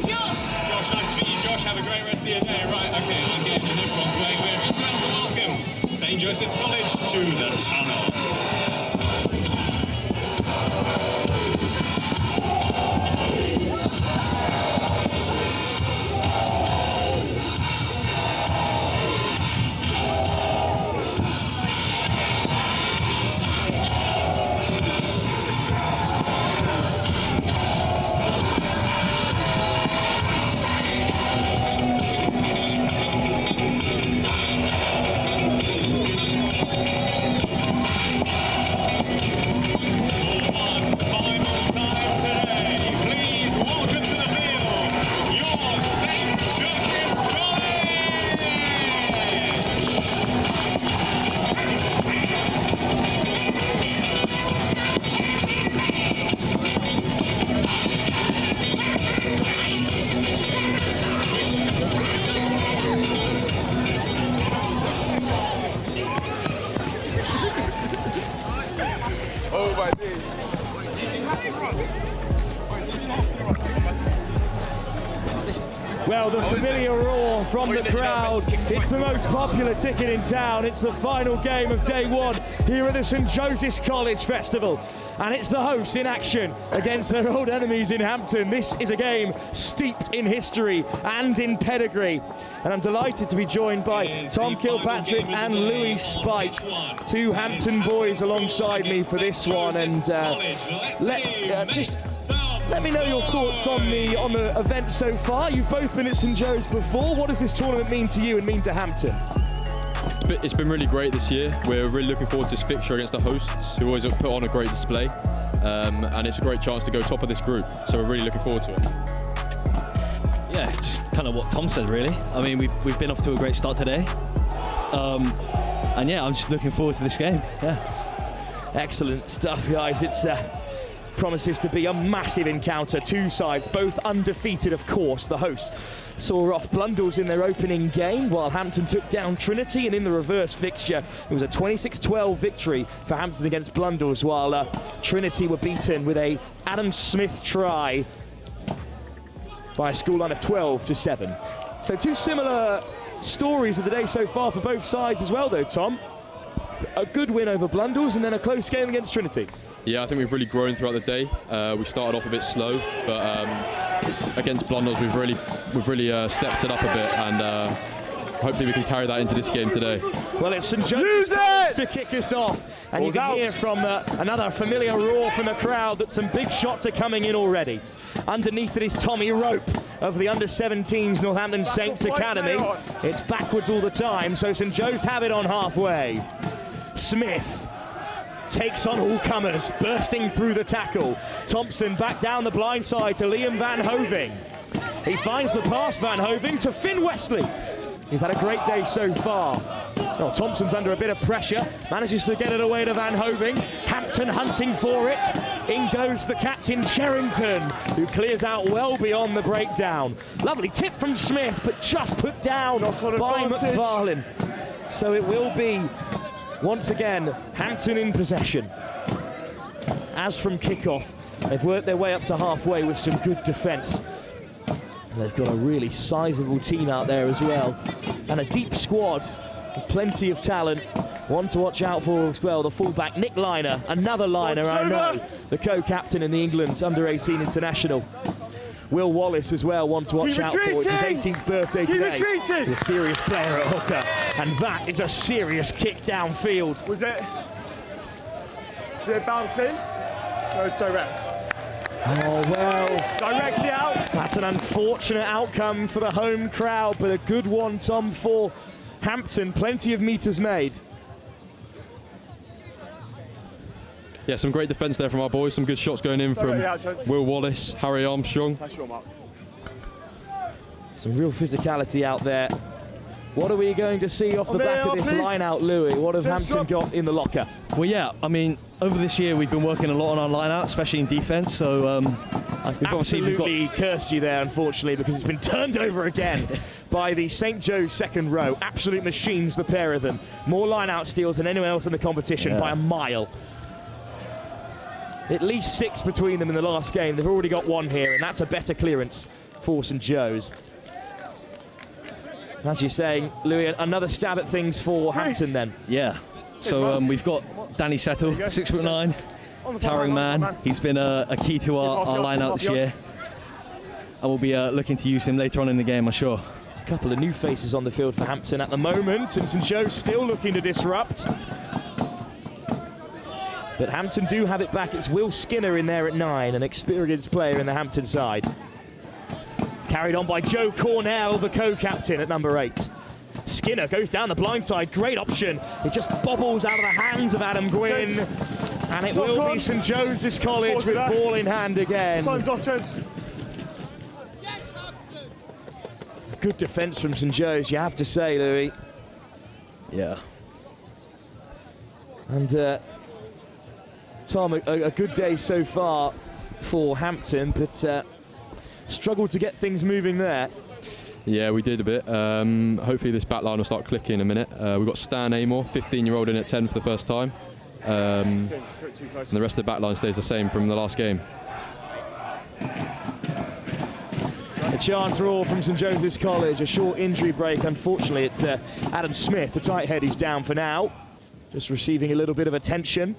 Josh. Josh, nice to meet you. Josh, have a great rest of your day. Right, okay, I'm getting in everyone's way. We're just about to welcome St. Joseph's College to the tunnel. Well, the familiar roar from the crowd. It's the most popular ticket in town. It's the final game of day one here at the St. Joseph's College Festival. And it's the hosts in action against their old enemies in Hampton. This is a game steeped in history and in pedigree. And I'm delighted to be joined by Tom Kilpatrick and Louis Spite, two Hampton boys alongside me for this one. And let me know your thoughts on the event so far. You've both been at St. Joe's before. What does this tournament mean to you and mean to Hampton? It's been really great this year. We're really looking forward to this fixture against the hosts, who always put on a great display. And it's a great chance to go top of this group. So we're really looking forward to it. Yeah, just kind of what Tom said, really. I mean, we've been off to a great start today. And yeah, I'm just looking forward to this game. Yeah. Excellent stuff, guys. It's promises to be a massive encounter. Two sides, both undefeated, of course. The hosts saw off Blundell's in their opening game, while Hampton took down Trinity, and in the reverse fixture, it was a 26-12 victory for Hampton against Blundell's, while Trinity were beaten with a Adam Smith try by a scoreline of 12-7. So two similar stories of the day so far for both sides as well, though, Tom. A good win over Blundell's and then a close game against Trinity. Yeah, I think we've really grown throughout the day. We started off a bit slow, but against Blundell's we've really stepped it up a bit, and hopefully we can carry that into this game today. Well, it's St. Joseph's to kick us off, and you can hear from another familiar roar from the crowd that some big shots are coming in already. Underneath it is Tommy Rope of the under-17s Northampton Saints Academy. It's backwards all the time, so St. Joe's have it on halfway. Smith takes on all comers, bursting through the tackle. Thompson back down the blind side to Liam Van Hoving. He finds the pass, Van Hoving, to Finn Wesley. He's had a great day so far. Well, Thompson's under a bit of pressure, manages to get it away to Van Hoving. Hampton hunting for it. In goes the captain, Cherrington, who clears out well beyond the breakdown. Lovely tip from Smith, but just put down by McFarlane. So it will be, once again, Hampton in possession. As from kickoff, they've worked their way up to halfway with some good defence. They've got a really sizable team out there as well, and a deep squad with plenty of talent. One to watch out for as well, the fullback Nick Liner, another Liner, I know, the co-captain in the England under-18 international. Will Wallace as well, one to watch out for. It's his 18th birthday today. He's a serious player at hooker, and that is a serious kick downfield. Was it? Did it bounce in? No, it's direct. Oh, well. Directly out. That's an unfortunate outcome for the home crowd, but a good one, Tom, for Hampton. Plenty of metres made. Yeah, some great defence there from our boys. Some good shots going in from Will Wallace, Harry Armstrong. Some real physicality out there. What are we going to see off the back of this line-out, Louis? What has Hampton got in the locker? Well, yeah, I mean, over this year we've been working a lot on our line-out, especially in defence, so I've absolutely cursed you there, unfortunately, because it's been turned over again by the St. Joe's second row. Absolute machines, the pair of them. More line-out steals than anyone else in the competition by a mile. At least 6 between them in the last game. They've already got 1 here, and that's a better clearance for St. Joe's. As you're saying, Louis, another stab at things for Hampton then. Yeah. So we've got Danny Settle, 6'9", towering man. He's been a key to our line-out this year. And we'll be looking to use him later on in the game, I'm sure. A couple of new faces on the field for Hampton at the moment, and St. Joe's still looking to disrupt. But Hampton do have it back. It's Will Skinner in there at 9, an experienced player in the Hampton side. Carried on by Joe Cornell, the co-captain at number 8. Skinner goes down the blind side, great option. It just bobbles out of the hands of Adam Gwynn. And it will be St. Joseph's College with ball in hand again. Time's off, gents. Good defence from St. Joe's, you have to say, Louis. Yeah. And Tom, a good day so far for Hampton, but struggled to get things moving there. Yeah, we did a bit. Hopefully this back line will start clicking in a minute. We've got Stan Amor, 15-year-old in at 10 for the first time. And the rest of the back line stays the same from the last game. A chance roll from St. Joseph's College, a short injury break. Unfortunately, it's Adam Smith, the tight head, who's down for now. Just receiving a little bit of attention.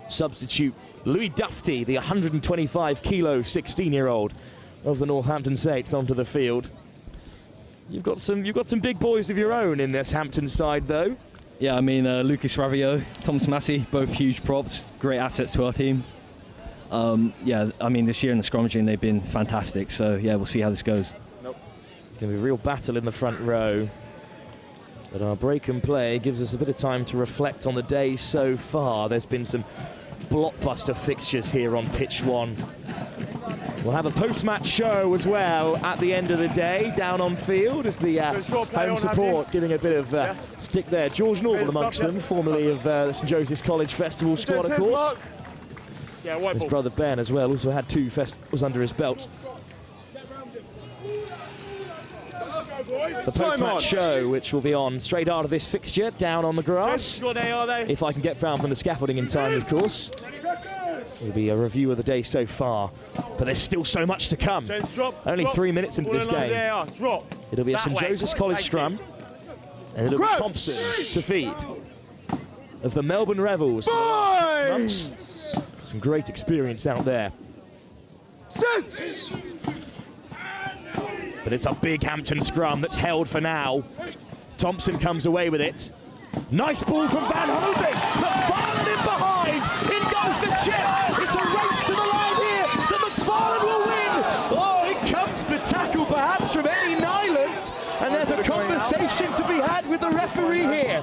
Substitute Louis Dufty, the 125-kilo 16-year-old of the Northampton Saints, onto the field. You've got some big boys of your own in this Hampton side, though. Yeah, I mean, Lucas Ravio, Thomas Massey, both huge props, great assets to our team. Yeah, I mean, this year in the scrummaging, they've been fantastic. So, yeah, we'll see how this goes. It's going to be a real battle in the front row. But our break and play gives us a bit of time to reflect on the day so far. There's been some blockbuster fixtures here on pitch 1. We'll have a post-match show as well at the end of the day, down on field, as the home support giving a bit of stick there. George Norval amongst them, formerly of the St. Joseph's College Festival squad, of course. His brother Ben as well, also had 2 festivals under his belt. The post-match show, which will be on straight out of this fixture, down on the grass. If I can get round from the scaffolding in time, of course. It'll be a review of the day so far, but there's still so much to come. Only 3 minutes into this game. It'll be a St. Joseph's College scrum, and it'll be Thompson to feed of the Melbourne Rebels. For the last 6 months. Some great experience out there. But it's a big Hampton scrum that's held for now. Thompson comes away with it. Nice ball from Van Hoving. McFarlane in behind. In goes the chip. It's a race to the line here. The McFarlane will win. Oh, in comes the tackle perhaps from Eddie Nyland. And there's a conversation to be had with the referee here.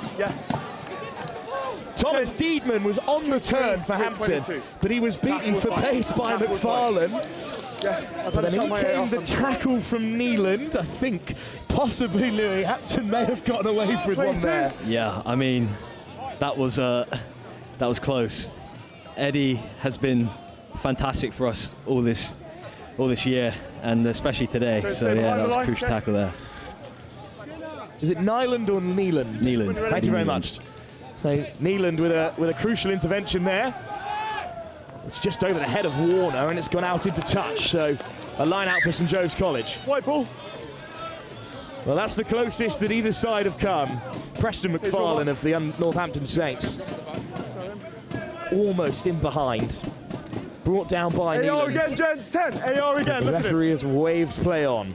Thomas Deedman was on the turn for Hampton, but he was beaten for pace by McFarlane. But then in came the tackle from Neeland. I think possibly Louis Hampton may have gotten away with one there. Yeah, I mean, that was close. Eddie has been fantastic for us all this year, and especially today. So yeah, that was a crucial tackle there. Is it Nyland or Neeland? Neeland. Thank you very much. So Neeland with a crucial intervention there. It's just over the head of Warner, and it's gone out into touch. So a line out for St. Joe's College. White ball. Well, that's the closest that either side have come. Preston McFarlane of the Northampton Saints. Almost in behind. Brought down by Neeland. AR again, gents. 10. AR again. The referee has waved play on.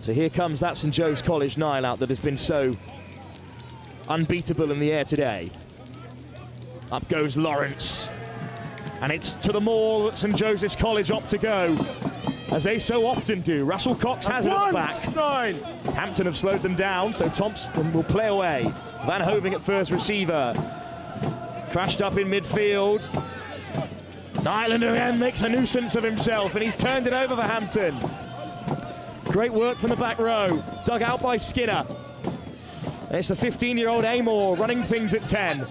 So here comes that St. Joe's College nine out that has been so unbeatable in the air today. Up goes Lawrence. And it's to the maul that St. Joseph's College opt to go, as they so often do. Russell Cox has it at the back. Hampton have slowed them down, so Thompson will play away. Van Hoving at first receiver. Crashed up in midfield. Nyland again makes a nuisance of himself, and he's turned it over for Hampton. Great work from the back row. Dug out by Skinner. And it's the 15-year-old Amor running things at 10.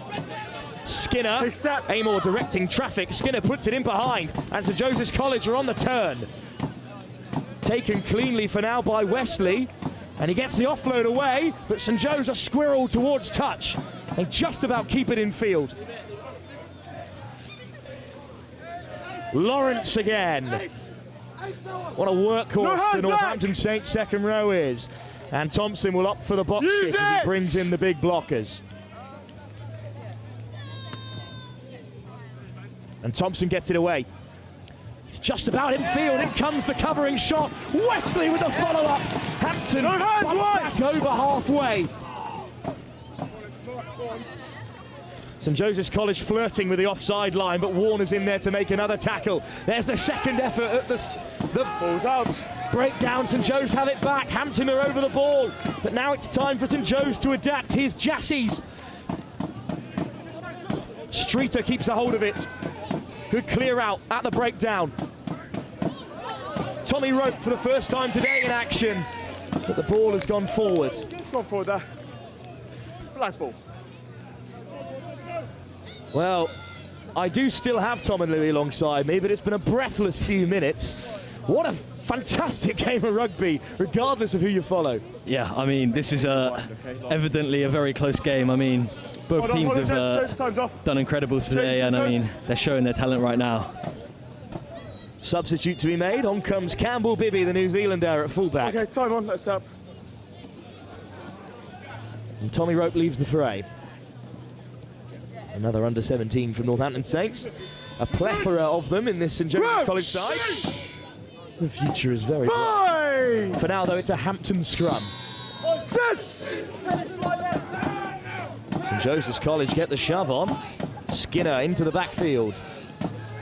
Skinner, Amor directing traffic. Skinner puts it in behind. And St Joseph's College are on the turn. Taken cleanly for now by Wesley. And he gets the offload away, but St Joe's are squirreled towards touch. They just about keep it in field. Lawrence again. What a workhorse the Northampton Saints second row is. And Thompson will opt for the box kick as he brings in the big blockers. And Thompson gets it away. It's just about in field. In comes the covering shot. Wesley with the follow-up. Hampton back over halfway. St Joseph's College flirting with the offside line, but Warner's in there to make another tackle. There's the second effort at the ball's out. Breakdown. St Joe's have it back. Hampton are over the ball, but now it's time for St Joe's to adapt. Here's Jassies. Streeter keeps a hold of it. Good clear out at the breakdown. Tommy Rope for the first time today in action, but the ball has gone forward. It's gone forward there. Black ball. Well, I do still have Tom and Louis alongside me, but it's been a breathless few minutes. What a fantastic game of rugby, regardless of who you follow. Yeah, I mean, this is evidently a very close game. I mean, both teams have done incredible today, and I mean, they're showing their talent right now. Substitute to be made. On comes Campbell Bibby, the New Zealander, at fullback. Okay, time on, let's up. And Tommy Rope leaves the fray. Another under-17 from Northampton Saints. A plethora of them in this St Joseph's College side. The future is very bright. For now, though, it's a Hampton scrum. Sets! St Joseph's College get the shove on. Skinner into the backfield.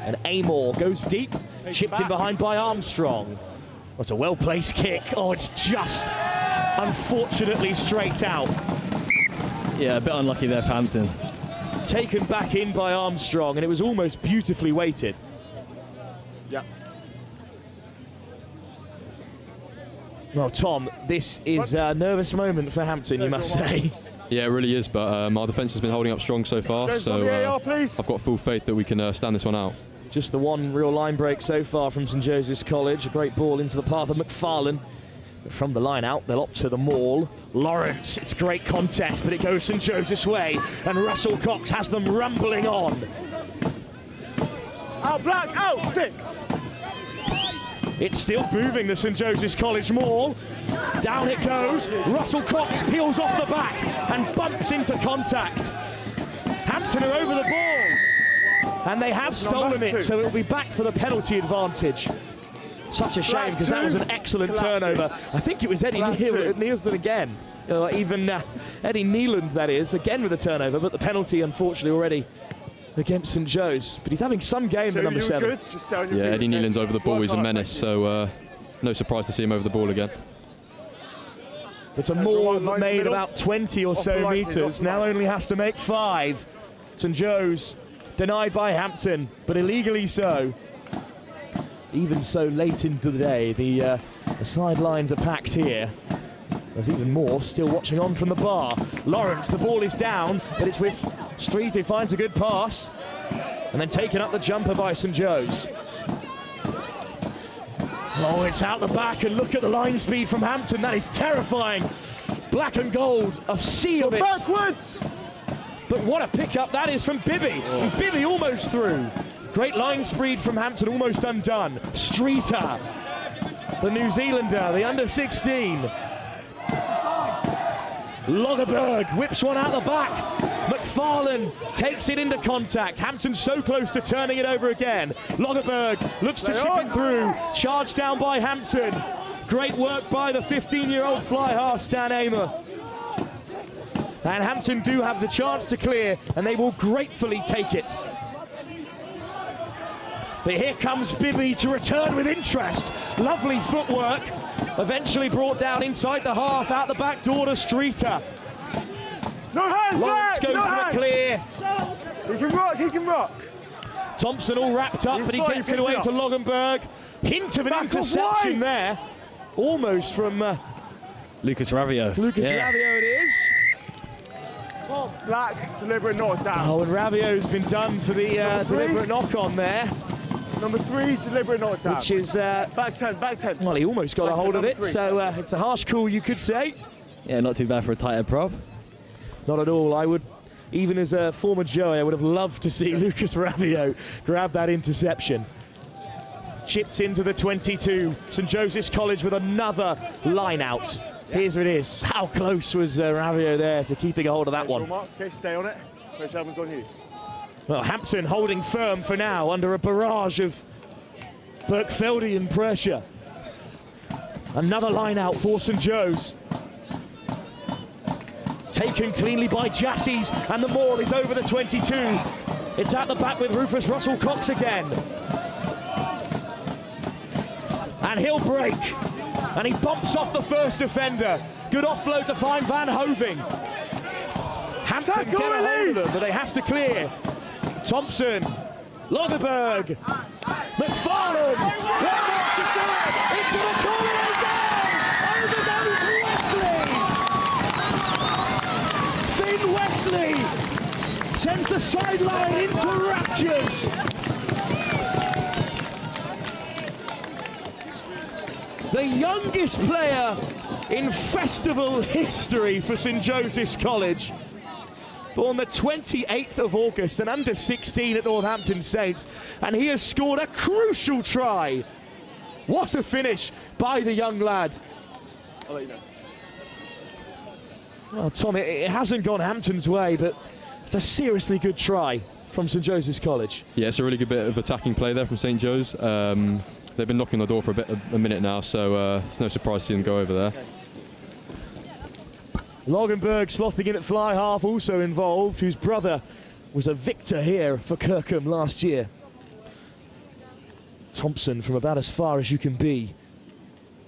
And Amor goes deep, chipped in behind by Armstrong. That's a well-placed kick. Oh, it's just unfortunately straight out. Yeah, a bit unlucky there for Hampton. Taken back in by Armstrong, and it was almost beautifully weighted. Yeah. Well, Tom, this is a nervous moment for Hampton, you must say. Yeah, it really is, but our defence has been holding up strong so far, so I've got full faith that we can stand this one out. Just the one real line break so far from St Joseph's College. A great ball into the path of McFarlane. But from the line out, they'll opt to the maul. Lawrence, it's a great contest, but it goes St Joseph's way, and Russell Cox has them rumbling on. Out black, out, 6. It's still moving, the St Joseph's College maul. Down it goes. Russell Cox peels off the back and bumps into contact. Hampton are over the ball, and they have stolen it, so it'll be back for the penalty advantage. Such a shame, because that was an excellent turnover. I think it was Eddie Neilson again. Even Eddie Neeland, that is, again with a turnover, but the penalty, unfortunately, already against St Joe's. But he's having some game, the number 7. Yeah, Eddie Neeland's over the ball. He's a menace, so no surprise to see him over the ball again. But a maul that made about 20 or so metres now only has to make 5. St Joe's denied by Hampton, but illegally so. Even so late into the day, the sidelines are packed here. There's even more still watching on from the bar. Lawrence, the ball is down, but it's with Street who finds a good pass. And then taken up the jumper by St Joe's. Oh, it's out the back, and look at the line speed from Hampton. That is terrifying. Black and gold, a sea of it. Backwards! But what a pickup that is from Bibby. Oh. And Bibby almost through. Great line speed from Hampton, almost undone. Streeter, the New Zealander, the under-16. Lagerberg whips one out the back. McFarlane takes it into contact. Hampton so close to turning it over again. Lagerberg looks to chip it through. Charged down by Hampton. Great work by the 15-year-old fly half, Stan Amer. And Hampton do have the chance to clear, and they will gratefully take it. But here comes Bibby to return with interest. Lovely footwork. Eventually brought down inside the half, out the back door to Streeter. No hands, Lawrence goes no for hands. a clear. He can rock, he can rock. Thompson all wrapped up, but he gets it away to Logenberg. Hint of an interception there. almost from Lucas Ravio. Lucas Ravio it is. Oh, Black, deliberate knockdown. Oh, and Ravio's been done for the deliberate knock-on there. Number 3, deliberate knockdown. Which is... back 10. Well, he almost got a hold of it, so it's a harsh call, you could say. Yeah, not too bad for a tight head prop. Not at all. I would, even as a former Joey, I would have loved to see Lucas Ravio grab that interception. Chipped into the 22. St Joseph's College with another line out. Here's what it is. How close was Ravio there to keeping a hold of that one? Okay, stay on it. Which happens on you. Well, Hampton holding firm for now under a barrage of Berkfieldian pressure. Another line out for St Joe's. Taken cleanly by Jassies, and the maul is over the 22. It's at the back with Rufus Russell-Cox again. And he'll break. And he bumps off the first defender. Good offload to find Van Hoving. Hampton get a hold of them, but they have to clear. Thompson, Lagerberg, McFarlane. One more to do it. Into the corner again. Over goes Wesley. Finn Wesley sends the sideline into raptures. The youngest player in festival history for St Joseph's College. Born the 28th of August and under 16 at Northampton Saints, and he has scored a crucial try. What a finish by the young lad. I'll let you know. Well, Tom, it hasn't gone Hampton's way, but it's a seriously good try from St Joseph's College. Yeah, it's a really good bit of attacking play there from St Joe's. They've been knocking on the door for a minute now, so it's no surprise to see them go over there. Lagenberg slotting in at fly half, also involved, whose brother was a victor here for Kirkham last year. Thompson from about as far as you can be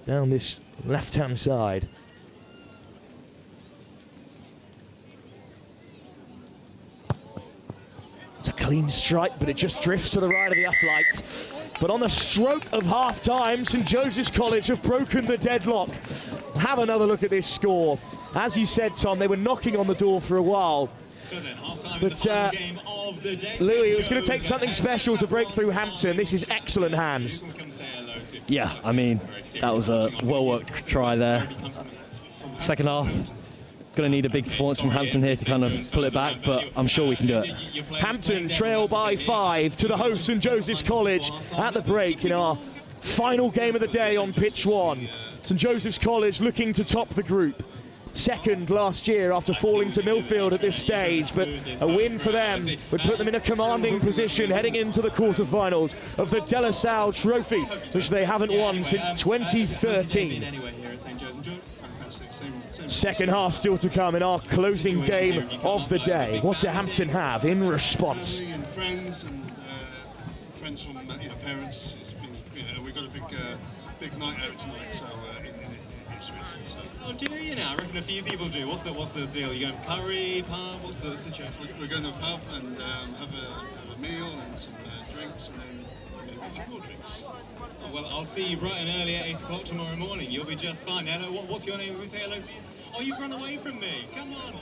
down this left-hand side. It's a clean strike, but it just drifts to the right of the uplight. But on the stroke of half-time, St Joseph's College have broken the deadlock. Have another look at this score. As you said, Tom, they were knocking on the door for a while. So then, half-time but in the final game of the day. Louis, it was going to take something special to break through Hampton. This is excellent hands. Yeah, I mean, that was a well-worked try there. Second half, going to need a big performance from Hampton here to kind of pull it back, but I'm sure we can do it. Hampton trail by 5 to the host St Joseph's College at the break in our final game of the day on pitch 1. St Joseph's College looking to top the group. Second last year after falling to Millfield at this stage, but a win for them would put them in a commanding position heading into the quarterfinals of the De La Salle Trophy, which they haven't won since 2013. Second half still to come in our closing game of the day. What do Hampton have in response? And friends and friends from parents. It's been, we've got a big night out tonight, so in Ipswich. So. Oh, do you now? I reckon a few people do. What's the deal? You going curry, pub? What's the situation? We're going to a pub and have a meal and some drinks, and then a few more drinks. Oh, well, I'll see you bright and early at 8 o'clock tomorrow morning. You'll be just fine. Hello, what's your name? We say hello to you. Oh, you've run away from me. Come on.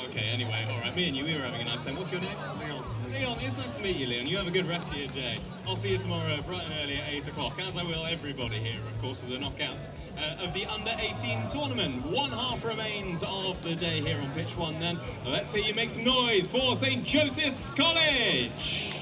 Okay, anyway, all right. Me and you, we were having a nice time. What's your name? Leon. Leon, it's nice to meet you, Leon. You have a good rest of your day. I'll see you tomorrow bright and early at 8 o'clock, as I will everybody here, of course, for the knockouts of the Under-18 tournament. One half remains of the day here on pitch 1 then. Let's hear you make some noise for St Joseph's College.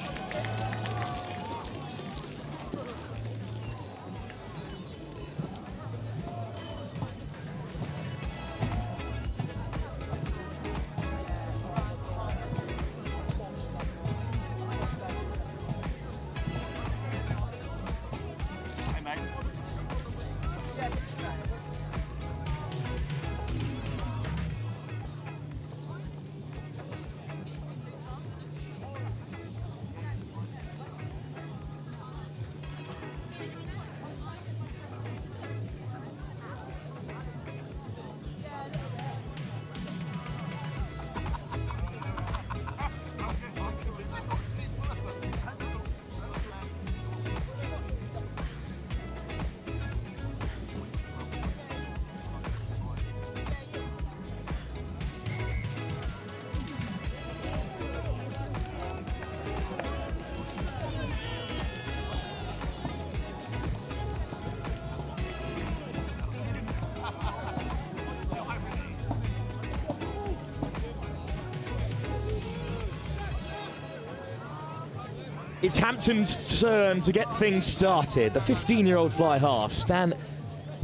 it's Hampton's turn to get things started. The 15-year-old fly half, Stan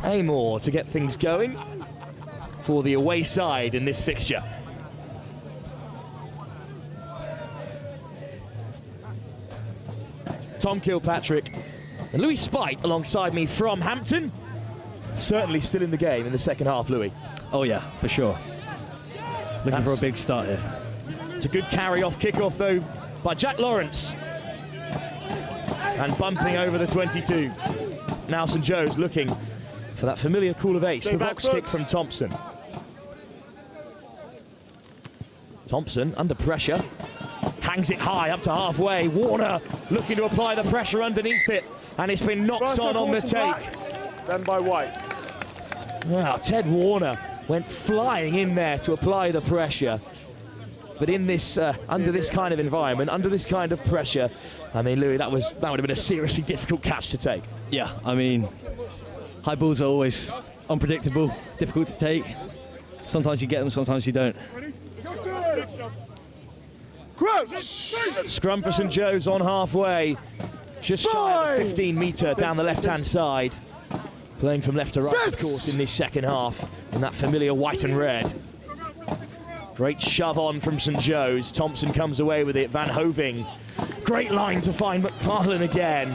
Amor, to get things going for the away side in this fixture. Tom Kilpatrick and Louis Spite alongside me from Hampton. Certainly still in the game in the second half, Louis. Oh yeah, for sure. Looking for a big start here. It's a good carry-off kick-off though by Jack Lawrence. And bumping over the 22. Now St Joe's looking for that familiar call of ace. The box kick from Thompson. Thompson under pressure. Hangs it high up to halfway. Warner looking to apply the pressure underneath it. And it's been knocked on the take. Then by White. Wow, Ted Warner went flying in there to apply the pressure. But in this, under this kind of environment, under this kind of pressure, I mean, Louis, that would have been a seriously difficult catch to take. Yeah, I mean, high balls are always unpredictable, difficult to take. Sometimes you get them, sometimes you don't. Crouch! Scrum for St Joe's on halfway, just shy of the 15-metre down the left-hand side. Playing from left to right, of course, in this second half, in that familiar white and red. Great shove on from St Joe's. Thompson comes away with it. Van Hoving. Great line to find McFarlane again.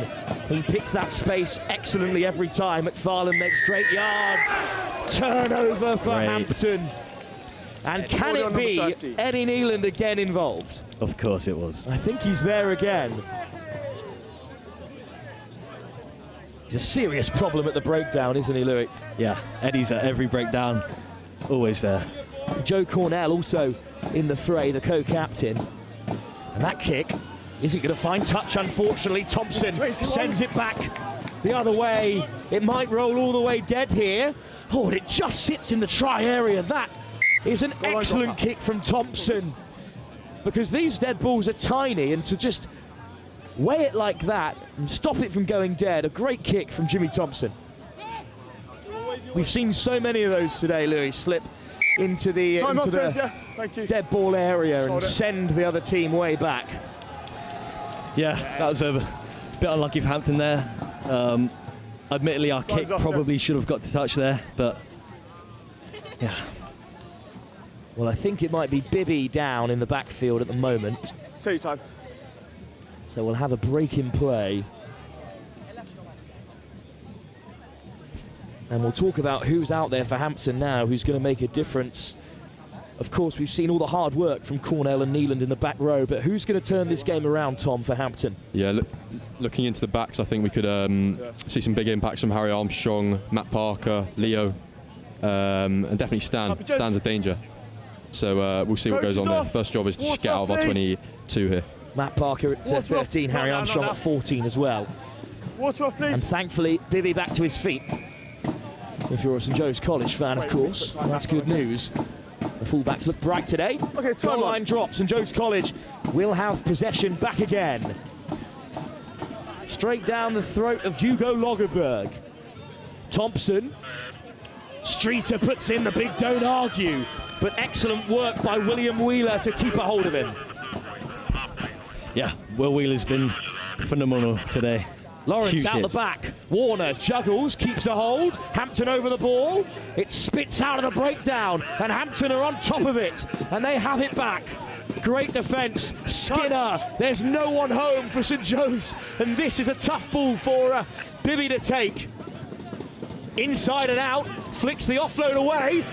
He picks that space excellently every time. McFarlane makes great yards. Turnover for Hampton. And can it be Eddie Neeland again involved? Of course it was. I think he's there again. He's a serious problem at the breakdown, isn't he, Louis? Yeah, Eddie's at every breakdown. Always there. Joe Cornell also in the fray, the co-captain. And that kick isn't going to find touch, unfortunately. Thompson sends it back the other way. It might roll all the way dead here. Oh, and it just sits in the try area. That is an excellent kick from Thompson. Because these dead balls are tiny, and to just weigh it like that and stop it from going dead, a great kick from Jimmy Thompson. We've seen so many of those today, Louis, slip into the dead ball area and send the other team way back. Yeah, that was a bit unlucky for Hampton there. Admittedly, our kick probably should have got to touch there, but yeah. Well, I think it might be Bibby down in the backfield at the moment. Tea time. So we'll have a break in play. And we'll talk about who's out there for Hampton now, who's going to make a difference. Of course, we've seen all the hard work from Cornell and Neeland in the back row, but who's going to turn this game around, Tom, for Hampton? Yeah, looking into the backs, I think we could see some big impacts from Harry Armstrong, Matt Parker, Leo, and definitely Stan. Stan's a danger. So we'll see what goes on there. First job is to just get out of our 22 here. Matt Parker at 13, Harry Armstrong at 14 as well. Water off, please. And thankfully, Bibby back to his feet. If you're a St Joe's College fan, of course, that's good news. The fullbacks look bright today. Okay, goal line drops. St Joe's College will have possession back again. Straight down the throat of Hugo Lagerberg. Thompson. Streeter puts in the big don't argue. But excellent work by William Wheeler to keep a hold of him. Yeah, Will Wheeler's been phenomenal today. Lawrence Huge out hits. the back. Warner juggles, keeps a hold. Hampton over the ball. It spits out of the breakdown, and Hampton are on top of it, and they have it back. Great defence. Skinner. There's no one home for St Joe's, and this is a tough ball for Bibby to take. Inside and out. Flicks the offload away.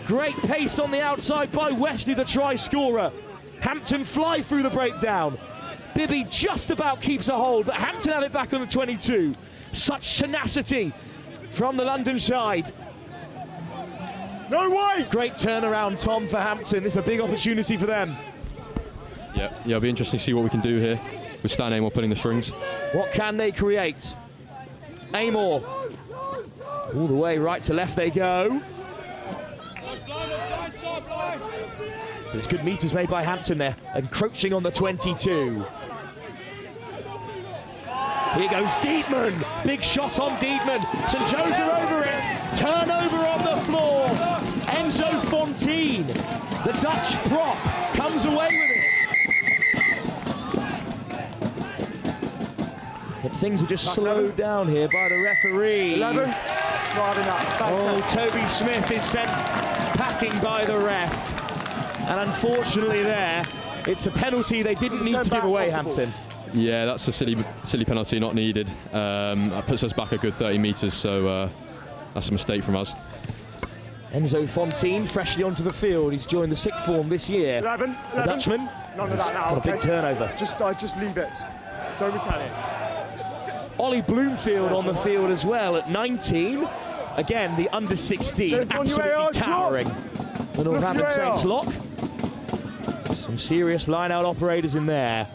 Great pace on the outside by Wesley, the try scorer. Hampton fly through the breakdown. Bibby just about keeps a hold, but Hampton have it back on the 22. Such tenacity from the London side. No way! Great turnaround, Tom, for Hampton. It's a big opportunity for them. Yeah, it'll be interesting to see what we can do here with Stan Amor pulling the strings. What can they create? Amor. All the way right to left they go. But it's good meters made by Hampton there, encroaching on the 22. Here goes Dietman, big shot on Dietman. St Joe's are over it, turnover on the floor. Enzo Fontaine, the Dutch prop, comes away with it. things are just slowed down here by the referee. 11. Not having that. Oh, Toby Smith is sent packing by the ref. And unfortunately there, it's a penalty they didn't need to give away, Hampton. Yeah, that's a silly penalty, not needed. That puts us back a good 30 metres, so that's a mistake from us. Enzo Fontaine freshly onto the field. He's joined the sixth form this year. 11. The Dutchman. None of that now. Got a big turnover. Just leave it. Don't retaliate. Ollie Bloomfield on the field as well at 19. Again, the under 16, absolutely towering. The Northampton Saints lock. Some serious line-out operators in there.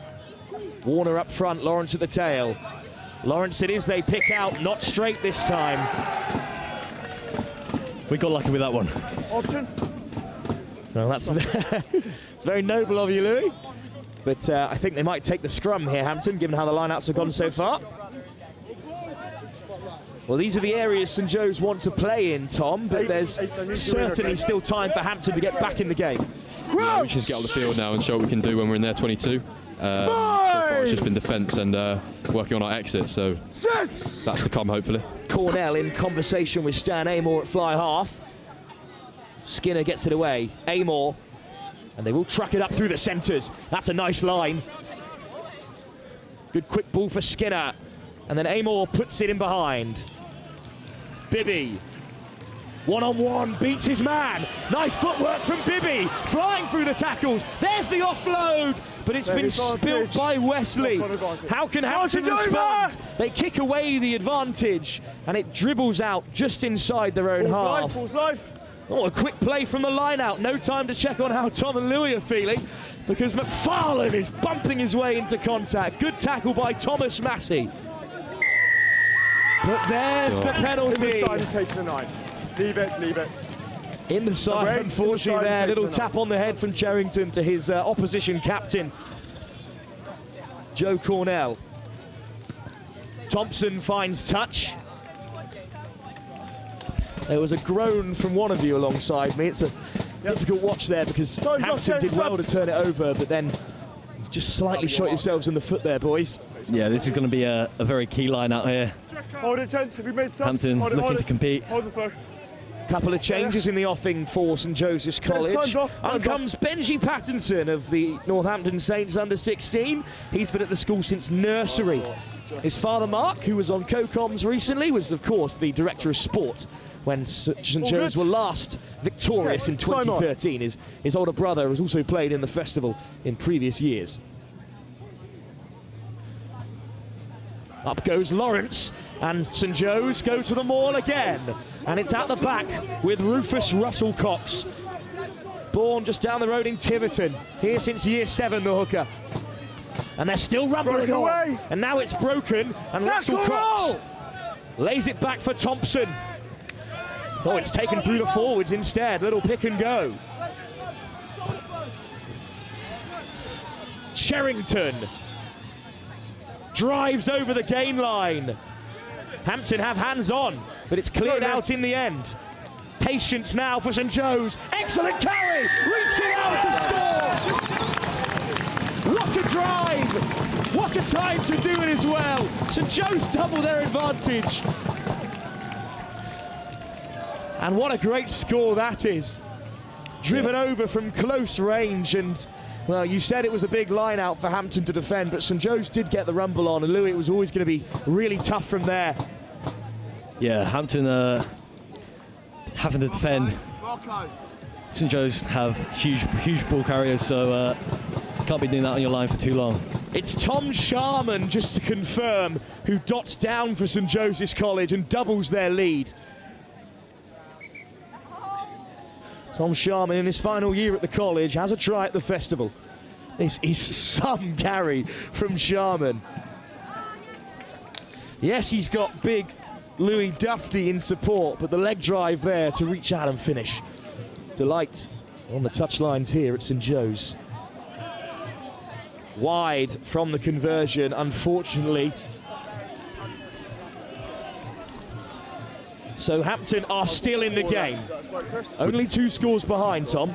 Warner up front, Lawrence at the tail. Lawrence it is, they pick out, not straight this time. We got lucky with that one. Option. Well, that's it's very noble of you, Louis. But I think they might take the scrum here, Hampton, given how the line-outs have gone so far. Well, these are the areas St Joe's want to play in, Tom, but there's certainly still time for Hampton to get back in the game. Yeah, we should get on the field now and show what we can do when we're in there 22. So far it's just been defence and working on our exit, so that's to come, hopefully. Cornell in conversation with Stan Amor at fly half. Skinner gets it away. Amor, and they will track it up through the centres. That's a nice line. Good quick ball for Skinner, and then Amor puts it in behind. Bibby, one-on-one, beats his man. Nice footwork from Bibby, flying through the tackles. There's the offload, but it's been spilt by Wesley. How can Hampton respond? They kick away the advantage, and it dribbles out just inside their own half. Oh, a quick play from the line-out. No time to check on how Tom and Louis are feeling, because McFarlane is bumping his way into contact. Good tackle by Thomas Massey. But there's the penalty. In the side and taking the 9. Leave it. In the side, unfortunately there. Little tap on the head from Cherrington to his opposition captain, Joe Cornell. Thompson finds touch. There was a groan from one of you alongside me. It's a difficult watch there because Hampton did well to turn it over, but then just slightly shot yourselves in the foot there, boys. Yeah, this is going to be a very key line out here. Hold it, gents. Have you made subs? Hampton looking to compete. Hold the throw. Couple of changes in the offing for St Joseph's College. Out comes Benji Pattinson of the Northampton Saints under-16. He's been at the school since nursery. His father, Mark, who was on co-coms recently, was, of course, the director of sport when St Joe's were last victorious in 2013. His older brother has also played in the festival in previous years. Up goes Lawrence, and St Joe's go to the maul again. And it's at the back with Rufus Russell Cox. Born just down the road in Tiverton. Here since year 7, the hooker. And they're still rumbling on. And now it's broken, and Russell Cox lays it back for Thompson. Oh, it's taken through the forwards instead. Little pick and go. Cherrington drives over the gain line. Hampton have hands on, but it's cleared out in the end. Patience now for St Joe's. Excellent carry, reaching out to score. What a drive. What a time to do it as well. St Joe's double their advantage. And what a great score that is. Driven over from close range, and well, you said it was a big line out for Hampton to defend, but St Joe's did get the rumble on, and Louis, it was always going to be really tough from there. Yeah, Hampton having to defend. St Joe's have huge ball carriers, so can't be doing that on your line for too long. It's Tom Sharman, just to confirm, who dots down for St Joseph's College and doubles their lead. Tom Sharman, in his final year at the college, has a try at the festival. This is some carry from Sharman. Yes, he's got big Louis Dufty in support, but the leg drive there to reach out and finish. Delight on the touchlines here at St Joe's. Wide from the conversion, unfortunately. So Hampton are still in the game. Only 2 scores behind, Tom.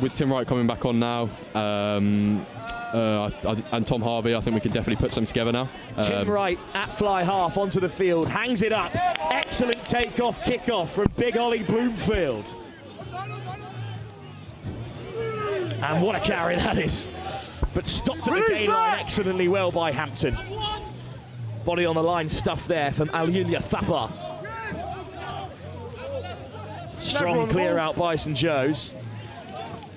With Tim Wright coming back on now, and Tom Harvey, I think we can definitely put some together now. Tim Wright at fly half onto the field, hangs it up. Excellent takeoff, kickoff from Big Ollie Bloomfield. And what a carry that is. But stopped at the gain line excellently well by Hampton. Body on the line stuff there from Alulia Thapar. Strong clear out by St Joe's.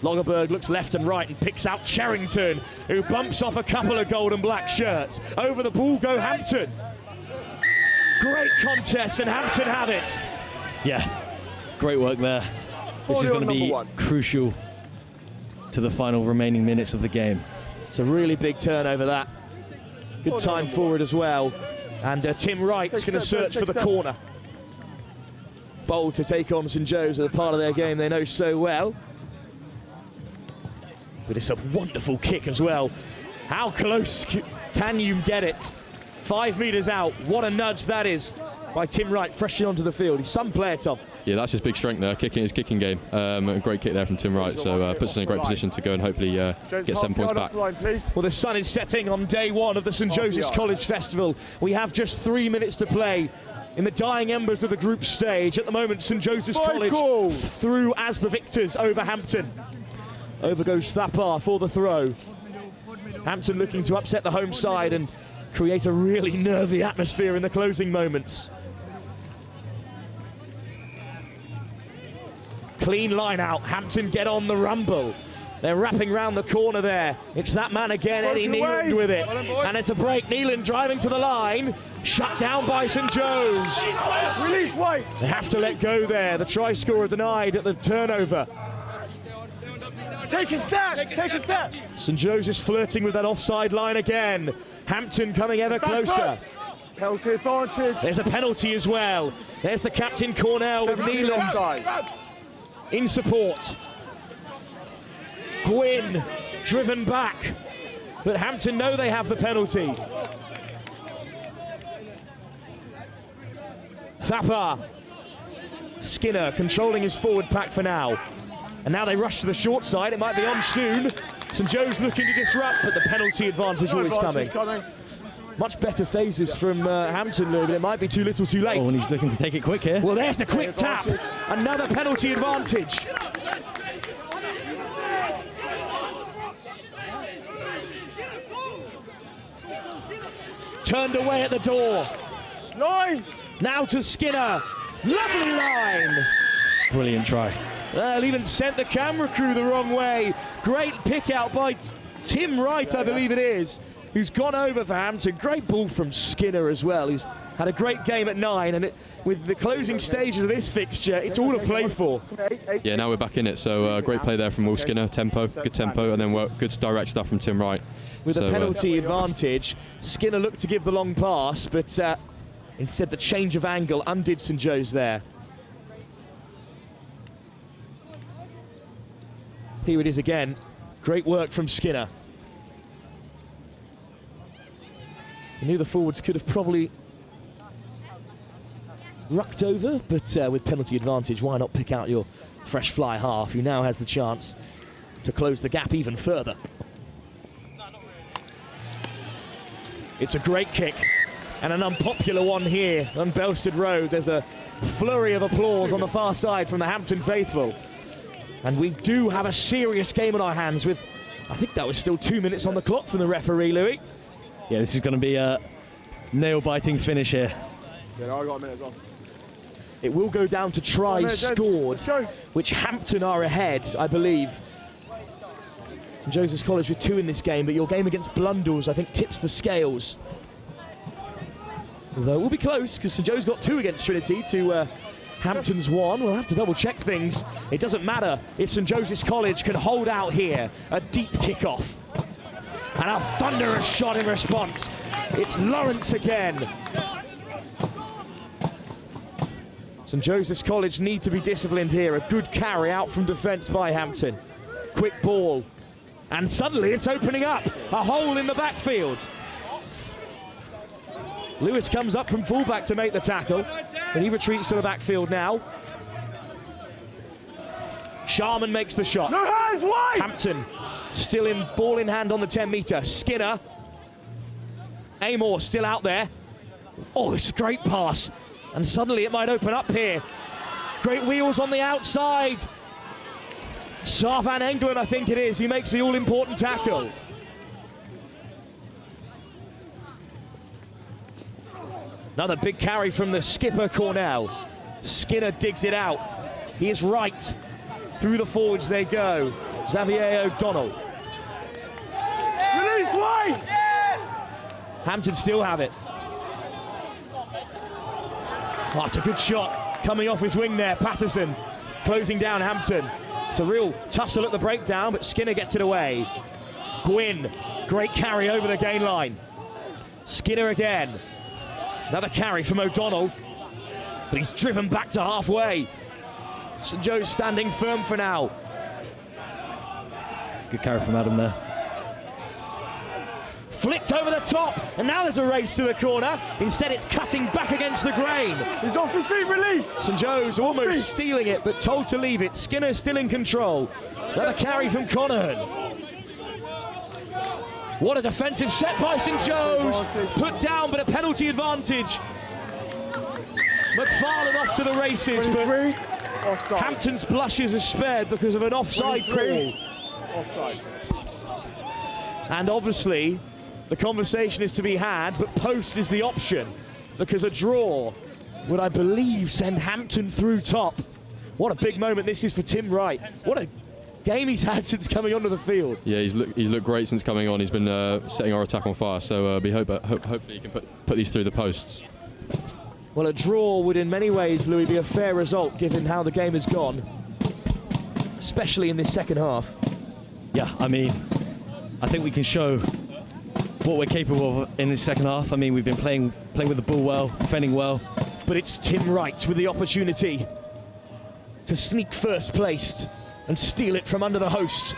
Lagerberg looks left and right and picks out Cherrington, who bumps off a couple of gold and black shirts. Over the ball go Hampton. Great contest, and Hampton have it. Yeah, great work there. This is going to be crucial to the final remaining minutes of the game. It's a really big turnover, that. Good time forward as well. And Tim Wright's going to search for the corner. Bold to take on St Joe's as a part of their game they know so well. But it's a wonderful kick as well. How close can you get it? 5 metres out. What a nudge that is by Tim Wright, freshly onto the field. He's some player, Tom. Yeah, that's his big strength there, his kicking game. A great kick there from Tim Wright, so puts us in a great position to go and hopefully get 7 points back. Well, the sun is setting on day 1 of the St Joseph's College Festival. We have just 3 minutes to play in the dying embers of the group stage. At the moment, St Joseph's College through as the victors over Hampton. Over goes Thapar for the throw. Hampton looking to upset the home side and create a really nervy atmosphere in the closing moments. Clean line out. Hampton get on the rumble. They're wrapping round the corner there. It's that man again, Eddie Neeland with it. And it's a break. Neeland driving to the line. Shut down by St Joe's. Release White. They have to let go there. The try scorer denied at the turnover. Take a step. Take a step. St Joe's is flirting with that offside line again. Hampton coming ever closer. Penalty advantage. There's a penalty as well. There's the captain Cornell with Neeland in support. Gwynn driven back, but Hampton know they have the penalty. Thapar. Skinner controlling his forward pack for now. And now they rush to the short side. It might be on soon. St Joe's looking to disrupt, but the penalty advantage always coming. Much better phases from Hampton, but it might be too little too late. Oh, and he's looking to take it quick here. Well, there's the quick tap. Another penalty advantage. Turned away at the door. Line. Now to Skinner. Lovely line. Brilliant try. Even sent the camera crew the wrong way. Great pick out by Tim Wright, I believe it is, who's gone over for Hampton. Great ball from Skinner as well. He's had a great game at 9, and with the closing stages of this fixture, it's all to play for. Yeah, now we're back in it, so great play there from Will Skinner, good tempo, and then good direct stuff from Tim Wright. With a penalty advantage, Skinner looked to give the long pass, but instead the change of angle undid St Joe's there. Here it is again. Great work from Skinner. I knew the forwards could have probably rucked over, but with penalty advantage, why not pick out your fresh fly half, who now has the chance to close the gap even further. It's a great kick, and an unpopular one here on Belstead Road. There's a flurry of applause on the far side from the Hampton faithful. And we do have a serious game on our hands with, I think that was still 2 minutes on the clock from the referee, Louis. Yeah, this is going to be a nail-biting finish here. Yeah, no, I got a minute as well. It will go down to tries scored, which Hampton are ahead, I believe. St Joseph's College with 2 in this game, but your game against Blundell's, I think, tips the scales. Although it will be close, because St Joe's got 2 against Trinity to Hampton's 1. We'll have to double check things. It doesn't matter if St Joseph's College can hold out here. A deep kickoff. And a thunderous shot in response. It's Lawrence again. St Joseph's College need to be disciplined here. A good carry out from defence by Hampton. Quick ball. And suddenly it's opening up. A hole in the backfield. Lewis comes up from fullback to make the tackle, but he retreats to the backfield now. Sharman makes the shot. No hands, wide! Hampton still in, ball in hand on the 10-metre. Skinner. Amor still out there. Oh, it's a great pass. And suddenly it might open up here. Great wheels on the outside. Sarvan England, I think it is. He makes the all-important tackle. Another big carry from the skipper, Cornell. Skinner digs it out. He is right. Through the forwards they go. Xavier O'Donnell. Release wide! Hampton still have it. Oh, it's a good shot. Coming off his wing there, Patterson closing down Hampton. It's a real tussle at the breakdown, but Skinner gets it away. Gwynn, great carry over the gain line. Skinner again. Another carry from O'Donnell, but he's driven back to halfway. St Joe's standing firm for now. Good carry from Adam there. Flicked over the top, and now there's a race to the corner. Instead, it's cutting back against the grain. He's off his feet, release! St Joe's almost stealing it, but told to leave it. Skinner still in control. Another carry from Conahan. What a defensive set by St Joe's. Put down, but a penalty advantage. McFarlane off to the races, but Hampton's blushes are spared because of an offside call. Offside. And obviously, the conversation is to be had, but post is the option, because a draw would, I believe, send Hampton through top. What a big moment this is for Tim Wright. What a game he's had since coming onto the field. Yeah, he's looked great since coming on. He's been setting our attack on fire, so hopefully he can put these through the posts. Well, a draw would in many ways, Louis, be a fair result given how the game has gone, especially in this second half. Yeah, I mean, I think we can show what we're capable of in this second half. I mean, we've been playing with the ball well, defending well. But it's Tim Wright with the opportunity to sneak first placed and steal it from under the host.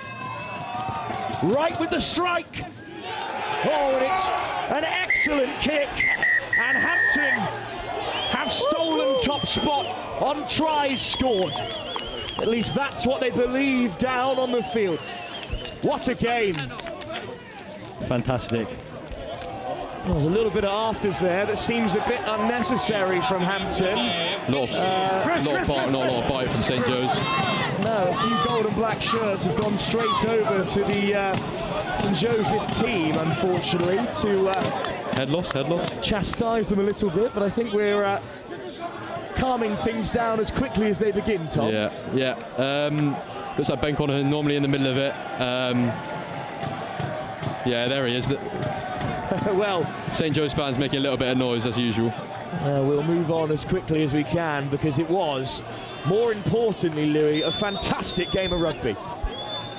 Wright with the strike. Oh, and it's an excellent kick. And Hampton have stolen top spot on tries scored. At least that's what they believe down on the field. What a game. Fantastic. There's a little bit of afters there that seems a bit unnecessary from Hampton. Not a lot of bite from St Joe's. No, a few gold and black shirts have gone straight over to the St Joseph team, unfortunately, to head loss. Chastise them a little bit, but I think we're calming things down as quickly as they begin, Tom. Yeah. Looks like Ben Conahan normally in the middle of it. Yeah, there he is. Well, St Joe's fans making a little bit of noise as usual. We'll move on as quickly as we can, because it was, more importantly, Louis, a fantastic game of rugby.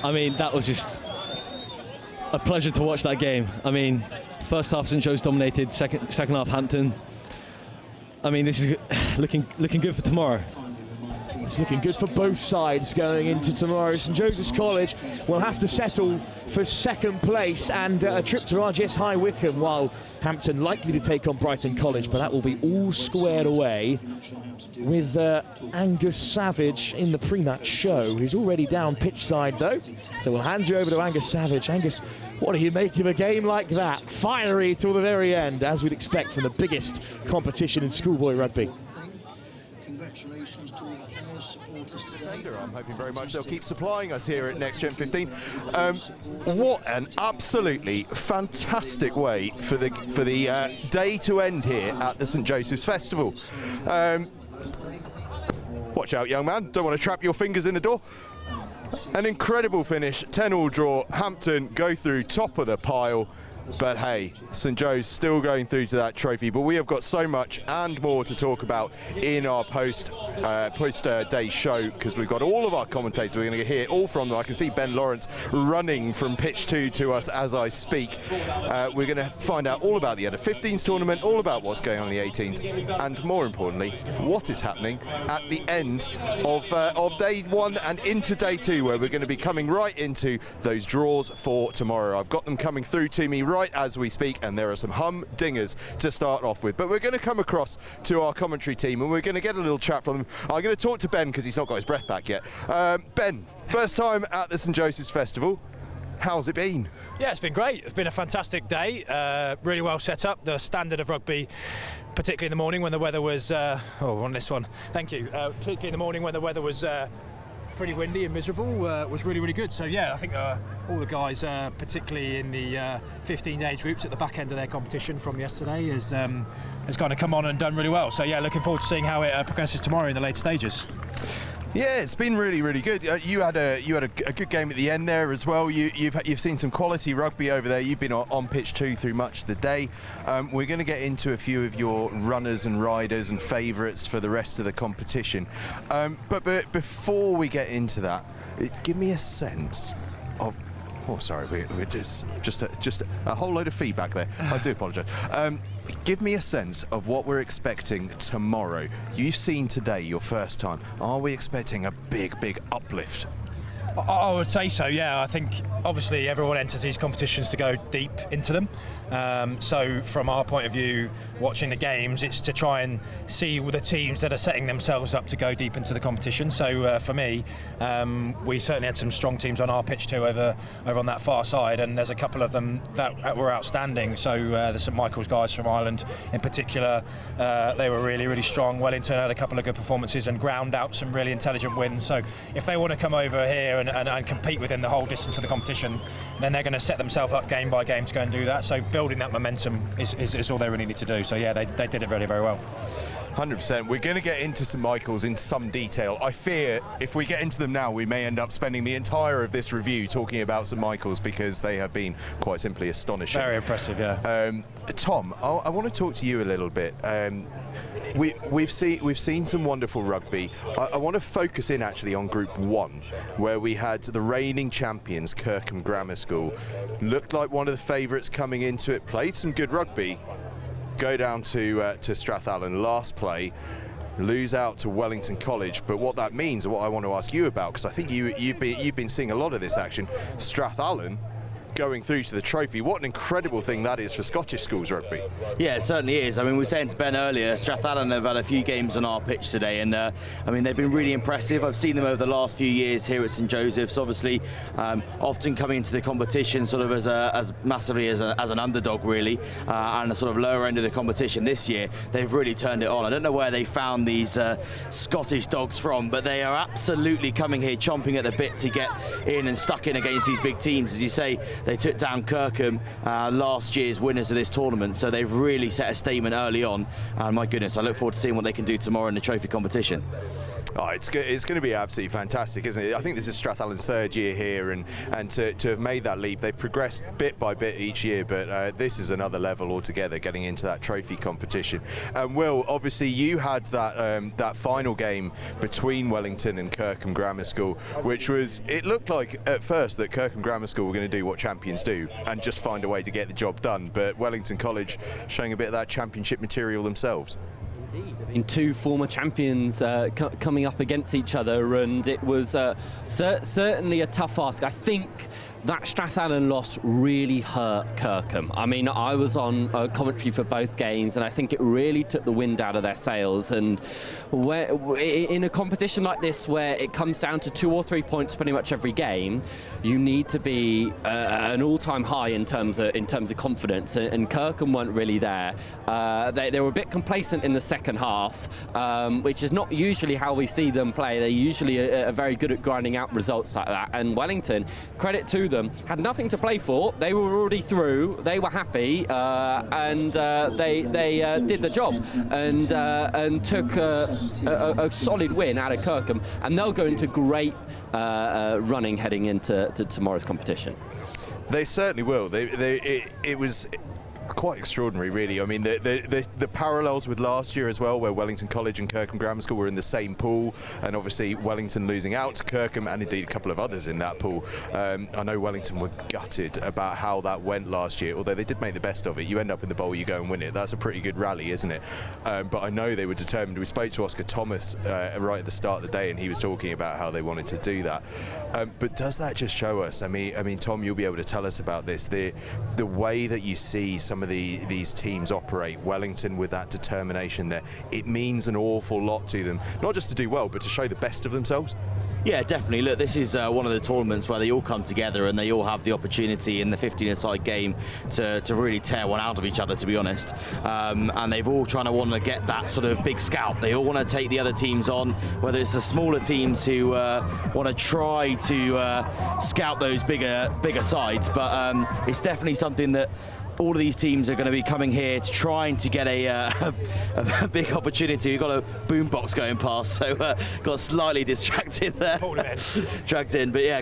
I mean, that was just a pleasure to watch that game. I mean, first half St Joe's dominated, second half Hampton. I mean, this is looking good for tomorrow. It's looking good for both sides going into tomorrow. St Joseph's College will have to settle for second place and a trip to RGS High Wycombe, while Hampton likely to take on Brighton College, but that will be all squared away with Angus Savage in the pre-match show. He's already down pitch side though, so we'll hand you over to Angus Savage. Angus, what do you make of a game like that? Fiery till the very end, as we'd expect from the biggest competition in schoolboy rugby. Congratulations to all the players, supporters today. I'm hoping very much they'll keep supplying us here at NextGen15. What an absolutely fantastic way for the day to end here at the St Joseph's Festival. Watch out, young man. Don't want to trap your fingers in the door. An incredible finish, 10-all draw. Hampton go through top of the pile. But hey, St Joe's still going through to that trophy. But we have got so much and more to talk about in our post-day show, because we've got all of our commentators. We're going to hear all from them. I can see Ben Lawrence running from pitch 2 to us as I speak. We're going to find out all about the under-15s tournament, all about what's going on in the 18s, and more importantly, what is happening at the end of day 1 and into day 2, where we're going to be coming right into those draws for tomorrow. I've got them coming through to me right right as we speak, and there are some humdingers to start off with. But we're going to come across to our commentary team, and we're going to get a little chat from them. I'm going to talk to Ben because he's not got his breath back yet. Ben, first time at the St Joseph's Festival. How's it been? Yeah, it's been great. It's been a fantastic day. Really well set up. The standard of rugby, particularly in the morning when the weather was... on this one. Thank you. Particularly in the morning when the weather was pretty windy and miserable, was really, really good. So yeah, I think all the guys, particularly in the 15 age groups at the back end of their competition from yesterday, has kind of come on and done really well. So yeah, looking forward to seeing how it progresses tomorrow in the later stages. Yeah, it's been really, really good. You had a good game at the end there as well. You've seen some quality rugby over there. You've been on pitch too through much of the day. We're going to get into a few of your runners and riders and favourites for the rest of the competition. But before we get into that, give me a sense of. Oh, sorry, we're just a whole load of feedback there. I do apologise. Give me a sense of what we're expecting tomorrow. You've seen today your first time. Are we expecting a big uplift? I would say so, yeah. I think obviously everyone enters these competitions to go deep into them. So from our point of view, watching the games, it's to try and see the teams that are setting themselves up to go deep into the competition. So for me, we certainly had some strong teams on our pitch too over on that far side, and there's a couple of them that were outstanding. So the St Michael's guys from Ireland in particular, they were really, really strong. Wellington had a couple of good performances and ground out some really intelligent wins. So if they want to come over here and compete within the whole distance of the competition, then they're going to set themselves up game by game to go and do that. So building that momentum is all they really need to do. So yeah, they did it very, very well. 100%. We're going to get into St Michael's in some detail. I fear if we get into them now, we may end up spending the entire of this review talking about St Michael's because they have been quite simply astonishing. Very impressive, yeah. Tom, I want to talk to you a little bit. We've seen some wonderful rugby. I want to focus in actually on Group 1, where we had the reigning champions, Kirkham Grammar School. Looked like one of the favourites coming into it, played some good rugby, go down to Strathallan last play, lose out to Wellington College. But what that means, and what I want to ask you about, because I think you've been seeing a lot of this action, Strathallan going through to the trophy. What an incredible thing that is for Scottish schools rugby. Yeah, it certainly is. I mean, we were saying to Ben earlier, Strathallan have had a few games on our pitch today, and I mean, they've been really impressive. I've seen them over the last few years here at St Joseph's, obviously often coming into the competition sort of as massively as an underdog really, and a sort of lower end of the competition. This year they've really turned it on. I don't know where they found these Scottish dogs from, but they are absolutely coming here chomping at the bit to get in and stuck in against these big teams. As you say, they took down Kirkham, last year's winners of this tournament, so they've really set a statement early on, and my goodness, I look forward to seeing what they can do tomorrow in the trophy competition. Oh, it's going to be absolutely fantastic, isn't it? I think this is Strathallan's third year here, and to have made that leap, they've progressed bit by bit each year, but this is another level altogether, getting into that trophy competition. And Will, obviously you had that final game between Wellington and Kirkham Grammar School, which was, it looked like at first that Kirkham Grammar School were going to do what champions do and just find a way to get the job done, but Wellington College showing a bit of that championship material themselves. Indeed. I mean, two former champions coming up against each other, and it was certainly a tough ask. I think that Strathallan loss really hurt Kirkham. I mean, I was on commentary for both games, and I think it really took the wind out of their sails. And in a competition like this, where it comes down to 2 or 3 points pretty much every game, you need to be an all-time high in terms of confidence. And Kirkham weren't really there. They were a bit complacent in the second half, which is not usually how we see them play. They usually are very good at grinding out results like that. And Wellington, credit to them, had nothing to play for. They were already through. They were happy, and they did the job and took a solid win out of Kirkham, and they'll go into great running heading into tomorrow's competition. They certainly will. It was quite extraordinary, really. I mean, the parallels with last year as well, where Wellington College and Kirkham Grammar School were in the same pool, and obviously Wellington losing out to Kirkham and indeed a couple of others in that pool. I know Wellington were gutted about how that went last year, although they did make the best of it. You end up in the bowl, you go and win it. That's a pretty good rally, isn't it? But I know they were determined. We spoke to Oscar Thomas right at the start of the day, and he was talking about how they wanted to do that. But does that just show us? I mean, Tom, you'll be able to tell us about this. The way that you see some of these teams operate, Wellington with that determination there, it means an awful lot to them, not just to do well, but to show the best of themselves. Yeah, definitely. Look, this is one of the tournaments where they all come together and they all have the opportunity in the 15-a-side game to really tear one out of each other, to be honest. And they've all trying to want to get that sort of big scalp. They all want to take the other teams on, whether it's the smaller teams who want to try to scout those bigger sides. But it's definitely something that all of these teams are going to be coming here to trying to get a big opportunity. We've got a boombox going past, so got slightly distracted there. Dragged in, but yeah.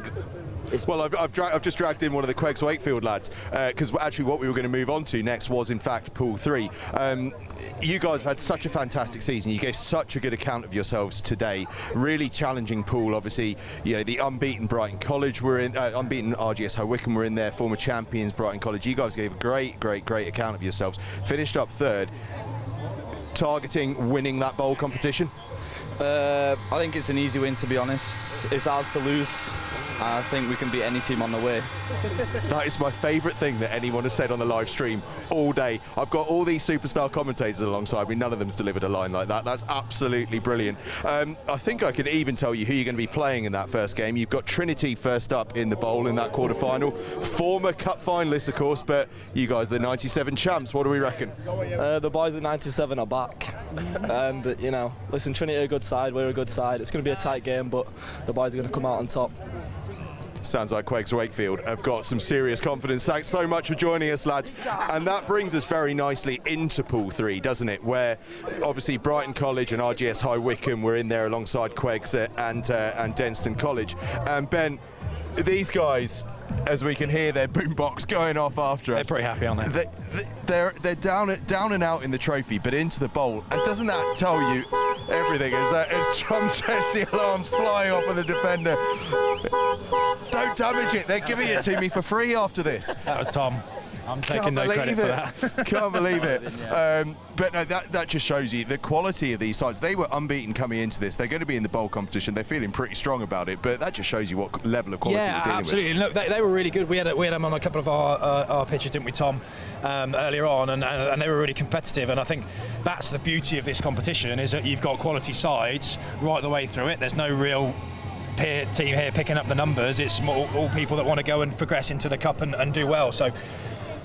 Well, I've just dragged in one of the QEGS Wakefield lads, because actually what we were going to move on to next was in fact Pool 3. You guys have had such a fantastic season. You gave such a good account of yourselves today. Really challenging pool. Obviously, you know, the unbeaten Brighton College were in, unbeaten RGS High Wycombe were in there, former champions Brighton College. You guys gave a great account of yourselves. Finished up third, targeting winning that bowl competition. I think it's an easy win, to be honest. It's ours to lose. I think we can beat any team on the way. That is my favourite thing that anyone has said on the live stream all day. I've got all these superstar commentators alongside me. None of them's delivered a line like that. That's absolutely brilliant. I think I can even tell you who you're going to be playing in that first game. You've got Trinity first up in the bowl in that quarter-final. Former cup finalists, of course, but you guys are the 97 champs. What do we reckon? The boys at 97 are back. And, you know, listen, Trinity are a good side. We're a good side. It's going to be a tight game, but the boys are going to come out on top. Sounds like QEGS Wakefield have got some serious confidence. Thanks so much for joining us, lads. And that brings us very nicely into Pool 3, doesn't it? Where obviously Brighton College and RGS High Wycombe were in there alongside QEGS and Denstone College. And Ben, these guys, as we can hear their boombox going off after us. They're pretty happy, aren't they? They're down and out in the trophy, but into the bowl. And doesn't that tell you everything? As Tom says, the alarm's flying off of the defender. Don't damage it. They're giving it to me for free after this. That was Tom. I'm taking no credit for that. Can't believe it. But no, that just shows you the quality of these sides. They were unbeaten coming into this. They're going to be in the bowl competition. They're feeling pretty strong about it. But that just shows you what level of quality we're dealing absolutely. with. Look, they were really good. We had them on a couple of our pitches, didn't we, Tom, earlier on, and they were really competitive. And I think that's the beauty of this competition, is that you've got quality sides right the way through it. There's no real team here picking up the numbers. It's all people that want to go and progress into the cup and do well. So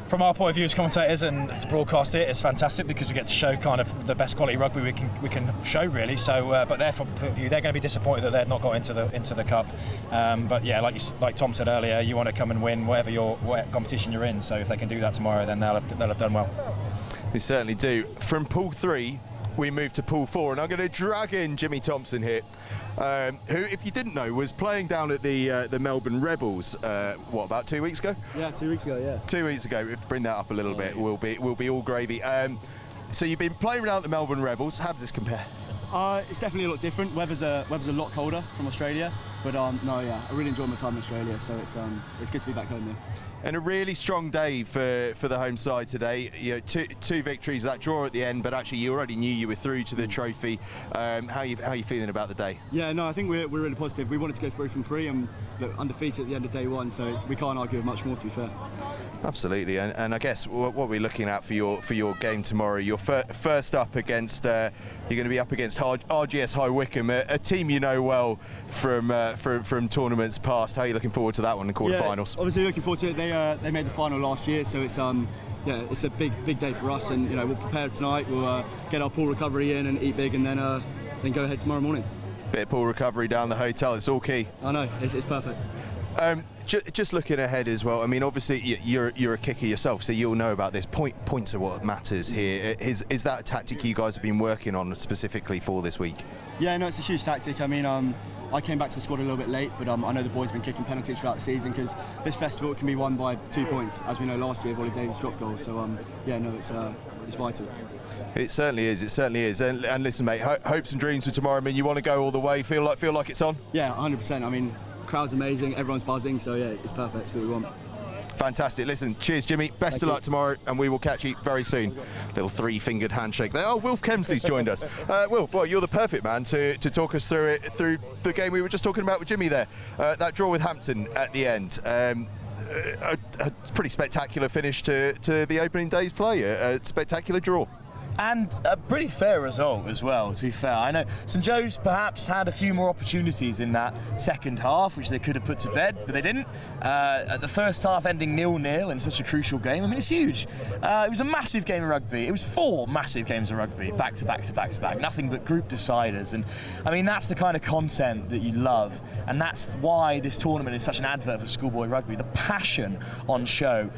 from our point of view as commentators and to broadcast it, it's fantastic because we get to show kind of the best quality rugby we can show, really. So, but their point of view, they're going to be disappointed that they've not got into the cup. But yeah, like Tom said earlier, you want to come and win whatever competition you're in. So if they can do that tomorrow, then they'll have done well. They certainly do. From Pool 3, we move to Pool 4, and I'm going to drag in Jimmy Thompson here, who, if you didn't know, was playing down at the Melbourne Rebels, what, about 2 weeks ago? Yeah, 2 weeks ago, yeah. 2 weeks ago. If bring that up a little bit, we'll be all gravy. So you've been playing around at the Melbourne Rebels. How does this compare? It's definitely a lot different. Weather's a lot colder from Australia, but no, yeah, I really enjoyed my time in Australia, so it's good to be back home here. And a really strong day for the home side today. You know, two victories, that draw at the end, but actually you already knew you were through to the trophy. How are you feeling about the day? Yeah, no, I think we're really positive. We wanted to go through from 3 and look undefeated at the end of day 1, so we can't argue with much more, to be fair. Absolutely, and I guess what we're looking at for your game tomorrow, you're first up against, you're going to be up against RGS High Wycombe, a team you know well from tournaments past. How are you looking forward to that one in quarterfinals? Yeah, obviously looking forward to it. They made the final last year, so it's it's a big day for us, and we'll prepare tonight. We'll get our pool recovery in and eat big, and then go ahead tomorrow morning. Bit of pool recovery down the hotel. It's all key. I know, it's perfect. Just looking ahead as well, I mean, obviously you're a kicker yourself, so you'll know about this. Points are what matters here. Is that a tactic you guys have been working on specifically for this week? Yeah, no, it's a huge tactic. I mean, I came back to the squad a little bit late, but I know the boys have been kicking penalties throughout the season because this festival can be won by 2 points. As we know, last year, Ollie Davis dropped goals. So, yeah, no, it's vital. It certainly is. It certainly is. And listen, mate, hopes and dreams for tomorrow. I mean, you want to go all the way. Feel like it's on. Yeah, 100%. I mean, crowd's amazing. Everyone's buzzing. So yeah, it's perfect. It's what we want. Fantastic. Listen, cheers, Jimmy. Best of luck tomorrow, and we will catch you very soon. Little three-fingered handshake there. Oh, Wilf Kemsley's joined us. Wilf, well, you're the perfect man to talk us through the game we were just talking about with Jimmy there. That draw with Hampton at the end. A pretty spectacular finish to the opening day's play. A spectacular draw. And a pretty fair result as well, to be fair. I know St Joe's perhaps had a few more opportunities in that second half, which they could have put to bed, but they didn't. At the first half ending 0-0 in such a crucial game, I mean, it's huge. It was a massive game of rugby. It was 4 massive games of rugby, back to back to back to back, nothing but group deciders. And I mean, that's the kind of content that you love, and that's why this tournament is such an advert for schoolboy rugby. The passion on show,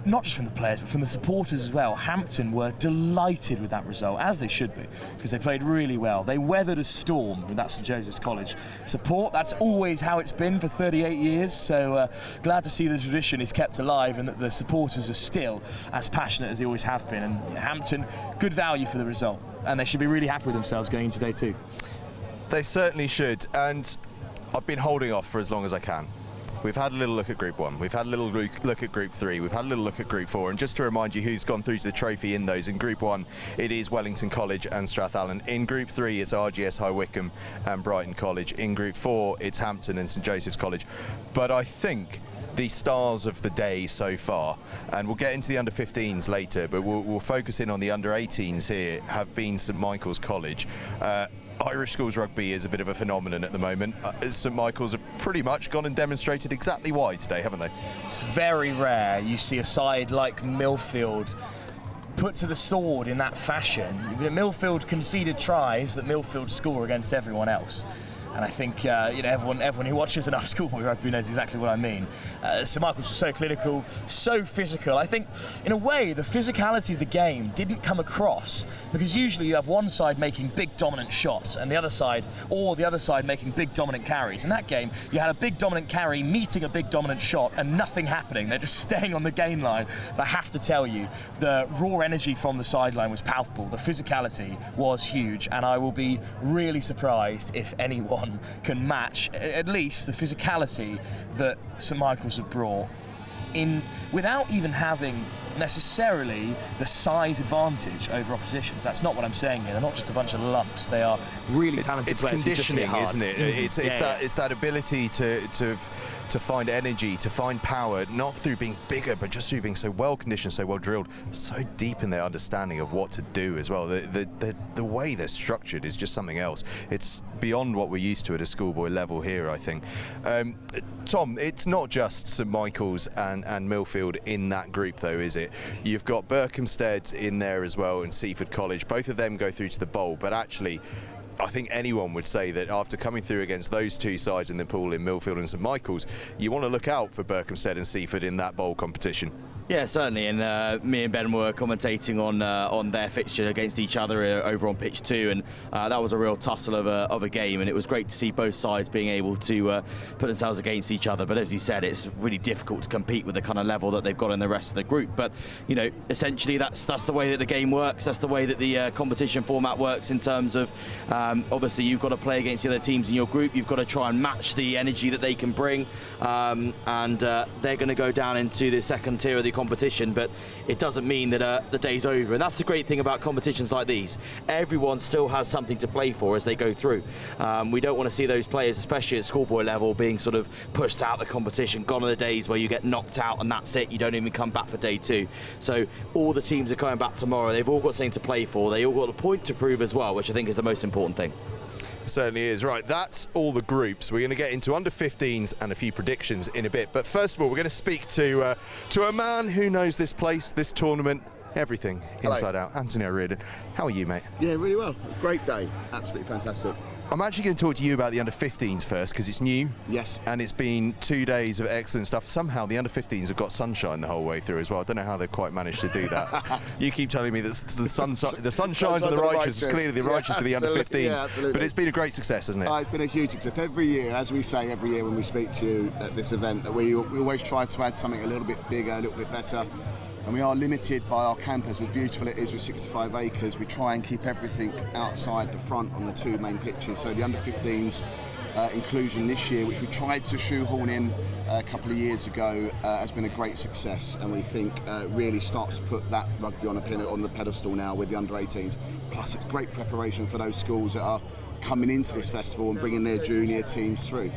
not just from the players, but from the supporters as well. Hampton were delighted with that result, as they should be, because they played really well. They weathered a storm with that St Joseph's College support. That's always how it's been for 38 years, so glad to see the tradition is kept alive and that the supporters are still as passionate as they always have been. And Hampton, good value for the result, and they should be really happy with themselves going into day 2. They certainly should, and I've been holding off for as long as I can. We've had a little look at Group 1, we've had a little look at Group 3, we've had a little look at Group 4, and just to remind you who's gone through to the trophy in those, in Group 1 it is Wellington College and Strathallan. In Group 3 it's RGS High Wycombe and Brighton College. In Group 4 it's Hampton and St Joseph's College. But I think the stars of the day so far, and we'll get into the under-15s later, but we'll focus in on the under-18s here, have been St Michael's College. Irish schools rugby is a bit of a phenomenon at the moment. St Michael's have pretty much gone and demonstrated exactly why today, haven't they? It's very rare you see a side like Millfield put to the sword in that fashion. Millfield conceded tries that Millfield score against everyone else. And I think everyone who watches enough schoolboy rugby knows exactly what I mean. St Michael's was so clinical, so physical. I think, in a way, the physicality of the game didn't come across because usually you have one side making big dominant shots and the other side making big dominant carries. In that game, you had a big dominant carry meeting a big dominant shot and nothing happening. They're just staying on the gain line. But I have to tell you, the raw energy from the sideline was palpable. The physicality was huge, and I will be really surprised if anyone can match at least the physicality that St Michael's have brought in without even having necessarily the size advantage over oppositions. That's not what I'm saying here. They're not just a bunch of lumps. They are really talented players. It's conditioning, isn't it? It's that ability to find energy, to find power, not through being bigger, but just through being so well conditioned, so well drilled, so deep in their understanding of what to do as well. The way they're structured is just something else. It's beyond what we're used to at a schoolboy level here, I think. Tom, it's not just St Michael's and Millfield in that group though, is it? You've got Berkhamsted in there as well and Seaford College. Both of them go through to the bowl, but actually I think anyone would say that after coming through against those two sides in the pool in Millfield and St Michael's, you want to look out for Berkhamsted and Seaford in that bowl competition. Yeah, certainly, and me and Ben were commentating on their fixture against each other over on pitch 2, and that was a real tussle of a game, and it was great to see both sides being able to put themselves against each other. But as you said, it's really difficult to compete with the kind of level that they've got in the rest of the group. But essentially that's the way that the game works. That's the way that the competition format works in terms of obviously you've got to play against the other teams in your group. You've got to try and match the energy that they can bring, and they're going to go down into the second tier of the competition, but it doesn't mean that the day's over. And that's the great thing about competitions like these. Everyone still has something to play for as they go through. We don't want to see those players, especially at schoolboy level, being sort of pushed out of the competition. Gone are the days where you get knocked out and that's it, you don't even come back for day 2. So all the teams are coming back tomorrow. They've all got something to play for. They all got a point to prove as well, which I think is the most important thing. Certainly is. Right, that's all the groups. We're going to get into under-15s and a few predictions in a bit. But first of all, we're going to speak to a man who knows this place, this tournament, everything inside out. Anthony O'Riordan. How are you, mate? Yeah, really well. Great day. Absolutely fantastic. I'm actually going to talk to you about the under-15s first, because it's new. Yes. And it's been 2 days of excellent stuff. Somehow the under-15s have got sunshine the whole way through as well. I don't know how they've quite managed to do that. You keep telling me that the sun shines of the righteous. It's clearly the righteous of the under-15s. But it's been a great success, hasn't it? It's been a huge success. Every year, as we say every year when we speak to you at this event, we always try to add something a little bit bigger, a little bit better. And we are limited by our campus. As beautiful it is with 65 acres, we try and keep everything outside the front on the 2 main pitches. So the under-15s inclusion this year, which we tried to shoehorn in a couple of years ago, has been a great success, and we think really starts to put that rugby on the pedestal now with the under-18s. Plus, it's great preparation for those schools that are coming into this festival and bringing their junior teams through.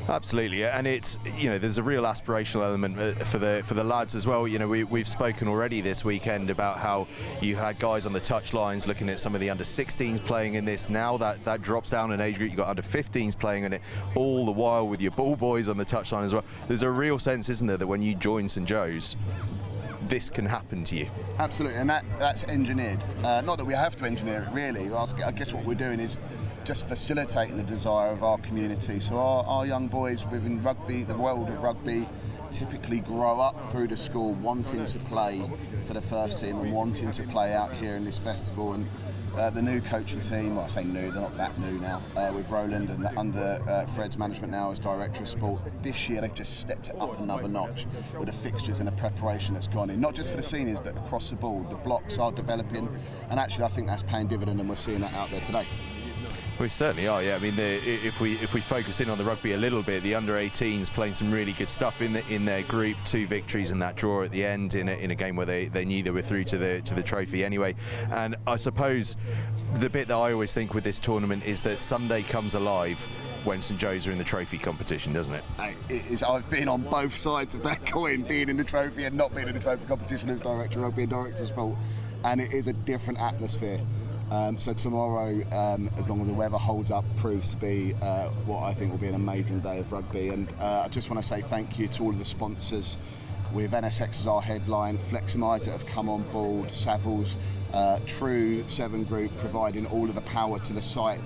Absolutely, and it's, you know, there's a real aspirational element for the lads as well. You know, we've spoken already this weekend about how you had guys on the touchlines looking at some of the under-16s playing in this. Now that drops down an age group, you've got under-15s playing in it, all the while with your ball boys on the touchline as well. There's a real sense, isn't there, that when you join St Joe's, this can happen to you. Absolutely, and that's engineered. Not that we have to engineer it, really. I guess what we're doing is just facilitating the desire of our community. So our young boys within rugby, the world of rugby, typically grow up through the school wanting to play for the first team and wanting to play out here in this festival. And the new coaching team, well, I say new, they're not that new now, with Roland and under Fred's management now as Director of Sport. This year they've just stepped it up another notch with the fixtures and the preparation that's gone in, not just for the seniors but across the board. The blocks are developing, and actually I think that's paying dividend, and we're seeing that out there today. We certainly are, yeah. I mean, if we focus in on the rugby a little bit, the under-18s playing some really good stuff in their group. 2 victories and that draw at the end in a game where they knew they were through to the trophy anyway. And I suppose the bit that I always think with this tournament is that Sunday comes alive when St Joe's are in the trophy competition, doesn't it? It is. I've been on both sides of that coin, being in the trophy and not being in the trophy competition as Director of Rugby and Director of Sport, and it is a different atmosphere. So tomorrow, as long as the weather holds up, proves to be what I think will be an amazing day of rugby. And I just want to say thank you to all of the sponsors, with NSX as our headline, Fleximize that have come on board, Savills, True 7 Group providing all of the power to the site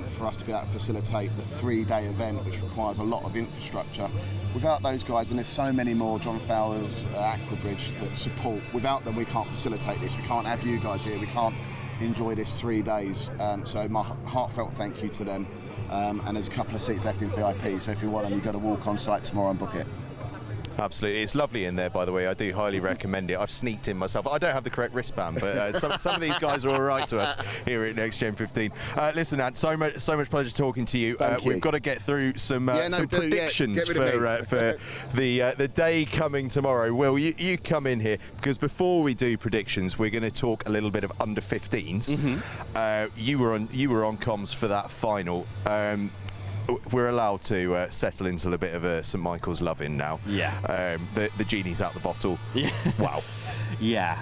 for us to be able to facilitate the 3-day event, which requires a lot of infrastructure. Without those guys, and there's so many more, John Fowler's, Aquabridge, that support, without them we can't facilitate this. We can't have you guys here, we can't enjoy this 3 days. So my heartfelt thank you to them. And there's a couple of seats left in VIP, so if you want them, you've got to walk on site tomorrow and book it. Absolutely, it's lovely in there, by the way. I do highly recommend it. I've sneaked in myself. I don't have the correct wristband, but some of these guys are all right to us here at NextGen15. Listen, Ant, so much pleasure talking to you. We've got to get through some predictions for the day coming tomorrow. Will, you come in here, because before we do predictions, we're going to talk a little bit of under-15s. Mm-hmm. You were on comms for that final. We're allowed to settle into a bit of a St Michael's loving now. Yeah. The genie's out the bottle. Yeah. Wow. Yeah.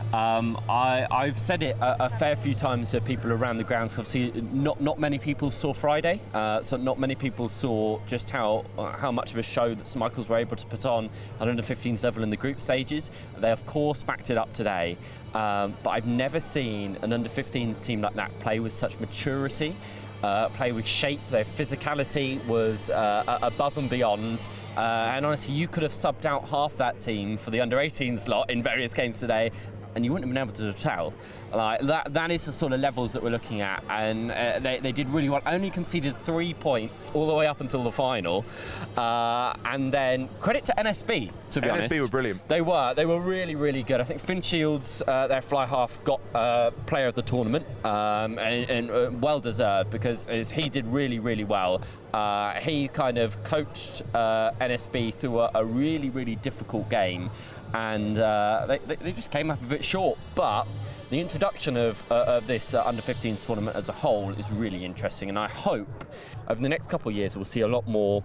I've said it a fair few times to people around the grounds. Obviously, not many people saw Friday, so not many people saw just how much of a show that St Michael's were able to put on at under-15s level in the group stages. They of course backed it up today, but I've never seen an under-15s team like that play with such maturity. Play with shape. Their physicality was above and beyond, and honestly you could have subbed out half that team for the under-18s lot in various games today and you wouldn't have been able to tell. Like that is the sort of levels that we're looking at, and they did really well. Only conceded 3 points all the way up until the final, and then credit to NSB, to be honest. NSB were brilliant. They were really, really good. I think Finn Shields, their fly half, got player of the tournament, and well deserved, because he did really, really well. He kind of coached NSB through a really, really difficult game, and they just came up a bit short. But the introduction of this under-15s tournament as a whole is really interesting, and I hope over the next couple of years we'll see a lot more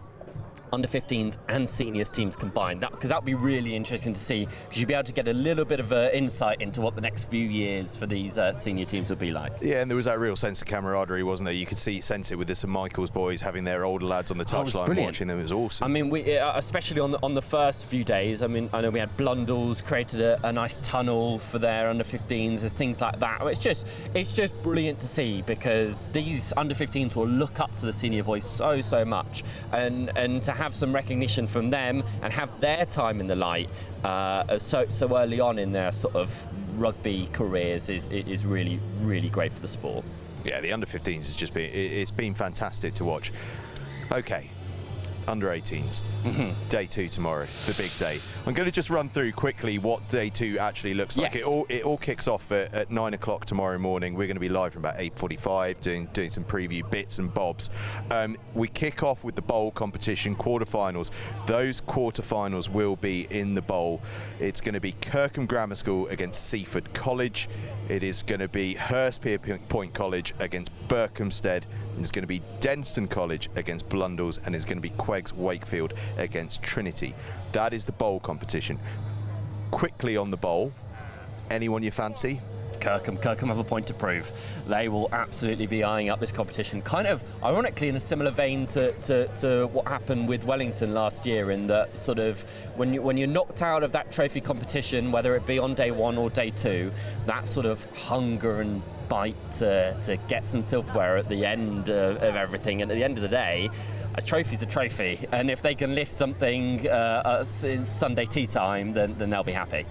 under-15s and seniors teams combined, because that would be really interesting to see, because you'd be able to get a little bit of insight into what the next few years for these senior teams will be like. Yeah, and there was that real sense of camaraderie, wasn't there? You could sense it with the St Michael's boys having their older lads on the touchline watching them. It was awesome. I mean, we especially on the first few days. I mean, I know we had Blundell's created a nice tunnel for their under-15s, there's things like that. It's just brilliant to see, because these under-15s will look up to the senior boys so much, and to have some recognition from them and have their time in the light so early on in their sort of rugby careers is really great for the sport. Yeah, the under-15s has just been fantastic to watch. Okay, under-18s, day 2 tomorrow, the big day. I'm going to just run through quickly what day 2 actually looks like. It all kicks off at 9 o'clock tomorrow morning. We're going to be live from about 8:45 doing some preview bits and bobs. We kick off with the bowl competition quarterfinals. Those quarterfinals will be in the bowl. It's going to be Kirkham Grammar School against Seaford College. It is going to be Hurstpierpient College against Berkhamsted. It's going to be Denstone College against Blundell, and it's going to be QEGS Wakefield against Trinity. That is the bowl competition. Quickly on the bowl, anyone you fancy? Kirkham have a point to prove. They will absolutely be eyeing up this competition, kind of ironically in a similar vein to what happened with Wellington last year, in that sort of when you're knocked out of that trophy competition, whether it be on day 1 or day 2, that sort of hunger and bite to get some silverware at the end of everything, and at the end of the day, a trophy's a trophy, and if they can lift something in Sunday tea time, then they'll be happy.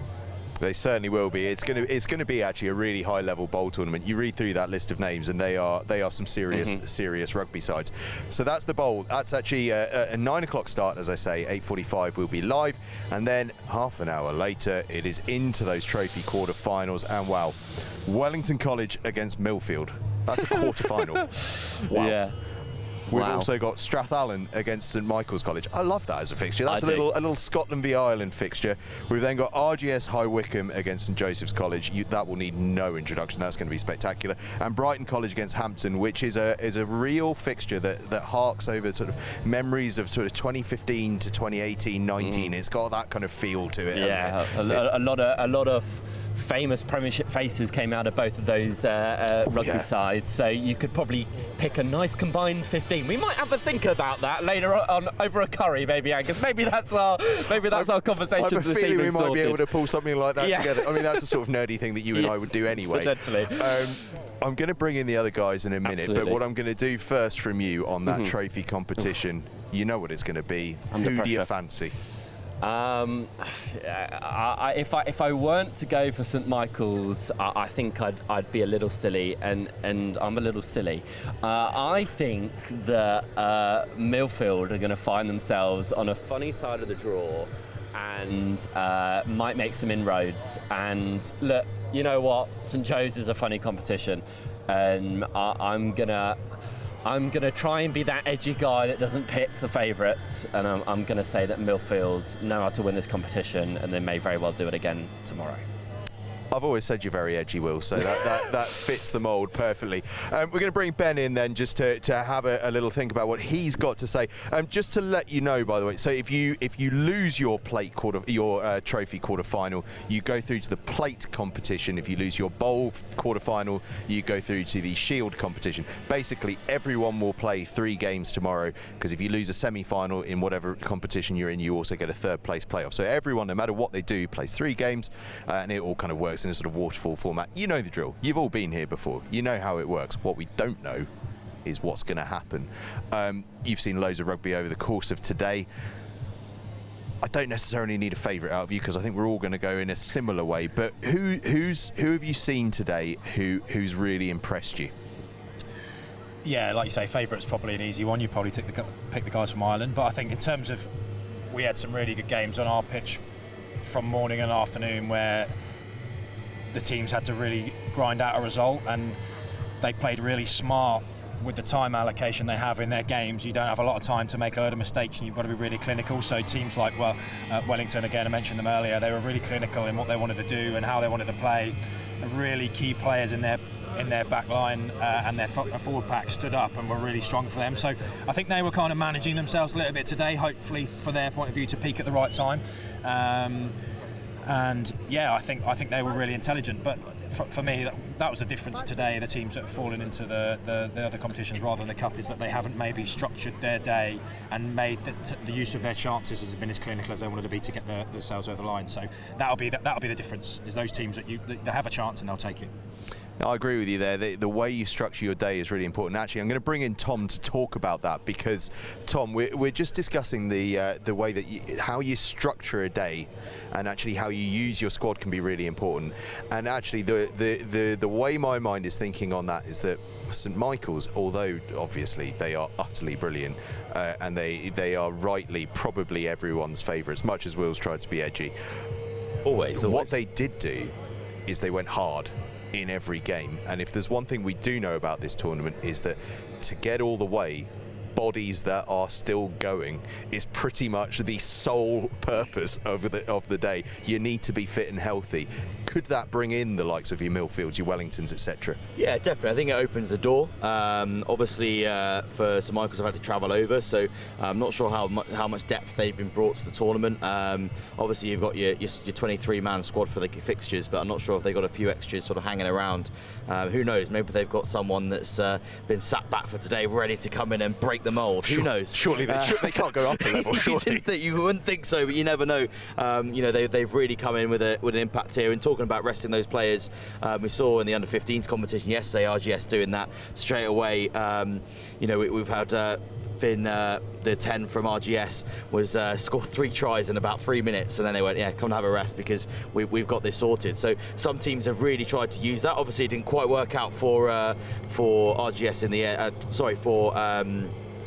They certainly will be. It's going to be actually a really high-level bowl tournament. You read through that list of names, and they are some serious rugby sides. So that's the bowl. That's actually a 9 o'clock start, as I say. 8:45 will be live, and then half an hour later, it is into those trophy quarter-finals. And wow, Wellington College against Millfield. That's a quarter-final. Wow. Yeah. We've also got Strathallan against St Michael's College. I love that as a fixture. That's a little Scotland v Ireland fixture. We've then got RGS High Wycombe against St Joseph's College. That will need no introduction. That's going to be spectacular. And Brighton College against Hampton, which is a real fixture that harks over sort of memories of sort of 2015 to 2018, 19. It's got that kind of feel to it. Yeah, a lot of famous Premiership faces came out of both of those rugby sides, so you could probably pick a nice combined 15. We might have a think about that later on over a curry, maybe, Angus. Maybe that's our conversation. I have a feeling we might be able to pull something like that together. I mean, that's the sort of nerdy thing that you and I would do anyway. Potentially. I'm going to bring in the other guys in a minute, but what I'm going to do first from you on that trophy competition, you know what it's going to be. Who do you fancy? If I weren't to go for St Michael's, I think I'd be a little silly, and I'm a little silly. I think that Millfield are going to find themselves on a funny side of the draw, and might make some inroads. And look, you know what? St Joe's is a funny competition, and I'm gonna try and be that edgy guy that doesn't pick the favourites, and I'm going to say that Millfield know how to win this competition, and they may very well do it again tomorrow. I've always said you're very edgy, Will, so that fits the mould perfectly. We're going to bring Ben in then just to have a little think about what he's got to say. Just to let you know, by the way, so if you lose your trophy quarter-final, you go through to the plate competition. If you lose your bowl quarter-final, you go through to the shield competition. Basically, everyone will play 3 games tomorrow, because if you lose a semi-final in whatever competition you're in, you also get a third-place playoff. So everyone, no matter what they do, plays 3 games, and it all kind of works in a sort of waterfall format. You know the drill. You've all been here before. You know how it works. What we don't know is what's going to happen. You've seen loads of rugby over the course of today. I don't necessarily need a favourite out of you, because I think we're all going to go in a similar way. But who have you seen today who's really impressed you? Yeah, like you say, favourite's probably an easy one. You probably pick the guys from Ireland. But I think in terms of, we had some really good games on our pitch from morning and afternoon, where the teams had to really grind out a result, and they played really smart with the time allocation they have in their games, you don't have a lot of time to make a load of mistakes, and you've got to be really clinical. So teams like Wellington, again, I mentioned them earlier, they were really clinical in what they wanted to do and how they wanted to play. Really key players in their back line and their forward pack stood up and were really strong for them. So I think they were kind of managing themselves a little bit today, hopefully for their point of view to peak at the right time. And yeah, I think they were really intelligent. But for me, that was the difference today. The teams that have fallen into the other competitions rather than the cup is that they haven't maybe structured their day and made the use of their chances has been as clinical as they wanted to be to get themselves over the line. So that'll be the difference. Is those teams that they have a chance and they'll take it. I agree with you there. The way you structure your day is really important. Actually, I'm going to bring in Tom to talk about that because, Tom, we're just discussing the way that how you structure a day, and actually how you use your squad can be really important. And actually, the way my mind is thinking on that is that St Michael's, although obviously they are utterly brilliant, and they are rightly probably everyone's favourites, much as Will's tried to be edgy. Always. What they did do is they went hard in every game, and if there's one thing we do know about this tournament is that to get all the way, bodies that are still going is pretty much the sole purpose of the day. You need to be fit and healthy. Could that bring in the likes of your Millfields, your Wellingtons, etc.? Yeah, definitely. I think it opens the door. Obviously, for St Michael's, I've had to travel over, so I'm not sure how much depth they've been brought to the tournament. Obviously, you've got your 23-man squad for the fixtures, but I'm not sure if they've got a few extras sort of hanging around. Who knows? Maybe they've got someone that's been sat back for today, ready to come in and break the mould. Who knows? Surely they can't go up a level. Surely. You wouldn't think so, but you never know. You know, they've really come in with an impact here. And talking about resting those players, we saw in the under-15s competition yesterday, RGS doing that straight away. You know, we've had Finn, the 10 from RGS, was scored 3 tries in about 3 minutes, and then they went, yeah, come and have a rest because we've got this sorted. So some teams have really tried to use that. Obviously, it didn't quite work out for RGS in the end.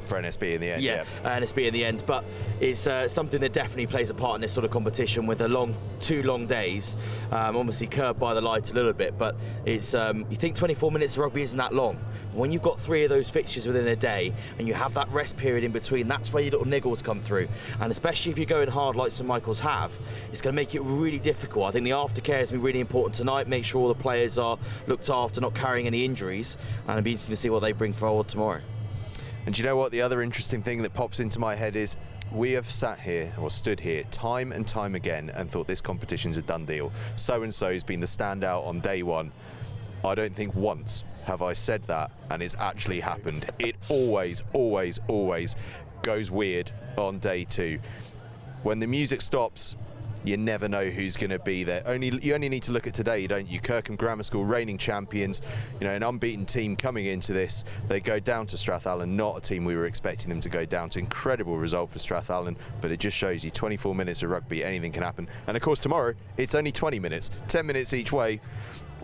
For NSB in the end, yeah. NSB in the end, but it's something that definitely plays a part in this sort of competition with the 2 long days. Obviously curbed by the light a little bit, but it's you think 24 minutes of rugby isn't that long. When you've got 3 of those fixtures within a day and you have that rest period in between, that's where your little niggles come through. And especially if you're going hard like St Michael's have, it's going to make it really difficult. I think the aftercare is going to be really important tonight. Make sure all the players are looked after, not carrying any injuries, and it'll be interesting to see what they bring forward tomorrow. And do you know what the other interesting thing that pops into my head is? We have sat here or stood here time and time again and thought this competition's a done deal. So-and-so's been the standout on day one. I don't think once have I said that, and it's actually happened. It always, always, always goes weird on day 2. When the music stops, you never know who's going to be there. You only need to look at today, don't you? Kirkham Grammar School, reigning champions, you know, an unbeaten team coming into this. They go down to Strathallan, not a team we were expecting them to go down to. Incredible result for Strathallan, but it just shows you 24 minutes of rugby, anything can happen. And of course tomorrow, it's only 20 minutes, 10 minutes each way.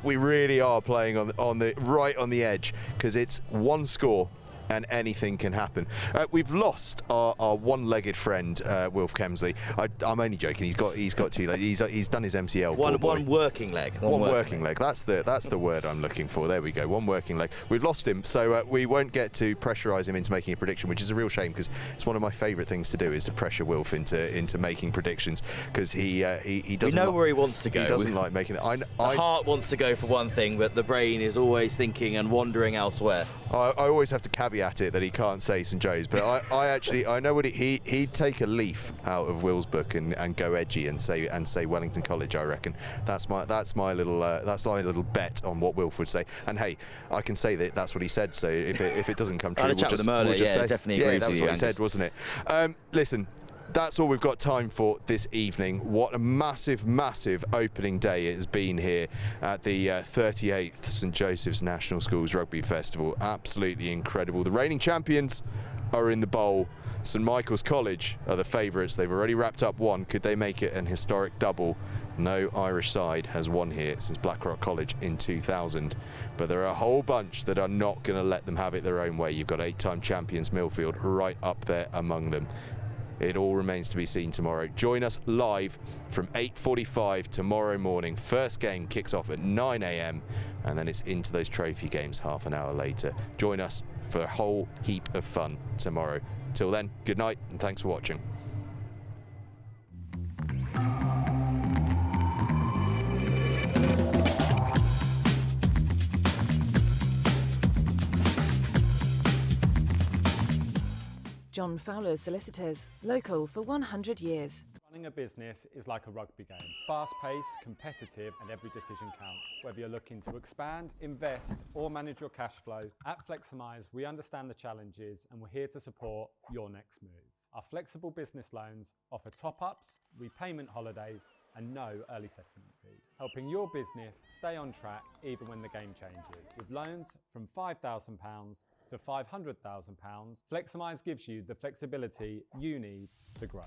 We really are playing right on the edge, because it's one score and anything can happen. We've lost our one-legged friend, Wilf Kemsley. I'm only joking. He's got 2 legs. He's done his MCL. One working leg. One working leg. That's the word I'm looking for. There we go. One working leg. We've lost him, so we won't get to pressurise him into making a prediction, which is a real shame, because it's one of my favourite things to do, is to pressure Wilf into making predictions, because he doesn't. We know where he wants to go. He doesn't like making it. The heart wants to go for one thing, but the brain is always thinking and wandering elsewhere. I always have to caveat it that he can't say St Joe's, but I know what he'd take a leaf out of Will's book and go edgy and say Wellington College. I reckon that's my little bet on what Wilf would say. And hey, I can say that's what he said. So if it doesn't come true, we'll just say definitely agree that was what he said, wasn't it? Listen. That's all we've got time for this evening. What a massive, massive opening day it has been here at the 38th St Joseph's National Schools Rugby Festival. Absolutely incredible. The reigning champions are in the bowl. St Michael's College are the favourites. They've already wrapped up one. Could they make it an historic double? No Irish side has won here since Blackrock College in 2000. But there are a whole bunch that are not going to let them have it their own way. You've got 8-time champions Millfield right up there among them. it all remains to be seen tomorrow. Join us live from 8:45 tomorrow morning. First game kicks off at 9 a.m. and then it's into those trophy games half an hour later. Join us for a whole heap of fun tomorrow. Till then, good night and thanks for watching. John Fowler's Solicitors, local for 100 years. Running a business is like a rugby game. Fast-paced, competitive, and every decision counts. Whether you're looking to expand, invest, or manage your cash flow, at Fleximize, we understand the challenges and we're here to support your next move. Our flexible business loans offer top-ups, repayment holidays, and no early settlement fees, helping your business stay on track even when the game changes. With loans from £5,000 to £500,000, Fleximize gives you the flexibility you need to grow.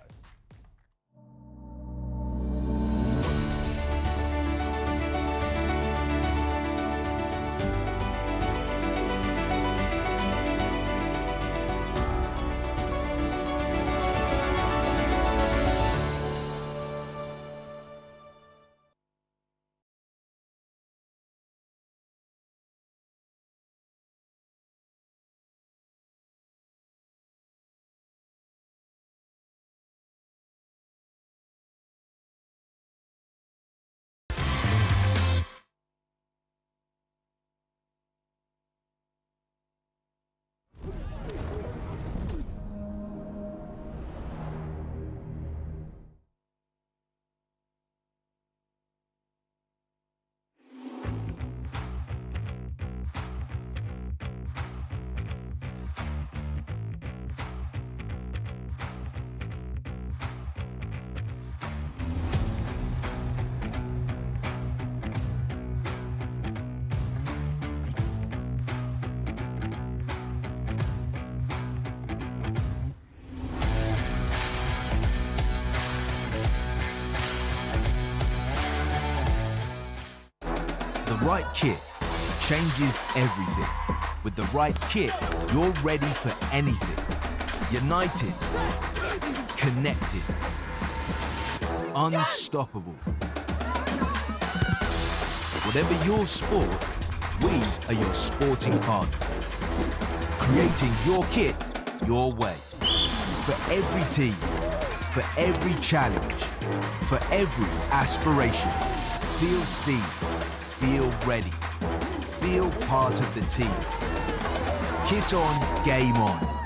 The right kit changes everything. With the right kit, you're ready for anything. United, connected, unstoppable. Whatever your sport, we are your sporting partner. Creating your kit your way. For every team, for every challenge, for every aspiration. Feel seen, feel ready, feel part of the team. Kit on, game on.